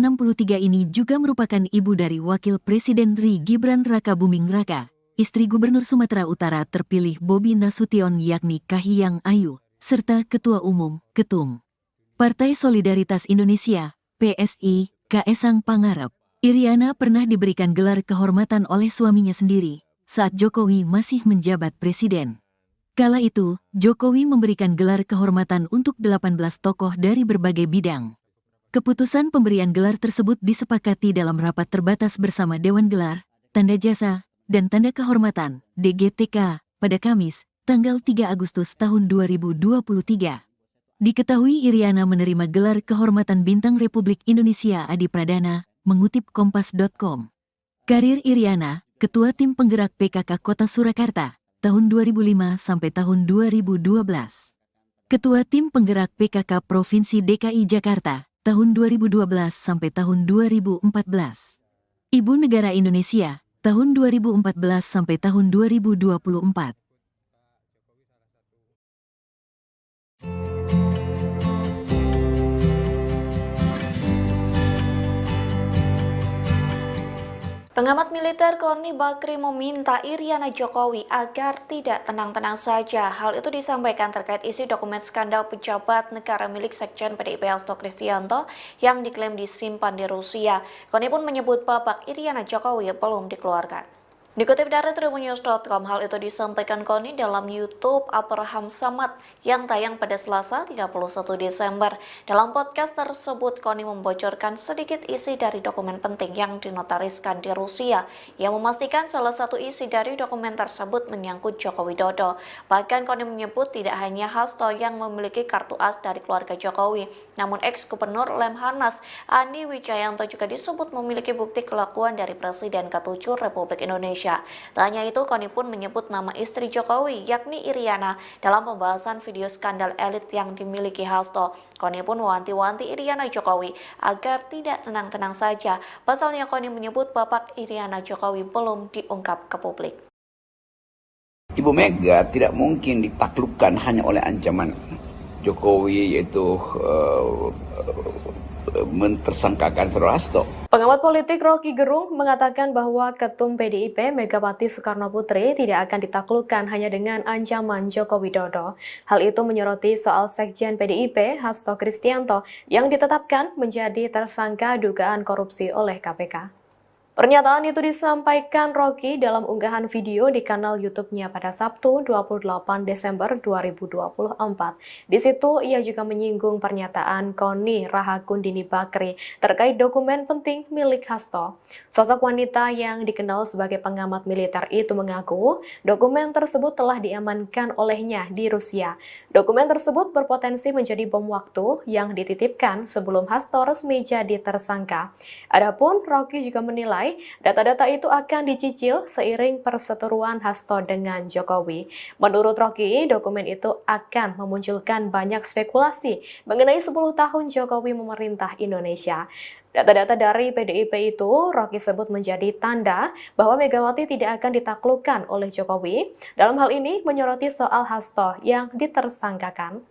ini juga merupakan ibu dari Wakil Presiden RI Gibran Rakabuming Raka, istri Gubernur Sumatera Utara terpilih Bobi Nasution yakni Kahiyang Ayu, serta Ketua Umum, Ketum Partai Solidaritas Indonesia, PSI, Kaesang Pangarep. Iriana pernah diberikan gelar kehormatan oleh suaminya sendiri saat Jokowi masih menjabat presiden. Kala itu, Jokowi memberikan gelar kehormatan untuk 18 tokoh dari berbagai bidang. Keputusan pemberian gelar tersebut disepakati dalam rapat terbatas bersama Dewan Gelar, Tanda Jasa, dan Tanda Kehormatan (DGTK) pada Kamis, tanggal 3 Agustus tahun 2023. Diketahui Iriana menerima gelar kehormatan Bintang Republik Indonesia Adi Pradana, mengutip Kompas.com. Karir Iriana, Ketua Tim Penggerak PKK Kota Surakarta, tahun 2005 sampai tahun 2012. Ketua Tim Penggerak PKK Provinsi DKI Jakarta, tahun 2012 sampai tahun 2014. Ibu Negara Indonesia, tahun tahun 2014 sampai tahun 2024. Pengamat militer Koni Bakri meminta Iriana Jokowi agar tidak tenang-tenang saja. Hal itu disampaikan terkait isi dokumen skandal pejabat negara milik Sekjen PDIP Hasto Kristianto yang diklaim disimpan di Rusia. Koni pun menyebut babak Iriana Jokowi belum dikeluarkan. Dikutip dari tribunnews.com, hal itu disampaikan Koni dalam YouTube Abraham Samad yang tayang pada Selasa 31 Desember. Dalam podcast tersebut, Koni membocorkan sedikit isi dari dokumen penting yang dinotariskan di Rusia, yang memastikan salah satu isi dari dokumen tersebut menyangkut Joko Widodo. Bahkan Koni menyebut tidak hanya Hasto yang memiliki kartu as dari keluarga Jokowi, namun ex-gubernur Lemhanas Andi Wijayanto juga disebut memiliki bukti kelakuan dari Presiden ke-7 Republik Indonesia. Tak hanya itu, Koni pun menyebut nama istri Jokowi, yakni Iriana, dalam pembahasan video skandal elit yang dimiliki Hasto. Koni pun mewanti-wanti Iriana Jokowi agar tidak tenang-tenang saja. Pasalnya Koni menyebut babak Iriana Jokowi belum diungkap ke publik. Ibu Mega tidak mungkin ditaklukkan hanya oleh ancaman Jokowi, yaitu mentersangkakan Saudara Hasto. Pengamat politik Rocky Gerung mengatakan bahwa Ketum PDIP Megawati Soekarno Putri tidak akan ditaklukkan hanya dengan ancaman Joko Widodo. Hal itu menyoroti soal Sekjen PDIP Hasto Kristianto yang ditetapkan menjadi tersangka dugaan korupsi oleh KPK. Pernyataan itu disampaikan Rocky dalam unggahan video di kanal YouTube-nya pada Sabtu 28 Desember 2024. Di situ ia juga menyinggung pernyataan Koni Rahakundini Bakri terkait dokumen penting milik Hasto. Sosok wanita yang dikenal sebagai pengamat militer itu mengaku dokumen tersebut telah diamankan olehnya di Rusia. Dokumen tersebut berpotensi menjadi bom waktu yang dititipkan sebelum Hasto resmi jadi tersangka. Adapun Rocky juga menilai data-data itu akan dicicil seiring perseteruan Hasto dengan Jokowi. Menurut Rocky, dokumen itu akan memunculkan banyak spekulasi mengenai 10 tahun Jokowi memerintah Indonesia. Data-data dari PDIP itu Rocky sebut menjadi tanda bahwa Megawati tidak akan ditaklukkan oleh Jokowi. Dalam hal ini menyoroti soal Hasto yang ditersangkakan.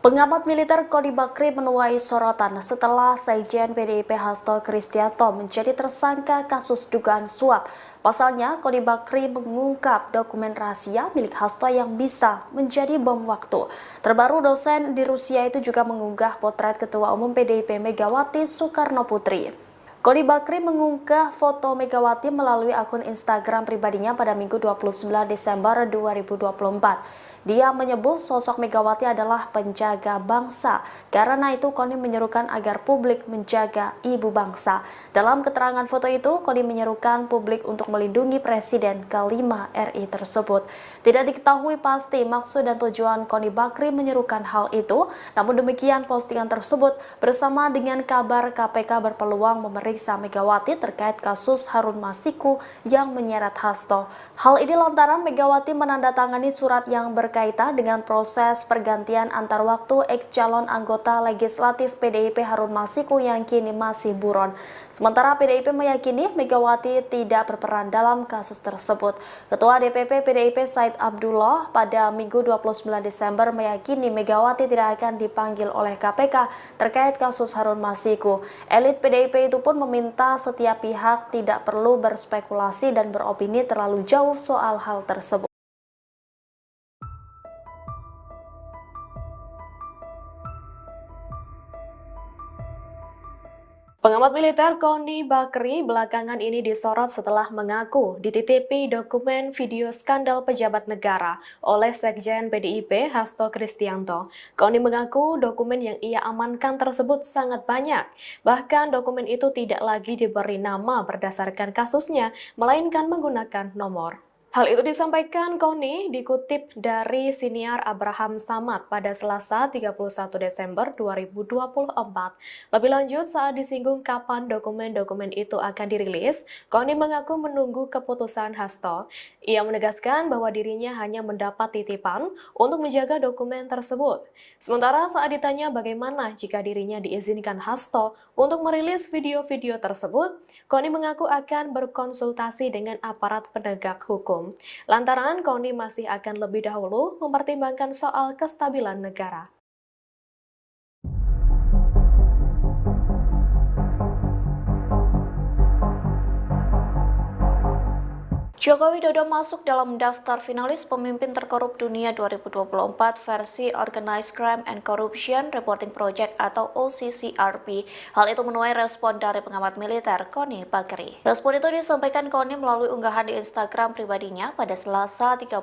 Pengamat militer Koni Bakri menuai sorotan setelah Sekjen PDIP Hasto Kristianto menjadi tersangka kasus dugaan suap. Pasalnya, Koni Bakri mengungkap dokumen rahasia milik Hasto yang bisa menjadi bom waktu. Terbaru, dosen di Rusia itu juga mengunggah potret Ketua Umum PDIP Megawati Soekarno Putri. Koni Bakri mengunggah foto Megawati melalui akun Instagram pribadinya pada Minggu 29 Desember 2024. Dia menyebut sosok Megawati adalah penjaga bangsa. Karena itu, Koni menyerukan agar publik menjaga ibu bangsa. Dalam keterangan foto itu, Koni menyerukan publik untuk melindungi Presiden ke-5 RI tersebut. Tidak diketahui pasti maksud dan tujuan Koni Bakri menyerukan hal itu. Namun demikian, postingan tersebut bersama dengan kabar KPK berpeluang memeriksa Megawati terkait kasus Harun Masiku yang menyeret Hasto. Hal ini lantaran Megawati menandatangani surat yang berkaitan dengan proses pergantian antar waktu ex-calon anggota legislatif PDIP Harun Masiku yang kini masih buron. Sementara PDIP meyakini Megawati tidak berperan dalam kasus tersebut. Ketua DPP PDIP Said Abdullah pada Minggu 29 Desember meyakini Megawati tidak akan dipanggil oleh KPK terkait kasus Harun Masiku. Elit PDIP itu pun meminta setiap pihak tidak perlu berspekulasi dan beropini terlalu jauh soal hal tersebut. Pengamat militer Koni Bakri belakangan ini disorot setelah mengaku dititipi dokumen video skandal pejabat negara oleh Sekjen PDIP Hasto Kristianto. Koni mengaku dokumen yang ia amankan tersebut sangat banyak. Bahkan dokumen itu tidak lagi diberi nama berdasarkan kasusnya, melainkan menggunakan nomor. Hal itu disampaikan Koni dikutip dari siniar Abraham Samad pada Selasa 31 Desember 2024. Lebih lanjut, saat disinggung kapan dokumen-dokumen itu akan dirilis, Koni mengaku menunggu keputusan Hasto. Ia menegaskan bahwa dirinya hanya mendapat titipan untuk menjaga dokumen tersebut. Sementara saat ditanya bagaimana jika dirinya diizinkan Hasto untuk merilis video-video tersebut, Koni mengaku akan berkonsultasi dengan aparat penegak hukum. Lantaran Koni masih akan lebih dahulu mempertimbangkan soal kestabilan negara. Joko Widodo masuk dalam daftar finalis pemimpin terkorup dunia 2024 versi Organized Crime and Corruption Reporting Project atau OCCRP. Hal itu menuai respon dari pengamat militer Koni Bakri. Respon itu disampaikan Koni melalui unggahan di Instagram pribadinya pada Selasa 31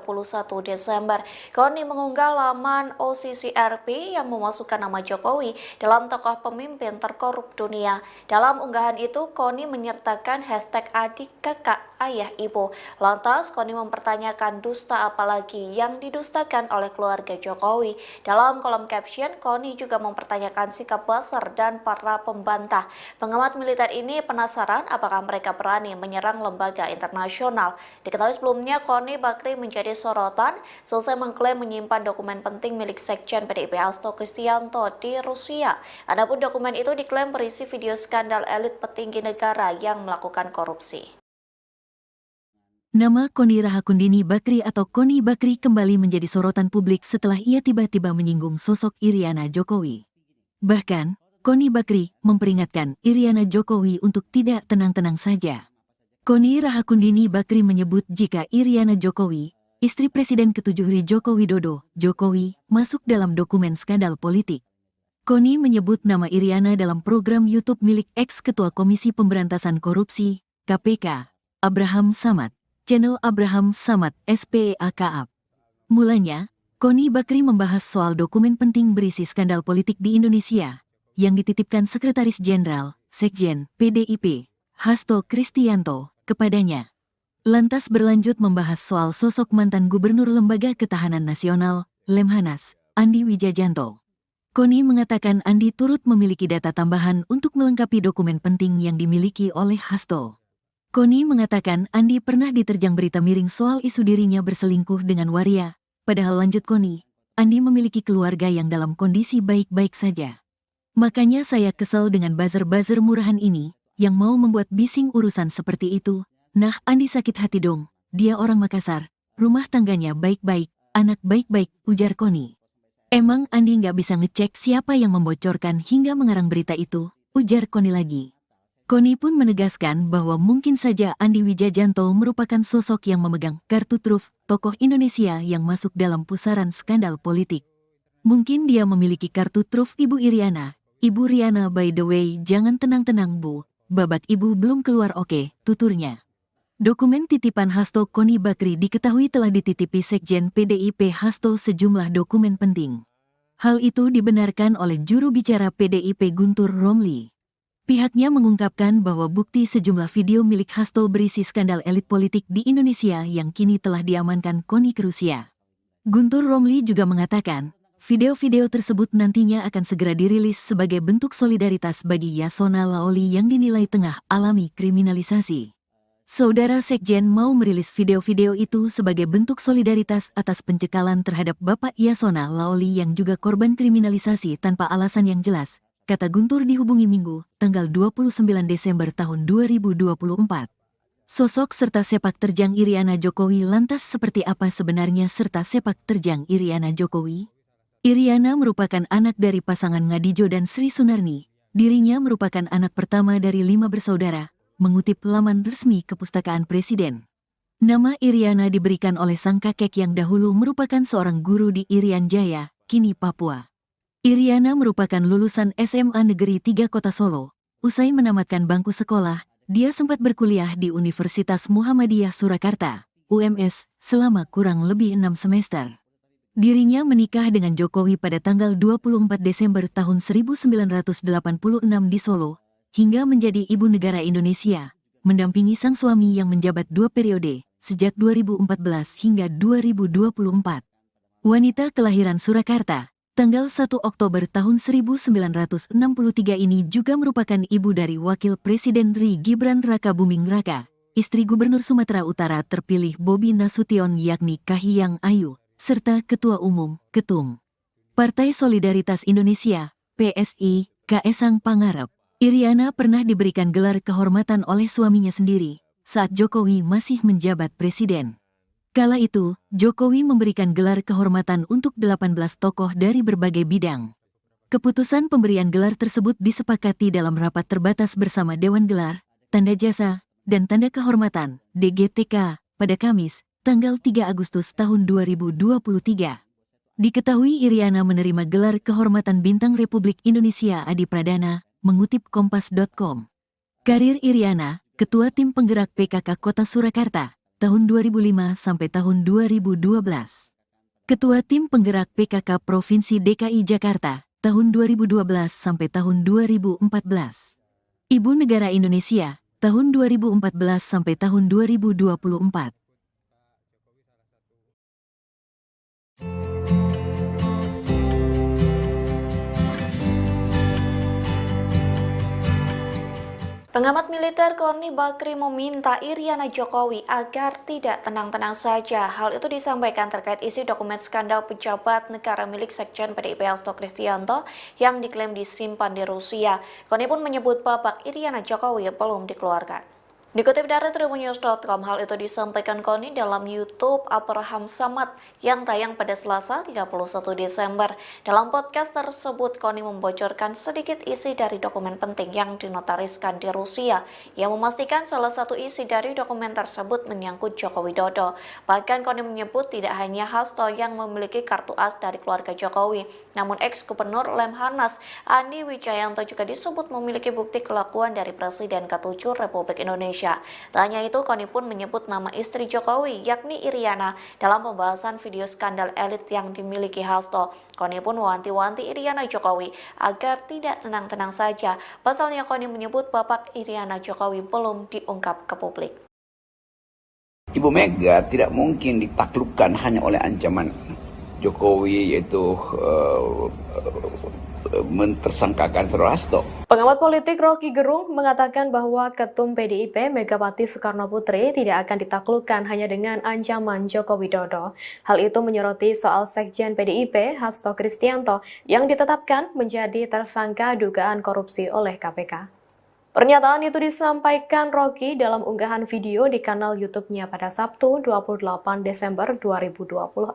Desember. Koni mengunggah laman OCCRP yang memasukkan nama Jokowi dalam tokoh pemimpin terkorup dunia. Dalam unggahan itu, Koni menyertakan hashtag adik, kakak, ayah, ibu. Lantas, Koni mempertanyakan dusta apalagi yang didustakan oleh keluarga Jokowi. Dalam kolom caption, Koni juga mempertanyakan sikap buzzer dan para pembantah. Pengamat militer ini penasaran apakah mereka berani menyerang lembaga internasional. Diketahui sebelumnya, Koni Bakri menjadi sorotan selesai mengklaim menyimpan dokumen penting milik Sekjen PDIP Hasto Kristianto di Rusia. Adapun dokumen itu diklaim berisi video skandal elit petinggi negara yang melakukan korupsi. Nama Koni Rahakundini Bakri atau Koni Bakri kembali menjadi sorotan publik setelah ia tiba-tiba menyinggung sosok Iriana Jokowi. Bahkan, Koni Bakri memperingatkan Iriana Jokowi untuk tidak tenang-tenang saja. Koni Rahakundini Bakri menyebut jika Iriana Jokowi, istri Presiden ke-7 Joko Widodo, Jokowi, masuk dalam dokumen skandal politik. Koni menyebut nama Iriana dalam program YouTube milik ex-ketua Komisi Pemberantasan Korupsi, KPK, Abraham Samad. Channel Abraham Samad SPEAKAP. Mulanya, Koni Bakri membahas soal dokumen penting berisi skandal politik di Indonesia yang dititipkan Sekretaris Jenderal, Sekjen, PDIP, Hasto Kristianto, kepadanya. Lantas berlanjut membahas soal sosok mantan Gubernur Lembaga Ketahanan Nasional, Lemhanas, Andi Wijajanto. Koni mengatakan Andi turut memiliki data tambahan untuk melengkapi dokumen penting yang dimiliki oleh Hasto. Koni mengatakan Andi pernah diterjang berita miring soal isu dirinya berselingkuh dengan waria, padahal lanjut Koni, Andi memiliki keluarga yang dalam kondisi baik-baik saja. Makanya saya kesel dengan buzzer-buzzer murahan ini, yang mau membuat bising urusan seperti itu. Nah, Andi sakit hati dong, dia orang Makassar, rumah tangganya baik-baik, anak baik-baik, ujar Koni. Emang Andi nggak bisa ngecek siapa yang membocorkan hingga mengarang berita itu, ujar Koni lagi. Koni pun menegaskan bahwa mungkin saja Andi Wijajanto merupakan sosok yang memegang kartu truf tokoh Indonesia yang masuk dalam pusaran skandal politik. Mungkin dia memiliki kartu truf Ibu Iriana. Ibu Riana, by the way, jangan tenang-tenang Bu, babak ibu belum keluar, oke, tuturnya. Dokumen titipan Hasto Koni Bakri diketahui telah dititipi Sekjen PDIP Hasto sejumlah dokumen penting. Hal itu dibenarkan oleh juru bicara PDIP Guntur Romli. Pihaknya mengungkapkan bahwa bukti sejumlah video milik Hasto berisi skandal elit politik di Indonesia yang kini telah diamankan Koni ke Rusia. Guntur Romli juga mengatakan, video-video tersebut nantinya akan segera dirilis sebagai bentuk solidaritas bagi Yasona Laoli yang dinilai tengah alami kriminalisasi. Saudara Sekjen mau merilis video-video itu sebagai bentuk solidaritas atas pencekalan terhadap Bapak Yasona Laoli yang juga korban kriminalisasi tanpa alasan yang jelas, kata Guntur dihubungi Minggu, tanggal 29 Desember tahun 2024. Sosok serta sepak terjang Iriana Jokowi lantas seperti apa sebenarnya serta sepak terjang Iriana Jokowi? Iriana merupakan anak dari pasangan Ngadijo dan Sri Sunarni. Dirinya merupakan anak pertama dari 5 bersaudara, mengutip laman resmi Kepustakaan Presiden. Nama Iriana diberikan oleh sang kakek yang dahulu merupakan seorang guru di Irian Jaya, kini Papua. Iriana merupakan lulusan SMA Negeri 3 Kota Solo. Usai menamatkan bangku sekolah, dia sempat berkuliah di Universitas Muhammadiyah Surakarta, UMS, selama kurang lebih 6 semester. Dirinya menikah dengan Jokowi pada tanggal 24 Desember tahun 1986 di Solo, hingga menjadi ibu negara Indonesia, mendampingi sang suami yang menjabat 2 periode, sejak 2014 hingga 2024. Wanita kelahiran Surakarta, tanggal 1 Oktober tahun 1963 ini juga merupakan ibu dari Wakil Presiden RI Gibran Rakabuming Raka, istri Gubernur Sumatera Utara terpilih Bobi Nasution yakni Kahiyang Ayu, serta Ketua Umum, Ketum Partai Solidaritas Indonesia, PSI, Kaesang Pangarep. Iriana pernah diberikan gelar kehormatan oleh suaminya sendiri saat Jokowi masih menjabat presiden. Kala itu, Jokowi memberikan gelar kehormatan untuk 18 tokoh dari berbagai bidang. Keputusan pemberian gelar tersebut disepakati dalam rapat terbatas bersama Dewan Gelar, Tanda Jasa, dan Tanda Kehormatan, DGTK, pada Kamis, tanggal 3 Agustus tahun 2023. Diketahui Iriana menerima gelar kehormatan Bintang Republik Indonesia Adi Pradana, mengutip Kompas.com. Karir Iriana, Ketua Tim Penggerak PKK Kota Surakarta, tahun 2005 sampai tahun 2012. Ketua Tim Penggerak PKK Provinsi DKI Jakarta, tahun 2012 sampai tahun 2014. Ibu Negara Indonesia, tahun 2014 sampai tahun 2024. Pengamat militer Koni Bakri meminta Iriana Jokowi agar tidak tenang-tenang saja. Hal itu disampaikan terkait isi dokumen skandal pejabat negara milik Sekjen PDIP Hasto Kristianto yang diklaim disimpan di Rusia. Koni pun menyebut babak Iriana Jokowi belum dikeluarkan. Dikutip dari tribunnews.com, hal itu disampaikan Koni dalam YouTube Abraham Samad yang tayang pada Selasa 31 Desember. Dalam podcast tersebut, Koni membocorkan sedikit isi dari dokumen penting yang dinotariskan di Rusia, yang memastikan salah satu isi dari dokumen tersebut menyangkut Joko Widodo. Bahkan Koni menyebut tidak hanya Hasto yang memiliki kartu as dari keluarga Jokowi, namun ex-gubernur Lemhanas Andi Wijayanto juga disebut memiliki bukti kelakuan dari Presiden ke-7 Republik Indonesia. Tak hanya itu, Koni pun menyebut nama istri Jokowi, yakni Iriana, dalam pembahasan video skandal elit yang dimiliki Hasto. Koni pun mewanti-wanti Iriana Jokowi agar tidak tenang-tenang saja. Pasalnya Koni menyebut babak Iriana Jokowi belum diungkap ke publik. Ibu Mega tidak mungkin ditaklukkan hanya oleh ancaman Jokowi, yaitu mentersangkakan Saudara Hasto. Pengamat politik Rocky Gerung mengatakan bahwa Ketum PDIP Megawati Soekarno Putri tidak akan ditaklukkan hanya dengan ancaman Joko Widodo. Hal itu menyoroti soal Sekjen PDIP Hasto Kristianto yang ditetapkan menjadi tersangka dugaan korupsi oleh KPK. Pernyataan itu disampaikan Rocky dalam unggahan video di kanal YouTube-nya pada Sabtu 28 Desember 2024.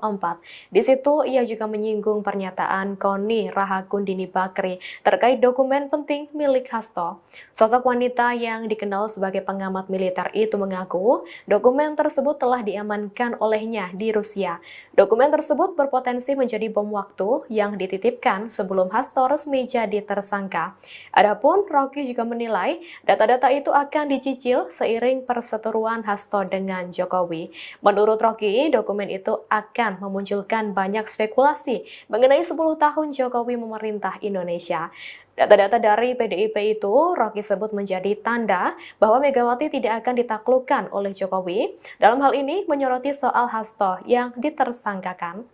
Di situ ia juga menyinggung pernyataan Koni Rahakundini Bakri terkait dokumen penting milik Hasto. Sosok wanita yang dikenal sebagai pengamat militer itu mengaku dokumen tersebut telah diamankan olehnya di Rusia. Dokumen tersebut berpotensi menjadi bom waktu yang dititipkan sebelum Hasto resmi jadi tersangka. Adapun Rocky juga menilai data-data itu akan dicicil seiring perseteruan Hasto dengan Jokowi. Menurut Rocky, dokumen itu akan memunculkan banyak spekulasi mengenai 10 tahun Jokowi memerintah Indonesia. Data-data dari PDIP itu Rocky sebut menjadi tanda bahwa Megawati tidak akan ditaklukkan oleh Jokowi. Dalam hal ini menyoroti soal Hasto yang ditersangkakan.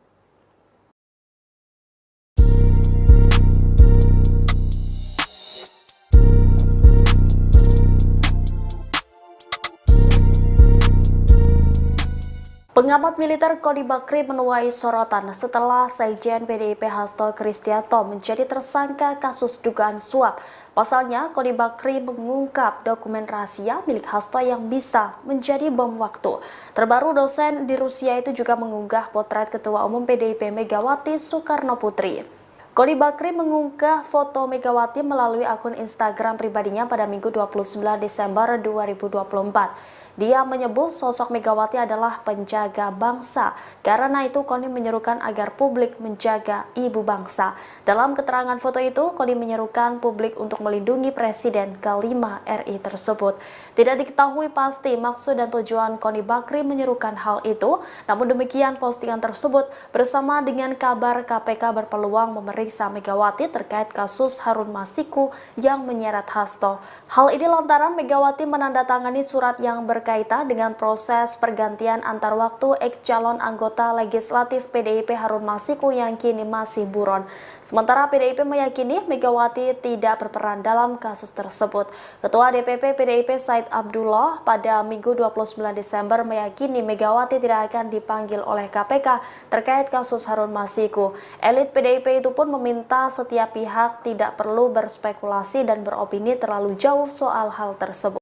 Pengamat militer Koni Bakri menuai sorotan setelah Sekjen PDIP Hasto Kristianto menjadi tersangka kasus dugaan suap. Pasalnya, Koni Bakri mengungkap dokumen rahasia milik Hasto yang bisa menjadi bom waktu. Terbaru, dosen di Rusia itu juga mengunggah potret Ketua Umum PDIP Megawati Soekarno Putri. Koni Bakri mengunggah foto Megawati melalui akun Instagram pribadinya pada Minggu 29 Desember 2024. Dia menyebut sosok Megawati adalah penjaga bangsa. Karena itu, Koni menyerukan agar publik menjaga ibu bangsa. Dalam keterangan foto itu, Koni menyerukan publik untuk melindungi Presiden ke-5 RI tersebut. Tidak diketahui pasti maksud dan tujuan Koni Bakri menyerukan hal itu. Namun demikian, postingan tersebut bersama dengan kabar KPK berpeluang memeriksa Megawati terkait kasus Harun Masiku yang menyeret Hasto. Hal ini lantaran Megawati menandatangani surat yang berkaitan berkaitan dengan proses pergantian antar waktu ex-calon anggota legislatif PDIP Harun Masiku yang kini masih buron. Sementara PDIP meyakini Megawati tidak berperan dalam kasus tersebut. Ketua DPP PDIP Said Abdullah pada Minggu 29 Desember meyakini Megawati tidak akan dipanggil oleh KPK terkait kasus Harun Masiku. Elit PDIP itu pun meminta setiap pihak tidak perlu berspekulasi dan beropini terlalu jauh soal hal tersebut.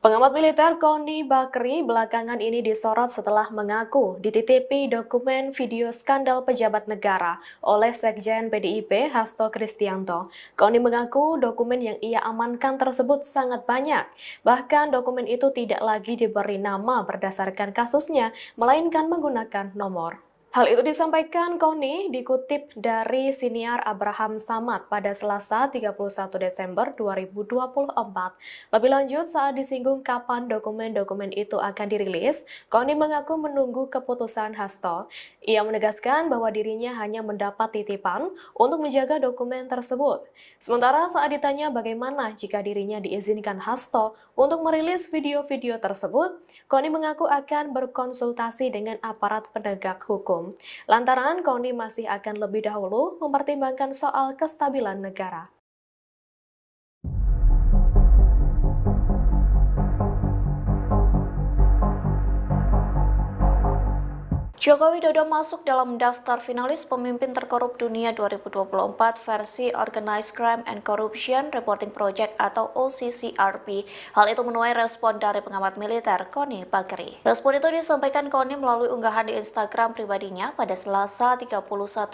Pengamat militer Koni Bakri belakangan ini disorot setelah mengaku dititipi dokumen video skandal pejabat negara oleh Sekjen PDIP Hasto Kristianto. Koni mengaku dokumen yang ia amankan tersebut sangat banyak. Bahkan dokumen itu tidak lagi diberi nama berdasarkan kasusnya, melainkan menggunakan nomor. Hal itu disampaikan Koni dikutip dari siniar Abraham Samad pada Selasa 31 Desember 2024. Lebih lanjut, saat disinggung kapan dokumen-dokumen itu akan dirilis, Koni mengaku menunggu keputusan Hasto. Ia menegaskan bahwa dirinya hanya mendapat titipan untuk menjaga dokumen tersebut. Sementara saat ditanya bagaimana jika dirinya diizinkan Hasto untuk merilis video-video tersebut, Koni mengaku akan berkonsultasi dengan aparat penegak hukum. Lantaran Koni masih akan lebih dahulu mempertimbangkan soal kestabilan negara. Joko Widodo masuk dalam daftar finalis pemimpin terkorup dunia 2024 versi Organized Crime and Corruption Reporting Project atau OCCRP. Hal itu menuai respon dari pengamat militer Koni Bakri. Respon itu disampaikan Koni melalui unggahan di Instagram pribadinya pada Selasa 31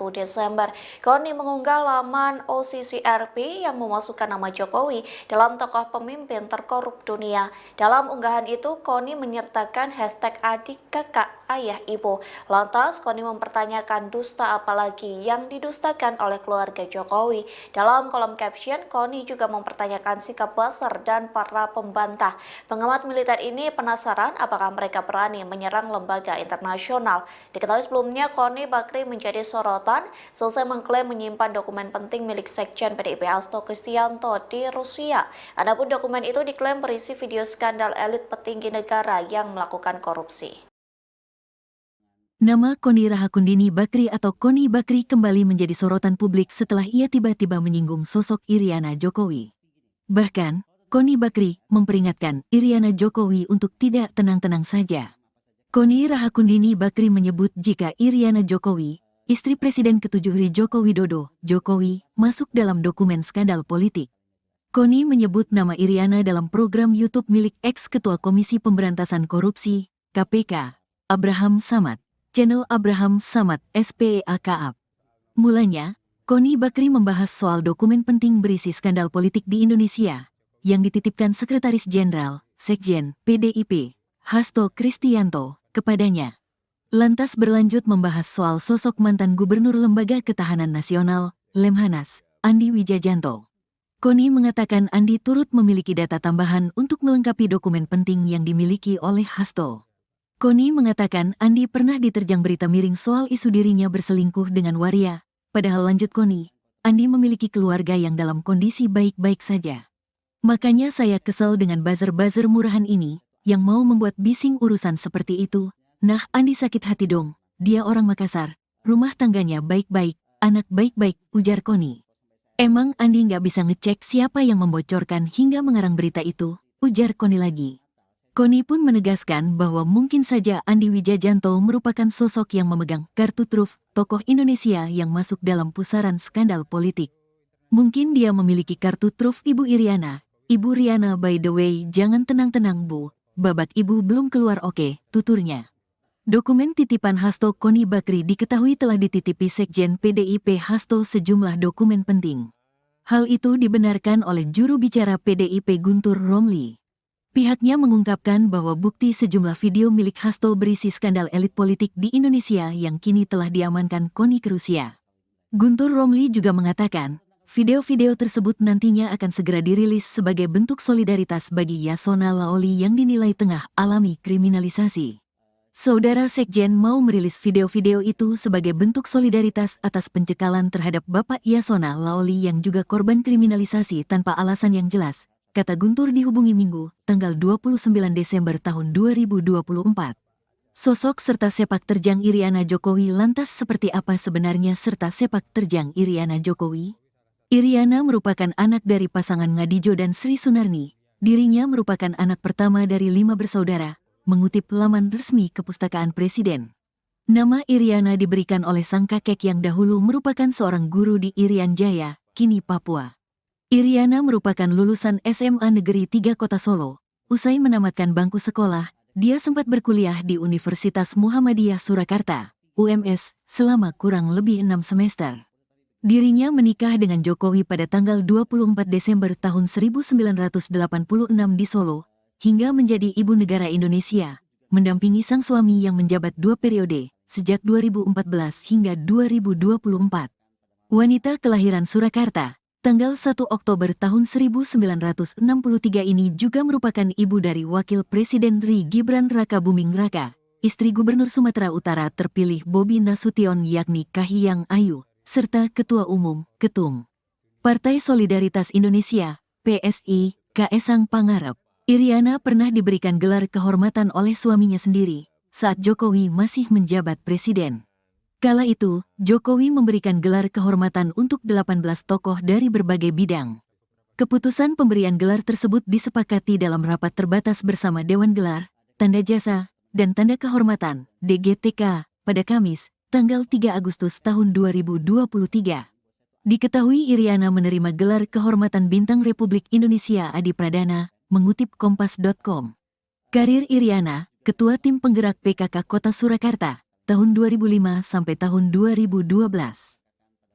Desember. Koni mengunggah laman OCCRP yang memasukkan nama Jokowi dalam tokoh pemimpin terkorup dunia. Dalam unggahan itu, Koni menyertakan hashtag adik, kakak, ayah, ibu. Lantas, Koni mempertanyakan dusta apalagi yang didustakan oleh keluarga Jokowi. Dalam kolom caption, Koni juga mempertanyakan sikap buzzer dan para pembantah. Pengamat militer ini penasaran apakah mereka berani menyerang lembaga internasional. Diketahui sebelumnya, Koni Bakri menjadi sorotan selesai mengklaim menyimpan dokumen penting milik Sekjen PDIP Hasto Kristianto di Rusia. Adapun dokumen itu diklaim berisi video skandal elit petinggi negara yang melakukan korupsi. Nama Koni Rahakundini Bakri atau Koni Bakri kembali menjadi sorotan publik setelah ia tiba-tiba menyinggung sosok Iriana Jokowi. Bahkan, Koni Bakri memperingatkan Iriana Jokowi untuk tidak tenang-tenang saja. Koni Rahakundini Bakri menyebut jika Iriana Jokowi, istri Presiden ke-7 Joko Widodo, Jokowi, masuk dalam dokumen skandal politik. Koni menyebut nama Iriana dalam program YouTube milik ex-ketua Komisi Pemberantasan Korupsi, KPK, Abraham Samad. Channel Abraham Samad SPEAKAP. Mulanya, Koni Bakri membahas soal dokumen penting berisi skandal politik di Indonesia yang dititipkan Sekretaris Jenderal, Sekjen, PDIP, Hasto Kristianto, kepadanya. Lantas berlanjut membahas soal sosok mantan Gubernur Lembaga Ketahanan Nasional, Lemhanas, Andi Wijajanto. Koni mengatakan Andi turut memiliki data tambahan untuk melengkapi dokumen penting yang dimiliki oleh Hasto. Koni mengatakan Andi pernah diterjang berita miring soal isu dirinya berselingkuh dengan waria. Padahal lanjut Koni, Andi memiliki keluarga yang dalam kondisi baik-baik saja. Makanya saya kesel dengan buzzer-buzzer murahan ini, yang mau membuat bising urusan seperti itu. Nah, Andi sakit hati dong, dia orang Makassar, rumah tangganya baik-baik, anak baik-baik, ujar Koni. Emang Andi nggak bisa ngecek siapa yang membocorkan hingga mengarang berita itu, ujar Koni lagi. Koni pun menegaskan bahwa mungkin saja Andi Wijajanto merupakan sosok yang memegang kartu truf tokoh Indonesia yang masuk dalam pusaran skandal politik. Mungkin dia memiliki kartu truf Ibu Iriana. Ibu Riana by the way, jangan tenang-tenang Bu, babak Ibu belum keluar oke, tuturnya. Dokumen titipan Hasto Koni Bakri diketahui telah dititipi Sekjen PDIP Hasto sejumlah dokumen penting. Hal itu dibenarkan oleh juru bicara PDIP Guntur Romli. Pihaknya mengungkapkan bahwa bukti sejumlah video milik Hasto berisi skandal elit politik di Indonesia yang kini telah diamankan Koni ke Rusia. Guntur Romli juga mengatakan, video-video tersebut nantinya akan segera dirilis sebagai bentuk solidaritas bagi Yasona Laoli yang dinilai tengah alami kriminalisasi. Saudara Sekjen mau merilis video-video itu sebagai bentuk solidaritas atas pencekalan terhadap Bapak Yasona Laoli yang juga korban kriminalisasi tanpa alasan yang jelas, kata Guntur dihubungi Minggu, tanggal 29 Desember tahun 2024. Sosok serta sepak terjang Iriana Jokowi lantas seperti apa sebenarnya serta sepak terjang Iriana Jokowi? Iriana merupakan anak dari pasangan Ngadijo dan Sri Sunarni. Dirinya merupakan anak pertama dari 5 bersaudara. Mengutip laman resmi Kepustakaan Presiden. Nama Iriana diberikan oleh sang kakek yang dahulu merupakan seorang guru di Irian Jaya, kini Papua. Iriana merupakan lulusan SMA Negeri 3 Kota Solo. Usai menamatkan bangku sekolah, dia sempat berkuliah di Universitas Muhammadiyah Surakarta, UMS, selama kurang lebih 6 semester. Dirinya menikah dengan Jokowi pada tanggal 24 Desember tahun 1986 di Solo, hingga menjadi ibu negara Indonesia, mendampingi sang suami yang menjabat 2 periode, sejak 2014 hingga 2024. Wanita kelahiran Surakarta, tanggal 1 Oktober tahun 1963 ini juga merupakan ibu dari Wakil Presiden RI Gibran Raka Buming Raka, istri Gubernur Sumatera Utara terpilih Bobi Nasution yakni Kahiyang Ayu, serta Ketua Umum, Ketum Partai Solidaritas Indonesia, PSI, Kaesang Pangarep. Iriana pernah diberikan gelar kehormatan oleh suaminya sendiri saat Jokowi masih menjabat presiden. Kala itu, Jokowi memberikan gelar kehormatan untuk 18 tokoh dari berbagai bidang. Keputusan pemberian gelar tersebut disepakati dalam rapat terbatas bersama Dewan Gelar, Tanda Jasa, dan Tanda Kehormatan, DGTK, pada Kamis, tanggal 3 Agustus tahun 2023. Diketahui Iriana menerima gelar kehormatan Bintang Republik Indonesia Adi Pradana, mengutip Kompas.com. Karir Iriana, Ketua Tim Penggerak PKK Kota Surakarta, tahun 2005 sampai tahun 2012.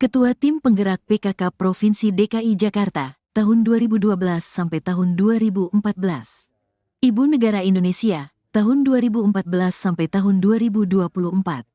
Ketua Tim Penggerak PKK Provinsi DKI Jakarta, tahun 2012 sampai tahun 2014. Ibu Negara Indonesia, tahun 2014 sampai tahun 2024.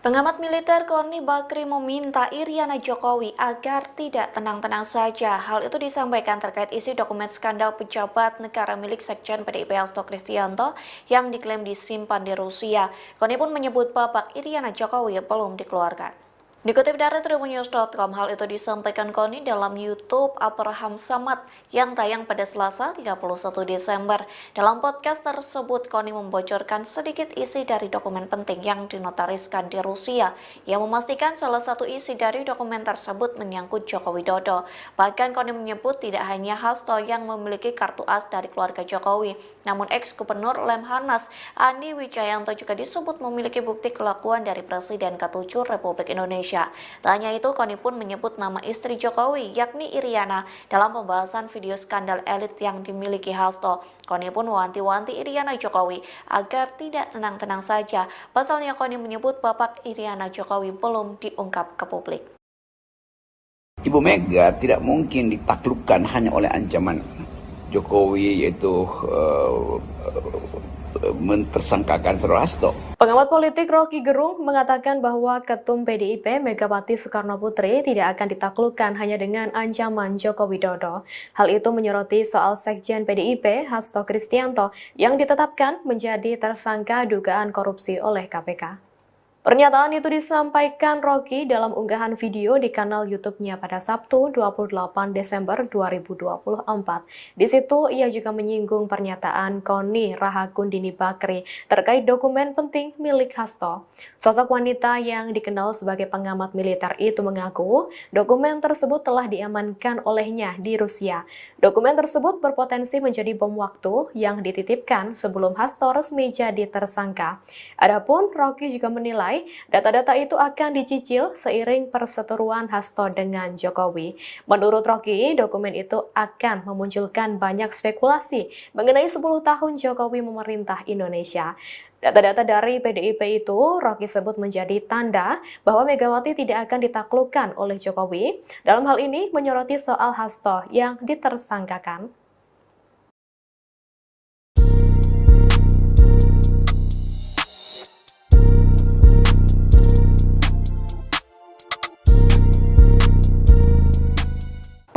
Pengamat militer Koni Bakri meminta Iriana Jokowi agar tidak tenang-tenang saja. Hal itu disampaikan terkait isi dokumen skandal pejabat negara milik Sekjen PDIP Hasto Kristianto yang diklaim disimpan di Rusia. Koni pun menyebut babak Iriana Jokowi belum dikeluarkan. Dikutip dari tribunnews.com, hal itu disampaikan Koni dalam YouTube Abraham Samad yang tayang pada Selasa 31 Desember. Dalam podcast tersebut, Koni membocorkan sedikit isi dari dokumen penting yang dinotariskan di Rusia, yang memastikan salah satu isi dari dokumen tersebut menyangkut Joko Widodo. Bahkan Koni menyebut tidak hanya Hasto yang memiliki kartu as dari keluarga Jokowi, namun ex-gubernur Lemhanas Andi Wijayanto juga disebut memiliki bukti kelakuan dari Presiden ke-7 Republik Indonesia. Tak hanya itu, Koni pun menyebut nama istri Jokowi, yakni Iriana, dalam pembahasan video skandal elit yang dimiliki Hasto. Koni pun mewanti-wanti Iriana Jokowi agar tidak tenang-tenang saja. Pasalnya Koni menyebut babak Iriana Jokowi belum diungkap ke publik. Ibu Mega tidak mungkin ditaklukkan hanya oleh ancaman Jokowi, yaitu mentersangkakan Saudara Hasto. Pengamat politik Rocky Gerung mengatakan bahwa Ketum PDIP Megawati Soekarno Putri tidak akan ditaklukkan hanya dengan ancaman Joko Widodo. Hal itu menyoroti soal Sekjen PDIP Hasto Kristianto yang ditetapkan menjadi tersangka dugaan korupsi oleh KPK. Pernyataan itu disampaikan Rocky dalam unggahan video di kanal YouTube-nya pada Sabtu 28 Desember 2024. Di situ ia juga menyinggung pernyataan Koni Rahakundini Bakri terkait dokumen penting milik Hasto. Sosok wanita yang dikenal sebagai pengamat militer itu mengaku dokumen tersebut telah diamankan olehnya di Rusia. Dokumen tersebut berpotensi menjadi bom waktu yang dititipkan sebelum Hasto resmi jadi tersangka. Adapun Rocky juga menilai data-data itu akan dicicil seiring perseteruan Hasto dengan Jokowi. Menurut Rocky, dokumen itu akan memunculkan banyak spekulasi mengenai 10 tahun Jokowi memerintah Indonesia. Data-data dari PDIP itu Rocky sebut menjadi tanda bahwa Megawati tidak akan ditaklukkan oleh Jokowi. Dalam hal ini menyoroti soal Hasto yang ditersangkakan.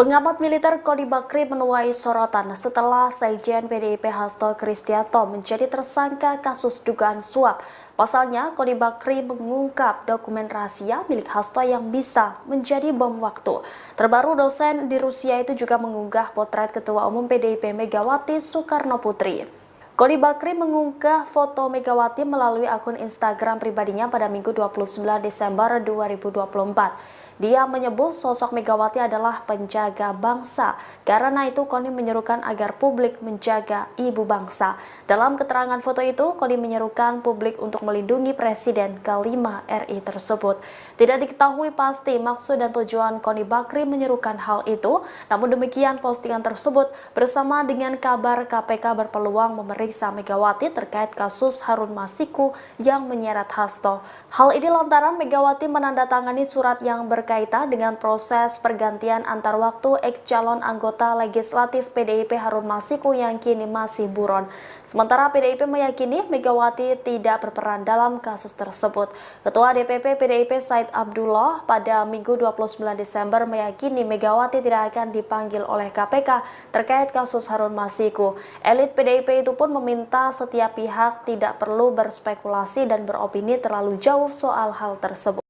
Pengamat militer Koni Bakri menuai sorotan setelah Sekjen PDIP Hasto Kristianto menjadi tersangka kasus dugaan suap. Pasalnya, Koni Bakri mengungkap dokumen rahasia milik Hasto yang bisa menjadi bom waktu. Terbaru, dosen di Rusia itu juga mengunggah potret Ketua Umum PDIP Megawati Soekarno Putri. Koni Bakri mengunggah foto Megawati melalui akun Instagram pribadinya pada Minggu 29 Desember 2024. Dia menyebut sosok Megawati adalah penjaga bangsa. Karena itu, Koni menyerukan agar publik menjaga ibu bangsa. Dalam keterangan foto itu, Koni menyerukan publik untuk melindungi Presiden ke-5 RI tersebut. Tidak diketahui pasti maksud dan tujuan Koni Bakri menyerukan hal itu. Namun demikian, postingan tersebut bersama dengan kabar KPK berpeluang memeriksa Megawati terkait kasus Harun Masiku yang menyeret Hasto. Hal ini lantaran Megawati menandatangani surat yang berkaitan dengan proses pergantian antar waktu ex-calon anggota legislatif PDIP Harun Masiku yang kini masih buron. Sementara PDIP meyakini Megawati tidak berperan dalam kasus tersebut. Ketua DPP PDIP Said Abdullah pada Minggu 29 Desember meyakini Megawati tidak akan dipanggil oleh KPK terkait kasus Harun Masiku. Elit PDIP itu pun meminta setiap pihak tidak perlu berspekulasi dan beropini terlalu jauh soal hal tersebut.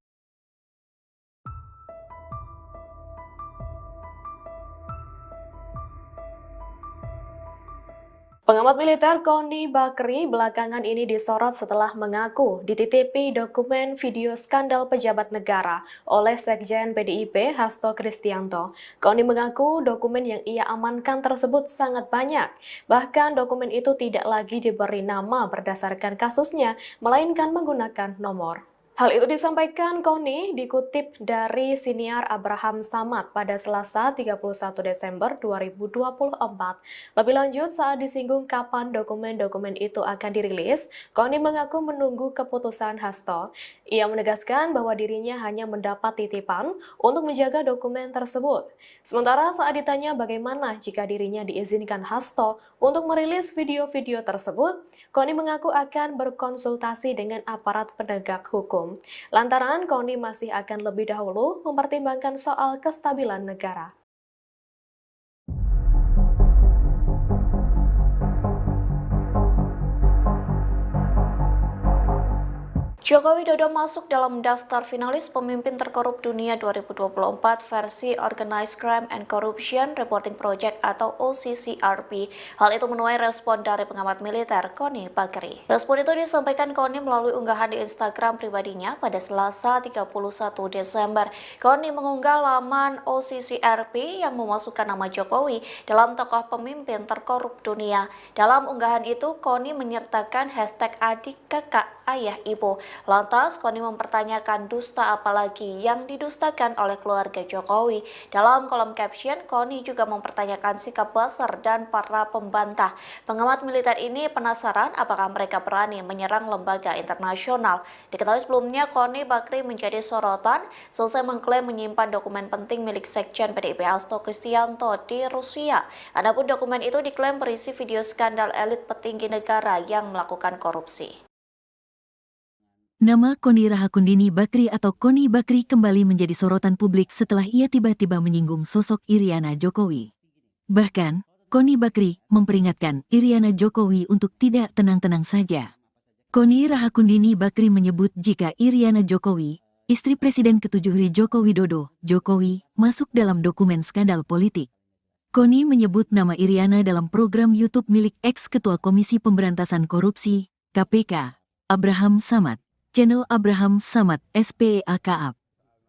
Pengamat militer Koni Bakri belakangan ini disorot setelah mengaku dititipi dokumen video skandal pejabat negara oleh Sekjen PDIP Hasto Kristianto. Koni mengaku dokumen yang ia amankan tersebut sangat banyak. Bahkan dokumen itu tidak lagi diberi nama berdasarkan kasusnya, melainkan menggunakan nomor. Hal itu disampaikan Koni dikutip dari siniar Abraham Samad pada Selasa 31 Desember 2024. Lebih lanjut, saat disinggung kapan dokumen-dokumen itu akan dirilis, Koni mengaku menunggu keputusan Hasto. Ia menegaskan bahwa dirinya hanya mendapat titipan untuk menjaga dokumen tersebut. Sementara saat ditanya bagaimana jika dirinya diizinkan Hasto untuk merilis video-video tersebut, Koni mengaku akan berkonsultasi dengan aparat penegak hukum. Lantaran Koni masih akan lebih dahulu mempertimbangkan soal kestabilan negara. Joko Widodo masuk dalam daftar finalis pemimpin terkorup dunia 2024 versi Organized Crime and Corruption Reporting Project atau OCCRP. Hal itu menuai respon dari pengamat militer Koni Bakri. Respon itu disampaikan Koni melalui unggahan di Instagram pribadinya pada Selasa 31 Desember. Koni mengunggah laman OCCRP yang memasukkan nama Jokowi dalam tokoh pemimpin terkorup dunia. Dalam unggahan itu, Koni menyertakan hashtag adik, kakak, ayah, ibu. Lantas, Koni mempertanyakan dusta apalagi yang didustakan oleh keluarga Jokowi. Dalam kolom caption, Koni juga mempertanyakan sikap Buzzer dan para pembantah. Pengamat militer ini penasaran apakah mereka berani menyerang lembaga internasional. Diketahui sebelumnya, Koni Bakri menjadi sorotan selesai mengklaim menyimpan dokumen penting milik Sekjen PDIP Hasto Kristianto di Rusia. Adapun dokumen itu diklaim berisi video skandal elit petinggi negara yang melakukan korupsi. Nama Koni Rahakundini Bakri atau Koni Bakri kembali menjadi sorotan publik setelah ia tiba-tiba menyinggung sosok Iriana Jokowi. Bahkan, Koni Bakri memperingatkan Iriana Jokowi untuk tidak tenang-tenang saja. Koni Rahakundini Bakri menyebut jika Iriana Jokowi, istri Presiden ke-7 Joko Widodo, Jokowi, masuk dalam dokumen skandal politik. Koni menyebut nama Iriana dalam program YouTube milik ex-ketua Komisi Pemberantasan Korupsi, KPK, Abraham Samad. Channel Abraham Samad SPEAKAP.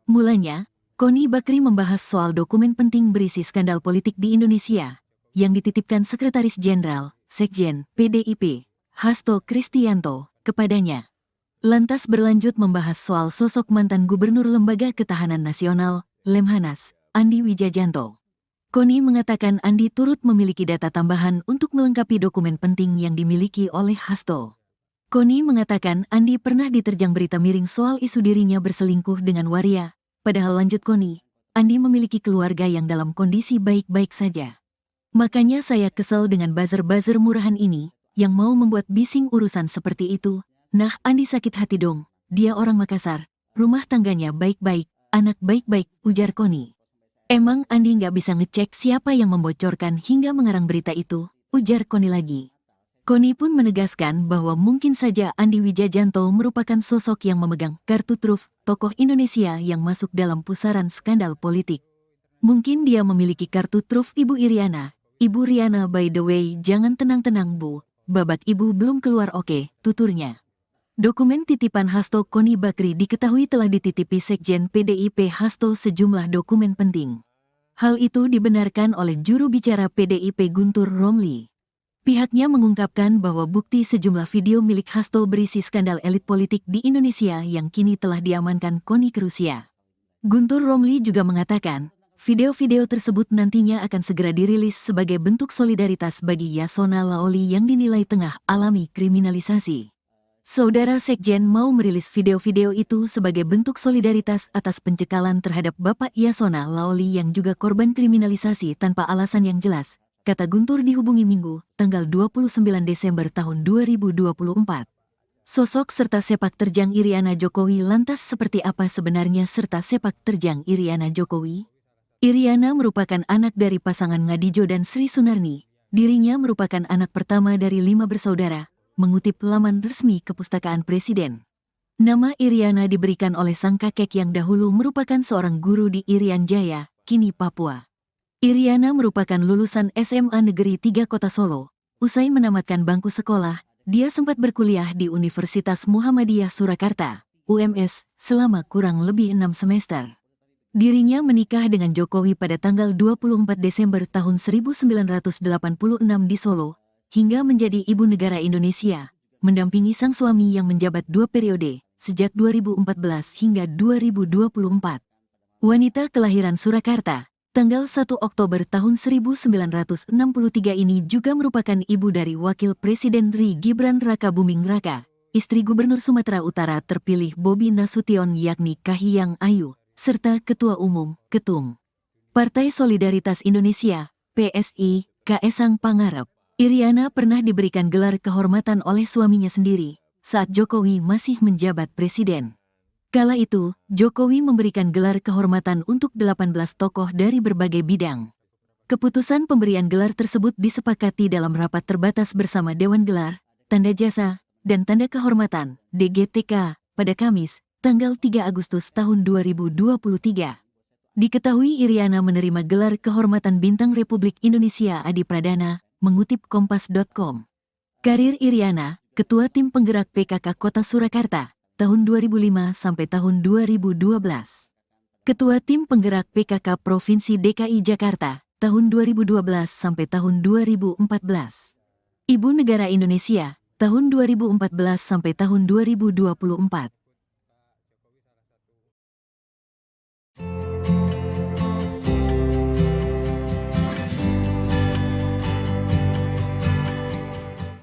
Mulanya, Koni Bakri membahas soal dokumen penting berisi skandal politik di Indonesia yang dititipkan Sekretaris Jenderal, Sekjen, PDIP, Hasto Kristianto, kepadanya. Lantas berlanjut membahas soal sosok mantan Gubernur Lembaga Ketahanan Nasional, Lemhanas, Andi Wijajanto. Koni mengatakan Andi turut memiliki data tambahan untuk melengkapi dokumen penting yang dimiliki oleh Hasto. Koni mengatakan Andi pernah diterjang berita miring soal isu dirinya berselingkuh dengan waria, padahal lanjut Koni, Andi memiliki keluarga yang dalam kondisi baik-baik saja. Makanya saya kesel dengan buzzer-buzzer murahan ini, yang mau membuat bising urusan seperti itu. Nah, Andi sakit hati dong, dia orang Makassar, rumah tangganya baik-baik, anak baik-baik, ujar Koni. Emang Andi nggak bisa ngecek siapa yang membocorkan hingga mengarang berita itu, ujar Koni lagi. Koni pun menegaskan bahwa mungkin saja Andi Wijajanto merupakan sosok yang memegang kartu truf tokoh Indonesia yang masuk dalam pusaran skandal politik. Mungkin dia memiliki kartu truf Ibu Iriana. Ibu Riana, by the way, jangan tenang-tenang Bu, babak Ibu belum keluar, oke, tuturnya. Dokumen titipan Hasto Koni Bakri diketahui telah dititipi Sekjen PDIP Hasto sejumlah dokumen penting. Hal itu dibenarkan oleh juru bicara PDIP Guntur Romli. Pihaknya mengungkapkan bahwa bukti sejumlah video milik Hasto berisi skandal elit politik di Indonesia yang kini telah diamankan Koni ke Rusia. Guntur Romli juga mengatakan, video-video tersebut nantinya akan segera dirilis sebagai bentuk solidaritas bagi Yasona Laoli yang dinilai tengah alami kriminalisasi. Saudara Sekjen mau merilis video-video itu sebagai bentuk solidaritas atas pencekalan terhadap Bapak Yasona Laoli yang juga korban kriminalisasi tanpa alasan yang jelas, kata Guntur dihubungi Minggu, tanggal 29 Desember tahun 2024. Sosok serta sepak terjang Iriana Jokowi lantas seperti apa sebenarnya serta sepak terjang Iriana Jokowi? Iriana merupakan anak dari pasangan Ngadijo dan Sri Sunarni. Dirinya merupakan anak pertama dari 5 bersaudara. Mengutip laman resmi Kepustakaan Presiden. Nama Iriana diberikan oleh sang kakek yang dahulu merupakan seorang guru di Irian Jaya, kini Papua. Iriana merupakan lulusan SMA Negeri 3 Kota Solo. Usai menamatkan bangku sekolah, dia sempat berkuliah di Universitas Muhammadiyah Surakarta, UMS, selama kurang lebih 6 semester. Dirinya menikah dengan Jokowi pada tanggal 24 Desember tahun 1986 di Solo, hingga menjadi ibu negara Indonesia, mendampingi sang suami yang menjabat 2 periode, sejak 2014 hingga 2024. Wanita kelahiran Surakarta, tanggal 1 Oktober tahun 1963 ini juga merupakan ibu dari Wakil Presiden RI Gibran Raka Buming Raka, istri Gubernur Sumatera Utara terpilih Bobi Nasution yakni Kahiyang Ayu, serta Ketua Umum, Ketum Partai Solidaritas Indonesia, PSI, Kaesang Pangarep. Iriana pernah diberikan gelar kehormatan oleh suaminya sendiri saat Jokowi masih menjabat presiden. Kala itu, Jokowi memberikan gelar kehormatan untuk 18 tokoh dari berbagai bidang. Keputusan pemberian gelar tersebut disepakati dalam rapat terbatas bersama Dewan Gelar, Tanda Jasa, dan Tanda Kehormatan (DGTK) pada Kamis, tanggal 3 Agustus tahun 2023. Diketahui Iriana menerima gelar kehormatan Bintang Republik Indonesia Adi Pradana, mengutip Kompas.com. Karir Iriana, Ketua Tim Penggerak PKK Kota Surakarta, tahun 2005 sampai tahun 2012. Ketua Tim Penggerak PKK Provinsi DKI Jakarta, tahun 2012 sampai tahun 2014. Ibu Negara Indonesia, tahun 2014 sampai tahun 2024.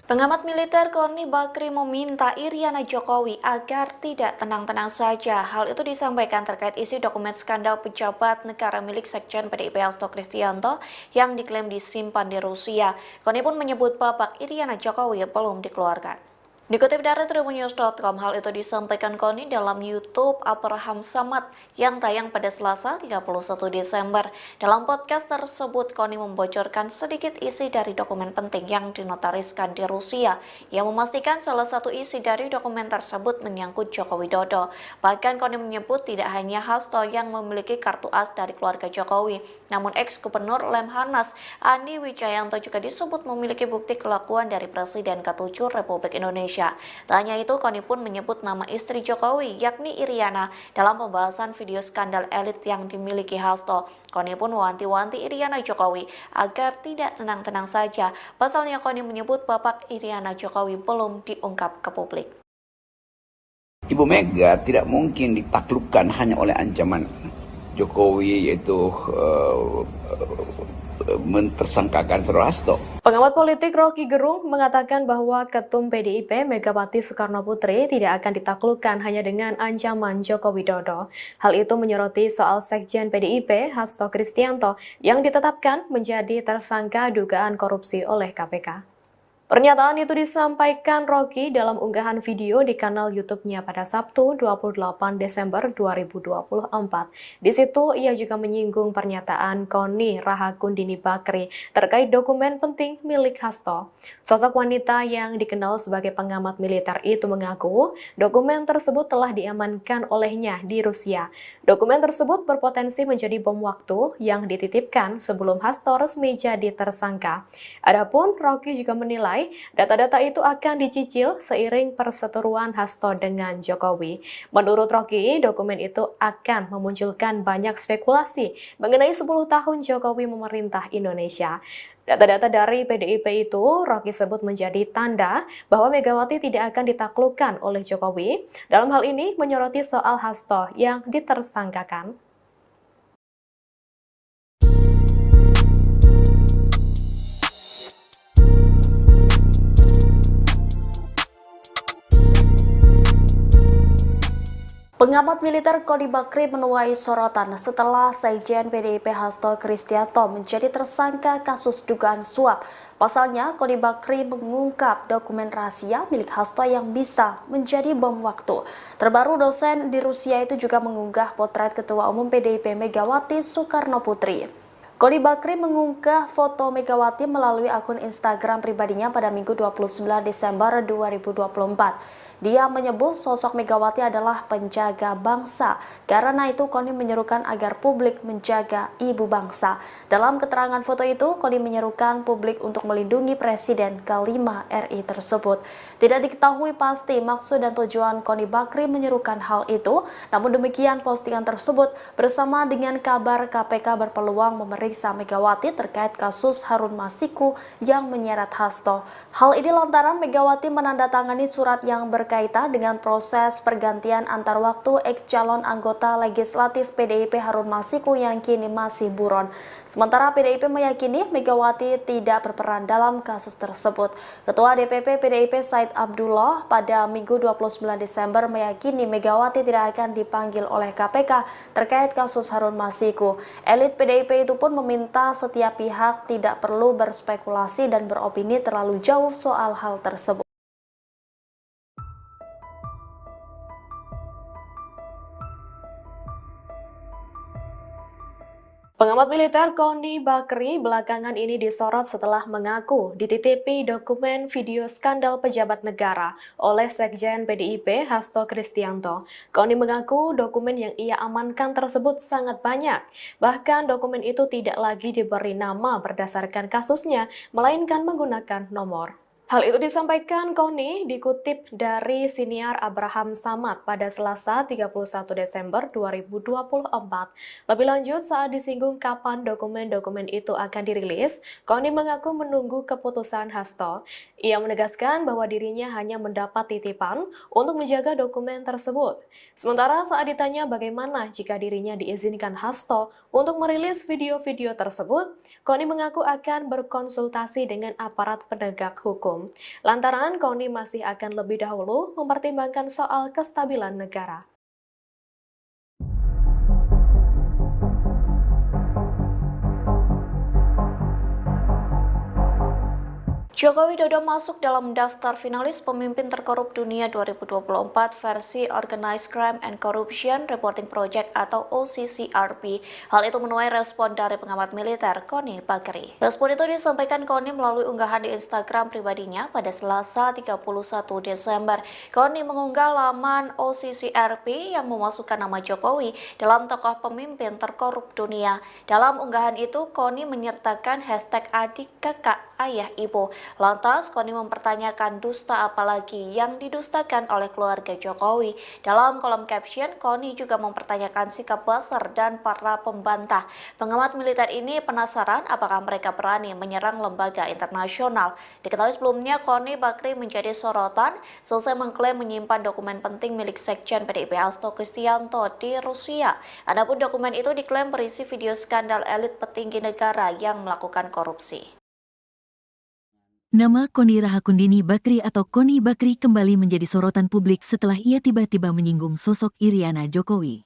Pengamat militer Koni Bakri meminta Iriana Jokowi agar tidak tenang-tenang saja. Hal itu disampaikan terkait isi dokumen skandal pejabat negara milik Sekjen PDIP Hasto Kristianto yang diklaim disimpan di Rusia. Koni pun menyebut babak Iriana Jokowi belum dikeluarkan. Dikutip dari tribunnews.com, hal itu disampaikan Koni dalam YouTube Abraham Samad yang tayang pada Selasa 31 Desember. Dalam podcast tersebut, Koni membocorkan sedikit isi dari dokumen penting yang dinotariskan di Rusia, yang memastikan salah satu isi dari dokumen tersebut menyangkut Joko Widodo. Bahkan Koni menyebut tidak hanya Hasto yang memiliki kartu as dari keluarga Jokowi, namun ex-gubernur Lemhanas Andi Wijayanto juga disebut memiliki bukti kelakuan dari Presiden ke-7 Republik Indonesia. Tak hanya itu, Koni pun menyebut nama istri Jokowi, yakni Iriana, dalam pembahasan video skandal elit yang dimiliki Hasto. Koni pun mewanti-wanti Iriana Jokowi agar tidak tenang-tenang saja. Pasalnya Koni menyebut babak Iriana Jokowi belum diungkap ke publik. Ibu Mega tidak mungkin ditaklukkan hanya oleh ancaman Jokowi, yaitu mentersangkakan Saudara Hasto. Pengamat politik Rocky Gerung mengatakan bahwa Ketum PDIP Megawati Soekarno Putri tidak akan ditaklukkan hanya dengan ancaman Joko Widodo. Hal itu menyoroti soal Sekjen PDIP Hasto Kristianto yang ditetapkan menjadi tersangka dugaan korupsi oleh KPK. Pernyataan itu disampaikan Rocky dalam unggahan video di kanal YouTube-nya pada Sabtu 28 Desember 2024. Di situ ia juga menyinggung pernyataan Koni Rahakundini Bakri terkait dokumen penting milik Hasto. Sosok wanita yang dikenal sebagai pengamat militer itu mengaku dokumen tersebut telah diamankan olehnya di Rusia. Dokumen tersebut berpotensi menjadi bom waktu yang dititipkan sebelum Hasto resmi jadi tersangka. Adapun Rocky juga menilai data-data itu akan dicicil seiring perseteruan Hasto dengan Jokowi. Menurut Rocky, dokumen itu akan memunculkan banyak spekulasi mengenai 10 tahun Jokowi memerintah Indonesia. Data-data dari PDIP itu Rocky sebut menjadi tanda bahwa Megawati tidak akan ditaklukkan oleh Jokowi. Dalam hal ini menyoroti soal Hasto yang ditersangkakan. Pengamat militer Koni Bakri menuai sorotan setelah Sekjen PDIP Hasto Kristianto menjadi tersangka kasus dugaan suap. Pasalnya, Koni Bakri mengungkap dokumen rahasia milik Hasto yang bisa menjadi bom waktu. Terbaru, dosen di Rusia itu juga mengunggah potret Ketua Umum PDIP Megawati Soekarnoputri. Koni Bakri mengunggah foto Megawati melalui akun Instagram pribadinya pada Minggu 29 Desember 2024. Dia menyebut sosok Megawati adalah penjaga bangsa. Karena itu, Koni menyerukan agar publik menjaga ibu bangsa. Dalam keterangan foto itu, Koni menyerukan publik untuk melindungi Presiden ke-5 RI tersebut. Tidak diketahui pasti maksud dan tujuan Koni Bakri menyerukan hal itu. Namun demikian, postingan tersebut bersama dengan kabar KPK berpeluang memeriksa Megawati terkait kasus Harun Masiku yang menyeret Hasto. Hal ini lantaran Megawati menandatangani surat yang berkaitan dengan proses pergantian antar waktu ex-calon anggota legislatif PDIP Harun Masiku yang kini masih buron. Sementara PDIP meyakini Megawati tidak berperan dalam kasus tersebut. Ketua DPP PDIP Said Abdullah pada Minggu 29 Desember meyakini Megawati tidak akan dipanggil oleh KPK terkait kasus Harun Masiku. Elit PDIP itu pun meminta setiap pihak tidak perlu berspekulasi dan beropini terlalu jauh soal hal tersebut. Pengamat militer Koni Bakri belakangan ini disorot setelah mengaku dititipi dokumen video skandal pejabat negara oleh Sekjen PDIP Hasto Kristianto. Koni mengaku dokumen yang ia amankan tersebut sangat banyak. Bahkan dokumen itu tidak lagi diberi nama berdasarkan kasusnya, melainkan menggunakan nomor. Hal itu disampaikan Koni dikutip dari siniar Abraham Samad pada Selasa 31 Desember 2024. Lebih lanjut, saat disinggung kapan dokumen-dokumen itu akan dirilis, Koni mengaku menunggu keputusan Hasto. Ia menegaskan bahwa dirinya hanya mendapat titipan untuk menjaga dokumen tersebut. Sementara saat ditanya bagaimana jika dirinya diizinkan Hasto untuk merilis video-video tersebut, Koni mengaku akan berkonsultasi dengan aparat penegak hukum. Lantaran Koni masih akan lebih dahulu mempertimbangkan soal kestabilan negara. Joko Widodo masuk dalam daftar finalis pemimpin terkorup dunia 2024 versi Organized Crime and Corruption Reporting Project atau OCCRP. Hal itu menuai respon dari pengamat militer Koni Bakri. Respon itu disampaikan Koni melalui unggahan di Instagram pribadinya pada Selasa 31 Desember. Koni mengunggah laman OCCRP yang memasukkan nama Jokowi dalam tokoh pemimpin terkorup dunia. Dalam unggahan itu, Koni menyertakan hashtag adik, kakak, ayah, ibu. Lantas, Koni mempertanyakan dusta apalagi yang didustakan oleh keluarga Jokowi. Dalam kolom caption, Koni juga mempertanyakan sikap Buzzer dan para pembantah. Pengamat militer ini penasaran apakah mereka berani menyerang lembaga internasional. Diketahui sebelumnya, Koni Bakri menjadi sorotan selesai mengklaim menyimpan dokumen penting milik Sekjen PDIP Hasto Kristianto di Rusia. Adapun dokumen itu diklaim berisi video skandal elit petinggi negara yang melakukan korupsi. Nama Koni Rahakundini Bakri atau Koni Bakri kembali menjadi sorotan publik setelah ia tiba-tiba menyinggung sosok Iriana Jokowi.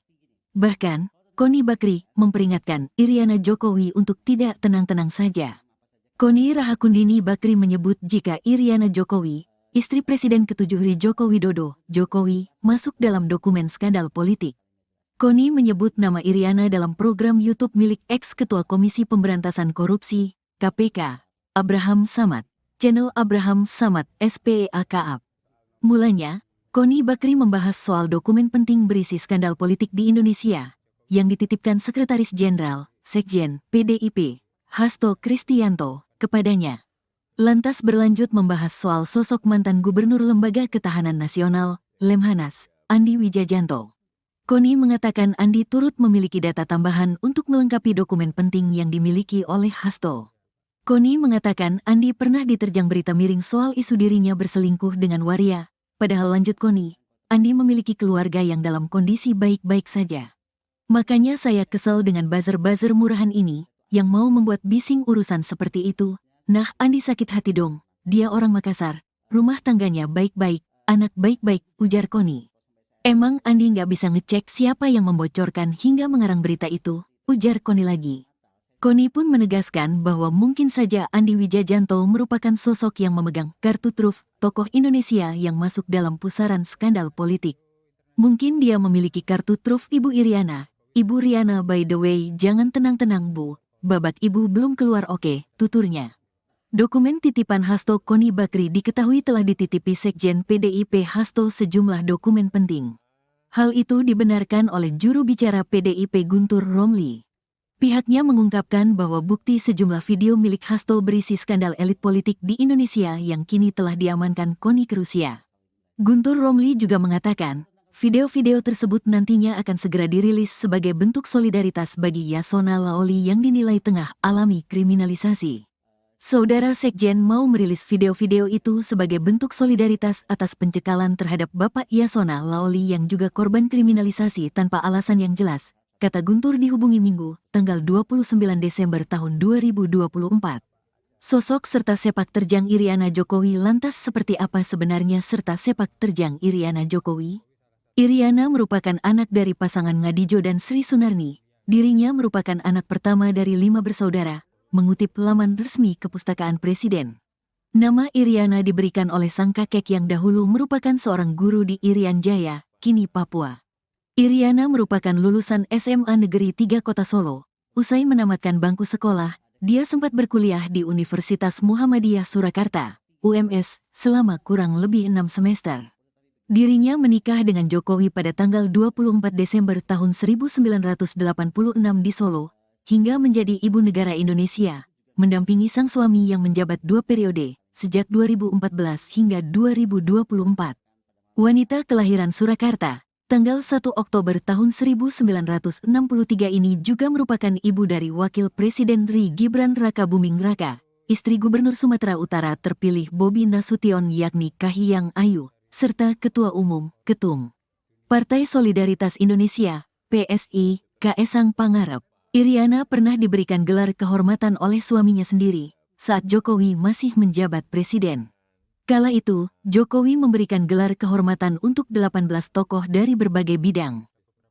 Bahkan, Koni Bakri memperingatkan Iriana Jokowi untuk tidak tenang-tenang saja. Koni Rahakundini Bakri menyebut jika Iriana Jokowi, istri Presiden ke-7 Joko Widodo, Jokowi, masuk dalam dokumen skandal politik. Koni menyebut nama Iriana dalam program YouTube milik ex-ketua Komisi Pemberantasan Korupsi, KPK, Abraham Samad, channel Abraham Samad SPEAKAP. Mulanya, Koni Bakri membahas soal dokumen penting berisi skandal politik di Indonesia, yang dititipkan Sekretaris Jenderal, Sekjen, PDIP, Hasto Kristianto, kepadanya. Lantas berlanjut membahas soal sosok mantan Gubernur Lembaga Ketahanan Nasional, Lemhanas, Andi Wijajanto. Koni mengatakan Andi turut memiliki data tambahan untuk melengkapi dokumen penting yang dimiliki oleh Hasto. Koni mengatakan Andi pernah diterjang berita miring soal isu dirinya berselingkuh dengan waria, padahal lanjut Koni, Andi memiliki keluarga yang dalam kondisi baik-baik saja. Makanya saya kesel dengan buzzer-buzzer murahan ini, yang mau membuat bising urusan seperti itu. Nah, Andi sakit hati dong, dia orang Makassar, rumah tangganya baik-baik, anak baik-baik, ujar Koni. Emang Andi nggak bisa ngecek siapa yang membocorkan hingga mengarang berita itu, ujar Koni lagi. Koni pun menegaskan bahwa mungkin saja Andi Wijajanto merupakan sosok yang memegang kartu truf tokoh Indonesia yang masuk dalam pusaran skandal politik. Mungkin dia memiliki kartu truf Ibu Iriana. Ibu Riana, by the way, jangan tenang-tenang Bu, babak Ibu belum keluar oke, tuturnya. Dokumen titipan Hasto Koni Bakri diketahui telah dititipi Sekjen PDIP Hasto sejumlah dokumen penting. Hal itu dibenarkan oleh juru bicara PDIP Guntur Romli. Pihaknya mengungkapkan bahwa bukti sejumlah video milik Hasto berisi skandal elit politik di Indonesia yang kini telah diamankan Koni ke Rusia. Guntur Romli juga mengatakan, video-video tersebut nantinya akan segera dirilis sebagai bentuk solidaritas bagi Yasona Laoli yang dinilai tengah alami kriminalisasi. Saudara Sekjen mau merilis video-video itu sebagai bentuk solidaritas atas pencekalan terhadap Bapak Yasona Laoli yang juga korban kriminalisasi tanpa alasan yang jelas, kata Guntur dihubungi Minggu, tanggal 29 Desember tahun 2024. Sosok serta sepak terjang Iriana Jokowi lantas seperti apa sebenarnya serta sepak terjang Iriana Jokowi? Iriana merupakan anak dari pasangan Ngadijo dan Sri Sunarni. Dirinya merupakan anak pertama dari 5 bersaudara. Mengutip laman resmi Kepustakaan Presiden. Nama Iriana diberikan oleh sang kakek yang dahulu merupakan seorang guru di Irian Jaya, kini Papua. Iriana merupakan lulusan SMA Negeri 3 Kota Solo. Usai menamatkan bangku sekolah, dia sempat berkuliah di Universitas Muhammadiyah Surakarta, UMS, selama kurang lebih 6 semester. Dirinya menikah dengan Jokowi pada tanggal 24 Desember tahun 1986 di Solo, hingga menjadi ibu negara Indonesia, mendampingi sang suami yang menjabat 2 periode, sejak 2014 hingga 2024. Wanita kelahiran Surakarta, tanggal 1 Oktober tahun 1963 ini juga merupakan ibu dari Wakil Presiden RI Gibran Rakabuming Raka, istri Gubernur Sumatera Utara terpilih Bobi Nasution yakni Kahiyang Ayu, serta Ketua Umum, Ketum Partai Solidaritas Indonesia, PSI, Kaesang Pangarep. Iriana pernah diberikan gelar kehormatan oleh suaminya sendiri saat Jokowi masih menjabat presiden. Kala itu, Jokowi memberikan gelar kehormatan untuk 18 tokoh dari berbagai bidang.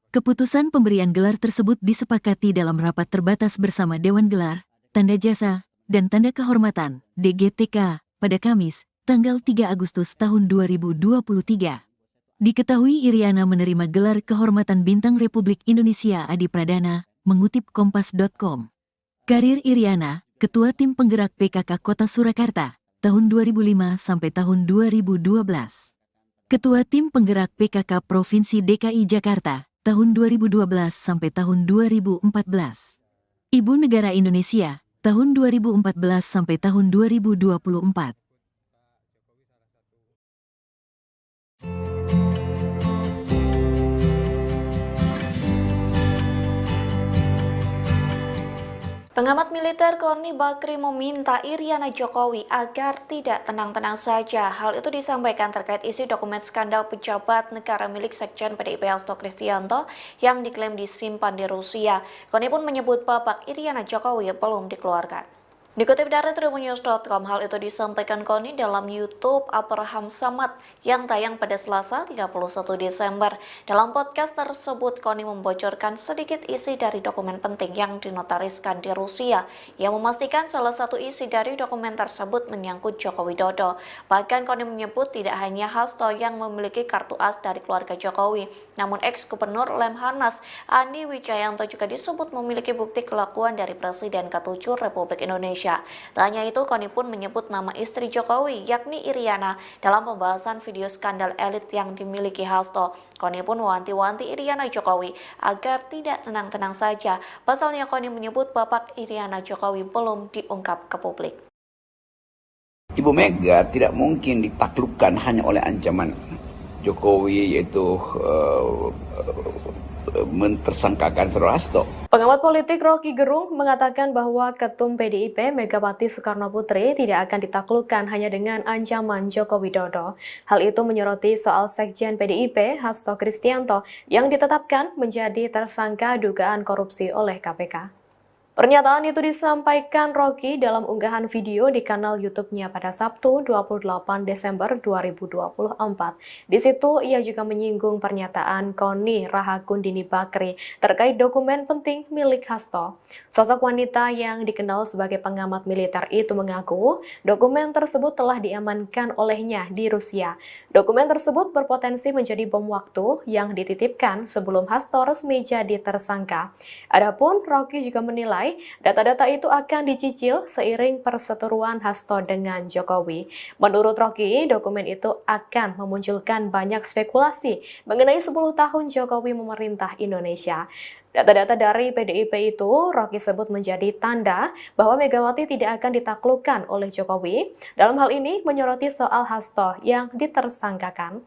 Keputusan pemberian gelar tersebut disepakati dalam rapat terbatas bersama Dewan Gelar, Tanda Jasa, dan Tanda Kehormatan, DGTK, pada Kamis, tanggal 3 Agustus tahun 2023. Diketahui Iriana menerima gelar kehormatan Bintang Republik Indonesia Adi Pradana, mengutip Kompas.com. Karir Iriana, Ketua Tim Penggerak PKK Kota Surakarta, tahun 2005 sampai tahun 2012. Ketua Tim Penggerak PKK Provinsi DKI Jakarta, tahun 2012 sampai tahun 2014. Ibu Negara Indonesia, tahun 2014 sampai tahun 2024. Pengamat militer Koni Bakri meminta Iriana Jokowi agar tidak tenang-tenang saja. Hal itu disampaikan terkait isi dokumen skandal pejabat negara milik Sekjen PDIP Hasto Kristianto yang diklaim disimpan di Rusia. Koni pun menyebut babak Iriana Jokowi belum dikeluarkan. Dikutip dari tribunnews.com, hal itu disampaikan Koni dalam YouTube Abraham Samad yang tayang pada Selasa 31 Desember. Dalam podcast tersebut, Koni membocorkan sedikit isi dari dokumen penting yang dinotariskan di Rusia, yang memastikan salah satu isi dari dokumen tersebut menyangkut Joko Widodo. Bahkan Koni menyebut tidak hanya Hasto yang memiliki kartu as dari keluarga Jokowi, namun ex-gubernur Lemhanas Andi Wijayanto juga disebut memiliki bukti kelakuan dari Presiden ke-7 Republik Indonesia. Tak hanya itu, Koni pun menyebut nama istri Jokowi, yakni Iriana, dalam pembahasan video skandal elit yang dimiliki Hasto. Koni pun mewanti-wanti Iriana Jokowi agar tidak tenang-tenang saja. Pasalnya Koni menyebut bapak Iriana Jokowi belum diungkap ke publik. Ibu Mega tidak mungkin ditaklukkan hanya oleh ancaman Jokowi, yaitu mentersangkakan Saudara Hasto. Pengamat politik Rocky Gerung mengatakan bahwa Ketum PDIP Megawati Soekarno Putri tidak akan ditaklukkan hanya dengan ancaman Joko Widodo. Hal itu menyoroti soal Sekjen PDIP Hasto Kristianto yang ditetapkan menjadi tersangka dugaan korupsi oleh KPK. Pernyataan itu disampaikan Rocky dalam unggahan video di kanal YouTube-nya pada Sabtu 28 Desember 2024. Di situ ia juga menyinggung pernyataan Koni Rahakundini Bakri terkait dokumen penting milik Hasto. Sosok wanita yang dikenal sebagai pengamat militer itu mengaku dokumen tersebut telah diamankan olehnya di Rusia. Dokumen tersebut berpotensi menjadi bom waktu yang dititipkan sebelum Hasto resmi jadi tersangka. Adapun Rocky juga menilai data-data itu akan dicicil seiring perseteruan Hasto dengan Jokowi. Menurut Rocky, dokumen itu akan memunculkan banyak spekulasi mengenai 10 tahun Jokowi memerintah Indonesia. Data-data dari PDIP itu Rocky sebut menjadi tanda bahwa Megawati tidak akan ditaklukkan oleh Jokowi. Dalam hal ini menyoroti soal Hasto yang ditersangkakan.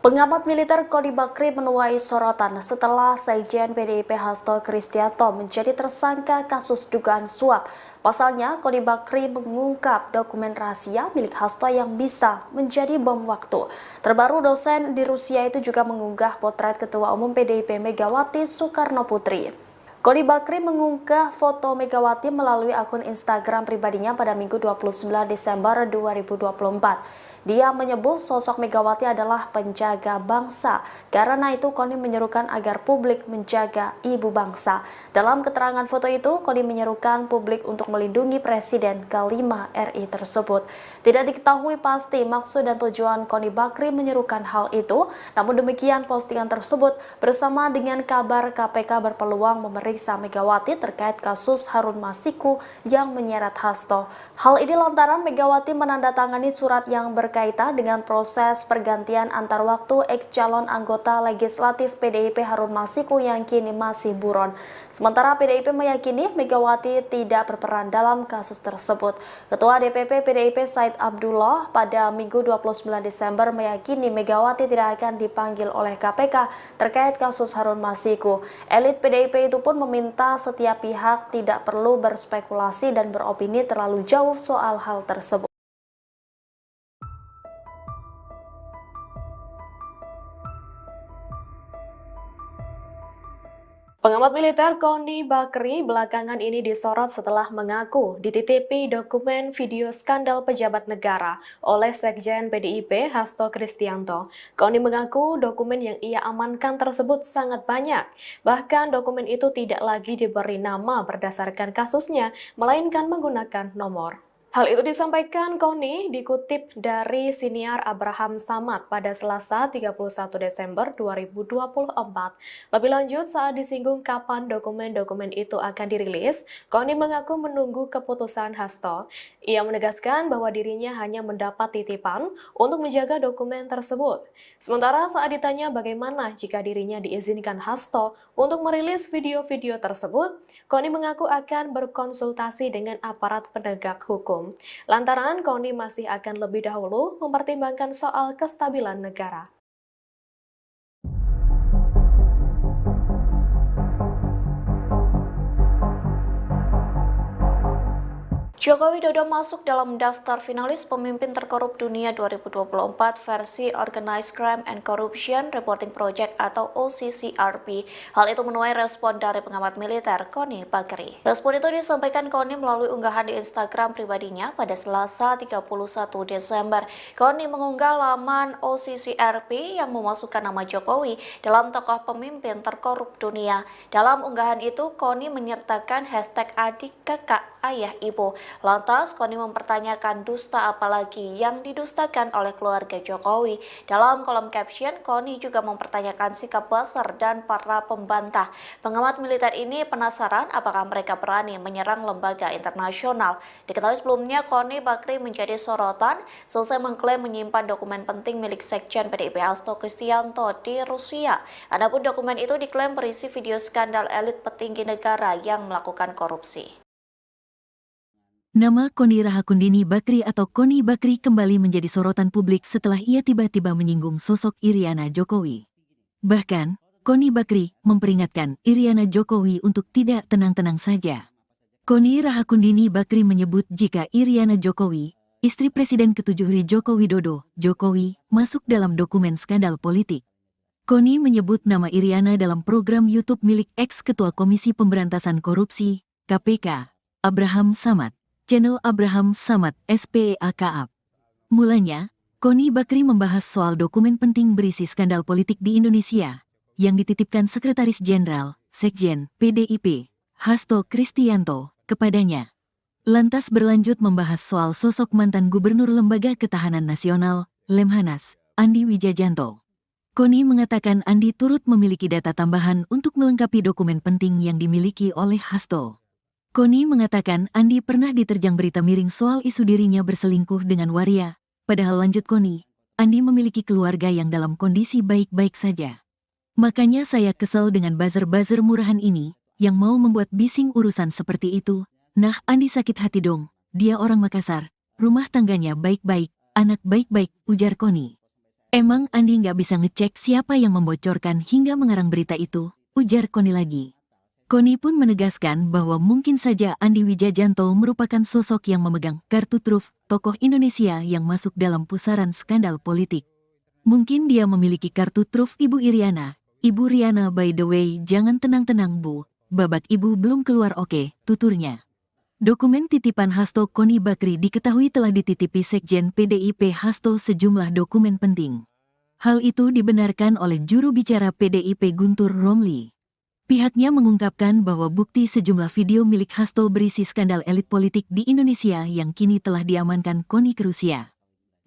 Pengamat militer Koni Bakri menuai sorotan setelah Sekjen PDIP Hasto Kristianto menjadi tersangka kasus dugaan suap. Pasalnya, Koni Bakri mengungkap dokumen rahasia milik Hasto yang bisa menjadi bom waktu. Terbaru, dosen di Rusia itu juga mengunggah potret Ketua Umum PDIP Megawati Soekarno Putri. Koni Bakri mengunggah foto Megawati melalui akun Instagram pribadinya pada Minggu 29 Desember 2024. Dia menyebut sosok Megawati adalah penjaga bangsa. Karena itu, Koni menyerukan agar publik menjaga ibu bangsa. Dalam keterangan foto itu, Koni menyerukan publik untuk melindungi Presiden ke-5 RI tersebut. Tidak diketahui pasti maksud dan tujuan Koni Bakri menyerukan hal itu. Namun demikian, postingan tersebut bersama dengan kabar KPK berpeluang memeriksa Megawati terkait kasus Harun Masiku yang menyeret Hasto. Hal ini lantaran Megawati menandatangani surat yang berkaitan dengan proses pergantian antar waktu ex-calon anggota legislatif PDIP Harun Masiku yang kini masih buron. Sementara PDIP meyakini Megawati tidak berperan dalam kasus tersebut. Ketua DPP PDIP Said Abdullah pada Minggu 29 Desember meyakini Megawati tidak akan dipanggil oleh KPK terkait kasus Harun Masiku. Elit PDIP itu pun meminta setiap pihak tidak perlu berspekulasi dan beropini terlalu jauh soal hal tersebut. Pengamat militer Koni Bakri belakangan ini disorot setelah mengaku dititipi dokumen video skandal pejabat negara oleh Sekjen PDIP Hasto Kristianto. Koni mengaku dokumen yang ia amankan tersebut sangat banyak. Bahkan dokumen itu tidak lagi diberi nama berdasarkan kasusnya, melainkan menggunakan nomor. Hal itu disampaikan Koni dikutip dari siniar Abraham Samad pada Selasa 31 Desember 2024. Lebih lanjut, saat disinggung kapan dokumen-dokumen itu akan dirilis, Koni mengaku menunggu keputusan Hasto. Ia menegaskan bahwa dirinya hanya mendapat titipan untuk menjaga dokumen tersebut. Sementara saat ditanya bagaimana jika dirinya diizinkan Hasto untuk merilis video-video tersebut, Koni mengaku akan berkonsultasi dengan aparat penegak hukum. Lantaran Koni masih akan lebih dahulu mempertimbangkan soal kestabilan negara. Joko Widodo masuk dalam daftar finalis pemimpin terkorup dunia 2024 versi Organized Crime and Corruption Reporting Project atau OCCRP. Hal itu menuai respon dari pengamat militer Koni Bakri. Respon itu disampaikan Koni melalui unggahan di Instagram pribadinya pada Selasa 31 Desember. Koni mengunggah laman OCCRP yang memasukkan nama Jokowi dalam tokoh pemimpin terkorup dunia. Dalam unggahan itu, Koni menyertakan hashtag adik, kakak, ayah, ibu. Lantas, Koni mempertanyakan dusta apalagi yang didustakan oleh keluarga Jokowi. Dalam kolom caption, Koni juga mempertanyakan sikap Buzzer dan para pembantah. Pengamat militer ini penasaran apakah mereka berani menyerang lembaga internasional. Diketahui sebelumnya, Koni Bakri menjadi sorotan selesai mengklaim menyimpan dokumen penting milik Sekjen PDIP Hasto Kristianto di Rusia. Adapun dokumen itu diklaim berisi video skandal elit petinggi negara yang melakukan korupsi. Nama Koni Rahakundini Bakri atau Koni Bakri kembali menjadi sorotan publik setelah ia tiba-tiba menyinggung sosok Iriana Jokowi. Bahkan, Koni Bakri memperingatkan Iriana Jokowi untuk tidak tenang-tenang saja. Koni Rahakundini Bakri menyebut jika Iriana Jokowi, istri Presiden ke-7 Joko Widodo, Jokowi, masuk dalam dokumen skandal politik. Koni menyebut nama Iriana dalam program YouTube milik ex-ketua Komisi Pemberantasan Korupsi, KPK, Abraham Samad. Channel Abraham Samad SPEAKAP. Mulanya, Koni Bakri membahas soal dokumen penting berisi skandal politik di Indonesia yang dititipkan Sekretaris Jenderal, Sekjen, PDIP, Hasto Kristianto, kepadanya. Lantas berlanjut membahas soal sosok mantan Gubernur Lembaga Ketahanan Nasional, Lemhanas, Andi Wijajanto. Koni mengatakan Andi turut memiliki data tambahan untuk melengkapi dokumen penting yang dimiliki oleh Hasto. Koni mengatakan Andi pernah diterjang berita miring soal isu dirinya berselingkuh dengan waria, padahal lanjut Koni, Andi memiliki keluarga yang dalam kondisi baik-baik saja. Makanya saya kesel dengan buzzer-buzzer murahan ini, yang mau membuat bising urusan seperti itu. Nah, Andi sakit hati dong, dia orang Makassar, rumah tangganya baik-baik, anak baik-baik, ujar Koni. Emang Andi nggak bisa ngecek siapa yang membocorkan hingga mengarang berita itu, ujar Koni lagi. Koni pun menegaskan bahwa mungkin saja Andi Wijajanto merupakan sosok yang memegang kartu truf tokoh Indonesia yang masuk dalam pusaran skandal politik. Mungkin dia memiliki kartu truf Ibu Iriana. Ibu Riana, by the way, jangan tenang-tenang Bu, babak Ibu belum keluar oke, tuturnya. Dokumen titipan Hasto Koni Bakri diketahui telah dititipi Sekjen PDIP Hasto sejumlah dokumen penting. Hal itu dibenarkan oleh juru bicara PDIP Guntur Romli. Pihaknya mengungkapkan bahwa bukti sejumlah video milik Hasto berisi skandal elit politik di Indonesia yang kini telah diamankan Koni ke Rusia.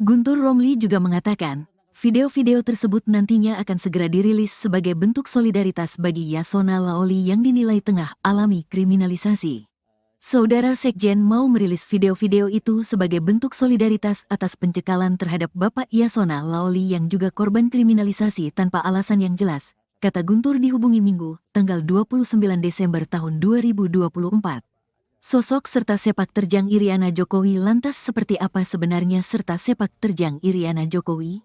Guntur Romli juga mengatakan, video-video tersebut nantinya akan segera dirilis sebagai bentuk solidaritas bagi Yasona Laoli yang dinilai tengah alami kriminalisasi. Saudara Sekjen mau merilis video-video itu sebagai bentuk solidaritas atas pencekalan terhadap Bapak Yasona Laoli yang juga korban kriminalisasi tanpa alasan yang jelas, kata Guntur dihubungi Minggu, tanggal 29 Desember tahun 2024. Sosok serta sepak terjang Iriana Jokowi lantas seperti apa sebenarnya serta sepak terjang Iriana Jokowi?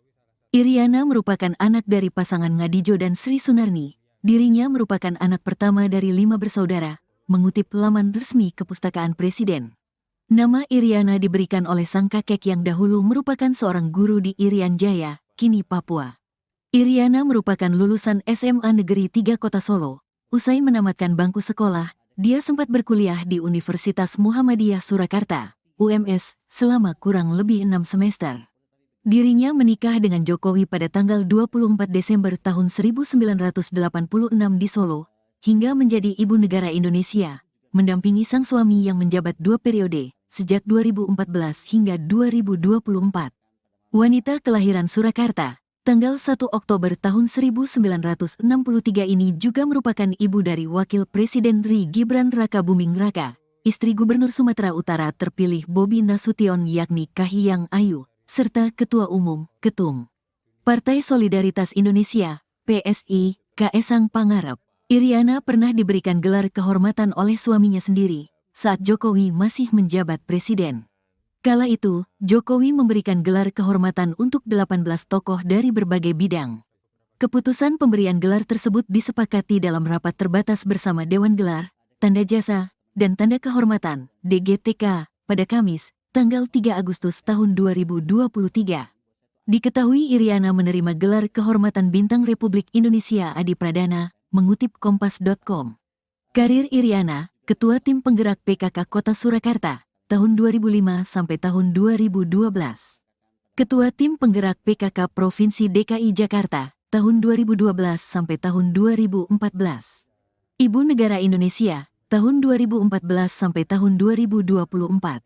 Iriana merupakan anak dari pasangan Ngadijo dan Sri Sunarni. Dirinya merupakan anak pertama dari 5 bersaudara, mengutip laman resmi Kepustakaan Presiden. Nama Iriana diberikan oleh sang kakek yang dahulu merupakan seorang guru di Irian Jaya, kini Papua. Iriana merupakan lulusan SMA Negeri 3 Kota Solo. Usai menamatkan bangku sekolah, dia sempat berkuliah di Universitas Muhammadiyah Surakarta, UMS, selama kurang lebih 6 semester. Dirinya menikah dengan Jokowi pada tanggal 24 Desember tahun 1986 di Solo, hingga menjadi ibu negara Indonesia, mendampingi sang suami yang menjabat 2 periode, sejak 2014 hingga 2024. Wanita kelahiran Surakarta, tanggal 1 Oktober tahun 1963 ini juga merupakan ibu dari Wakil Presiden RI Gibran Raka Buming Raka, istri Gubernur Sumatera Utara terpilih Bobi Nasution yakni Kahiyang Ayu, serta Ketua Umum, Ketum Partai Solidaritas Indonesia, PSI, Kaesang Pangarep. Iriana pernah diberikan gelar kehormatan oleh suaminya sendiri saat Jokowi masih menjabat presiden. Kala itu, Jokowi memberikan gelar kehormatan untuk 18 tokoh dari berbagai bidang. Keputusan pemberian gelar tersebut disepakati dalam rapat terbatas bersama Dewan Gelar, Tanda Jasa, dan Tanda Kehormatan, DGTK, pada Kamis, tanggal 3 Agustus tahun 2023. Diketahui Iriana menerima gelar kehormatan Bintang Republik Indonesia Adi Pradana, mengutip Kompas.com. Karir Iriana, Ketua Tim Penggerak PKK Kota Surakarta, tahun 2005 sampai tahun 2012. Ketua Tim Penggerak PKK Provinsi DKI Jakarta, tahun 2012 sampai tahun 2014. Ibu Negara Indonesia, tahun 2014 sampai tahun 2024.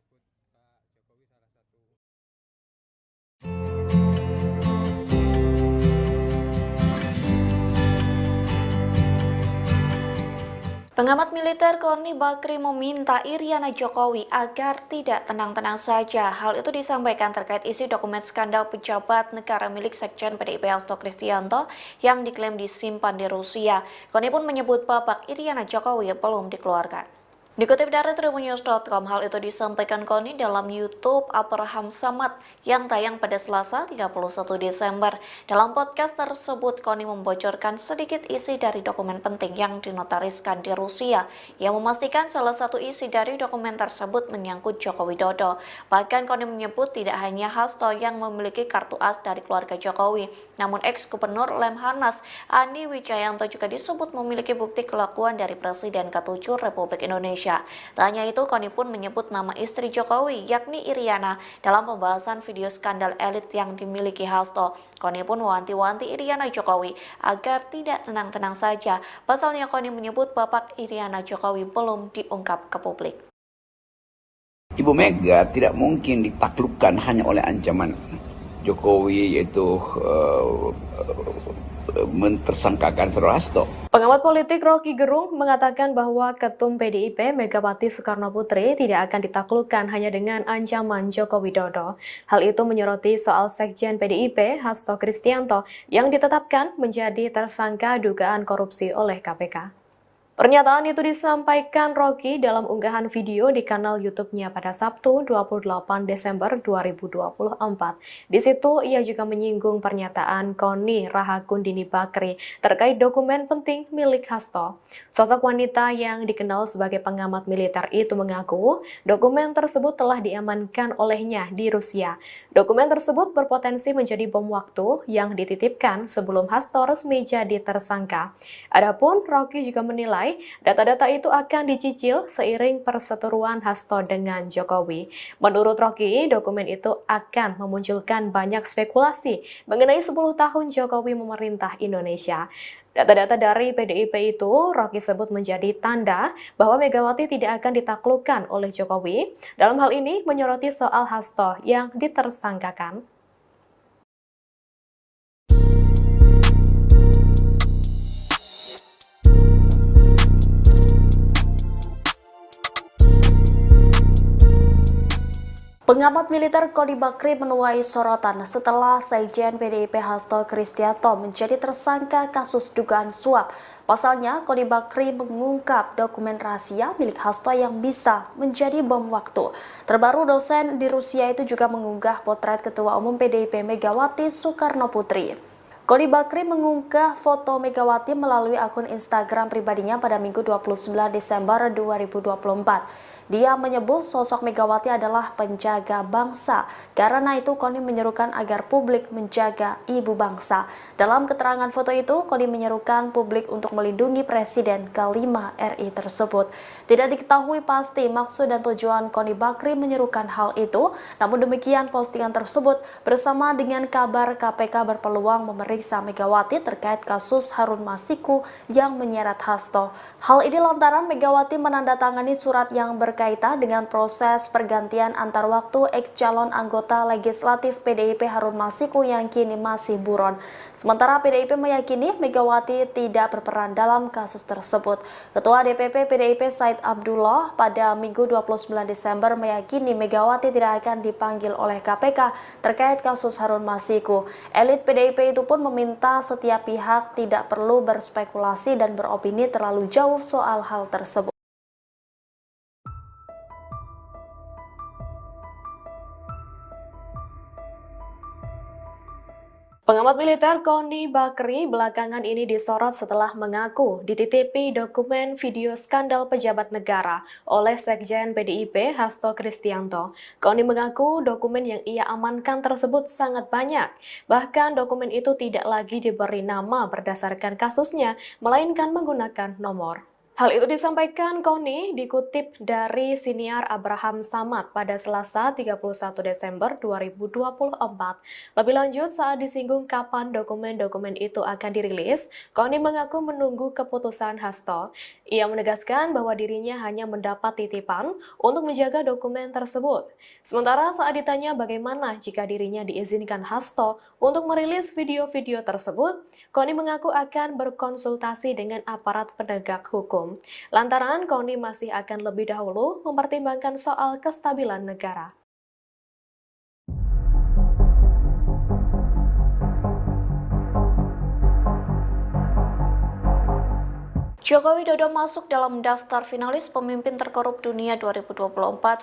Pengamat militer Koni Bakri meminta Iriana Jokowi agar tidak tenang-tenang saja. Hal itu disampaikan terkait isi dokumen skandal pejabat negara milik Sekjen PDIP Hasto Kristianto yang diklaim disimpan di Rusia. Koni pun menyebut babak Iriana Jokowi belum dikeluarkan. Dikutip dari tribunnews.com, hal itu disampaikan Koni dalam YouTube Abraham Samad yang tayang pada Selasa 31 Desember. Dalam podcast tersebut, Koni membocorkan sedikit isi dari dokumen penting yang dinotariskan di Rusia, yang memastikan salah satu isi dari dokumen tersebut menyangkut Joko Widodo. Bahkan Koni menyebut tidak hanya Hasto yang memiliki kartu as dari keluarga Jokowi, namun ex-gubernur Lemhanas Andi Wijayanto juga disebut memiliki bukti kelakuan dari Presiden ke-7 Republik Indonesia. Tak hanya itu, Koni pun menyebut nama istri Jokowi, yakni Iriana, dalam pembahasan video skandal elit yang dimiliki Hasto. Koni pun mewanti-wanti Iriana Jokowi agar tidak tenang-tenang saja. Pasalnya Koni menyebut babak Iriana Jokowi belum diungkap ke publik. Ibu Mega tidak mungkin ditaklukkan hanya oleh ancaman Jokowi, yaitu mentersangkakan Saudara Hasto. Pengamat politik Rocky Gerung mengatakan bahwa Ketum PDIP Megawati Soekarno Putri tidak akan ditaklukkan hanya dengan ancaman Joko Widodo. Hal itu menyoroti soal Sekjen PDIP Hasto Kristianto yang ditetapkan menjadi tersangka dugaan korupsi oleh KPK. Pernyataan itu disampaikan Rocky dalam unggahan video di kanal YouTube-nya pada Sabtu 28 Desember 2024. Di situ ia juga menyinggung pernyataan Koni Rahakundini Bakri terkait dokumen penting milik Hasto. Sosok wanita yang dikenal sebagai pengamat militer itu mengaku dokumen tersebut telah diamankan olehnya di Rusia. Dokumen tersebut berpotensi menjadi bom waktu yang dititipkan sebelum Hasto resmi jadi tersangka. Adapun Rocky juga menilai data-data itu akan dicicil seiring perseteruan Hasto dengan Jokowi. Menurut Rocky, dokumen itu akan memunculkan banyak spekulasi mengenai 10 tahun Jokowi memerintah Indonesia. Data-data dari PDIP itu Rocky sebut menjadi tanda bahwa Megawati tidak akan ditaklukkan oleh Jokowi. Dalam hal ini menyoroti soal Hasto yang ditersangkakan. Pengamat militer Koni Bakri menuai sorotan setelah Sekjen PDIP Hasto Kristianto menjadi tersangka kasus dugaan suap. Pasalnya, Koni Bakri mengungkap dokumen rahasia milik Hasto yang bisa menjadi bom waktu. Terbaru, dosen di Rusia itu juga mengunggah potret Ketua Umum PDIP Megawati Soekarno Putri. Koni Bakri mengunggah foto Megawati melalui akun Instagram pribadinya pada Minggu 29 Desember 2024. Dia menyebut sosok Megawati adalah penjaga bangsa. Karena itu, Koni menyerukan agar publik menjaga ibu bangsa. Dalam keterangan foto itu, Koni menyerukan publik untuk melindungi Presiden ke-5 RI tersebut. Tidak diketahui pasti maksud dan tujuan Koni Bakri menyerukan hal itu. Namun demikian, postingan tersebut bersama dengan kabar KPK berpeluang memeriksa Megawati terkait kasus Harun Masiku yang menyeret Hasto. Hal ini lantaran Megawati menandatangani surat yang berkaitan dengan proses pergantian antar waktu ex-calon anggota legislatif PDIP Harun Masiku yang kini masih buron. Sementara PDIP meyakini Megawati tidak berperan dalam kasus tersebut. Ketua DPP PDIP Said Abdullah pada Minggu 29 Desember meyakini Megawati tidak akan dipanggil oleh KPK terkait kasus Harun Masiku. Elit PDIP itu pun meminta setiap pihak tidak perlu berspekulasi dan beropini terlalu jauh soal hal tersebut. Pengamat militer Koni Bakri belakangan ini disorot setelah mengaku dititipi dokumen video skandal pejabat negara oleh Sekjen PDIP Hasto Kristianto. Koni mengaku dokumen yang ia amankan tersebut sangat banyak. Bahkan dokumen itu tidak lagi diberi nama berdasarkan kasusnya, melainkan menggunakan nomor. Hal itu disampaikan Koni dikutip dari siniar Abraham Samad pada Selasa 31 Desember 2024. Lebih lanjut, saat disinggung kapan dokumen-dokumen itu akan dirilis, Koni mengaku menunggu keputusan Hasto. Ia menegaskan bahwa dirinya hanya mendapat titipan untuk menjaga dokumen tersebut. Sementara saat ditanya bagaimana jika dirinya diizinkan Hasto untuk merilis video-video tersebut, Koni mengaku akan berkonsultasi dengan aparat penegak hukum. Lantaran Koni masih akan lebih dahulu mempertimbangkan soal kestabilan negara. Joko Widodo masuk dalam daftar finalis pemimpin terkorup dunia 2024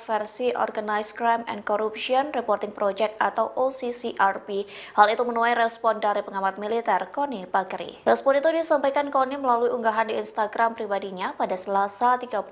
versi Organized Crime and Corruption Reporting Project atau OCCRP. Hal itu menuai respon dari pengamat militer Koni Bakri. Respon itu disampaikan Koni melalui unggahan di Instagram pribadinya pada Selasa 31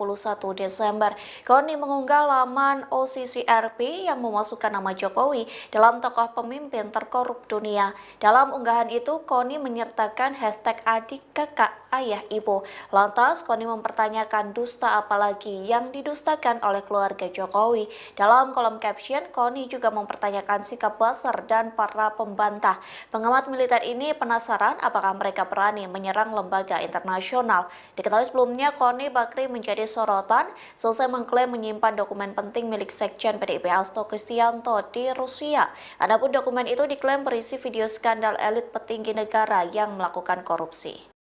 Desember. Koni mengunggah laman OCCRP yang memasukkan nama Jokowi dalam tokoh pemimpin terkorup dunia. Dalam unggahan itu, Koni menyertakan hashtag adik, kakak, ayah, ibu. Lantas, Koni mempertanyakan dusta apalagi yang didustakan oleh keluarga Jokowi. Dalam kolom caption, Koni juga mempertanyakan sikap Buzzer dan para pembantah. Pengamat militer ini penasaran apakah mereka berani menyerang lembaga internasional. Diketahui sebelumnya, Koni Bakri menjadi sorotan selesai mengklaim menyimpan dokumen penting milik Sekjen PDIP Hasto Kristianto di Rusia. Adapun dokumen itu diklaim berisi video skandal elit petinggi negara yang melakukan korupsi.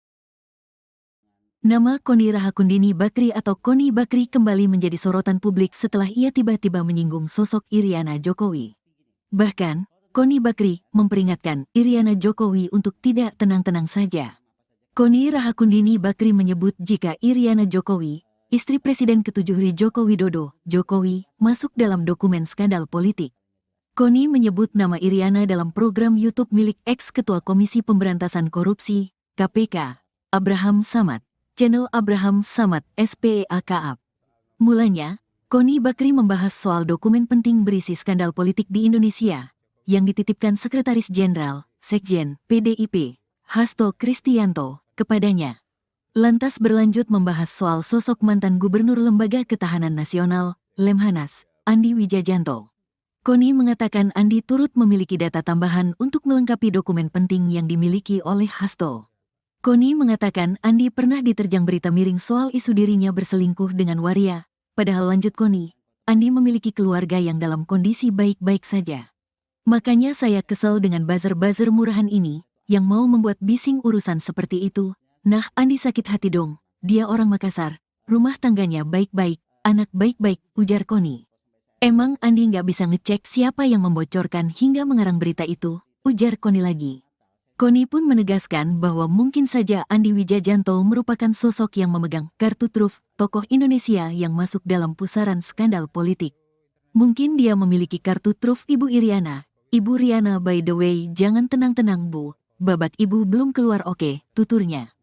Nama Koni Rahakundini Bakri atau Koni Bakri kembali menjadi sorotan publik setelah ia tiba-tiba menyinggung sosok Iriana Jokowi. Bahkan, Koni Bakri memperingatkan Iriana Jokowi untuk tidak tenang-tenang saja. Koni Rahakundini Bakri menyebut jika Iriana Jokowi, istri Presiden ke-7 Joko Widodo, Jokowi, masuk dalam dokumen skandal politik. Koni menyebut nama Iriana dalam program YouTube milik ex-ketua Komisi Pemberantasan Korupsi, KPK, Abraham Samad. Channel Abraham Samad SPEAKAP. Mulanya, Koni Bakri membahas soal dokumen penting berisi skandal politik di Indonesia yang dititipkan Sekretaris Jenderal, Sekjen, PDIP, Hasto Kristianto, kepadanya. Lantas berlanjut membahas soal sosok mantan Gubernur Lembaga Ketahanan Nasional, Lemhanas, Andi Wijajanto. Koni mengatakan Andi turut memiliki data tambahan untuk melengkapi dokumen penting yang dimiliki oleh Hasto. Koni mengatakan Andi pernah diterjang berita miring soal isu dirinya berselingkuh dengan waria, padahal lanjut Koni, Andi memiliki keluarga yang dalam kondisi baik-baik saja. Makanya saya kesel dengan buzzer-buzzer murahan ini, yang mau membuat bising urusan seperti itu. Nah, Andi sakit hati dong, dia orang Makassar, rumah tangganya baik-baik, anak baik-baik, ujar Koni. Emang Andi nggak bisa ngecek siapa yang membocorkan hingga mengarang berita itu, ujar Koni lagi. Koni pun menegaskan bahwa mungkin saja Andi Wijajanto merupakan sosok yang memegang kartu truf tokoh Indonesia yang masuk dalam pusaran skandal politik. Mungkin dia memiliki kartu truf Ibu Iriana. Ibu Riana, by the way, jangan tenang-tenang Bu, babak Ibu belum keluar oke, tuturnya.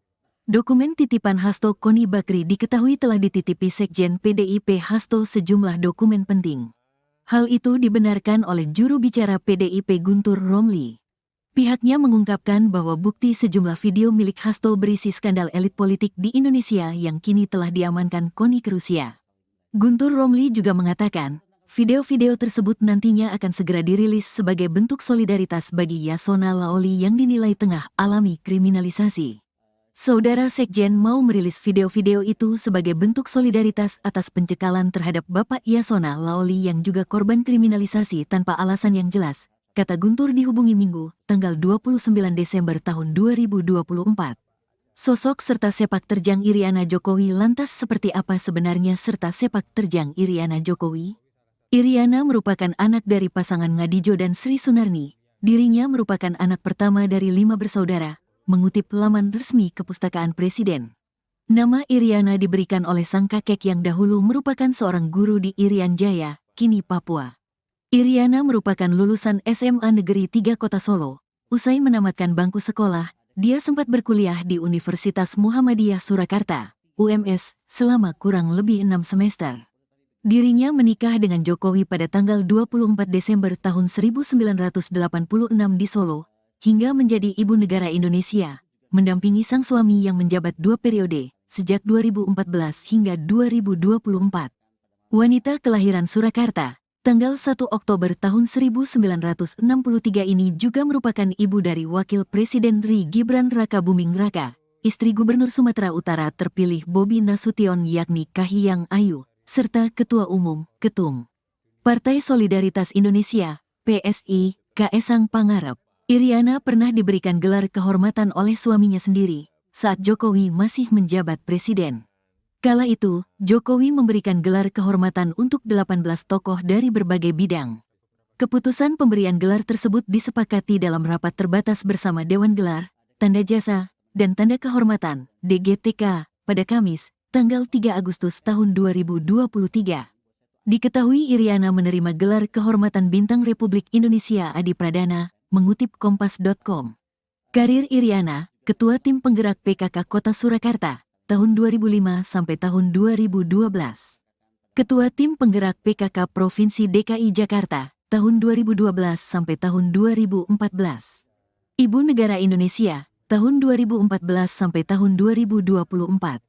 Dokumen titipan Hasto Koni Bakri diketahui telah dititipi Sekjen PDIP Hasto sejumlah dokumen penting. Hal itu dibenarkan oleh juru bicara PDIP Guntur Romli. Pihaknya mengungkapkan bahwa bukti sejumlah video milik Hasto berisi skandal elit politik di Indonesia yang kini telah diamankan Koni ke Rusia. Guntur Romli juga mengatakan, video-video tersebut nantinya akan segera dirilis sebagai bentuk solidaritas bagi Yasona Laoli yang dinilai tengah alami kriminalisasi. Saudara Sekjen mau merilis video-video itu sebagai bentuk solidaritas atas pencekalan terhadap Bapak Yasona Laoli yang juga korban kriminalisasi tanpa alasan yang jelas, kata Guntur dihubungi Minggu, tanggal 29 Desember tahun 2024. Sosok serta sepak terjang Iriana Jokowi lantas seperti apa sebenarnya serta sepak terjang Iriana Jokowi? Iriana merupakan anak dari pasangan Ngadijo dan Sri Sunarni. Dirinya merupakan anak pertama dari 5 bersaudara, mengutip laman resmi Kepustakaan Presiden. Nama Iriana diberikan oleh sang kakek yang dahulu merupakan seorang guru di Irian Jaya, kini Papua. Iriana merupakan lulusan SMA Negeri 3 Kota Solo, Usai menamatkan bangku sekolah, dia sempat berkuliah di Universitas Muhammadiyah Surakarta, UMS, selama kurang lebih 6 semester. Dirinya menikah dengan Jokowi pada tanggal 24 Desember tahun 1986 di Solo, hingga menjadi ibu negara Indonesia, mendampingi sang suami yang menjabat 2 periode, sejak 2014 hingga 2024. Wanita kelahiran Surakarta, tanggal 1 Oktober tahun 1963 ini juga merupakan ibu dari Wakil Presiden RI Gibran Rakabuming Raka, istri Gubernur Sumatera Utara terpilih Bobi Nasution yakni Kahiyang Ayu, serta Ketua Umum, Ketum Partai Solidaritas Indonesia, PSI, Kaesang Pangarep. Iriana pernah diberikan gelar kehormatan oleh suaminya sendiri, saat Jokowi masih menjabat presiden. Kala itu, Jokowi memberikan gelar kehormatan untuk 18 tokoh dari berbagai bidang. Keputusan pemberian gelar tersebut disepakati dalam rapat terbatas bersama Dewan Gelar, Tanda Jasa, dan Tanda Kehormatan, DGTK, pada Kamis, tanggal 3 Agustus tahun 2023. Diketahui Iriana menerima gelar kehormatan Bintang Republik Indonesia Adi Pradana, mengutip Kompas.com. Karir Iriana, Ketua Tim Penggerak PKK Kota Surakarta, tahun 2005 sampai tahun 2012. Ketua Tim Penggerak PKK Provinsi DKI Jakarta, tahun 2012 sampai tahun 2014. Ibu Negara Indonesia, tahun 2014 sampai tahun 2024.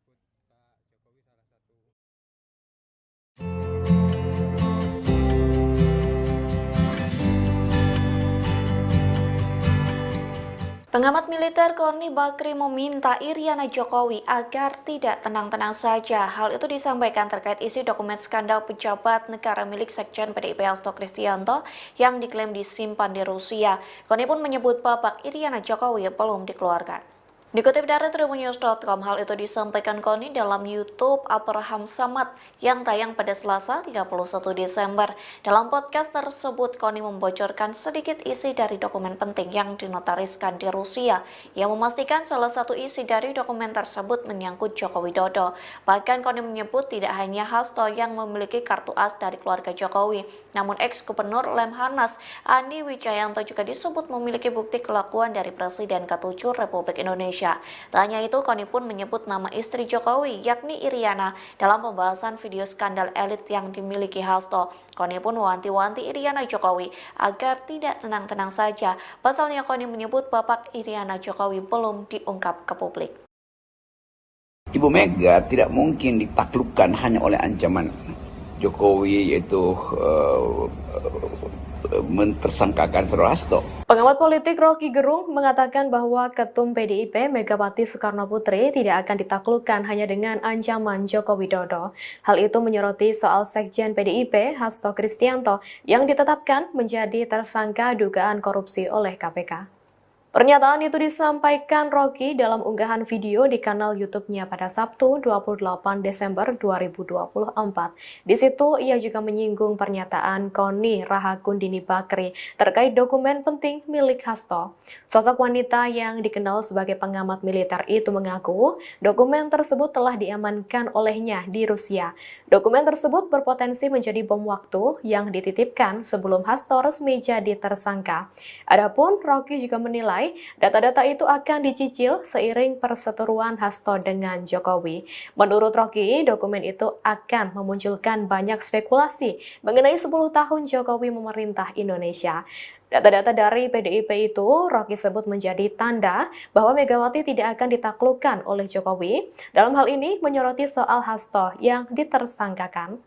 Pengamat militer Koni Bakri meminta Iriana Jokowi agar tidak tenang-tenang saja. Hal itu disampaikan terkait isi dokumen skandal pejabat negara milik Sekjen PDIP Hasto Kristianto yang diklaim disimpan di Rusia. Koni pun menyebut babak Iriana Jokowi belum dikeluarkan. Dikutip dari tribunnews.com, hal itu disampaikan Koni dalam YouTube Abraham Samad yang tayang pada Selasa 31 Desember. Dalam podcast tersebut, Koni membocorkan sedikit isi dari dokumen penting yang dinotariskan di Rusia, yang memastikan salah satu isi dari dokumen tersebut menyangkut Joko Widodo. Bahkan Koni menyebut tidak hanya Hasto yang memiliki kartu as dari keluarga Jokowi, namun ex-gubernur Lemhanas Andi Wijayanto juga disebut memiliki bukti kelakuan dari Presiden ke-7 Republik Indonesia. Tak hanya itu, Koni pun menyebut nama istri Jokowi, yakni Iriana, dalam pembahasan video skandal elit yang dimiliki Hasto. Koni pun mewanti-wanti Iriana Jokowi agar tidak tenang-tenang saja. Pasalnya Koni menyebut babak Iriana Jokowi belum diungkap ke publik. Ibu Mega tidak mungkin ditaklukkan hanya oleh ancaman Jokowi, yaitu mentersangkakan Saudara Hasto. Pengamat politik Rocky Gerung mengatakan bahwa Ketum PDIP Megawati Soekarno Putri tidak akan ditaklukkan hanya dengan ancaman Joko Widodo. Hal itu menyoroti soal Sekjen PDIP Hasto Kristianto yang ditetapkan menjadi tersangka dugaan korupsi oleh KPK. Pernyataan itu disampaikan Rocky dalam unggahan video di kanal YouTube-nya pada Sabtu 28 Desember 2024. Di situ ia juga menyinggung pernyataan Koni Rahakundini Bakri terkait dokumen penting milik Hasto. Sosok wanita yang dikenal sebagai pengamat militer itu mengaku dokumen tersebut telah diamankan olehnya di Rusia. Dokumen tersebut berpotensi menjadi bom waktu yang dititipkan sebelum Hasto resmi jadi tersangka. Adapun Rocky juga menilai data-data itu akan dicicil seiring perseteruan Hasto dengan Jokowi. Menurut Rocky, dokumen itu akan memunculkan banyak spekulasi mengenai 10 tahun Jokowi memerintah Indonesia. Data-data dari PDIP itu Rocky sebut menjadi tanda bahwa Megawati tidak akan ditaklukkan oleh Jokowi. Dalam hal ini menyoroti soal Hasto yang ditersangkakan.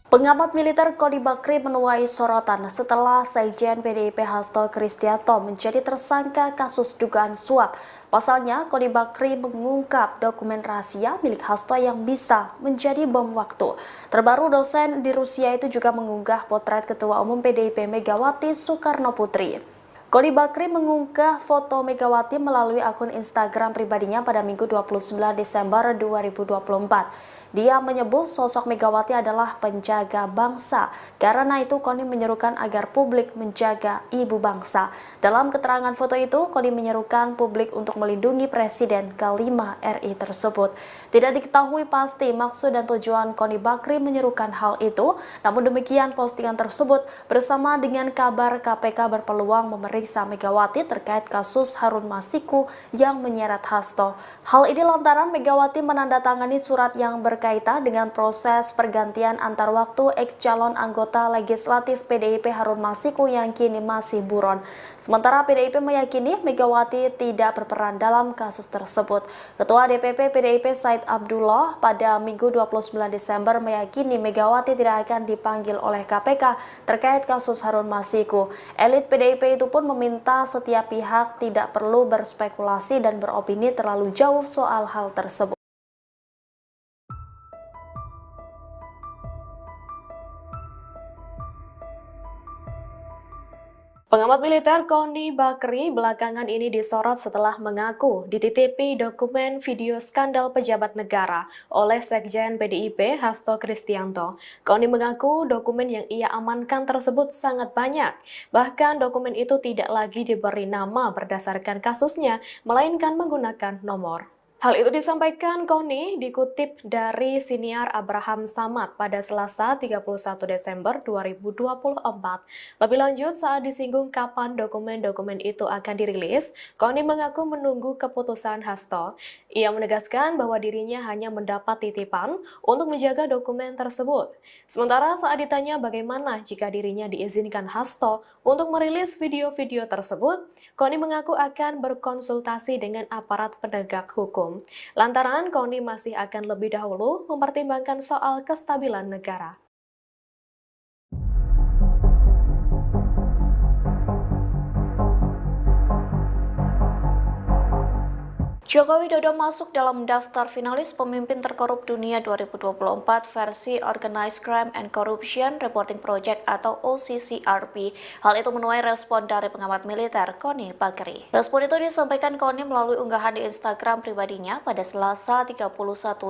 Pengamat militer Koni Bakri menuai sorotan setelah Sekjen PDIP Hasto Kristianto menjadi tersangka kasus dugaan suap. Pasalnya, Koni Bakri mengungkap dokumen rahasia milik Hasto yang bisa menjadi bom waktu. Terbaru, dosen di Rusia itu juga mengunggah potret Ketua Umum PDIP Megawati Soekarno Putri. Koni Bakri mengunggah foto Megawati melalui akun Instagram pribadinya pada Minggu 29 Desember 2024. Dia menyebut sosok Megawati adalah penjaga bangsa. Karena itu Koni menyerukan agar publik menjaga ibu bangsa. Dalam keterangan foto itu, Koni menyerukan publik untuk melindungi Presiden ke-5 RI tersebut. Tidak diketahui pasti maksud dan tujuan Koni Bakri menyerukan hal itu, namun demikian postingan tersebut bersama dengan kabar KPK berpeluang memeriksa Megawati terkait kasus Harun Masiku yang menyeret Hasto. Hal ini lantaran Megawati menandatangani surat yang berkaitan dengan proses pergantian antar waktu ex-calon anggota legislatif PDIP Harun Masiku yang kini masih buron. Sementara PDIP meyakini Megawati tidak berperan dalam kasus tersebut. Ketua DPP PDIP Said Abdullah pada Minggu 29 Desember meyakini Megawati tidak akan dipanggil oleh KPK terkait kasus Harun Masiku. Elit PDIP itu pun meminta setiap pihak tidak perlu berspekulasi dan beropini terlalu jauh soal hal tersebut. Pengamat militer Koni Bakri belakangan ini disorot setelah mengaku dititipi dokumen video skandal pejabat negara oleh Sekjen PDIP Hasto Kristianto. Koni mengaku dokumen yang ia amankan tersebut sangat banyak. Bahkan dokumen itu tidak lagi diberi nama berdasarkan kasusnya, melainkan menggunakan nomor. Hal itu disampaikan Koni dikutip dari siniar Abraham Samad pada Selasa 31 Desember 2024. Lebih lanjut saat disinggung kapan dokumen-dokumen itu akan dirilis, Koni mengaku menunggu keputusan Hasto. Ia menegaskan bahwa dirinya hanya mendapat titipan untuk menjaga dokumen tersebut. Sementara saat ditanya bagaimana jika dirinya diizinkan Hasto untuk merilis video-video tersebut, Koni mengaku akan berkonsultasi dengan aparat penegak hukum. Lantaran Koni masih akan lebih dahulu mempertimbangkan soal kestabilan negara. Joko Widodo masuk dalam daftar finalis pemimpin terkorup dunia 2024 versi Organized Crime and Corruption Reporting Project atau OCCRP. Hal itu menuai respon dari pengamat militer Koni Bakri. Respon itu disampaikan Koni melalui unggahan di Instagram pribadinya pada Selasa 31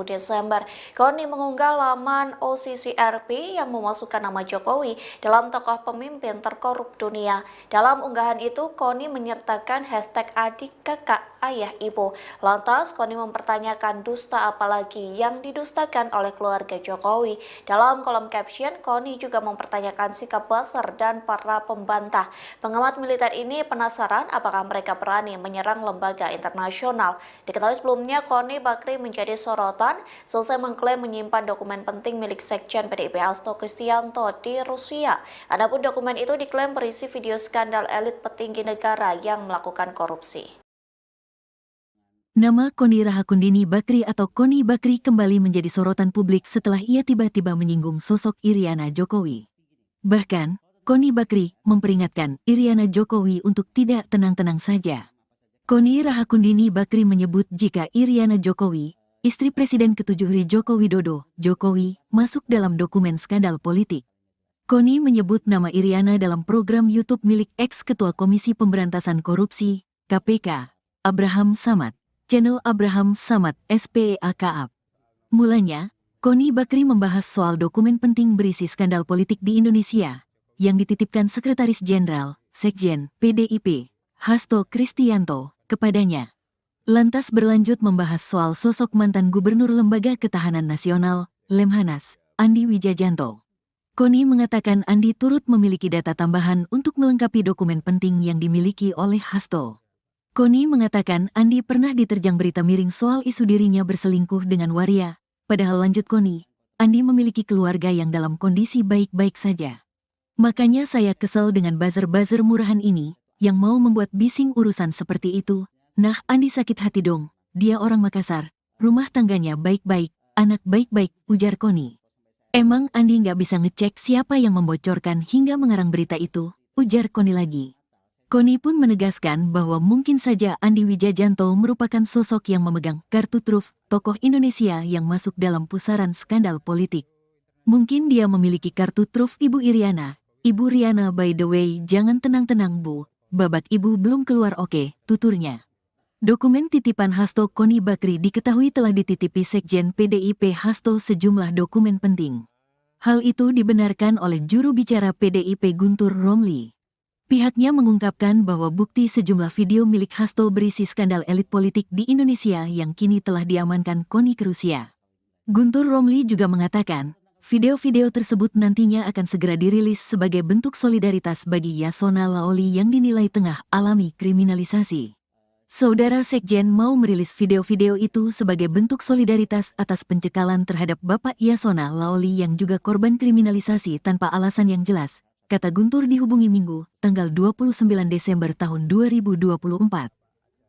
Desember. Koni mengunggah laman OCCRP yang memasukkan nama Jokowi dalam tokoh pemimpin terkorup dunia. Dalam unggahan itu, Koni menyertakan hashtag adik, kakak, ayah, ibu. Lantas, Koni mempertanyakan dusta apalagi yang didustakan oleh keluarga Jokowi. Dalam kolom caption, Koni juga mempertanyakan sikap Buzzer dan para pembantah. Pengamat militer ini penasaran apakah mereka berani menyerang lembaga internasional. Diketahui sebelumnya, Koni Bakri menjadi sorotan selesai mengklaim menyimpan dokumen penting milik Sekjen PDIP Hasto Kristianto di Rusia. Adapun dokumen itu diklaim berisi video skandal elit petinggi negara yang melakukan korupsi. Nama Koni Rahakundini Bakri atau Koni Bakri kembali menjadi sorotan publik setelah ia tiba-tiba menyinggung sosok Iriana Jokowi. Bahkan, Koni Bakri memperingatkan Iriana Jokowi untuk tidak tenang-tenang saja. Koni Rahakundini Bakri menyebut jika Iriana Jokowi, istri Presiden ke-7 Joko Widodo, Jokowi, masuk dalam dokumen skandal politik. Koni menyebut nama Iriana dalam program YouTube milik ex-ketua Komisi Pemberantasan Korupsi, KPK, Abraham Samad. Channel Abraham Samad SPEAKAP. Mulanya, Koni Bakri membahas soal dokumen penting berisi skandal politik di Indonesia yang dititipkan Sekretaris Jenderal, Sekjen, PDIP, Hasto Kristianto, kepadanya. Lantas berlanjut membahas soal sosok mantan Gubernur Lembaga Ketahanan Nasional, Lemhanas, Andi Wijajanto. Koni mengatakan Andi turut memiliki data tambahan untuk melengkapi dokumen penting yang dimiliki oleh Hasto. Koni mengatakan Andi pernah diterjang berita miring soal isu dirinya berselingkuh dengan waria. Padahal lanjut Koni, Andi memiliki keluarga yang dalam kondisi baik-baik saja. Makanya saya kesel dengan buzzer-buzzer murahan ini, yang mau membuat bising urusan seperti itu. Nah, Andi sakit hati dong, dia orang Makassar, rumah tangganya baik-baik, anak baik-baik, ujar Koni. Emang Andi nggak bisa ngecek siapa yang membocorkan hingga mengarang berita itu, ujar Koni lagi. Koni pun menegaskan bahwa mungkin saja Andi Wijajanto merupakan sosok yang memegang kartu truf tokoh Indonesia yang masuk dalam pusaran skandal politik. Mungkin dia memiliki kartu truf Ibu Iriana. Ibu Riana by the way, jangan tenang-tenang Bu, babak Ibu belum keluar oke, tuturnya. Dokumen titipan Hasto Koni Bakri diketahui telah dititipi Sekjen PDIP Hasto sejumlah dokumen penting. Hal itu dibenarkan oleh juru bicara PDIP Guntur Romli. Pihaknya mengungkapkan bahwa bukti sejumlah video milik Hasto berisi skandal elit politik di Indonesia yang kini telah diamankan KONI ke Rusia. Guntur Romli juga mengatakan, video-video tersebut nantinya akan segera dirilis sebagai bentuk solidaritas bagi Yasona Laoli yang dinilai tengah alami kriminalisasi. Saudara Sekjen mau merilis video-video itu sebagai bentuk solidaritas atas pencekalan terhadap Bapak Yasona Laoli yang juga korban kriminalisasi tanpa alasan yang jelas, kata Guntur dihubungi Minggu, tanggal 29 Desember tahun 2024.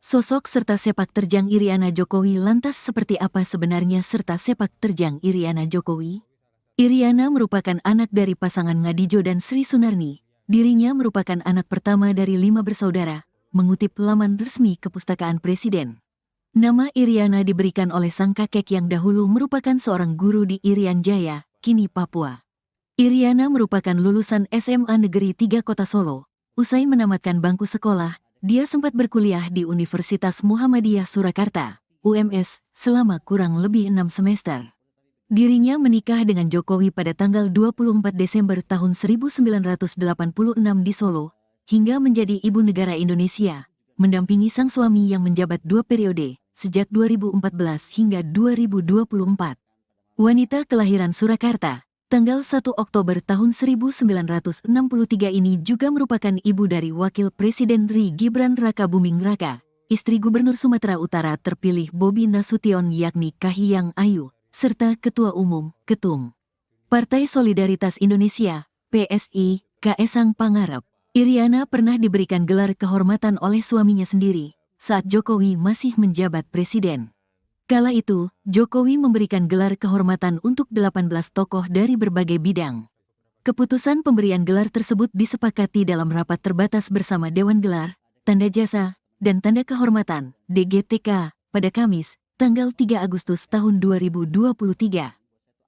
Sosok serta sepak terjang Iriana Jokowi lantas seperti apa sebenarnya serta sepak terjang Iriana Jokowi? Iriana merupakan anak dari pasangan Ngadijo dan Sri Sunarni. Dirinya merupakan anak pertama dari 5 bersaudara. Mengutip laman resmi Kepustakaan Presiden. Nama Iriana diberikan oleh sang kakek yang dahulu merupakan seorang guru di Irian Jaya, kini Papua. Iriana merupakan lulusan SMA Negeri 3 Kota Solo. Usai menamatkan bangku sekolah, dia sempat berkuliah di Universitas Muhammadiyah Surakarta, UMS, selama kurang lebih 6 semester. Dirinya menikah dengan Jokowi pada tanggal 24 Desember tahun 1986 di Solo, hingga menjadi ibu negara Indonesia, mendampingi sang suami yang menjabat 2 periode, sejak 2014 hingga 2024. Wanita kelahiran Surakarta, tanggal 1 Oktober tahun 1963 ini juga merupakan ibu dari Wakil Presiden RI Gibran Raka Buming Raka, istri Gubernur Sumatera Utara terpilih Bobi Nasution yakni Kahiyang Ayu, serta Ketua Umum, Ketum Partai Solidaritas Indonesia, PSI, Kaesang Pangarep. Iriana pernah diberikan gelar kehormatan oleh suaminya sendiri saat Jokowi masih menjabat presiden. Kala itu, Jokowi memberikan gelar kehormatan untuk 18 tokoh dari berbagai bidang. Keputusan pemberian gelar tersebut disepakati dalam rapat terbatas bersama Dewan Gelar, Tanda Jasa, dan Tanda Kehormatan (DGTK) pada Kamis, tanggal 3 Agustus tahun 2023.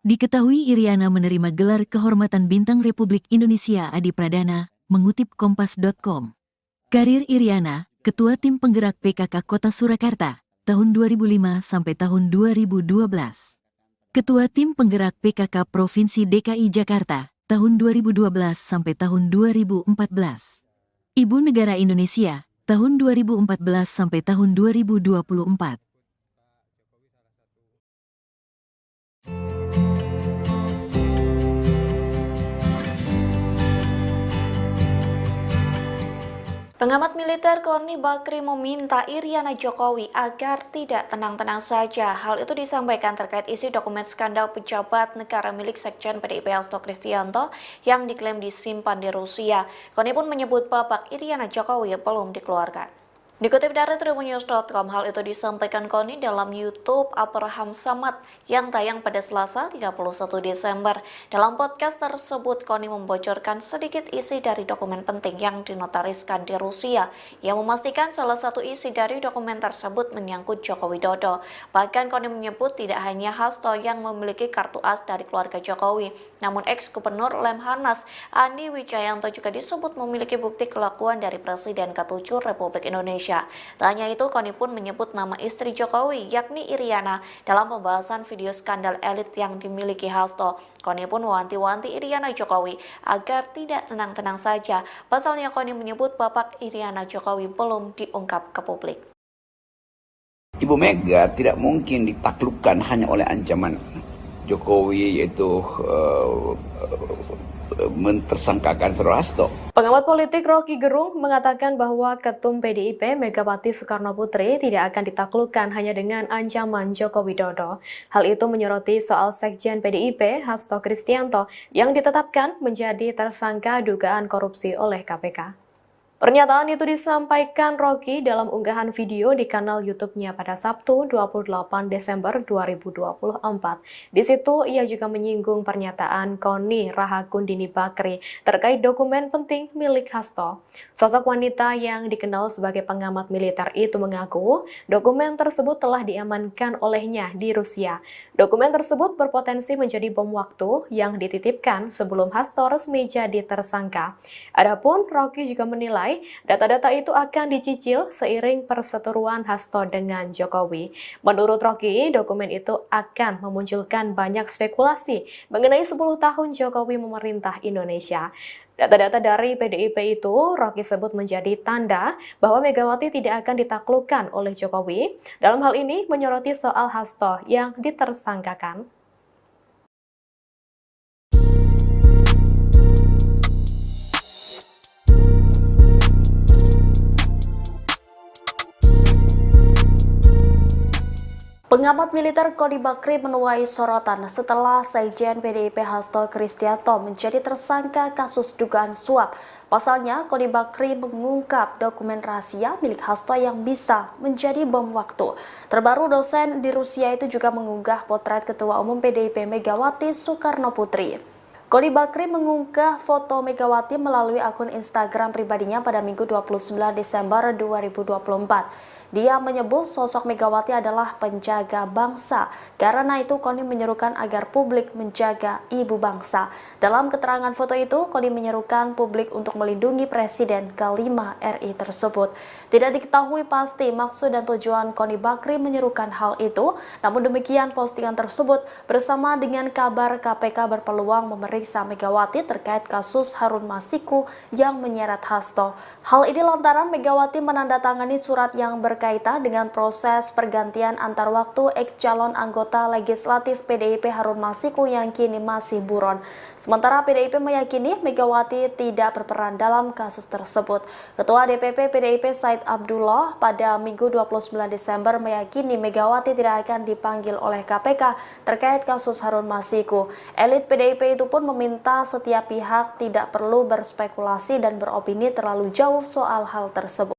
Diketahui Iriana menerima gelar kehormatan Bintang Republik Indonesia Adi Pradana, mengutip Kompas.com. Karir Iriana, Ketua Tim Penggerak PKK Kota Surakarta, tahun 2005 sampai tahun 2012. Ketua Tim Penggerak PKK Provinsi DKI Jakarta, tahun 2012 sampai tahun 2014. Ibu Negara Indonesia, tahun 2014 sampai tahun 2024. Pengamat militer Koni Bakri meminta Iriana Jokowi agar tidak tenang-tenang saja. Hal itu disampaikan terkait isi dokumen skandal pejabat negara milik Sekjen PDIP Hasto Kristianto yang diklaim disimpan di Rusia. Koni pun menyebut babak Iriana Jokowi belum dikeluarkan. Dikutip dari tribunnews.com, hal itu disampaikan Koni dalam YouTube Abraham Samad yang tayang pada Selasa 31 Desember. Dalam podcast tersebut, Koni membocorkan sedikit isi dari dokumen penting yang dinotariskan di Rusia, yang memastikan salah satu isi dari dokumen tersebut menyangkut Joko Widodo. Bahkan Koni menyebut tidak hanya Hasto yang memiliki kartu as dari keluarga Jokowi, namun ex-gubernur Lemhanas Andi Wijayanto juga disebut memiliki bukti kelakuan dari Presiden ke-7 Republik Indonesia. Tak hanya itu, Koni pun menyebut nama istri Jokowi, yakni Iriana, dalam pembahasan video skandal elit yang dimiliki Hasto. Koni pun mewanti-wanti Iriana Jokowi agar tidak tenang-tenang saja. Pasalnya Koni menyebut babak Iriana Jokowi belum diungkap ke publik. Ibu Mega tidak mungkin ditaklukkan hanya oleh ancaman Jokowi, yaitu mentersangkakan Saudara Hasto. Pengamat politik Rocky Gerung mengatakan bahwa Ketum PDIP Megawati Soekarno Putri tidak akan ditaklukkan hanya dengan ancaman Joko Widodo. Hal itu menyoroti soal Sekjen PDIP Hasto Kristianto yang ditetapkan menjadi tersangka dugaan korupsi oleh KPK. Pernyataan itu disampaikan Rocky dalam unggahan video di kanal YouTube-nya pada Sabtu 28 Desember 2024. Di situ ia juga menyinggung pernyataan Koni Rahakundini Bakri terkait dokumen penting milik Hasto. Sosok wanita yang dikenal sebagai pengamat militer itu mengaku dokumen tersebut telah diamankan olehnya di Rusia. Dokumen tersebut berpotensi menjadi bom waktu yang dititipkan sebelum Hasto resmi jadi tersangka. Adapun Rocky juga menilai menilai data-data itu akan dicicil seiring perseteruan Hasto dengan Jokowi. Menurut Rocky, dokumen itu akan memunculkan banyak spekulasi mengenai 10 tahun Jokowi memerintah Indonesia. Data-data dari PDIP itu Rocky sebut menjadi tanda bahwa Megawati tidak akan ditaklukkan oleh Jokowi. Dalam hal ini menyoroti soal Hasto yang ditersangkakan. Pengamat militer Koni Bakri menuai sorotan setelah Sekjen PDIP Hasto Kristianto menjadi tersangka kasus dugaan suap. Pasalnya, Koni Bakri mengungkap dokumen rahasia milik Hasto yang bisa menjadi bom waktu. Terbaru, dosen di Rusia itu juga mengunggah potret Ketua Umum PDIP Megawati Soekarno Putri. Koni Bakri mengunggah foto Megawati melalui akun Instagram pribadinya pada Minggu 29 Desember 2024. Dia menyebut sosok Megawati adalah penjaga bangsa. Karena itu, Koni menyerukan agar publik menjaga ibu bangsa. Dalam keterangan foto itu, Koni menyerukan publik untuk melindungi Presiden ke-5 RI tersebut. Tidak diketahui pasti maksud dan tujuan Koni Bakri menyerukan hal itu. Namun demikian, postingan tersebut bersama dengan kabar KPK berpeluang memeriksa Megawati terkait kasus Harun Masiku yang menyeret Hasto. Hal ini lantaran Megawati menandatangani surat yang berkaitan dengan proses pergantian antar waktu ex-calon anggota legislatif PDIP Harun Masiku yang kini masih buron. Sementara PDIP meyakini Megawati tidak berperan dalam kasus tersebut. Ketua DPP PDIP Said Abdullah pada Minggu 29 Desember meyakini Megawati tidak akan dipanggil oleh KPK terkait kasus Harun Masiku. Elit PDIP itu pun meminta setiap pihak tidak perlu berspekulasi dan beropini terlalu jauh soal hal tersebut.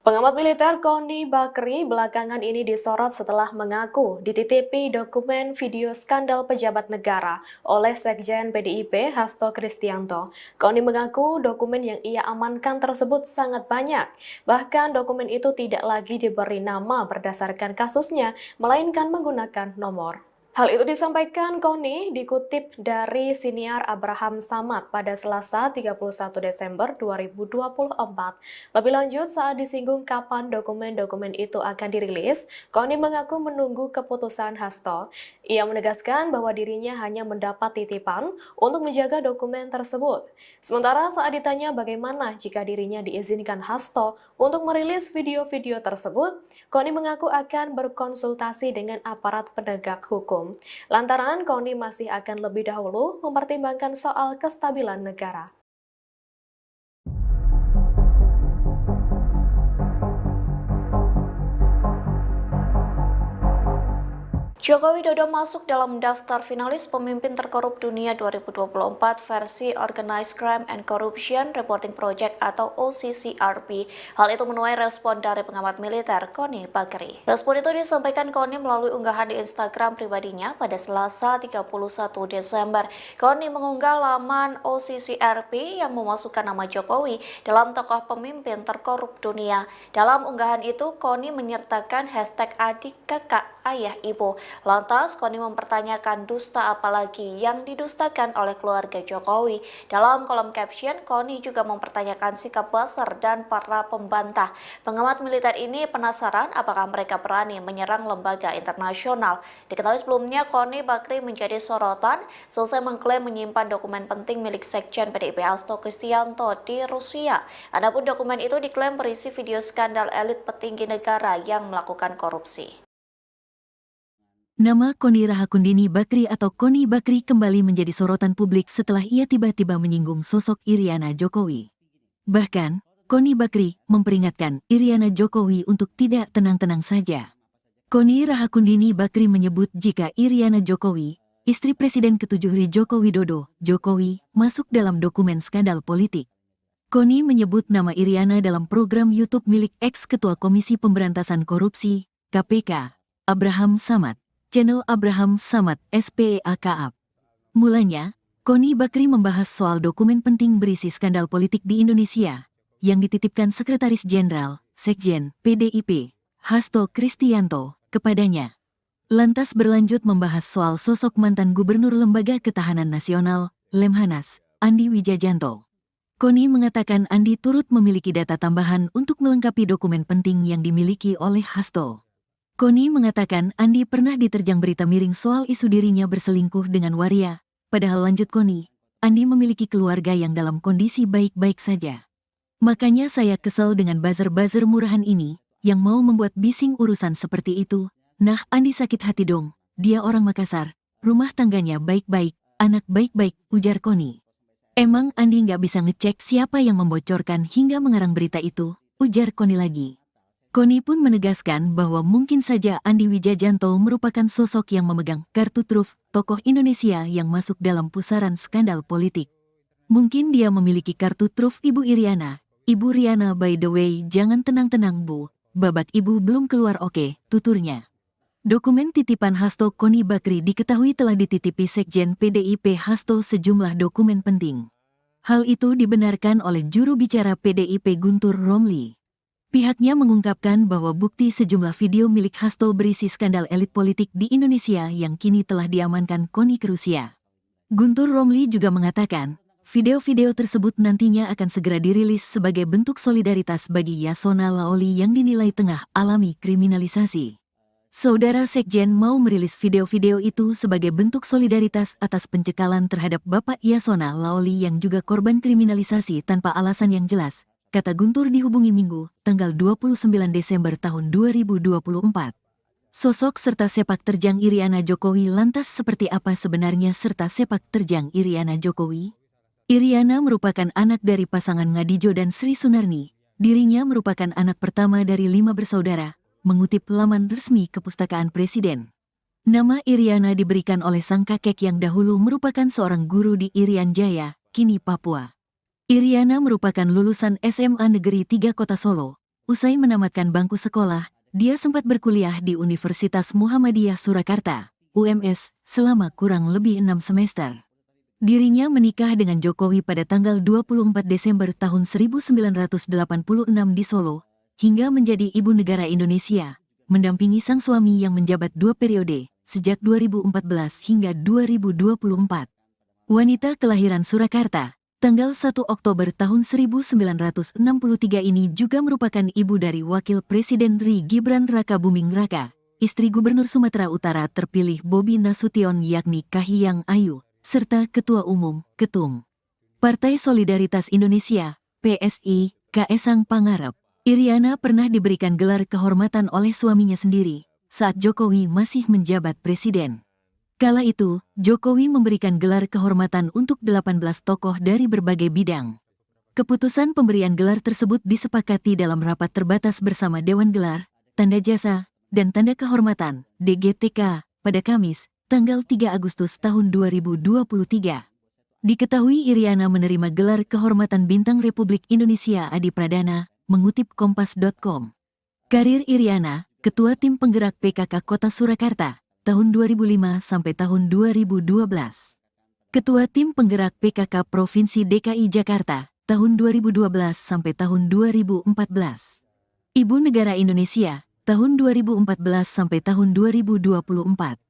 Pengamat militer Koni Bakri belakangan ini disorot setelah mengaku dititipi dokumen video skandal pejabat negara oleh Sekjen PDIP Hasto Kristianto. Koni mengaku dokumen yang ia amankan tersebut sangat banyak. Bahkan dokumen itu tidak lagi diberi nama berdasarkan kasusnya, melainkan menggunakan nomor. Hal itu disampaikan Koni dikutip dari siniar Abraham Samad pada Selasa 31 Desember 2024. Lebih lanjut, saat disinggung kapan dokumen-dokumen itu akan dirilis, Koni mengaku menunggu keputusan Hasto. Ia menegaskan bahwa dirinya hanya mendapat titipan untuk menjaga dokumen tersebut. Sementara saat ditanya bagaimana jika dirinya diizinkan Hasto untuk merilis video-video tersebut, Koni mengaku akan berkonsultasi dengan aparat penegak hukum. Lantaran Koni masih akan lebih dahulu mempertimbangkan soal kestabilan negara. Joko Widodo masuk dalam daftar finalis pemimpin terkorup dunia 2024 versi Organized Crime and Corruption Reporting Project atau OCCRP. Hal itu menuai respon dari pengamat militer Koni Bakri. Respon itu disampaikan Koni melalui unggahan di Instagram pribadinya pada Selasa 31 Desember. Koni mengunggah laman OCCRP yang memasukkan nama Jokowi dalam tokoh pemimpin terkorup dunia. Dalam unggahan itu, Koni menyertakan hashtag adik, kakak, ayah, ibu. Lantas, Koni mempertanyakan dusta apalagi yang didustakan oleh keluarga Jokowi. Dalam kolom caption, Koni juga mempertanyakan sikap buzzer dan para pembantah. Pengamat militer ini penasaran apakah mereka berani menyerang lembaga internasional. Diketahui sebelumnya, Koni Bakri menjadi sorotan selesai mengklaim menyimpan dokumen penting milik Sekjen PDIP Hasto Kristianto di Rusia. Adapun dokumen itu diklaim berisi video skandal elit petinggi negara yang melakukan korupsi. Nama Koni Rahakundini Bakri atau Koni Bakri kembali menjadi sorotan publik setelah ia tiba-tiba menyinggung sosok Iriana Jokowi. Bahkan, Koni Bakri memperingatkan Iriana Jokowi untuk tidak tenang-tenang saja. Koni Rahakundini Bakri menyebut jika Iriana Jokowi, istri Presiden ke-7 Joko Widodo, Jokowi, masuk dalam dokumen skandal politik. Koni menyebut nama Iriana dalam program YouTube milik ex-ketua Komisi Pemberantasan Korupsi, KPK, Abraham Samad. Channel Abraham Samad SPEAKAP. Mulanya, Koni Bakri membahas soal dokumen penting berisi skandal politik di Indonesia yang dititipkan Sekretaris Jenderal, Sekjen, PDIP, Hasto Kristianto, kepadanya. lantas berlanjut membahas soal sosok mantan Gubernur Lembaga Ketahanan Nasional, Lemhanas, Andi Wijajanto. Koni mengatakan Andi turut memiliki data tambahan untuk melengkapi dokumen penting yang dimiliki oleh Hasto. Koni mengatakan Andi pernah diterjang berita miring soal isu dirinya berselingkuh dengan waria, padahal lanjut Koni, Andi memiliki keluarga yang dalam kondisi baik-baik saja. Makanya saya kesel dengan buzzer-buzzer murahan ini, yang mau membuat bising urusan seperti itu. Nah, Andi sakit hati dong, dia orang Makassar, rumah tangganya baik-baik, anak baik-baik, ujar Koni. Emang Andi nggak bisa ngecek siapa yang membocorkan hingga mengarang berita itu, ujar Koni lagi. Koni pun menegaskan bahwa mungkin saja Andi Wijajanto merupakan sosok yang memegang kartu truf tokoh Indonesia yang masuk dalam pusaran skandal politik. Mungkin dia memiliki kartu truf Ibu Iriana. Ibu Riana, by the way, jangan tenang-tenang Bu, babak Ibu belum keluar oke, tuturnya. Dokumen titipan Hasto Koni Bakri diketahui telah dititipi Sekjen PDIP Hasto sejumlah dokumen penting. Hal itu dibenarkan oleh juru bicara PDIP Guntur Romli. Pihaknya mengungkapkan bahwa bukti sejumlah video milik Hasto berisi skandal elit politik di Indonesia yang kini telah diamankan Koni ke Rusia. Guntur Romli juga mengatakan, video-video tersebut nantinya akan segera dirilis sebagai bentuk solidaritas bagi Yasona Laoli yang dinilai tengah alami kriminalisasi. Saudara Sekjen mau merilis video-video itu sebagai bentuk solidaritas atas pencekalan terhadap Bapak Yasona Laoli yang juga korban kriminalisasi tanpa alasan yang jelas, kata Guntur dihubungi Minggu, tanggal 29 Desember tahun 2024. Sosok serta sepak terjang Iriana Jokowi lantas seperti apa sebenarnya serta sepak terjang Iriana Jokowi? Iriana merupakan anak dari pasangan Ngadijo dan Sri Sunarni. Dirinya merupakan anak pertama dari 5 bersaudara. Mengutip laman resmi Kepustakaan Presiden. Nama Iriana diberikan oleh sang kakek yang dahulu merupakan seorang guru di Irian Jaya, kini Papua. Iriana merupakan lulusan SMA Negeri 3 Kota Solo. Usai menamatkan bangku sekolah, dia sempat berkuliah di Universitas Muhammadiyah Surakarta, UMS, selama kurang lebih 6 semester. Dirinya menikah dengan Jokowi pada tanggal 24 Desember tahun 1986 di Solo, hingga menjadi ibu negara Indonesia, mendampingi sang suami yang menjabat 2 periode, sejak 2014 hingga 2024. Wanita kelahiran Surakarta, tanggal 1 Oktober tahun 1963 ini juga merupakan ibu dari Wakil Presiden RI Gibran Raka Buming Raka, istri Gubernur Sumatera Utara terpilih Bobi Nasution yakni Kahiyang Ayu, serta Ketua Umum, Ketum Partai Solidaritas Indonesia, PSI, Kaesang Pangarep. Iriana pernah diberikan gelar kehormatan oleh suaminya sendiri saat Jokowi masih menjabat presiden. Kala itu, Jokowi memberikan gelar kehormatan untuk 18 tokoh dari berbagai bidang. Keputusan pemberian gelar tersebut disepakati dalam rapat terbatas bersama Dewan Gelar, Tanda Jasa, dan Tanda Kehormatan, DGTK, pada Kamis, tanggal 3 Agustus tahun 2023. Diketahui Iriana menerima gelar kehormatan Bintang Republik Indonesia Adi Pradana, mengutip Kompas.com. Karir Iriana, Ketua Tim Penggerak PKK Kota Surakarta, tahun 2005 sampai tahun 2012. Ketua Tim Penggerak PKK Provinsi DKI Jakarta, tahun 2012 sampai tahun 2014. Ibu Negara Indonesia, tahun 2014 sampai tahun 2024.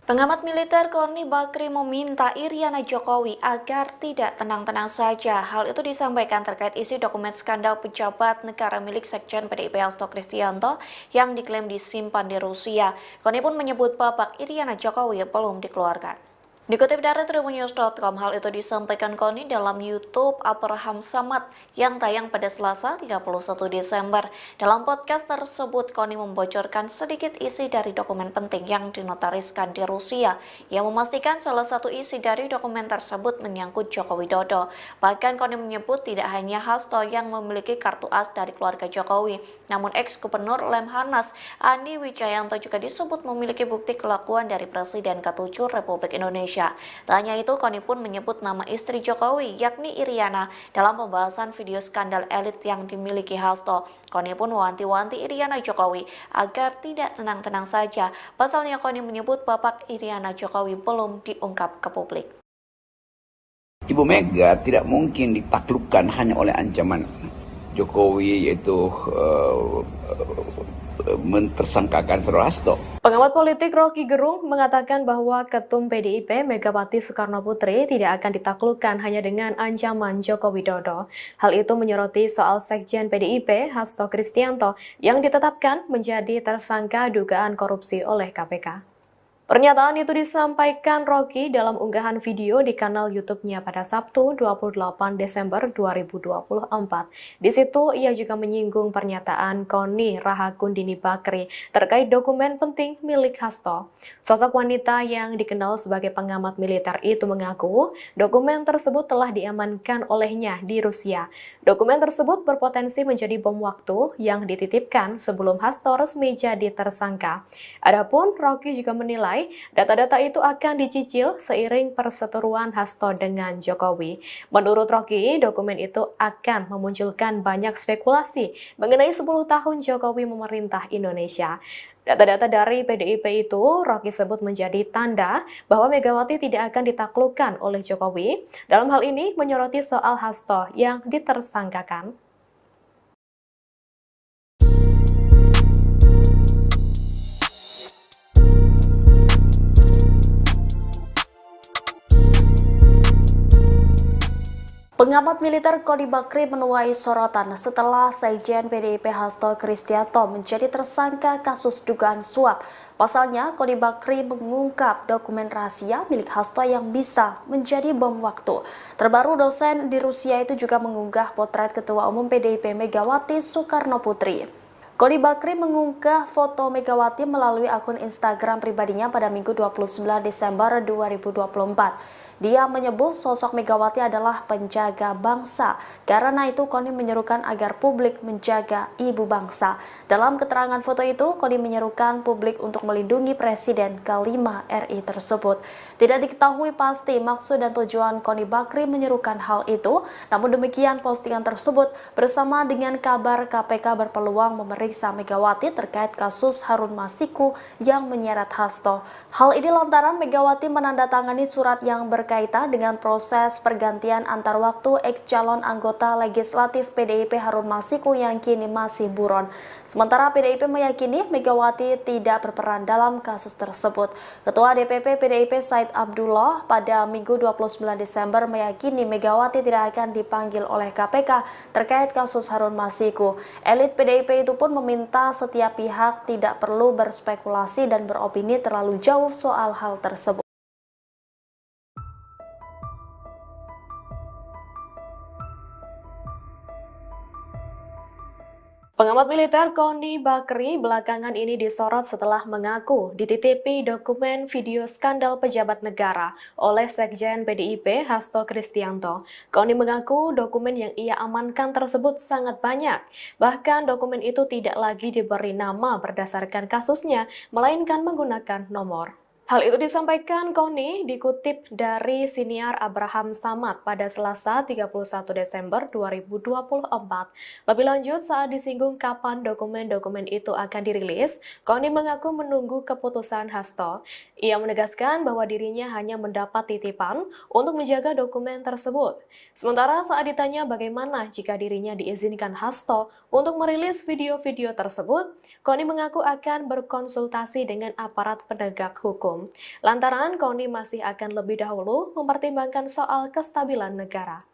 Pengamat militer Koni Bakri meminta Iriana Jokowi agar tidak tenang-tenang saja. Hal itu disampaikan terkait isi dokumen skandal pejabat negara milik Sekjen PDIP Hasto Kristianto yang diklaim disimpan di Rusia. Koni pun menyebut babak Iriana Jokowi belum dikeluarkan. Dikutip dari tribunnews.com, hal itu disampaikan Koni dalam YouTube Abraham Samad yang tayang pada Selasa 31 Desember. Dalam podcast tersebut, Koni membocorkan sedikit isi dari dokumen penting yang dinotariskan di Rusia, yang memastikan salah satu isi dari dokumen tersebut menyangkut Joko Widodo. Bahkan Koni menyebut tidak hanya Hasto yang memiliki kartu as dari keluarga Jokowi, namun ex-gubernur Lemhanas Andi Wijajanto juga disebut memiliki bukti kelakuan dari Presiden ke-7 Republik Indonesia. Tak hanya itu, Koni pun menyebut nama istri Jokowi, yakni Iriana, dalam pembahasan video skandal elit yang dimiliki Hasto. Koni pun mewanti-wanti Iriana Jokowi agar tidak tenang-tenang saja. Pasalnya Koni menyebut babak Iriana Jokowi belum diungkap ke publik. Ibu Mega tidak mungkin ditaklukkan hanya oleh ancaman Jokowi, yaitu mentersangkakan Saudara Hasto. Pengamat politik Rocky Gerung mengatakan bahwa Ketum PDIP Megawati Soekarno Putri tidak akan ditaklukkan hanya dengan ancaman Joko Widodo. Hal itu menyoroti soal Sekjen PDIP Hasto Kristianto yang ditetapkan menjadi tersangka dugaan korupsi oleh KPK. Pernyataan itu disampaikan Rocky dalam unggahan video di kanal YouTube-nya pada Sabtu 28 Desember 2024. Di situ ia juga menyinggung pernyataan Koni Rahakundini Bakri terkait dokumen penting milik Hasto. Sosok wanita yang dikenal sebagai pengamat militer itu mengaku dokumen tersebut telah diamankan olehnya di Rusia. Dokumen tersebut berpotensi menjadi bom waktu yang dititipkan sebelum Hasto resmi jadi tersangka. Adapun Rocky juga menilai data-data itu akan dicicil seiring perseteruan Hasto dengan Jokowi. Menurut Rocky, dokumen itu akan memunculkan banyak spekulasi mengenai 10 tahun Jokowi memerintah Indonesia. Data-data dari PDIP itu Rocky sebut menjadi tanda bahwa Megawati tidak akan ditaklukkan oleh Jokowi. Dalam hal ini menyoroti soal Hasto yang ditersangkakan. Pengamat militer Koni Bakri menuai sorotan setelah Sekjen PDIP Hasto Kristianto menjadi tersangka kasus dugaan suap. Pasalnya, Koni Bakri mengungkap dokumen rahasia milik Hasto yang bisa menjadi bom waktu. Terbaru, dosen di Rusia itu juga mengunggah potret Ketua Umum PDIP Megawati Soekarno Putri. Koni Bakri mengunggah foto Megawati melalui akun Instagram pribadinya pada Minggu 29 Desember 2024. Dia menyebut sosok Megawati adalah penjaga bangsa. Karena itu, Koni menyerukan agar publik menjaga ibu bangsa. Dalam keterangan foto itu, Koni menyerukan publik untuk melindungi Presiden ke-5 RI tersebut. Tidak diketahui pasti maksud dan tujuan Koni Bakri menyerukan hal itu. Namun demikian, postingan tersebut bersama dengan kabar KPK berpeluang memeriksa Megawati terkait kasus Harun Masiku yang menyeret Hasto. Hal ini lantaran Megawati menandatangani surat yang berkaitan dengan proses pergantian antar waktu ex-calon anggota legislatif PDIP Harun Masiku yang kini masih buron. Sementara PDIP meyakini Megawati tidak berperan dalam kasus tersebut. Ketua DPP PDIP Said Abdullah pada Minggu 29 Desember meyakini Megawati tidak akan dipanggil oleh KPK terkait kasus Harun Masiku. Elit PDIP itu pun meminta setiap pihak tidak perlu berspekulasi dan beropini terlalu jauh soal hal tersebut. Pengamat militer Koni Bakri belakangan ini disorot setelah mengaku dititipi dokumen video skandal pejabat negara oleh Sekjen PDIP Hasto Kristianto. Koni mengaku dokumen yang ia amankan tersebut sangat banyak. Bahkan dokumen itu tidak lagi diberi nama berdasarkan kasusnya, melainkan menggunakan nomor. Hal itu disampaikan Koni dikutip dari siniar Abraham Samad pada Selasa 31 Desember 2024. Lebih lanjut, saat disinggung kapan dokumen-dokumen itu akan dirilis, Koni mengaku menunggu keputusan Hasto. Ia menegaskan bahwa dirinya hanya mendapat titipan untuk menjaga dokumen tersebut. Sementara saat ditanya bagaimana jika dirinya diizinkan Hasto untuk merilis video-video tersebut, Koni mengaku akan berkonsultasi dengan aparat penegak hukum. Lantaran Koni masih akan lebih dahulu mempertimbangkan soal kestabilan negara.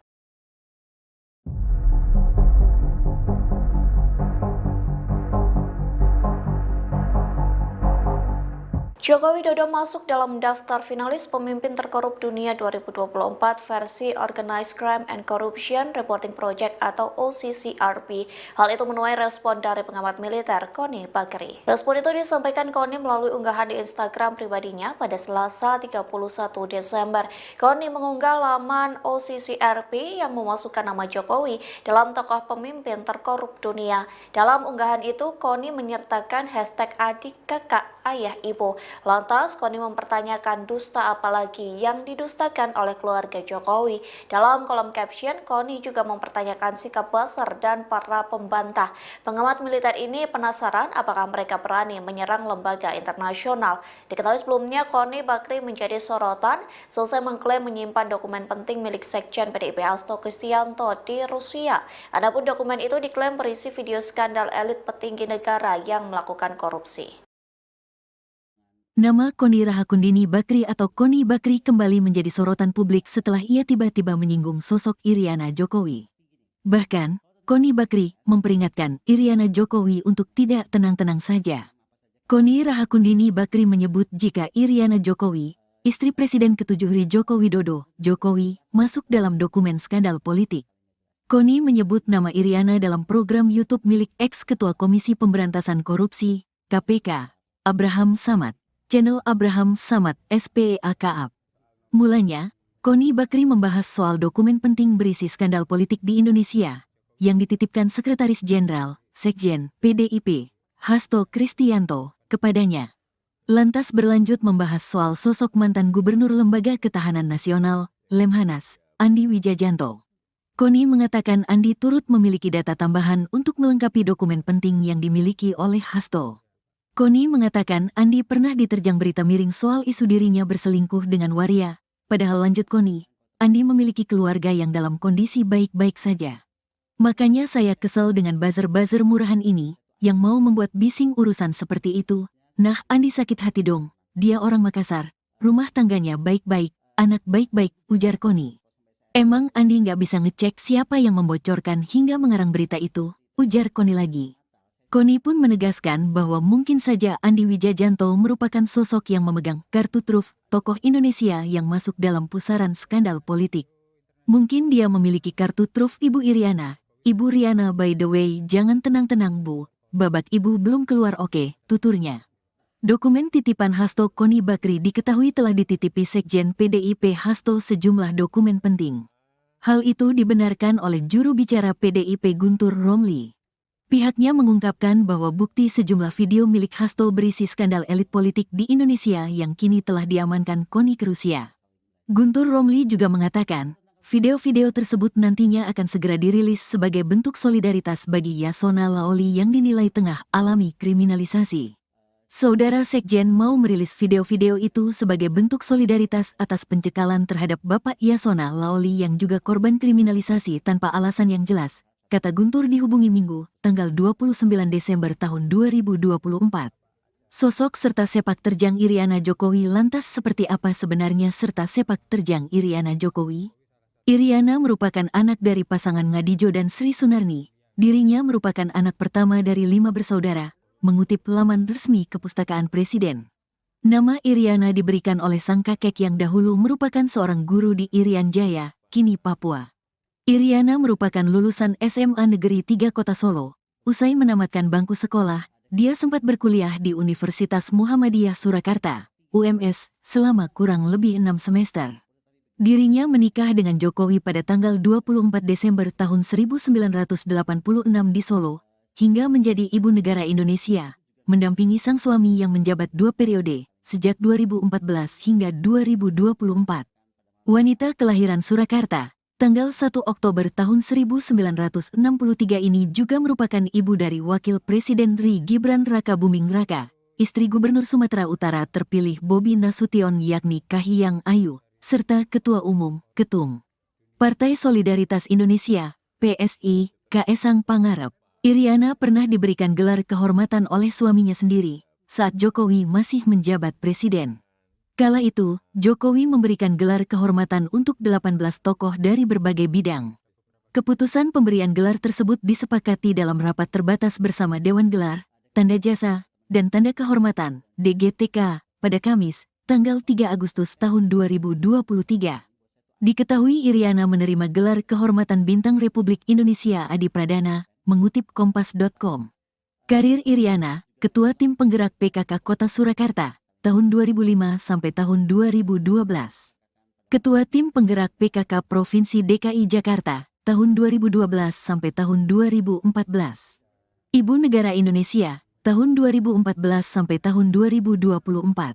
Joko Widodo masuk dalam daftar finalis pemimpin terkorup dunia 2024 versi Organized Crime and Corruption Reporting Project atau OCCRP. Hal itu menuai respon dari pengamat militer Koni Bakri. Respon itu disampaikan Koni melalui unggahan di Instagram pribadinya pada Selasa 31 Desember. Koni mengunggah laman OCCRP yang memasukkan nama Jokowi dalam tokoh pemimpin terkorup dunia. Dalam unggahan itu, Koni menyertakan hashtag adik kakak ayah ibu. Lantas, Koni mempertanyakan dusta apalagi yang didustakan oleh keluarga Jokowi. Dalam kolom caption, Koni juga mempertanyakan sikap buzzer dan para pembantah. Pengamat militer ini penasaran apakah mereka berani menyerang lembaga internasional. Diketahui sebelumnya, Koni Bakri menjadi sorotan selesai mengklaim menyimpan dokumen penting milik Sekjen PDIP Hasto Kristianto di Rusia. Adapun dokumen itu diklaim berisi video skandal elit petinggi negara yang melakukan korupsi. Nama Koni Rahakundini Bakri atau Koni Bakri kembali menjadi sorotan publik setelah ia tiba-tiba menyinggung sosok Iriana Jokowi. Bahkan, Koni Bakri memperingatkan Iriana Jokowi untuk tidak tenang-tenang saja. Koni Rahakundini Bakri menyebut jika Iriana Jokowi, istri Presiden ke-7 Joko Widodo, Jokowi, masuk dalam dokumen skandal politik. Koni menyebut nama Iriana dalam program YouTube milik ex-ketua Komisi Pemberantasan Korupsi, KPK, Abraham Samad, channel Abraham Samad SPEAKAP. Mulanya, Koni Bakri membahas soal dokumen penting berisi skandal politik di Indonesia, yang dititipkan Sekretaris Jenderal, Sekjen, PDIP, Hasto Kristianto, kepadanya. Lantas berlanjut membahas soal sosok mantan Gubernur Lembaga Ketahanan Nasional, Lemhanas, Andi Wijajanto. Koni mengatakan Andi turut memiliki data tambahan untuk melengkapi dokumen penting yang dimiliki oleh Hasto. Koni mengatakan Andi pernah diterjang berita miring soal isu dirinya berselingkuh dengan waria, padahal lanjut Koni, Andi memiliki keluarga yang dalam kondisi baik-baik saja. Makanya saya kesel dengan buzzer-buzzer murahan ini, yang mau membuat bising urusan seperti itu. Nah, Andi sakit hati dong, dia orang Makassar, rumah tangganya baik-baik, anak baik-baik, ujar Koni. Emang Andi nggak bisa ngecek siapa yang membocorkan hingga mengarang berita itu, ujar Koni lagi. Koni pun menegaskan bahwa mungkin saja Andi Wijajanto merupakan sosok yang memegang kartu truf tokoh Indonesia yang masuk dalam pusaran skandal politik. Mungkin dia memiliki kartu truf Ibu Iriana. Ibu Riana, by the way, jangan tenang-tenang Bu, babak Ibu belum keluar oke, tuturnya. Dokumen titipan Hasto Koni Bakri diketahui telah dititipi Sekjen PDIP Hasto sejumlah dokumen penting. Hal itu dibenarkan oleh juru bicara PDIP Guntur Romli. Pihaknya mengungkapkan bahwa bukti sejumlah video milik Hasto berisi skandal elit politik di Indonesia yang kini telah diamankan Koni ke Rusia. Guntur Romli juga mengatakan, video-video tersebut nantinya akan segera dirilis sebagai bentuk solidaritas bagi Yasona Laoli yang dinilai tengah alami kriminalisasi. Saudara Sekjen mau merilis video-video itu sebagai bentuk solidaritas atas pencekalan terhadap Bapak Yasona Laoli yang juga korban kriminalisasi tanpa alasan yang jelas, kata Guntur dihubungi Minggu, tanggal 29 Desember tahun 2024. Sosok serta sepak terjang Iriana Jokowi lantas seperti apa sebenarnya serta sepak terjang Iriana Jokowi? Iriana merupakan anak dari pasangan Ngadijo dan Sri Sunarni. Dirinya merupakan anak pertama dari 5 bersaudara. Mengutip laman resmi Kepustakaan Presiden. Nama Iriana diberikan oleh sang kakek yang dahulu merupakan seorang guru di Irian Jaya, kini Papua. Iriana merupakan lulusan SMA Negeri 3 Kota Solo. Usai menamatkan bangku sekolah, dia sempat berkuliah di Universitas Muhammadiyah Surakarta, UMS, selama kurang lebih 6 semester. Dirinya menikah dengan Jokowi pada tanggal 24 Desember tahun 1986 di Solo, hingga menjadi ibu negara Indonesia, mendampingi sang suami yang menjabat 2 periode, sejak 2014 hingga 2024. Wanita kelahiran Surakarta, tanggal 1 Oktober tahun 1963 ini juga merupakan ibu dari Wakil Presiden RI Gibran Raka Buming Raka, istri Gubernur Sumatera Utara terpilih Bobi Nasution yakni Kahiyang Ayu, serta Ketua Umum, Ketum Partai Solidaritas Indonesia, PSI, Kaesang Pangarep. Iriana pernah diberikan gelar kehormatan oleh suaminya sendiri saat Jokowi masih menjabat presiden. Kala itu, Jokowi memberikan gelar kehormatan untuk 18 tokoh dari berbagai bidang. Keputusan pemberian gelar tersebut disepakati dalam rapat terbatas bersama Dewan Gelar, Tanda Jasa, dan Tanda Kehormatan, DGTK, pada Kamis, tanggal 3 Agustus tahun 2023. Diketahui Iriana menerima gelar kehormatan Bintang Republik Indonesia Adi Pradana, mengutip Kompas.com. Karir Iriana, Ketua Tim Penggerak PKK Kota Surakarta, tahun 2005 sampai tahun 2012. Ketua Tim Penggerak PKK Provinsi DKI Jakarta, tahun 2012 sampai tahun 2014. Ibu Negara Indonesia, tahun 2014 sampai tahun 2024.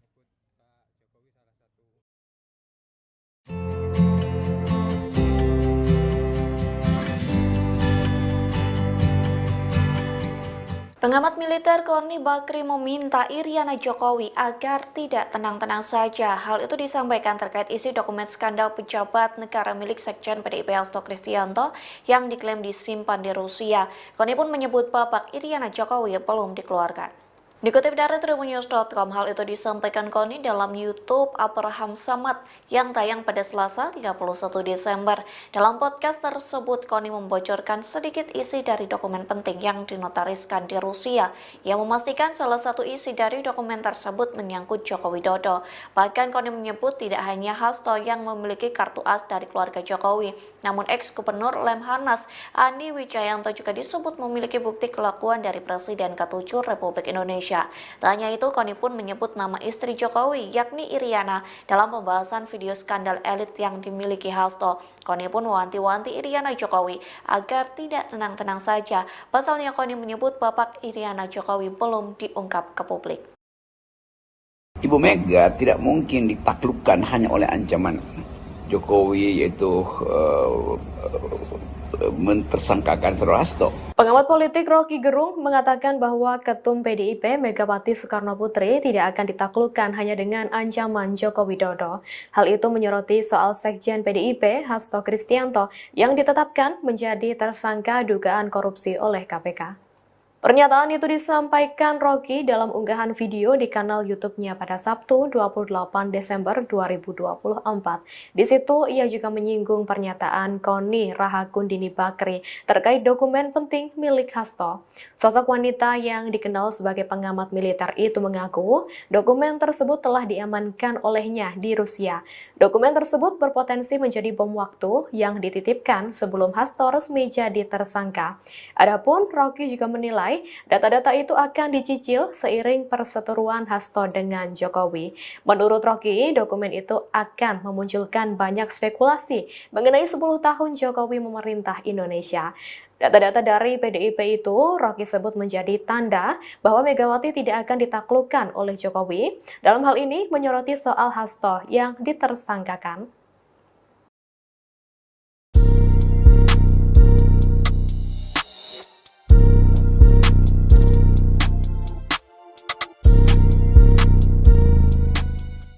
Pengamat militer Koni Bakri meminta Iriana Jokowi agar tidak tenang-tenang saja. Hal itu disampaikan terkait isi dokumen skandal pejabat negara milik Sekjen PDIP Hasto Kristianto yang diklaim disimpan di Rusia. Koni pun menyebut babak Iriana Jokowi belum dikeluarkan. Dikutip dari tribunnews.com, hal itu disampaikan Koni dalam YouTube Abraham Samad yang tayang pada Selasa 31 Desember. Dalam podcast tersebut, Koni membocorkan sedikit isi dari dokumen penting yang dinotariskan di Rusia, yang memastikan salah satu isi dari dokumen tersebut menyangkut Joko Widodo. Bahkan Koni menyebut tidak hanya Hasto yang memiliki kartu as dari keluarga Jokowi, namun ex-gubernur Lemhanas Andi Wijayanto juga disebut memiliki bukti kelakuan dari Presiden ke-7 Republik Indonesia. Tak hanya itu, Koni pun menyebut nama istri Jokowi, yakni Iriana, dalam pembahasan video skandal elit yang dimiliki Hasto. Koni pun mewanti-wanti Iriana Jokowi agar tidak tenang-tenang saja. Pasalnya Koni menyebut babak Iriana Jokowi belum diungkap ke publik. Ibu Mega tidak mungkin ditaklukkan hanya oleh ancaman Jokowi, yaitu mentersangkakan Saudara Hasto. Pengamat politik Rocky Gerung mengatakan bahwa Ketum PDIP Megawati Soekarno Putri tidak akan ditaklukkan hanya dengan ancaman Joko Widodo. Hal itu menyoroti soal Sekjen PDIP Hasto Kristianto yang ditetapkan menjadi tersangka dugaan korupsi oleh KPK. Pernyataan itu disampaikan Rocky dalam unggahan video di kanal YouTube-nya pada Sabtu 28 Desember 2024. Di situ ia juga menyinggung pernyataan Koni Rahakundini Bakri terkait dokumen penting milik Hasto. Sosok wanita yang dikenal sebagai pengamat militer itu mengaku dokumen tersebut telah diamankan olehnya di Rusia. Dokumen tersebut berpotensi menjadi bom waktu yang dititipkan sebelum Hasto resmi jadi tersangka. Adapun Rocky juga menilai data-data itu akan dicicil seiring perseteruan Hasto dengan Jokowi. Menurut Rocky, dokumen itu akan memunculkan banyak spekulasi mengenai 10 tahun Jokowi memerintah Indonesia. Data-data dari PDIP itu Rocky sebut menjadi tanda bahwa Megawati tidak akan ditaklukkan oleh Jokowi. Dalam hal ini menyoroti soal Hasto yang ditersangkakan.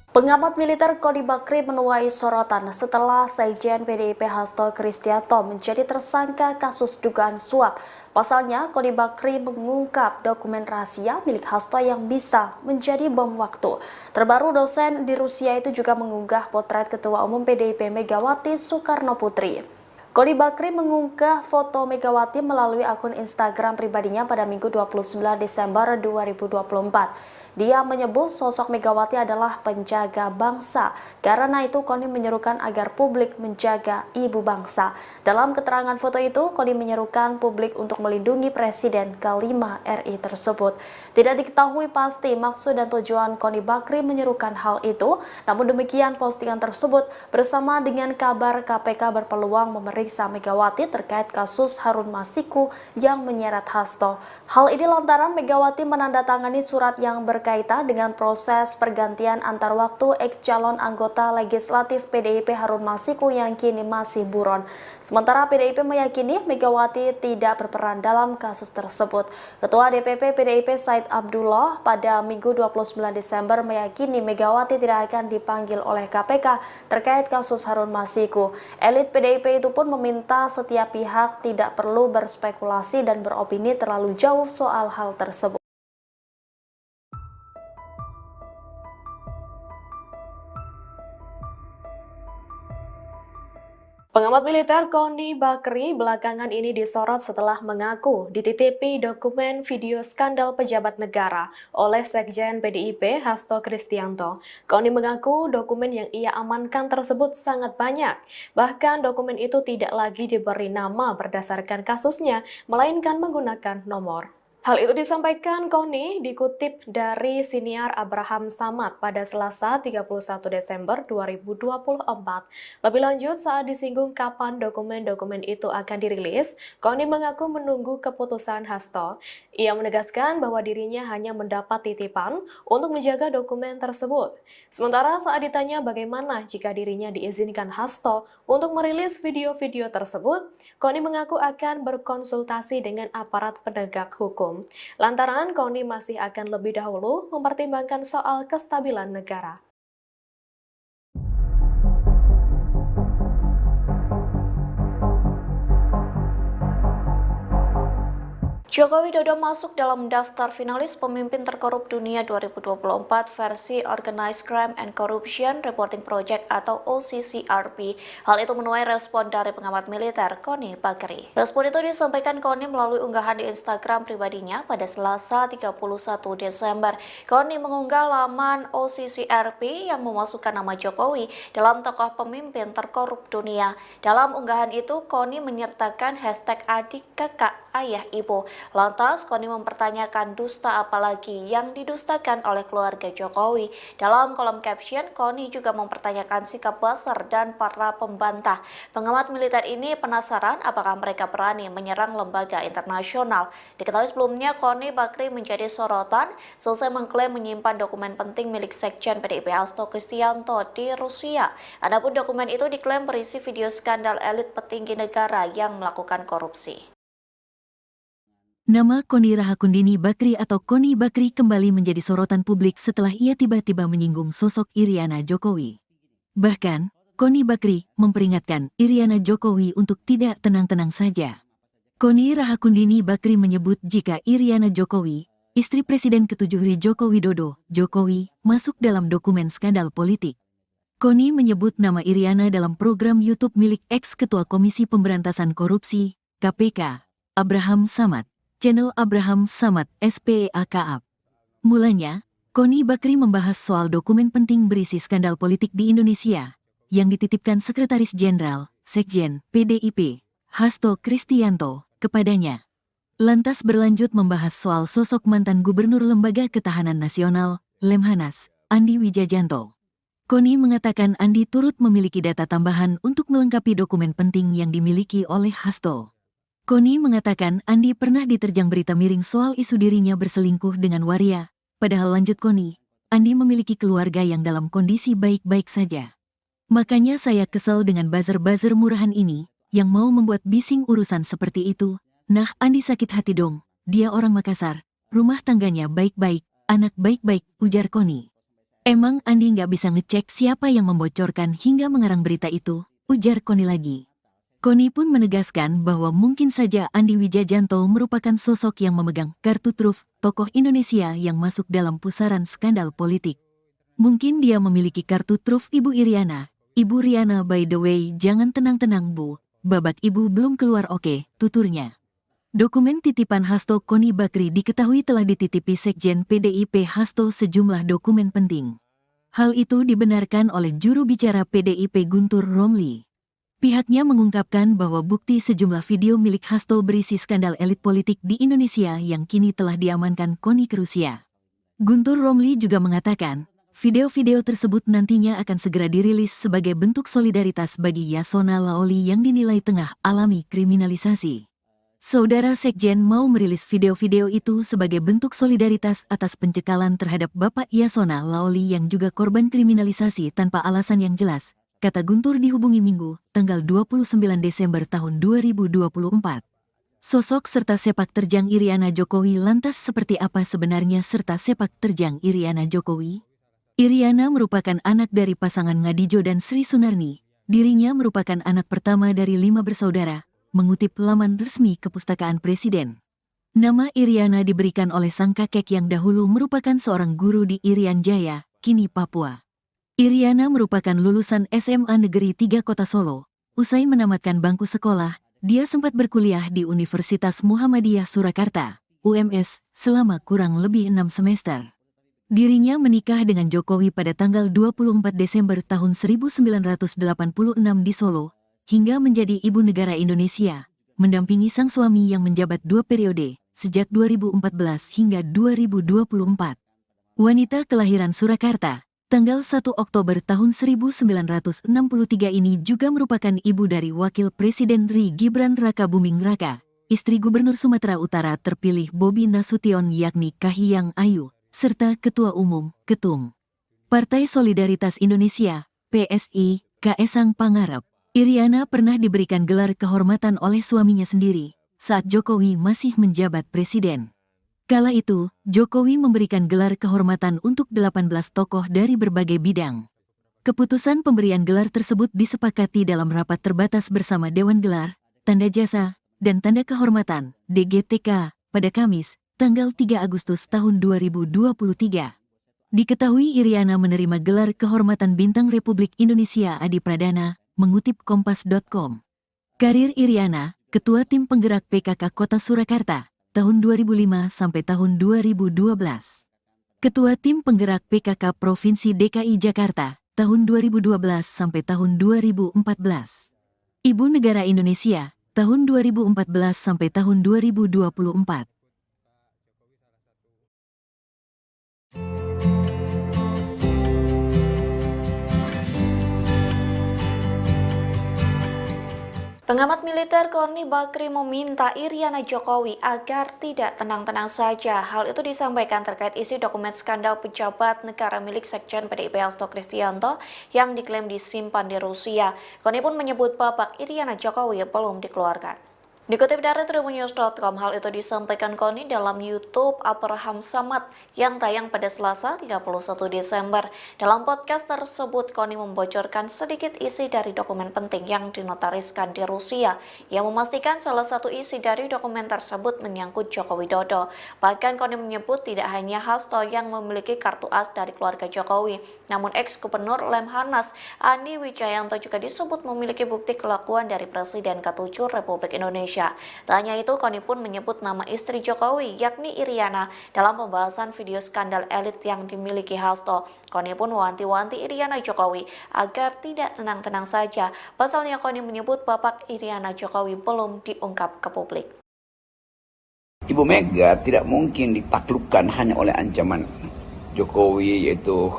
Pengamat militer Koni Bakri menuai sorotan setelah Sekjen PDIP Hasto Kristianto menjadi tersangka kasus dugaan suap. Pasalnya, Koni Bakri mengungkap dokumen rahasia milik Hasto yang bisa menjadi bom waktu. Terbaru, dosen di Rusia itu juga mengunggah potret Ketua Umum PDIP Megawati Soekarno Putri. Koni Bakri mengunggah foto Megawati melalui akun Instagram pribadinya pada Minggu 29 Desember 2024. Dia menyebut sosok Megawati adalah penjaga bangsa. Karena itu, Koni menyerukan agar publik menjaga ibu bangsa. Dalam keterangan foto itu, Koni menyerukan publik untuk melindungi Presiden ke-5 RI tersebut. Tidak diketahui pasti maksud dan tujuan Koni Bakri menyerukan hal itu. Namun demikian, postingan tersebut bersama dengan kabar KPK berpeluang memeriksa Megawati terkait kasus Harun Masiku yang menyeret Hasto. Hal ini lantaran Megawati menandatangani surat yang berkaitan dengan proses pergantian antar waktu ex-calon anggota legislatif PDIP Harun Masiku yang kini masih buron. Sementara PDIP meyakini Megawati tidak berperan dalam kasus tersebut. Ketua DPP PDIP Said Abdullah pada Minggu 29 Desember meyakini Megawati tidak akan dipanggil oleh KPK terkait kasus Harun Masiku. Elit PDIP itu pun meminta setiap pihak tidak perlu berspekulasi dan beropini terlalu jauh soal hal tersebut. Pengamat militer Koni Bakri belakangan ini disorot setelah mengaku dititipi dokumen video skandal pejabat negara oleh Sekjen PDIP Hasto Kristianto. Koni mengaku dokumen yang ia amankan tersebut sangat banyak. Bahkan dokumen itu tidak lagi diberi nama berdasarkan kasusnya, melainkan menggunakan nomor. Hal itu disampaikan Koni dikutip dari siniar Abraham Samad pada Selasa 31 Desember 2024. Lebih lanjut, saat disinggung kapan dokumen-dokumen itu akan dirilis, Koni mengaku menunggu keputusan Hasto. Ia menegaskan bahwa dirinya hanya mendapat titipan untuk menjaga dokumen tersebut. Sementara saat ditanya bagaimana jika dirinya diizinkan Hasto untuk merilis video-video tersebut, Koni mengaku akan berkonsultasi dengan aparat penegak hukum. Lantaran Koni masih akan lebih dahulu mempertimbangkan soal kestabilan negara. Joko Widodo masuk dalam daftar finalis pemimpin terkorup dunia 2024 versi Organized Crime and Corruption Reporting Project atau OCCRP. Hal itu menuai respon dari pengamat militer Koni Bakri. Respon itu disampaikan Koni melalui unggahan di Instagram pribadinya pada Selasa 31 Desember. Koni mengunggah laman OCCRP yang memasukkan nama Jokowi dalam tokoh pemimpin terkorup dunia. Dalam unggahan itu, Koni menyertakan hashtag adik, kakak, ayah, ibu. Lantas, Koni mempertanyakan dusta apalagi yang didustakan oleh keluarga Jokowi. Dalam kolom caption, Koni juga mempertanyakan sikap Buzzer dan para pembantah. Pengamat militer ini penasaran apakah mereka berani menyerang lembaga internasional. Diketahui sebelumnya, Koni Bakri menjadi sorotan selesai mengklaim menyimpan dokumen penting milik Sekjen PDIP Hasto Kristianto di Rusia. Adapun dokumen itu diklaim berisi video skandal elit petinggi negara yang melakukan korupsi. Nama Koni Rahakundini Bakri atau Koni Bakri kembali menjadi sorotan publik setelah ia tiba-tiba menyinggung sosok Iriana Jokowi. Bahkan, Koni Bakri memperingatkan Iriana Jokowi untuk tidak tenang-tenang saja. Koni Rahakundini Bakri menyebut jika Iriana Jokowi, istri Presiden ke-7 Joko Widodo, Jokowi, masuk dalam dokumen skandal politik. Koni menyebut nama Iriana dalam program YouTube milik ex-ketua Komisi Pemberantasan Korupsi, KPK, Abraham Samad. Channel Abraham Samad SPEAKAP. Mulanya, Koni Bakri membahas soal dokumen penting berisi skandal politik di Indonesia yang dititipkan Sekretaris Jenderal, Sekjen, PDIP, Hasto Kristianto, kepadanya. Lantas berlanjut membahas soal sosok mantan Gubernur Lembaga Ketahanan Nasional, Lemhanas, Andi Wijajanto. Koni mengatakan Andi turut memiliki data tambahan untuk melengkapi dokumen penting yang dimiliki oleh Hasto. Koni mengatakan Andi pernah diterjang berita miring soal isu dirinya berselingkuh dengan waria, padahal lanjut Koni, Andi memiliki keluarga yang dalam kondisi baik-baik saja. Makanya saya kesel dengan buzzer-buzzer murahan ini, yang mau membuat bising urusan seperti itu. Nah, Andi sakit hati dong, dia orang Makassar, rumah tangganya baik-baik, anak baik-baik, ujar Koni. Emang Andi nggak bisa ngecek siapa yang membocorkan hingga mengarang berita itu, ujar Koni lagi. Koni pun menegaskan bahwa mungkin saja Andi Wijajanto merupakan sosok yang memegang kartu truf tokoh Indonesia yang masuk dalam pusaran skandal politik. Mungkin dia memiliki kartu truf Ibu Iriana. Ibu Riana, by the way, jangan tenang-tenang Bu, babak Ibu belum keluar, oke, tuturnya. Dokumen titipan Hasto Koni Bakri diketahui telah dititipi Sekjen PDIP Hasto sejumlah dokumen penting. Hal itu dibenarkan oleh juru bicara PDIP Guntur Romli. Pihaknya mengungkapkan bahwa bukti sejumlah video milik Hasto berisi skandal elit politik di Indonesia yang kini telah diamankan Koni ke Rusia. Guntur Romli juga mengatakan, video-video tersebut nantinya akan segera dirilis sebagai bentuk solidaritas bagi Yasona Laoli yang dinilai tengah alami kriminalisasi. Saudara Sekjen mau merilis video-video itu sebagai bentuk solidaritas atas pencekalan terhadap Bapak Yasona Laoli yang juga korban kriminalisasi tanpa alasan yang jelas, kata Guntur dihubungi Minggu, tanggal 29 Desember tahun 2024. Sosok serta sepak terjang Iriana Jokowi lantas seperti apa sebenarnya serta sepak terjang Iriana Jokowi? Iriana merupakan anak dari pasangan Ngadijo dan Sri Sunarni. Dirinya merupakan anak pertama dari 5 bersaudara, mengutip laman resmi Kepustakaan Presiden. Nama Iriana diberikan oleh sang kakek yang dahulu merupakan seorang guru di Irian Jaya, kini Papua. Iriana merupakan lulusan SMA Negeri 3 Kota Solo. Usai menamatkan bangku sekolah, dia sempat berkuliah di Universitas Muhammadiyah Surakarta, UMS, selama kurang lebih 6 semester. Dirinya menikah dengan Jokowi pada tanggal 24 Desember tahun 1986 di Solo, hingga menjadi ibu negara Indonesia, mendampingi sang suami yang menjabat 2 periode, sejak 2014 hingga 2024. Wanita kelahiran Surakarta, tanggal 1 Oktober tahun 1963 ini juga merupakan ibu dari Wakil Presiden RI Gibran Rakabuming Raka, istri Gubernur Sumatera Utara terpilih Bobi Nasution yakni Kahiyang Ayu, serta Ketua Umum, Ketum Partai Solidaritas Indonesia, PSI, Kaesang Pangarep. Iriana pernah diberikan gelar kehormatan oleh suaminya sendiri saat Jokowi masih menjabat presiden. Kala itu, Jokowi memberikan gelar kehormatan untuk 18 tokoh dari berbagai bidang. Keputusan pemberian gelar tersebut disepakati dalam rapat terbatas bersama Dewan Gelar, Tanda Jasa, dan Tanda Kehormatan, DGTK, pada Kamis, tanggal 3 Agustus tahun 2023. Diketahui Iriana menerima gelar kehormatan Bintang Republik Indonesia Adi Pradana, mengutip Kompas.com. Karir Iriana, Ketua Tim Penggerak PKK Kota Surakarta, tahun 2005 sampai tahun 2012. Ketua Tim Penggerak PKK Provinsi DKI Jakarta, tahun 2012 sampai tahun 2014. Ibu Negara Indonesia, tahun 2014 sampai tahun 2024. Pengamat militer Koni Bakri meminta Iriana Jokowi agar tidak tenang-tenang saja. Hal itu disampaikan terkait isi dokumen skandal pejabat negara milik Sekjen PDIP Hasto Kristianto yang diklaim disimpan di Rusia. Koni pun menyebut babak Iriana Jokowi belum dikeluarkan. Dikutip dari tribunnews.com, hal itu disampaikan Koni dalam YouTube Abraham Samad yang tayang pada Selasa 31 Desember. Dalam podcast tersebut, Koni membocorkan sedikit isi dari dokumen penting yang dinotariskan di Rusia, yang memastikan salah satu isi dari dokumen tersebut menyangkut Joko Widodo. Bahkan Koni menyebut tidak hanya Hasto yang memiliki kartu as dari keluarga Jokowi, namun ex-gubernur Lemhanas Andi Wijayanto juga disebut memiliki bukti kelakuan dari Presiden ke-7 Republik Indonesia. Tak hanya itu, Koni pun menyebut nama istri Jokowi, yakni Iriana, dalam pembahasan video skandal elit yang dimiliki Hasto. Koni pun mewanti-wanti Iriana Jokowi agar tidak tenang-tenang saja. Pasalnya Koni menyebut babak Iriana Jokowi belum diungkap ke publik. Ibu Mega tidak mungkin ditaklukkan hanya oleh ancaman Jokowi, yaitu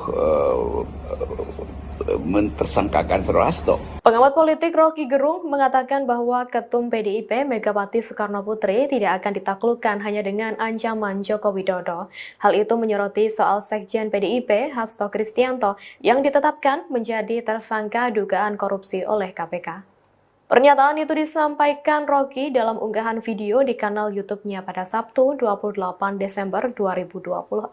mentersangkakan Saudara Hasto. Pengamat politik Rocky Gerung mengatakan bahwa Ketum PDIP Megawati Soekarno Putri tidak akan ditaklukkan hanya dengan ancaman Joko Widodo. Hal itu menyoroti soal Sekjen PDIP Hasto Kristianto yang ditetapkan menjadi tersangka dugaan korupsi oleh KPK. Pernyataan itu disampaikan Rocky dalam unggahan video di kanal YouTube-nya pada Sabtu 28 Desember 2024.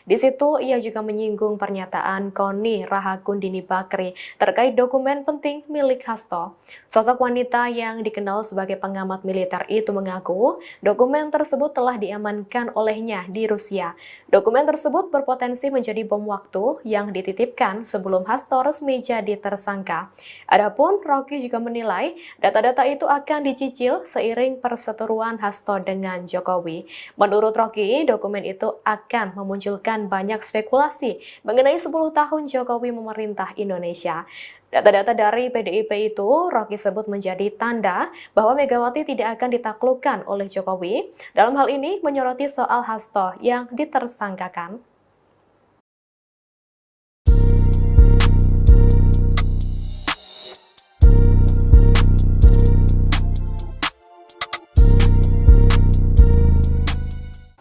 Di situ ia juga menyinggung pernyataan Koni Rahakundini Bakri terkait dokumen penting milik Hasto. Sosok wanita yang dikenal sebagai pengamat militer itu mengaku dokumen tersebut telah diamankan olehnya di Rusia. Dokumen tersebut berpotensi menjadi bom waktu yang dititipkan sebelum Hasto resmi jadi tersangka. Adapun Rocky juga menilai data-data itu akan dicicil seiring perseteruan Hasto dengan Jokowi. Menurut Rocky, dokumen itu akan memunculkan banyak spekulasi mengenai 10 tahun Jokowi memerintah Indonesia. Data-data dari PDIP itu Rocky sebut menjadi tanda bahwa Megawati tidak akan ditaklukkan oleh Jokowi. Dalam hal ini menyoroti soal Hasto yang ditersangkakan.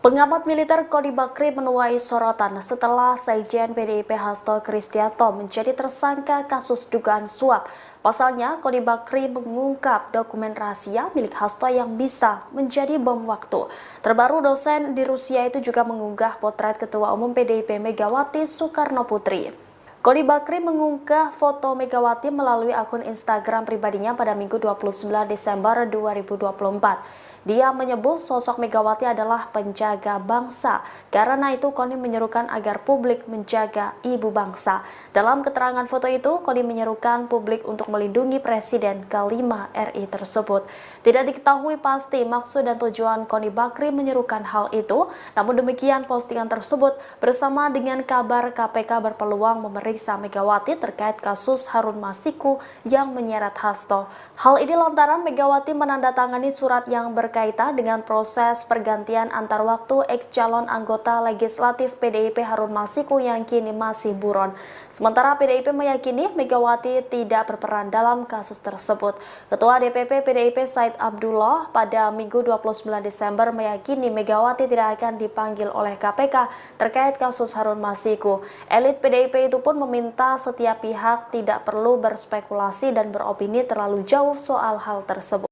Pengamat militer Koni Bakri menuai sorotan setelah Sekjen PDIP Hasto Kristianto menjadi tersangka kasus dugaan suap. Pasalnya, Koni Bakri mengungkap dokumen rahasia milik Hasto yang bisa menjadi bom waktu. Terbaru, dosen di Rusia itu juga mengunggah potret Ketua Umum PDIP Megawati Soekarno Putri. Koni Bakri mengunggah foto Megawati melalui akun Instagram pribadinya pada Minggu 29 Desember 2024. Dia menyebut sosok Megawati adalah penjaga bangsa. Karena itu Koni menyerukan agar publik menjaga ibu bangsa. Dalam keterangan foto itu, Koni menyerukan publik untuk melindungi Presiden ke-5 RI tersebut. Tidak diketahui pasti maksud dan tujuan Koni Bakri menyerukan hal itu. Namun demikian, postingan tersebut bersama dengan kabar KPK berpeluang memeriksa Megawati terkait kasus Harun Masiku yang menyeret Hasto. Hal ini lantaran Megawati menandatangani surat yang berkaitan berkaitan dengan proses pergantian antar waktu ex-calon anggota legislatif PDIP Harun Masiku yang kini masih buron. Sementara PDIP meyakini Megawati tidak berperan dalam kasus tersebut. Ketua DPP PDIP Said Abdullah pada Minggu 29 Desember meyakini Megawati tidak akan dipanggil oleh KPK terkait kasus Harun Masiku. Elit PDIP itu pun meminta setiap pihak tidak perlu berspekulasi dan beropini terlalu jauh soal hal tersebut.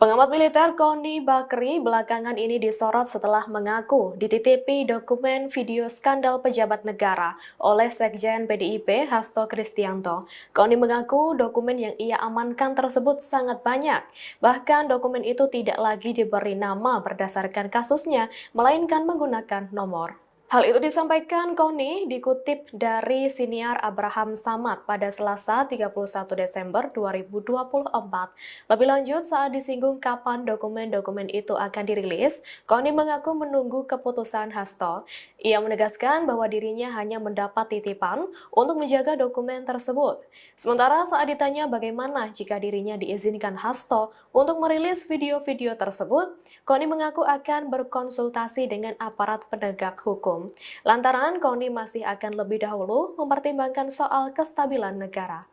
Pengamat militer Koni Bakri belakangan ini disorot setelah mengaku dititipi dokumen video skandal pejabat negara oleh Sekjen PDIP Hasto Kristianto. Koni mengaku dokumen yang ia amankan tersebut sangat banyak. Bahkan dokumen itu tidak lagi diberi nama berdasarkan kasusnya, melainkan menggunakan nomor. Hal itu disampaikan Koni dikutip dari siniar Abraham Samad pada Selasa 31 Desember 2024. Lebih lanjut saat disinggung kapan dokumen-dokumen itu akan dirilis, Koni mengaku menunggu keputusan Hasto. Ia menegaskan bahwa dirinya hanya mendapat titipan untuk menjaga dokumen tersebut. Sementara saat ditanya bagaimana jika dirinya diizinkan Hasto untuk merilis video-video tersebut, Koni mengaku akan berkonsultasi dengan aparat penegak hukum. Lantaran Koni masih akan lebih dahulu mempertimbangkan soal kestabilan negara.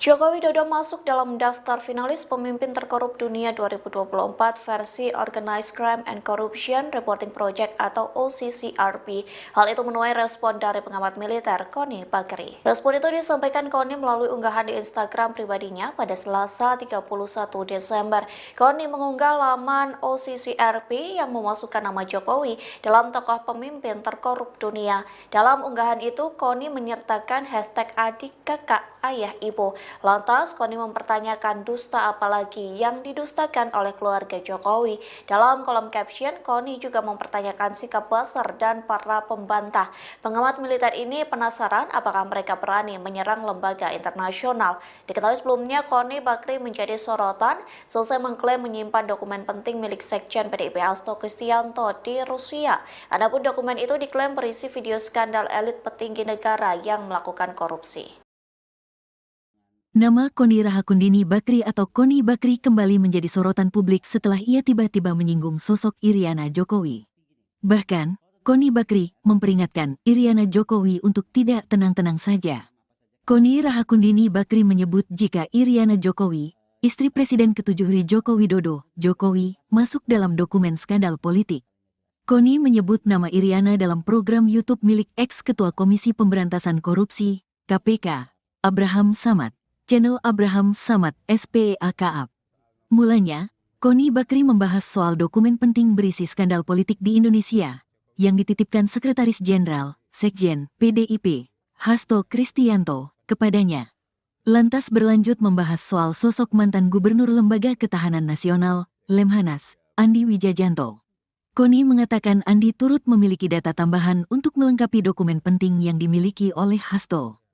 Joko Widodo masuk dalam daftar finalis pemimpin terkorup dunia 2024 versi Organized Crime and Corruption Reporting Project atau OCCRP. Hal itu menuai respon dari pengamat militer Koni Bakri. Respon itu disampaikan Koni melalui unggahan di Instagram pribadinya pada Selasa 31 Desember. Koni mengunggah laman OCCRP yang memasukkan nama Jokowi dalam tokoh pemimpin terkorup dunia. Dalam unggahan itu, Koni menyertakan hashtag adik, kakak, ayah, ibu. Lantas, Koni mempertanyakan dusta apalagi yang didustakan oleh keluarga Jokowi. Dalam kolom caption, Koni juga mempertanyakan sikap buzzer dan para pembantah. Pengamat militer ini penasaran apakah mereka berani menyerang lembaga internasional. Diketahui sebelumnya, Koni Bakri menjadi sorotan selesai mengklaim menyimpan dokumen penting milik Sekjen PDIP Hasto Kristianto di Rusia. Adapun dokumen itu diklaim berisi video skandal elit petinggi negara yang melakukan korupsi. Nama Koni Rahakundini Bakri atau Koni Bakri kembali menjadi sorotan publik setelah ia tiba-tiba menyinggung sosok Iriana Jokowi. Bahkan, Koni Bakri memperingatkan Iriana Jokowi untuk tidak tenang-tenang saja. Koni Rahakundini Bakri menyebut jika Iriana Jokowi, istri Presiden ke-7 Joko Widodo, Jokowi, masuk dalam dokumen skandal politik. Koni menyebut nama Iriana dalam program YouTube milik ex-ketua Komisi Pemberantasan Korupsi, KPK, Abraham Samad. Channel Abraham Samad SPEAKAP. Mulanya, Koni Bakri membahas soal dokumen penting berisi skandal politik di Indonesia yang dititipkan Sekretaris Jenderal, Sekjen, PDIP, Hasto Kristianto, kepadanya. Lantas berlanjut membahas soal sosok mantan Gubernur Lembaga Ketahanan Nasional, Lemhanas, Andi Wijajanto. Koni mengatakan Andi turut memiliki data tambahan untuk melengkapi dokumen penting yang dimiliki oleh Hasto.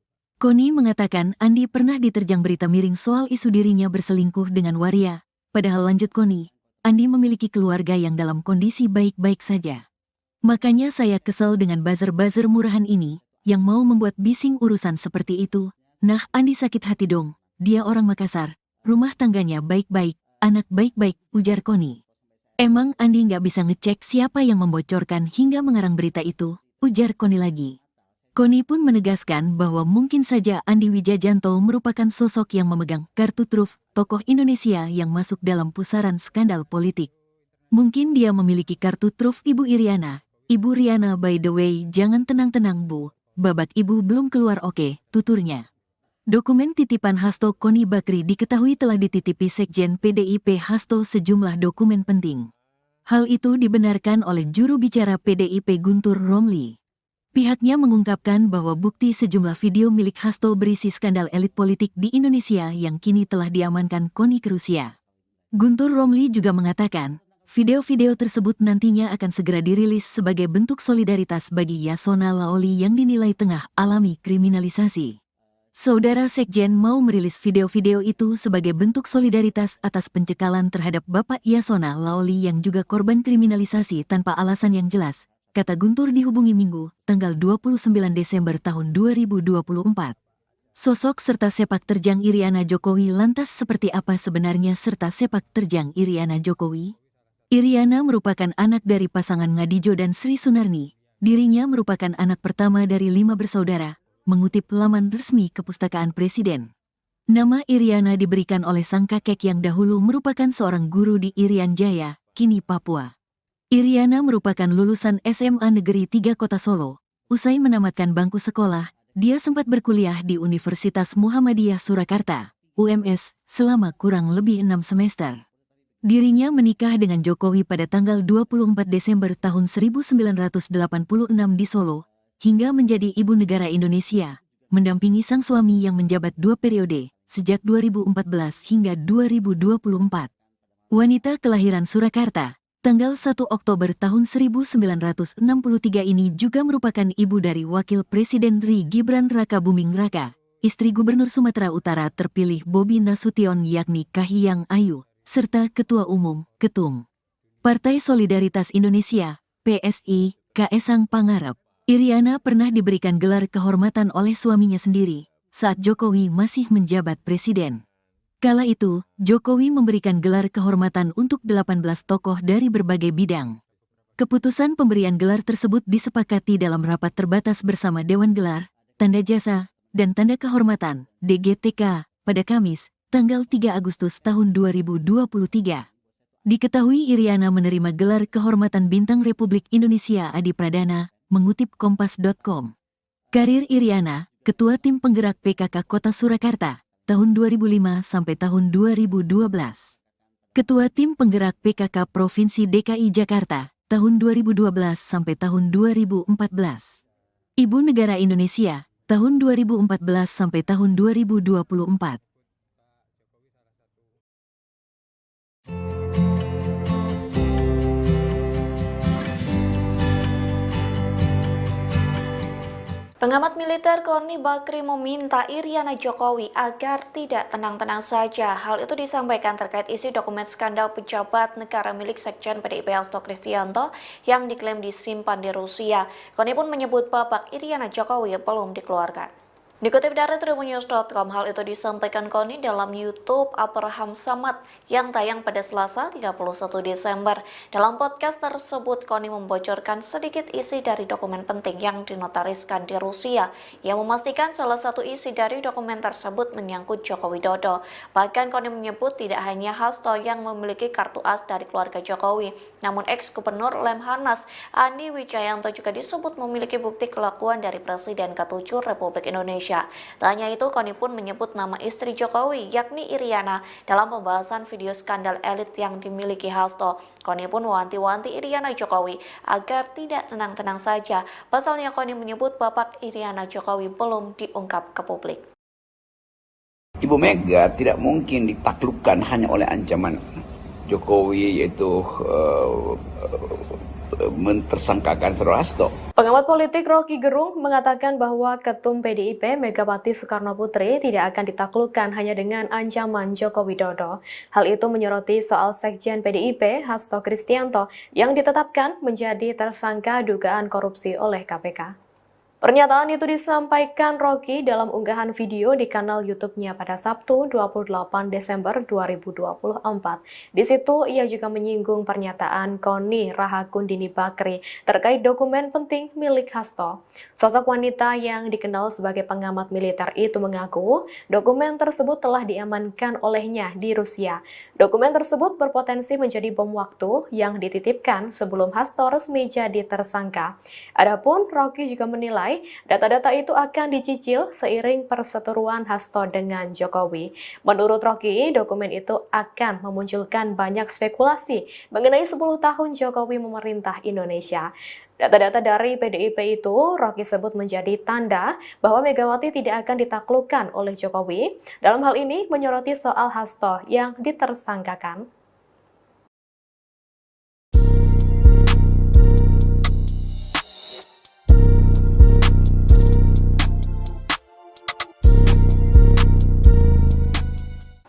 Koni mengatakan Andi pernah diterjang berita miring soal isu dirinya berselingkuh dengan waria. Padahal lanjut Koni, Andi memiliki keluarga yang dalam kondisi baik-baik saja. Makanya saya kesel dengan buzzer-buzzer murahan ini, yang mau membuat bising urusan seperti itu. Nah, Andi sakit hati dong, dia orang Makassar, rumah tangganya baik-baik, anak baik-baik, ujar Koni. Emang Andi nggak bisa ngecek siapa yang membocorkan hingga mengarang berita itu, ujar Koni lagi. Koni pun menegaskan bahwa mungkin saja Andi Wijajanto merupakan sosok yang memegang kartu truf tokoh Indonesia yang masuk dalam pusaran skandal politik. Mungkin dia memiliki kartu truf Ibu Iriana. Ibu Riana, by the way, jangan tenang-tenang Bu, babak ibu belum keluar, oke, tuturnya. Dokumen titipan Hasto Koni Bakri diketahui telah dititipi Sekjen PDIP Hasto sejumlah dokumen penting. Hal itu dibenarkan oleh juru bicara PDIP Guntur Romli. Pihaknya mengungkapkan bahwa bukti sejumlah video milik Hasto berisi skandal elit politik di Indonesia yang kini telah diamankan Koni ke Rusia. Guntur Romli juga mengatakan, video-video tersebut nantinya akan segera dirilis sebagai bentuk solidaritas bagi Yasona Laoli yang dinilai tengah alami kriminalisasi. Saudara Sekjen mau merilis video-video itu sebagai bentuk solidaritas atas pencekalan terhadap Bapak Yasona Laoli yang juga korban kriminalisasi tanpa alasan yang jelas, kata Guntur dihubungi Minggu, tanggal 29 Desember tahun 2024. Sosok serta sepak terjang Iriana Jokowi lantas seperti apa sebenarnya serta sepak terjang Iriana Jokowi? Iriana merupakan anak dari pasangan Ngadijo dan Sri Sunarni. Dirinya merupakan anak pertama dari 5 bersaudara, mengutip laman resmi Kepustakaan Presiden. Nama Iriana diberikan oleh sang kakek yang dahulu merupakan seorang guru di Irian Jaya, kini Papua. Iriana merupakan lulusan SMA Negeri 3 Kota Solo. Usai menamatkan bangku sekolah, dia sempat berkuliah di Universitas Muhammadiyah Surakarta, UMS, selama kurang lebih 6 semester. Dirinya menikah dengan Jokowi pada tanggal 24 Desember tahun 1986 di Solo, hingga menjadi ibu negara Indonesia, mendampingi sang suami yang menjabat 2 periode, sejak 2014 hingga 2024. Wanita kelahiran Surakarta, tanggal 1 Oktober tahun 1963 ini juga merupakan ibu dari Wakil Presiden RI Gibran Raka Buming Raka, istri Gubernur Sumatera Utara terpilih Bobi Nasution yakni Kahiyang Ayu, serta Ketua Umum, Ketum Partai Solidaritas Indonesia, PSI, Kaesang Pangarep. Iriana pernah diberikan gelar kehormatan oleh suaminya sendiri saat Jokowi masih menjabat presiden. Kala itu, Jokowi memberikan gelar kehormatan untuk 18 tokoh dari berbagai bidang. Keputusan pemberian gelar tersebut disepakati dalam rapat terbatas bersama Dewan Gelar, Tanda Jasa, dan Tanda Kehormatan, DGTK, pada Kamis, tanggal 3 Agustus tahun 2023. Diketahui Iriana menerima gelar kehormatan Bintang Republik Indonesia Adi Pradana, mengutip Kompas.com. Karir Iriana, Ketua Tim Penggerak PKK Kota Surakarta, tahun 2005 sampai tahun 2012. Ketua Tim Penggerak PKK Provinsi DKI Jakarta, tahun 2012 sampai tahun 2014. Ibu Negara Indonesia, tahun 2014 sampai tahun 2024. Pengamat militer Koni Bakri meminta Iriana Jokowi agar tidak tenang-tenang saja. Hal itu disampaikan terkait isi dokumen skandal pejabat negara milik Sekjen PDIP Hasto Kristianto yang diklaim disimpan di Rusia. Koni pun menyebut babak Iriana Jokowi belum dikeluarkan. Dikutip dari tribunnews.com, hal itu disampaikan Koni dalam YouTube Abraham Samad yang tayang pada Selasa 31 Desember. Dalam podcast tersebut, Koni membocorkan sedikit isi dari dokumen penting yang dinotariskan di Rusia, yang memastikan salah satu isi dari dokumen tersebut menyangkut Joko Widodo. Bahkan Koni menyebut tidak hanya Hasto yang memiliki kartu as dari keluarga Jokowi, namun ex-gubernur Lemhanas Andi Wijayanto juga disebut memiliki bukti kelakuan dari Presiden ke-7 Republik Indonesia. Tak hanya itu, Koni pun menyebut nama istri Jokowi, yakni Iriana, dalam pembahasan video skandal elit yang dimiliki Hasto. Koni pun mewanti-wanti Iriana Jokowi agar tidak tenang-tenang saja. Pasalnya Koni menyebut babak Iriana Jokowi belum diungkap ke publik. Ibu Mega tidak mungkin ditaklukkan hanya oleh ancaman Jokowi, yaitu mentersangkakan Saudara Hasto. Pengamat politik Rocky Gerung mengatakan bahwa Ketum PDIP Megawati Soekarno Putri tidak akan ditaklukkan hanya dengan ancaman Joko Widodo. Hal itu menyoroti soal Sekjen PDIP Hasto Kristianto yang ditetapkan menjadi tersangka dugaan korupsi oleh KPK. Pernyataan itu disampaikan Rocky dalam unggahan video di kanal YouTube-nya pada Sabtu 28 Desember 2024. Di situ ia juga menyinggung pernyataan Koni Rahakundini Bakri terkait dokumen penting milik Hasto. Sosok wanita yang dikenal sebagai pengamat militer itu mengaku dokumen tersebut telah diamankan olehnya di Rusia. Dokumen tersebut berpotensi menjadi bom waktu yang dititipkan sebelum Hasto resmi jadi tersangka. Adapun Rocky juga menilai data-data itu akan dicicil seiring perseteruan Hasto dengan Jokowi. Menurut Rocky, dokumen itu akan memunculkan banyak spekulasi mengenai 10 tahun Jokowi memerintah Indonesia. Data-data dari PDIP itu Rocky sebut menjadi tanda bahwa Megawati tidak akan ditaklukkan oleh Jokowi. Dalam hal ini menyoroti soal Hasto yang ditersangkakan.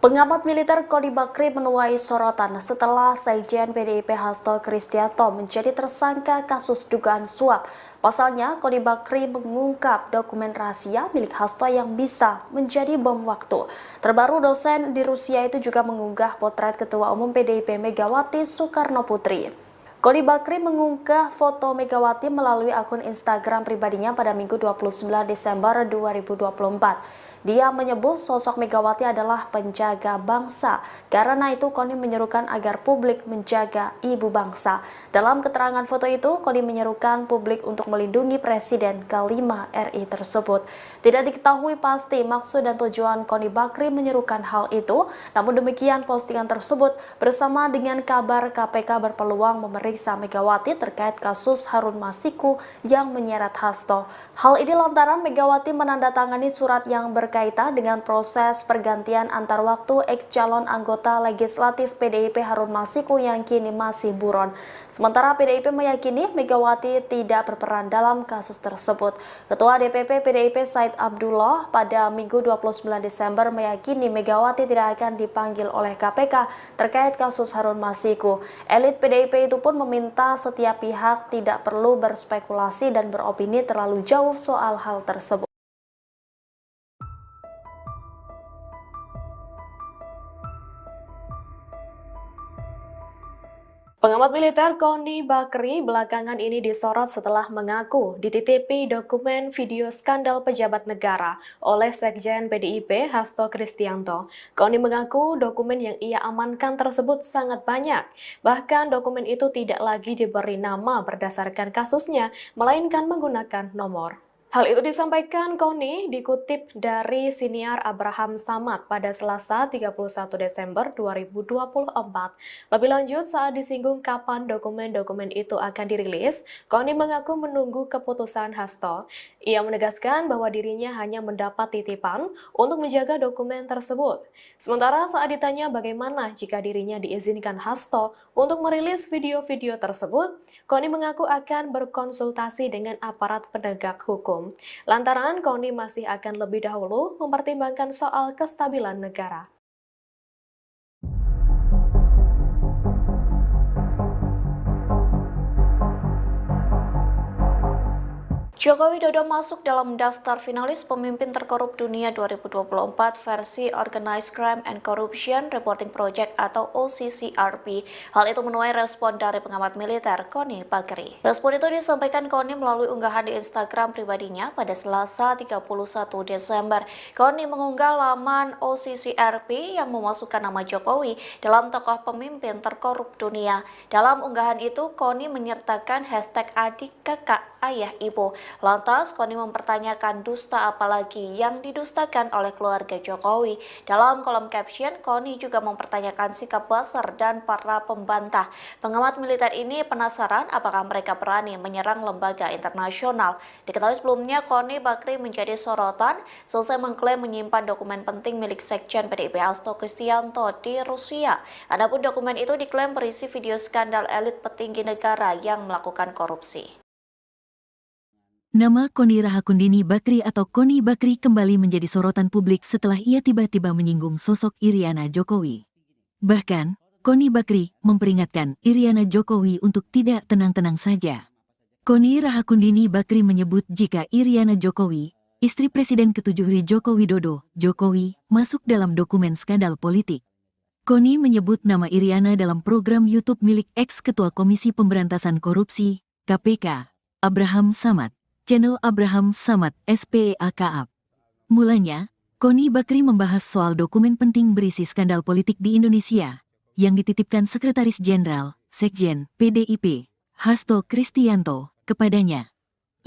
Pengamat militer Koni Bakri menuai sorotan setelah Sekjen PDIP Hasto Kristianto menjadi tersangka kasus dugaan suap. Pasalnya, Koni Bakri mengungkap dokumen rahasia milik Hasto yang bisa menjadi bom waktu. Terbaru, dosen di Rusia itu juga mengunggah potret Ketua Umum PDIP Megawati Soekarno Putri. Koni Bakri mengunggah foto Megawati melalui akun Instagram pribadinya pada Minggu 29 Desember 2024. Dia menyebut sosok Megawati adalah penjaga bangsa. Karena itu, Koni menyerukan agar publik menjaga ibu bangsa. Dalam keterangan foto itu, Koni menyerukan publik untuk melindungi Presiden ke-5 RI tersebut. Tidak diketahui pasti maksud dan tujuan Koni Bakri menyerukan hal itu. Namun demikian, postingan tersebut bersama dengan kabar KPK berpeluang memeriksa Megawati terkait kasus Harun Masiku yang menyeret Hasto. Hal ini lantaran Megawati menandatangani surat yang berkaitan dengan proses pergantian antar waktu ex-calon anggota legislatif PDIP Harun Masiku yang kini masih buron. Sementara PDIP meyakini Megawati tidak berperan dalam kasus tersebut. Ketua DPP PDIP Said Abdullah pada Minggu 29 Desember meyakini Megawati tidak akan dipanggil oleh KPK terkait kasus Harun Masiku. Elit PDIP itu pun meminta setiap pihak tidak perlu berspekulasi dan beropini terlalu jauh soal hal tersebut. Pengamat militer Koni Bakri belakangan ini disorot setelah mengaku dititipi dokumen video skandal pejabat negara oleh Sekjen PDIP Hasto Kristianto. Koni mengaku dokumen yang ia amankan tersebut sangat banyak. Bahkan dokumen itu tidak lagi diberi nama berdasarkan kasusnya, melainkan menggunakan nomor. Hal itu disampaikan Koni dikutip dari siniar Abraham Samad pada Selasa 31 Desember 2024. Lebih lanjut, saat disinggung kapan dokumen-dokumen itu akan dirilis, Koni mengaku menunggu keputusan Hasto. Ia menegaskan bahwa dirinya hanya mendapat titipan untuk menjaga dokumen tersebut. Sementara saat ditanya bagaimana jika dirinya diizinkan Hasto untuk merilis video-video tersebut, Koni mengaku akan berkonsultasi dengan aparat penegak hukum. Lantaran Koni masih akan lebih dahulu mempertimbangkan soal kestabilan negara. Joko Widodo masuk dalam daftar finalis pemimpin terkorup dunia 2024 versi Organized Crime and Corruption Reporting Project atau OCCRP. Hal itu menuai respon dari pengamat militer Koni Bakri. Respon itu disampaikan Koni melalui unggahan di Instagram pribadinya pada Selasa 31 Desember. Koni mengunggah laman OCCRP yang memasukkan nama Jokowi dalam tokoh pemimpin terkorup dunia. Dalam unggahan itu, Koni menyertakan hashtag adik, kakak, ayah, ibu. Lantas, Koni mempertanyakan dusta apalagi yang didustakan oleh keluarga Jokowi. Dalam kolom caption, Koni juga mempertanyakan sikap buzzer dan para pembantah. Pengamat militer ini penasaran apakah mereka berani menyerang lembaga internasional. Diketahui sebelumnya, Koni Bakri menjadi sorotan selesai mengklaim menyimpan dokumen penting milik Sekjen PDIP Hasto Kristianto di Rusia. Adapun dokumen itu diklaim berisi video skandal elit petinggi negara yang melakukan korupsi. Nama Koni Rahakundini Bakri atau Koni Bakri kembali menjadi sorotan publik setelah ia tiba-tiba menyinggung sosok Iriana Jokowi. Bahkan, Koni Bakri memperingatkan Iriana Jokowi untuk tidak tenang-tenang saja. Koni Rahakundini Bakri menyebut jika Iriana Jokowi, istri Presiden ke-7 Joko Widodo, Jokowi, masuk dalam dokumen skandal politik. Koni menyebut nama Iriana dalam program YouTube milik ex-ketua Komisi Pemberantasan Korupsi, KPK, Abraham Samad. Channel Abraham Samad SPEAKAP. Mulanya, Koni Bakri membahas soal dokumen penting berisi skandal politik di Indonesia yang dititipkan Sekretaris Jenderal, Sekjen, PDIP, Hasto Kristianto, kepadanya.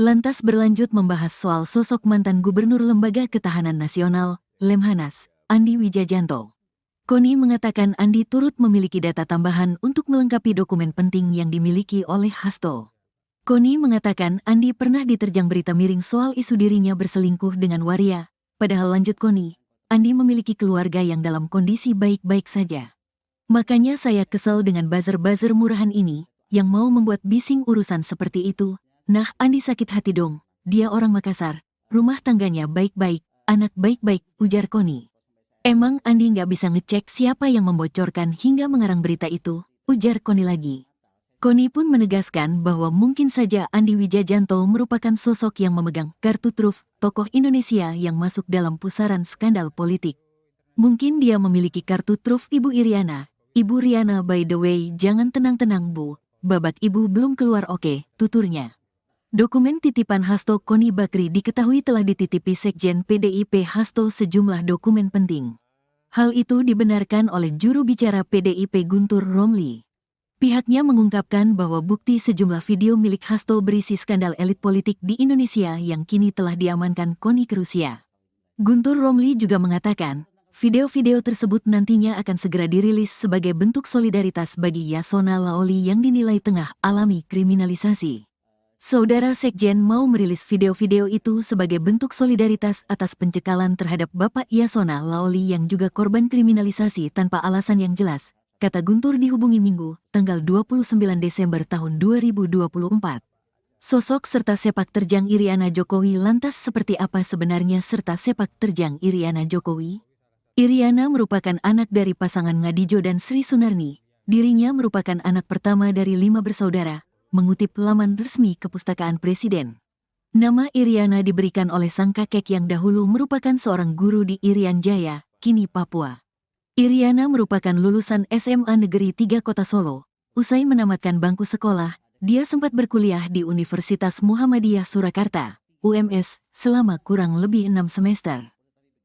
Lantas berlanjut membahas soal sosok mantan Gubernur Lembaga Ketahanan Nasional, Lemhanas, Andi Wijajanto. Koni mengatakan Andi turut memiliki data tambahan untuk melengkapi dokumen penting yang dimiliki oleh Hasto. Koni mengatakan Andi pernah diterjang berita miring soal isu dirinya berselingkuh dengan waria, padahal lanjut Koni, Andi memiliki keluarga yang dalam kondisi baik-baik saja. Makanya saya kesel dengan buzzer-buzzer murahan ini, yang mau membuat bising urusan seperti itu. Nah, Andi sakit hati dong, dia orang Makassar, rumah tangganya baik-baik, anak baik-baik, ujar Koni. Emang Andi nggak bisa ngecek siapa yang membocorkan hingga mengarang berita itu, ujar Koni lagi. Koni pun menegaskan bahwa mungkin saja Andi Wijajanto merupakan sosok yang memegang kartu truf tokoh Indonesia yang masuk dalam pusaran skandal politik. Mungkin dia memiliki kartu truf Ibu Iriana. Ibu Riana, by the way, jangan tenang-tenang Bu, babak Ibu belum keluar, oke, tuturnya. Dokumen titipan Hasto Koni Bakri diketahui telah dititipi Sekjen PDIP Hasto sejumlah dokumen penting. Hal itu dibenarkan oleh juru bicara PDIP Guntur Romli. Pihaknya mengungkapkan bahwa bukti sejumlah video milik Hasto berisi skandal elit politik di Indonesia yang kini telah diamankan Koni ke Rusia. Guntur Romli juga mengatakan, video-video tersebut nantinya akan segera dirilis sebagai bentuk solidaritas bagi Yasona Laoli yang dinilai tengah alami kriminalisasi. Saudara Sekjen mau merilis video-video itu sebagai bentuk solidaritas atas pencekalan terhadap Bapak Yasona Laoli yang juga korban kriminalisasi tanpa alasan yang jelas, kata Guntur dihubungi Minggu, tanggal 29 Desember tahun 2024. Sosok serta sepak terjang Iriana Jokowi lantas seperti apa sebenarnya serta sepak terjang Iriana Jokowi? Iriana merupakan anak dari pasangan Ngadijo dan Sri Sunarni. Dirinya merupakan anak pertama dari 5 bersaudara. Mengutip laman resmi Kepustakaan Presiden. Nama Iriana diberikan oleh sang kakek yang dahulu merupakan seorang guru di Irian Jaya, kini Papua. Iriana merupakan lulusan SMA Negeri 3 Kota Solo. Usai menamatkan bangku sekolah, dia sempat berkuliah di Universitas Muhammadiyah Surakarta, UMS, selama kurang lebih 6 semester.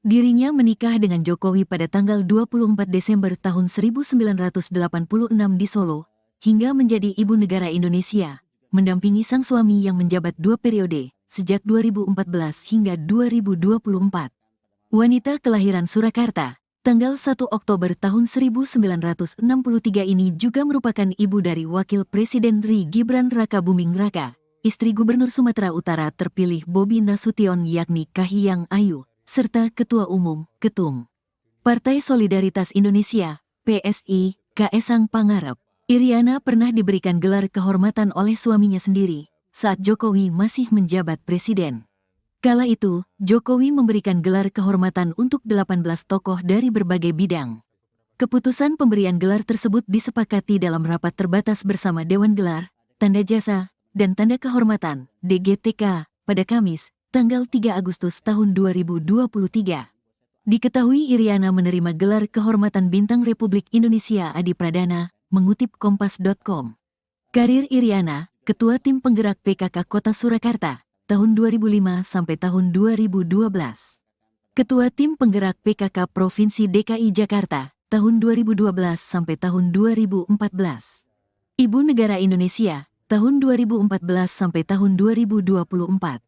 Dirinya menikah dengan Jokowi pada tanggal 24 Desember tahun 1986 di Solo, hingga menjadi ibu negara Indonesia, mendampingi sang suami yang menjabat 2 periode, sejak 2014 hingga 2024. Wanita kelahiran Surakarta, tanggal 1 Oktober tahun 1963 ini juga merupakan ibu dari Wakil Presiden RI Gibran Raka Buming Raka, istri Gubernur Sumatera Utara terpilih Bobi Nasution yakni Kahiyang Ayu, serta Ketua Umum, Ketum Partai Solidaritas Indonesia, PSI, Kaesang Pangarep. Iriana pernah diberikan gelar kehormatan oleh suaminya sendiri saat Jokowi masih menjabat presiden. Kala itu, Jokowi memberikan gelar kehormatan untuk 18 tokoh dari berbagai bidang. Keputusan pemberian gelar tersebut disepakati dalam rapat terbatas bersama Dewan Gelar, Tanda Jasa, dan Tanda Kehormatan (DGTK) pada Kamis, tanggal 3 Agustus tahun 2023. Diketahui Iriana menerima gelar kehormatan Bintang Republik Indonesia Adi Pradana, mengutip Kompas.com. Karir Iriana, Ketua Tim Penggerak PKK Kota Surakarta, tahun 2005 sampai tahun 2012. Ketua Tim Penggerak PKK Provinsi DKI Jakarta, tahun 2012 sampai tahun 2014. Ibu Negara Indonesia, tahun 2014 sampai tahun 2024.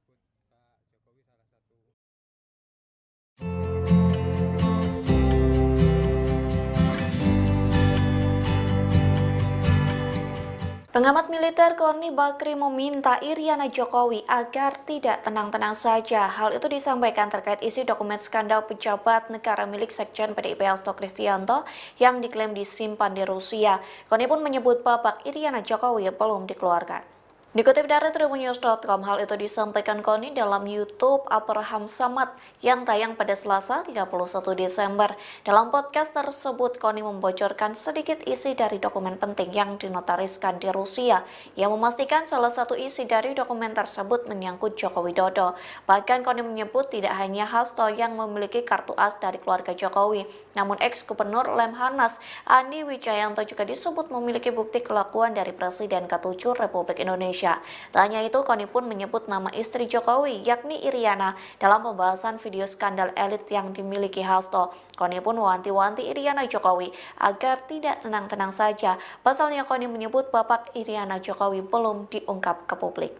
Pengamat militer Koni Bakri meminta Iriana Jokowi agar tidak tenang-tenang saja. Hal itu disampaikan terkait isi dokumen skandal pejabat negara milik Sekjen PDIP Hasto Kristianto yang diklaim disimpan di Rusia. Koni pun menyebut babak Iriana Jokowi belum dikeluarkan. Dikutip dari tribunnews.com, hal itu disampaikan Koni dalam YouTube Abraham Samad yang tayang pada Selasa 31 Desember. Dalam podcast tersebut, Koni membocorkan sedikit isi dari dokumen penting yang dinotariskan di Rusia, yang memastikan salah satu isi dari dokumen tersebut menyangkut Joko Widodo. Bahkan Koni menyebut tidak hanya Hasto yang memiliki kartu as dari keluarga Jokowi, namun ex-gubernur Lemhanas Andi Wijayanto juga disebut memiliki bukti kelakuan dari Presiden ke-7 Republik Indonesia. Tak hanya itu, Koni pun menyebut nama istri Jokowi, yakni Iriana, dalam pembahasan video skandal elit yang dimiliki Hasto. Koni pun mewanti-wanti Iriana Jokowi agar tidak tenang-tenang saja. Pasalnya Koni menyebut babak Iriana Jokowi belum diungkap ke publik.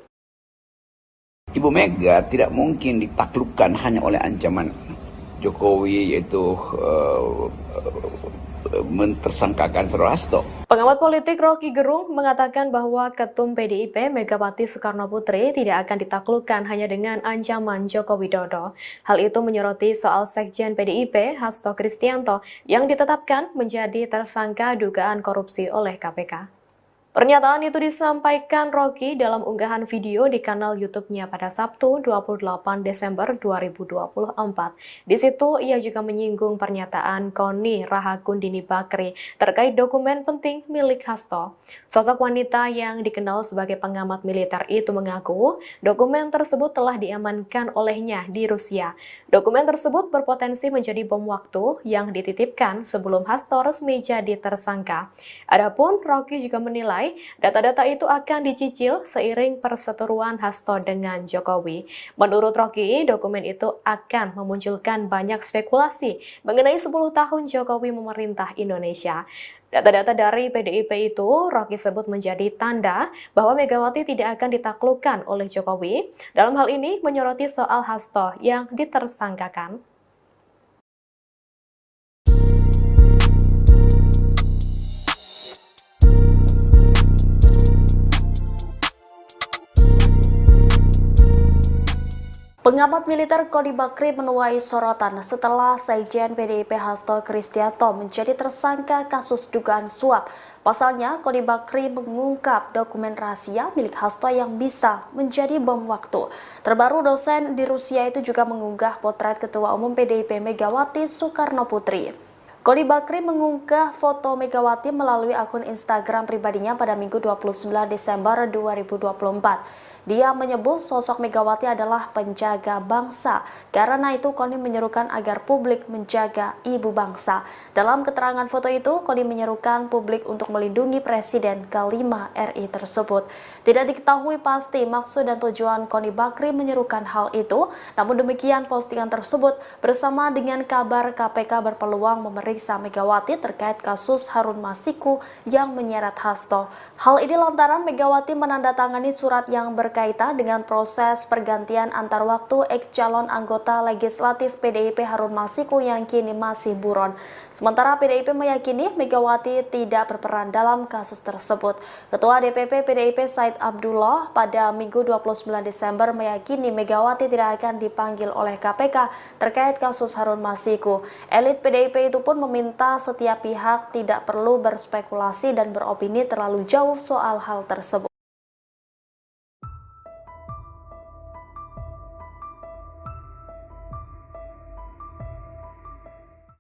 Ibu Mega tidak mungkin ditaklukkan hanya oleh ancaman Jokowi, yaitu mentersangkakan Saudara Hasto. Pengamat politik Rocky Gerung mengatakan bahwa Ketum PDIP Megawati Soekarno Putri tidak akan ditaklukkan hanya dengan ancaman Joko Widodo. Hal itu menyoroti soal Sekjen PDIP Hasto Kristianto yang ditetapkan menjadi tersangka dugaan korupsi oleh KPK. Pernyataan itu disampaikan Rocky dalam unggahan video di kanal YouTube-nya pada Sabtu 28 Desember 2024. Di situ ia juga menyinggung pernyataan Koni Rahakundini Bakri terkait dokumen penting milik Hasto. Sosok wanita yang dikenal sebagai pengamat militer itu mengaku dokumen tersebut telah diamankan olehnya di Rusia. Dokumen tersebut berpotensi menjadi bom waktu yang dititipkan sebelum Hasto resmi jadi tersangka. Adapun Rocky juga menilai data-data itu akan dicicil seiring perseteruan Hasto dengan Jokowi. Menurut Rocky, dokumen itu akan memunculkan banyak spekulasi mengenai 10 tahun Jokowi memerintah Indonesia. Data-data dari PDIP itu Rocky sebut menjadi tanda bahwa Megawati tidak akan ditaklukkan oleh Jokowi. Dalam hal ini menyoroti soal Hasto yang ditersangkakan. Pengamat militer Koni Bakri menuai sorotan setelah Sekjen PDIP Hasto Kristianto menjadi tersangka kasus dugaan suap. Pasalnya, Koni Bakri mengungkap dokumen rahasia milik Hasto yang bisa menjadi bom waktu. Terbaru, dosen di Rusia itu juga mengunggah potret Ketua Umum PDIP Megawati Soekarno Putri. Koni Bakri mengunggah foto Megawati melalui akun Instagram pribadinya pada Minggu 29 Desember 2024. Dia menyebut sosok Megawati adalah penjaga bangsa. Karena itu, Koni menyerukan agar publik menjaga ibu bangsa. Dalam keterangan foto itu, Koni menyerukan publik untuk melindungi Presiden ke-5 RI tersebut. Tidak diketahui pasti maksud dan tujuan Koni Bakri menyerukan hal itu. Namun demikian, postingan tersebut bersama dengan kabar KPK berpeluang memeriksa Megawati terkait kasus Harun Masiku yang menyeret Hasto. Hal ini lantaran Megawati menandatangani surat yang berkaitan dengan proses pergantian antar waktu ex-calon anggota legislatif PDIP Harun Masiku yang kini masih buron. Sementara PDIP meyakini Megawati tidak berperan dalam kasus tersebut. Ketua DPP PDIP Said Abdullah pada Minggu 29 Desember meyakini Megawati tidak akan dipanggil oleh KPK terkait kasus Harun Masiku. Elit PDIP itu pun meminta setiap pihak tidak perlu berspekulasi dan beropini terlalu jauh soal hal tersebut.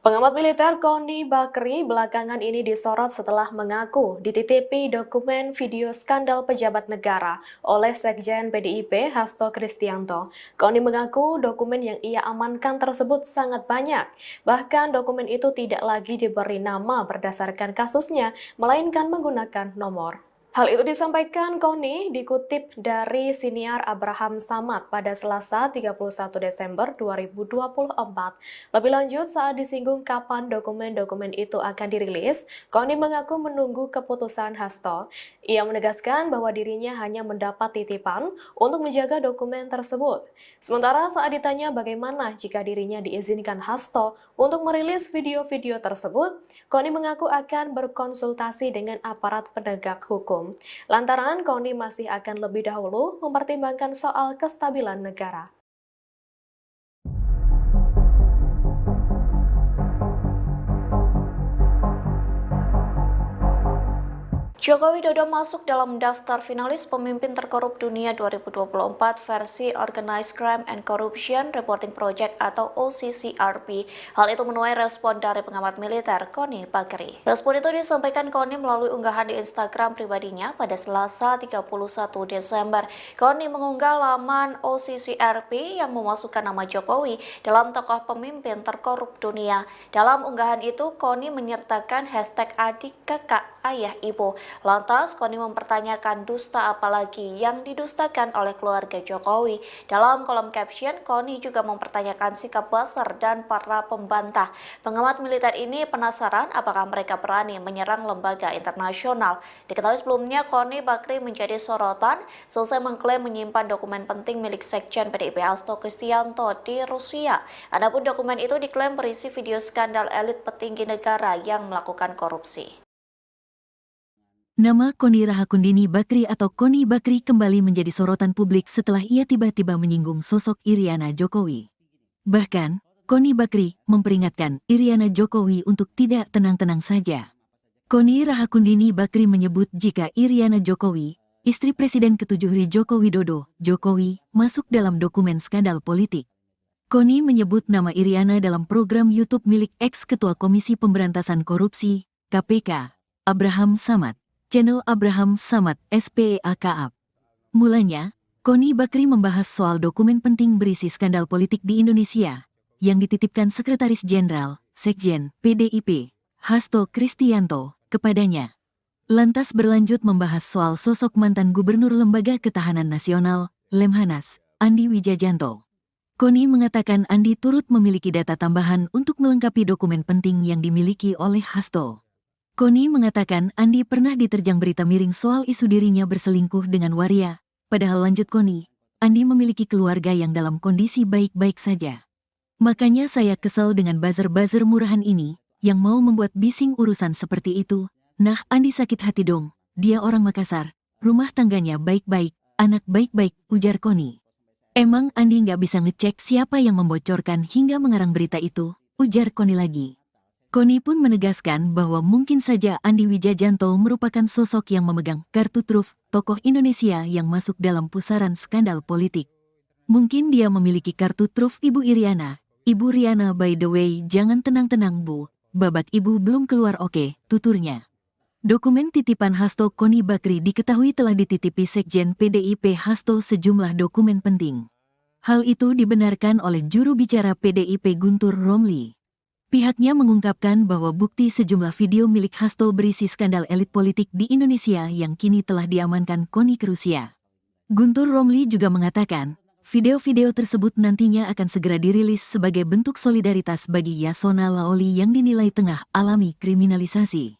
Pengamat militer Koni Bakri belakangan ini disorot setelah mengaku dititipi dokumen video skandal pejabat negara oleh Sekjen PDIP Hasto Kristianto. Koni mengaku dokumen yang ia amankan tersebut sangat banyak. Bahkan dokumen itu tidak lagi diberi nama berdasarkan kasusnya, melainkan menggunakan nomor. Hal itu disampaikan Koni dikutip dari siniar Abraham Samad pada Selasa 31 Desember 2024. Lebih lanjut, saat disinggung kapan dokumen-dokumen itu akan dirilis, Koni mengaku menunggu keputusan Hasto. Ia menegaskan bahwa dirinya hanya mendapat titipan untuk menjaga dokumen tersebut. Sementara saat ditanya bagaimana jika dirinya diizinkan Hasto untuk merilis video-video tersebut, Koni mengaku akan berkonsultasi dengan aparat penegak hukum. Lantaran Koni masih akan lebih dahulu mempertimbangkan soal kestabilan negara. Joko Widodo masuk dalam daftar finalis pemimpin terkorup dunia 2024 versi Organized Crime and Corruption Reporting Project atau OCCRP. Hal itu menuai respon dari pengamat militer Koni Bakri. Respon itu disampaikan Koni melalui unggahan di Instagram pribadinya pada Selasa 31 Desember. Koni mengunggah laman OCCRP yang memasukkan nama Jokowi dalam tokoh pemimpin terkorup dunia. Dalam unggahan itu, Koni menyertakan hashtag adik, kakak, ayah, ibu. Lantas, Koni mempertanyakan dusta apalagi yang didustakan oleh keluarga Jokowi. Dalam kolom caption, Koni juga mempertanyakan sikap Buzzer dan para pembantah. Pengamat militer ini penasaran apakah mereka berani menyerang lembaga internasional. Diketahui sebelumnya, Koni Bakri menjadi sorotan selesai mengklaim menyimpan dokumen penting milik Sekjen PDIP Hasto Kristianto di Rusia. Adapun dokumen itu diklaim berisi video skandal elit petinggi negara yang melakukan korupsi. Nama Koni Rahakundini Bakri atau Koni Bakri kembali menjadi sorotan publik setelah ia tiba-tiba menyinggung sosok Iriana Jokowi. Bahkan, Koni Bakri memperingatkan Iriana Jokowi untuk tidak tenang-tenang saja. Koni Rahakundini Bakri menyebut jika Iriana Jokowi, istri Presiden ke-7 Joko Widodo, Jokowi, masuk dalam dokumen skandal politik. Koni menyebut nama Iriana dalam program YouTube milik ex-ketua Komisi Pemberantasan Korupsi, KPK, Abraham Samad, channel Abraham Samad SPEAKAP. Mulanya, Koni Bakri membahas soal dokumen penting berisi skandal politik di Indonesia, yang dititipkan Sekretaris Jenderal, Sekjen, PDIP, Hasto Kristianto, kepadanya. Lantas berlanjut membahas soal sosok mantan Gubernur Lembaga Ketahanan Nasional, Lemhanas, Andi Wijajanto. Koni mengatakan Andi turut memiliki data tambahan untuk melengkapi dokumen penting yang dimiliki oleh Hasto. Koni mengatakan Andi pernah diterjang berita miring soal isu dirinya berselingkuh dengan waria, padahal lanjut Koni, Andi memiliki keluarga yang dalam kondisi baik-baik saja. Makanya saya kesal dengan buzzer-buzzer murahan ini, yang mau membuat bising urusan seperti itu. Nah, Andi sakit hati dong, dia orang Makassar, rumah tangganya baik-baik, anak baik-baik, ujar Koni. Emang Andi nggak bisa ngecek siapa yang membocorkan hingga mengarang berita itu, ujar Koni lagi. Koni pun menegaskan bahwa mungkin saja Andi Wijajanto merupakan sosok yang memegang kartu truf tokoh Indonesia yang masuk dalam pusaran skandal politik. Mungkin dia memiliki kartu truf Ibu Iriana. Ibu Riana, by the way, jangan tenang-tenang Bu, babak Ibu belum keluar oke, tuturnya. Dokumen titipan Hasto Koni Bakri diketahui telah dititipi Sekjen PDIP Hasto sejumlah dokumen penting. Hal itu dibenarkan oleh juru bicara PDIP Guntur Romli. Pihaknya mengungkapkan bahwa bukti sejumlah video milik Hasto berisi skandal elit politik di Indonesia yang kini telah diamankan Koni ke Rusia. Guntur Romli juga mengatakan, video-video tersebut nantinya akan segera dirilis sebagai bentuk solidaritas bagi Yasona Laoli yang dinilai tengah alami kriminalisasi.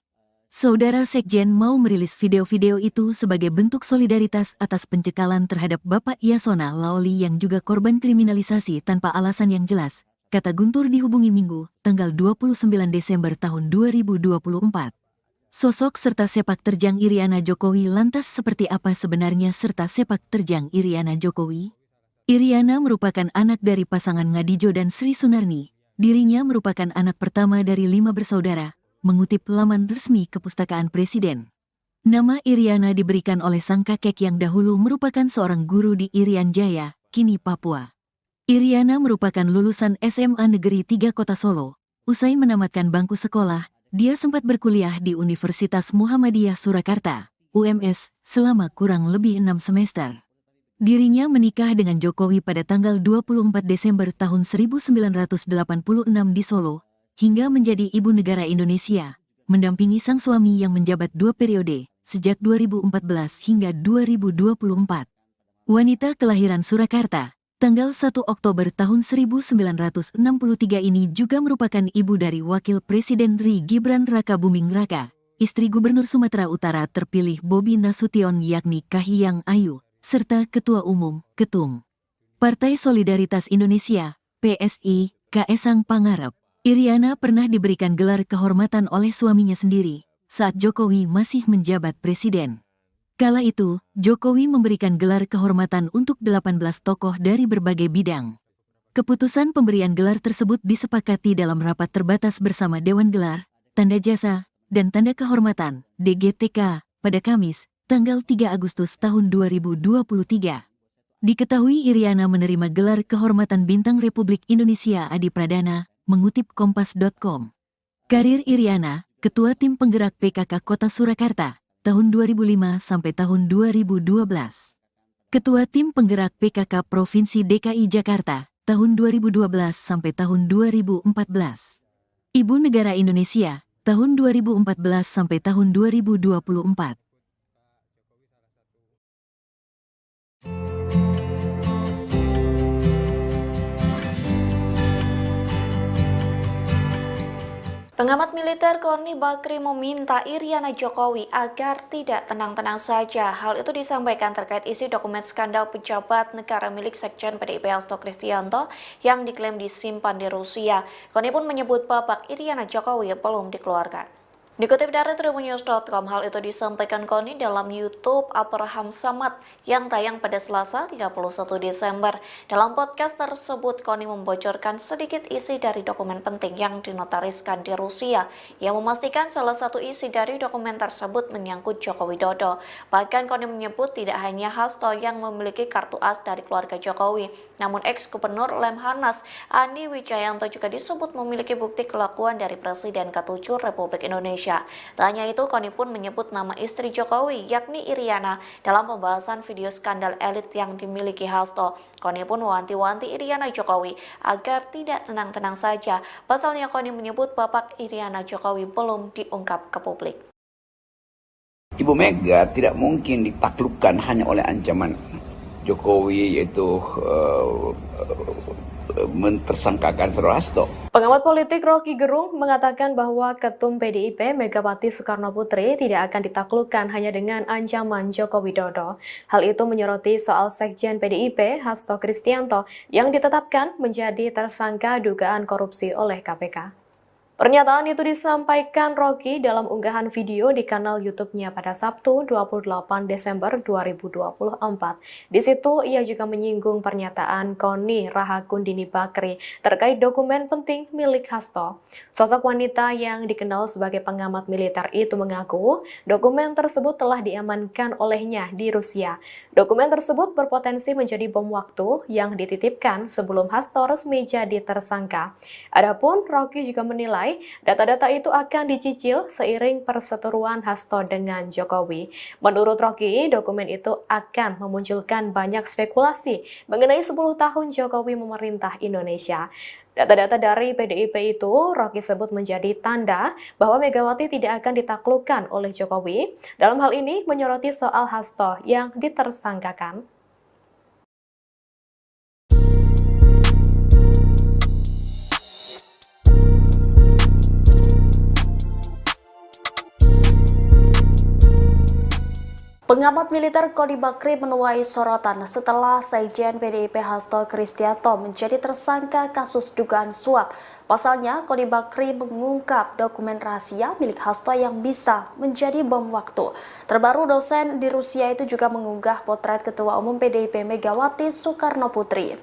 Saudara Sekjen mau merilis video-video itu sebagai bentuk solidaritas atas pencekalan terhadap Bapak Yasona Laoli yang juga korban kriminalisasi tanpa alasan yang jelas, kata Guntur dihubungi Minggu, tanggal 29 Desember tahun 2024. Sosok serta sepak terjang Iriana Jokowi lantas seperti apa sebenarnya serta sepak terjang Iriana Jokowi? Iriana merupakan anak dari pasangan Ngadijo dan Sri Sunarni. Dirinya merupakan anak pertama dari 5 bersaudara. Mengutip laman resmi Kepustakaan Presiden. Nama Iriana diberikan oleh sang kakek yang dahulu merupakan seorang guru di Irian Jaya, kini Papua. Iriana merupakan lulusan SMA Negeri 3 Kota Solo. Usai menamatkan bangku sekolah, dia sempat berkuliah di Universitas Muhammadiyah Surakarta, UMS, selama kurang lebih 6 semester. Dirinya menikah dengan Jokowi pada tanggal 24 Desember tahun 1986 di Solo, hingga menjadi ibu negara Indonesia, mendampingi sang suami yang menjabat 2 periode, sejak 2014 hingga 2024. Wanita kelahiran Surakarta, tanggal 1 Oktober tahun 1963 ini juga merupakan ibu dari Wakil Presiden RI Gibran Rakabuming Raka, istri Gubernur Sumatera Utara terpilih Bobi Nasution yakni Kahiyang Ayu, serta Ketua Umum, Ketum Partai Solidaritas Indonesia, PSI, Kaesang Pangarep. Iriana pernah diberikan gelar kehormatan oleh suaminya sendiri saat Jokowi masih menjabat presiden. Kala itu, Jokowi memberikan gelar kehormatan untuk 18 tokoh dari berbagai bidang. Keputusan pemberian gelar tersebut disepakati dalam rapat terbatas bersama Dewan Gelar, Tanda Jasa, dan Tanda Kehormatan (DGTK) pada Kamis, tanggal 3 Agustus tahun 2023. Diketahui Iriana menerima gelar kehormatan Bintang Republik Indonesia Adi Pradana, mengutip Kompas.com. Karir Iriana, Ketua Tim Penggerak PKK Kota Surakarta, tahun 2005 sampai tahun 2012. Ketua Tim Penggerak PKK Provinsi DKI Jakarta, tahun 2012 sampai tahun 2014. Ibu Negara Indonesia, tahun 2014 sampai tahun 2024. Pengamat militer Koni Bakri meminta Iriana Jokowi agar tidak tenang-tenang saja. Hal itu disampaikan terkait isi dokumen skandal pejabat negara milik Sekjen PDIP Hasto Kristianto yang diklaim disimpan di Rusia. Koni pun menyebut babak Iriana Jokowi belum dikeluarkan. Dikutip dari tribunnews.com, hal itu disampaikan Koni dalam YouTube Abraham Samad yang tayang pada Selasa 31 Desember. Dalam podcast tersebut, Koni membocorkan sedikit isi dari dokumen penting yang dinotariskan di Rusia, yang memastikan salah satu isi dari dokumen tersebut menyangkut Joko Widodo. Bahkan Koni menyebut tidak hanya Hasto yang memiliki kartu as dari keluarga Jokowi, namun ex-gubernur Lemhanas Andi Wijayanto juga disebut memiliki bukti kelakuan dari Presiden ke-7 Republik Indonesia. Tak hanya itu, Koni pun menyebut nama istri Jokowi, yakni Iriana, dalam pembahasan video skandal elit yang dimiliki Hasto. Koni pun mewanti-wanti Iriana Jokowi agar tidak tenang-tenang saja. Pasalnya Koni menyebut bapak Iriana Jokowi belum diungkap ke publik. Ibu Mega tidak mungkin ditaklukkan hanya oleh ancaman Jokowi, yaitu mentersangkakan Saudara Hasto. Pengamat politik Rocky Gerung mengatakan bahwa Ketum PDIP Megawati Soekarno Putri tidak akan ditaklukkan hanya dengan ancaman Joko Widodo. Hal itu menyoroti soal Sekjen PDIP Hasto Kristianto yang ditetapkan menjadi tersangka dugaan korupsi oleh KPK. Pernyataan itu disampaikan Rocky dalam unggahan video di kanal YouTube-nya pada Sabtu 28 Desember 2024. Di situ ia juga menyinggung pernyataan Koni Rahakundini Bakri terkait dokumen penting milik Hasto. Sosok wanita yang dikenal sebagai pengamat militer itu mengaku dokumen tersebut telah diamankan olehnya di Rusia. Dokumen tersebut berpotensi menjadi bom waktu yang dititipkan sebelum Hasto resmi jadi tersangka. Adapun Rocky juga menilai data-data itu akan dicicil seiring perseteruan Hasto dengan Jokowi. Menurut Rocky, dokumen itu akan memunculkan banyak spekulasi mengenai 10 tahun Jokowi memerintah Indonesia. Data-data dari PDIP itu Rocky sebut menjadi tanda bahwa Megawati tidak akan ditaklukkan oleh Jokowi. Dalam hal ini menyoroti soal Hasto yang ditersangkakan. Pengamat militer Koni Bakri menuai sorotan setelah Sekjen PDIP Hasto Kristianto menjadi tersangka kasus dugaan suap. Pasalnya, Koni Bakri mengungkap dokumen rahasia milik Hasto yang bisa menjadi bom waktu. Terbaru, dosen di Rusia itu juga mengunggah potret Ketua Umum PDIP Megawati Soekarno Putri.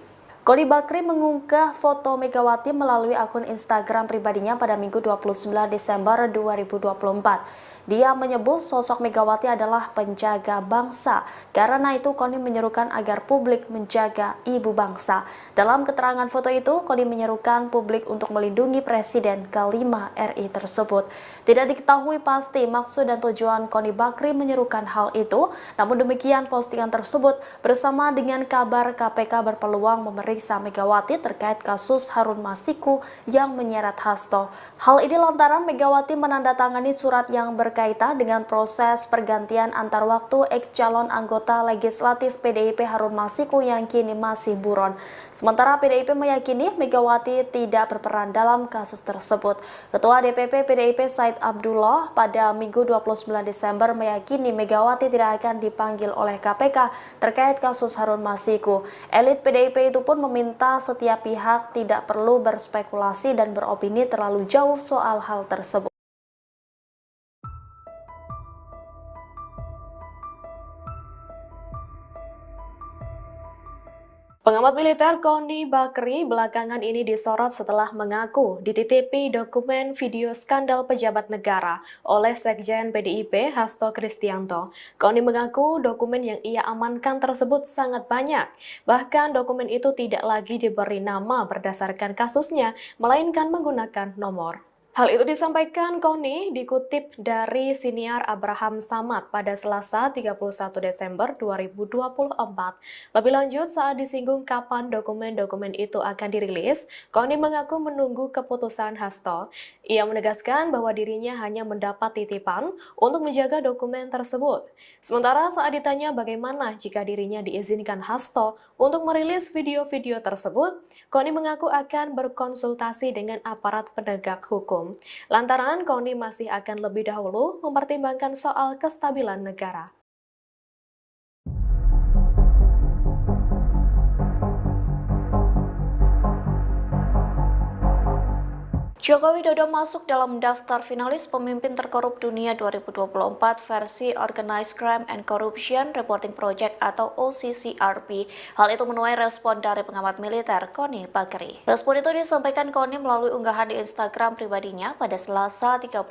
Koni Bakri mengunggah foto Megawati melalui akun Instagram pribadinya pada Minggu 29 Desember 2024. Dia menyebut sosok Megawati adalah penjaga bangsa. Karena itu, Koni menyerukan agar publik menjaga ibu bangsa. Dalam keterangan foto itu, Koni menyerukan publik untuk melindungi Presiden ke-5 RI tersebut. Tidak diketahui pasti maksud dan tujuan Koni Bakri menyerukan hal itu. Namun demikian, postingan tersebut bersama dengan kabar KPK berpeluang memeriksa Megawati terkait kasus Harun Masiku yang menyeret Hasto. Hal ini lantaran Megawati menandatangani surat yang berkaitan dengan proses pergantian antar waktu ex-calon anggota legislatif PDIP Harun Masiku yang kini masih buron. Sementara PDIP meyakini Megawati tidak berperan dalam kasus tersebut. Ketua DPP PDIP Said Abdullah pada Minggu 29 Desember meyakini Megawati tidak akan dipanggil oleh KPK terkait kasus Harun Masiku. Elit PDIP itu pun meminta setiap pihak tidak perlu berspekulasi dan beropini terlalu jauh soal hal tersebut. Pengamat militer Koni Bakri belakangan ini disorot setelah mengaku dititipi dokumen video skandal pejabat negara oleh Sekjen PDIP Hasto Kristianto. Koni mengaku dokumen yang ia amankan tersebut sangat banyak. Bahkan dokumen itu tidak lagi diberi nama berdasarkan kasusnya, melainkan menggunakan nomor. Hal itu disampaikan Koni dikutip dari siniar Abraham Samad pada Selasa 31 Desember 2024. Lebih lanjut, saat disinggung kapan dokumen-dokumen itu akan dirilis, Koni mengaku menunggu keputusan Hasto. Ia menegaskan bahwa dirinya hanya mendapat titipan untuk menjaga dokumen tersebut. Sementara saat ditanya bagaimana jika dirinya diizinkan Hasto untuk merilis video-video tersebut, Koni mengaku akan berkonsultasi dengan aparat penegak hukum. Lantaran Koni masih akan lebih dahulu mempertimbangkan soal kestabilan negara. Joko Widodo masuk dalam daftar finalis pemimpin terkorup dunia 2024 versi Organized Crime and Corruption Reporting Project atau OCCRP. Hal itu menuai respon dari pengamat militer Koni Bakri. Respon itu disampaikan Koni melalui unggahan di Instagram pribadinya pada Selasa 31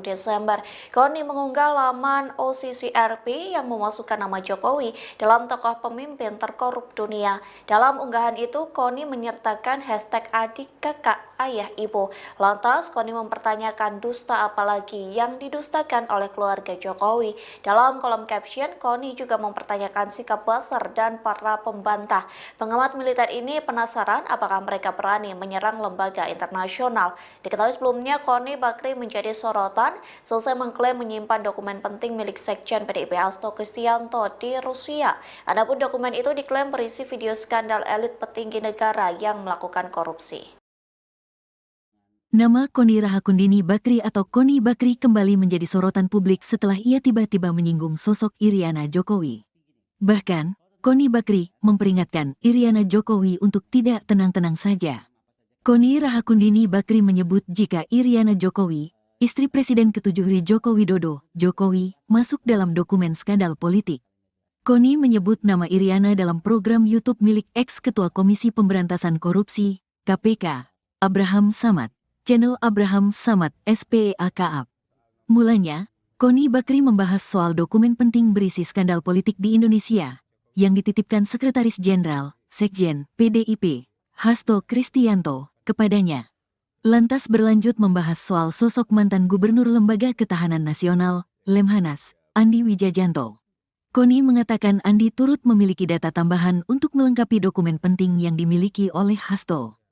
Desember. Koni mengunggah laman OCCRP yang memasukkan nama Jokowi dalam tokoh pemimpin terkorup dunia. Dalam unggahan itu, Koni menyertakan hashtag adik, kakak, ayah, ibu. Lantas, Koni mempertanyakan dusta apalagi yang didustakan oleh keluarga Jokowi. Dalam kolom caption, Koni juga mempertanyakan sikap Buzzer dan para pembantah. Pengamat militer ini penasaran apakah mereka berani menyerang lembaga internasional. Diketahui sebelumnya, Koni Bakri menjadi sorotan selesai mengklaim menyimpan dokumen penting milik Sekjen PDIP Hasto Kristianto di Rusia. Adapun dokumen itu diklaim berisi video skandal elit petinggi negara yang melakukan korupsi. Nama Koni Rahakundini Bakri atau Koni Bakri kembali menjadi sorotan publik setelah ia tiba-tiba menyinggung sosok Iriana Jokowi. Bahkan, Koni Bakri memperingatkan Iriana Jokowi untuk tidak tenang-tenang saja. Koni Rahakundini Bakri menyebut jika Iriana Jokowi, istri Presiden ke-7 Joko Widodo, Jokowi, masuk dalam dokumen skandal politik. Koni menyebut nama Iriana dalam program YouTube milik ex-ketua Komisi Pemberantasan Korupsi, KPK, Abraham Samad. Channel Abraham Samad SPEAKAP. Mulanya, Koni Bakri membahas soal dokumen penting berisi skandal politik di Indonesia yang dititipkan Sekretaris Jenderal, Sekjen, PDIP, Hasto Kristianto, kepadanya. Lantas berlanjut membahas soal sosok mantan Gubernur Lembaga Ketahanan Nasional, Lemhanas, Andi Wijajanto. Koni mengatakan Andi turut memiliki data tambahan untuk melengkapi dokumen penting yang dimiliki oleh Hasto.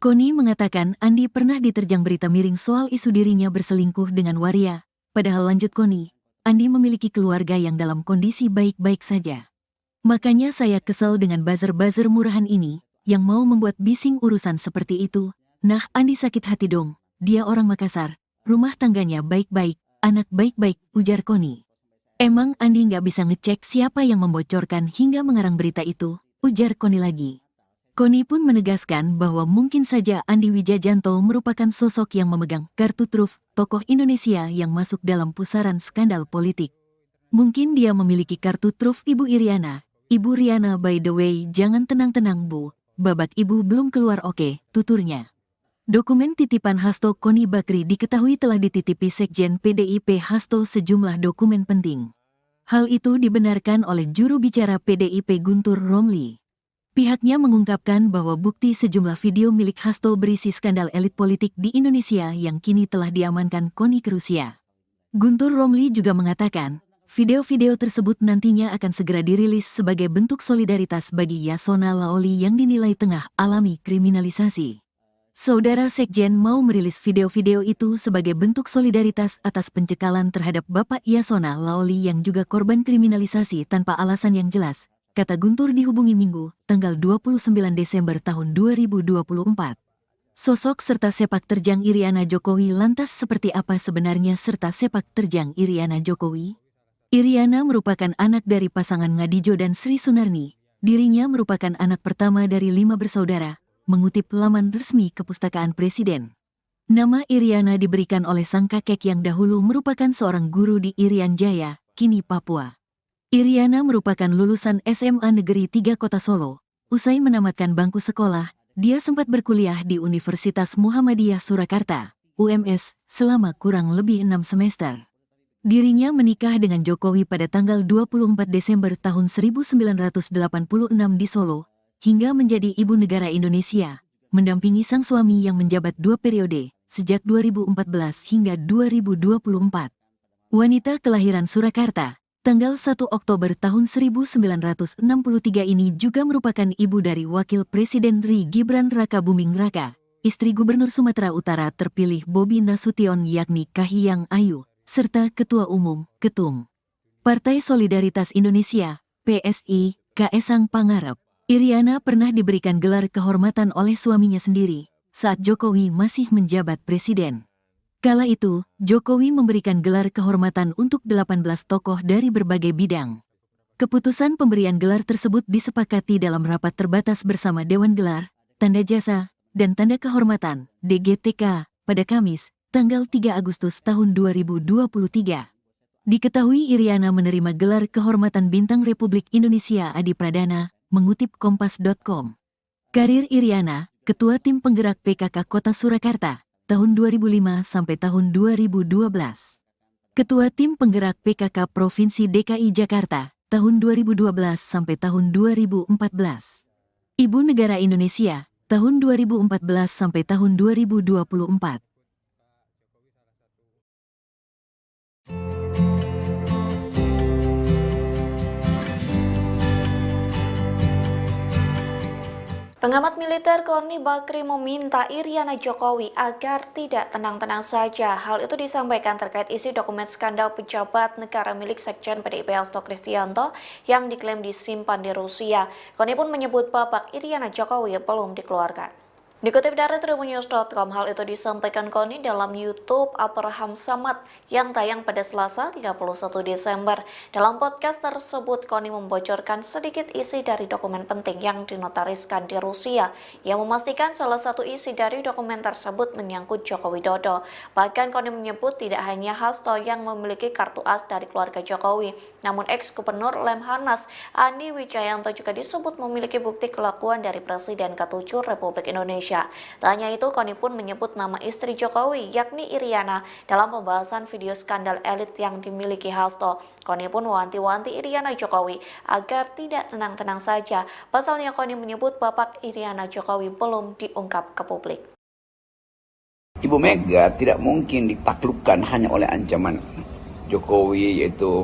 Koni mengatakan Andi pernah diterjang berita miring soal isu dirinya berselingkuh dengan waria, padahal lanjut Koni, Andi memiliki keluarga yang dalam kondisi baik-baik saja. Makanya saya kesel dengan buzzer-buzzer murahan ini, yang mau membuat bising urusan seperti itu. Nah, Andi sakit hati dong, dia orang Makassar, rumah tangganya baik-baik, anak baik-baik, ujar Koni. Emang Andi nggak bisa ngecek siapa yang membocorkan hingga mengarang berita itu, ujar Koni lagi. Koni pun menegaskan bahwa mungkin saja Andi Wijajanto merupakan sosok yang memegang kartu truf tokoh Indonesia yang masuk dalam pusaran skandal politik. Mungkin dia memiliki kartu truf Ibu Iriana. Ibu Riana, by the way, jangan tenang-tenang Bu, babak ibu belum keluar, oke, tuturnya. Dokumen titipan Hasto Koni Bakri diketahui telah dititipi Sekjen PDIP Hasto sejumlah dokumen penting. Hal itu dibenarkan oleh juru bicara PDIP Guntur Romli. Pihaknya mengungkapkan bahwa bukti sejumlah video milik Hasto berisi skandal elit politik di Indonesia yang kini telah diamankan Koni ke Rusia. Guntur Romli juga mengatakan, video-video tersebut nantinya akan segera dirilis sebagai bentuk solidaritas bagi Yasona Laoli yang dinilai tengah alami kriminalisasi. Saudara Sekjen mau merilis video-video itu sebagai bentuk solidaritas atas pencekalan terhadap Bapak Yasona Laoli yang juga korban kriminalisasi tanpa alasan yang jelas, kata Guntur dihubungi Minggu, tanggal 29 Desember tahun 2024. Sosok serta sepak terjang Iriana Jokowi lantas seperti apa sebenarnya serta sepak terjang Iriana Jokowi? Iriana merupakan anak dari pasangan Ngadijo dan Sri Sunarni. Dirinya merupakan anak pertama dari 5 bersaudara, mengutip laman resmi Kepustakaan Presiden. Nama Iriana diberikan oleh sang kakek yang dahulu merupakan seorang guru di Irian Jaya, kini Papua. Iriana merupakan lulusan SMA Negeri 3 Kota Solo. Usai menamatkan bangku sekolah, dia sempat berkuliah di Universitas Muhammadiyah Surakarta, UMS, selama kurang lebih 6 semester. Dirinya menikah dengan Jokowi pada tanggal 24 Desember tahun 1986 di Solo, hingga menjadi ibu negara Indonesia, mendampingi sang suami yang menjabat 2 periode, sejak 2014 hingga 2024. Wanita kelahiran Surakarta, tanggal 1 Oktober tahun 1963 ini juga merupakan ibu dari Wakil Presiden RI Gibran Raka Buming Raka, istri Gubernur Sumatera Utara terpilih Bobi Nasution yakni Kahiyang Ayu, serta Ketua Umum, Ketum Partai Solidaritas Indonesia, PSI, Kaesang Pangarep. Iriana pernah diberikan gelar kehormatan oleh suaminya sendiri, saat Jokowi masih menjabat presiden. Kala itu, Jokowi memberikan gelar kehormatan untuk 18 tokoh dari berbagai bidang. Keputusan pemberian gelar tersebut disepakati dalam rapat terbatas bersama Dewan Gelar, Tanda Jasa, dan Tanda Kehormatan, DGTK, pada Kamis, tanggal 3 Agustus tahun 2023. Diketahui Iriana menerima gelar kehormatan Bintang Republik Indonesia Adi Pradana, mengutip Kompas.com. Karir Iriana, Ketua Tim Penggerak PKK Kota Surakarta, tahun 2005 sampai tahun 2012. Ketua Tim Penggerak PKK Provinsi DKI Jakarta, tahun 2012 sampai tahun 2014. Ibu Negara Indonesia, tahun 2014 sampai tahun 2024. Pengamat militer Koni Bakri meminta Iriana Jokowi agar tidak tenang-tenang saja. Hal itu disampaikan terkait isi dokumen skandal pejabat negara milik Sekjen PDIP Hasto Kristianto yang diklaim disimpan di Rusia. Koni pun menyebut babak Iriana Jokowi belum dikeluarkan. Dikutip dari tribunnews.com, hal itu disampaikan Koni dalam YouTube Abraham Samad yang tayang pada Selasa 31 Desember. Dalam podcast tersebut, Koni membocorkan sedikit isi dari dokumen penting yang dinotariskan di Rusia, yang memastikan salah satu isi dari dokumen tersebut menyangkut Joko Widodo. Bahkan Koni menyebut tidak hanya Hasto yang memiliki kartu as dari keluarga Jokowi, namun ex-gubernur Lemhanas Andi Wijayanto juga disebut memiliki bukti kelakuan dari Presiden ke-7 Republik Indonesia. Tak hanya itu, Koni pun menyebut nama istri Jokowi, yakni Iriana, dalam pembahasan video skandal elit yang dimiliki Hasto. Koni pun mewanti-wanti Iriana Jokowi agar tidak tenang-tenang saja. Pasalnya Koni menyebut bapak Iriana Jokowi belum diungkap ke publik. Ibu Mega tidak mungkin ditaklukkan hanya oleh ancaman Jokowi, yaitu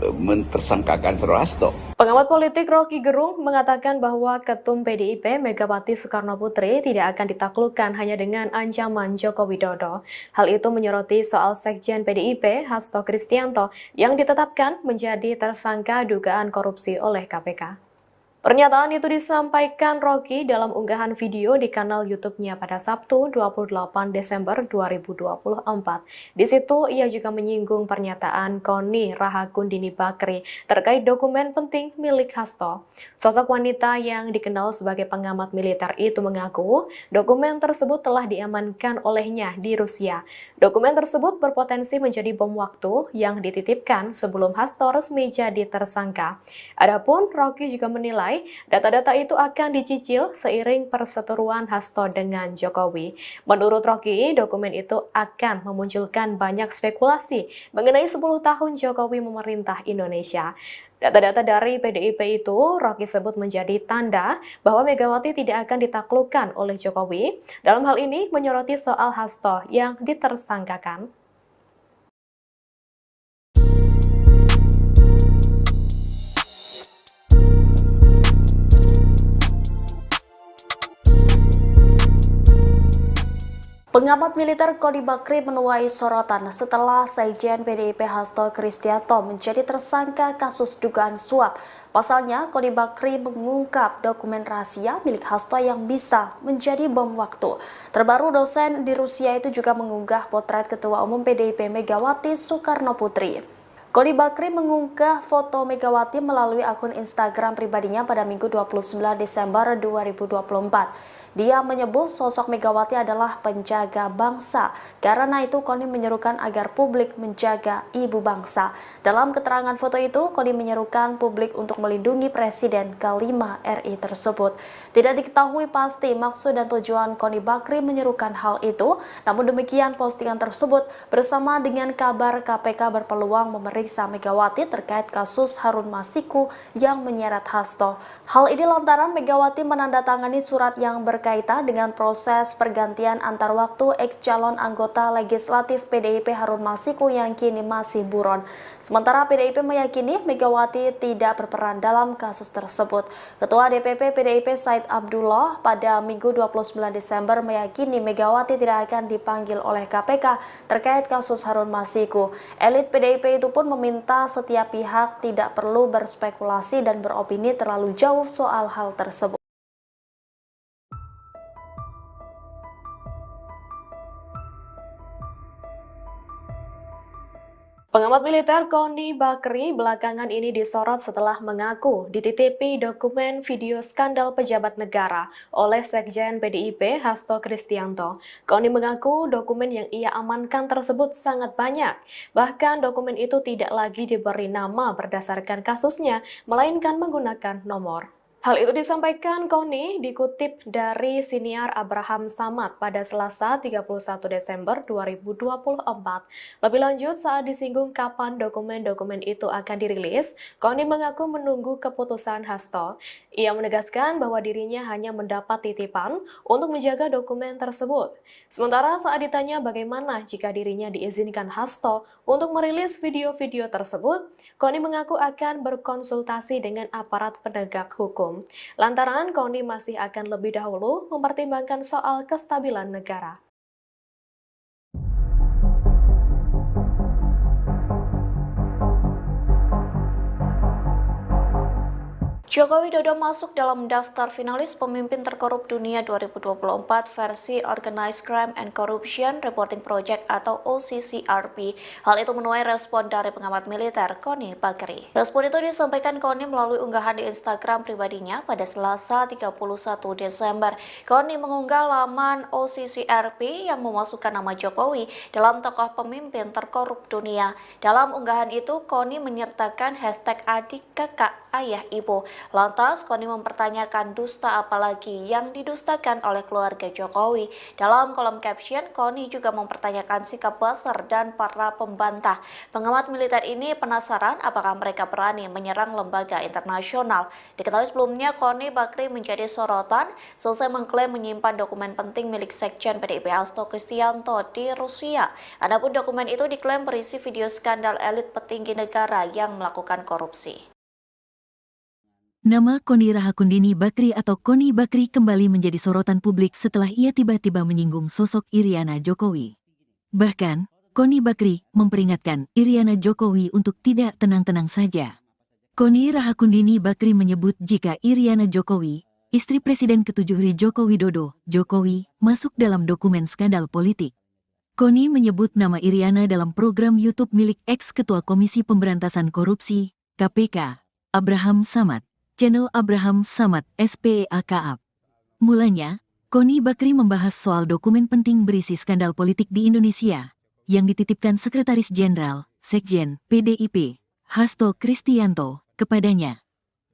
mentersangkakan Saudara Hasto. Pengamat politik Rocky Gerung mengatakan bahwa Ketum PDIP Megawati Soekarno Putri tidak akan ditaklukkan hanya dengan ancaman Joko Widodo. Hal itu menyoroti soal Sekjen PDIP Hasto Kristianto yang ditetapkan menjadi tersangka dugaan korupsi oleh KPK. Pernyataan itu disampaikan Rocky dalam unggahan video di kanal YouTube-nya pada Sabtu 28 Desember 2024. Di situ ia juga menyinggung pernyataan Koni Rahakundini Bakri terkait dokumen penting milik Hasto. Sosok wanita yang dikenal sebagai pengamat militer itu mengaku dokumen tersebut telah diamankan olehnya di Rusia. Dokumen tersebut berpotensi menjadi bom waktu yang dititipkan sebelum Hasto resmi jadi tersangka. Adapun Rocky juga menilai data-data itu akan dicicil seiring perseteruan Hasto dengan Jokowi. Menurut Rocky, dokumen itu akan memunculkan banyak spekulasi mengenai 10 tahun Jokowi memerintah Indonesia. Data-data dari PDIP itu Rocky sebut menjadi tanda bahwa Megawati tidak akan ditaklukkan oleh Jokowi. Dalam hal ini menyoroti soal Hasto yang ditersangkakan. Pengamat militer Koni Bakri menuai sorotan setelah Sekjen PDIP Hasto Kristianto menjadi tersangka kasus dugaan suap. Pasalnya, Koni Bakri mengungkap dokumen rahasia milik Hasto yang bisa menjadi bom waktu. Terbaru, dosen di Rusia itu juga mengunggah potret Ketua Umum PDIP Megawati Soekarno Putri. Koni Bakri mengunggah foto Megawati melalui akun Instagram pribadinya pada Minggu 29 Desember 2024. Dia menyebut sosok Megawati adalah penjaga bangsa. Karena itu Koni menyerukan agar publik menjaga ibu bangsa. Dalam keterangan foto itu, Koni menyerukan publik untuk melindungi Presiden ke-5 RI tersebut. Tidak diketahui pasti maksud dan tujuan Koni Bakri menyerukan hal itu. Namun demikian, postingan tersebut bersama dengan kabar KPK berpeluang memeriksa Megawati terkait kasus Harun Masiku yang menyeret Hasto. Hal ini lantaran Megawati menandatangani surat yang berkaitan dengan proses pergantian antar waktu ex-calon anggota legislatif PDIP Harun Masiku yang kini masih buron. Sementara PDIP meyakini Megawati tidak berperan dalam kasus tersebut. Ketua DPP PDIP Said Abdullah pada Minggu 29 Desember meyakini Megawati tidak akan dipanggil oleh KPK terkait kasus Harun Masiku. Elit PDIP itu pun meminta setiap pihak tidak perlu berspekulasi dan beropini terlalu jauh soal hal tersebut. Pengamat militer Koni Bakri belakangan ini disorot setelah mengaku dititipi dokumen video skandal pejabat negara oleh Sekjen PDIP Hasto Kristianto. Koni mengaku dokumen yang ia amankan tersebut sangat banyak. Bahkan dokumen itu tidak lagi diberi nama berdasarkan kasusnya, melainkan menggunakan nomor. Hal itu disampaikan Koni dikutip dari siniar Abraham Samad pada Selasa 31 Desember 2024. Lebih lanjut, saat disinggung kapan dokumen-dokumen itu akan dirilis, Koni mengaku menunggu keputusan Hasto. Ia menegaskan bahwa dirinya hanya mendapat titipan untuk menjaga dokumen tersebut. Sementara saat ditanya bagaimana jika dirinya diizinkan Hasto untuk merilis video-video tersebut, Koni mengaku akan berkonsultasi dengan aparat penegak hukum. Lantaran Koni masih akan lebih dahulu mempertimbangkan soal kestabilan negara. Joko Widodo masuk dalam daftar finalis pemimpin terkorup dunia 2024 versi Organized Crime and Corruption Reporting Project atau OCCRP. Hal itu menuai respon dari pengamat militer Koni Bakri. Respon itu disampaikan Koni melalui unggahan di Instagram pribadinya pada Selasa 31 Desember. Koni mengunggah laman OCCRP yang memasukkan nama Jokowi dalam tokoh pemimpin terkorup dunia. Dalam unggahan itu, Koni menyertakan hashtag adik, kakak, ayah, ibu. Lantas, Koni mempertanyakan dusta apalagi yang didustakan oleh keluarga Jokowi. Dalam kolom caption, Koni juga mempertanyakan sikap buzzer dan para pembantah. Pengamat militer ini penasaran apakah mereka berani menyerang lembaga internasional. Diketahui sebelumnya, Koni Bakri menjadi sorotan selesai mengklaim menyimpan dokumen penting milik Sekjen PDIP Hasto Kristianto di Rusia. Adapun dokumen itu diklaim berisi video skandal elit petinggi negara yang melakukan korupsi. Nama Koni Rahakundini Bakri atau Koni Bakri kembali menjadi sorotan publik setelah ia tiba-tiba menyinggung sosok Iriana Jokowi. Bahkan, Koni Bakri memperingatkan Iriana Jokowi untuk tidak tenang-tenang saja. Koni Rahakundini Bakri menyebut jika Iriana Jokowi, istri Presiden ke-7 Joko Widodo, Jokowi, masuk dalam dokumen skandal politik. Koni menyebut nama Iriana dalam program YouTube milik ex-ketua Komisi Pemberantasan Korupsi, KPK, Abraham Samad. Channel Abraham Samad SPEAKAP. Mulanya, Koni Bakri membahas soal dokumen penting berisi skandal politik di Indonesia yang dititipkan Sekretaris Jenderal, Sekjen, PDIP, Hasto Kristianto, kepadanya.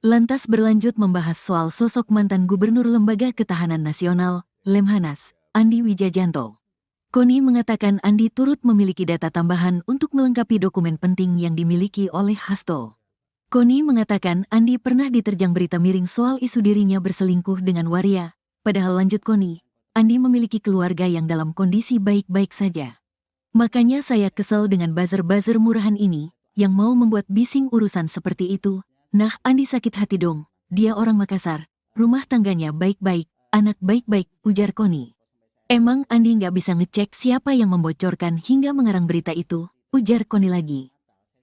Lantas berlanjut membahas soal sosok mantan Gubernur Lembaga Ketahanan Nasional, Lemhanas, Andi Wijajanto. Koni mengatakan Andi turut memiliki data tambahan untuk melengkapi dokumen penting yang dimiliki oleh Hasto. Koni mengatakan Andi pernah diterjang berita miring soal isu dirinya berselingkuh dengan waria, padahal lanjut Koni, Andi memiliki keluarga yang dalam kondisi baik-baik saja. Makanya saya kesel dengan buzzer-buzzer murahan ini, yang mau membuat bising urusan seperti itu. Nah, Andi sakit hati dong, dia orang Makassar, rumah tangganya baik-baik, anak baik-baik, ujar Koni. Emang Andi nggak bisa ngecek siapa yang membocorkan hingga mengarang berita itu, ujar Koni lagi.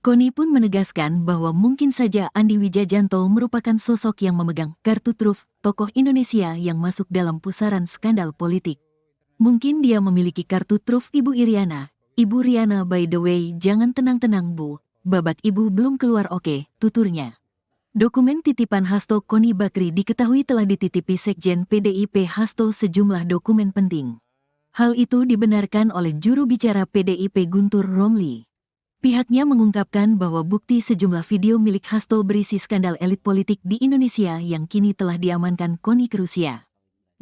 Koni pun menegaskan bahwa mungkin saja Andi Wijajanto merupakan sosok yang memegang kartu truf tokoh Indonesia yang masuk dalam pusaran skandal politik. Mungkin dia memiliki kartu truf Ibu Iriana. Ibu Riana, by the way, jangan tenang-tenang Bu, babak Ibu belum keluar oke, tuturnya. Dokumen titipan Hasto Koni Bakri diketahui telah dititipi Sekjen PDIP Hasto sejumlah dokumen penting. Hal itu dibenarkan oleh juru bicara PDIP Guntur Romli. Pihaknya mengungkapkan bahwa bukti sejumlah video milik Hasto berisi skandal elit politik di Indonesia yang kini telah diamankan Koni ke Rusia.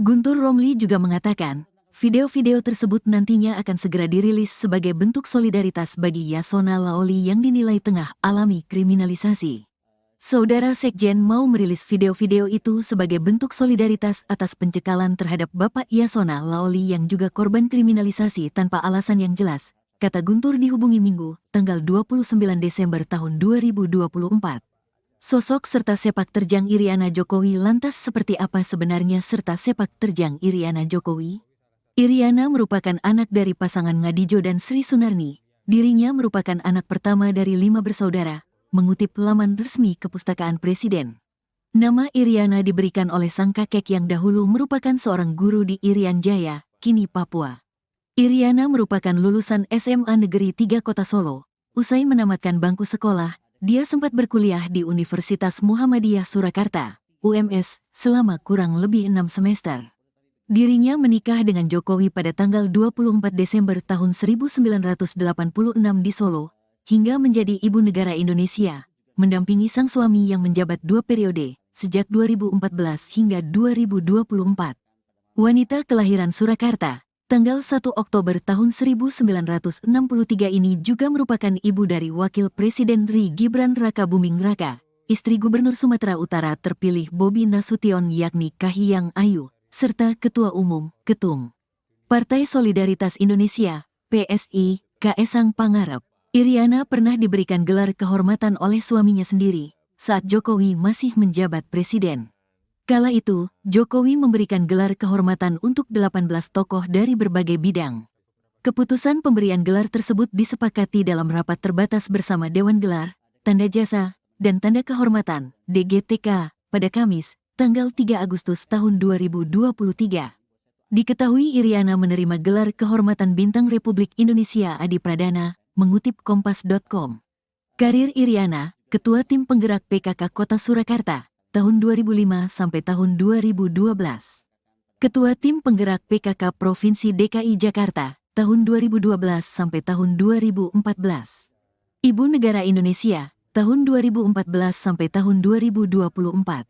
Guntur Romli juga mengatakan, video-video tersebut nantinya akan segera dirilis sebagai bentuk solidaritas bagi Yasona Laoli yang dinilai tengah alami kriminalisasi. Saudara Sekjen mau merilis video-video itu sebagai bentuk solidaritas atas pencekalan terhadap Bapak Yasona Laoli yang juga korban kriminalisasi tanpa alasan yang jelas, kata Guntur dihubungi Minggu, tanggal 29 Desember tahun 2024. Sosok serta sepak terjang Iriana Jokowi lantas seperti apa sebenarnya serta sepak terjang Iriana Jokowi? Iriana merupakan anak dari pasangan Ngadijo dan Sri Sunarni. Dirinya merupakan anak pertama dari 5 bersaudara, mengutip laman resmi Kepustakaan Presiden. Nama Iriana diberikan oleh sang kakek yang dahulu merupakan seorang guru di Irian Jaya, kini Papua. Iriana merupakan lulusan SMA Negeri 3 Kota Solo, Usai menamatkan bangku sekolah, dia sempat berkuliah di Universitas Muhammadiyah Surakarta, UMS, selama kurang lebih 6 semester. Dirinya menikah dengan Jokowi pada tanggal 24 Desember tahun 1986 di Solo, hingga menjadi ibu negara Indonesia, mendampingi sang suami yang menjabat 2 periode, sejak 2014 hingga 2024. Wanita kelahiran Surakarta, tanggal 1 Oktober tahun 1963 ini juga merupakan ibu dari Wakil Presiden RI Gibran Raka Buming Raka, istri Gubernur Sumatera Utara terpilih Bobi Nasution yakni Kahiyang Ayu, serta Ketua Umum, Ketum Partai Solidaritas Indonesia, PSI, Kaesang Pangarep. Iriana pernah diberikan gelar kehormatan oleh suaminya sendiri, saat Jokowi masih menjabat presiden. Kala itu, Jokowi memberikan gelar kehormatan untuk 18 tokoh dari berbagai bidang. Keputusan pemberian gelar tersebut disepakati dalam rapat terbatas bersama Dewan Gelar, Tanda Jasa, dan Tanda Kehormatan, DGTK, pada Kamis, tanggal 3 Agustus tahun 2023. Diketahui Iriana menerima gelar kehormatan Bintang Republik Indonesia Adi Pradana, mengutip Kompas.com. Karir Iriana, Ketua Tim Penggerak PKK Kota Surakarta, tahun 2005 sampai tahun 2012. Ketua Tim Penggerak PKK Provinsi DKI Jakarta, tahun 2012 sampai tahun 2014. Ibu Negara Indonesia, tahun 2014 sampai tahun 2024.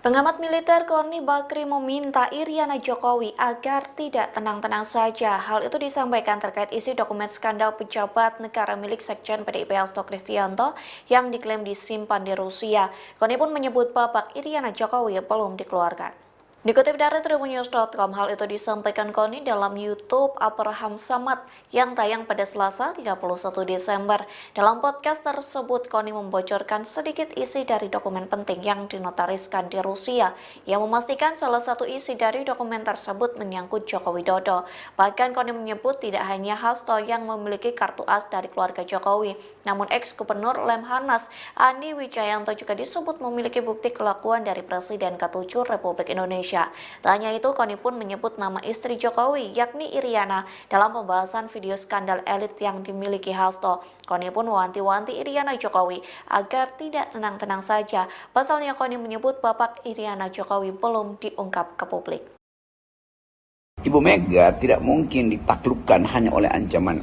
Pengamat militer Koni Bakri meminta Iriana Jokowi agar tidak tenang-tenang saja. Hal itu disampaikan terkait isi dokumen skandal pejabat negara milik Sekjen PDIP Hasto Kristianto yang diklaim disimpan di Rusia. Koni pun menyebut babak Iriana Jokowi belum dikeluarkan. Dikutip dari tribunnews.com, hal itu disampaikan Koni dalam YouTube Abraham Samad yang tayang pada Selasa 31 Desember. Dalam podcast tersebut, Koni membocorkan sedikit isi dari dokumen penting yang dinotariskan di Rusia, yang memastikan salah satu isi dari dokumen tersebut menyangkut Joko Widodo. Bahkan Koni menyebut tidak hanya Hasto yang memiliki kartu as dari keluarga Jokowi, namun ex-gubernur Lemhanas Andi Wijayanto juga disebut memiliki bukti kelakuan dari Presiden ke-7 Republik Indonesia. Tak hanya itu, Koni pun menyebut nama istri Jokowi, yakni Iriana, dalam pembahasan video skandal elit yang dimiliki Hasto. Koni pun mewanti-wanti Iriana Jokowi agar tidak tenang-tenang saja. Pasalnya Koni menyebut babak Iriana Jokowi belum diungkap ke publik. Ibu Mega tidak mungkin ditaklukkan hanya oleh ancaman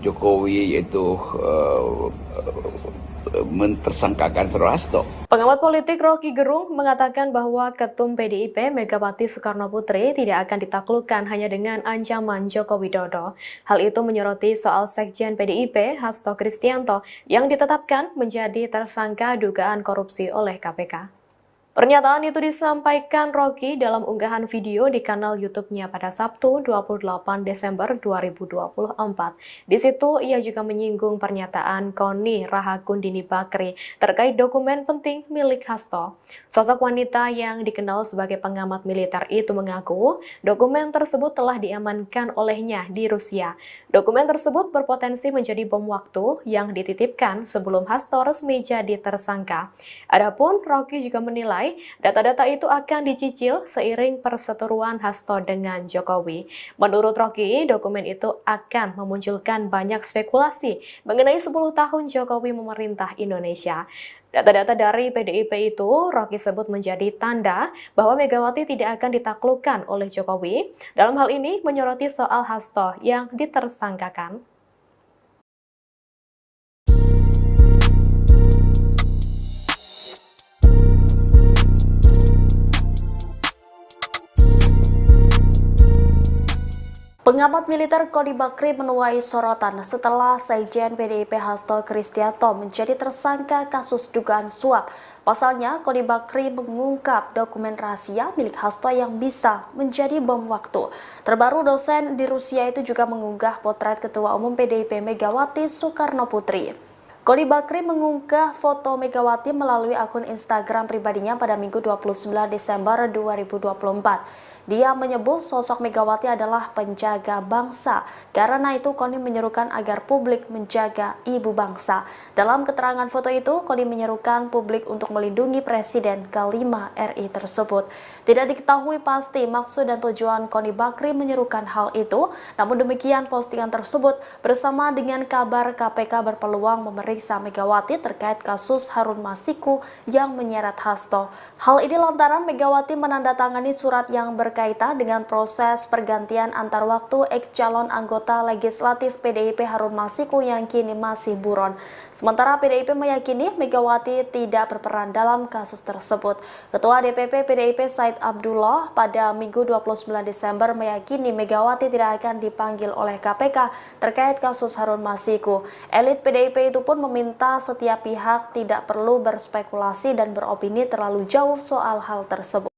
Jokowi, yaitu mentersangkakan Saudara Hasto. Pengamat politik Rocky Gerung mengatakan bahwa Ketum PDIP Megawati Soekarno Putri tidak akan ditaklukkan hanya dengan ancaman Joko Widodo. Hal itu menyoroti soal Sekjen PDIP Hasto Kristianto yang ditetapkan menjadi tersangka dugaan korupsi oleh KPK. Pernyataan itu disampaikan Rocky dalam unggahan video di kanal YouTube-nya pada Sabtu 28 Desember 2024. Di situ ia juga menyinggung pernyataan Koni Rahakundini Bakri terkait dokumen penting milik Hasto. Sosok wanita yang dikenal sebagai pengamat militer itu mengaku dokumen tersebut telah diamankan olehnya di Rusia. Dokumen tersebut berpotensi menjadi bom waktu yang dititipkan sebelum Hasto resmi jadi tersangka. Adapun Rocky juga menilai data-data itu akan dicicil seiring perseteruan Hasto dengan Jokowi. Menurut Rocky, dokumen itu akan memunculkan banyak spekulasi mengenai 10 tahun Jokowi memerintah Indonesia. Data-data dari PDIP itu Rocky sebut menjadi tanda bahwa Megawati tidak akan ditaklukkan oleh Jokowi. Dalam hal ini menyoroti soal Hasto yang ditersangkakan. Pengamat militer Koni Bakri menuai sorotan setelah Sekjen PDIP Hasto Kristianto menjadi tersangka kasus dugaan suap. Pasalnya, Koni Bakri mengungkap dokumen rahasia milik Hasto yang bisa menjadi bom waktu. Terbaru, dosen di Rusia itu juga mengunggah potret Ketua Umum PDIP Megawati Soekarno Putri. Koni Bakri mengunggah foto Megawati melalui akun Instagram pribadinya pada Minggu 29 Desember 2024. Dia menyebut sosok Megawati adalah penjaga bangsa. Karena itu Koni menyerukan agar publik menjaga ibu bangsa. Dalam keterangan foto itu, Koni menyerukan publik untuk melindungi Presiden ke-5 RI tersebut. Tidak diketahui pasti maksud dan tujuan Koni Bakri menyerukan hal itu, namun demikian postingan tersebut bersama dengan kabar KPK berpeluang memeriksa Megawati terkait kasus Harun Masiku yang menyeret Hasto. Hal ini lantaran Megawati menandatangani surat yang berkaitan dengan proses pergantian antar waktu ex-calon anggota legislatif PDIP Harun Masiku yang kini masih buron. Sementara PDIP meyakini Megawati tidak berperan dalam kasus tersebut. Ketua DPP PDIP Said Abdullah pada Minggu 29 Desember meyakini Megawati tidak akan dipanggil oleh KPK terkait kasus Harun Masiku. Elit PDIP itu pun meminta setiap pihak tidak perlu berspekulasi dan beropini terlalu jauh soal hal tersebut.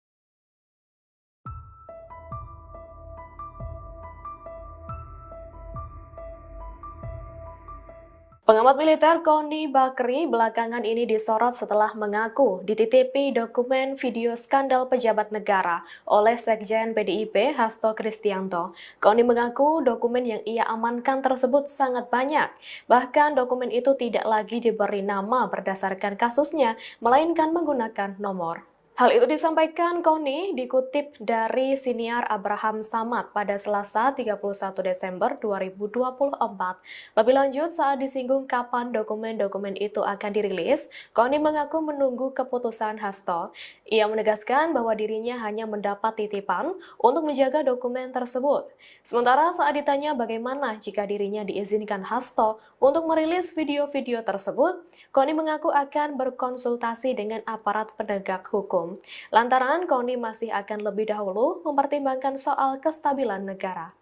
Pengamat militer Koni Bakri belakangan ini disorot setelah mengaku dititipi dokumen video skandal pejabat negara oleh Sekjen PDIP Hasto Kristianto. Koni mengaku dokumen yang ia amankan tersebut sangat banyak. Bahkan dokumen itu tidak lagi diberi nama berdasarkan kasusnya, melainkan menggunakan nomor. Hal itu disampaikan Koni dikutip dari siniar Abraham Samad pada Selasa 31 Desember 2024. Lebih lanjut, saat disinggung kapan dokumen-dokumen itu akan dirilis, Koni mengaku menunggu keputusan Hasto. Ia menegaskan bahwa dirinya hanya mendapat titipan untuk menjaga dokumen tersebut. Sementara saat ditanya bagaimana jika dirinya diizinkan Hasto untuk merilis video-video tersebut, Koni mengaku akan berkonsultasi dengan aparat penegak hukum. Lantaran Koni masih akan lebih dahulu mempertimbangkan soal kestabilan negara.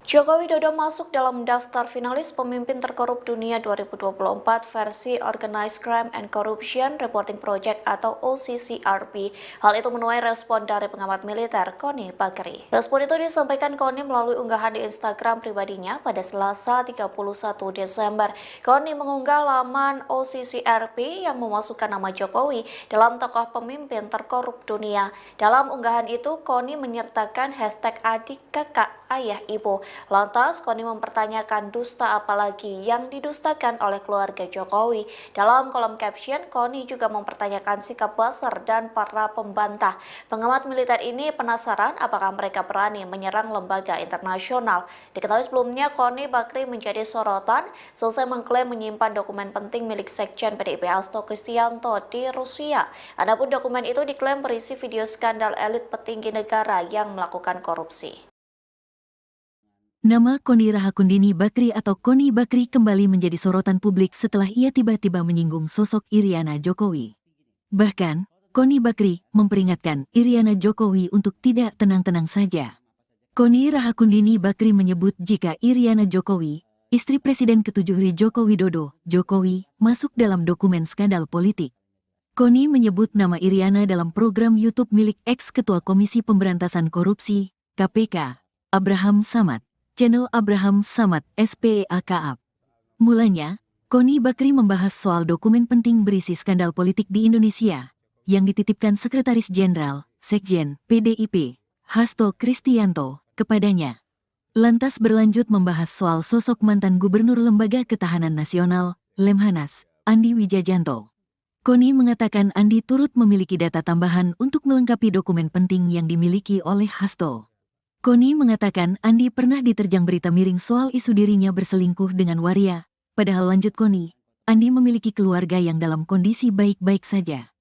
Joko Widodo masuk dalam daftar finalis pemimpin terkorup dunia 2024 versi Organized Crime and Corruption Reporting Project atau OCCRP. Hal itu menuai respon dari pengamat militer Koni Bakri. Respon itu disampaikan Koni melalui unggahan di Instagram pribadinya pada Selasa 31 Desember. Koni mengunggah laman OCCRP yang memasukkan nama Jokowi dalam tokoh pemimpin terkorup dunia. Dalam unggahan itu, Koni menyertakan hashtag adik, kakak, ayah, ibu. Lantas, Koni mempertanyakan dusta apalagi yang didustakan oleh keluarga Jokowi. Dalam kolom caption, Koni juga mempertanyakan sikap buzzer dan para pembantah. Pengamat militer ini penasaran apakah mereka berani menyerang lembaga internasional. Diketahui sebelumnya, Koni Bakri menjadi sorotan selesai mengklaim menyimpan dokumen penting milik Sekjen PDIP Hasto Kristianto di Rusia. Adapun dokumen itu diklaim berisi video skandal elit petinggi negara yang melakukan korupsi. Nama Koni Rahakundini Bakri atau Koni Bakri kembali menjadi sorotan publik setelah ia tiba-tiba menyinggung sosok Iriana Jokowi. Bahkan, Koni Bakri memperingatkan Iriana Jokowi untuk tidak tenang-tenang saja. Koni Rahakundini Bakri menyebut jika Iriana Jokowi, istri Presiden ke-7 Joko Widodo, Jokowi, masuk dalam dokumen skandal politik. Koni menyebut nama Iriana dalam program YouTube milik ex-ketua Komisi Pemberantasan Korupsi, KPK, Abraham Samad. Channel Abraham Samad SPEAKAP. Mulanya, Koni Bakri membahas soal dokumen penting berisi skandal politik di Indonesia yang dititipkan Sekretaris Jenderal, Sekjen, PDIP, Hasto Kristianto, kepadanya. Lantas berlanjut membahas soal sosok mantan Gubernur Lembaga Ketahanan Nasional, Lemhanas, Andi Wijajanto. Koni mengatakan Andi turut memiliki data tambahan untuk melengkapi dokumen penting yang dimiliki oleh Hasto. Koni mengatakan Andi pernah diterjang berita miring soal isu dirinya berselingkuh dengan waria, padahal lanjut Koni, Andi memiliki keluarga yang dalam kondisi baik-baik saja.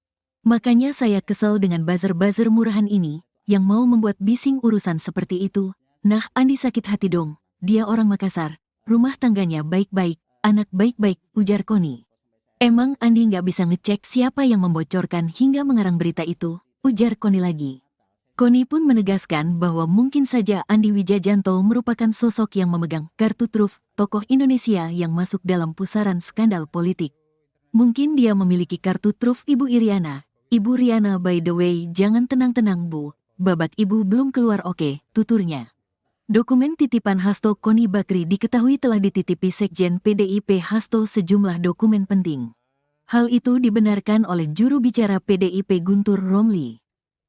Makanya saya kesel dengan buzzer-buzzer murahan ini, yang mau membuat bising urusan seperti itu. Nah, Andi sakit hati dong, dia orang Makassar, rumah tangganya baik-baik, anak baik-baik, ujar Koni. Emang Andi nggak bisa ngecek siapa yang membocorkan hingga mengarang berita itu, ujar Koni lagi. Koni pun menegaskan bahwa mungkin saja Andi Wijajanto merupakan sosok yang memegang kartu truf tokoh Indonesia yang masuk dalam pusaran skandal politik. Mungkin dia memiliki kartu truf Ibu Iriana. Ibu Riana by the way jangan tenang-tenang Bu, babak Ibu belum keluar oke, tuturnya. Dokumen titipan Hasto Koni Bakri diketahui telah dititipi Sekjen PDIP Hasto sejumlah dokumen penting. Hal itu dibenarkan oleh juru bicara PDIP Guntur Romli.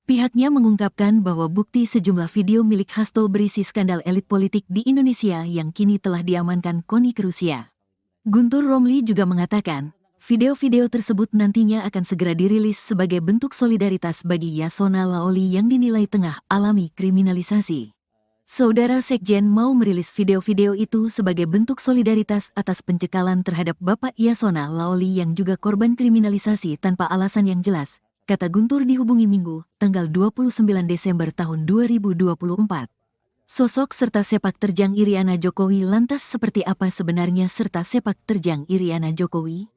Pihaknya mengungkapkan bahwa bukti sejumlah video milik Hasto berisi skandal elit politik di Indonesia yang kini telah diamankan Koni ke Rusia. Guntur Romli juga mengatakan, video-video tersebut nantinya akan segera dirilis sebagai bentuk solidaritas bagi Yasona Laoli yang dinilai tengah alami kriminalisasi. Saudara Sekjen mau merilis video-video itu sebagai bentuk solidaritas atas pencekalan terhadap Bapak Yasona Laoli yang juga korban kriminalisasi tanpa alasan yang jelas, kata Guntur dihubungi Minggu, tanggal 29 Desember tahun 2024. Sosok serta sepak terjang Iriana Jokowi lantas seperti apa sebenarnya serta sepak terjang Iriana Jokowi?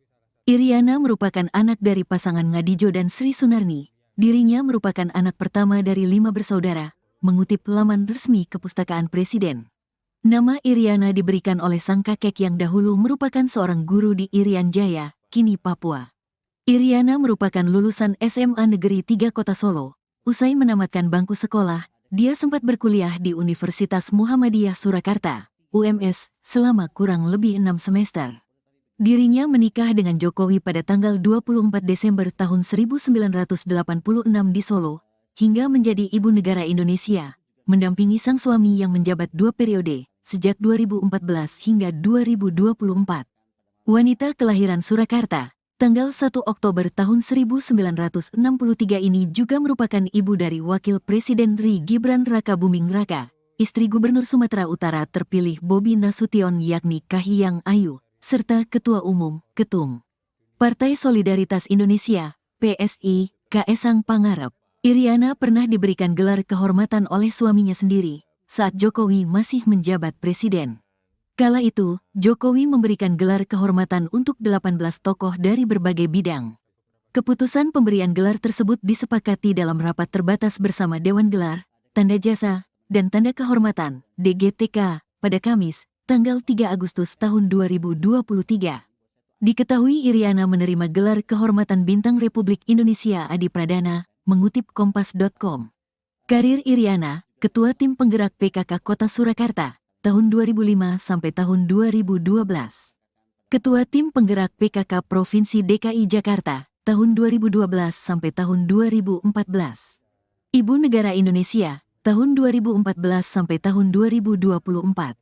Iriana merupakan anak dari pasangan Ngadijo dan Sri Sunarni. Dirinya merupakan anak pertama dari 5 bersaudara, mengutip laman resmi Kepustakaan Presiden. Nama Iriana diberikan oleh sang kakek yang dahulu merupakan seorang guru di Irian Jaya, kini Papua. Iriana merupakan lulusan SMA Negeri 3 Kota Solo. Usai menamatkan bangku sekolah, dia sempat berkuliah di Universitas Muhammadiyah Surakarta, UMS, selama kurang lebih 6 semester. Dirinya menikah dengan Jokowi pada tanggal 24 Desember tahun 1986 di Solo, hingga menjadi ibu negara Indonesia, mendampingi sang suami yang menjabat 2 periode, sejak 2014 hingga 2024. Wanita kelahiran Surakarta, tanggal 1 Oktober tahun 1963 ini juga merupakan ibu dari Wakil Presiden RI Gibran Rakabuming Raka, istri Gubernur Sumatera Utara terpilih Bobi Nasution yakni Kahiyang Ayu, serta Ketua Umum, Ketum Partai Solidaritas Indonesia, PSI, Kaesang Pangarep. Iriana pernah diberikan gelar kehormatan oleh suaminya sendiri saat Jokowi masih menjabat presiden. Kala itu, Jokowi memberikan gelar kehormatan untuk 18 tokoh dari berbagai bidang. Keputusan pemberian gelar tersebut disepakati dalam rapat terbatas bersama Dewan Gelar, Tanda Jasa, dan Tanda Kehormatan, DGTK, pada Kamis, tanggal 3 Agustus tahun 2023. Diketahui Iriana menerima gelar kehormatan Bintang Republik Indonesia Adi Pradana, mengutip Kompas.com. Karir Iriana, Ketua Tim Penggerak PKK Kota Surakarta, tahun 2005 sampai tahun 2012. Ketua Tim Penggerak PKK Provinsi DKI Jakarta, tahun 2012 sampai tahun 2014. Ibu Negara Indonesia, tahun 2014 sampai tahun 2024.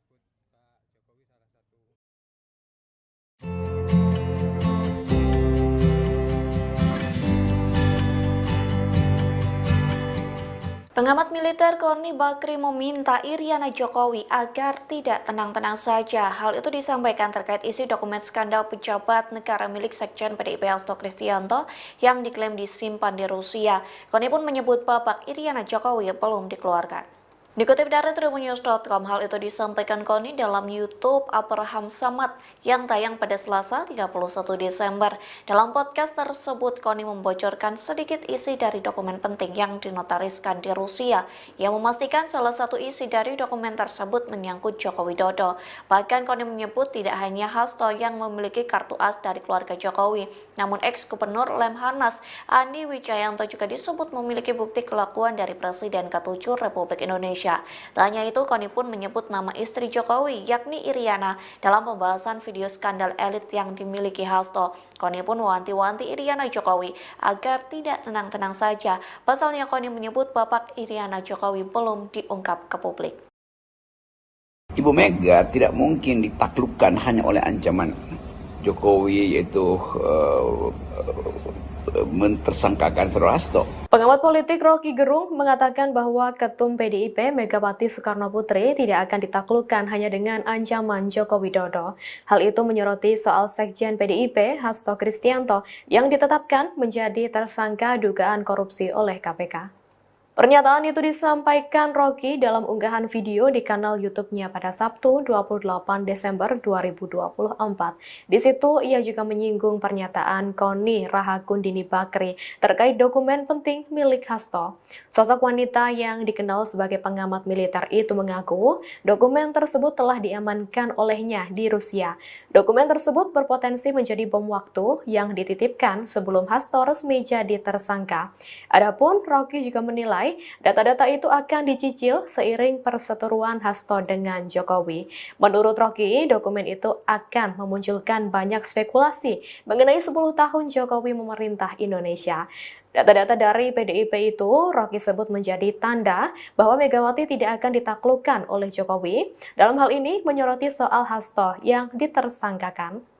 Pengamat militer Koni Bakri meminta Iriana Jokowi agar tidak tenang-tenang saja. Hal itu disampaikan terkait isi dokumen skandal pejabat negara milik Sekjen PDIP Hasto Kristianto yang diklaim disimpan di Rusia. Koni pun menyebut babak Iriana Jokowi belum dikeluarkan. Dikutip dari tribunnews.com, hal itu disampaikan Koni dalam YouTube Abraham Samad yang tayang pada Selasa 31 Desember. Dalam podcast tersebut, Koni membocorkan sedikit isi dari dokumen penting yang dinotariskan di Rusia, yang memastikan salah satu isi dari dokumen tersebut menyangkut Joko Widodo. Bahkan Koni menyebut tidak hanya Hasto yang memiliki kartu as dari keluarga Jokowi, namun ex-gubernur Lemhanas Andi Wijayanto juga disebut memiliki bukti kelakuan dari Presiden ke-7 Republik Indonesia. Tak hanya itu, Koni pun menyebut nama istri Jokowi, yakni Iriana, dalam pembahasan video skandal elit yang dimiliki Hasto. Koni pun mewanti-wanti Iriana Jokowi agar tidak tenang-tenang saja. Pasalnya Koni menyebut babak Iriana Jokowi belum diungkap ke publik. Ibu Mega tidak mungkin ditaklukkan hanya oleh ancaman Jokowi, yaitu mentersangkakan Saudara Hasto. Pengamat politik Rocky Gerung mengatakan bahwa Ketum PDIP Megawati Soekarno Putri tidak akan ditaklukkan hanya dengan ancaman Joko Widodo. Hal itu menyoroti soal Sekjen PDIP Hasto Kristianto yang ditetapkan menjadi tersangka dugaan korupsi oleh KPK. Pernyataan itu disampaikan Rocky dalam unggahan video di kanal YouTube-nya pada Sabtu 28 Desember 2024. Di situ ia juga menyinggung pernyataan Koni Rahakundini Bakri terkait dokumen penting milik Hasto. Sosok wanita yang dikenal sebagai pengamat militer itu mengaku dokumen tersebut telah diamankan olehnya di Rusia. Dokumen tersebut berpotensi menjadi bom waktu yang dititipkan sebelum Hasto resmi jadi tersangka. Adapun Rocky juga menilai menilai data-data itu akan dicicil seiring perseteruan Hasto dengan Jokowi. Menurut Rocky, dokumen itu akan memunculkan banyak spekulasi mengenai 10 tahun Jokowi memerintah Indonesia. Data-data dari PDIP itu Rocky sebut menjadi tanda bahwa Megawati tidak akan ditaklukkan oleh Jokowi. Dalam hal ini menyoroti soal Hasto yang ditersangkakan.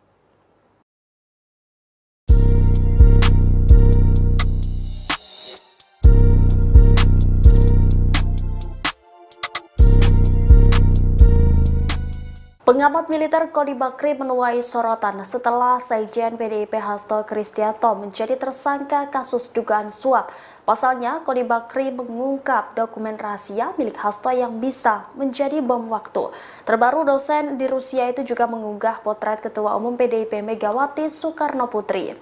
Pengamat militer Koni Bakri menuai sorotan setelah Sekjen PDIP Hasto Kristianto menjadi tersangka kasus dugaan suap. Pasalnya, Koni Bakri mengungkap dokumen rahasia milik Hasto yang bisa menjadi bom waktu. Terbaru, dosen di Rusia itu juga mengunggah potret Ketua Umum PDIP Megawati Soekarno Putri.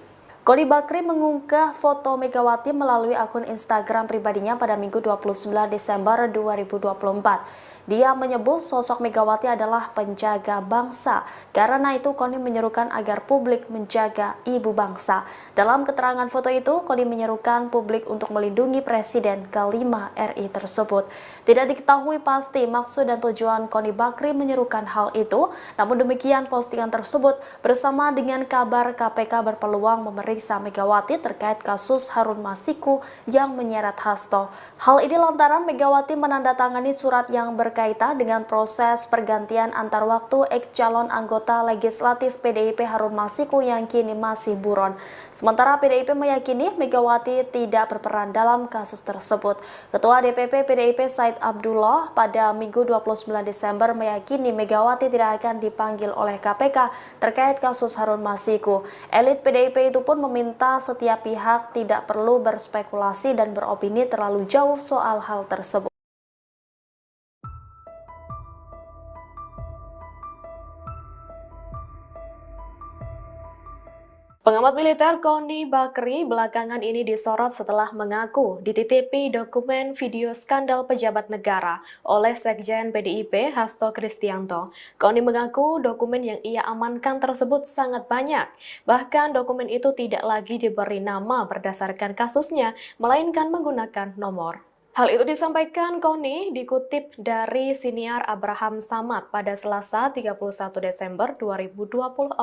Koni Bakri mengunggah foto Megawati melalui akun Instagram pribadinya pada Minggu 29 Desember 2024. Dia menyebut sosok Megawati adalah penjaga bangsa. Karena itu, Koni menyerukan agar publik menjaga ibu bangsa. Dalam keterangan foto itu, Koni menyerukan publik untuk melindungi Presiden ke-5 RI tersebut. Tidak diketahui pasti maksud dan tujuan Koni Bakri menyerukan hal itu. Namun demikian, postingan tersebut bersama dengan kabar KPK berpeluang memeriksa Megawati terkait kasus Harun Masiku yang menyeret Hasto. Hal ini lantaran Megawati menandatangani surat yang berkaitan dengan proses pergantian antar waktu ex-calon anggota legislatif PDIP Harun Masiku yang kini masih buron. Sementara PDIP meyakini Megawati tidak berperan dalam kasus tersebut. Ketua DPP PDIP Said Abdullah pada Minggu 29 Desember meyakini Megawati tidak akan dipanggil oleh KPK terkait kasus Harun Masiku. Elit PDIP itu pun meminta setiap pihak tidak perlu berspekulasi dan beropini terlalu jauh soal hal tersebut. Pengamat militer Koni Bakri belakangan ini disorot setelah mengaku dititipi dokumen video skandal pejabat negara oleh Sekjen PDIP Hasto Kristianto. Koni mengaku dokumen yang ia amankan tersebut sangat banyak. Bahkan dokumen itu tidak lagi diberi nama berdasarkan kasusnya, melainkan menggunakan nomor. Hal itu disampaikan Koni dikutip dari siniar Abraham Samad pada Selasa 31 Desember 2024.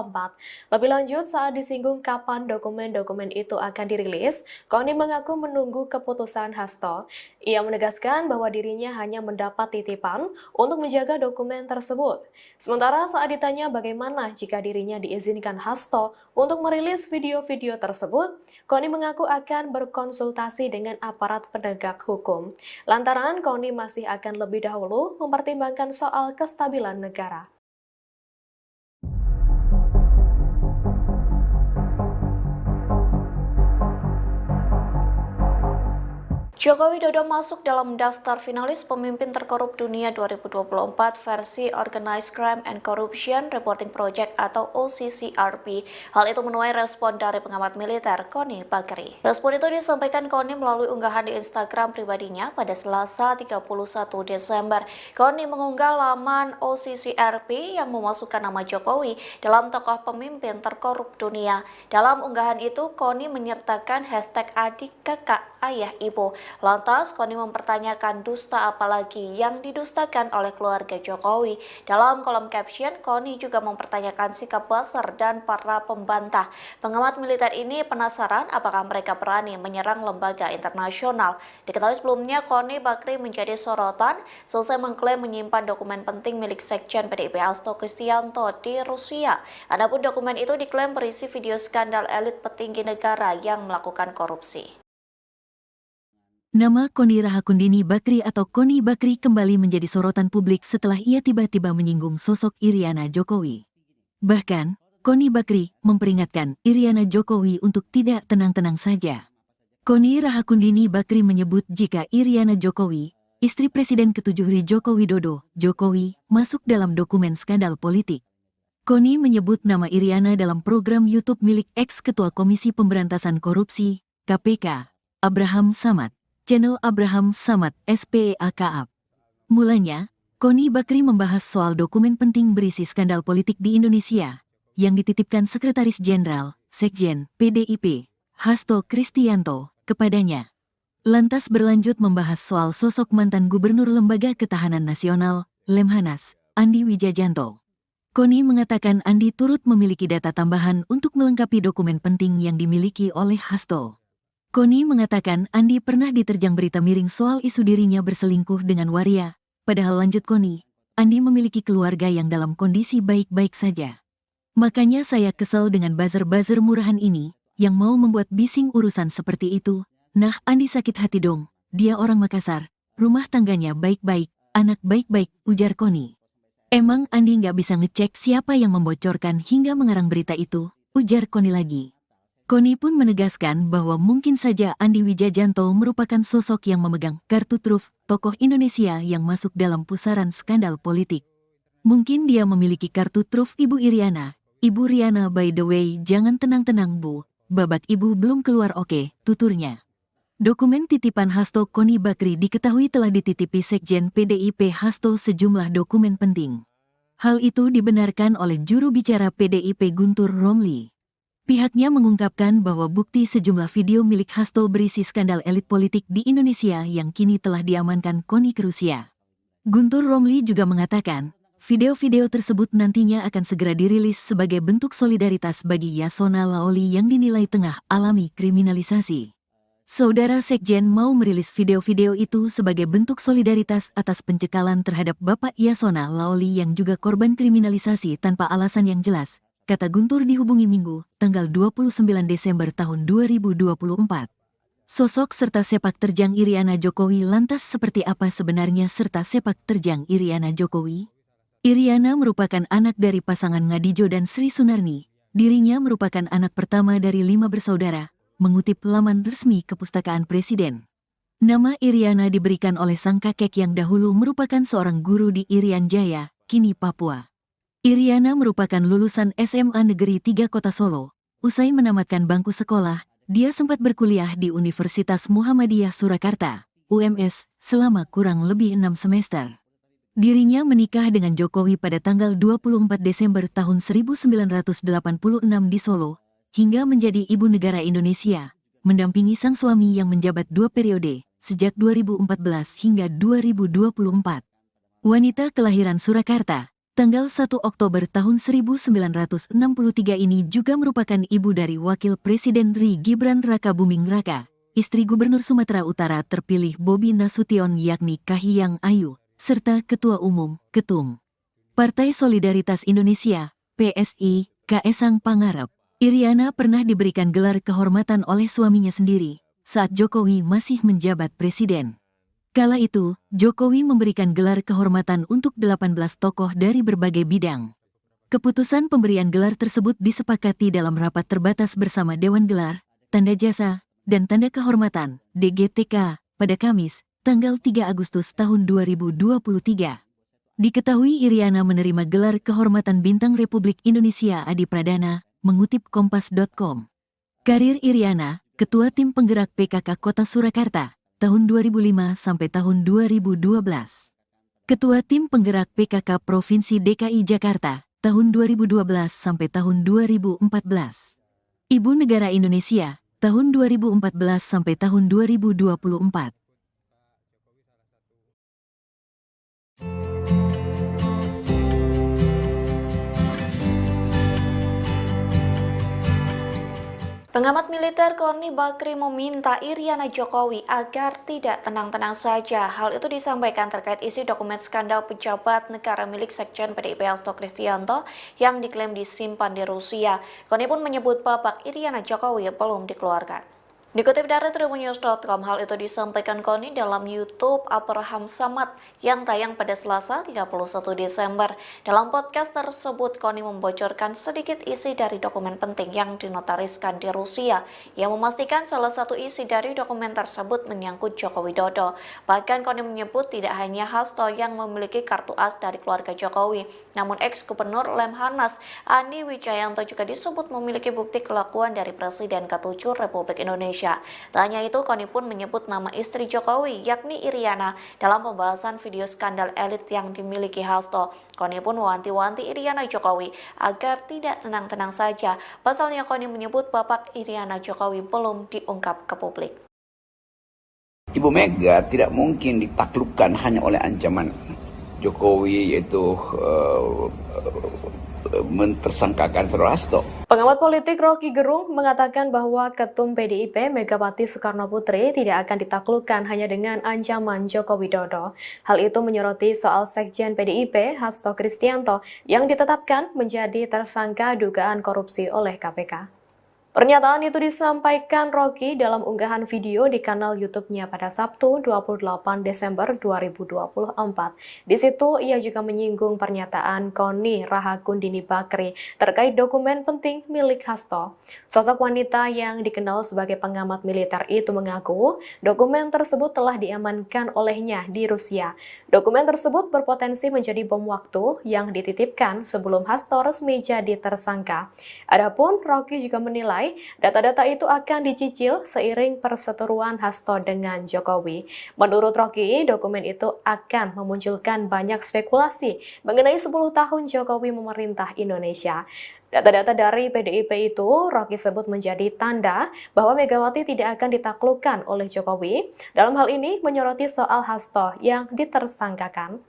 Lebih lanjut, saat disinggung kapan dokumen-dokumen itu akan dirilis, Koni mengaku menunggu keputusan Hasto. Ia menegaskan bahwa dirinya hanya mendapat titipan untuk menjaga dokumen tersebut. Sementara saat ditanya bagaimana jika dirinya diizinkan Hasto untuk merilis video-video tersebut, Koni mengaku akan berkonsultasi dengan aparat penegak hukum. Lantaran Koni masih akan lebih dahulu mempertimbangkan soal kestabilan negara. Joko Widodo masuk dalam daftar finalis pemimpin terkorup dunia 2024 versi Organized Crime and Corruption Reporting Project atau OCCRP. Hal itu menuai respon dari pengamat militer Koni Bakri. Respon itu disampaikan Koni melalui unggahan di Instagram pribadinya pada Selasa 31 Desember. Koni mengunggah laman OCCRP yang memasukkan nama Jokowi dalam tokoh pemimpin terkorup dunia. Dalam unggahan itu, Koni menyertakan hashtag adik, kakak, ayah, ibu. Lantas, Koni mempertanyakan dusta apalagi yang didustakan oleh keluarga Jokowi. Dalam kolom caption, Koni juga mempertanyakan sikap Buzzer dan para pembantah. Pengamat militer ini penasaran apakah mereka berani menyerang lembaga internasional. Diketahui sebelumnya, Koni Bakri menjadi sorotan selesai mengklaim menyimpan dokumen penting milik Sekjen PDIP Hasto Kristianto di Rusia. Adapun dokumen itu diklaim berisi video skandal elit petinggi negara yang melakukan korupsi. Nama Koni Rahakundini Bakri atau Koni Bakri kembali menjadi sorotan publik setelah ia tiba-tiba menyinggung sosok Iriana Jokowi. Bahkan, Koni Bakri memperingatkan Iriana Jokowi untuk tidak tenang-tenang saja. Koni Rahakundini Bakri menyebut jika Iriana Jokowi, istri Presiden ke-7 Joko Widodo, Jokowi, masuk dalam dokumen skandal politik. Koni menyebut nama Iriana dalam program YouTube milik ex-ketua Komisi Pemberantasan Korupsi, KPK, Abraham Samad. Channel Abraham Samad SPEAKAP. Mulanya, Koni Bakri membahas soal dokumen penting berisi skandal politik di Indonesia yang dititipkan Sekretaris Jenderal, Sekjen, PDIP, Hasto Kristianto, kepadanya. lantas berlanjut membahas soal sosok mantan Gubernur Lembaga Ketahanan Nasional, Lemhanas, Andi Wijajanto. Koni mengatakan Andi turut memiliki data tambahan untuk melengkapi dokumen penting yang dimiliki oleh Hasto. Koni mengatakan Andi pernah diterjang berita miring soal isu dirinya berselingkuh dengan waria, padahal lanjut Koni, Andi memiliki keluarga yang dalam kondisi baik-baik saja. Makanya saya kesel dengan buzzer-buzzer murahan ini, yang mau membuat bising urusan seperti itu. Nah, Andi sakit hati dong, dia orang Makassar, rumah tangganya baik-baik, anak baik-baik, ujar Koni. Emang Andi nggak bisa ngecek siapa yang membocorkan hingga mengarang berita itu, ujar Koni lagi. Koni pun menegaskan bahwa mungkin saja Andi Wijajanto merupakan sosok yang memegang kartu truf tokoh Indonesia yang masuk dalam pusaran skandal politik. Mungkin dia memiliki kartu truf Ibu Iriana. Ibu Riana, by the way, jangan tenang-tenang Bu, babak ibu belum keluar oke, tuturnya. Dokumen titipan Hasto Koni Bakri diketahui telah dititipi Sekjen PDIP Hasto sejumlah dokumen penting. Hal itu dibenarkan oleh juru bicara PDIP Guntur Romli. Pihaknya mengungkapkan bahwa bukti sejumlah video milik Hasto berisi skandal elit politik di Indonesia yang kini telah diamankan Koni ke Rusia. Guntur Romli juga mengatakan, video-video tersebut nantinya akan segera dirilis sebagai bentuk solidaritas bagi Yasona Laoli yang dinilai tengah alami kriminalisasi. Saudara Sekjen mau merilis video-video itu sebagai bentuk solidaritas atas pencekalan terhadap Bapak Yasona Laoli yang juga korban kriminalisasi tanpa alasan yang jelas, kata Guntur dihubungi Minggu, tanggal 29 Desember tahun 2024. Sosok serta sepak terjang Iriana Jokowi lantas seperti apa sebenarnya serta sepak terjang Iriana Jokowi? Iriana merupakan anak dari pasangan Ngadijo dan Sri Sunarni. Dirinya merupakan anak pertama dari 5 bersaudara. Mengutip laman resmi Kepustakaan Presiden. Nama Iriana diberikan oleh sang kakek yang dahulu merupakan seorang guru di Irian Jaya, kini Papua. Iriana merupakan lulusan SMA Negeri 3 Kota Solo. Usai menamatkan bangku sekolah, dia sempat berkuliah di Universitas Muhammadiyah Surakarta, UMS, selama kurang lebih 6 semester. Dirinya menikah dengan Jokowi pada tanggal 24 Desember tahun 1986 di Solo, hingga menjadi ibu negara Indonesia, mendampingi sang suami yang menjabat 2 periode, sejak 2014 hingga 2024. Wanita kelahiran Surakarta, tanggal 1 Oktober tahun 1963 ini juga merupakan ibu dari Wakil Presiden RI Gibran Raka Buming Raka, istri Gubernur Sumatera Utara terpilih Bobi Nasution yakni Kahiyang Ayu, serta Ketua Umum, Ketum Partai Solidaritas Indonesia, PSI, Kaesang Pangarep. Iriana pernah diberikan gelar kehormatan oleh suaminya sendiri saat Jokowi masih menjabat presiden. Kala itu, Jokowi memberikan gelar kehormatan untuk 18 tokoh dari berbagai bidang. Keputusan pemberian gelar tersebut disepakati dalam rapat terbatas bersama Dewan Gelar, Tanda Jasa, dan Tanda Kehormatan (DGTK) pada Kamis, tanggal 3 Agustus tahun 2023. Diketahui Iriana menerima gelar kehormatan Bintang Republik Indonesia Adi Pradana, mengutip Kompas.com. Karir Iriana, Ketua Tim Penggerak PKK Kota Surakarta, tahun 2005 sampai tahun 2012. Ketua Tim Penggerak PKK Provinsi DKI Jakarta, tahun 2012 sampai tahun 2014. Ibu Negara Indonesia, tahun 2014 sampai tahun 2024. Pengamat militer Koni Bakri meminta Iriana Jokowi agar tidak tenang-tenang saja. Hal itu disampaikan terkait isi dokumen skandal pejabat negara milik Sekjen PDIP Hasto Kristianto yang diklaim disimpan di Rusia. Koni pun menyebut babak Iriana Jokowi belum dikeluarkan. Dikutip dari tribunnews.com, hal itu disampaikan Koni dalam YouTube Abraham Samad yang tayang pada Selasa 31 Desember. Dalam podcast tersebut, Koni membocorkan sedikit isi dari dokumen penting yang dinotariskan di Rusia, yang memastikan salah satu isi dari dokumen tersebut menyangkut Joko Widodo. Bahkan Koni menyebut tidak hanya Hasto yang memiliki kartu as dari keluarga Jokowi, namun ex-gubernur Lemhanas Andi Wijajanto juga disebut memiliki bukti kelakuan dari Presiden ke-7 Republik Indonesia. Tak hanya itu, Koni pun menyebut nama istri Jokowi, yakni Iriana, dalam pembahasan video skandal elit yang dimiliki Hasto. Koni pun mewanti-wanti Iriana Jokowi agar tidak tenang-tenang saja. Pasalnya Koni menyebut babak Iriana Jokowi belum diungkap ke publik. Ibu Mega tidak mungkin ditaklukkan hanya oleh ancaman Jokowi, yaitu mentersangkakan Saudara Hasto. Pengamat politik Rocky Gerung mengatakan bahwa Ketum PDIP Megawati Soekarno Putri tidak akan ditaklukkan hanya dengan ancaman Joko Widodo. Hal itu menyoroti soal Sekjen PDIP Hasto Kristianto yang ditetapkan menjadi tersangka dugaan korupsi oleh KPK. Pernyataan itu disampaikan Rocky dalam unggahan video di kanal YouTube-nya pada Sabtu 28 Desember 2024. Di situ ia juga menyinggung pernyataan Koni Rahakundini Bakri terkait dokumen penting milik Hasto. Sosok wanita yang dikenal sebagai pengamat militer itu mengaku dokumen tersebut telah diamankan olehnya di Rusia. Dokumen tersebut berpotensi menjadi bom waktu yang dititipkan sebelum Hasto resmi jadi tersangka. Adapun Rocky juga menilai data-data itu akan dicicil seiring perseteruan Hasto dengan Jokowi. Menurut Rocky, dokumen itu akan memunculkan banyak spekulasi mengenai 10 tahun Jokowi memerintah Indonesia. Data-data dari PDIP itu Rocky sebut menjadi tanda bahwa Megawati tidak akan ditaklukkan oleh Jokowi. Dalam hal ini menyoroti soal Hasto yang ditersangkakan.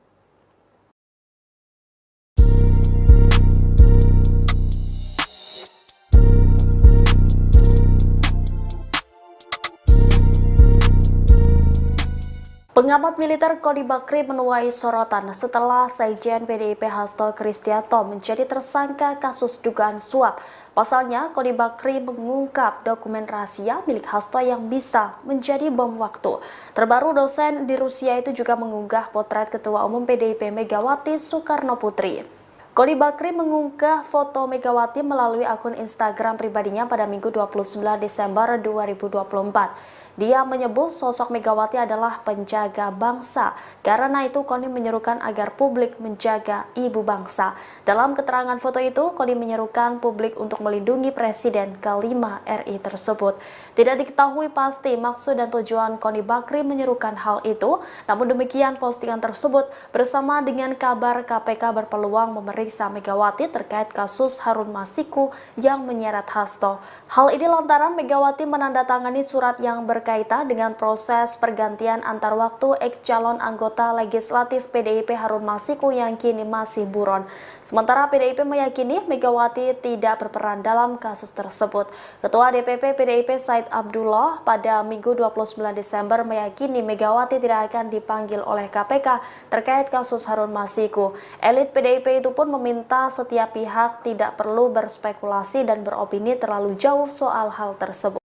Pengamat militer Koni Bakri menuai sorotan setelah Sekjen PDIP Hasto Kristianto menjadi tersangka kasus dugaan suap. Pasalnya, Koni Bakri mengungkap dokumen rahasia milik Hasto yang bisa menjadi bom waktu. Terbaru, dosen di Rusia itu juga mengunggah potret Ketua Umum PDIP Megawati Soekarno Putri. Koni Bakri mengunggah foto Megawati melalui akun Instagram pribadinya pada Minggu 29 Desember 2024. Dia menyebut sosok Megawati adalah penjaga bangsa. Karena itu, Koni menyerukan agar publik menjaga ibu bangsa. Dalam keterangan foto itu, Koni menyerukan publik untuk melindungi Presiden kelima RI tersebut. Tidak diketahui pasti maksud dan tujuan Koni Bakri menyerukan hal itu. Namun demikian, postingan tersebut bersama dengan kabar KPK berpeluang memeriksa Megawati terkait kasus Harun Masiku yang menyeret Hasto. Hal ini lantaran Megawati menandatangani surat yang berkaitan dengan proses pergantian antar waktu ex-calon anggota legislatif PDIP Harun Masiku yang kini masih buron. Sementara PDIP meyakini Megawati tidak berperan dalam kasus tersebut. Ketua DPP PDIP Said Abdullah pada Minggu 29 Desember meyakini Megawati tidak akan dipanggil oleh KPK terkait kasus Harun Masiku. Elit PDIP itu pun meminta setiap pihak tidak perlu berspekulasi dan beropini terlalu jauh soal hal tersebut.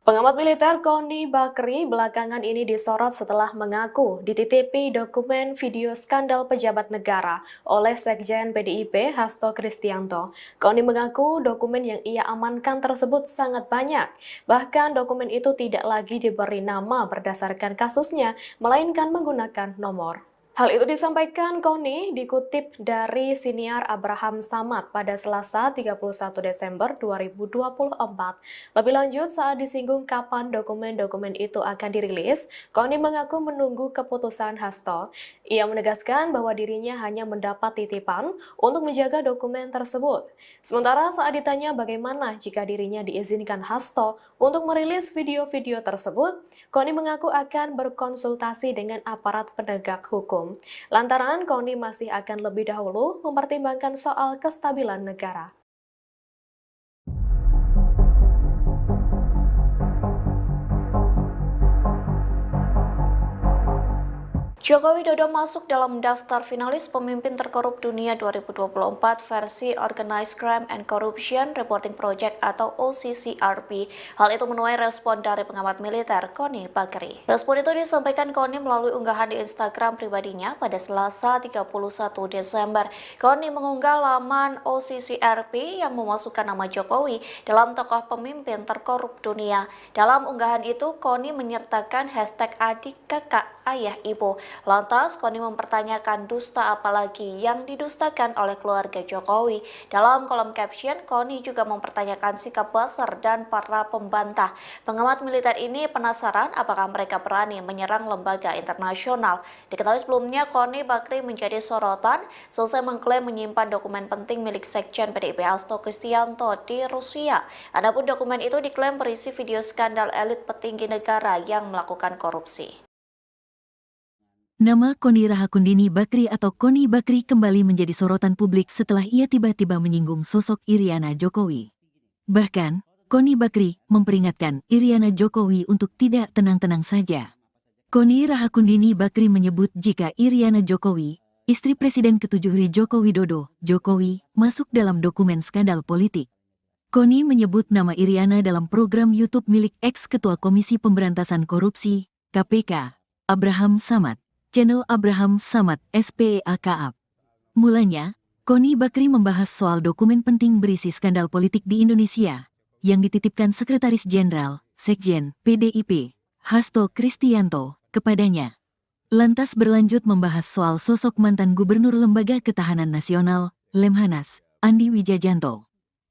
Pengamat militer Koni Bakri belakangan ini disorot setelah mengaku dititipi dokumen video skandal pejabat negara oleh Sekjen PDIP Hasto Kristianto. Koni mengaku dokumen yang ia amankan tersebut sangat banyak. Bahkan dokumen itu tidak lagi diberi nama berdasarkan kasusnya, melainkan menggunakan nomor. Hal itu disampaikan Koni dikutip dari siniar Abraham Samad pada Selasa 31 Desember 2024. Lebih lanjut, saat disinggung kapan dokumen-dokumen itu akan dirilis, Koni mengaku menunggu keputusan Hasto. Ia menegaskan bahwa dirinya hanya mendapat titipan untuk menjaga dokumen tersebut. Sementara saat ditanya bagaimana jika dirinya diizinkan Hasto untuk merilis video-video tersebut, Koni mengaku akan berkonsultasi dengan aparat penegak hukum. Lantaran Koni masih akan lebih dahulu mempertimbangkan soal kestabilan negara. Joko Widodo masuk dalam daftar finalis pemimpin terkorup dunia 2024 versi Organized Crime and Corruption Reporting Project atau OCCRP. Hal itu menuai respon dari pengamat militer Koni Bakri. Respon itu disampaikan Koni melalui unggahan di Instagram pribadinya pada Selasa 31 Desember. Koni mengunggah laman OCCRP yang memasukkan nama Jokowi dalam tokoh pemimpin terkorup dunia. Dalam unggahan itu, Koni menyertakan hashtag adik kakak ayah ibu. Lantas Koni mempertanyakan dusta apalagi yang didustakan oleh keluarga Jokowi. Dalam kolom caption, Koni juga mempertanyakan sikap buzzer dan para pembantah. Pengamat militer ini penasaran apakah mereka berani menyerang lembaga internasional. Diketahui sebelumnya Koni Bakri menjadi sorotan selesai mengklaim menyimpan dokumen penting milik Sekjen PDIP Hasto Kristianto di Rusia. Adapun dokumen itu diklaim berisi video skandal elit petinggi negara yang melakukan korupsi. Nama Koni Rahakundini Bakri atau Koni Bakri kembali menjadi sorotan publik setelah ia tiba-tiba menyinggung sosok Iriana Jokowi. Bahkan, Koni Bakri memperingatkan Iriana Jokowi untuk tidak tenang-tenang saja. Koni Rahakundini Bakri menyebut jika Iriana Jokowi, istri Presiden ke-7 Joko Widodo, Jokowi, masuk dalam dokumen skandal politik. Koni menyebut nama Iriana dalam program YouTube milik ex-ketua Komisi Pemberantasan Korupsi, KPK, Abraham Samad, channel Abraham Samad SPEAKAP. Mulanya, Koni Bakri membahas soal dokumen penting berisi skandal politik di Indonesia, yang dititipkan Sekretaris Jenderal, Sekjen, PDIP, Hasto Kristianto, kepadanya. Lantas berlanjut membahas soal sosok mantan Gubernur Lembaga Ketahanan Nasional, Lemhanas, Andi Wijajanto.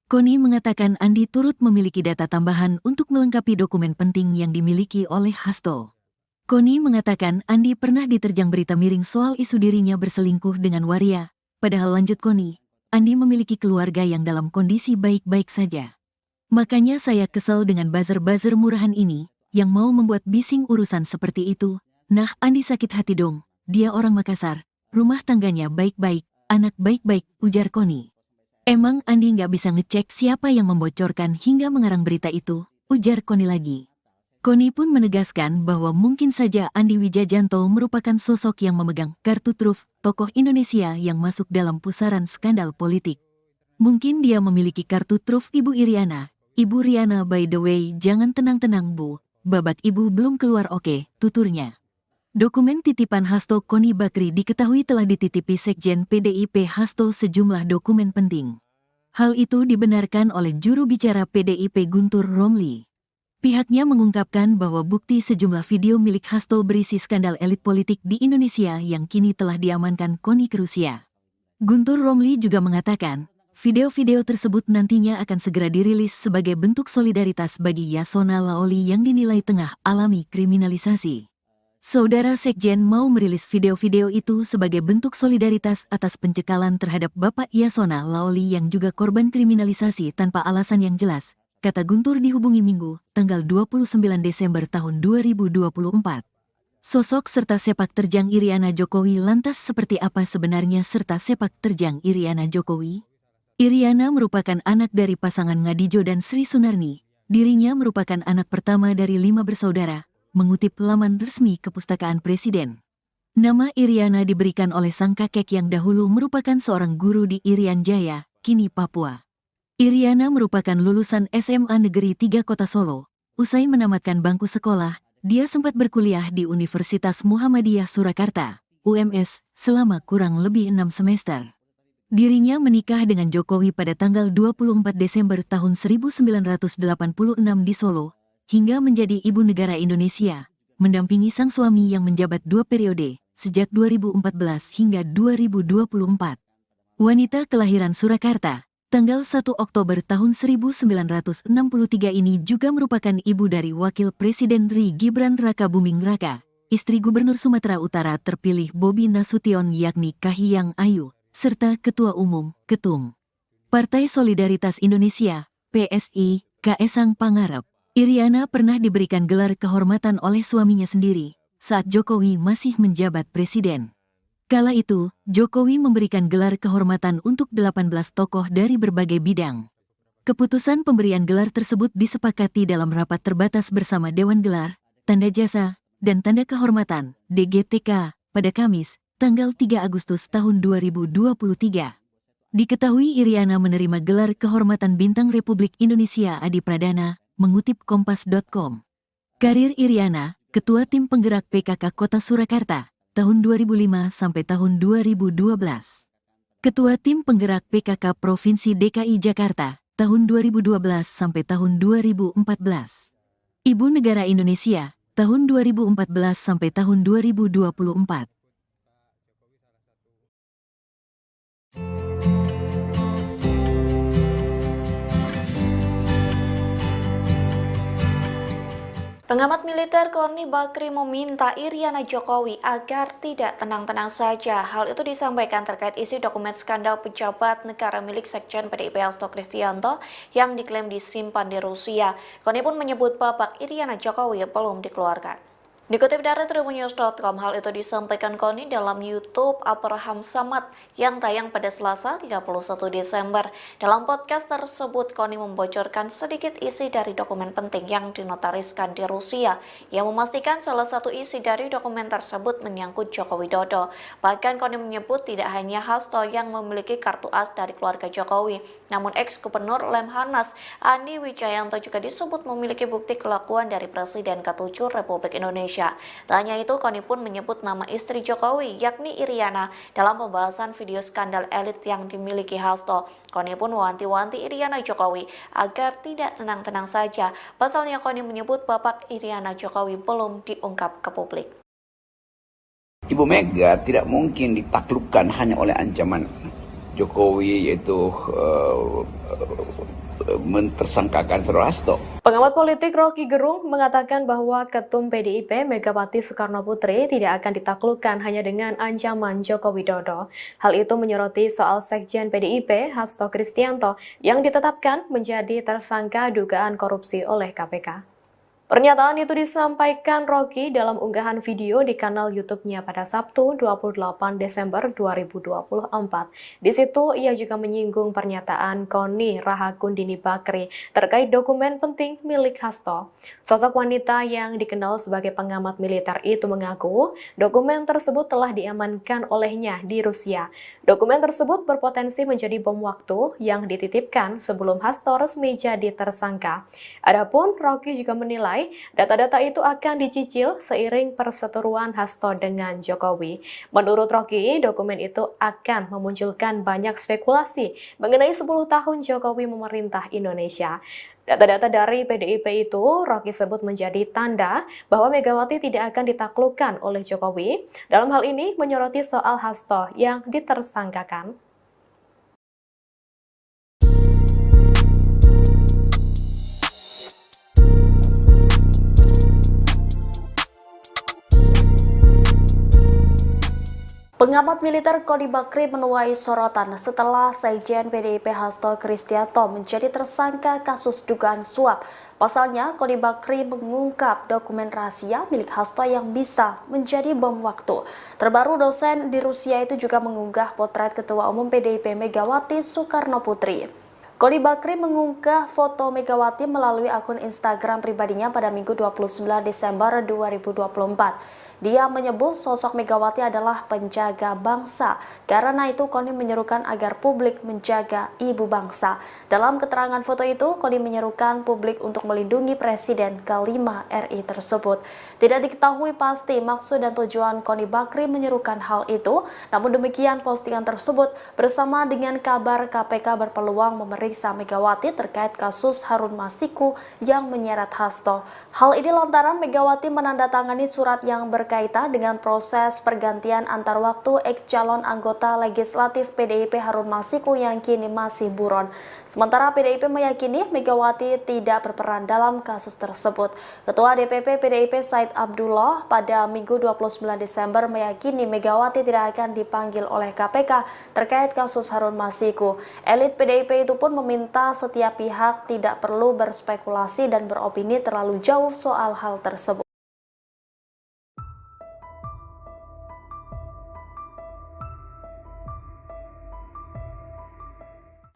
Koni mengatakan Andi turut memiliki data tambahan untuk melengkapi dokumen penting yang dimiliki oleh Hasto. Koni mengatakan Andi pernah diterjang berita miring soal isu dirinya berselingkuh dengan waria, padahal lanjut Koni, Andi memiliki keluarga yang dalam kondisi baik-baik saja. Makanya saya kesal dengan buzzer-buzzer murahan ini, yang mau membuat bising urusan seperti itu. Nah, Andi sakit hati dong, dia orang Makassar, rumah tangganya baik-baik, anak baik-baik, ujar Koni. Emang Andi nggak bisa ngecek siapa yang membocorkan hingga mengarang berita itu, ujar Koni lagi. Koni pun menegaskan bahwa mungkin saja Andi Wijajanto merupakan sosok yang memegang kartu truf tokoh Indonesia yang masuk dalam pusaran skandal politik. Mungkin dia memiliki kartu truf Ibu Iriana. Ibu Riana by the way, jangan tenang-tenang Bu, babak Ibu belum keluar oke, tuturnya. Dokumen titipan Hasto Koni Bakri diketahui telah dititipi Sekjen PDIP Hasto sejumlah dokumen penting. Hal itu dibenarkan oleh juru bicara PDIP Guntur Romli. Pihaknya mengungkapkan bahwa bukti sejumlah video milik Hasto berisi skandal elit politik di Indonesia yang kini telah diamankan Koni ke Rusia. Guntur Romli juga mengatakan, video-video tersebut nantinya akan segera dirilis sebagai bentuk solidaritas bagi Yasona Laoli yang dinilai tengah alami kriminalisasi. Saudara Sekjen mau merilis video-video itu sebagai bentuk solidaritas atas pencekalan terhadap Bapak Yasona Laoli yang juga korban kriminalisasi tanpa alasan yang jelas, kata Guntur dihubungi Minggu, tanggal 29 Desember tahun 2024. Sosok serta sepak terjang Iriana Jokowi lantas seperti apa sebenarnya serta sepak terjang Iriana Jokowi? Iriana merupakan anak dari pasangan Ngadijo dan Sri Sunarni. Dirinya merupakan anak pertama dari 5 bersaudara. Mengutip laman resmi Kepustakaan Presiden. Nama Iriana diberikan oleh sang kakek yang dahulu merupakan seorang guru di Irian Jaya, kini Papua. Iriana merupakan lulusan SMA Negeri 3 Kota Solo. Usai menamatkan bangku sekolah, dia sempat berkuliah di Universitas Muhammadiyah Surakarta, UMS, selama kurang lebih 6 semester. Dirinya menikah dengan Jokowi pada tanggal 24 Desember tahun 1986 di Solo, hingga menjadi ibu negara Indonesia, mendampingi sang suami yang menjabat 2 periode, sejak 2014 hingga 2024. Wanita kelahiran Surakarta, tanggal 1 Oktober tahun 1963 ini juga merupakan ibu dari Wakil Presiden RI Gibran Rakabuming Raka, istri Gubernur Sumatera Utara terpilih Bobi Nasution yakni Kahiyang Ayu, serta Ketua Umum, Ketum Partai Solidaritas Indonesia, PSI, Kaesang Pangarep. Iriana pernah diberikan gelar kehormatan oleh suaminya sendiri saat Jokowi masih menjabat presiden. Kala itu, Jokowi memberikan gelar kehormatan untuk 18 tokoh dari berbagai bidang. Keputusan pemberian gelar tersebut disepakati dalam rapat terbatas bersama Dewan Gelar, Tanda Jasa, dan Tanda Kehormatan (DGTK) pada Kamis, tanggal 3 Agustus tahun 2023. Diketahui Iriana menerima gelar kehormatan Bintang Republik Indonesia Adi Pradana, mengutip Kompas.com. Karir Iriana, Ketua Tim Penggerak PKK Kota Surakarta, tahun 2005 sampai tahun 2012. Ketua Tim Penggerak PKK Provinsi DKI Jakarta, tahun 2012 sampai tahun 2014. Ibu Negara Indonesia, tahun 2014 sampai tahun 2024. Pengamat militer Koni Bakri meminta Iriana Jokowi agar tidak tenang-tenang saja. Hal itu disampaikan terkait isi dokumen skandal pejabat negara milik Sekjen PDIP Hasto Kristianto yang diklaim disimpan di Rusia. Koni pun menyebut babak Iriana Jokowi belum dikeluarkan. Dikutip dari tribunnews.com, hal itu disampaikan Koni dalam YouTube Abraham Samad yang tayang pada Selasa 31 Desember. Dalam podcast tersebut, Koni membocorkan sedikit isi dari dokumen penting yang dinotariskan di Rusia, yang memastikan salah satu isi dari dokumen tersebut menyangkut Joko Widodo. Bahkan Koni menyebut tidak hanya Hasto yang memiliki kartu as dari keluarga Jokowi, namun ex-gubernur Lemhanas Andi Wijayanto juga disebut memiliki bukti kelakuan dari Presiden ke-7 Republik Indonesia. Tak hanya itu, Koni pun menyebut nama istri Jokowi, yakni Iriana, dalam pembahasan video skandal elit yang dimiliki Hasto. Koni pun mewanti-wanti Iriana Jokowi agar tidak tenang-tenang saja. Pasalnya Koni menyebut babak Iriana Jokowi belum diungkap ke publik. Ibu Mega tidak mungkin ditaklukkan hanya oleh ancaman Jokowi, yaitu mentersangkakan Saudara Hasto. Pengamat politik Rocky Gerung mengatakan bahwa Ketum PDIP Megawati Soekarno Putri tidak akan ditaklukkan hanya dengan ancaman Joko Widodo. Hal itu menyoroti soal Sekjen PDIP Hasto Kristianto yang ditetapkan menjadi tersangka dugaan korupsi oleh KPK. Pernyataan itu disampaikan Rocky dalam unggahan video di kanal YouTube-nya pada Sabtu 28 Desember 2024. Di situ ia juga menyinggung pernyataan Koni Rahakundini Bakri terkait dokumen penting milik Hasto. Sosok wanita yang dikenal sebagai pengamat militer itu mengaku dokumen tersebut telah diamankan olehnya di Rusia. Dokumen tersebut berpotensi menjadi bom waktu yang dititipkan sebelum Hasto resmi jadi tersangka. Adapun Rocky juga menilai data-data itu akan dicicil seiring perseteruan Hasto dengan Jokowi. Menurut Rocky, dokumen itu akan memunculkan banyak spekulasi mengenai 10 tahun Jokowi memerintah Indonesia. Data-data dari PDIP itu Rocky sebut menjadi tanda bahwa Megawati tidak akan ditaklukkan oleh Jokowi. Dalam hal ini menyoroti soal Hasto yang ditersangkakan. Pengamat militer Koni Bakri menuai sorotan setelah Sekjen PDIP Hasto Kristianto menjadi tersangka kasus dugaan suap. Pasalnya, Koni Bakri mengungkap dokumen rahasia milik Hasto yang bisa menjadi bom waktu. Terbaru, dosen di Rusia itu juga mengunggah potret Ketua Umum PDIP Megawati Soekarno Putri. Koni Bakri mengunggah foto Megawati melalui akun Instagram pribadinya pada Minggu 29 Desember 2024. Dia menyebut sosok Megawati adalah penjaga bangsa. Karena itu, Koni menyerukan agar publik menjaga ibu bangsa. Dalam keterangan foto itu, Koni menyerukan publik untuk melindungi Presiden ke-5 RI tersebut. Tidak diketahui pasti maksud dan tujuan Koni Bakri menyerukan hal itu. Namun demikian, postingan tersebut bersama dengan kabar KPK berpeluang memeriksa Megawati terkait kasus Harun Masiku yang menyeret Hasto. Hal ini lantaran Megawati menandatangani surat yang berkaitan dengan proses pergantian antar waktu ex-calon anggota legislatif PDIP Harun Masiku yang kini masih buron. Sementara PDIP meyakini Megawati tidak berperan dalam kasus tersebut. Ketua DPP PDIP Said Abdullah pada Minggu 29 Desember meyakini Megawati tidak akan dipanggil oleh KPK terkait kasus Harun Masiku. Elit PDIP itu pun meminta setiap pihak tidak perlu berspekulasi dan beropini terlalu jauh soal hal tersebut.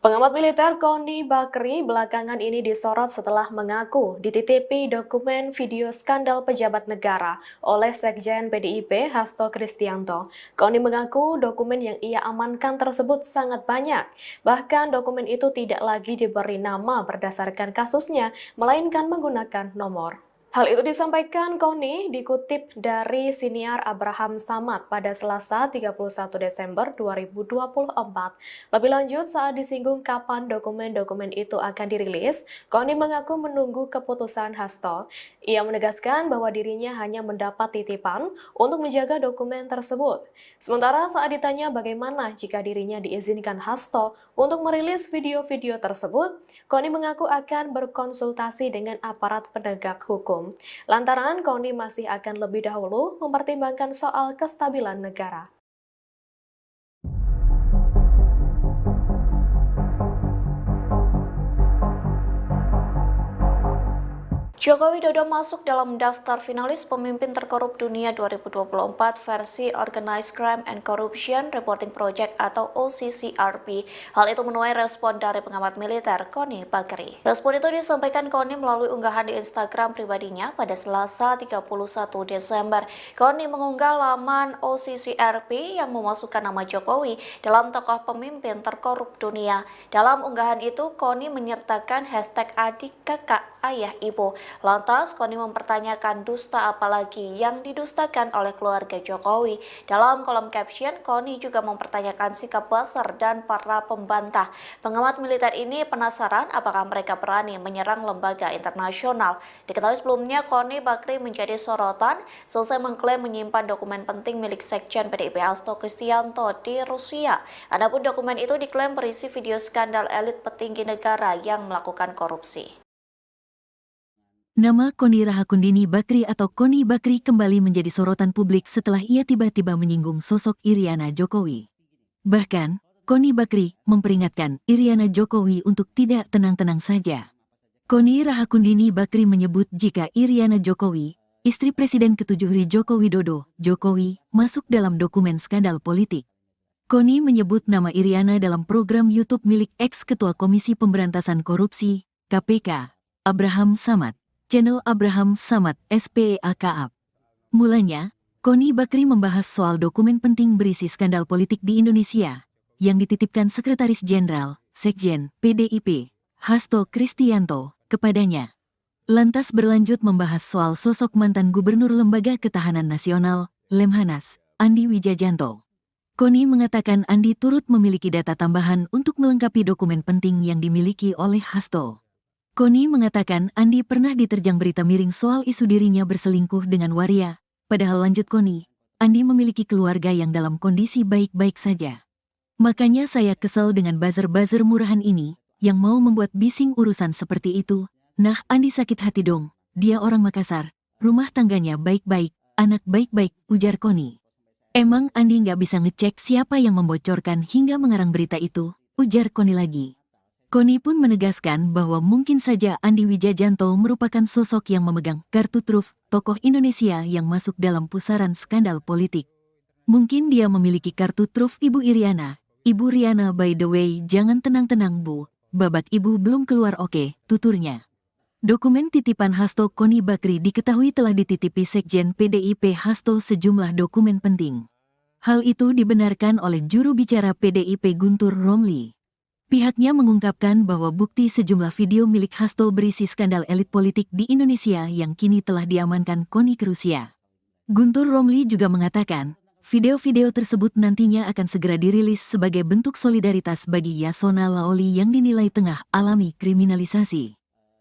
Pengamat militer Koni Bakri belakangan ini disorot setelah mengaku dititipi dokumen video skandal pejabat negara oleh Sekjen PDIP Hasto Kristianto. Koni mengaku dokumen yang ia amankan tersebut sangat banyak. Bahkan dokumen itu tidak lagi diberi nama berdasarkan kasusnya, melainkan menggunakan nomor. Hal itu disampaikan Koni dikutip dari siniar Abraham Samad pada Selasa 31 Desember 2024. Lebih lanjut, saat disinggung kapan dokumen-dokumen itu akan dirilis, Koni mengaku menunggu keputusan Hasto. Ia menegaskan bahwa dirinya hanya mendapat titipan untuk menjaga dokumen tersebut. Sementara saat ditanya bagaimana jika dirinya diizinkan Hasto untuk merilis video-video tersebut, Koni mengaku akan berkonsultasi dengan aparat penegak hukum. Lantaran Koni masih akan lebih dahulu mempertimbangkan soal kestabilan negara. Joko Widodo masuk dalam daftar finalis pemimpin terkorup dunia 2024 versi Organized Crime and Corruption Reporting Project atau OCCRP. Hal itu menuai respon dari pengamat militer Koni Bakri. Respon itu disampaikan Koni melalui unggahan di Instagram pribadinya pada Selasa 31 Desember. Koni mengunggah laman OCCRP yang memasukkan nama Jokowi dalam tokoh pemimpin terkorup dunia. Dalam unggahan itu, Koni menyertakan hashtag adik, kakak, ayah, ibu. Lantas, Koni mempertanyakan dusta apalagi yang didustakan oleh keluarga Jokowi. Dalam kolom caption, Koni juga mempertanyakan sikap Buzzer dan para pembantah. Pengamat militer ini penasaran apakah mereka berani menyerang lembaga internasional. Diketahui sebelumnya, Koni Bakri menjadi sorotan selesai mengklaim menyimpan dokumen penting milik Sekjen PDIP Hasto Kristianto di Rusia. Adapun dokumen itu diklaim berisi video skandal elit petinggi negara yang melakukan korupsi. Nama Koni Rahakundini Bakri atau Koni Bakri kembali menjadi sorotan publik setelah ia tiba-tiba menyinggung sosok Iriana Jokowi. Bahkan, Koni Bakri memperingatkan Iriana Jokowi untuk tidak tenang-tenang saja. Koni Rahakundini Bakri menyebut jika Iriana Jokowi, istri Presiden ke-7 Joko Widodo, Jokowi, masuk dalam dokumen skandal politik. Koni menyebut nama Iriana dalam program YouTube milik ex-ketua Komisi Pemberantasan Korupsi, KPK, Abraham Samad. Channel Abraham Samad SPEAKAP. Mulanya, Koni Bakri membahas soal dokumen penting berisi skandal politik di Indonesia yang dititipkan Sekretaris Jenderal, Sekjen, PDIP, Hasto Kristianto, kepadanya. Lantas berlanjut membahas soal sosok mantan Gubernur Lembaga Ketahanan Nasional, Lemhanas, Andi Wijajanto. Koni mengatakan Andi turut memiliki data tambahan untuk melengkapi dokumen penting yang dimiliki oleh Hasto. Koni mengatakan Andi pernah diterjang berita miring soal isu dirinya berselingkuh dengan waria, padahal lanjut Koni, Andi memiliki keluarga yang dalam kondisi baik-baik saja. Makanya saya kesel dengan buzzer-buzzer murahan ini, yang mau membuat bising urusan seperti itu. Nah, Andi sakit hati dong, dia orang Makassar, rumah tangganya baik-baik, anak baik-baik, ujar Koni. Emang Andi nggak bisa ngecek siapa yang membocorkan hingga mengarang berita itu, ujar Koni lagi. Koni pun menegaskan bahwa mungkin saja Andi Wijajanto merupakan sosok yang memegang kartu truf tokoh Indonesia yang masuk dalam pusaran skandal politik. Mungkin dia memiliki kartu truf Ibu Iriana. Ibu Riana, by the way, jangan tenang-tenang Bu, babak Ibu belum keluar, oke, tuturnya. Dokumen titipan Hasto Koni Bakri diketahui telah dititipi Sekjen PDIP Hasto sejumlah dokumen penting. Hal itu dibenarkan oleh juru bicara PDIP Guntur Romli. Pihaknya mengungkapkan bahwa bukti sejumlah video milik Hasto berisi skandal elit politik di Indonesia yang kini telah diamankan Koni ke Rusia. Guntur Romli juga mengatakan, video-video tersebut nantinya akan segera dirilis sebagai bentuk solidaritas bagi Yasona Laoli yang dinilai tengah alami kriminalisasi.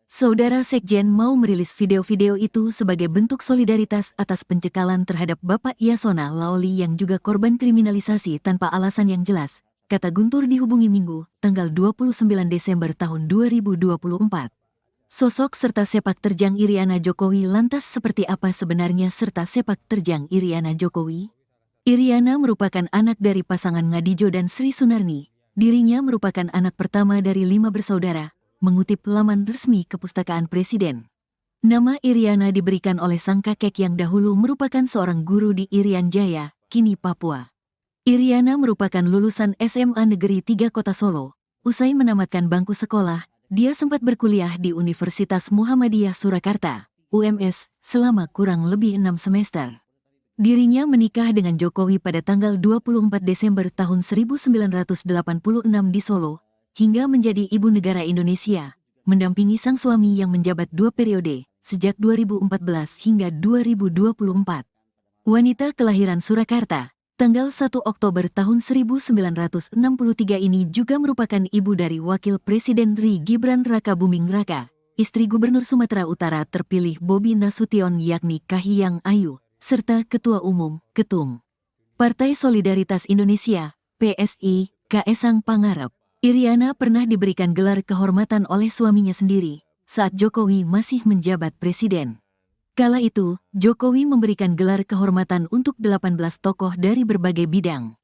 Saudara Sekjen mau merilis video-video itu sebagai bentuk solidaritas atas pencekalan terhadap Bapak Yasona Laoli yang juga korban kriminalisasi tanpa alasan yang jelas, kata Guntur dihubungi Minggu, tanggal 29 Desember tahun 2024. Sosok serta sepak terjang Iriana Jokowi lantas seperti apa sebenarnya serta sepak terjang Iriana Jokowi? Iriana merupakan anak dari pasangan Ngadijo dan Sri Sunarni. Dirinya merupakan anak pertama dari 5 bersaudara, mengutip laman resmi Kepustakaan Presiden. Nama Iriana diberikan oleh sang kakek yang dahulu merupakan seorang guru di Irian Jaya, kini Papua. Iriana merupakan lulusan SMA Negeri 3 Kota Solo. Usai menamatkan bangku sekolah, dia sempat berkuliah di Universitas Muhammadiyah Surakarta, UMS, selama kurang lebih 6 semester. Dirinya menikah dengan Jokowi pada tanggal 24 Desember tahun 1986 di Solo, hingga menjadi ibu negara Indonesia, mendampingi sang suami yang menjabat 2 periode, sejak 2014 hingga 2024. Wanita kelahiran Surakarta, tanggal 1 Oktober tahun 1963 ini juga merupakan ibu dari Wakil Presiden RI Gibran Rakabuming Raka, istri Gubernur Sumatera Utara terpilih Bobi Nasution yakni Kahiyang Ayu, serta Ketua Umum, Ketum Partai Solidaritas Indonesia, PSI, Kaesang Pangarep. Iriana pernah diberikan gelar kehormatan oleh suaminya sendiri saat Jokowi masih menjabat presiden. Kala itu, Jokowi memberikan gelar kehormatan untuk 18 tokoh dari berbagai bidang.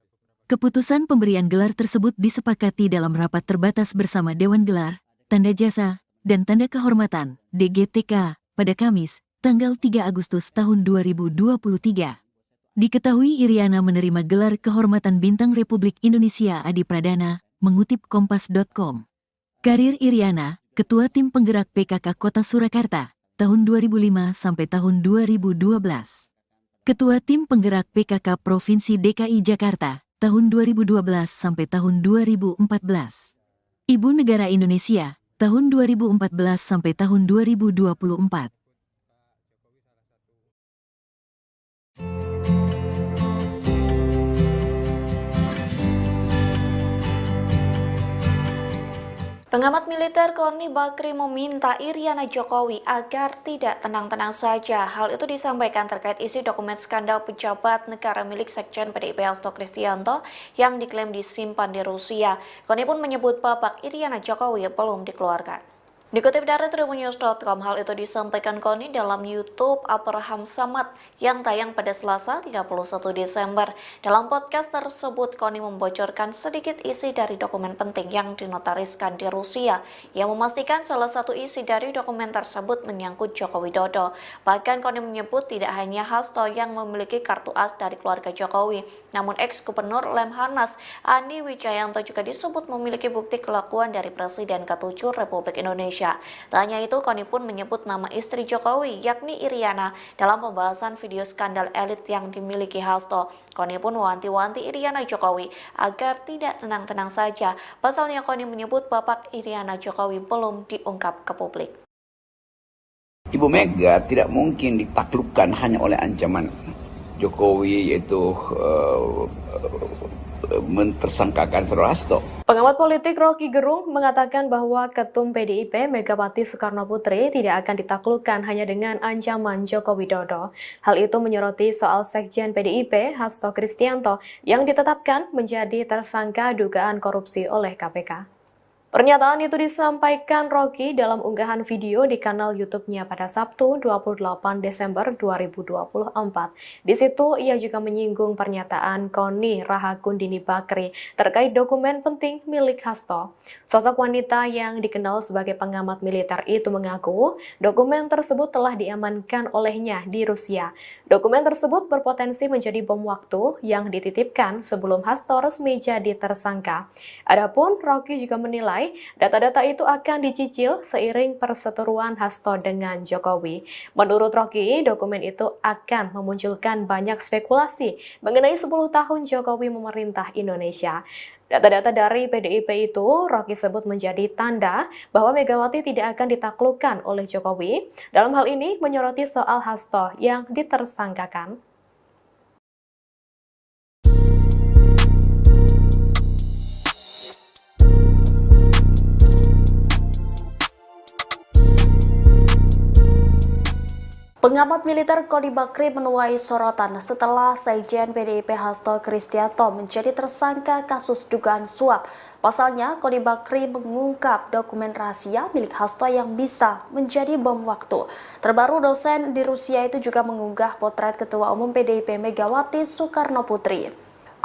Keputusan pemberian gelar tersebut disepakati dalam rapat terbatas bersama Dewan Gelar, Tanda Jasa, dan Tanda Kehormatan, DGTK, pada Kamis, tanggal 3 Agustus tahun 2023. Diketahui Iriana menerima gelar kehormatan Bintang Republik Indonesia Adi Pradana, mengutip Kompas.com. Karir Iriana, Ketua Tim Penggerak PKK Kota Surakarta, tahun 2005 sampai tahun 2012. Ketua Tim Penggerak PKK Provinsi DKI Jakarta, tahun 2012 sampai tahun 2014. Ibu Negara Indonesia, tahun 2014 sampai tahun 2024. Pengamat militer Koni Bakri meminta Iriana Jokowi agar tidak tenang-tenang saja. Hal itu disampaikan terkait isi dokumen skandal pejabat negara milik Sekjen PDIP Hasto Kristianto yang diklaim disimpan di Rusia. Koni pun menyebut babak Iriana Jokowi belum dikeluarkan. Dikutip dari tribunnews.com, hal itu disampaikan Koni dalam YouTube Abraham Samad yang tayang pada Selasa 31 Desember. Dalam podcast tersebut, Koni membocorkan sedikit isi dari dokumen penting yang dinotariskan di Rusia, yang memastikan salah satu isi dari dokumen tersebut menyangkut Joko Widodo. Bahkan Koni menyebut tidak hanya Hasto yang memiliki kartu as dari keluarga Jokowi, namun ex-gubernur Lemhanas Andi Wijayanto juga disebut memiliki bukti kelakuan dari Presiden ke-7 Republik Indonesia. Tak hanya itu, Koni pun menyebut nama istri Jokowi, yakni Iriana, dalam pembahasan video skandal elit yang dimiliki Hasto. Koni pun mewanti-wanti Iriana Jokowi agar tidak tenang-tenang saja. Pasalnya Koni menyebut babak Iriana Jokowi belum diungkap ke publik. Ibu Mega tidak mungkin ditaklukkan hanya oleh ancaman Jokowi, yaitu mentersangkakan Saudara Hasto. Pengamat politik Rocky Gerung mengatakan bahwa Ketum PDIP Megawati Soekarnoputri tidak akan ditaklukkan hanya dengan ancaman Joko Widodo. Hal itu menyoroti soal Sekjen PDIP Hasto Kristianto yang ditetapkan menjadi tersangka dugaan korupsi oleh KPK. Pernyataan itu disampaikan Rocky dalam unggahan video di kanal YouTube-nya pada Sabtu 28 Desember 2024. Di situ ia juga menyinggung pernyataan Koni Rahakundini Bakri terkait dokumen penting milik Hasto. Sosok wanita yang dikenal sebagai pengamat militer itu mengaku dokumen tersebut telah diamankan olehnya di Rusia. Dokumen tersebut berpotensi menjadi bom waktu yang dititipkan sebelum Hasto resmi jadi tersangka. Adapun Rocky juga menilai data-data itu akan dicicil seiring perseteruan Hasto dengan Jokowi. Menurut Rocky, dokumen itu akan memunculkan banyak spekulasi mengenai 10 tahun Jokowi memerintah Indonesia. Data-data dari PDIP itu Rocky sebut menjadi tanda bahwa Megawati tidak akan ditaklukkan oleh Jokowi. Dalam hal ini menyoroti soal Hasto yang ditersangkakan. Pengamat militer Koni Bakri menuai sorotan setelah Sekjen PDIP Hasto Kristianto menjadi tersangka kasus dugaan suap. Pasalnya, Koni Bakri mengungkap dokumen rahasia milik Hasto yang bisa menjadi bom waktu. Terbaru, dosen di Rusia itu juga mengunggah potret Ketua Umum PDIP Megawati Soekarnoputri.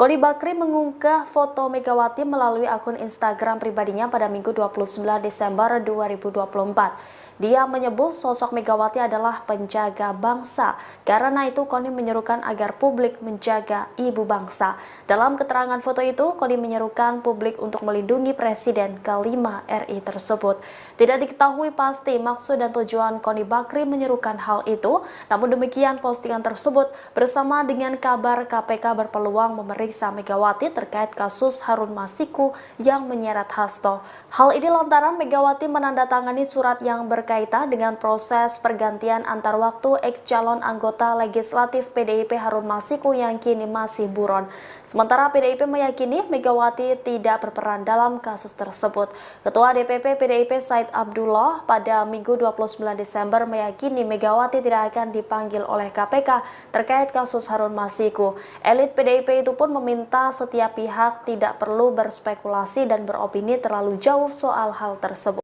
Koni Bakri mengunggah foto Megawati melalui akun Instagram pribadinya pada Minggu 29 Desember 2024. Dia menyebut sosok Megawati adalah penjaga bangsa. Karena itu, Koni menyerukan agar publik menjaga ibu bangsa. Dalam keterangan foto itu, Koni menyerukan publik untuk melindungi Presiden ke-5 RI tersebut. Tidak diketahui pasti maksud dan tujuan Koni Bakri menyerukan hal itu. Namun demikian, postingan tersebut bersama dengan kabar KPK berpeluang memeriksa Megawati terkait kasus Harun Masiku yang menyeret Hasto. Hal ini lantaran Megawati menandatangani surat yang berkaitan berkaitan dengan proses pergantian antar waktu ex-calon anggota legislatif PDIP Harun Masiku yang kini masih buron. Sementara PDIP meyakini Megawati tidak berperan dalam kasus tersebut. Ketua DPP PDIP Said Abdullah pada Minggu 29 Desember meyakini Megawati tidak akan dipanggil oleh KPK terkait kasus Harun Masiku. Elit PDIP itu pun meminta setiap pihak tidak perlu berspekulasi dan beropini terlalu jauh soal hal tersebut.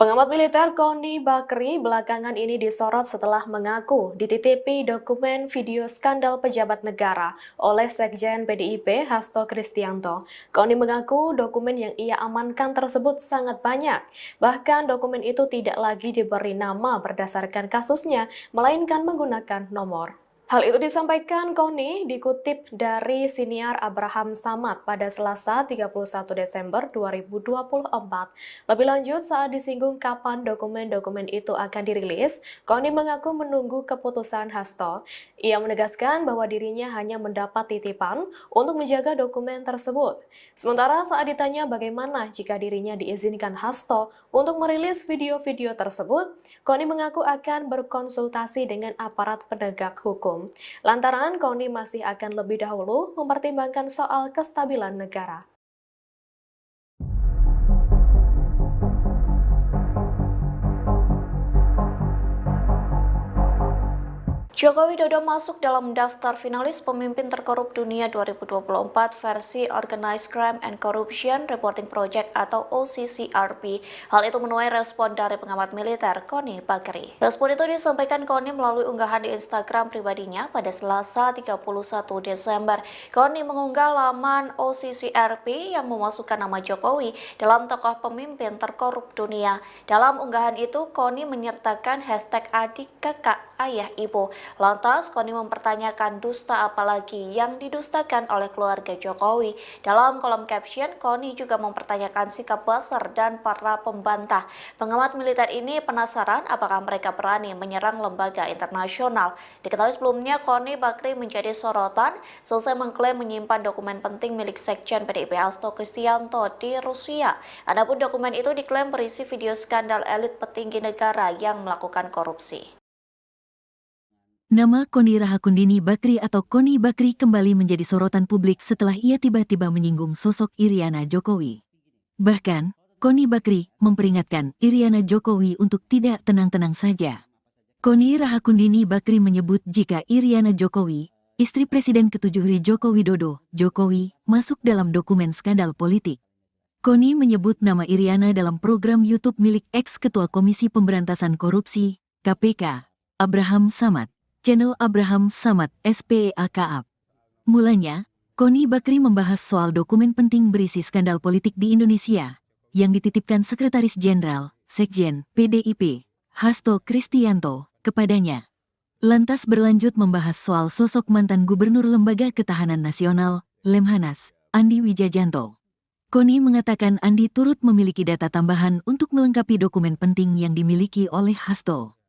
Pengamat militer Koni Bakri belakangan ini disorot setelah mengaku dititipi dokumen video skandal pejabat negara oleh Sekjen PDIP Hasto Kristianto. Koni mengaku dokumen yang ia amankan tersebut sangat banyak. Bahkan dokumen itu tidak lagi diberi nama berdasarkan kasusnya, melainkan menggunakan nomor. Hal itu disampaikan Koni dikutip dari siniar Abraham Samad pada Selasa 31 Desember 2024. Lebih lanjut, saat disinggung kapan dokumen-dokumen itu akan dirilis, Koni mengaku menunggu keputusan Hasto. Ia menegaskan bahwa dirinya hanya mendapat titipan untuk menjaga dokumen tersebut. Sementara saat ditanya bagaimana jika dirinya diizinkan Hasto untuk merilis video-video tersebut, Koni mengaku akan berkonsultasi dengan aparat penegak hukum. Lantaran Koni masih akan lebih dahulu mempertimbangkan soal kestabilan negara. Joko Widodo masuk dalam daftar finalis pemimpin terkorup dunia 2024 versi Organized Crime and Corruption Reporting Project atau OCCRP. Hal itu menuai respon dari pengamat militer Koni Bakri. Respon itu disampaikan Koni melalui unggahan di Instagram pribadinya pada Selasa 31 Desember. Koni mengunggah laman OCCRP yang memasukkan nama Jokowi dalam tokoh pemimpin terkorup dunia. Dalam unggahan itu, Koni menyertakan hashtag adik, kakak, ayah, ibu. Lantas, Koni mempertanyakan dusta apalagi yang didustakan oleh keluarga Jokowi. Dalam kolom caption, Koni juga mempertanyakan sikap Buzzer dan para pembantah. Pengamat militer ini penasaran apakah mereka berani menyerang lembaga internasional. Diketahui sebelumnya, Koni Bakri menjadi sorotan selesai mengklaim menyimpan dokumen penting milik Sekjen PDIP Hasto Kristianto di Rusia. Adapun dokumen itu diklaim berisi video skandal elit petinggi negara yang melakukan korupsi. Nama Koni Rahakundini Bakri atau Koni Bakri kembali menjadi sorotan publik setelah ia tiba-tiba menyinggung sosok Iriana Jokowi. Bahkan, Koni Bakri memperingatkan Iriana Jokowi untuk tidak tenang-tenang saja. Koni Rahakundini Bakri menyebut jika Iriana Jokowi, istri Presiden ke-7 Joko Widodo, Jokowi, masuk dalam dokumen skandal politik. Koni menyebut nama Iriana dalam program YouTube milik ex-ketua Komisi Pemberantasan Korupsi, KPK, Abraham Samad. Channel Abraham Samad SPEAKAP. Mulanya, Koni Bakri membahas soal dokumen penting berisi skandal politik di Indonesia yang dititipkan Sekretaris Jenderal, Sekjen, PDIP, Hasto Kristianto, kepadanya. Lantas berlanjut membahas soal sosok mantan Gubernur Lembaga Ketahanan Nasional, Lemhanas, Andi Wijajanto. Koni mengatakan Andi turut memiliki data tambahan untuk melengkapi dokumen penting yang dimiliki oleh Hasto.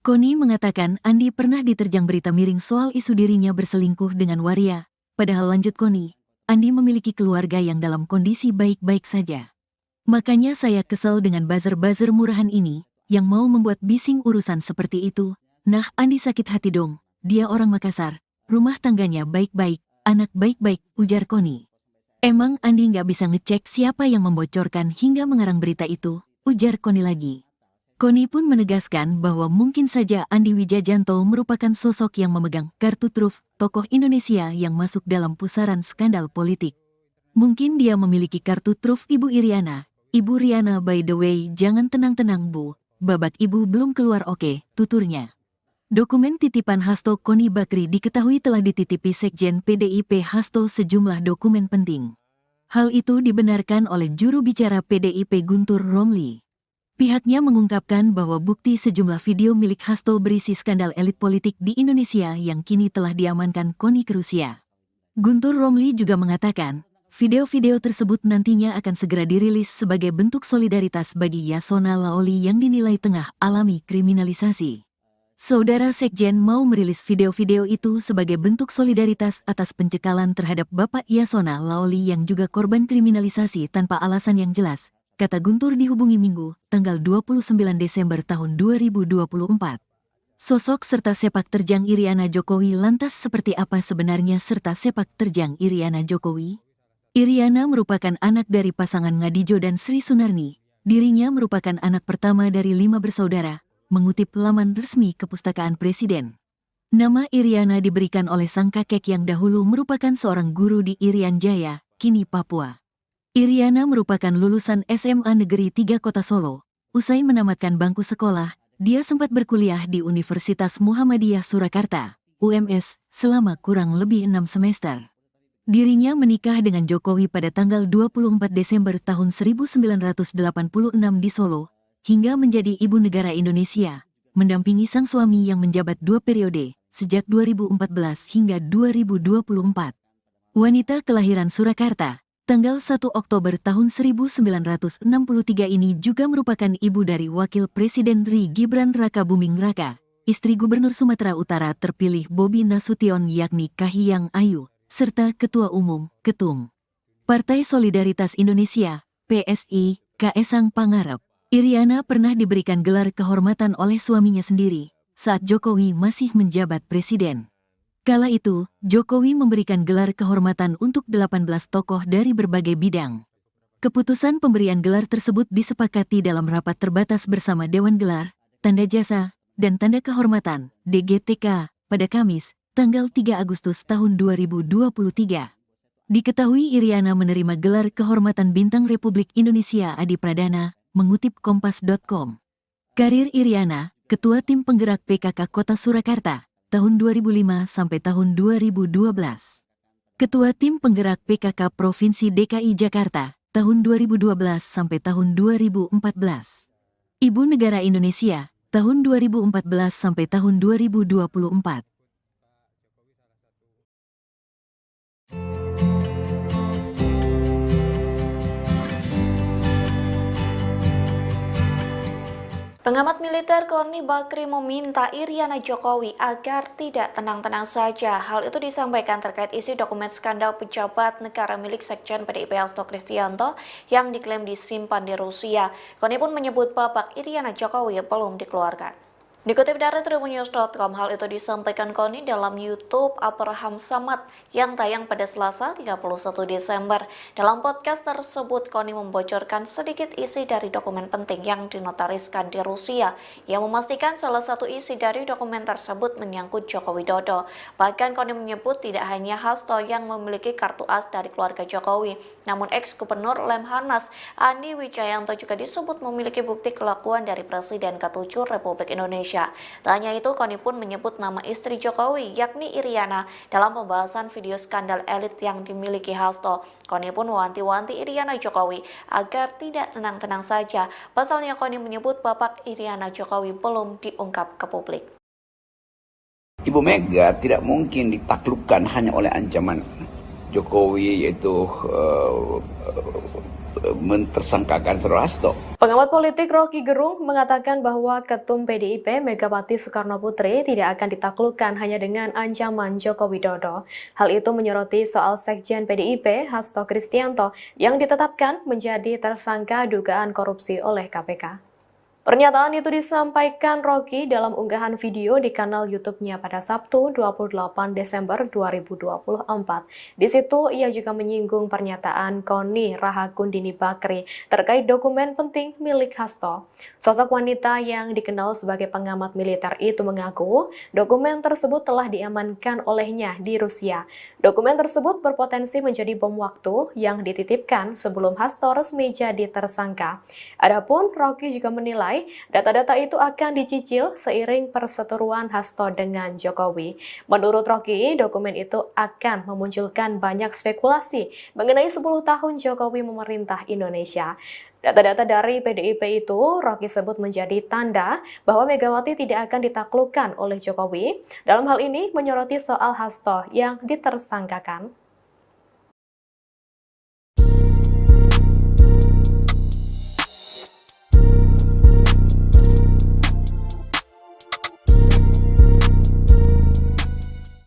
Koni mengatakan Andi pernah diterjang berita miring soal isu dirinya berselingkuh dengan waria. Padahal lanjut Koni, Andi memiliki keluarga yang dalam kondisi baik-baik saja. Makanya saya kesel dengan buzzer-buzzer murahan ini, yang mau membuat bising urusan seperti itu. Nah, Andi sakit hati dong, dia orang Makassar, rumah tangganya baik-baik, anak baik-baik, ujar Koni. Emang Andi nggak bisa ngecek siapa yang membocorkan hingga mengarang berita itu, ujar Koni lagi. Koni pun menegaskan bahwa mungkin saja Andi Wijajanto merupakan sosok yang memegang kartu truf tokoh Indonesia yang masuk dalam pusaran skandal politik. Mungkin dia memiliki kartu truf Ibu Iriana. Ibu Riana by the way, jangan tenang-tenang Bu, babak Ibu belum keluar oke, tuturnya. Dokumen titipan Hasto Koni Bakri diketahui telah dititipi Sekjen PDIP Hasto sejumlah dokumen penting. Hal itu dibenarkan oleh juru bicara PDIP Guntur Romli. Pihaknya mengungkapkan bahwa bukti sejumlah video milik Hasto berisi skandal elit politik di Indonesia yang kini telah diamankan Koni ke Rusia. Guntur Romli juga mengatakan, video-video tersebut nantinya akan segera dirilis sebagai bentuk solidaritas bagi Yasona Laoli yang dinilai tengah alami kriminalisasi. Saudara Sekjen mau merilis video-video itu sebagai bentuk solidaritas atas pencekalan terhadap Bapak Yasona Laoli yang juga korban kriminalisasi tanpa alasan yang jelas, kata Guntur dihubungi Minggu, tanggal 29 Desember tahun 2024. Sosok serta sepak terjang Iriana Jokowi lantas seperti apa sebenarnya serta sepak terjang Iriana Jokowi? Iriana merupakan anak dari pasangan Ngadijo dan Sri Sunarni. Dirinya merupakan anak pertama dari 5 bersaudara, mengutip laman resmi Kepustakaan Presiden. Nama Iriana diberikan oleh sang kakek yang dahulu merupakan seorang guru di Irian Jaya, kini Papua. Iriana merupakan lulusan SMA Negeri 3 Kota Solo. Usai menamatkan bangku sekolah, dia sempat berkuliah di Universitas Muhammadiyah Surakarta, UMS, selama kurang lebih 6 semester. Dirinya menikah dengan Jokowi pada tanggal 24 Desember tahun 1986 di Solo, hingga menjadi ibu negara Indonesia, mendampingi sang suami yang menjabat 2 periode, sejak 2014 hingga 2024. Wanita kelahiran Surakarta, tanggal 1 Oktober tahun 1963 ini juga merupakan ibu dari Wakil Presiden RI Gibran Raka Buming Raka, istri Gubernur Sumatera Utara terpilih Bobi Nasution yakni Kahiyang Ayu, serta Ketua Umum, Ketum Partai Solidaritas Indonesia, PSI, Kaesang Pangarep. Iriana pernah diberikan gelar kehormatan oleh suaminya sendiri saat Jokowi masih menjabat presiden. Kala itu, Jokowi memberikan gelar kehormatan untuk 18 tokoh dari berbagai bidang. Keputusan pemberian gelar tersebut disepakati dalam rapat terbatas bersama Dewan Gelar, Tanda Jasa, dan Tanda Kehormatan (DGTK) pada Kamis, tanggal 3 Agustus tahun 2023. Diketahui Iriana menerima gelar kehormatan Bintang Republik Indonesia Adi Pradana, mengutip Kompas.com. Karir Iriana, Ketua Tim Penggerak PKK Kota Surakarta, tahun 2005 sampai tahun 2012. Ketua Tim Penggerak PKK Provinsi DKI Jakarta, tahun 2012 sampai tahun 2014. Ibu Negara Indonesia, tahun 2014 sampai tahun 2024. Pengamat militer Koni Bakri meminta Iriana Jokowi agar tidak tenang-tenang saja. Hal itu disampaikan terkait isi dokumen skandal pejabat negara milik Sekjen PDIP Hasto Kristianto yang diklaim disimpan di Rusia. Koni pun menyebut babak Iriana Jokowi belum dikeluarkan. Dikutip dari tribunnews.com, hal itu disampaikan Koni dalam YouTube Abraham Samad yang tayang pada Selasa 31 Desember. Dalam podcast tersebut, Koni membocorkan sedikit isi dari dokumen penting yang dinotariskan di Rusia, yang memastikan salah satu isi dari dokumen tersebut menyangkut Joko Widodo. Bahkan Koni menyebut tidak hanya Hasto yang memiliki kartu as dari keluarga Jokowi, namun ex-gubernur Lemhanas Andi Wijayanto juga disebut memiliki bukti kelakuan dari Presiden ke-7 Republik Indonesia. Tak hanya itu, Koni pun menyebut nama istri Jokowi, yakni Iriana, dalam pembahasan video skandal elit yang dimiliki Hasto. Koni pun mewanti-wanti Iriana Jokowi agar tidak tenang-tenang saja. Pasalnya Koni menyebut babak Iriana Jokowi belum diungkap ke publik. Ibu Mega tidak mungkin ditaklukkan hanya oleh ancaman Jokowi, yaitu mentersangkakan Saudara Hasto. Pengamat politik Rocky Gerung mengatakan bahwa Ketum PDIP Megawati Soekarno Putri tidak akan ditaklukkan hanya dengan ancaman Joko Widodo. Hal itu menyoroti soal Sekjen PDIP Hasto Kristianto yang ditetapkan menjadi tersangka dugaan korupsi oleh KPK. Pernyataan itu disampaikan Rocky dalam unggahan video di kanal YouTube-nya pada Sabtu 28 Desember 2024. Di situ ia juga menyinggung pernyataan Koni Rahakundini Bakri terkait dokumen penting milik Hasto. Sosok wanita yang dikenal sebagai pengamat militer itu mengaku dokumen tersebut telah diamankan olehnya di Rusia. Dokumen tersebut berpotensi menjadi bom waktu yang dititipkan sebelum Hasto resmi jadi tersangka. Adapun Rocky juga menilai data-data itu akan dicicil seiring perseteruan Hasto dengan Jokowi. Menurut Rocky, dokumen itu akan memunculkan banyak spekulasi mengenai 10 tahun Jokowi memerintah Indonesia. Data-data dari PDIP itu Rocky sebut menjadi tanda bahwa Megawati tidak akan ditaklukkan oleh Jokowi. Dalam hal ini menyoroti soal Hasto yang ditersangkakan.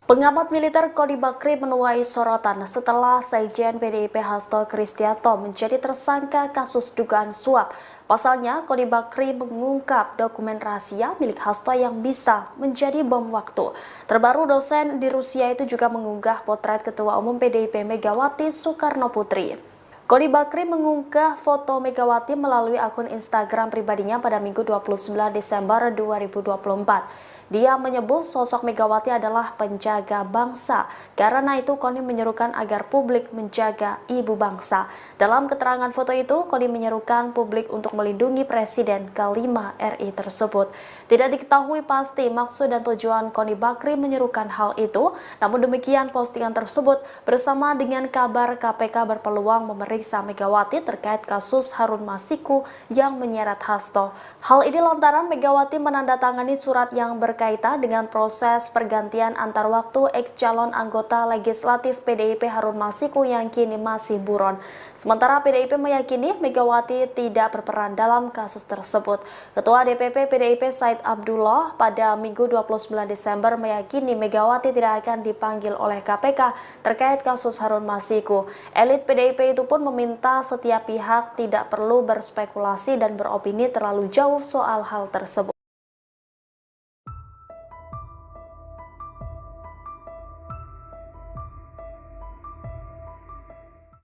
Pengamat militer Koni Bakri menuai sorotan setelah Sekjen PDIP Hasto Kristianto menjadi tersangka kasus dugaan suap. Pasalnya, Koni Bakri mengungkap dokumen rahasia milik Hasto yang bisa menjadi bom waktu. Terbaru, dosen di Rusia itu juga mengunggah potret Ketua Umum PDIP Megawati Soekarno Putri. Koni Bakri mengunggah foto Megawati melalui akun Instagram pribadinya pada Minggu 29 Desember 2024. Dia menyebut sosok Megawati adalah penjaga bangsa. Karena itu, Koni menyerukan agar publik menjaga ibu bangsa. Dalam keterangan foto itu, Koni menyerukan publik untuk melindungi Presiden kelima RI tersebut. Tidak diketahui pasti maksud dan tujuan Koni Bakri menyerukan hal itu. Namun demikian, postingan tersebut bersama dengan kabar KPK berpeluang memeriksa Megawati terkait kasus Harun Masiku yang menyeret Hasto. Hal ini lantaran Megawati menandatangani surat yang berkaitan dengan proses pergantian antar waktu ex-calon anggota legislatif PDIP Harun Masiku yang kini masih buron. Sementara PDIP meyakini Megawati tidak berperan dalam kasus tersebut. Ketua DPP PDIP Said Abdullah pada Minggu 29 Desember meyakini Megawati tidak akan dipanggil oleh KPK terkait kasus Harun Masiku. Elit PDIP itu pun meminta setiap pihak tidak perlu berspekulasi dan beropini terlalu jauh soal hal tersebut.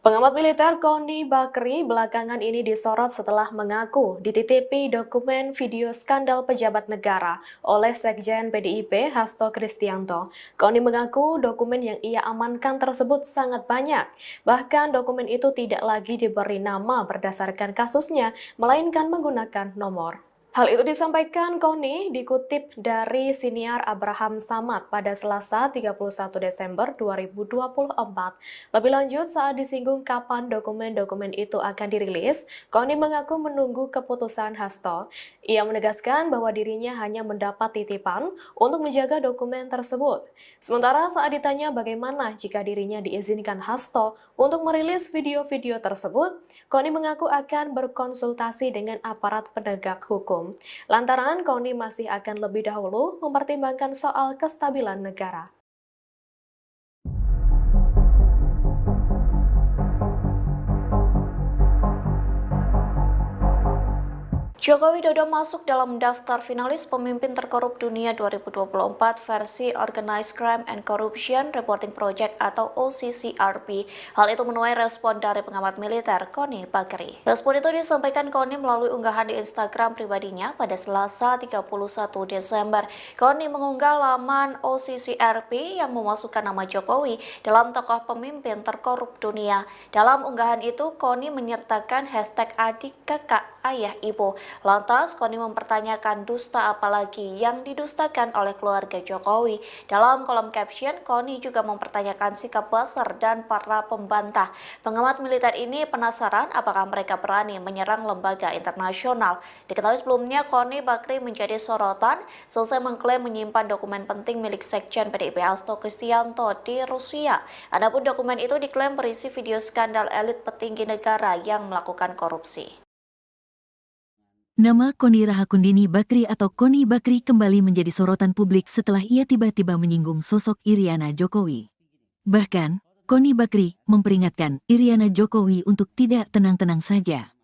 Pengamat militer Koni Bakri belakangan ini disorot setelah mengaku dititipi dokumen video skandal pejabat negara oleh Sekjen PDIP Hasto Kristianto. Koni mengaku dokumen yang ia amankan tersebut sangat banyak. Bahkan dokumen itu tidak lagi diberi nama berdasarkan kasusnya, melainkan menggunakan nomor. Hal itu disampaikan Koni dikutip dari siniar Abraham Samad pada Selasa 31 Desember 2024. Lebih lanjut, saat disinggung kapan dokumen-dokumen itu akan dirilis, Koni mengaku menunggu keputusan Hasto. Ia menegaskan bahwa dirinya hanya mendapat titipan untuk menjaga dokumen tersebut. Sementara saat ditanya bagaimana jika dirinya diizinkan Hasto untuk merilis video-video tersebut, Koni mengaku akan berkonsultasi dengan aparat penegak hukum. Lantaran Koni masih akan lebih dahulu mempertimbangkan soal kestabilan negara. Joko Widodo masuk dalam daftar finalis pemimpin terkorup dunia 2024 versi Organized Crime and Corruption Reporting Project atau OCCRP. Hal itu menuai respon dari pengamat militer Koni Bakri. Respon itu disampaikan Koni melalui unggahan di Instagram pribadinya pada Selasa 31 Desember. Koni mengunggah laman OCCRP yang memasukkan nama Jokowi dalam tokoh pemimpin terkorup dunia. Dalam unggahan itu, Koni menyertakan hashtag adik, kakak, ayah, ibu. Lantas, Koni mempertanyakan dusta apalagi yang didustakan oleh keluarga Jokowi. Dalam kolom caption, Koni juga mempertanyakan sikap buzzer dan para pembantah. Pengamat militer ini penasaran apakah mereka berani menyerang lembaga internasional. Diketahui sebelumnya, Koni Bakri menjadi sorotan selesai mengklaim menyimpan dokumen penting milik Sekjen PDIP Hasto Kristianto di Rusia. Adapun dokumen itu diklaim berisi video skandal elit petinggi negara yang melakukan korupsi. Nama Koni Rahakundini Bakri atau Koni Bakri kembali menjadi sorotan publik setelah ia tiba-tiba menyinggung sosok Iriana Jokowi. Bahkan, Koni Bakri memperingatkan Iriana Jokowi untuk tidak tenang-tenang saja.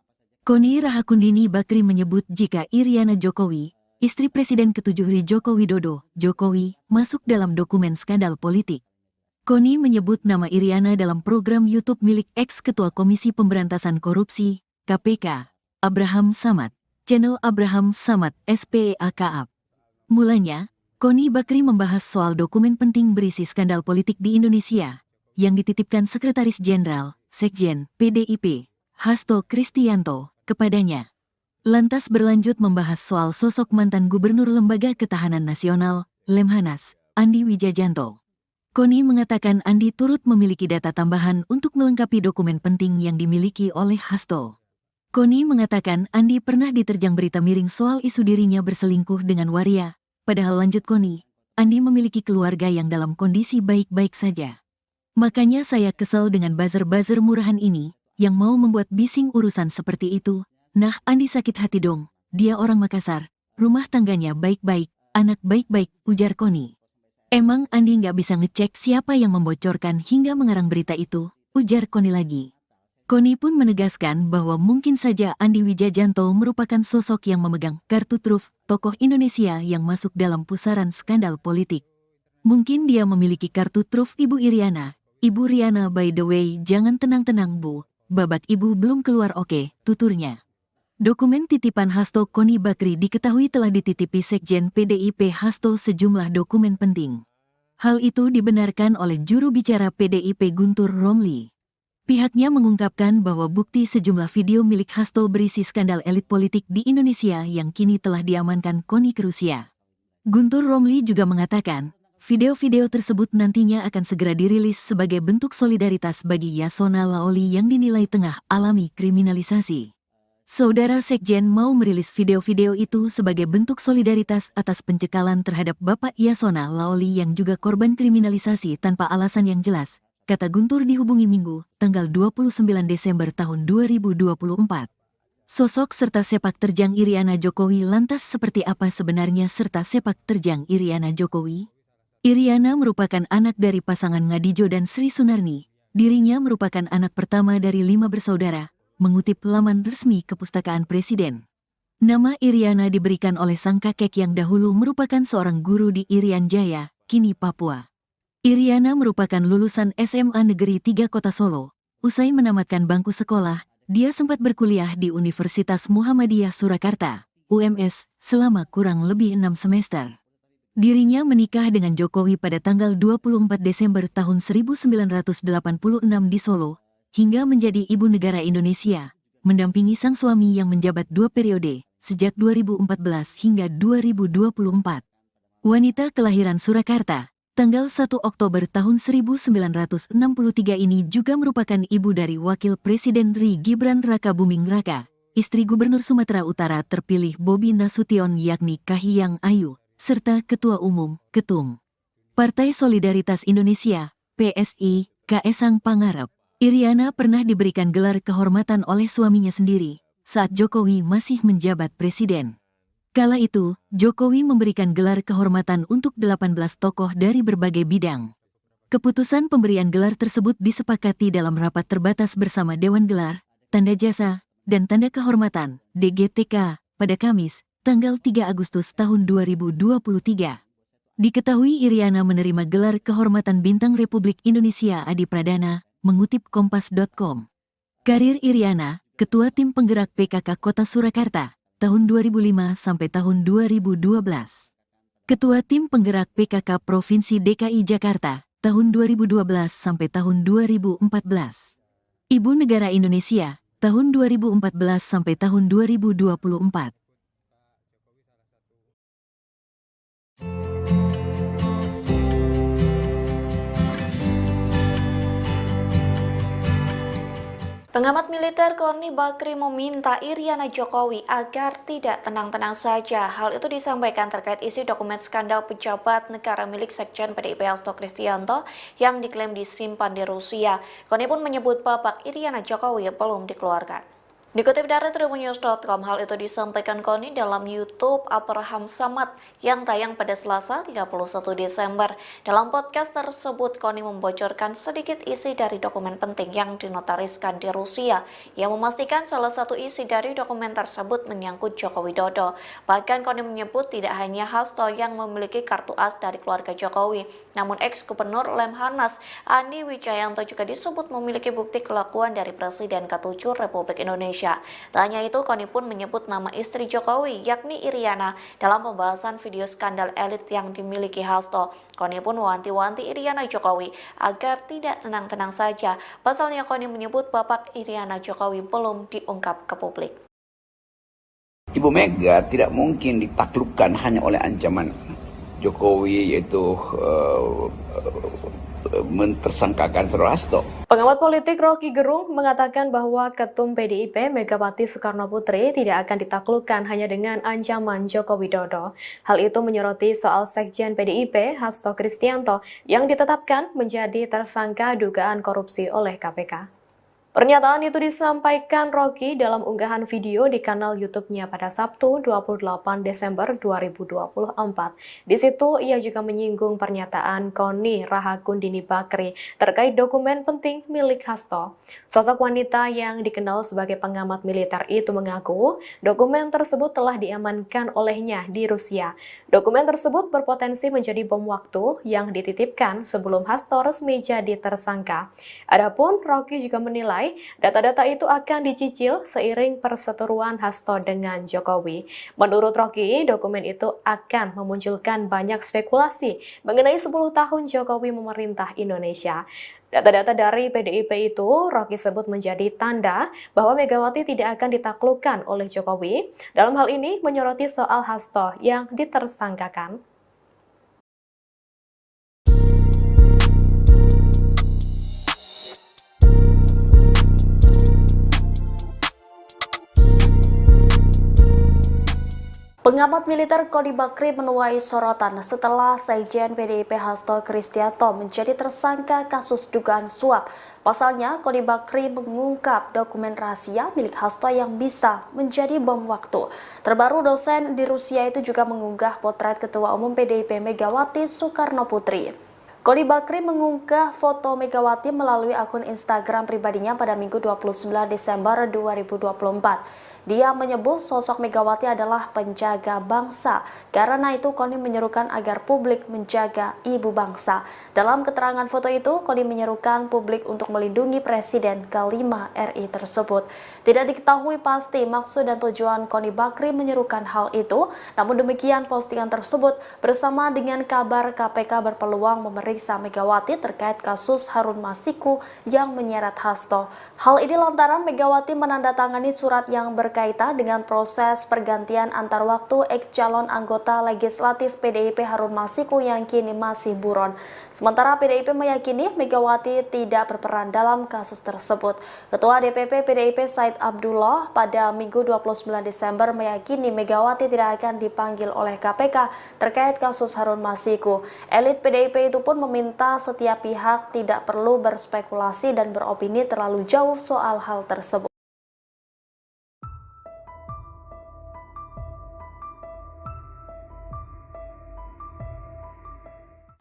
Koni Rahakundini Bakri menyebut jika Iriana Jokowi, istri Presiden ke-7 Joko Widodo, Jokowi, masuk dalam dokumen skandal politik. Koni menyebut nama Iriana dalam program YouTube milik ex-ketua Komisi Pemberantasan Korupsi, KPK, Abraham Samad. Channel Abraham Samad SPEAKAP. Mulanya, Koni Bakri membahas soal dokumen penting berisi skandal politik di Indonesia yang dititipkan Sekretaris Jenderal, Sekjen, PDIP, Hasto Kristianto, kepadanya. Lantas berlanjut membahas soal sosok mantan Gubernur Lembaga Ketahanan Nasional, Lemhanas, Andi Wijajanto. Koni mengatakan Andi turut memiliki data tambahan untuk melengkapi dokumen penting yang dimiliki oleh Hasto. Koni mengatakan Andi pernah diterjang berita miring soal isu dirinya berselingkuh dengan waria. Padahal lanjut Koni, Andi memiliki keluarga yang dalam kondisi baik-baik saja. Makanya saya kesel dengan buzzer-buzzer murahan ini, yang mau membuat bising urusan seperti itu. Nah, Andi sakit hati dong, dia orang Makassar, rumah tangganya baik-baik, anak baik-baik, ujar Koni. Emang Andi nggak bisa ngecek siapa yang membocorkan hingga mengarang berita itu, ujar Koni lagi. Koni pun menegaskan bahwa mungkin saja Andi Wijajanto merupakan sosok yang memegang kartu truf tokoh Indonesia yang masuk dalam pusaran skandal politik. Mungkin dia memiliki kartu truf Ibu Iriana. Ibu Riana, by the way, jangan tenang-tenang Bu, babak Ibu belum keluar, oke, tuturnya. Dokumen titipan Hasto Koni Bakri diketahui telah dititipi Sekjen PDIP Hasto sejumlah dokumen penting. Hal itu dibenarkan oleh juru bicara PDIP Guntur Romli. Pihaknya mengungkapkan bahwa bukti sejumlah video milik Hasto berisi skandal elit politik di Indonesia yang kini telah diamankan Koni ke Rusia. Guntur Romli juga mengatakan, video-video tersebut nantinya akan segera dirilis sebagai bentuk solidaritas bagi Yasona Laoli yang dinilai tengah alami kriminalisasi. Saudara Sekjen mau merilis video-video itu sebagai bentuk solidaritas atas pencekalan terhadap Bapak Yasona Laoli yang juga korban kriminalisasi tanpa alasan yang jelas, kata Guntur dihubungi Minggu, tanggal 29 Desember tahun 2024. Sosok serta sepak terjang Iriana Jokowi lantas seperti apa sebenarnya serta sepak terjang Iriana Jokowi? Iriana merupakan anak dari pasangan Ngadijo dan Sri Sunarni. Dirinya merupakan anak pertama dari 5 bersaudara. Mengutip laman resmi Kepustakaan Presiden. Nama Iriana diberikan oleh sang kakek yang dahulu merupakan seorang guru di Irian Jaya, kini Papua. Iriana merupakan lulusan SMA Negeri 3 Kota Solo. Usai menamatkan bangku sekolah, dia sempat berkuliah di Universitas Muhammadiyah Surakarta, UMS, selama kurang lebih 6 semester. Dirinya menikah dengan Jokowi pada tanggal 24 Desember tahun 1986 di Solo, hingga menjadi ibu negara Indonesia, mendampingi sang suami yang menjabat 2 periode, sejak 2014 hingga 2024. Wanita kelahiran Surakarta, tanggal 1 Oktober tahun 1963 ini juga merupakan ibu dari Wakil Presiden RI Gibran Raka Buming Raka, istri Gubernur Sumatera Utara terpilih Bobi Nasution yakni Kahiyang Ayu, serta Ketua Umum, Ketum Partai Solidaritas Indonesia, PSI, Kaesang Pangarep. Iriana pernah diberikan gelar kehormatan oleh suaminya sendiri saat Jokowi masih menjabat presiden. Kala itu, Jokowi memberikan gelar kehormatan untuk 18 tokoh dari berbagai bidang. Keputusan pemberian gelar tersebut disepakati dalam rapat terbatas bersama Dewan Gelar, Tanda Jasa, dan Tanda Kehormatan, DGTK, pada Kamis, tanggal 3 Agustus tahun 2023. Diketahui Iriana menerima gelar kehormatan Bintang Republik Indonesia Adi Pradana, mengutip Kompas.com. Karir Iriana, Ketua Tim Penggerak PKK Kota Surakarta, tahun 2005 sampai tahun 2012. Ketua Tim Penggerak PKK Provinsi DKI Jakarta, tahun 2012 sampai tahun 2014. Ibu Negara Indonesia, tahun 2014 sampai tahun 2024. Pengamat militer Koni Bakri meminta Iriana Jokowi agar tidak tenang-tenang saja. Hal itu disampaikan terkait isi dokumen skandal pejabat negara milik Sekjen PDIP Hasto Kristianto yang diklaim disimpan di Rusia. Koni pun menyebut babak Iriana Jokowi belum dikeluarkan. Dikutip dari tribunnews.com, hal itu disampaikan Koni dalam YouTube Abraham Samad yang tayang pada Selasa 31 Desember. Dalam podcast tersebut, Koni membocorkan sedikit isi dari dokumen penting yang dinotariskan di Rusia, yang memastikan salah satu isi dari dokumen tersebut menyangkut Joko Widodo. Bahkan Koni menyebut tidak hanya Hasto yang memiliki kartu as dari keluarga Jokowi, namun ex-gubernur Lemhanas Andi Wijayanto juga disebut memiliki bukti kelakuan dari Presiden ke-7 Republik Indonesia. Tak hanya itu, Koni pun menyebut nama istri Jokowi, yakni Iriana, dalam pembahasan video skandal elit yang dimiliki Hasto. Koni pun mewanti-wanti Iriana Jokowi agar tidak tenang-tenang saja. Pasalnya Koni menyebut babak Iriana Jokowi belum diungkap ke publik. Ibu Mega tidak mungkin ditaklukkan hanya oleh ancaman Jokowi, yaitu mentersangkakan Saudara Hasto. Pengamat politik Rocky Gerung mengatakan bahwa Ketum PDIP Megawati Soekarno Putri tidak akan ditaklukkan hanya dengan ancaman Joko Widodo. Hal itu menyoroti soal Sekjen PDIP Hasto Kristianto yang ditetapkan menjadi tersangka dugaan korupsi oleh KPK. Pernyataan itu disampaikan Rocky dalam unggahan video di kanal YouTube-nya pada Sabtu 28 Desember 2024. Di situ ia juga menyinggung pernyataan Koni Rahakundini Bakri terkait dokumen penting milik Hasto. Sosok wanita yang dikenal sebagai pengamat militer itu mengaku dokumen tersebut telah diamankan olehnya di Rusia. Dokumen tersebut berpotensi menjadi bom waktu yang dititipkan sebelum Hasto resmi jadi tersangka. Adapun Rocky juga menilai data-data itu akan dicicil seiring perseteruan Hasto dengan Jokowi. Menurut Rocky, dokumen itu akan memunculkan banyak spekulasi mengenai 10 tahun Jokowi memerintah Indonesia. Data-data dari PDIP itu Rocky sebut menjadi tanda bahwa Megawati tidak akan ditaklukkan oleh Jokowi. Dalam hal ini menyoroti soal Hasto yang ditersangkakan. Pengamat militer Koni Bakri menuai sorotan setelah Sekjen PDIP Hasto Kristianto menjadi tersangka kasus dugaan suap. Pasalnya, Koni Bakri mengungkap dokumen rahasia milik Hasto yang bisa menjadi bom waktu. Terbaru, dosen di Rusia itu juga mengunggah potret Ketua Umum PDIP Megawati Soekarno Putri. Koni Bakri mengunggah foto Megawati melalui akun Instagram pribadinya pada Minggu 29 Desember 2024. Dia menyebut sosok Megawati adalah penjaga bangsa. Karena itu, Koni menyerukan agar publik menjaga ibu bangsa. Dalam keterangan foto itu, Koni menyerukan publik untuk melindungi Presiden ke-5 RI tersebut. Tidak diketahui pasti maksud dan tujuan Koni Bakri menyerukan hal itu. Namun demikian, postingan tersebut bersama dengan kabar KPK berpeluang memeriksa Megawati terkait kasus Harun Masiku yang menyeret Hasto. Hal ini lantaran Megawati menandatangani surat yang berkaitan dengan proses pergantian antar waktu ex-calon anggota legislatif PDIP Harun Masiku yang kini masih buron. Sementara PDIP meyakini Megawati tidak berperan dalam kasus tersebut. Ketua DPP PDIP Said Abdullah pada Minggu 29 Desember meyakini Megawati tidak akan dipanggil oleh KPK terkait kasus Harun Masiku. Elit PDIP itu pun meminta setiap pihak tidak perlu berspekulasi dan beropini terlalu jauh soal hal tersebut.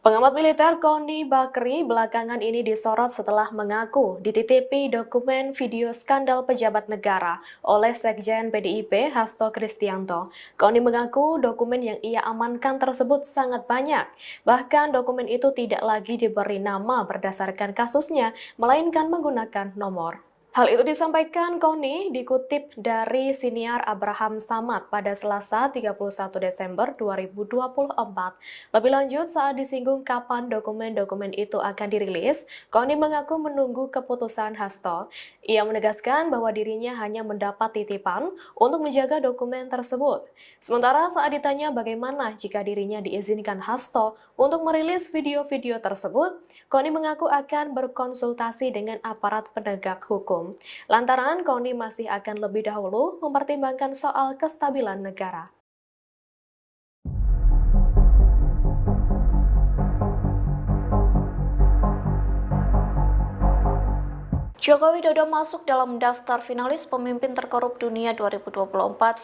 Pengamat militer Koni Bakri belakangan ini disorot setelah mengaku dititipi dokumen video skandal pejabat negara oleh Sekjen PDIP Hasto Kristianto. Koni mengaku dokumen yang ia amankan tersebut sangat banyak. Bahkan dokumen itu tidak lagi diberi nama berdasarkan kasusnya, melainkan menggunakan nomor. Hal itu disampaikan Koni dikutip dari siniar Abraham Samad pada Selasa 31 Desember 2024. Lebih lanjut, saat disinggung kapan dokumen-dokumen itu akan dirilis, Koni mengaku menunggu keputusan Hasto. Ia menegaskan bahwa dirinya hanya mendapat titipan untuk menjaga dokumen tersebut. Sementara saat ditanya bagaimana jika dirinya diizinkan Hasto untuk merilis video-video tersebut, Koni mengaku akan berkonsultasi dengan aparat penegak hukum. Lantaran Koni masih akan lebih dahulu mempertimbangkan soal kestabilan negara. Joko Widodo masuk dalam daftar finalis pemimpin terkorup dunia 2024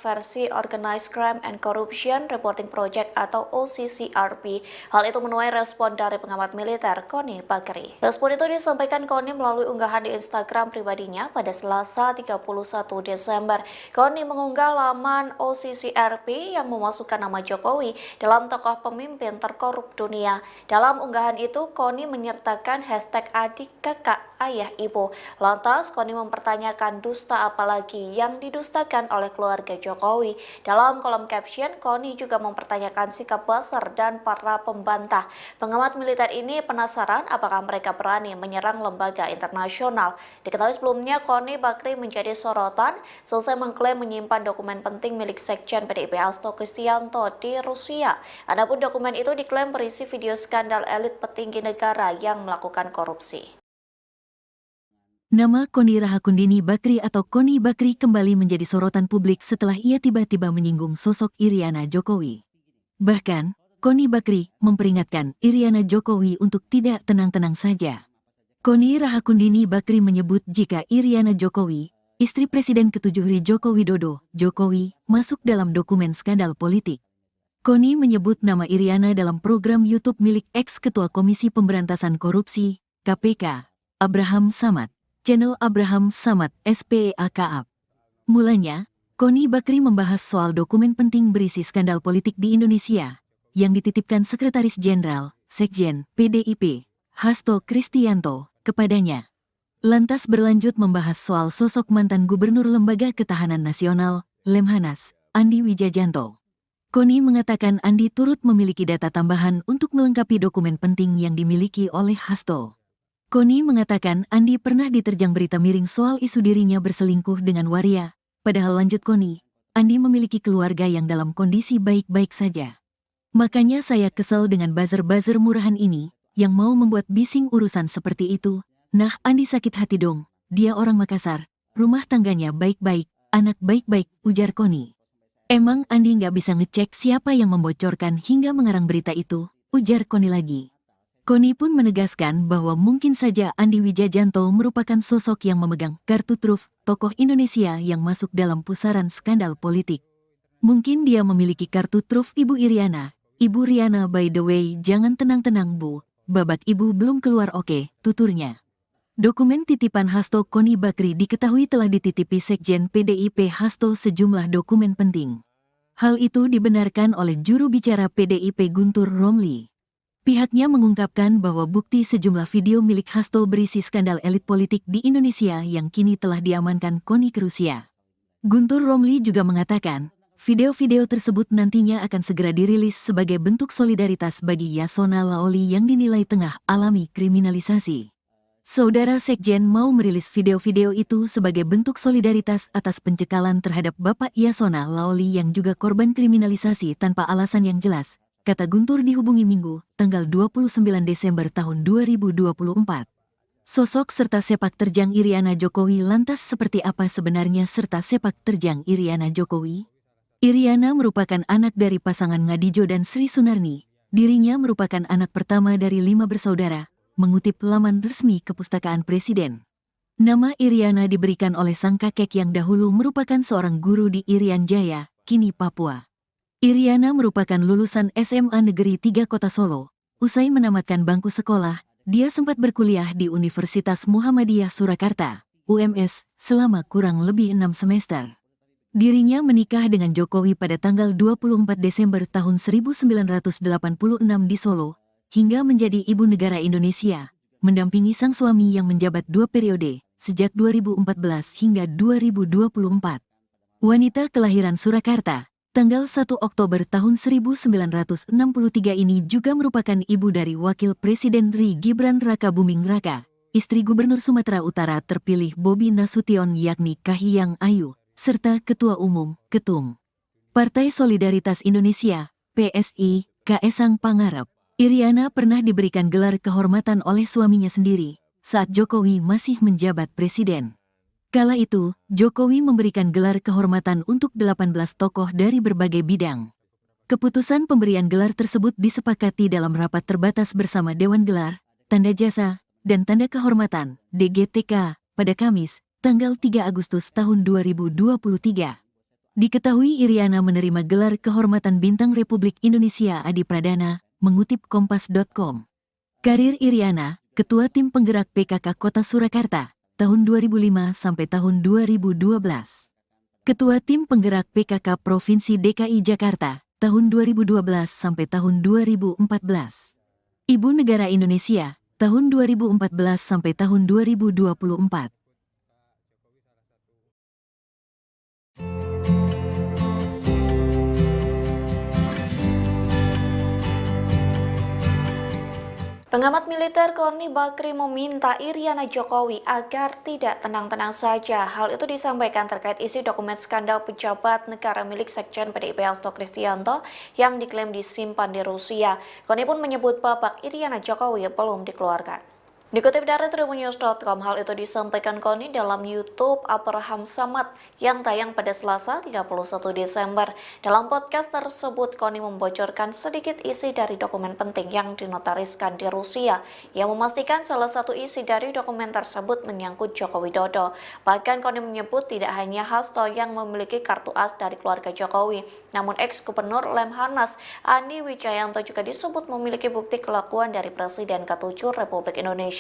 versi Organized Crime and Corruption Reporting Project atau OCCRP. Hal itu menuai respon dari pengamat militer Koni Bakri. Respon itu disampaikan Koni melalui unggahan di Instagram pribadinya pada Selasa 31 Desember. Koni mengunggah laman OCCRP yang memasukkan nama Jokowi dalam tokoh pemimpin terkorup dunia. Dalam unggahan itu, Koni menyertakan hashtag adik, kakak, ayah, ibu. Lantas, Koni mempertanyakan dusta apalagi yang didustakan oleh keluarga Jokowi. Dalam kolom caption, Koni juga mempertanyakan sikap Buzzer dan para pembantah. Pengamat militer ini penasaran apakah mereka berani menyerang lembaga internasional. Diketahui sebelumnya, Koni Bakri menjadi sorotan selesai mengklaim menyimpan dokumen penting milik Sekjen PDIP Hasto Kristianto di Rusia. Adapun dokumen itu diklaim berisi video skandal elit petinggi negara yang melakukan korupsi. Nama Koni Rahakundini Bakri atau Koni Bakri kembali menjadi sorotan publik setelah ia tiba-tiba menyinggung sosok Iriana Jokowi. Bahkan, Koni Bakri memperingatkan Iriana Jokowi untuk tidak tenang-tenang saja. Koni Rahakundini Bakri menyebut jika Iriana Jokowi, istri Presiden ke-7 Joko Widodo, Jokowi, masuk dalam dokumen skandal politik. Koni menyebut nama Iriana dalam program YouTube milik ex-ketua Komisi Pemberantasan Korupsi, KPK, Abraham Samad, channel Abraham Samad SPEAKAP. Mulanya, Koni Bakri membahas soal dokumen penting berisi skandal politik di Indonesia, yang dititipkan Sekretaris Jenderal, Sekjen, PDIP, Hasto Kristianto, kepadanya. Lantas berlanjut membahas soal sosok mantan Gubernur Lembaga Ketahanan Nasional, Lemhanas, Andi Wijajanto. Koni mengatakan Andi turut memiliki data tambahan untuk melengkapi dokumen penting yang dimiliki oleh Hasto. Koni mengatakan Andi pernah diterjang berita miring soal isu dirinya berselingkuh dengan waria, padahal lanjut Koni, Andi memiliki keluarga yang dalam kondisi baik-baik saja. Makanya saya kesal dengan buzzer-buzzer murahan ini, yang mau membuat bising urusan seperti itu. Nah, Andi sakit hati dong, dia orang Makassar, rumah tangganya baik-baik, anak baik-baik, ujar Koni. Emang Andi nggak bisa ngecek siapa yang membocorkan hingga mengarang berita itu, ujar Koni lagi. Koni pun menegaskan bahwa mungkin saja Andi Wijajanto merupakan sosok yang memegang kartu truf tokoh Indonesia yang masuk dalam pusaran skandal politik. Mungkin dia memiliki kartu truf Ibu Iriana. Ibu Riana, by the way, jangan tenang-tenang Bu, babak Ibu belum keluar oke, tuturnya. Dokumen titipan Hasto Koni Bakri diketahui telah dititipi Sekjen PDIP Hasto sejumlah dokumen penting. Hal itu dibenarkan oleh juru bicara PDIP Guntur Romli. Pihaknya mengungkapkan bahwa bukti sejumlah video milik Hasto berisi skandal elit politik di Indonesia yang kini telah diamankan Koni ke Rusia. Guntur Romli juga mengatakan, video-video tersebut nantinya akan segera dirilis sebagai bentuk solidaritas bagi Yasona Laoli yang dinilai tengah alami kriminalisasi. Saudara Sekjen mau merilis video-video itu sebagai bentuk solidaritas atas pencekalan terhadap Bapak Yasona Laoli yang juga korban kriminalisasi tanpa alasan yang jelas, kata Guntur dihubungi Minggu, tanggal 29 Desember tahun 2024. Sosok serta sepak terjang Iriana Jokowi lantas seperti apa sebenarnya serta sepak terjang Iriana Jokowi? Iriana merupakan anak dari pasangan Ngadijo dan Sri Sunarni. Dirinya merupakan anak pertama dari 5 bersaudara, mengutip laman resmi Kepustakaan Presiden. Nama Iriana diberikan oleh sang kakek yang dahulu merupakan seorang guru di Irian Jaya, kini Papua. Iriana merupakan lulusan SMA Negeri 3 Kota Solo. Usai menamatkan bangku sekolah, dia sempat berkuliah di Universitas Muhammadiyah Surakarta, UMS, selama kurang lebih 6 semester. Dirinya menikah dengan Jokowi pada tanggal 24 Desember tahun 1986 di Solo, hingga menjadi ibu negara Indonesia, mendampingi sang suami yang menjabat 2 periode, sejak 2014 hingga 2024. Wanita kelahiran Surakarta, tanggal 1 Oktober tahun 1963 ini juga merupakan ibu dari Wakil Presiden RI Gibran Rakabuming Raka, istri Gubernur Sumatera Utara terpilih Bobi Nasution yakni Kahiyang Ayu, serta Ketua Umum, Ketum Partai Solidaritas Indonesia, PSI, Kaesang Pangarep. Iriana pernah diberikan gelar kehormatan oleh suaminya sendiri saat Jokowi masih menjabat presiden. Kala itu, Jokowi memberikan gelar kehormatan untuk 18 tokoh dari berbagai bidang. Keputusan pemberian gelar tersebut disepakati dalam rapat terbatas bersama Dewan Gelar, Tanda Jasa, dan Tanda Kehormatan, DGTK, pada Kamis, tanggal 3 Agustus tahun 2023. Diketahui Iriana menerima gelar kehormatan Bintang Republik Indonesia Adi Pradana, mengutip Kompas.com. Karir Iriana, Ketua Tim Penggerak PKK Kota Surakarta, tahun 2005 sampai tahun 2012. Ketua Tim Penggerak PKK Provinsi DKI Jakarta, tahun 2012 sampai tahun 2014. Ibu Negara Indonesia, tahun 2014 sampai tahun 2024. Pengamat militer Koni Bakri meminta Iriana Jokowi agar tidak tenang-tenang saja. Hal itu disampaikan terkait isi dokumen skandal pejabat negara milik Sekjen PDIP Hasto Kristianto yang diklaim disimpan di Rusia. Koni pun menyebut babak Iriana Jokowi belum dikeluarkan. Dikutip dari tribunnews.com, hal itu disampaikan Koni dalam YouTube Abraham Samad yang tayang pada Selasa 31 Desember. Dalam podcast tersebut, Koni membocorkan sedikit isi dari dokumen penting yang dinotariskan di Rusia, yang memastikan salah satu isi dari dokumen tersebut menyangkut Joko Widodo. Bahkan Koni menyebut tidak hanya Hasto yang memiliki kartu as dari keluarga Jokowi, namun ex-gubernur Lemhanas Andi Wijayanto juga disebut memiliki bukti kelakuan dari Presiden ke-7 Republik Indonesia.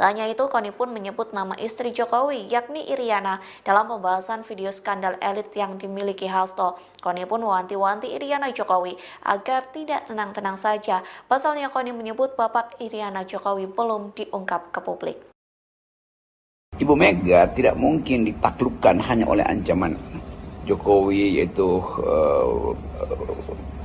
Tak hanya itu, Koni pun menyebut nama istri Jokowi, yakni Iriana, dalam pembahasan video skandal elit yang dimiliki Hasto. Koni pun mewanti-wanti Iriana Jokowi agar tidak tenang-tenang saja. Pasalnya Koni menyebut bapak Iriana Jokowi belum diungkap ke publik. Ibu Mega tidak mungkin ditaklukkan hanya oleh ancaman Jokowi, yaitu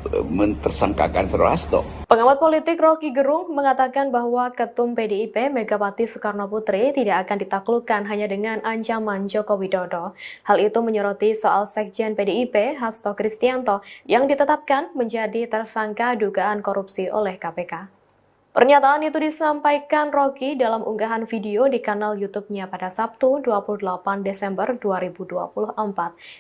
mentersangkakan Saudara Hasto. Pengamat politik Rocky Gerung mengatakan bahwa Ketum PDIP Megawati Soekarno Putri tidak akan ditaklukkan hanya dengan ancaman Joko Widodo. Hal itu menyoroti soal Sekjen PDIP Hasto Kristianto yang ditetapkan menjadi tersangka dugaan korupsi oleh KPK. Pernyataan itu disampaikan Rocky dalam unggahan video di kanal YouTube-nya pada Sabtu 28 Desember 2024.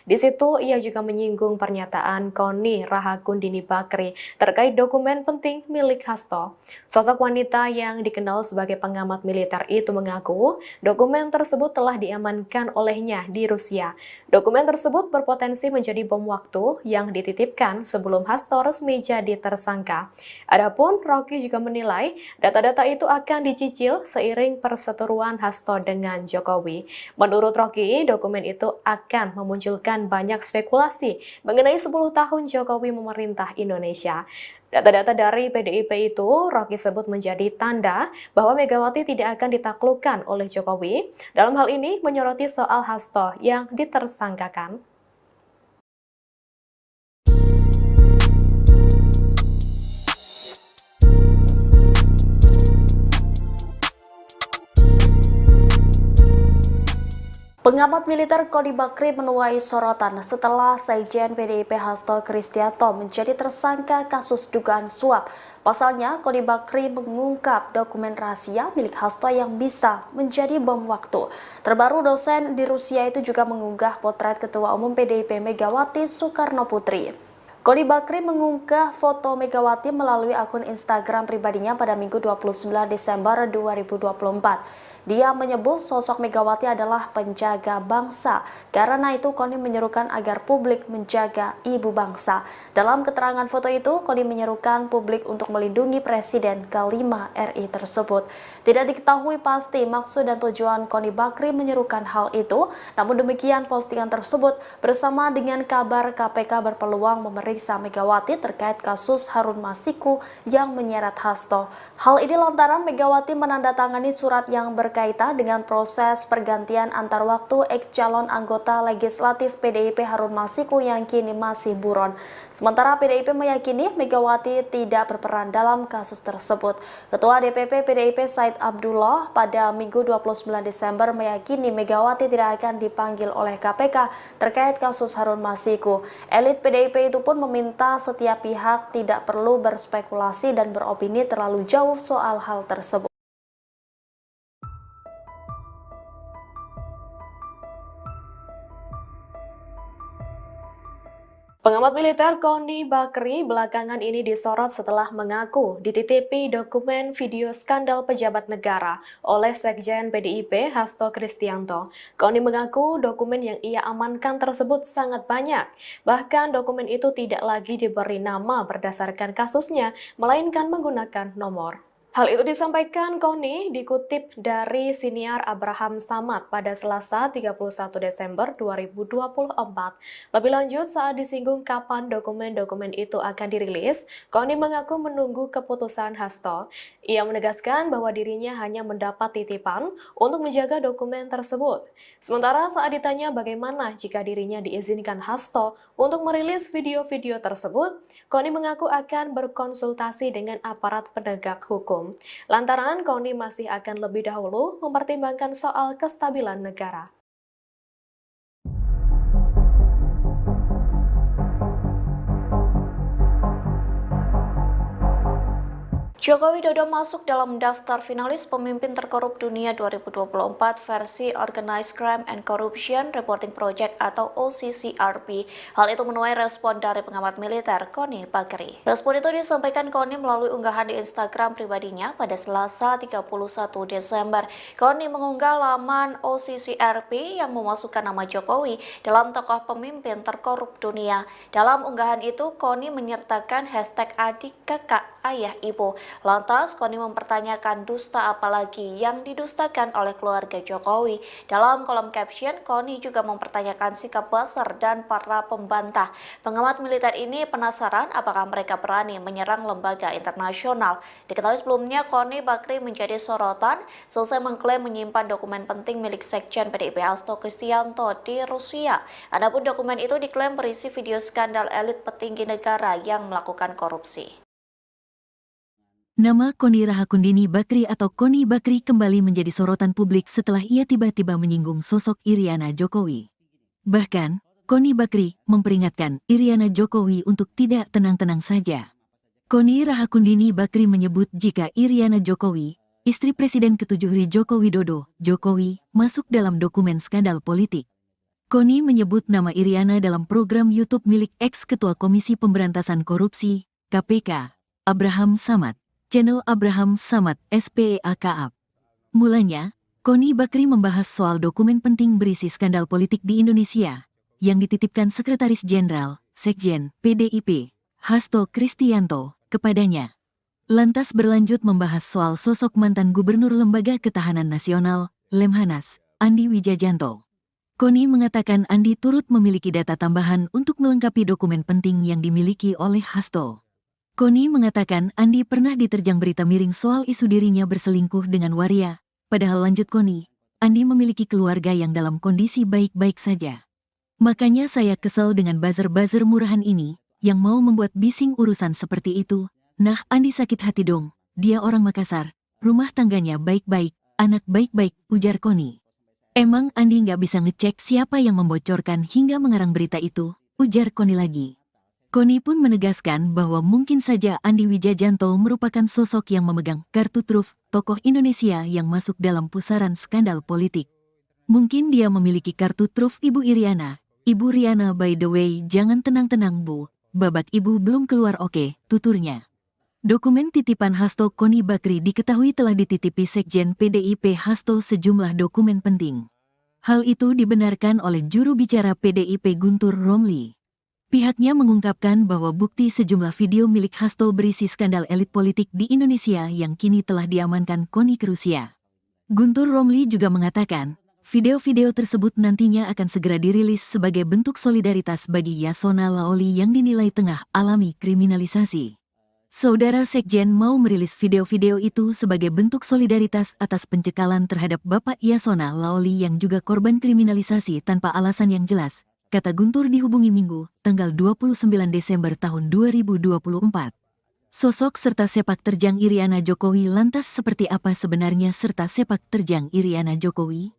Di situ ia juga menyinggung pernyataan Koni Rahakundini Bakri terkait dokumen penting milik Hasto. Sosok wanita yang dikenal sebagai pengamat militer itu mengaku dokumen tersebut telah diamankan olehnya di Rusia. Dokumen tersebut berpotensi menjadi bom waktu yang dititipkan sebelum Hasto resmi jadi tersangka. Adapun Rocky juga menilai data-data itu akan dicicil seiring perseteruan Hasto dengan Jokowi. Menurut Rocky, dokumen itu akan memunculkan banyak spekulasi mengenai 10 tahun Jokowi memerintah Indonesia. Data-data dari PDIP itu Rocky sebut menjadi tanda bahwa Megawati tidak akan ditaklukkan oleh Jokowi. Dalam hal ini menyoroti soal Hasto yang ditersangkakan. Pengamat militer Koni Bakri menuai sorotan setelah Sekjen PDIP Hasto Kristianto menjadi tersangka kasus dugaan suap. Pasalnya, Koni Bakri mengungkap dokumen rahasia milik Hasto yang bisa menjadi bom waktu. Terbaru, dosen di Rusia itu juga mengunggah potret Ketua Umum PDIP Megawati Soekarno Putri. Koni Bakri mengunggah foto Megawati melalui akun Instagram pribadinya pada Minggu 29 Desember 2024. Dia menyebut sosok Megawati adalah penjaga bangsa. Karena itu, Koni menyerukan agar publik menjaga ibu bangsa. Dalam keterangan foto itu, Koni menyerukan publik untuk melindungi Presiden ke-5 RI tersebut. Tidak diketahui pasti maksud dan tujuan Koni Bakri menyerukan hal itu. Namun demikian, postingan tersebut bersama dengan kabar KPK berpeluang memeriksa Megawati terkait kasus Harun Masiku yang menyeret Hasto. Hal ini lantaran Megawati menandatangani surat yang berkaitan dengan proses pergantian antar waktu ex-calon anggota legislatif PDIP Harun Masiku yang kini masih buron. Sementara PDIP meyakini Megawati tidak berperan dalam kasus tersebut. Ketua DPP PDIP Said Abdullah pada Minggu 29 Desember meyakini Megawati tidak akan dipanggil oleh KPK terkait kasus Harun Masiku. Elit PDIP itu pun meminta setiap pihak tidak perlu berspekulasi dan beropini terlalu jauh soal hal tersebut. Pengamat militer Koni Bakri belakangan ini disorot setelah mengaku dititipi dokumen video skandal pejabat negara oleh Sekjen PDIP Hasto Kristianto. Koni mengaku dokumen yang ia amankan tersebut sangat banyak. Bahkan dokumen itu tidak lagi diberi nama berdasarkan kasusnya, melainkan menggunakan nomor. Hal itu disampaikan Koni dikutip dari siniar Abraham Samad pada Selasa 31 Desember 2024. Lebih lanjut, saat disinggung kapan dokumen-dokumen itu akan dirilis, Koni mengaku menunggu keputusan Hasto. Ia menegaskan bahwa dirinya hanya mendapat titipan untuk menjaga dokumen tersebut. Sementara saat ditanya bagaimana jika dirinya diizinkan Hasto untuk merilis video-video tersebut, Koni mengaku akan berkonsultasi dengan aparat penegak hukum. Lantaran Koni masih akan lebih dahulu mempertimbangkan soal kestabilan negara. Joko Widodo masuk dalam daftar finalis pemimpin terkorup dunia 2024 versi Organized Crime and Corruption Reporting Project atau OCCRP. Hal itu menuai respon dari pengamat militer Koni Bakri. Respon itu disampaikan Koni melalui unggahan di Instagram pribadinya pada Selasa 31 Desember. Koni mengunggah laman OCCRP yang memasukkan nama Jokowi dalam tokoh pemimpin terkorup dunia. Dalam unggahan itu, Koni menyertakan hashtag adik, kakak, ayah, ibu. Lantas, Koni mempertanyakan dusta apalagi yang didustakan oleh keluarga Jokowi. Dalam kolom caption, Koni juga mempertanyakan sikap Buzzer dan para pembantah. Pengamat militer ini penasaran apakah mereka berani menyerang lembaga internasional. Diketahui sebelumnya, Koni Bakri menjadi sorotan selesai mengklaim menyimpan dokumen penting milik Sekjen PDIP Hasto Kristianto di Rusia. Adapun dokumen itu diklaim berisi video skandal elit petinggi negara yang melakukan korupsi. Nama Koni Rahakundini Bakri atau Koni Bakri kembali menjadi sorotan publik setelah ia tiba-tiba menyinggung sosok Iriana Jokowi. Bahkan, Koni Bakri memperingatkan Iriana Jokowi untuk tidak tenang-tenang saja. Koni Rahakundini Bakri menyebut jika Iriana Jokowi, istri Presiden ke-7 Joko Widodo, Jokowi, masuk dalam dokumen skandal politik. Koni menyebut nama Iriana dalam program YouTube milik ex-ketua Komisi Pemberantasan Korupsi, KPK, Abraham Samad. Channel Abraham Samad SPEAKAP. Mulanya, Koni Bakri membahas soal dokumen penting berisi skandal politik di Indonesia yang dititipkan Sekretaris Jenderal, Sekjen, PDIP, Hasto Kristianto, kepadanya. Lantas berlanjut membahas soal sosok mantan Gubernur Lembaga Ketahanan Nasional, Lemhanas, Andi Wijajanto. Koni mengatakan Andi turut memiliki data tambahan untuk melengkapi dokumen penting yang dimiliki oleh Hasto. Koni mengatakan Andi pernah diterjang berita miring soal isu dirinya berselingkuh dengan waria, padahal lanjut Koni, Andi memiliki keluarga yang dalam kondisi baik-baik saja. Makanya saya kesel dengan buzzer-buzzer murahan ini, yang mau membuat bising urusan seperti itu. Nah, Andi sakit hati dong, dia orang Makassar, rumah tangganya baik-baik, anak baik-baik, ujar Koni. Emang Andi nggak bisa ngecek siapa yang membocorkan hingga mengarang berita itu, ujar Koni lagi. Koni pun menegaskan bahwa mungkin saja Andi Wijajanto merupakan sosok yang memegang kartu truf tokoh Indonesia yang masuk dalam pusaran skandal politik. Mungkin dia memiliki kartu truf Ibu Iriana. Ibu Riana, by the way, jangan tenang-tenang Bu, babak Ibu belum keluar, oke, tuturnya. Dokumen titipan Hasto Koni Bakri diketahui telah dititipi Sekjen PDIP Hasto sejumlah dokumen penting. Hal itu dibenarkan oleh juru bicara PDIP Guntur Romli. Pihaknya mengungkapkan bahwa bukti sejumlah video milik Hasto berisi skandal elit politik di Indonesia yang kini telah diamankan Koni ke Rusia. Guntur Romli juga mengatakan, video-video tersebut nantinya akan segera dirilis sebagai bentuk solidaritas bagi Yasona Laoli yang dinilai tengah alami kriminalisasi. Saudara Sekjen mau merilis video-video itu sebagai bentuk solidaritas atas pencekalan terhadap Bapak Yasona Laoli yang juga korban kriminalisasi tanpa alasan yang jelas, kata Guntur dihubungi Minggu, tanggal 29 Desember tahun 2024. Sosok serta sepak terjang Iriana Jokowi lantas seperti apa sebenarnya serta sepak terjang Iriana Jokowi?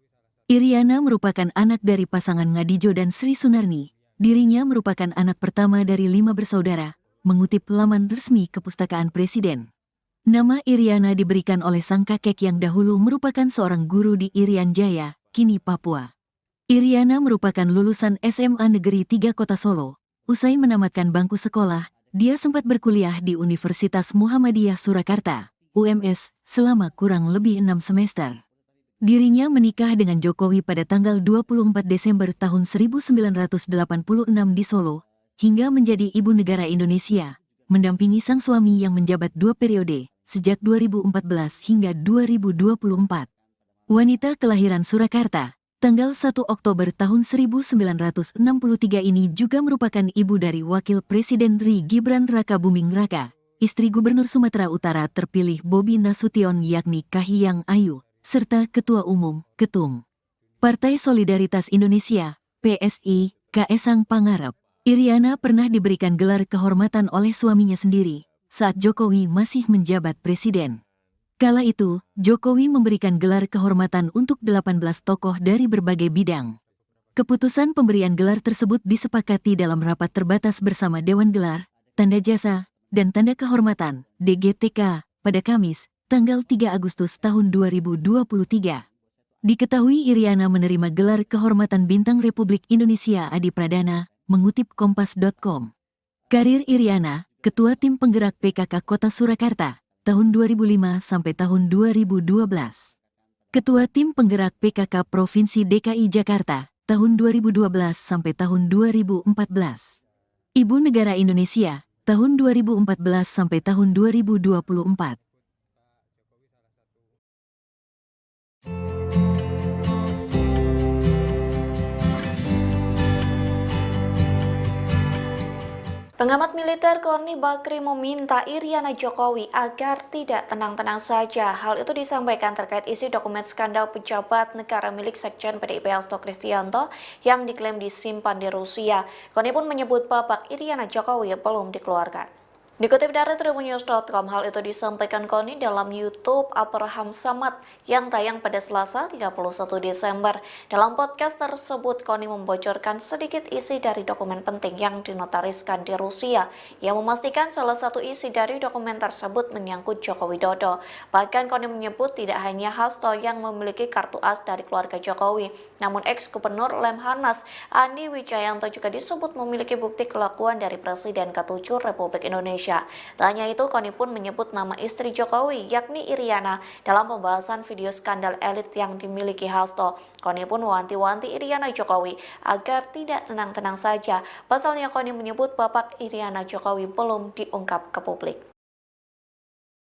Iriana merupakan anak dari pasangan Ngadijo dan Sri Sunarni. Dirinya merupakan anak pertama dari 5 bersaudara, mengutip laman resmi Kepustakaan Presiden. Nama Iriana diberikan oleh sang kakek yang dahulu merupakan seorang guru di Irian Jaya, kini Papua. Iriana merupakan lulusan SMA Negeri 3 Kota Solo. Usai menamatkan bangku sekolah, dia sempat berkuliah di Universitas Muhammadiyah Surakarta, UMS, selama kurang lebih 6 semester. Dirinya menikah dengan Jokowi pada tanggal 24 Desember tahun 1986 di Solo, hingga menjadi ibu negara Indonesia, mendampingi sang suami yang menjabat 2 periode, sejak 2014 hingga 2024. Wanita kelahiran Surakarta, tanggal 1 Oktober tahun 1963 ini juga merupakan ibu dari Wakil Presiden RI Gibran Raka Buming Raka, istri Gubernur Sumatera Utara terpilih Bobi Nasution yakni Kahiyang Ayu, serta Ketua Umum, Ketum Partai Solidaritas Indonesia, PSI, Kaesang Pangarep. Iriana pernah diberikan gelar kehormatan oleh suaminya sendiri, saat Jokowi masih menjabat presiden. Kala itu, Jokowi memberikan gelar kehormatan untuk 18 tokoh dari berbagai bidang. Keputusan pemberian gelar tersebut disepakati dalam rapat terbatas bersama Dewan Gelar, Tanda Jasa, dan Tanda Kehormatan, DGTK, pada Kamis, tanggal 3 Agustus tahun 2023. Diketahui Iriana menerima gelar kehormatan Bintang Republik Indonesia Adi Pradana, mengutip Kompas.com. Karir Iriana, Ketua Tim Penggerak PKK Kota Surakarta, tahun 2005 sampai tahun 2012. Ketua Tim Penggerak PKK Provinsi DKI Jakarta, tahun 2012 sampai tahun 2014. Ibu Negara Indonesia, tahun 2014 sampai tahun 2024. Pengamat militer Koni Bakri meminta Iriana Jokowi agar tidak tenang-tenang saja. Hal itu disampaikan terkait isi dokumen skandal pejabat negara milik Sekjen PDIP Hasto Kristianto yang diklaim disimpan di Rusia. Koni pun menyebut babak Iriana Jokowi belum dikeluarkan. Dikutip dari tribunnews.com, hal itu disampaikan Koni dalam YouTube Abraham Samad yang tayang pada Selasa 31 Desember. Dalam podcast tersebut, Koni membocorkan sedikit isi dari dokumen penting yang dinotariskan di Rusia, yang memastikan salah satu isi dari dokumen tersebut menyangkut Joko Widodo. Bahkan Koni menyebut tidak hanya Hasto yang memiliki kartu as dari keluarga Jokowi, namun ex-gubernur Lemhanas Andi Wijayanto juga disebut memiliki bukti kelakuan dari Presiden ke-7 Republik Indonesia. Tak hanya itu, Koni pun menyebut nama istri Jokowi, yakni Iriana, dalam pembahasan video skandal elit yang dimiliki Hasto. Koni pun mewanti-wanti Iriana Jokowi agar tidak tenang-tenang saja. Pasalnya Koni menyebut babak Iriana Jokowi belum diungkap ke publik.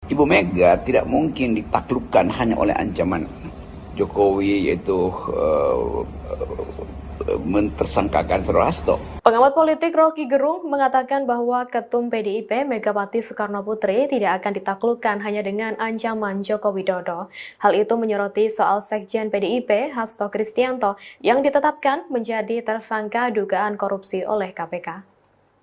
Ibu Mega tidak mungkin ditaklukkan hanya oleh ancaman Jokowi, yaitu mentersangkakan Saudara Hasto. Pengamat politik Rocky Gerung mengatakan bahwa Ketum PDIP Megawati Soekarno Putri tidak akan ditaklukkan hanya dengan ancaman Joko Widodo. Hal itu menyoroti soal Sekjen PDIP Hasto Kristianto yang ditetapkan menjadi tersangka dugaan korupsi oleh KPK.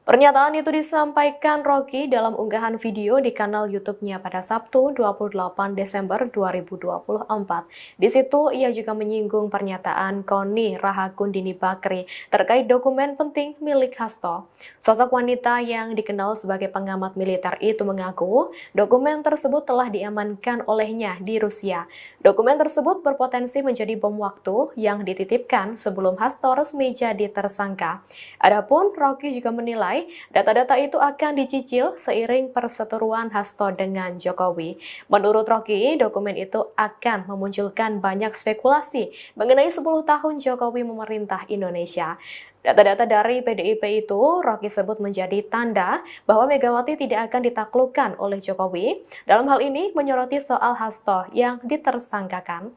Pernyataan itu disampaikan Rocky dalam unggahan video di kanal YouTube-nya pada Sabtu 28 Desember 2024. Di situ ia juga menyinggung pernyataan Koni Rahakundini Bakri terkait dokumen penting milik Hasto. Sosok wanita yang dikenal sebagai pengamat militer itu mengaku dokumen tersebut telah diamankan olehnya di Rusia. Dokumen tersebut berpotensi menjadi bom waktu yang dititipkan sebelum Hasto resmi jadi tersangka. Adapun Rocky juga menilai data-data itu akan dicicil seiring perseteruan Hasto dengan Jokowi. Menurut Rocky, dokumen itu akan memunculkan banyak spekulasi mengenai 10 tahun Jokowi memerintah Indonesia. Data-data dari PDIP itu Rocky sebut menjadi tanda bahwa Megawati tidak akan ditaklukkan oleh Jokowi. Dalam hal ini menyoroti soal Hasto yang ditersangkakan.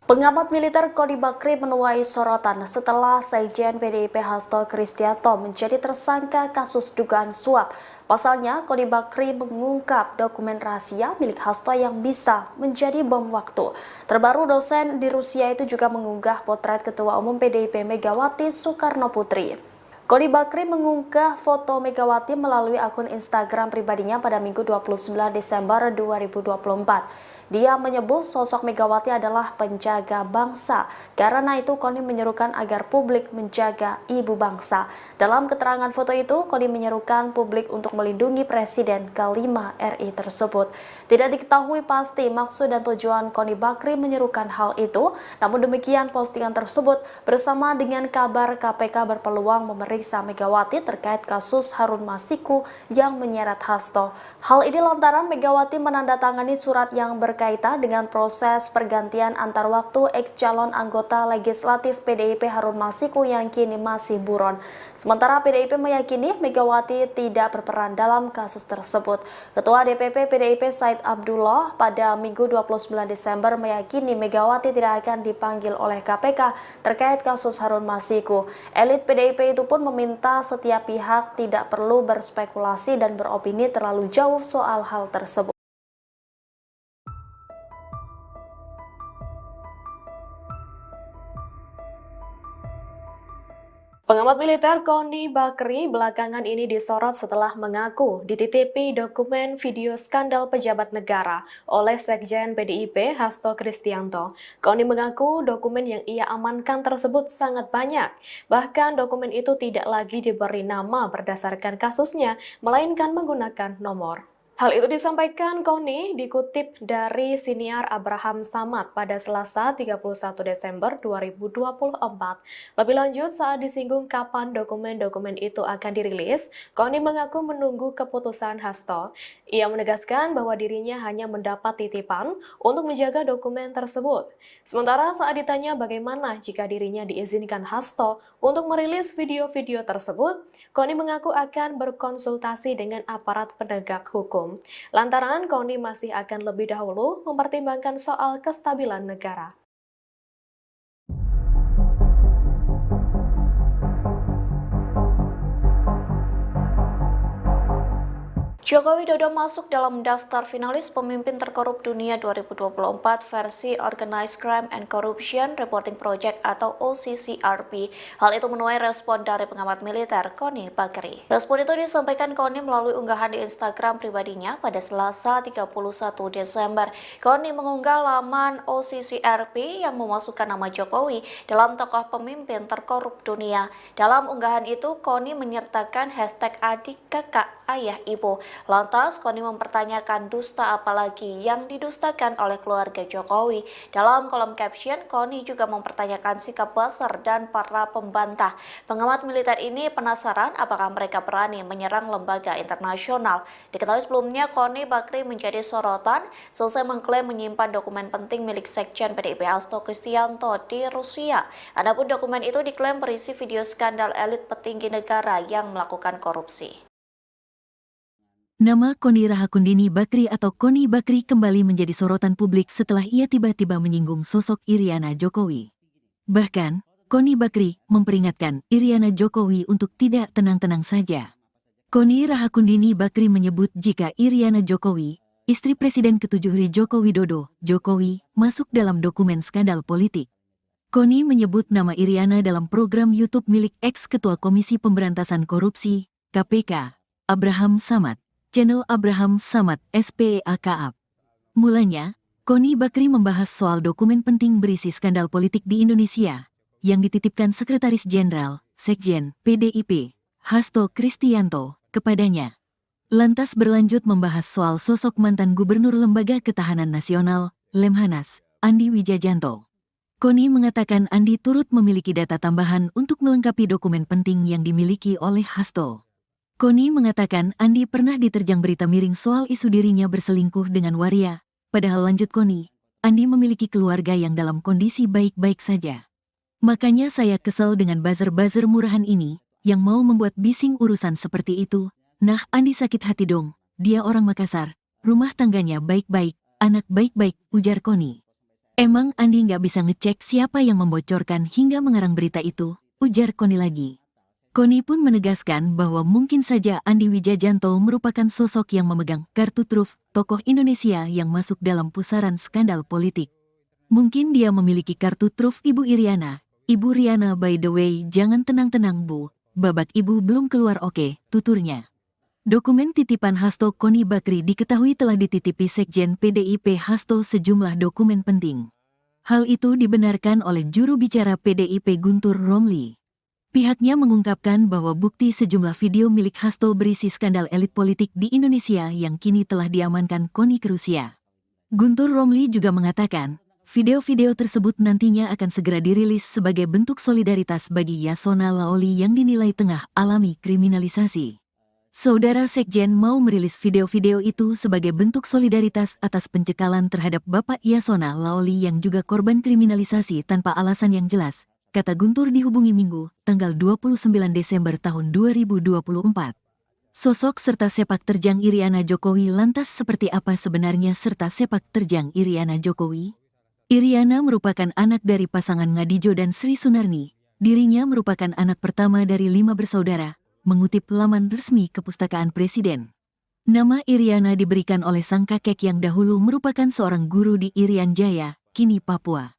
Pengamat militer Koni Bakri menuai sorotan setelah Sekjen PDIP Hasto Kristianto menjadi tersangka kasus dugaan suap. Pasalnya, Koni Bakri mengungkap dokumen rahasia milik Hasto yang bisa menjadi bom waktu. Terbaru, dosen di Rusia itu juga mengunggah potret Ketua Umum PDIP Megawati Soekarno Putri. Koni Bakri mengunggah foto Megawati melalui akun Instagram pribadinya pada Minggu 29 Desember 2024. Dia menyebut sosok Megawati adalah penjaga bangsa. Karena itu Koni menyerukan agar publik menjaga ibu bangsa. Dalam keterangan foto itu, Koni menyerukan publik untuk melindungi Presiden ke-5 RI tersebut. Tidak diketahui pasti maksud dan tujuan Koni Bakri menyerukan hal itu. Namun demikian, postingan tersebut bersama dengan kabar KPK berpeluang memeriksa Megawati terkait kasus Harun Masiku yang menyeret Hasto. Hal ini lantaran Megawati menandatangani surat yang berkaitan dengan proses pergantian antar waktu ex-calon anggota legislatif PDIP Harun Masiku yang kini masih buron. Sementara PDIP meyakini Megawati tidak berperan dalam kasus tersebut. Ketua DPP PDIP Said Abdullah pada Minggu 29 Desember meyakini Megawati tidak akan dipanggil oleh KPK terkait kasus Harun Masiku. Elit PDIP itu pun meminta setiap pihak tidak perlu berspekulasi dan beropini terlalu jauh soal hal tersebut. Pengamat militer Koni Bakri belakangan ini disorot setelah mengaku dititipi dokumen video skandal pejabat negara oleh Sekjen PDIP Hasto Kristianto. Koni mengaku dokumen yang ia amankan tersebut sangat banyak. Bahkan dokumen itu tidak lagi diberi nama berdasarkan kasusnya, melainkan menggunakan nomor. Hal itu disampaikan Koni dikutip dari siniar Abraham Samad pada Selasa 31 Desember 2024. Lebih lanjut, saat disinggung kapan dokumen-dokumen itu akan dirilis, Koni mengaku menunggu keputusan Hasto. Ia menegaskan bahwa dirinya hanya mendapat titipan untuk menjaga dokumen tersebut. Sementara saat ditanya bagaimana jika dirinya diizinkan Hasto untuk merilis video-video tersebut, Koni mengaku akan berkonsultasi dengan aparat penegak hukum. Lantaran Koni masih akan lebih dahulu mempertimbangkan soal kestabilan negara. Joko Widodo masuk dalam daftar finalis pemimpin terkorup dunia 2024 versi Organized Crime and Corruption Reporting Project atau OCCRP. Hal itu menuai respon dari pengamat militer Koni Bakri. Respon itu disampaikan Koni melalui unggahan di Instagram pribadinya pada Selasa 31 Desember. Koni mengunggah laman OCCRP yang memasukkan nama Jokowi dalam tokoh pemimpin terkorup dunia. Dalam unggahan itu, Koni menyertakan hashtag adik, kakak, ayah, ibu. Lantas, Koni mempertanyakan dusta apalagi yang didustakan oleh keluarga Jokowi. Dalam kolom caption, Koni juga mempertanyakan sikap buzzer dan para pembantah. Pengamat militer ini penasaran apakah mereka berani menyerang lembaga internasional. Diketahui sebelumnya, Koni Bakri menjadi sorotan selesai mengklaim menyimpan dokumen penting milik Sekjen PDIP Hasto Kristianto di Rusia. Adapun dokumen itu diklaim berisi video skandal elit petinggi negara yang melakukan korupsi. Nama Koni Rahakundini Bakri atau Koni Bakri kembali menjadi sorotan publik setelah ia tiba-tiba menyinggung sosok Iriana Jokowi. Bahkan, Koni Bakri memperingatkan Iriana Jokowi untuk tidak tenang-tenang saja. Koni Rahakundini Bakri menyebut jika Iriana Jokowi, istri Presiden ke-7 Joko Widodo, Jokowi, masuk dalam dokumen skandal politik. Koni menyebut nama Iriana dalam program YouTube milik ex-ketua Komisi Pemberantasan Korupsi, KPK, Abraham Samad. Channel Abraham Samad SPEAKAP. Mulanya, Koni Bakri membahas soal dokumen penting berisi skandal politik di Indonesia yang dititipkan Sekretaris Jenderal, Sekjen, PDIP, Hasto Kristianto, kepadanya. Lantas berlanjut membahas soal sosok mantan Gubernur Lembaga Ketahanan Nasional, Lemhanas, Andi Wijajanto. Koni mengatakan Andi turut memiliki data tambahan untuk melengkapi dokumen penting yang dimiliki oleh Hasto. Koni mengatakan Andi pernah diterjang berita miring soal isu dirinya berselingkuh dengan waria. Padahal lanjut Koni, Andi memiliki keluarga yang dalam kondisi baik-baik saja. Makanya saya kesel dengan buzzer-buzzer murahan ini, yang mau membuat bising urusan seperti itu. Nah, Andi sakit hati dong, dia orang Makassar, rumah tangganya baik-baik, anak baik-baik, ujar Koni. Emang Andi nggak bisa ngecek siapa yang membocorkan hingga mengarang berita itu, ujar Koni lagi. Koni pun menegaskan bahwa mungkin saja Andi Wijajanto merupakan sosok yang memegang kartu truf tokoh Indonesia yang masuk dalam pusaran skandal politik. Mungkin dia memiliki kartu truf Ibu Iriana. Ibu Riana by the way, jangan tenang-tenang Bu, babak ibu belum keluar oke, tuturnya. Dokumen titipan Hasto Koni Bakri diketahui telah dititipi Sekjen PDIP Hasto sejumlah dokumen penting. Hal itu dibenarkan oleh juru bicara PDIP Guntur Romli. Pihaknya mengungkapkan bahwa bukti sejumlah video milik Hasto berisi skandal elit politik di Indonesia yang kini telah diamankan Koni ke Rusia. Guntur Romli juga mengatakan, video-video tersebut nantinya akan segera dirilis sebagai bentuk solidaritas bagi Yasona Laoli yang dinilai tengah alami kriminalisasi. Saudara Sekjen mau merilis video-video itu sebagai bentuk solidaritas atas pencekalan terhadap Bapak Yasona Laoli yang juga korban kriminalisasi tanpa alasan yang jelas, kata Guntur dihubungi Minggu, tanggal 29 Desember tahun 2024. Sosok serta sepak terjang Iriana Jokowi lantas seperti apa sebenarnya serta sepak terjang Iriana Jokowi? Iriana merupakan anak dari pasangan Ngadijo dan Sri Sunarni. Dirinya merupakan anak pertama dari 5 bersaudara, mengutip laman resmi Kepustakaan Presiden. Nama Iriana diberikan oleh sang kakek yang dahulu merupakan seorang guru di Irian Jaya, kini Papua.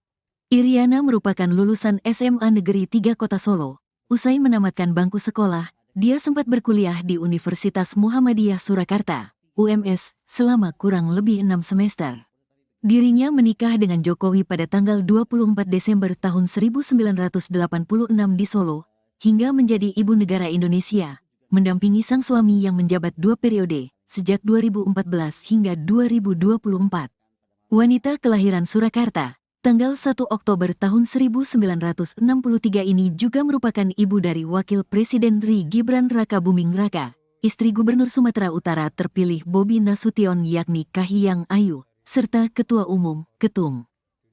Iriana merupakan lulusan SMA Negeri 3 Kota Solo, usai menamatkan bangku sekolah, dia sempat berkuliah di Universitas Muhammadiyah Surakarta, UMS, selama kurang lebih 6 semester. Dirinya menikah dengan Jokowi pada tanggal 24 Desember tahun 1986 di Solo, hingga menjadi ibu negara Indonesia, mendampingi sang suami yang menjabat 2 periode, sejak 2014 hingga 2024. Wanita kelahiran Surakarta, tanggal 1 Oktober tahun 1963 ini juga merupakan ibu dari Wakil Presiden RI Gibran Rakabuming Raka, istri Gubernur Sumatera Utara terpilih Bobi Nasution yakni Kahiyang Ayu, serta Ketua Umum, Ketum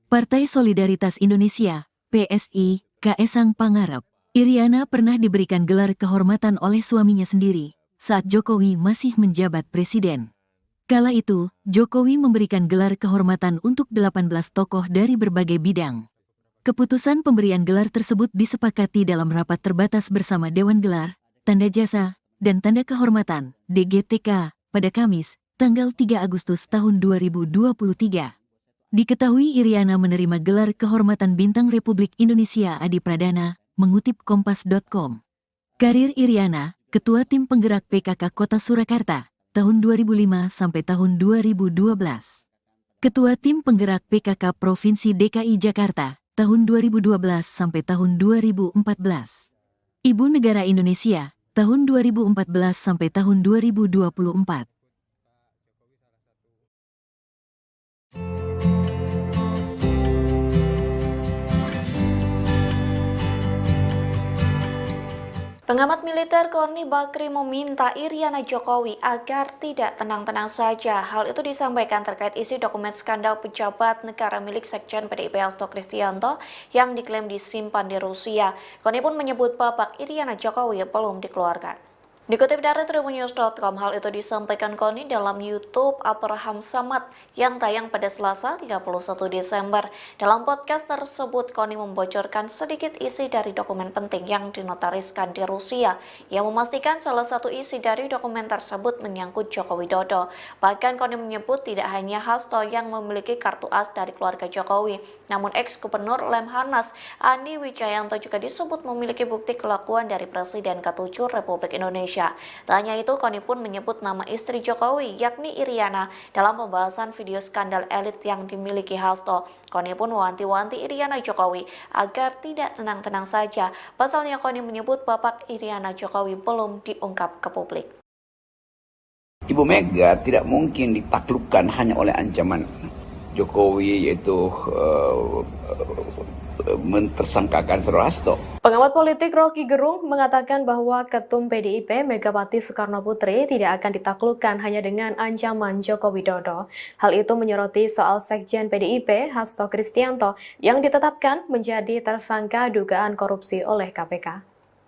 Partai Solidaritas Indonesia, PSI, Kaesang Pangarep. Iriana pernah diberikan gelar kehormatan oleh suaminya sendiri, saat Jokowi masih menjabat presiden. Kala itu, Jokowi memberikan gelar kehormatan untuk 18 tokoh dari berbagai bidang. Keputusan pemberian gelar tersebut disepakati dalam rapat terbatas bersama Dewan Gelar, Tanda Jasa, dan Tanda Kehormatan, DGTK, pada Kamis, tanggal 3 Agustus tahun 2023. Diketahui Iriana menerima gelar kehormatan Bintang Republik Indonesia Adi Pradana, mengutip Kompas.com. Karir Iriana, Ketua Tim Penggerak PKK Kota Surakarta, tahun 2005 sampai tahun 2012. Ketua Tim Penggerak PKK Provinsi DKI Jakarta, tahun 2012 sampai tahun 2014. Ibu Negara Indonesia, tahun 2014 sampai tahun 2024. Pengamat militer Koni Bakri meminta Iriana Jokowi agar tidak tenang-tenang saja. Hal itu disampaikan terkait isi dokumen skandal pejabat negara milik Sekjen PDIP Hasto Kristianto yang diklaim disimpan di Rusia. Koni pun menyebut babak Iriana Jokowi belum dikeluarkan. Dikutip dari tribunnews.com, hal itu disampaikan Koni dalam YouTube Abraham Samad yang tayang pada Selasa 31 Desember. Dalam podcast tersebut, Koni membocorkan sedikit isi dari dokumen penting yang dinotariskan di Rusia, yang memastikan salah satu isi dari dokumen tersebut menyangkut Joko Widodo. Bahkan Koni menyebut tidak hanya Hasto yang memiliki kartu as dari keluarga Jokowi, namun ex-gubernur Lemhanas Andi Wijayanto juga disebut memiliki bukti kelakuan dari Presiden ke-7 Republik Indonesia. Tak hanya itu, Koni pun menyebut nama istri Jokowi, yakni Iriana, dalam pembahasan video skandal elit yang dimiliki Hasto. Koni pun mewanti-wanti Iriana Jokowi agar tidak tenang-tenang saja. Pasalnya Koni menyebut babak Iriana Jokowi belum diungkap ke publik. Ibu Mega tidak mungkin ditaklukkan hanya oleh ancaman Jokowi, yaitu mentersangkakan Saudara Hasto. Pengamat politik Rocky Gerung mengatakan bahwa Ketum PDIP Megawati Soekarno Putri tidak akan ditaklukkan hanya dengan ancaman Joko Widodo. Hal itu menyoroti soal Sekjen PDIP Hasto Kristianto yang ditetapkan menjadi tersangka dugaan korupsi oleh KPK.